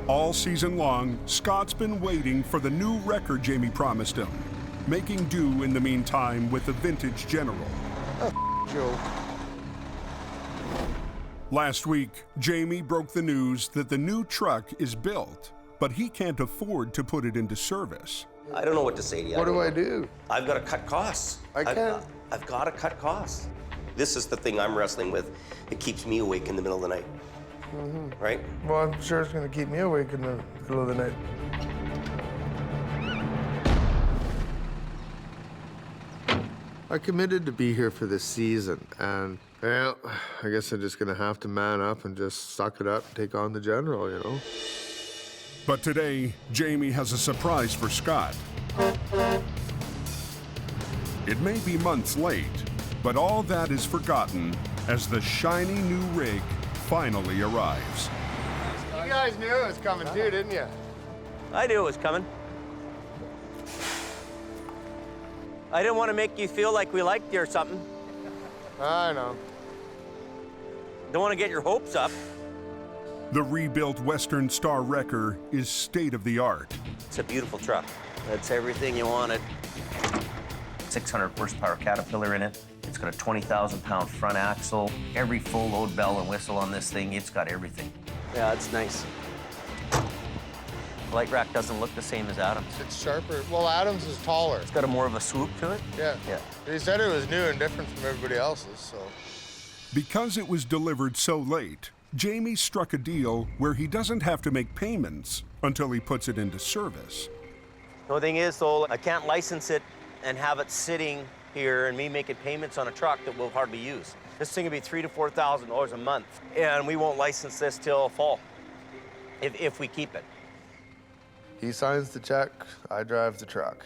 All season long, Scott's been waiting for the new record Jamie promised him, making do in the meantime with the vintage General. Joe. Last week, Jamie broke the news that the new truck is built, but he can't afford to put it into service. I don't know what to say to you. What do I do? I've got to cut costs. I can't. I've got to cut costs. This is the thing I'm wrestling with. It keeps me awake in the middle of the night. Mm-hmm. Right? Well, I'm sure it's going to keep me awake in the middle of the night. I committed to be here for this season, and well, I guess I'm just going to have to man up and just suck it up and take on the General, you know? But today, Jamie has a surprise for Scott. It may be months late, but all that is forgotten as the shiny new rig finally arrives. You guys knew it was coming too, didn't you? I knew it was coming. I didn't want to make you feel like we liked you or something. I know. Don't want to get your hopes up. The rebuilt Western Star Wrecker is state-of-the-art. It's a beautiful truck. It's everything you wanted. 600 horsepower Caterpillar in it. It's got a 20,000-pound front axle. Every full load bell and whistle on this thing, it's got everything. Yeah, it's nice. The light rack doesn't look the same as Adam's. It's sharper. Well, Adam's is taller. It's got a more of a swoop to it. Yeah. Yeah. He said it was new and different from everybody else's, so. Because it was delivered so late, Jamie struck a deal where he doesn't have to make payments until he puts it into service. The only thing is, though, I can't license it and have it sitting here and me making payments on a truck that we'll hardly use. This thing will be $3,000 to $4,000 a month, and we won't license this till fall. if we keep it. He signs the check, I drive the truck.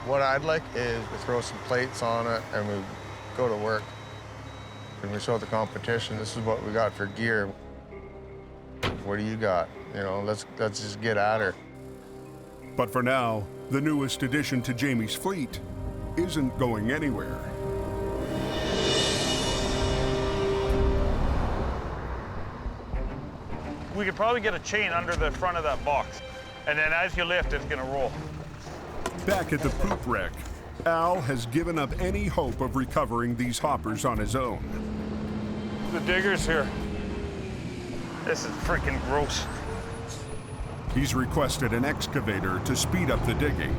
What I'd like is to throw some plates on it and we go to work. And we show the competition, this is what we got for gear. What do you got? You know, let's just get at her. But for now, the newest addition to Jamie's fleet isn't going anywhere. We could probably get a chain under the front of that box, and then as you lift, it's gonna roll. Back at the poop wreck, Al has given up any hope of recovering these hoppers on his own. The digger's here. This is freaking gross. He's requested an excavator to speed up the digging.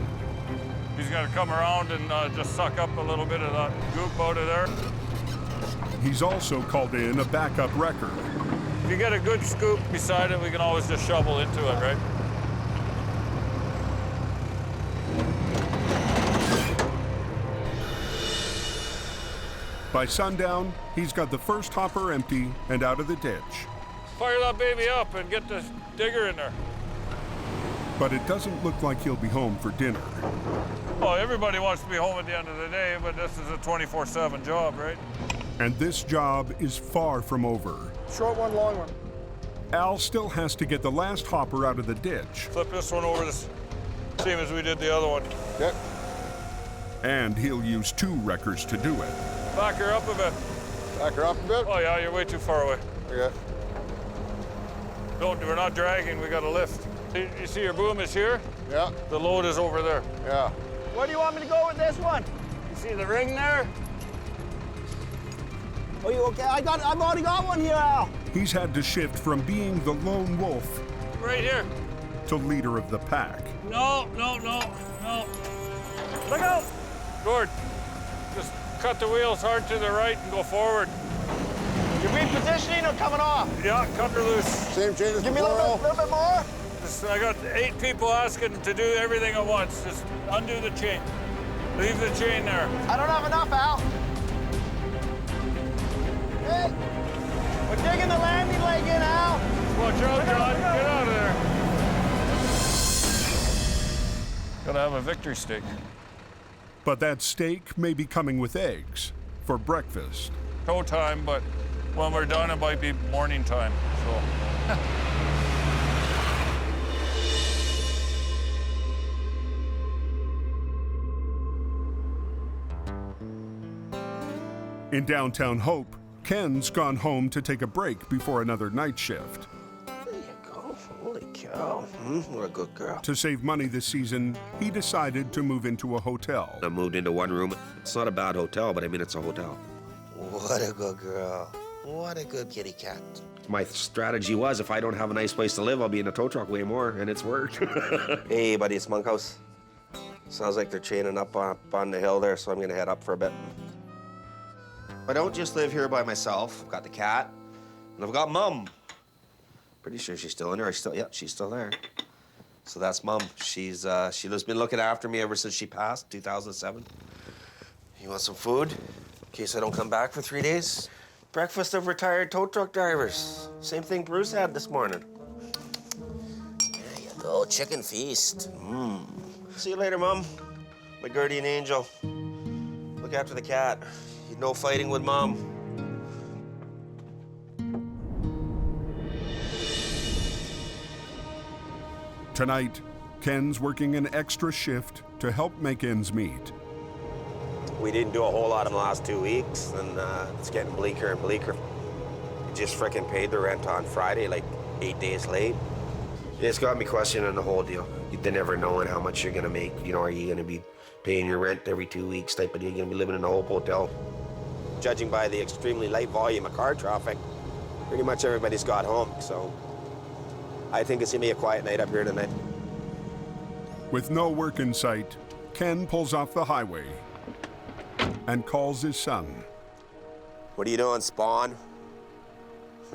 He's gonna come around and just suck up a little bit of that goop out of there. He's also called in a backup wrecker. If you get a good scoop beside it, we can always just shovel into it, right? By sundown, he's got the first hopper empty and out of the ditch. Fire that baby up and get the digger in there. But it doesn't look like he'll be home for dinner. Oh, everybody wants to be home at the end of the day, but this is a 24/7 job, right? And this job is far from over. Short one, long one. Al still has to get the last hopper out of the ditch. Flip this one over the same as we did the other one. Yep. And he'll use 2 wreckers to do it. Back her up a bit. Back her up a bit? Oh yeah, you're way too far away. Yeah. Don't, we're not dragging, we got to lift. You see your boom is here? Yeah. The load is over there. Yeah. Where do you want me to go with this one? You see the ring there? Oh, you okay? I've already got one here, Al. He's had to shift from being the lone wolf Right here. to leader of the pack. No. Look out! Gord, just cut the wheels hard to the right and go forward. You repositioning or coming off? Yeah, cut her loose. Same change as Give me a little bit more. I got 8 people asking to do everything at once. Just undo the chain. Leave the chain there. I don't have enough, Al. Hey, we're digging the landing leg in, Al. Watch out, John. Get out of there. Gotta have a victory steak. But that steak may be coming with eggs for breakfast. Tow time, but when we're done, it might be morning time, so. In downtown Hope, Ken's gone home to take a break before another night shift. There you go. Holy cow. What a good girl. To save money this season, he decided to move into a hotel. I moved into one room. It's not a bad hotel, but I mean, it's a hotel. What a good girl. What a good kitty cat. My strategy was, if I don't have a nice place to live, I'll be in a tow truck way more, and it's worked. Hey, buddy, it's Monkhouse. Sounds like they're chaining up on the hill there, so I'm gonna head up for a bit. I don't just live here by myself. I've got the cat, and I've got Mum. Pretty sure she's still in there. Yeah, she's still there. So that's Mum. She's been looking after me ever since she passed, 2007. You want some food? In case I don't come back for 3 days? Breakfast of retired tow truck drivers. Same thing Bruce had this morning. There you go, chicken feast. See you later, Mum. My guardian angel. Look after the cat. No fighting with Mom. Tonight, Ken's working an extra shift to help make ends meet. We didn't do a whole lot in the last 2 weeks, and it's getting bleaker and bleaker. We just frickin' paid the rent on Friday, like 8 days late. It's got me questioning the whole deal. You're never knowing how much you're gonna make. You know, are you gonna be paying your rent every 2 weeks type of deal? You're gonna be living in a Hope hotel. Judging by the extremely light volume of car traffic, pretty much everybody's got home, so I think it's gonna be a quiet night up here tonight. With no work in sight, Ken pulls off the highway and calls his son. What are you doing, Spawn?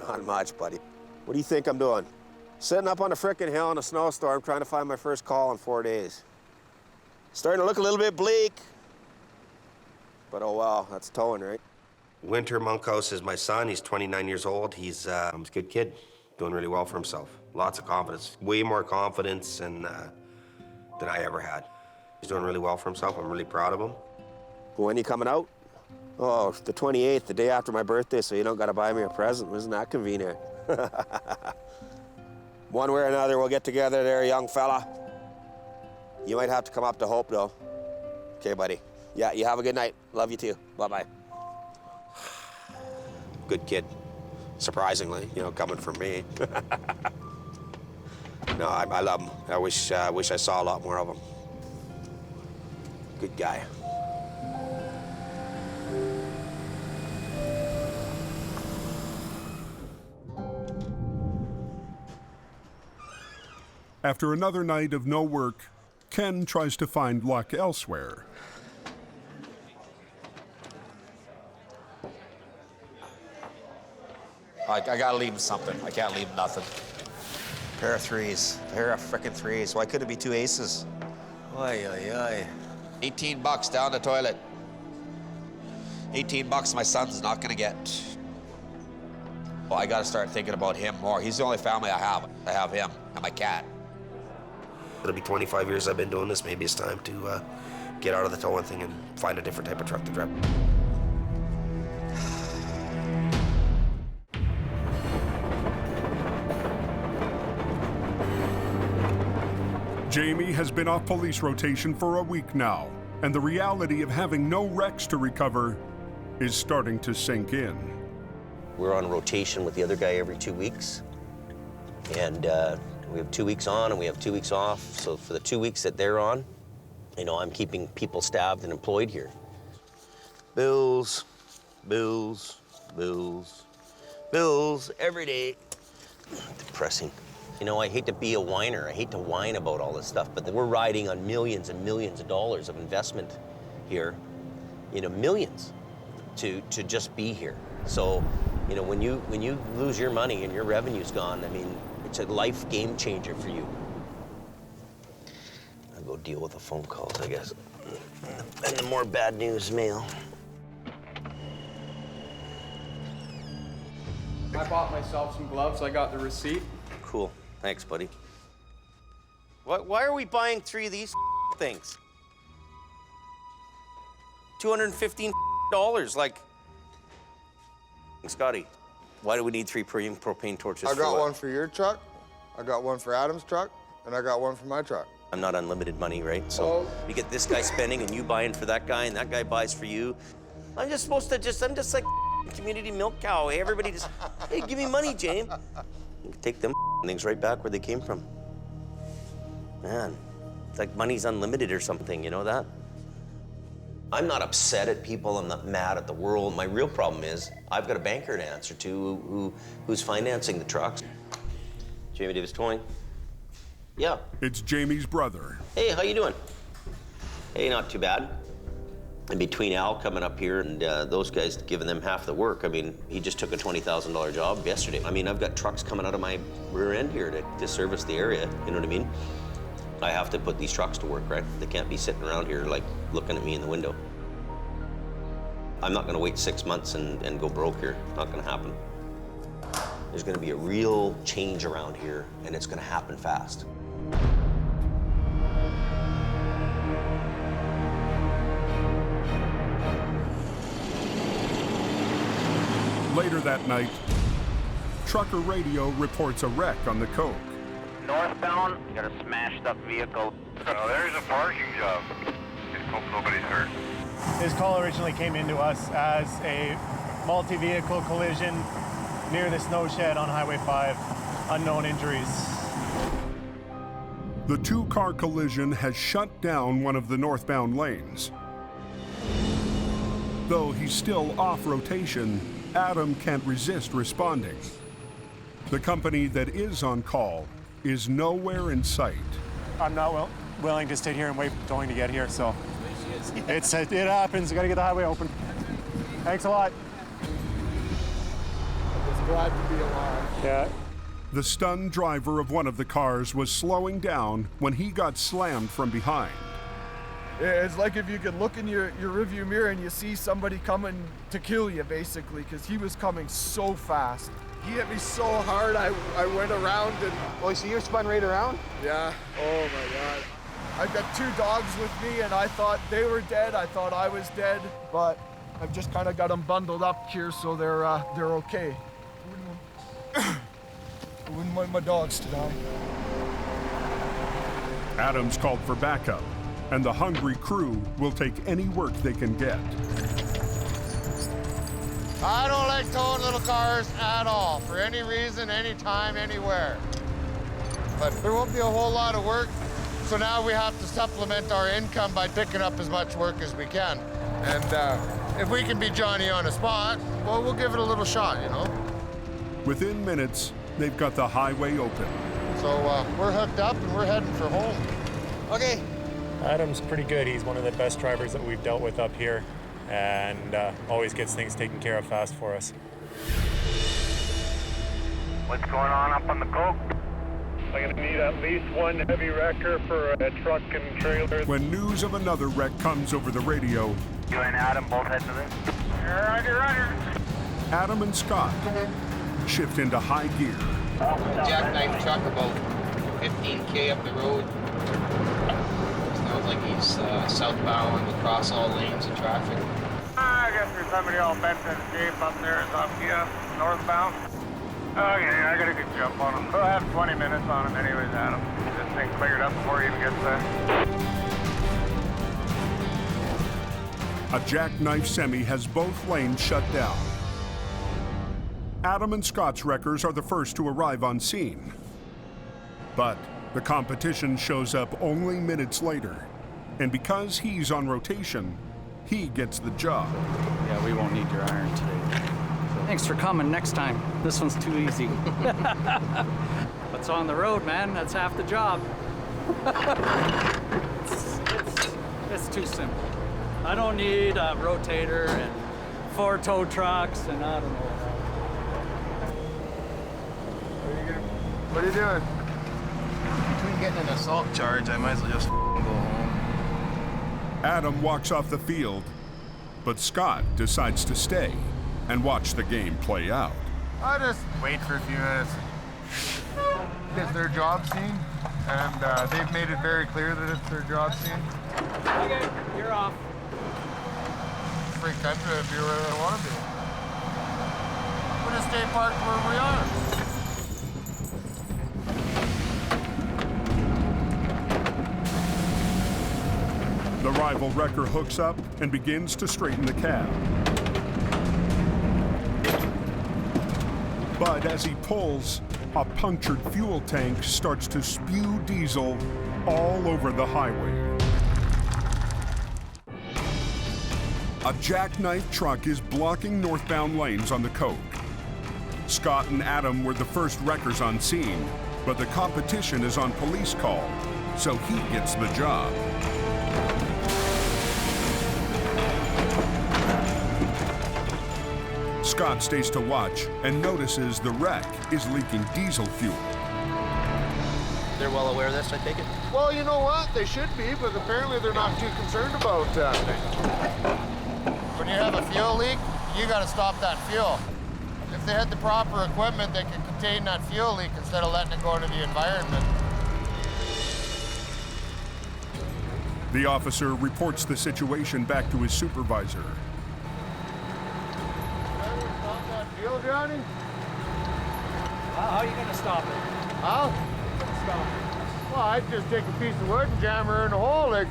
Not much, buddy. What do you think I'm doing? Sitting up on a frickin' hill in a snowstorm trying to find my first call in 4 days. Starting to look a little bit bleak. But oh well, that's towing, right? Winter Monkhouse is my son. He's 29 years old. He's a good kid, doing really well for himself. Lots of confidence, way more confidence than I ever had. He's doing really well for himself. I'm really proud of him. When you coming out? Oh, the 28th, the day after my birthday, so you don't gotta buy me a present. Isn't that convenient? One way or another, we'll get together there, young fella. You might have to come up to Hope, though. Okay, buddy. Yeah, you have a good night. Love you too. Bye-bye. Good kid. Surprisingly, you know, coming from me. No, I love him. I wish I saw a lot more of him. Good guy. After another night of no work, Ken tries to find luck elsewhere. I gotta leave him something. I can't leave him nothing. Pair of threes. Pair of frickin' threes. Why couldn't it be two aces? Oy, oy, oy. 18 bucks down the toilet. 18 bucks my son's not gonna get. Well, I gotta start thinking about him more. He's the only family I have. I have him and my cat. It'll be 25 years I've been doing this. Maybe it's time to get out of the towing thing and find a different type of truck to drive. Jamie has been off police rotation for a week now, and the reality of having no wrecks to recover is starting to sink in. We're on rotation with the other guy every 2 weeks, and we have 2 weeks on and we have 2 weeks off. So for the 2 weeks that they're on, you know, I'm keeping people staffed and employed here. Bills, bills, bills, bills every day. Depressing. You know, I hate to be a whiner. I hate to whine about all this stuff, but we're riding on millions and millions of dollars of investment here. You know, millions to just be here. So, you know, when you lose your money and your revenue's gone, I mean, it's a life game changer for you. I'll go deal with the phone calls, I guess. And the more bad news mail. I bought myself some gloves. I got the receipt. Cool. Thanks, buddy. Why are we buying 3 of these things? $215, like. Scotty, why do we need 3 propane torches? I got one for your truck, I got one for Adam's truck, and I got one for my truck. I'm not unlimited money, right? So you get this guy spending and you buying for that guy and that guy buys for you. I'm just supposed to I'm just like community milk cow. Hey, everybody just, hey, give me money, James. You can take them things right back where they came from. Man, it's like money's unlimited or something, you know that? I'm not upset at people, I'm not mad at the world. My real problem is I've got a banker to answer to who's financing the trucks. Jamie Davis Towing. Yeah. It's Jamie's brother. Hey, how you doing? Hey, not too bad. In between Al coming up here and those guys giving them half the work, I mean, he just took a $20,000 job yesterday. I mean, I've got trucks coming out of my rear end here to service the area, you know what I mean? I have to put these trucks to work, right? They can't be sitting around here like looking at me in the window. I'm not gonna wait 6 months and go broke here. It's not gonna happen. There's gonna be a real change around here and it's gonna happen fast. Later that night, trucker radio reports a wreck on the Coke. Northbound, you got a smashed up vehicle. Oh, there's a parking job. Just hope nobody's hurt. This call originally came into us as a multi-vehicle collision near the snow shed on Highway 5. Unknown injuries. The 2-car collision has shut down one of the northbound lanes. Though he's still off rotation, Adam can't resist responding. The company that is on call is nowhere in sight. I'm not willing to sit here and wait for towing to get here, so it happens. You gotta get the highway open. Thanks a lot. I'm just glad to be alive. Yeah. The stunned driver of one of the cars was slowing down when he got slammed from behind. It's like if you could look in your rearview mirror and you see somebody coming to kill you, basically, because he was coming so fast. He hit me so hard, I went around and... Oh, so you spun right around? Yeah. Oh, my God. I've got 2 dogs with me, and I thought they were dead. I thought I was dead, but I've just kind of got them bundled up here so they're okay. I wouldn't want my dogs to die. Adams called for backup, and the hungry crew will take any work they can get. I don't like towing little cars at all, for any reason, anytime, anywhere. But there won't be a whole lot of work, so now we have to supplement our income by picking up as much work as we can. And if we can be Johnny on the spot, well, we'll give it a little shot, you know? Within minutes, they've got the highway open. So we're hooked up and we're heading for home. Okay. Adam's pretty good. He's one of the best drivers that we've dealt with up here, and always gets things taken care of fast for us. What's going on up on the Coke? I'm gonna need at least 1 heavy wrecker for a truck and trailer. When news of another wreck comes over the radio, You and Adam both head to this? Roger. Adam and Scott shift into high gear. Jackknife truck about 15K up the road. Sounds like he's southbound across all lanes of traffic. I guess there's somebody all bent in shape up there is up here, northbound. Okay, I got a good jump on him. We'll have 20 minutes on him anyways, Adam. Get this thing cleared up before he even gets there. A jackknife semi has both lanes shut down. Adam and Scott's wreckers are the first to arrive on scene. But the competition shows up only minutes later. And because he's on rotation, he gets the job. Yeah, we won't need your iron today. Thanks for coming next time. This one's too easy. What's on the road, man? That's half the job. It's too simple. I don't need a rotator and 4 tow trucks and I don't know. What are you doing? Between getting an assault charge, I might as well just go home. Adam walks off the field, but Scott decides to stay and watch the game play out. I'll just wait for a few minutes. It's their job scene, and they've made it very clear that it's their job scene. Okay, you're off. Free country if you're where they want to be. We'll just stay parked where we are. The rival wrecker hooks up and begins to straighten the cab. But as he pulls, a punctured fuel tank starts to spew diesel all over the highway. A jackknife truck is blocking northbound lanes on the Coke. Scott and Adam were the first wreckers on scene, but the competition is on police call, so he gets the job. Scott stays to watch and notices the wreck is leaking diesel fuel. They're well aware of this, I take it? Well, you know what? They should be, but apparently they're not too concerned about that. When you have a fuel leak, you got to stop that fuel. If they had the proper equipment, they could contain that fuel leak instead of letting it go into the environment. The officer reports the situation back to his supervisor. Fuel, Johnny? How are you going to stop it? How? Stop it. Well, I'd just take a piece of wood and jam her in a hole like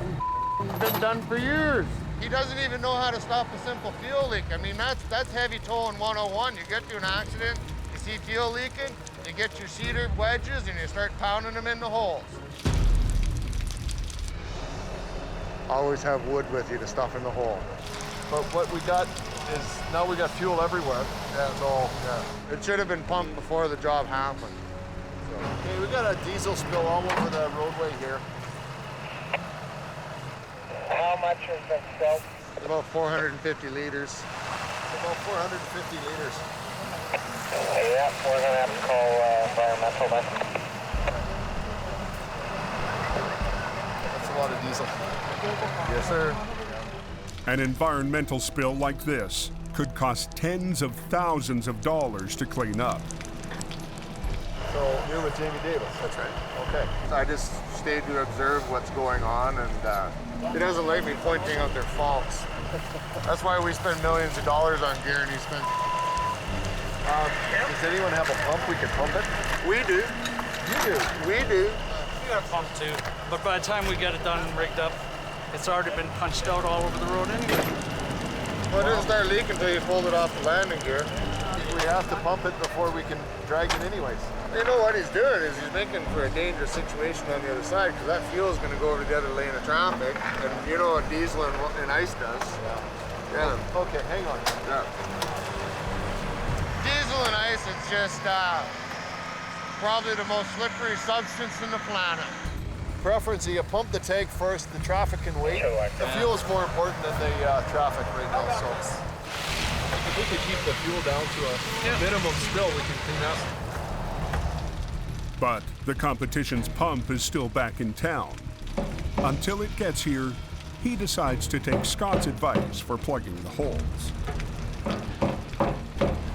it's been done for years. He doesn't even know how to stop a simple fuel leak. I mean, that's heavy towing 101. You get to an accident, you see fuel leaking, you get your cedar wedges and you start pounding them in the holes. Always have wood with you to stuff in the hole. But what we got is now we got fuel everywhere. Yeah. It should have been pumped before the job happened. So. Okay, we got a diesel spill all over the roadway here. How much has been spilled? About 450 liters. About 450 liters. Yeah, we're going to have to call environmental then. That's a lot of diesel. Yes, sir. An environmental spill like this could cost tens of thousands of dollars to clean up. So you're with Jamie Davis? That's right. Okay. I just stayed to observe what's going on, and he doesn't like me pointing out their faults. That's why we spend millions of dollars on gear, and he spent... does anyone have a pump we can pump it? We do. You do. We do. We got a pump too, but by the time we get it done and rigged up, it's already been punched out all over the road anyway. Well, it doesn't start leaking until you pulled it off the landing gear. We have to pump it before we can drag it anyways. You know what he's doing is he's making for a dangerous situation on the other side, because that fuel is going to go over the other lane of traffic, and you know what diesel and ice does. Yeah. Okay, hang on. Yeah. Diesel and ice is just probably the most slippery substance in the planet. Preference, you pump the tank first, the traffic can wait. The fuel is more important than the traffic right now, so. If we could keep the fuel down to a minimum spill, we can clean up. But the competition's pump is still back in town. Until it gets here, he decides to take Scott's advice for plugging the holes.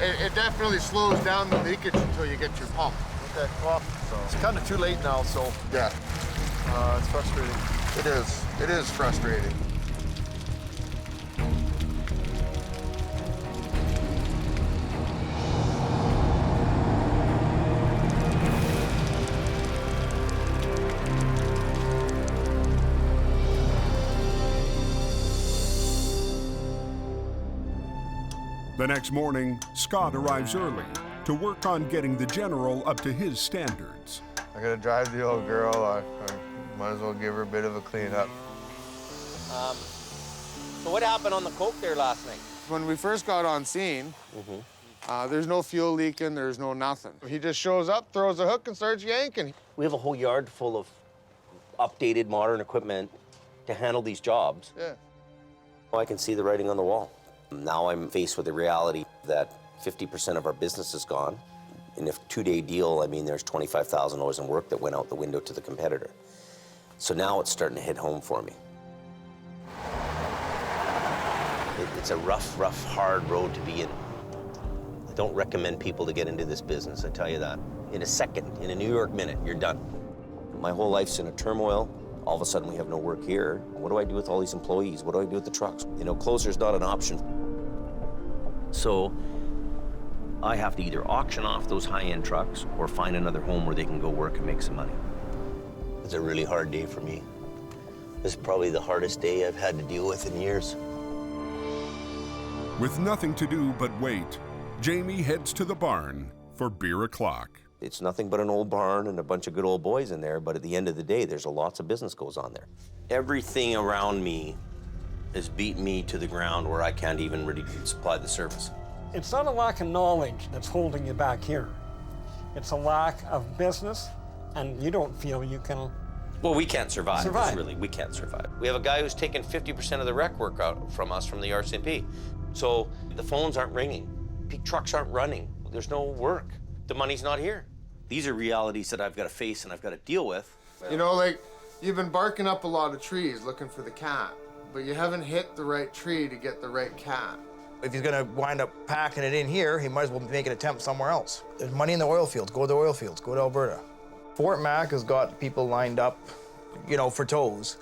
It definitely slows down the leakage until you get your pump. Okay, well, it's kind of too late now, so. Yeah. It's frustrating. It is. It is frustrating. The next morning, Scott arrives early to work on getting the General up to his standards. I gotta drive the old girl. I might as well give her a bit of a cleanup. So what happened on the Coke there last night? When we first got on scene, there's no fuel leaking, there's no nothing. He just shows up, throws a hook, and starts yanking. We have a whole yard full of updated modern equipment to handle these jobs. Yeah. I can see the writing on the wall. Now I'm faced with the reality that 50% of our business is gone. In a two-day deal, I mean, there's $25,000 in work that went out the window to the competitor. So now it's starting to hit home for me. It's a rough, hard road to be in. I don't recommend people to get into this business, I tell you that. In a second, in a New York minute, you're done. My whole life's in a turmoil. All of a sudden, we have no work here. What do I do with all these employees? What do I do with the trucks? You know, closer's not an option. So I have to either auction off those high-end trucks or find another home where they can go work and make some money. It's a really hard day for me. This is probably the hardest day I've had to deal with in years. With nothing to do but wait, Jamie heads to the barn for beer o'clock. It's nothing but an old barn and a bunch of good old boys in there, but at the end of the day, there's lots of business goes on there. Everything around me has beaten me to the ground where I can't even really supply the service. It's not a lack of knowledge that's holding you back here. It's a lack of business, and you don't feel you can... Well, we can't survive. Really, we can't survive. We have a guy who's taken 50% of the rec work out from us from the RCMP. So the phones aren't ringing. Trucks aren't running. There's no work. The money's not here. These are realities that I've got to face and I've got to deal with. You know, like, you've been barking up a lot of trees looking for the cat, but you haven't hit the right tree to get the right cat. If he's gonna wind up packing it in here, he might as well make an attempt somewhere else. There's money in the oil fields. Go to the oil fields. Go to Alberta. Fort Mac has got people lined up, you know, for tows.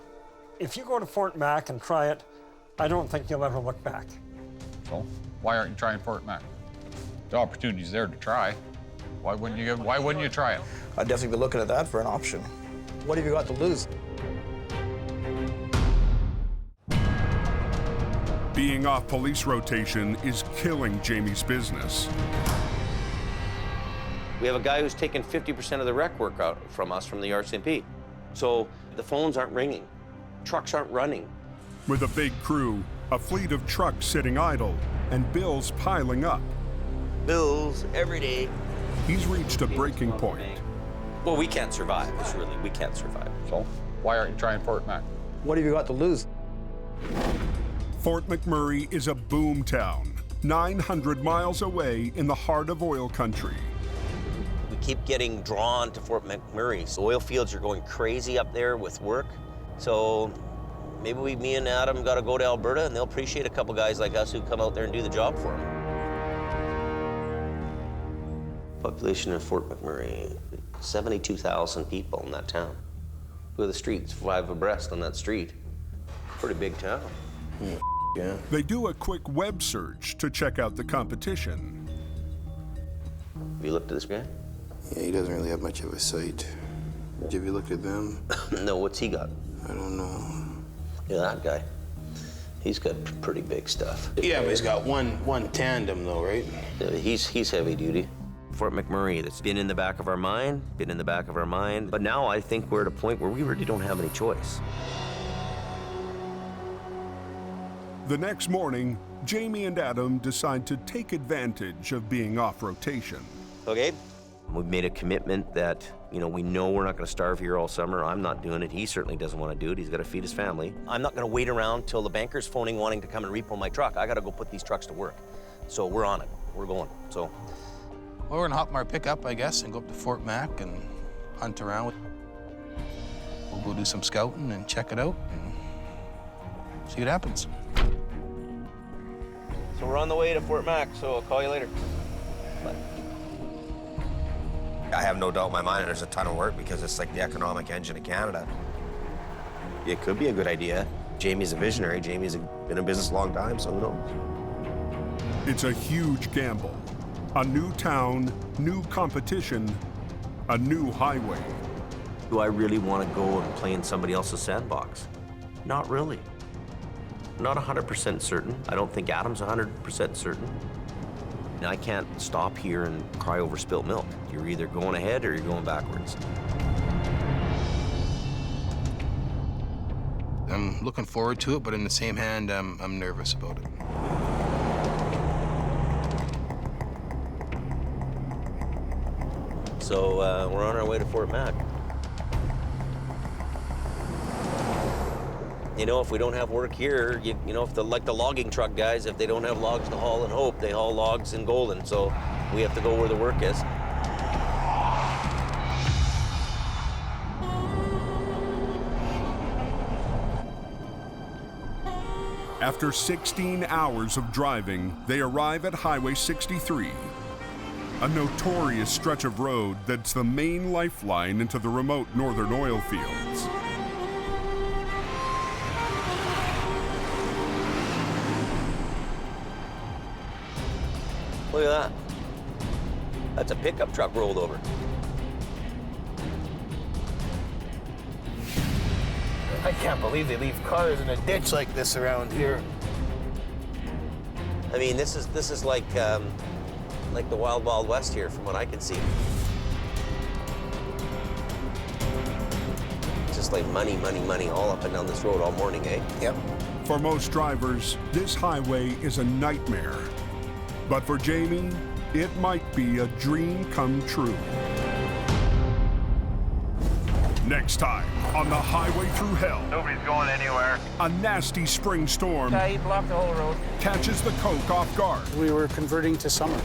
If you go to Fort Mac and try it, I don't think you'll ever look back. So why aren't you trying Fort Mac? The opportunity's there to try. Why wouldn't you try it? I'd definitely be looking at that for an option. What have you got to lose? Being off police rotation is killing Jamie's business. We have a guy who's taken 50% of the rec work out from us from the RCMP. So the phones aren't ringing. Trucks aren't running. With a big crew, a fleet of trucks sitting idle, and bills piling up. Bills every day. He's reached a breaking point. Well, we can't survive. We can't survive. So why aren't you trying Fort Mac? What have you got to lose? Fort McMurray is a boom town, 900 miles away in the heart of oil country. We keep getting drawn to Fort McMurray. So oil fields are going crazy up there with work. So Maybe me and Adam got to go to Alberta, and they'll appreciate a couple guys like us who come out there and do the job for them. Population of Fort McMurray, 72,000 people in that town. Look at the streets, 5 abreast on that street. Pretty big town. Yeah. They do a quick web search to check out the competition. Have you looked at this guy? Yeah, he doesn't really have much of a sight. Have you looked at them? No, what's he got? I don't know. Yeah, that guy. He's got pretty big stuff. Yeah, but he's got one tandem though, right? He's heavy duty. Fort McMurray, that's been in the back of our mind, but now I think we're at a point where we really don't have any choice. The next morning, Jamie and Adam decide to take advantage of being off rotation. Okay, we've made a commitment that, we know we're not gonna starve here all summer. I'm not doing it. He certainly doesn't want to do it. He's got to feed his family. I'm not gonna wait around till the banker's phoning wanting to come and repo my truck. I gotta go put these trucks to work. So we're on it, we're going, so. Well, we're gonna hop in our pickup, I guess, and go up to Fort Mac and hunt around. We'll go do some scouting and check it out and see what happens. So we're on the way to Fort Mac, so I'll call you later. Bye. I have no doubt in my mind there's a ton of work because it's like the economic engine of Canada. It could be a good idea. Jamie's a visionary. Jamie's been in business a long time, so who knows? It's a huge gamble. A new town, new competition, a new highway. Do I really want to go and play in somebody else's sandbox? Not really. Not 100% certain. I don't think Adam's 100% certain. And I can't stop here and cry over spilt milk. You're either going ahead or you're going backwards. I'm looking forward to it, but in the same hand, I'm nervous about it. So we're on our way to Fort Mac. If we don't have work here, if like the logging truck guys, if they don't have logs to haul in Hope, they haul logs in Golden. So we have to go where the work is. After 16 hours of driving, they arrive at Highway 63, a notorious stretch of road that's the main lifeline into the remote northern oil fields. Look at that. That's a pickup truck rolled over. I can't believe they leave cars in a ditch like this around here. I mean, this is like the Wild Wild West here, from what I can see. Just like money, money, money all up and down this road all morning, eh? Yep. For most drivers, this highway is a nightmare. But for Jamie, it might be a dream come true. Next time on the highway through hell. Nobody's going anywhere. A nasty spring storm He blocked the whole road. catches the Coke off guard. We were converting to summer.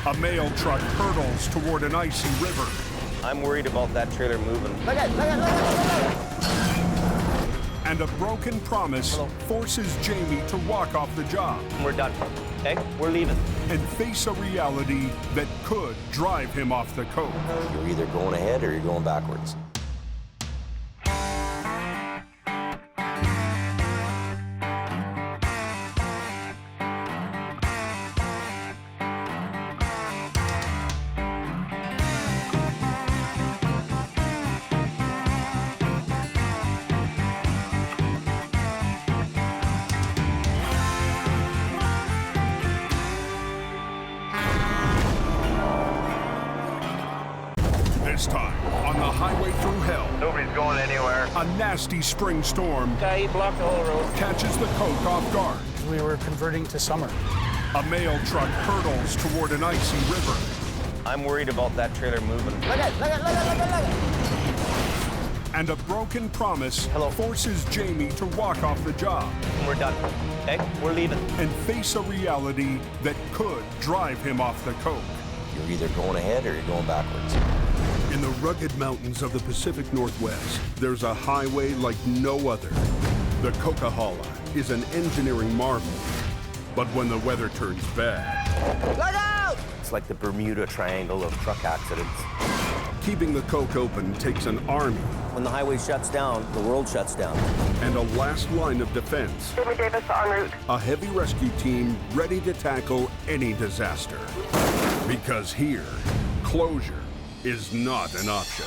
A mail truck hurtles toward an icy river. I'm worried about that trailer moving. Look at. And a broken promise forces Jamie to walk off the job. We're done, okay? We're leaving. And face a reality that could drive him off the Coke. You're either going ahead or you're going backwards. This time, on the highway through hell, Nobody's going anywhere. a nasty spring storm He blocked the whole road. catches the Coke off guard. We were converting to summer. A mail truck hurtles toward an icy river. I'm worried about that trailer moving. Look at. And a broken promise forces Jamie to walk off the job. We're done, okay? We're leaving. And face a reality that could drive him off the Coke. You're either going ahead or you're going backwards. In the rugged mountains of the Pacific Northwest, there's a highway like no other. The Coquihalla is an engineering marvel, but when the weather turns bad... Look out! It's like the Bermuda Triangle of truck accidents. Keeping the Coke open takes an army. When the highway shuts down, the world shuts down. And a last line of defense. Davis en route. A heavy rescue team ready to tackle any disaster. Because here, closure is not an option.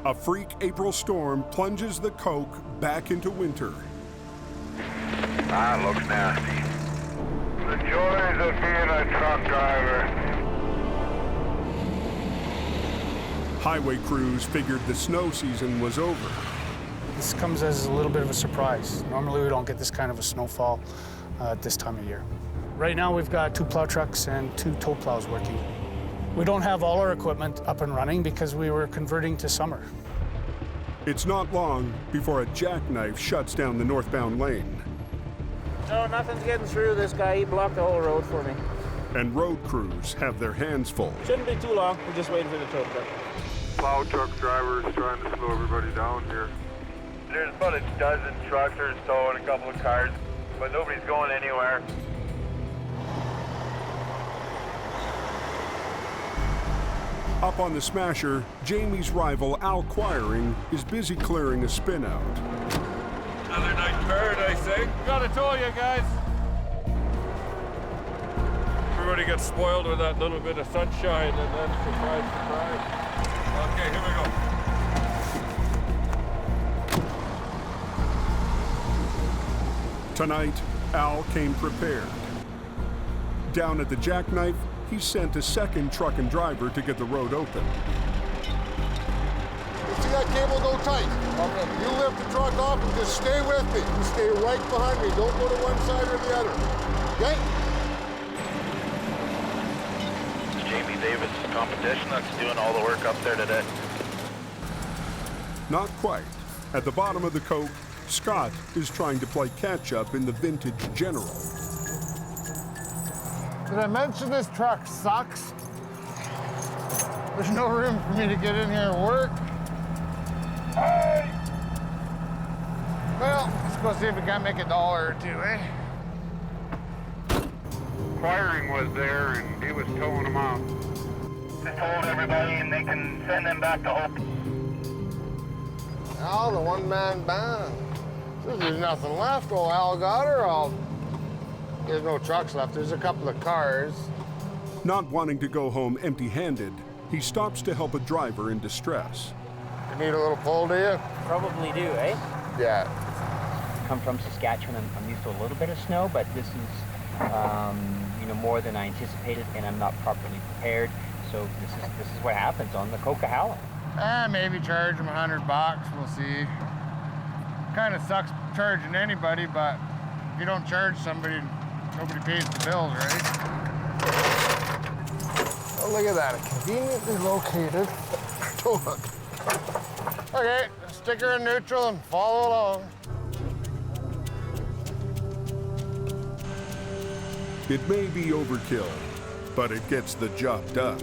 A freak April storm plunges the Coke back into winter. Ah, looks nasty. The joys of being a truck driver. Highway crews figured the snow season was over. This comes as a little bit of a surprise. Normally we don't get this kind of a snowfall at this time of year. Right now we've got 2 plow trucks and 2 tow plows working. We don't have all our equipment up and running because we were converting to summer. It's not long before a jackknife shuts down the northbound lane. No, nothing's getting through. This guy, he blocked the whole road for me. And road crews have their hands full. Shouldn't be too long. We're just waiting for the tow truck. Plow truck drivers trying to slow everybody down here. There's about a dozen trucks or so and a couple of cars, but nobody's going anywhere. Up on the Smasher, Jamie's rival Al Quiring is busy clearing a spin out. Another night in paradise, eh? Gotta tell you guys. Everybody gets spoiled with that little bit of sunshine and then surprise, surprise. Okay, here we go. Tonight, Al came prepared. Down at the Jackknife, he sent a second truck and driver to get the road open. You see that cable go tight? Okay. You lift the truck off and just stay with me. You stay right behind me. Don't go to one side or the other. Okay? Jamie Davis competition that's doing all the work up there today. Not quite. At the bottom of the Coke, Scott is trying to play catch-up in the vintage General. Did I mention this truck sucks? There's no room for me to get in here and work. Hey! Well, let's go see if we can't make $1 or $2, eh? Quiring was there and he was towing them out. Just told everybody and they can send them back to Hope. Al, the one-man band. There's nothing left. Old Al got her. There's no trucks left. There's a couple of cars. Not wanting to go home empty-handed, he stops to help a driver in distress. You need a little pull, do you? Probably do, eh? Yeah. Come from Saskatchewan. I'm used to a little bit of snow, but this is, more than I anticipated, and I'm not properly prepared. So this is what happens on the Coquihalla. Maybe charge them $100. We'll see. Kind of sucks charging anybody, but if you don't charge somebody, nobody pays the bills, right? Oh, look at that. Conveniently located tow hook. Okay, stick her in neutral and follow along. It may be overkill, but it gets the job done.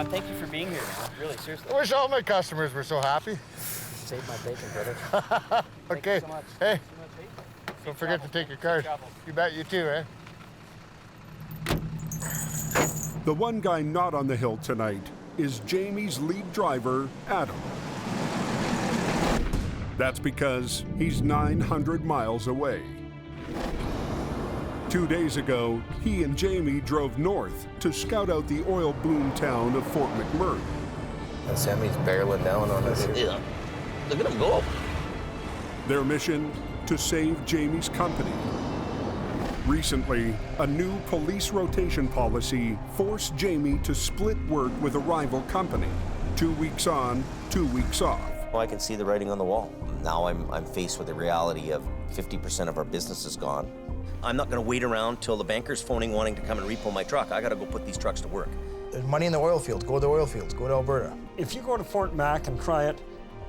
Thank you for being here, man. Really, seriously. I wish all my customers were so happy. Save my bacon, brother. Okay. Thank you so much. Hey, don't forget to take your card. You bet, you too, eh? The one guy not on the hill tonight is Jamie's lead driver, Adam. That's because he's 900 miles away. 2 days ago, he and Jamie drove north to scout out the oil boom town of Fort McMurray. Sammy's barreling down on us here. Yeah. Look at him go. Their mission, to save Jamie's company. Recently, a new police rotation policy forced Jamie to split work with a rival company. 2 weeks on, 2 weeks off. Well, I can see the writing on the wall. Now I'm faced with the reality of 50% of our business is gone. I'm not gonna wait around till the banker's phoning wanting to come and repo my truck. I gotta go put these trucks to work. There's money in the oil fields. Go to the oil fields. Go to Alberta. If you go to Fort Mac and try it,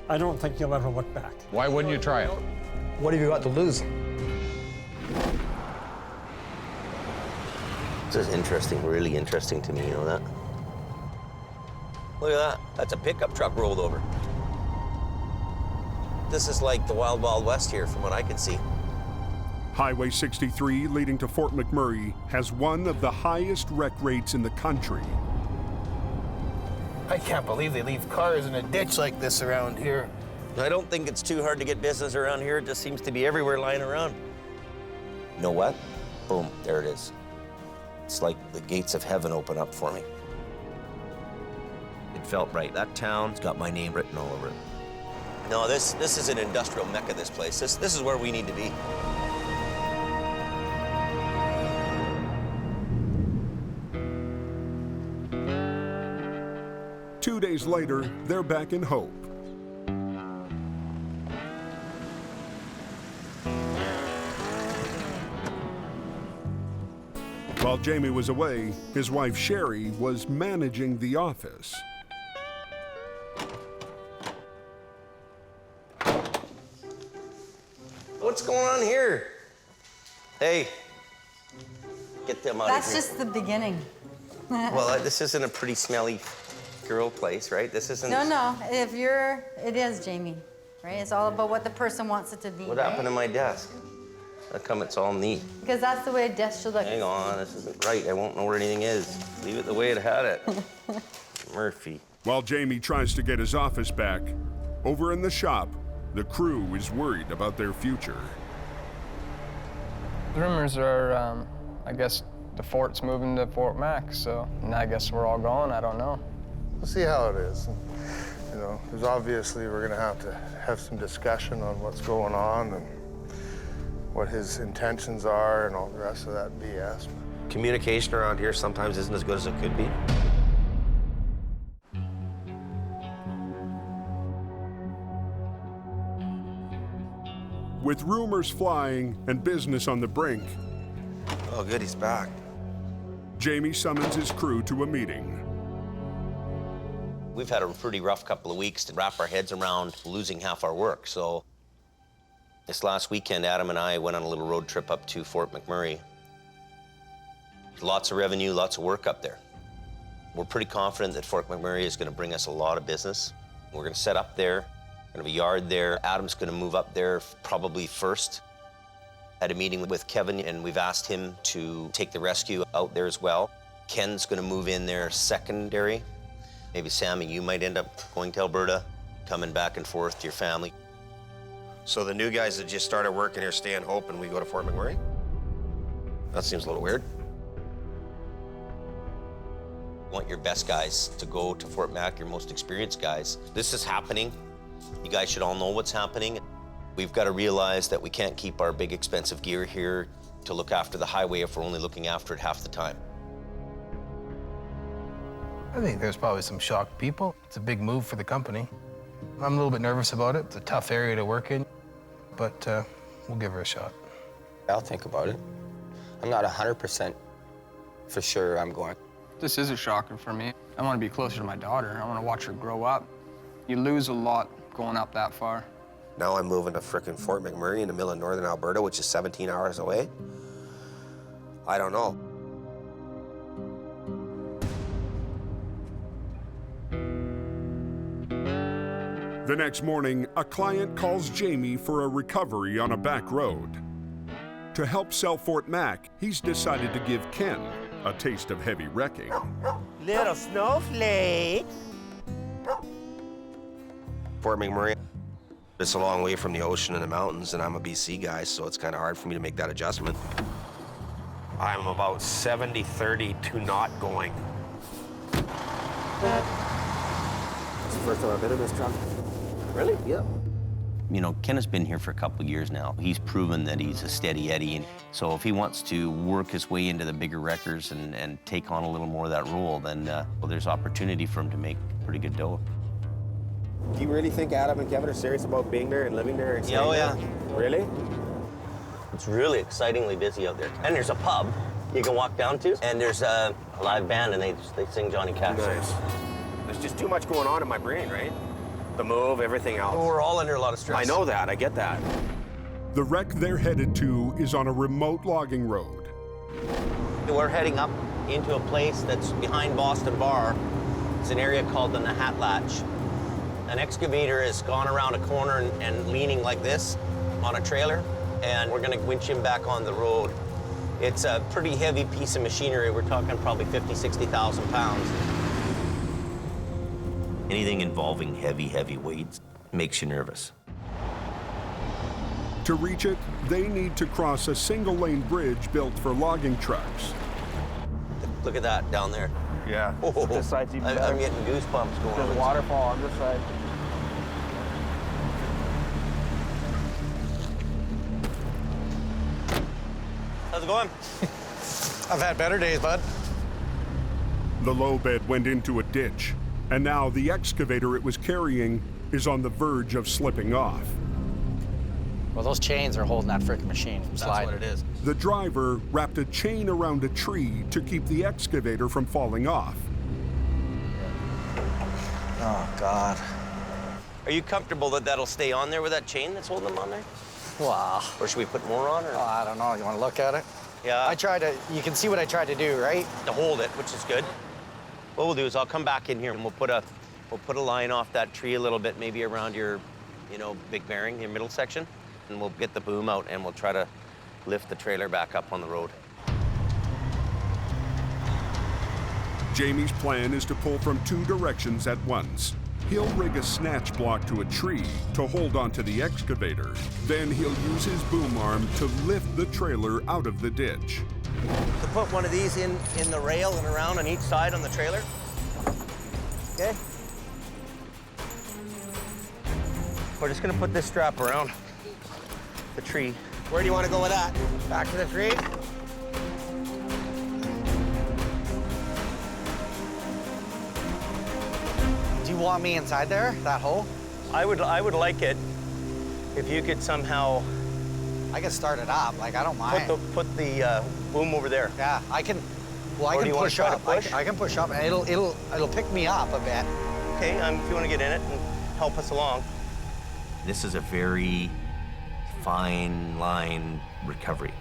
I don't think you'll ever look back. Why wouldn't you try it? What have you got to lose? This is interesting, really interesting to me, you know that? Look at that. That's a pickup truck rolled over. This is like the Wild Wild West here, from what I can see. Highway 63 leading to Fort McMurray has one of the highest wreck rates in the country. I can't believe they leave cars in a ditch like this around here. I don't think it's too hard to get business around here. It just seems to be everywhere lying around. You know what? Boom, there it is. It's like the gates of heaven open up for me. It felt right. That town's got my name written all over it. No, this is an industrial mecca, this place. This is where we need to be. Two days later, they're back in Hope. While Jamie was away, his wife Sherry was managing the office. What's going on here? Hey, get them out of here. That's just the beginning. Well, this isn't a pretty smelly girl place, right? This isn't... No, it is, Jamie, right? It's all about what the person wants it to be. What happened to my desk? How come it's all neat? Because that's the way a desk should look. Hang on, this isn't right. I won't know where anything is. Leave it the way it had it. Murphy. While Jamie tries to get his office back, over in the shop, the crew is worried about their future. The rumors are, I guess, the fort's moving to Fort Mac, so and I guess we're all gone. I don't know. We'll see how it is. You know, there's obviously we're going to have some discussion on what's going on and what his intentions are and all the rest of that BS. Communication around here sometimes isn't as good as it could be. With rumors flying and business on the brink, oh, good, he's back. Jamie summons his crew to a meeting. We've had a pretty rough couple of weeks to wrap our heads around losing half our work, so this last weekend, Adam and I went on a little road trip up to Fort McMurray. Lots of revenue, lots of work up there. We're pretty confident that Fort McMurray is going to bring us a lot of business. We're going to set up there, going to have a yard there. Adam's going to move up there probably first. Had a meeting with Kevin, and we've asked him to take the rescue out there as well. Ken's going to move in there secondary. Maybe Sammy, you might end up going to Alberta, coming back and forth to your family. So the new guys that just started working here stay in Hope and we go to Fort McMurray? That seems a little weird. You want your best guys to go to Fort Mac, your most experienced guys. This is happening. You guys should all know what's happening. We've got to realize that we can't keep our big expensive gear here to look after the highway if we're only looking after it half the time. I think there's probably some shocked people. It's a big move for the company. I'm a little bit nervous about it. It's a tough area to work in, but we'll give her a shot. I'll think about it. I'm not 100% for sure I'm going. This is a shocker for me. I want to be closer to my daughter. I want to watch her grow up. You lose a lot going up that far. Now I'm moving to frickin' Fort McMurray in the middle of northern Alberta, which is 17 hours away. I don't know. The next morning, a client calls Jamie for a recovery on a back road. To help sell Fort Mac, he's decided to give Ken a taste of heavy wrecking. Little snowflake. Fort McMurray, it's a long way from the ocean and the mountains, and I'm a BC guy, so it's kind of hard for me to make that adjustment. I'm about 70-30 to not going. It's the first time I've been in this truck. Really? Yep. You know, Ken has been here for a couple of years now. He's proven that he's a steady Eddie, and so if he wants to work his way into the bigger wreckers and take on a little more of that role, then well, there's opportunity for him to make pretty good dough. Do you really think Adam and Kevin are serious about being there and living there? And Yeah, oh yeah. Really? It's really excitingly busy out there. And there's a pub you can walk down to, and there's a live band, and they sing Johnny Cash. Nice. There's just too much going on in my brain, right? The move, everything else. Well, we're all under a lot of stress. I know that, I get that. The wreck they're headed to is on a remote logging road. We're heading up into a place that's behind Boston Bar. It's an area called the Nahatlatch. An excavator has gone around a corner and leaning like this on a trailer, and we're gonna winch him back on the road. It's a pretty heavy piece of machinery. We're talking probably 50,000, 60,000 pounds. Anything involving heavy weights makes you nervous. To reach it, they need to cross a single-lane bridge built for logging trucks. Look at that down there. Yeah. Oh, This side's even better. I'm getting goosebumps going on. There's waterfall on this side. How's it going? I've had better days, bud. The low bed went into a ditch, and now the excavator it was carrying is on the verge of slipping off. Well, those chains are holding that frickin' machine from sliding. That's what it is. The driver wrapped a chain around a tree to keep the excavator from falling off. Oh, God. Are you comfortable that that'll stay on there with that chain that's holding them on there? Wow. Or should we put more on? Or? Oh, I don't know. You want to look at it? Yeah. I tried to, you can see what I tried to do, right? To hold it, which is good. What we'll do is I'll come back in here and we'll put a line off that tree a little bit, maybe around your, big bearing, your middle section, and we'll get the boom out and we'll try to lift the trailer back up on the road. Jamie's plan is to pull from two directions at once. He'll rig a snatch block to a tree to hold onto the excavator. Then he'll use his boom arm to lift the trailer out of the ditch. To put one of these in the rail and around on each side on the trailer. Okay. We're just gonna put this strap around the tree. Where do you want to go with that? Back to the tree? Do you want me inside there, that hole? I would like it if you could somehow. I can start it up, like I don't mind. Put the boom over there. Yeah, I can. Well, I Or do can you wanna push try to up. push? I can push up, and it'll pick me up a bit. Okay, if you want to get in it and help us along. This is a very fine line recovery.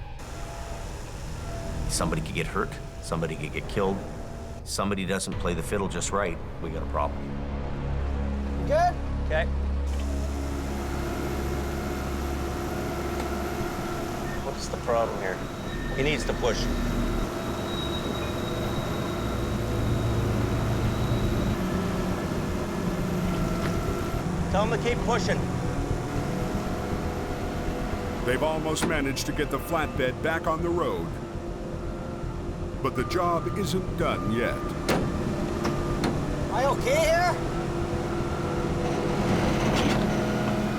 Somebody could get hurt, somebody could get killed. Somebody doesn't play the fiddle just right, we got a problem. You good? Okay. What's the problem here? He needs to push. Tell him to keep pushing. They've almost managed to get the flatbed back on the road. But the job isn't done yet. Am I okay here?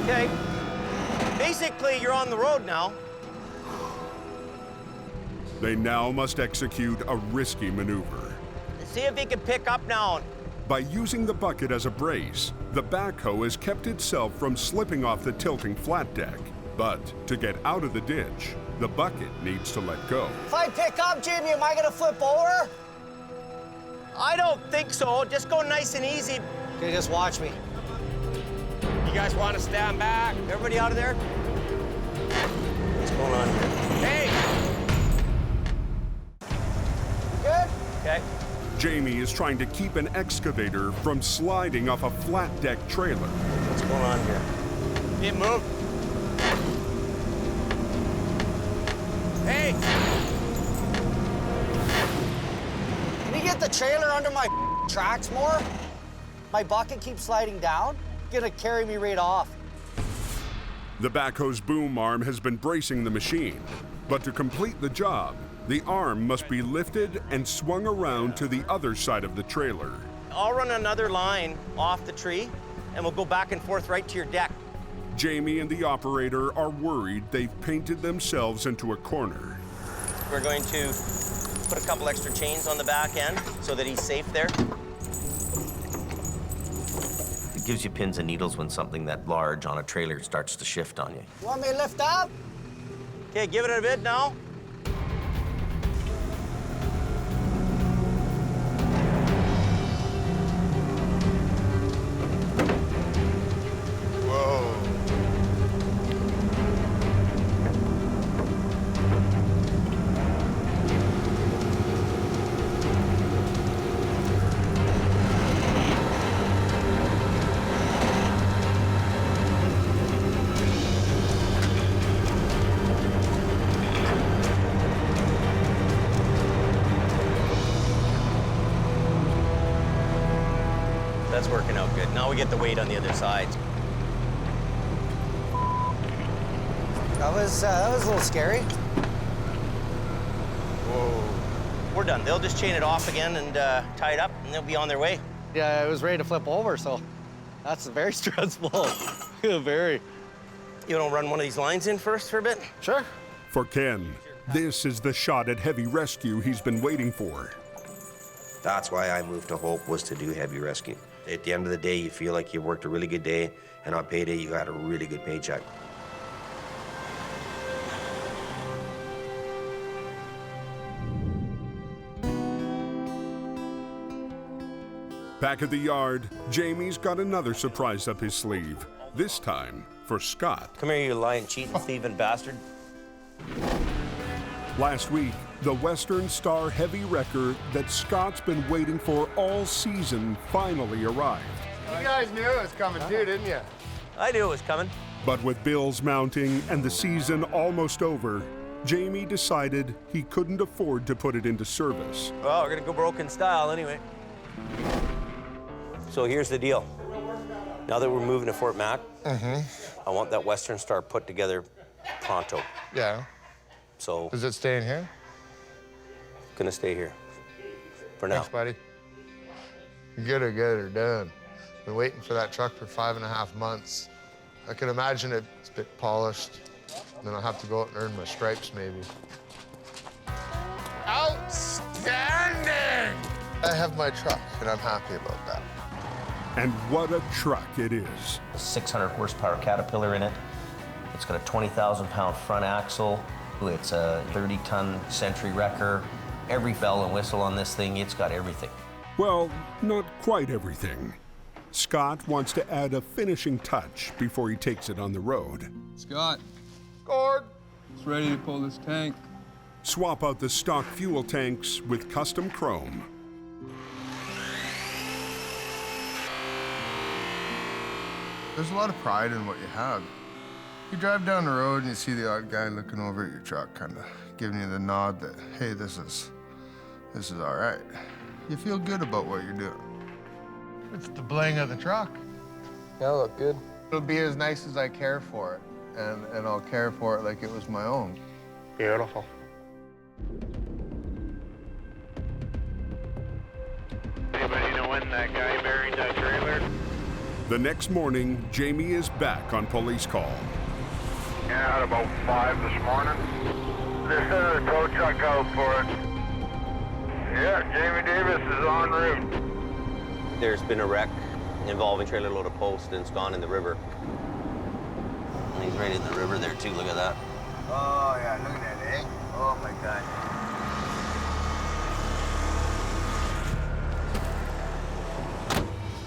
Okay. Basically, you're on the road now. They now must execute a risky maneuver. See if he can pick up now. By using the bucket as a brace, the backhoe has kept itself from slipping off the tilting flat deck. But to get out of the ditch, the bucket needs to let go. If I pick up, Jimmy, am I gonna flip over? I don't think so. Just go nice and easy. Okay, just watch me. You guys want to stand back? Everybody out of there? What's going on here? Hey! Good? Okay. Jamie is trying to keep an excavator from sliding off a flat deck trailer. What's going on here? Get moved. Hey! Can you get the trailer under my tracks more? My bucket keeps sliding down. Gonna carry me right off. The backhoe's boom arm has been bracing the machine, but to complete the job, the arm must be lifted and swung around to the other side of the trailer. I'll run another line off the tree, and we'll go back and forth right to your deck. Jamie and the operator are worried they've painted themselves into a corner. We're going to put a couple extra chains on the back end so that he's safe there. It gives you pins and needles when something that large on a trailer starts to shift on you. You want me to lift up? Okay, give it a bit now. That's working out good. Now we get the weight on the other side. That was a little scary. Whoa. We're done. They'll just chain it off again and tie it up, and they'll be on their way. Yeah, I was ready to flip over, so that's very stressful. Very. You want to run one of these lines in first for a bit? Sure. For Ken, this is the shot at heavy rescue he's been waiting for. That's why I moved to Hope, was to do heavy rescue. At the end of the day, you feel like you worked a really good day, and on payday, you got a really good paycheck. Back at the yard, Jamie's got another surprise up his sleeve, this time for Scott. Come here, you lying, cheating, thieving bastard. Last week, the Western Star heavy wrecker that Scott's been waiting for all season finally arrived. You guys knew it was coming too, didn't you? I knew it was coming. But with bills mounting and the season almost over, Jamie decided he couldn't afford to put it into service. Well, we're gonna go broken style anyway. So here's the deal. Now that we're moving to Fort Mac, I want that Western Star put together pronto. Yeah. So. Is it staying here? Gonna stay here for now. Thanks, buddy. You gotta get her done. Been waiting for that truck for 5.5 months. I can imagine it's a bit polished. And then I'll have to go out and earn my stripes, maybe. Outstanding! I have my truck, and I'm happy about that. And what a truck it is. A 600 horsepower Caterpillar in it. It's got a 20,000-pound front axle. It's a 30-ton Century wrecker. Every bell and whistle on this thing, it's got everything. Well, not quite everything. Scott wants to add a finishing touch before he takes it on the road. Scott. Gord. It's ready to pull this tank. Swap out the stock fuel tanks with custom chrome. There's a lot of pride in what you have. You drive down the road and you see the odd guy looking over at your truck, kind of giving you the nod that, hey, this is all right. You feel good about what you're doing. It's the bling of the truck. Yeah, look good. It'll be as nice as I care for it, and I'll care for it like it was my own. Beautiful. Anybody know when that guy buried that trailer? The next morning, Jamie is back on police call. Yeah, at about 5 this morning. They sent a tow truck out for it. Yeah, Jamie Davis is en route. There's been a wreck involving trailer load of post, and it's gone in the river. And he's right in the river there too, look at that. Oh, yeah, look at that, eh? Oh, my God.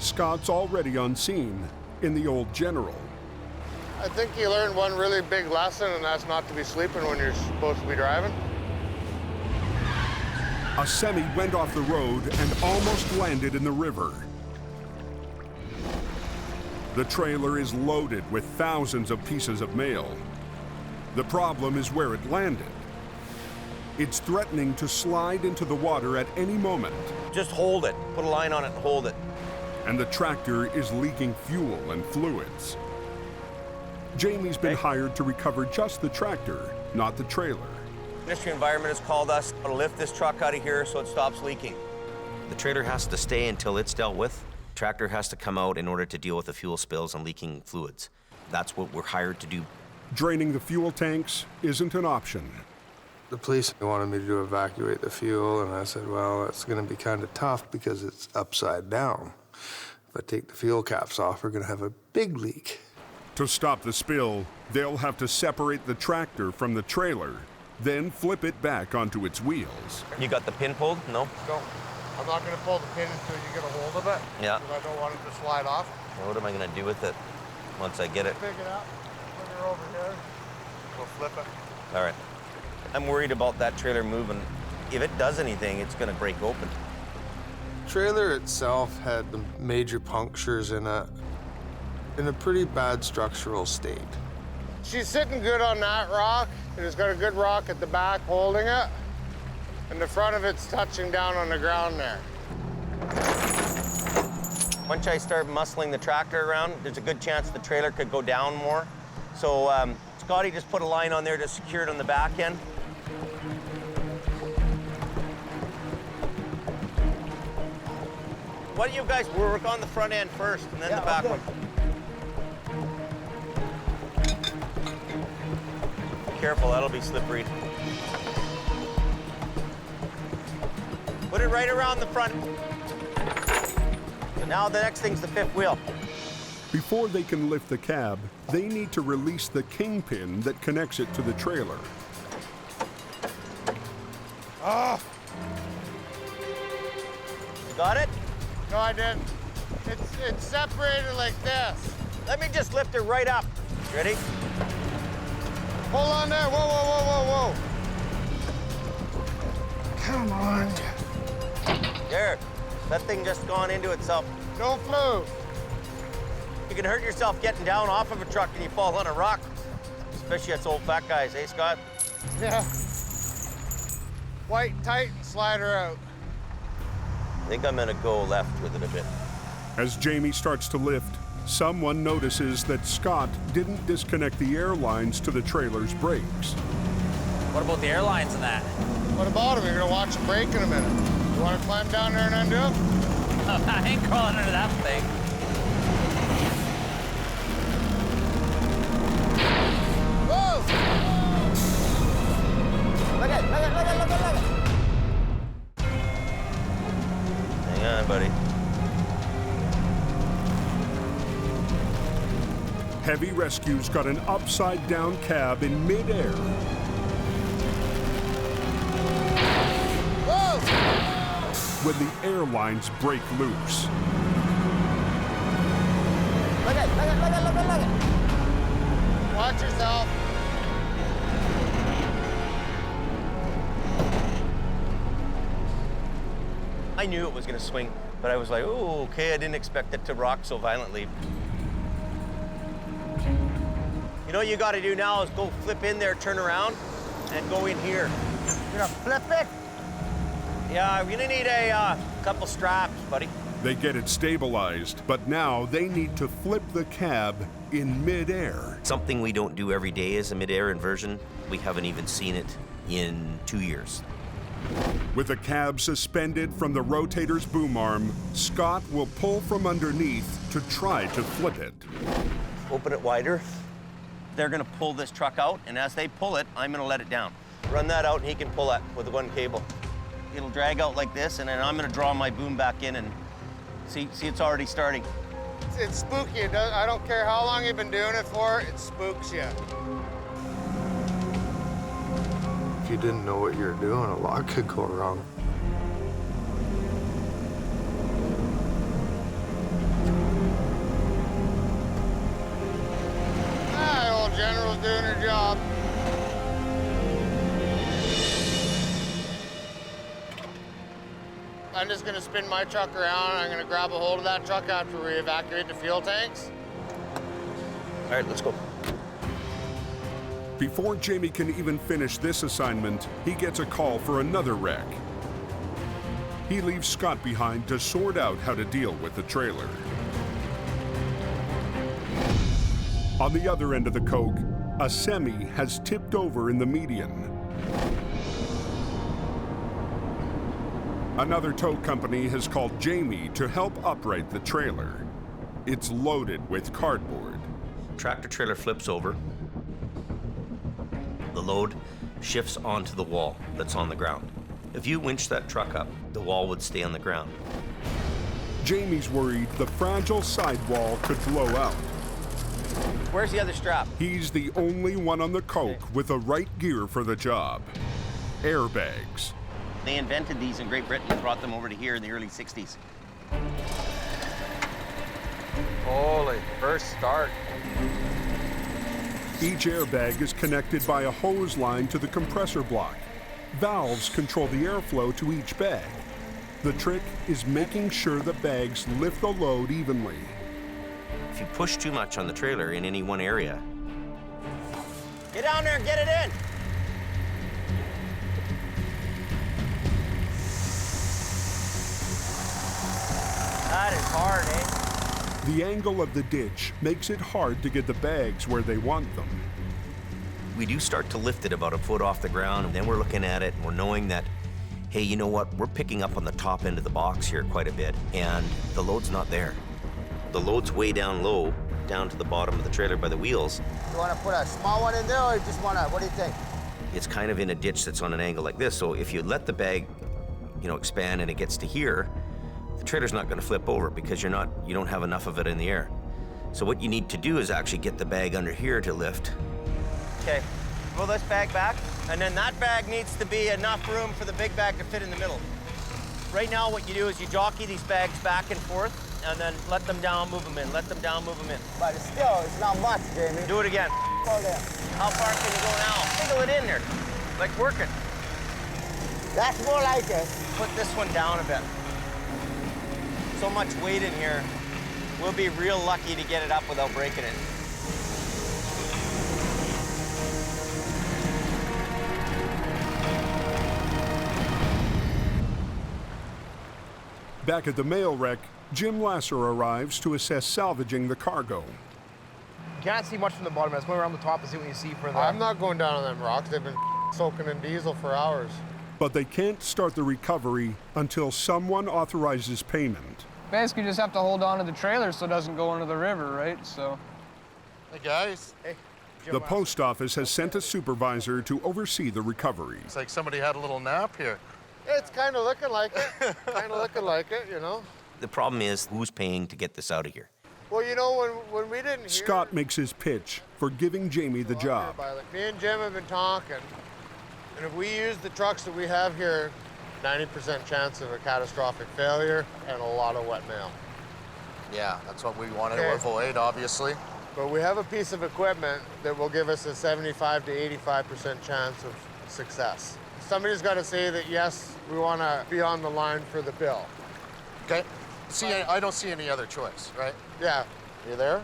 Scott's already on scene in the old General. I think you learned one really big lesson, and that's not to be sleeping when you're supposed to be driving. A semi went off the road and almost landed in the river. The trailer is loaded with thousands of pieces of mail. The problem is where it landed. It's threatening to slide into the water at any moment. Just hold it. Put a line on it and hold it. And the tractor is leaking fuel and fluids. Jamie's been hired to recover just the tractor, not the trailer. Ministry of Environment has called us to lift this truck out of here so it stops leaking. The trailer has to stay until it's dealt with. The tractor has to come out in order to deal with the fuel spills and leaking fluids. That's what we're hired to do. Draining the fuel tanks isn't an option. The police wanted me to evacuate the fuel, and I said, well, it's going to be kind of tough because it's upside down. If I take the fuel caps off, we're going to have a big leak. To stop the spill, they'll have to separate the tractor from the trailer, then flip it back onto its wheels. You got the pin pulled? No? No. I'm not going to pull the pin until you get a hold of it. Yeah. Because I don't want it to slide off. Well, what am I going to do with it once I get it? Pick it up, put her over here, we'll flip it. All right. I'm worried about that trailer moving. If it does anything, it's going to break open. The trailer itself had the major punctures in a pretty bad structural state. She's sitting good on that rock. It has got a good rock at the back holding it, and the front of it's touching down on the ground there. Once I start muscling the tractor around, there's a good chance the trailer could go down more. So Scotty just put a line on there to secure it on the back end. Why don't you guys work on the front end first and then the back one? Careful, that'll be slippery. Put it right around the front. So now the next thing's the fifth wheel. Before they can lift the cab, they need to release the kingpin that connects it to the trailer. Oh! Got it? No, I didn't. It's separated like this. Let me just lift it right up. Ready? Hold on there. Whoa, whoa, whoa, whoa, whoa. Come on. There. That thing just gone into itself. Don't move. You can hurt yourself getting down off of a truck and you fall on a rock. Especially us old fat guys, eh, Scott? Yeah. White, tight, and slide her out. I think I'm gonna go left with it a bit. As Jamie starts to lift, someone notices that Scott didn't disconnect the air lines to the trailer's brakes. What about the airlines and that? What about them? You're gonna watch them break in a minute. You wanna climb down there and undo them? I ain't crawling under that thing. Whoa! Look at it, look at it, look at it, look at it, look at it. Hang on, buddy. Heavy Rescue's got an upside-down cab in midair. Whoa! When the air lines break loose. Look at it, look at it, look at it, look at it, look at it. Watch yourself. I knew it was gonna swing, but I was like, oh, okay, I didn't expect it to rock so violently. You know what you gotta do now is go flip in there, turn around, and go in here. You're gonna flip it? Yeah, we're gonna need a couple straps, buddy. They get it stabilized, but now they need to flip the cab in midair. Something we don't do every day is a mid-air inversion. We haven't even seen it in 2 years. With the cab suspended from the rotator's boom arm, Scott will pull from underneath to try to flip it. Open it wider. They're gonna pull this truck out, and as they pull it, I'm gonna let it down. Run that out, and he can pull that with one cable. It'll drag out like this, and then I'm gonna draw my boom back in and see it's already starting. It's spooky. I don't care how long you've been doing it for, it spooks you. If you didn't know what you were doing, a lot could go wrong. Old General's doing her job. I'm just gonna spin my truck around. I'm gonna grab a hold of that truck after we evacuate the fuel tanks. All right, let's go. Before Jamie can even finish this assignment, he gets a call for another wreck. He leaves Scott behind to sort out how to deal with the trailer. On the other end of the Coke, a semi has tipped over in the median. Another tow company has called Jamie to help upright the trailer. It's loaded with cardboard. tractor trailer flips over, the load shifts onto the wall that's on the ground. If you winch that truck up, the wall would stay on the ground. Jamie's worried the fragile sidewall could blow out. Where's the other strap? He's the only one on the Coke with the right gear for the job. Airbags. They invented these in Great Britain and brought them over to here in the early 60s. Holy, first start. Each airbag is connected by a hose line to the compressor block. Valves control the airflow to each bag. The trick is making sure the bags lift the load evenly. If you push too much on the trailer in any one area, Get down there and get it in. That is hard, eh? The angle of the ditch makes it hard to get the bags where they want them. we do start to lift it about a foot off the ground, and then we're looking at it and we're knowing that, hey, you know what, we're picking up on the top end of the box here quite a bit, and the load's not there. The load's way down low, down to the bottom of the trailer by the wheels. You want to put a small one in there, or you just want to, what do you think? It's kind of in a ditch that's on an angle like this, so if you let the bag, expand and it gets to here, the trailer's not going to flip over because you don't have enough of it in the air. So what you need to do is actually get the bag under here to lift. Okay, pull this bag back, and then that bag needs to be enough room for the big bag to fit in the middle. Right now, what you do is you jockey these bags back and forth, and then let them down, move them in, let them down, move them in. But it's not much, Jamie. Do it again. Go there. How far can you go now? Wiggle it in there, like working. That's more like it. Put this one down a bit. So much weight in here, we'll be real lucky to get it up without breaking it. Back at the mail wreck, Jim Lasser arrives to assess salvaging the cargo. You can't see much from the bottom. Let's go around the top and see what you see further. I'm not going down on them rocks. They've been soaking in diesel for hours. But they can't start the recovery until someone authorizes payment. Basically just have to hold on to the trailer so it doesn't go into the river, right? So. Hey, guys. Hey. The post office has sent a supervisor to oversee the recovery. It's like somebody had a little nap here. It's kind of looking like it. Kind of looking like it, The problem is, who's paying to get this out of here? Well, when we didn't hear... Scott makes his pitch for giving Jamie the job. Me and Jim have been talking, and if we use the trucks that we have here, 90% chance of a catastrophic failure and a lot of wet mail. Yeah, that's what we want to avoid, obviously. But we have a piece of equipment that will give us a 75 to 85% chance of success. Somebody's got to say that, yes, we want to be on the line for the bill. Okay. I don't see any other choice, right? Yeah. You there?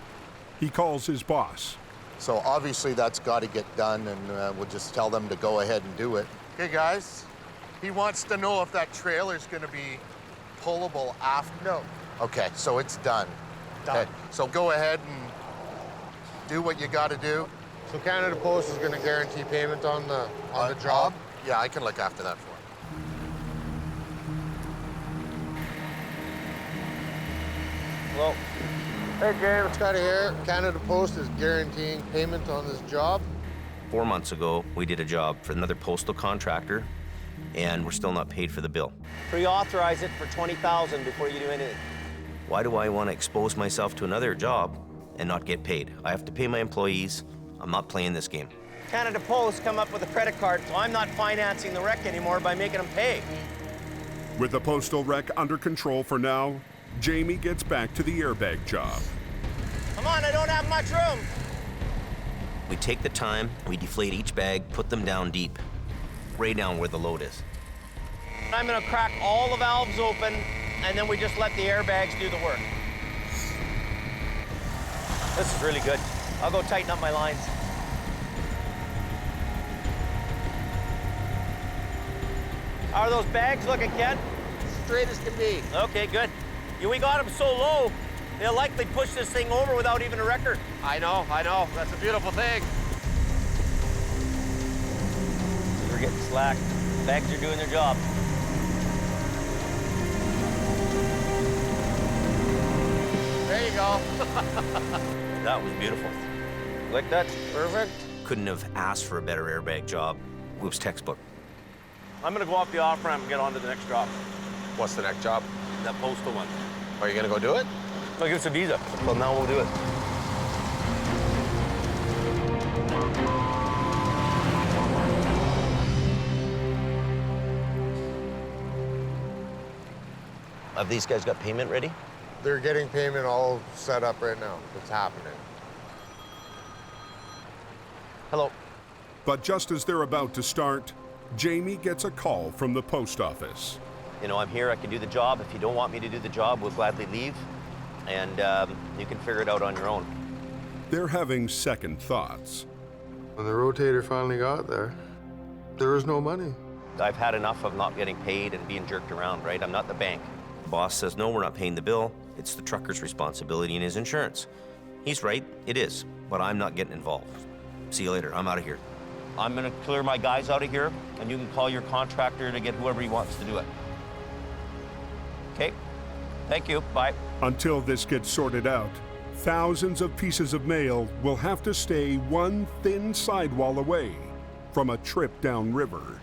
He calls his boss. So obviously that's got to get done, and we'll just tell them to go ahead and do it. Okay, guys. He wants to know if that trailer's going to be pullable after. No. Okay, so it's done. Done. Okay, so go ahead and do what you got to do. So Canada Post is going to guarantee payment on the job? Yeah, I can look after that for you. Hello. Hey, James. Scott here. Canada Post is guaranteeing payment on this job. 4 months ago, we did a job for another postal contractor, and we're still not paid for the bill. Pre-authorize it for $20,000 before you do anything. Why do I want to expose myself to another job and not get paid? I have to pay my employees. I'm not playing this game. Canada Post come up with a credit card, so I'm not financing the wreck anymore by making them pay. With the postal wreck under control for now, Jamie gets back to the airbag job. Come on, I don't have much room. We take the time, we deflate each bag, put them down deep, way down where the load is. I'm gonna crack all the valves open, and then we just let the airbags do the work. This is really good. I'll go tighten up my lines. How are those bags looking, Ken? Straight as can be. Okay, good. We got them so low, they'll likely push this thing over without even a wrecker. I know. That's a beautiful thing. We're getting slack. Bags are doing their job. There you go. That was beautiful. Like that? Perfect. Couldn't have asked for a better airbag job. It was textbook. I'm gonna go off the off-ramp and get on to the next job. What's the next job? That postal one. Are you gonna go do it? I'll give us a visa. Well, now we'll do it. Have these guys got payment ready? They're getting payment all set up right now. It's happening. Hello. But just as they're about to start, Jamie gets a call from the post office. You know, I'm here, I can do the job. If you don't want me to do the job, we'll gladly leave. And you can figure it out on your own. They're having second thoughts. When the Rotator finally got there was no money. I've had enough of not getting paid and being jerked around, right? I'm not the bank. The boss says, no, we're not paying the bill. It's the trucker's responsibility and his insurance. He's right, it is, but I'm not getting involved. See you later, I'm out of here. I'm gonna clear my guys out of here, and you can call your contractor to get whoever he wants to do it. Okay, thank you, bye. Until this gets sorted out, thousands of pieces of mail will have to stay one thin sidewall away from a trip downriver.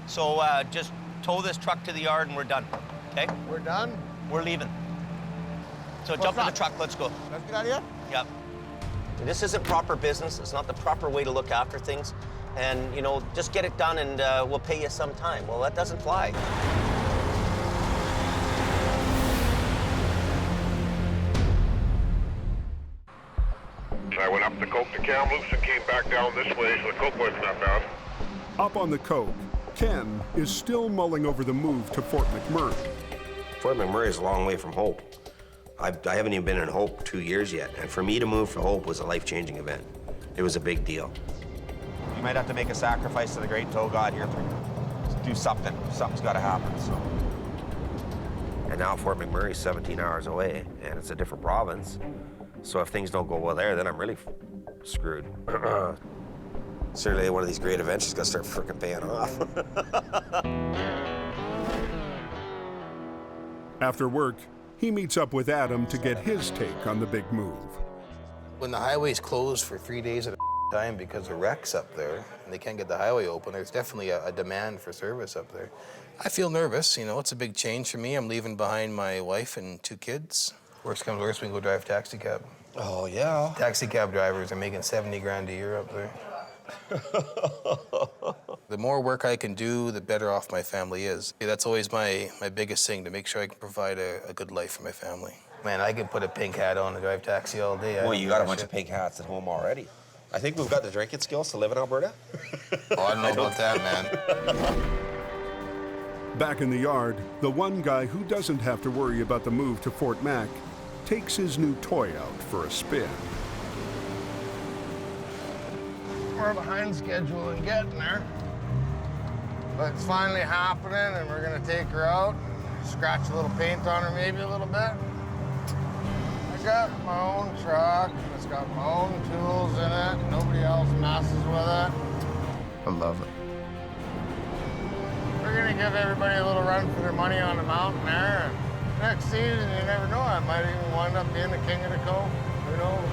So just tow this truck to the yard and we're done, okay? We're done? We're leaving. So jump in the truck, let's go. Let's get out of here? Yep. This isn't proper business. It's not the proper way to look after things. And, you know, just get it done and we'll pay you sometime. Well, that doesn't fly. I went up the Coke to Kamloops and came back down this way, so the Coke wasn't that bad. Up on the Coke, Ken is still mulling over the move to Fort McMurray. Fort McMurray is a long way from Hope. I haven't even been in Hope 2 years yet, and for me to move to Hope was a life-changing event. It was a big deal. You might have to make a sacrifice to the great tow god here. Do something. Something's got to happen, so. And now Fort McMurray is 17 hours away, and it's a different province. So if things don't go well there, then I'm really screwed. Certainly one of these great events is gonna start frickin' paying off. After work, he meets up with Adam to get his take on the big move. When the highway's closed for 3 days at a time because of wrecks up there, and they can't get the highway open, there's definitely a demand for service up there. I feel nervous, you know, it's a big change for me. I'm leaving behind my wife and 2 kids. Worst comes worst, we can go drive taxi cab. Oh, yeah. Taxi cab drivers are making 70 grand a year up there. The more work I can do, the better off my family is. That's always my biggest thing, to make sure I can provide a good life for my family. Man, I can put a pink hat on and drive taxi all day. Well, you got a bunch of pink hats at home already. I think we've got the drinking skills to live in Alberta. Oh, I don't know about that, man. Back in the yard, the one guy who doesn't have to worry about the move to Fort Mac takes his new toy out for a spin. We're behind schedule in getting there. But it's finally happening, and we're gonna take her out, scratch a little paint on her maybe a little bit. I got my own truck, it's got my own tools in it, nobody else messes with it. I love it. We're gonna give everybody a little run for their money on the mountain there. And next season, you never know, I might even wind up being the king of the Cove. Who knows?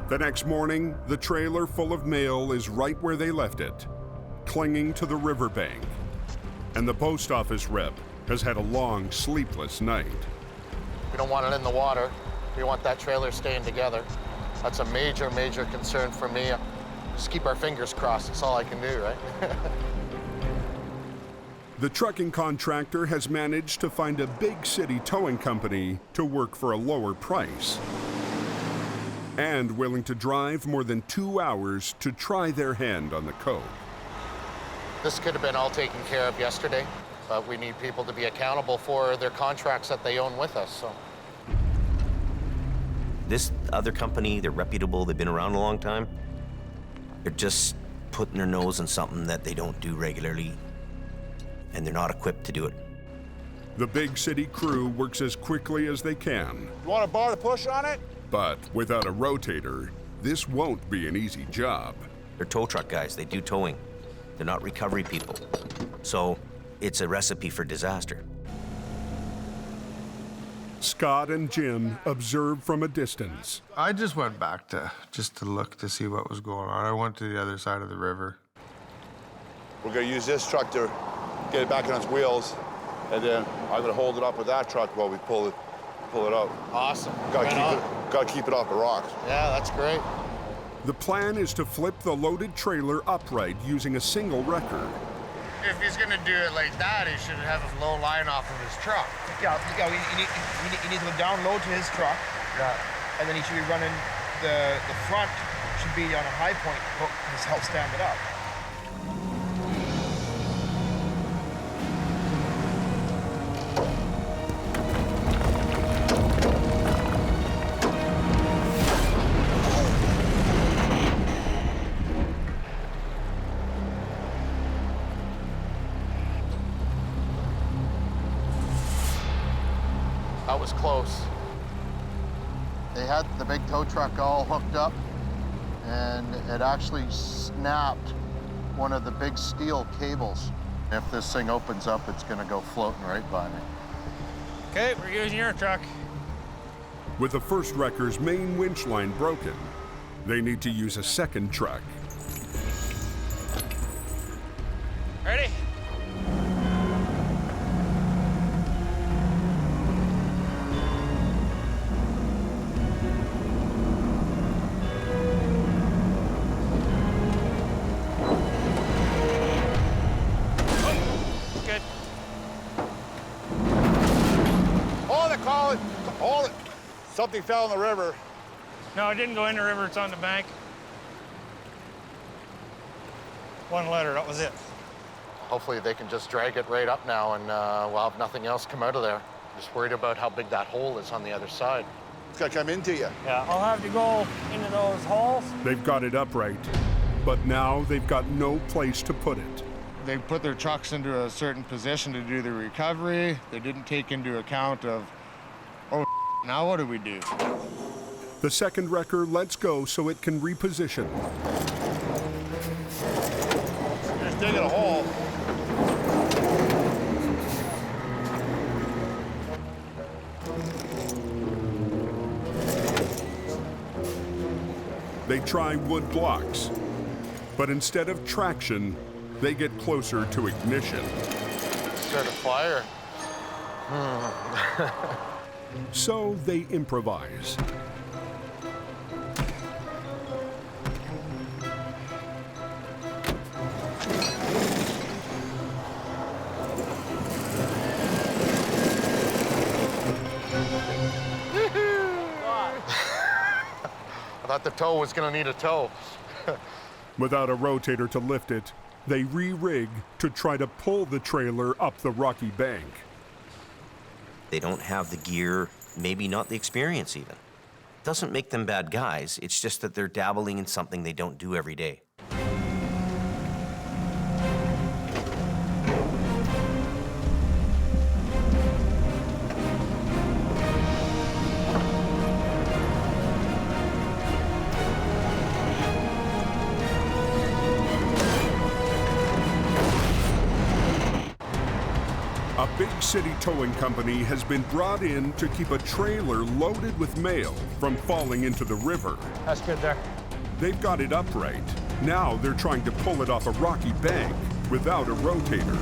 The next morning, the trailer full of mail is right where they left it, clinging to the riverbank. And the post office rep has had a long, sleepless night. We don't want it in the water. We want that trailer staying together. That's a major, major concern for me. Just keep our fingers crossed. That's all I can do, right? The trucking contractor has managed to find a big city towing company to work for a lower price, and willing to drive more than 2 hours to try their hand on the code. This could have been all taken care of yesterday, but we need people to be accountable for their contracts that they own with us, so. This other company, they're reputable, they've been around a long time. They're just putting their nose in something that they don't do regularly, and they're not equipped to do it. The big city crew works as quickly as they can. You want a bar to push on it? But without a rotator, this won't be an easy job. They're tow truck guys, they do towing. They're not recovery people. So it's a recipe for disaster. Scott and Jim observe from a distance. I just went back to look to see what was going on. I went to the other side of the river. We're going to use this truck to get it back on its wheels, and then I'm going to hold it up with that truck while we pull it out. Awesome. Got to keep it off the rocks. Yeah, that's great. The plan is to flip the loaded trailer upright using a single wrecker. If he's going to do it like that, he should have a low line off of his truck. Yeah, you need to go down low to his truck. Yeah. And then he should be running, the front should be on a high point hook to help stand it up. That was close. They had the big tow truck all hooked up, and it actually snapped one of the big steel cables. If this thing opens up, it's gonna go floating right by me. Okay, we're using your truck. With the first wrecker's main winch line broken, they need to use a second truck. Ready? Hold it. Something fell in the river. No, it didn't go in the river. It's on the bank. One letter, that was it. Hopefully they can just drag it right up now, and we'll have nothing else come out of there. Just worried about how big that hole is on the other side. It's got to come into you. Yeah, I'll have to go into those holes. They've got it upright, but now they've got no place to put it. They put their trucks into a certain position to do the recovery. They didn't take into account of, oh, now what do we do? The second wrecker lets go so it can reposition. Just digging a hole. They try wood blocks, but instead of traction, they get closer to ignition. Start a fire. So they improvise. I thought the tow was gonna need a tow. Without a rotator to lift it, they re-rig to try to pull the trailer up the rocky bank. They don't have the gear, maybe not the experience even. Doesn't make them bad guys, it's just that they're dabbling in something they don't do every day. A big city towing company has been brought in to keep a trailer loaded with mail from falling into the river. That's good there. They've got it upright. Now they're trying to pull it off a rocky bank without a rotator.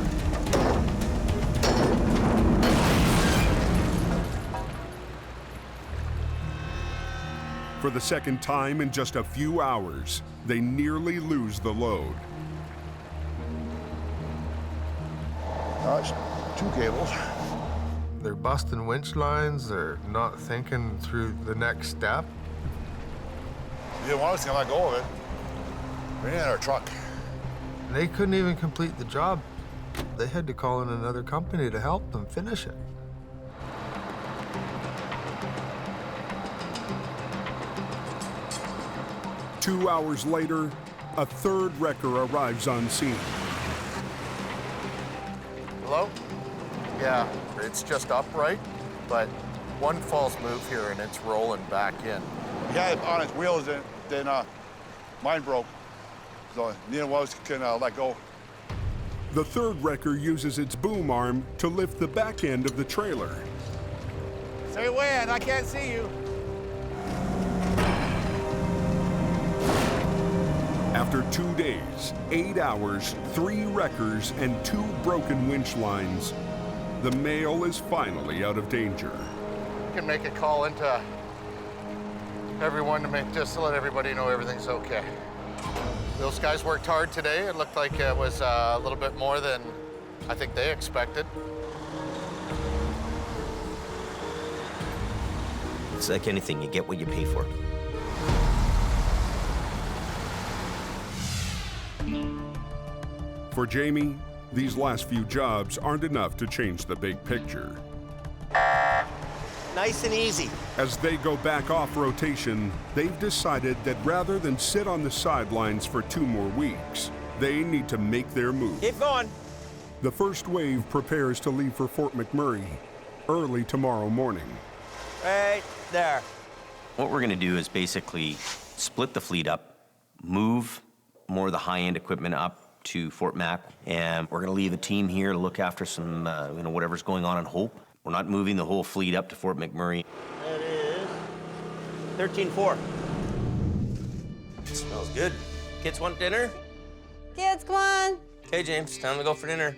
For the second time in just a few hours, they nearly lose the load. That's 2 cables. They're busting winch lines. They're not thinking through the next step. You didn't want us to let go of it. Bring in our truck. They couldn't even complete the job. They had to call in another company to help them finish it. Two hours later, a third wrecker arrives on scene. Hello? Yeah, it's just upright, but one false move here and it's rolling back in. He had it on its wheels, then mine broke. So neither one of us can let go. The third wrecker uses its boom arm to lift the back end of the trailer. Say when, I can't see you. After 2 days, 8 hours, 3 wreckers, and 2 broken winch lines, the male is finally out of danger. You can make a call into everyone just to let everybody know everything's okay. Those guys worked hard today. It looked like it was a little bit more than I think they expected. It's like anything, you get what you pay for. For Jamie, these last few jobs aren't enough to change the big picture. Nice and easy. As they go back off rotation, they've decided that rather than sit on the sidelines for 2 more weeks, they need to make their move. Keep going. The first wave prepares to leave for Fort McMurray early tomorrow morning. Right there. What we're gonna do is basically split the fleet up, move more of the high-end equipment up to Fort Mac, and we're gonna leave a team here to look after some, whatever's going on in Hope. We're not moving the whole fleet up to Fort McMurray. It is 13-4. Smells good. Kids want dinner? Kids, come on. Okay, James, time to go for dinner.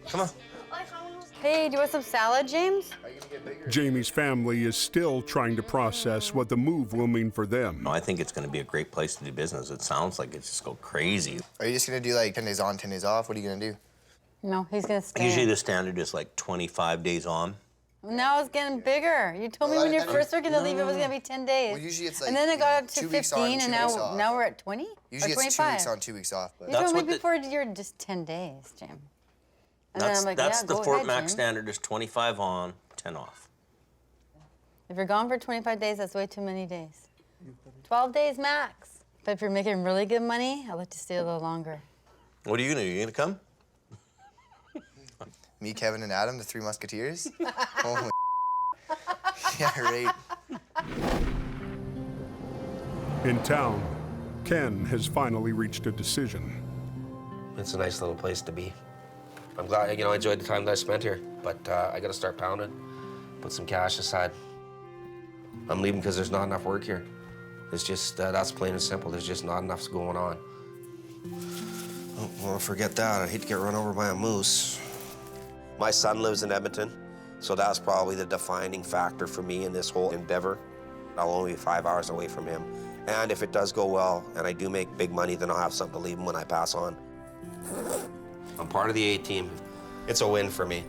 Come on. Hey, do you want some salad, James? Jamie's family is still trying to process what the move will mean for them. I think it's going to be a great place to do business. It sounds like it's just go crazy. Are you just going to do like 10 days on, 10 days off? What are you going to do? No, he's gonna stay. Usually the standard is like 25 days on. Now it's getting bigger. You told me when you first were gonna leave, it was gonna be 10 days. Well, usually it's like, and then it got up to 2 weeks on, 15, 2 and weeks off. now we're at 20? Usually or it's 25? 2 weeks on, 2 weeks off. But You told me before you're just 10 days, Jim. And then I'm like, That's yeah, the go Fort ahead, Mac Jim. standard is 25 on, 10 off. If you're gone for 25 days, that's way too many days. 12 days max. But if you're making really good money, I'd like to stay a little longer. What are you gonna do? You gonna come? Me, Kevin, and Adam, the 3 Musketeers? Holy yeah, right. In town, Ken has finally reached a decision. It's a nice little place to be. I'm glad, I enjoyed the time that I spent here, but I gotta start pounding, put some cash aside. I'm leaving because there's not enough work here. It's just, that's plain and simple. There's just not enough going on. Oh, well, forget that. I'd hate to get run over by a moose. My son lives in Edmonton, so that's probably the defining factor for me in this whole endeavor. I'll only be 5 hours away from him. And if it does go well, and I do make big money, then I'll have something to leave him when I pass on. I'm part of the A-team. It's a win for me.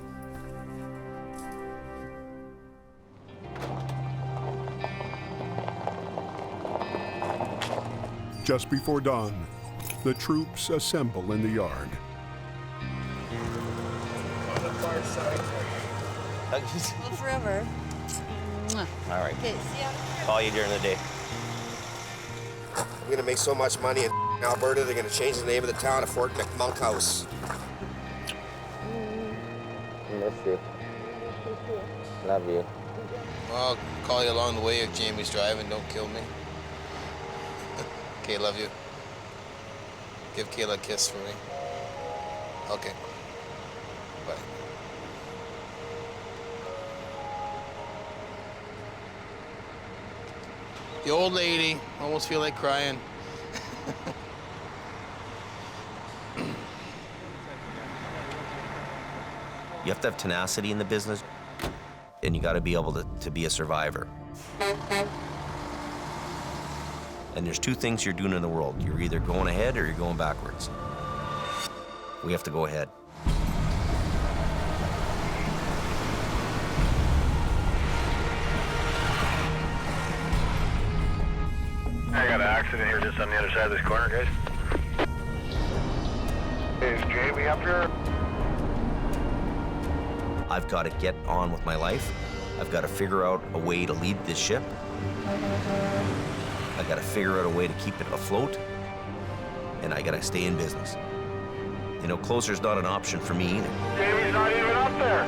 Just before dawn, the troops assemble in the yard. On the far side. Well, forever. All right. Okay, see ya. Call you during the day. I'm gonna make so much money in Alberta, they're gonna change the name of the town to Fort McMonkhouse. Miss you. Love you. Well, I'll call you along the way if Jamie's driving. Don't kill me. Okay, love you. Give Kayla a kiss for me. Okay. Bye. The old lady. Almost feel like crying. You have to have tenacity in the business, and you got to be able to be a survivor. And there's 2 things you're doing in the world. You're either going ahead or you're going backwards. We have to go ahead. I got an accident here just on the other side of this corner, guys. Is Jamie up here? I've got to get on with my life. I've got to figure out a way to lead this ship. I've got to figure out a way to keep it afloat. And I got to stay in business. Closer's not an option for me either. Jamie's not even up there.